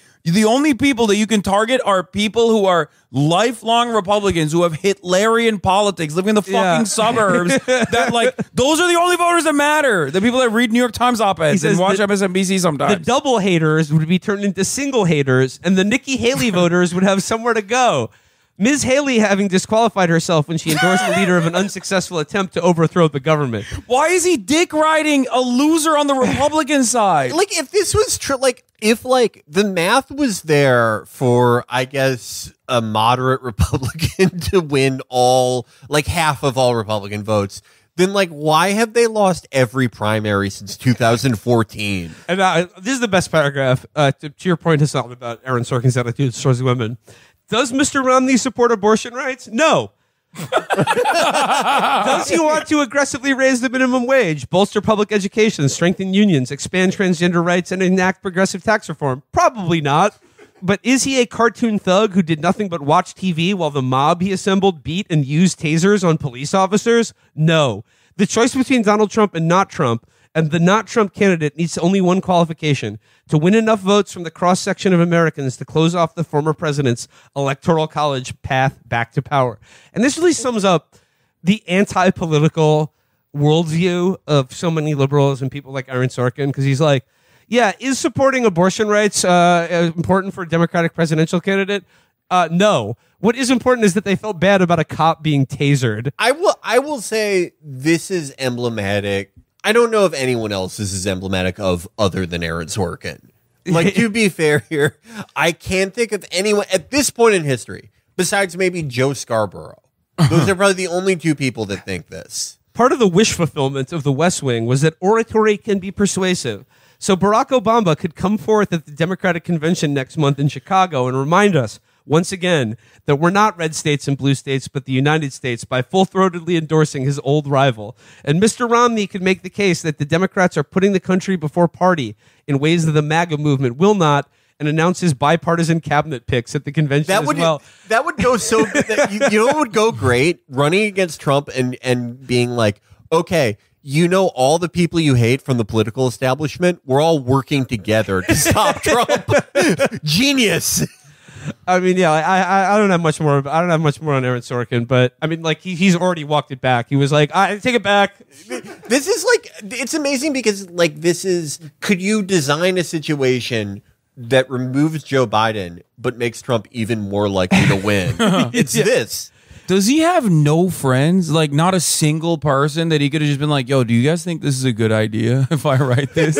target are people who are lifelong Republicans who have Hitlerian politics, living in the fucking suburbs. That like those are the only voters that matter. The people that read New York Times op-eds and watch MSNBC sometimes. The double haters would be turned into single haters, and the Nikki Haley voters would have somewhere to go. Ms. Haley having disqualified herself when she endorsed the leader of an unsuccessful attempt to overthrow the government. Why is he dick riding a loser on the Republican side? Like, if this was true, like, if, like, the math was there for, I guess, a moderate Republican to win all, like, half of all Republican votes, then, like, why have they lost every primary since 2014? And this is the best paragraph, to your point, Hasan, about Aaron Sorkin's attitude towards women. Does Mr. Romney support abortion rights? No. Does he want to aggressively raise the minimum wage, bolster public education, strengthen unions, expand transgender rights, and enact progressive tax reform? Probably not. But is he a cartoon thug who did nothing but watch TV while the mob he assembled beat and used tasers on police officers? No. The choice between Donald Trump and not Trump, and the not Trump candidate needs only one qualification: to win enough votes from the cross-section of Americans to close off the former president's electoral college path back to power. And this really sums up the anti-political worldview of so many liberals and people like Aaron Sorkin, because he's like, yeah, is supporting abortion rights important for a Democratic presidential candidate? No. What is important is that they felt bad about a cop being tasered. I will say this is emblematic. I don't know if anyone else this is emblematic of other than Aaron Sorkin. Like, to be fair here, I can't think of anyone at this point in history, besides maybe Joe Scarborough. Those are probably the only two people that think this. Part of the wish fulfillment of the West Wing was that oratory can be persuasive. So Barack Obama could come forth at the Democratic Convention next month in Chicago and remind us, once again, that we're not red states and blue states, but the United States, by full-throatedly endorsing his old rival. And Mr. Romney could make the case that the Democrats are putting the country before party in ways that the MAGA movement will not, and announce his bipartisan cabinet picks at the convention as well. That would go so good. You know what would go great? Running against Trump and being like, okay, you know all the people you hate from the political establishment, we're all working together to stop Trump. Genius. I mean, yeah, I don't have much more. I don't have much more on Aaron Sorkin, but I mean, like he's already walked it back. He was like, I take it back. This is like, it's amazing because like this is, could you design a situation that removes Joe Biden but makes Trump even more likely to win? It's this. Does he have no friends? Like, not a single person that he could have just been like, yo, do you guys think this is a good idea if I write this?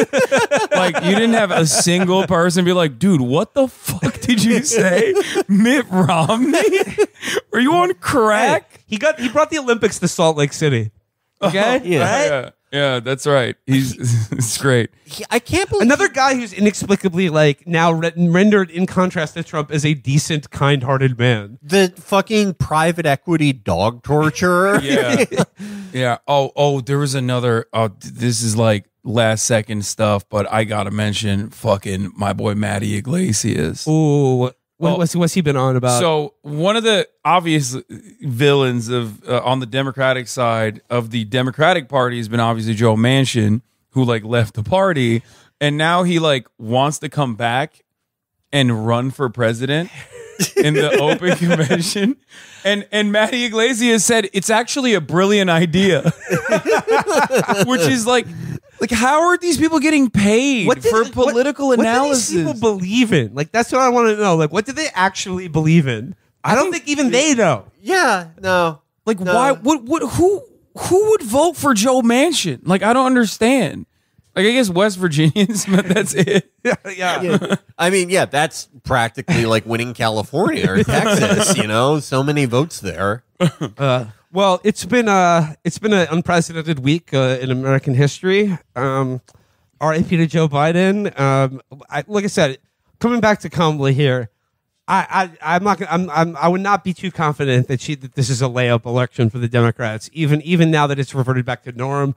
Like, you didn't have a single person be like, dude, what the fuck did you say? Mitt Romney? Are you on crack? Hey, he brought the Olympics to Salt Lake City. Okay? Yeah. Yeah, that's right. It's great. I can't believe another guy who's inexplicably like now rendered in contrast to Trump as a decent, kind-hearted man. The fucking private equity dog torturer. Yeah. Yeah. Oh, there was another. Oh, this is like last second stuff, but I gotta mention fucking my boy Matty Iglesias. Ooh. What's he been on about? So one of the obvious villains of on the Democratic side of the Democratic Party has been obviously Joe Manchin, who like left the party, and now he like wants to come back and run for president in the open convention. And Matty Iglesias said it's actually a brilliant idea, which is like how are these people getting paid for political analysis? What do these people believe in? Like, that's what I want to know. Like, what do they actually believe in? I don't think even they know. Yeah, no. Like, why? Who would vote for Joe Manchin? Like, I don't understand. Like, I guess West Virginians, but that's it. Yeah. I mean, yeah, that's practically like winning California or Texas. You know, so many votes there. Well, it's been an unprecedented week in American history. R.I.P. to Joe Biden. Like I said, coming back to Kamala here, I would not be too confident that this is a layup election for the Democrats, even now that it's reverted back to norm.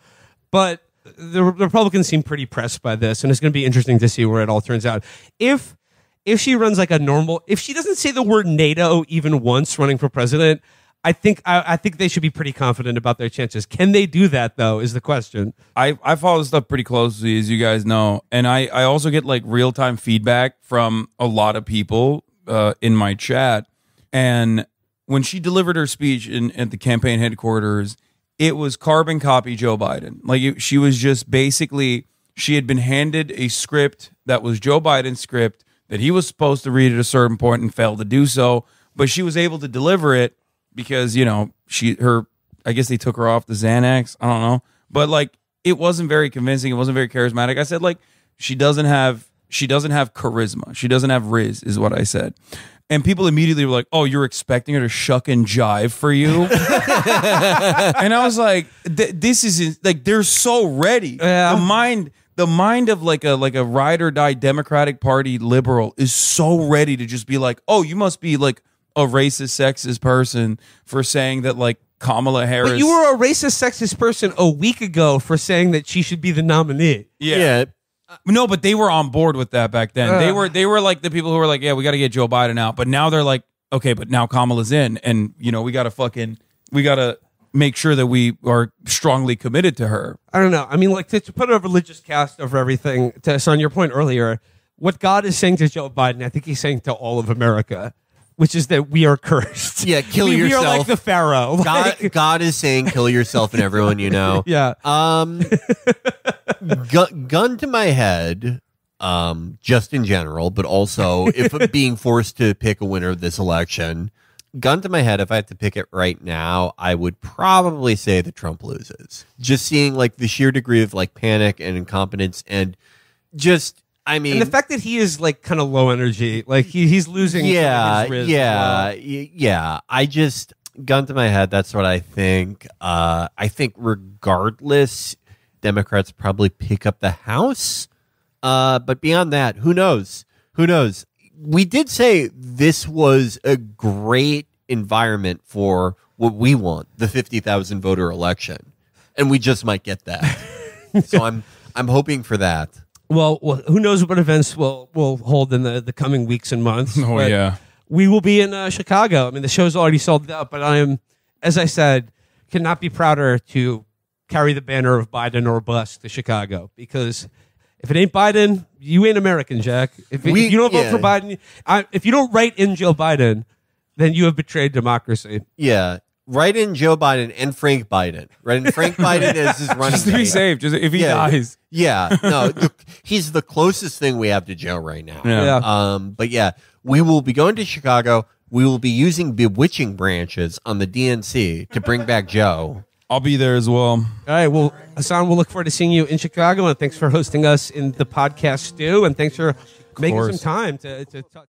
But the Republicans seem pretty pressed by this, and it's going to be interesting to see where it all turns out. If she runs like a normal, if she doesn't say the word NATO even once running for president, I think they should be pretty confident about their chances. Can they do that though? Is the question. I follow this stuff pretty closely, as you guys know, and I also get like real time feedback from a lot of people in my chat. And when she delivered her speech at the campaign headquarters, it was carbon copy Joe Biden. Like she was just basically, she had been handed a script that was Joe Biden's script that he was supposed to read at a certain point and failed to do so, but she was able to deliver it because, I guess they took her off the Xanax. I don't know. But like, it wasn't very convincing. It wasn't very charismatic. I said, like, she doesn't have charisma. She doesn't have riz is what I said. And people immediately were like, oh, you're expecting her to shuck and jive for you? And I was like, this is like, they're so ready. Yeah. The mind of like a ride or die Democratic Party liberal is so ready to just be like, oh, you must be like a racist, sexist person for saying that like Kamala Harris. But you were a racist, sexist person a week ago for saying that she should be the nominee. Yeah. No, but they were on board with that back then. They were like the people who were like, yeah, we got to get Joe Biden out. But now they're like, okay, but now Kamala's in, and we got to make sure that we are strongly committed to her. I don't know. I mean, like to put a religious cast over everything. On your point earlier, what God is saying to Joe Biden, I think he's saying to all of America, which is that we are cursed. Yeah, kill yourself. We are like the Pharaoh. God is saying kill yourself and everyone you know. Yeah. Gun to my head, just in general, but also if being forced to pick a winner of this election, gun to my head, if I had to pick it right now, I would probably say that Trump loses. Just seeing like the sheer degree of like panic and incompetence and just... I mean, and the fact that he is like kind of low energy, like he's losing. Yeah, his riz yeah. I just gun to my head. That's what I think. I think regardless, Democrats probably pick up the House. But beyond that, who knows? Who knows? We did say this was a great environment for what we want, the 50,000 voter election, and we just might get that. So I'm hoping for that. Well, who knows what events will hold in the coming weeks and months. Oh, yeah. We will be in Chicago. I mean, the show's already sold out, but I am, as I said, cannot be prouder to carry the banner of Biden or bust to Chicago, because if it ain't Biden, you ain't American, Jack. If you don't vote for Biden, if you don't write in Joe Biden, then you have betrayed democracy. Yeah. Write in Joe Biden and Frank Biden. Write in Frank Biden as his running just to be safe, just if he dies. Yeah, no, he's the closest thing we have to Joe right now. Yeah. But yeah, we will be going to Chicago. We will be using bewitching branches on the DNC to bring back Joe. I'll be there as well. All right. Well, Hasan, we'll look forward to seeing you in Chicago, and thanks for hosting us in the podcast stew, and thanks for making some time to talk.